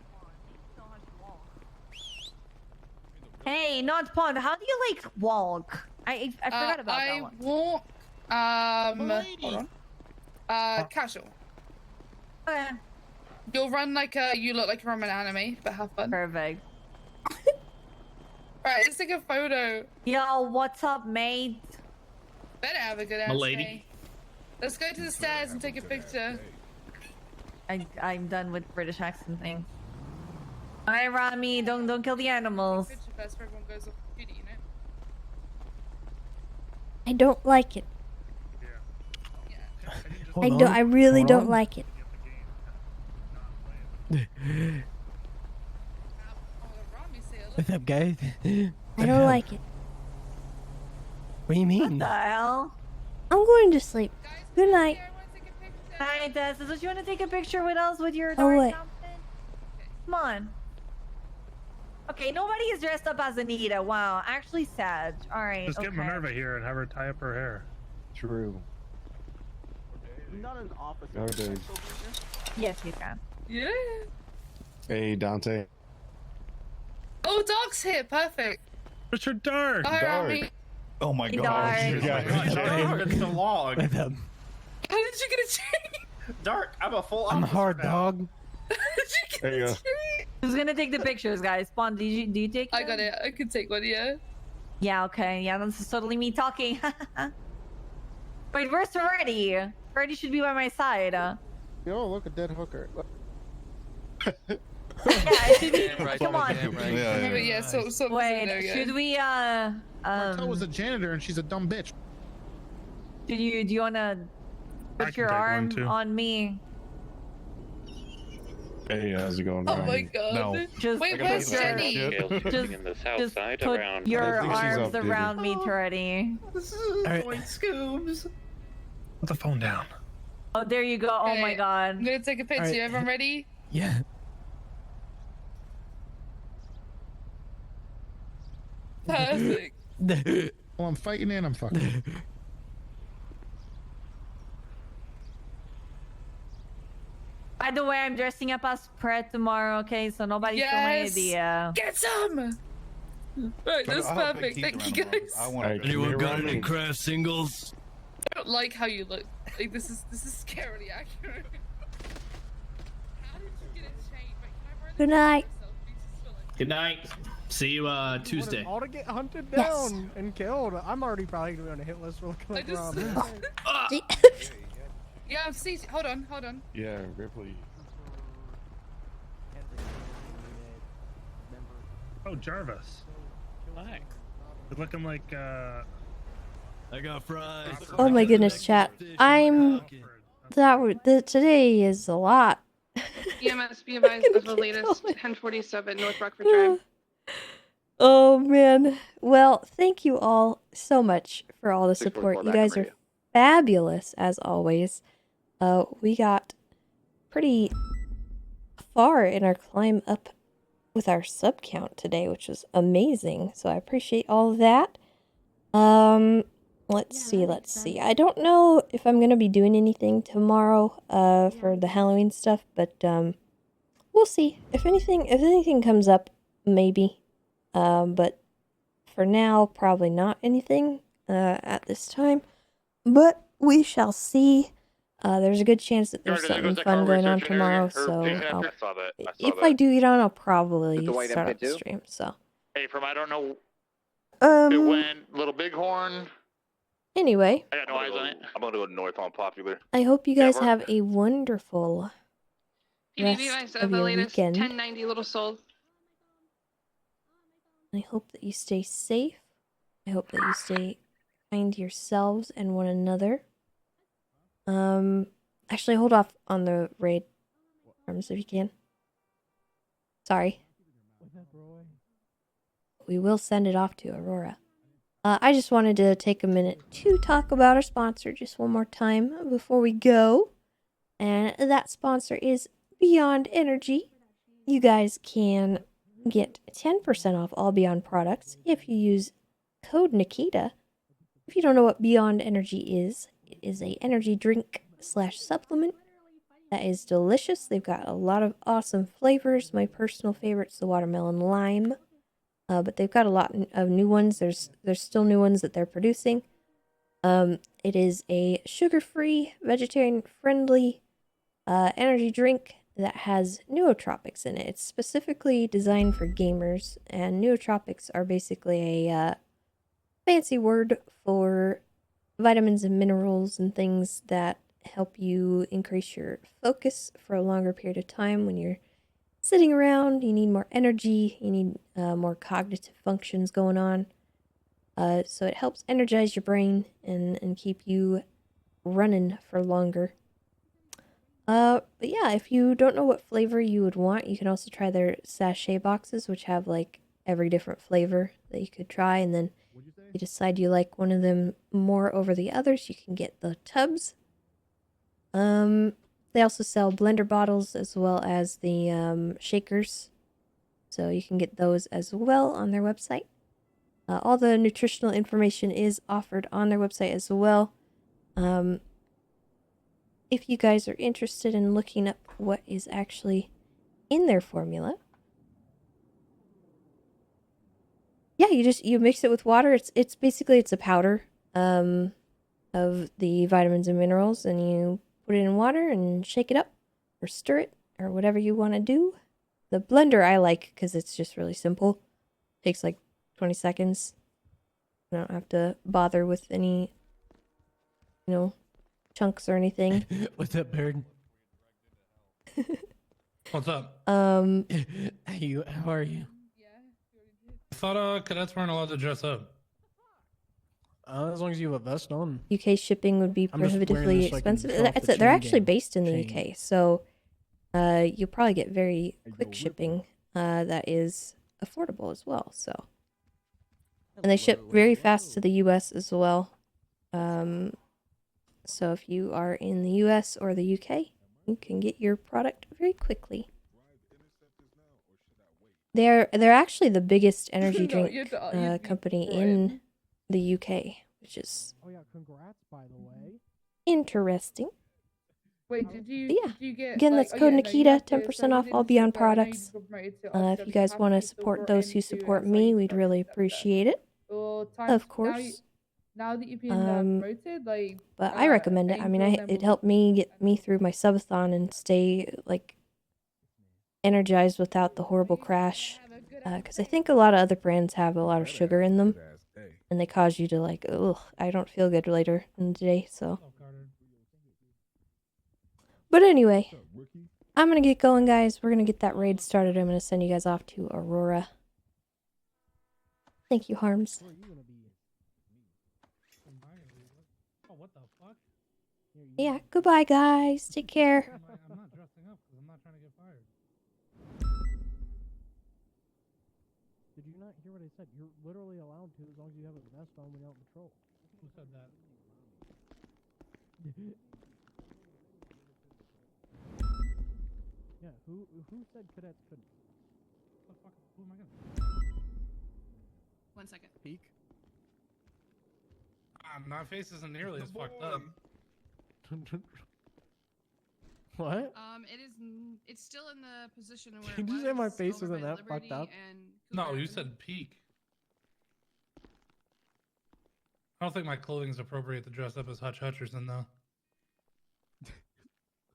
Hey, not Pond. How do you like walk? I forgot about that one. I walk. Hold on. Casual. Okay. You'll run like you look like you're from an anime, but have fun. Perfect. Alright, let's take a photo. Yo, what's up, mate? Better have a good ass day. Let's go to the stairs and take a picture. I'm done with British accent thing. Alright, Rami, don't kill the animals. Picture first, everyone goes off the beauty, you know? I don't like it. Hold I really Hold don't on. like it. What's up, guys? I don't like it. What do you mean? What the hell? I'm going to sleep. Good night. Hi, Tessa. Don't you want to take a picture with us with your Oh, dark wait. outfit? Come on. Okay, nobody is dressed up as Anita. Wow, actually sad. All right. Just get Minerva here and have her tie up her hair. True. Not an officer. Nowadays. Yes, you can. Yeah. Hey, Dante. Oh, Doc's here. Perfect. Richard Dark. Hi, Rami. Oh my Hey, god. Dark. It's a log. With him. How did you get a chain? Dark, I'm a full I'm hard, dog. There you go. Who's gonna take the pictures, guys? Spawn, do you take I them? got it. I can take one, yeah. Yeah, okay. Yeah, this is totally me talking. Wait, where's Freddy? Freddy should be by my side. Yo, look, a dead hooker. Yeah, it should be. Come on. Yeah. But yeah, so Wait, should we Martel was a janitor and she's a dumb bitch. do you wanna I put can your take one, arm too. on me? Hey, how's it going? Oh Ryan? my god. No. Just Wait, put where's your, Jenny? just put your I think she's arms updated. around me, Toretti. This is Alright. point Scoobs. Put the phone down. Oh, there you go. Oh my god. I'm gonna take a picture. All right. Everyone ready? Yeah. Perfect. Oh, I'm fighting and I'm fucking. By the way, I'm dressing up as Pret tomorrow, okay? So nobody steal my idea. Get some! Right, that's perfect. Thank you guys. Anyone got any craft singles? I don't like how you look. Like this is scarily accurate. How did you get it changed? Wait, can I Good night. Good night. See you Tuesday. All to get hunted Yes. down and killed. I'm already probably gonna be on a hit list. I just- Yeah, see. Hold on. Yeah, Ripley. Oh, Jarvis. Hi. You're looking like, I got fries. Oh my goodness, chat. Today is a lot. EMS be advised of the latest 1047 North Rockford Drive. Oh man. Well, thank you all so much for all the support. You guys are fabulous as always. We got pretty far in our climb up with our sub count today, which was amazing. So I appreciate all of that. Let's see. I don't know if I'm gonna be doing anything tomorrow for the Halloween stuff, but we'll see. If anything comes up, maybe. But for now, probably not anything at this time. But we shall see. There's a good chance that there's something fun going on tomorrow, so if I do get on, I'll probably start up the stream. So Hey, from I don't know. It went Little Bighorn. anyway, I got no eyes on it. I'm gonna go north on Popular. I hope you guys have a wonderful PD be rest advised of of the your latest weekend. 1090 Little Soul. I hope that you stay safe. I hope that you stay kind to yourselves and one another. Actually, hold off on the raid arms if you can. Sorry. We will send it off to Aurora. I just wanted to take a minute to talk about our sponsor just one more time before we go. And that sponsor is Beyond Energy. You guys can get 10% off all Beyond products if you use code Nakkida. If you don't know what Beyond Energy is, it is a energy drink / supplement that is delicious. They've got a lot of awesome flavors. My personal favorite's the watermelon lime. But they've got a lot of new ones. There's still new ones that they're producing. It is a sugar-free, vegetarian-friendly energy drink that has nootropics in it. It's specifically designed for gamers, and nootropics are basically a fancy word for vitamins and minerals and things that help you increase your focus for a longer period of time when you're sitting around. You need more energy, you need more cognitive functions going on. So it helps energize your brain and keep you running for longer. But yeah, if you don't know what flavor you would want, you can also try their sachet boxes, which have like every different flavor that you could try, and then if you decide you like one of them more over the others, you can get the tubs. They also sell blender bottles as well as the shakers, so you can get those as well on their website. All the nutritional information is offered on their website as well. If you guys are interested in looking up what is actually in their formula, yeah, you mix it with water. It's basically a powder of the vitamins and minerals, and you put it in water and shake it up or stir it or whatever you want to do. The blender I like because it's just really simple. Takes like 20 seconds. I don't have to bother with any, chunks or anything. What's up, Bird? What's up? How are you? I thought cadets weren't allowed to dress up. As long as you have a vest on. UK shipping would be I'm just wearing prohibitively this, like, expensive. control That's the it. They're chain actually gang. based in the Chain. UK, so you'll probably get very quick shipping that is affordable as well. So, and they ship very fast to the US as well. So if you are in the US or the UK, you can get your product very quickly. They're actually the biggest energy No, drink you're company right. in the UK, which is Oh yeah, congrats by the way. interesting. Wait, did you? Yeah. Did you get? Again, like, that's oh, code yeah, no, you Nakkida, have to, 10% so off you all didn't Beyond step out. I know you products. just got promoted to If officer, you but guys have want to you still support brought those who into support SIU me, we'd stuff really and stuff then? appreciate it. Or time, Of course. Now that you've been promoted, like. But I recommend it. I mean, it helped me get me through my subathon and stay like energized without the horrible crash. Because I think a lot of other brands have a lot of sugar in them, and they cause you to like, ugh, I don't feel good later in the day. So, but anyway, I'm gonna get going, guys. We're gonna get that raid started. I'm gonna send you guys off to Aurora. Thank you, Harms. Oh, what the fuck? Yeah, goodbye, guys. Take care. I'm not dressing up because I'm not trying to get fired. Did you not hear what I said? You're literally allowed to as long as you have a vest on when you're out on patrol. Who said that? Yeah, who said cadets couldn't? What the fuck? Who am I gonna? 1 second. Peek. My face isn't nearly as fucked up. What? It's still in the position where Did you say my face isn't that fucked up? No, you said peak. I don't think my clothing's appropriate to dress up as Hutch Hutcherson, though.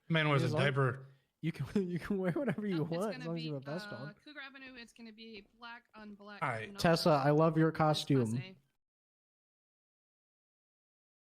Man wears a diaper. You can wear whatever you want as long as you have a vest on. Cougar Avenue, it's going to be black on black. Alright. Tessa, I love your costume.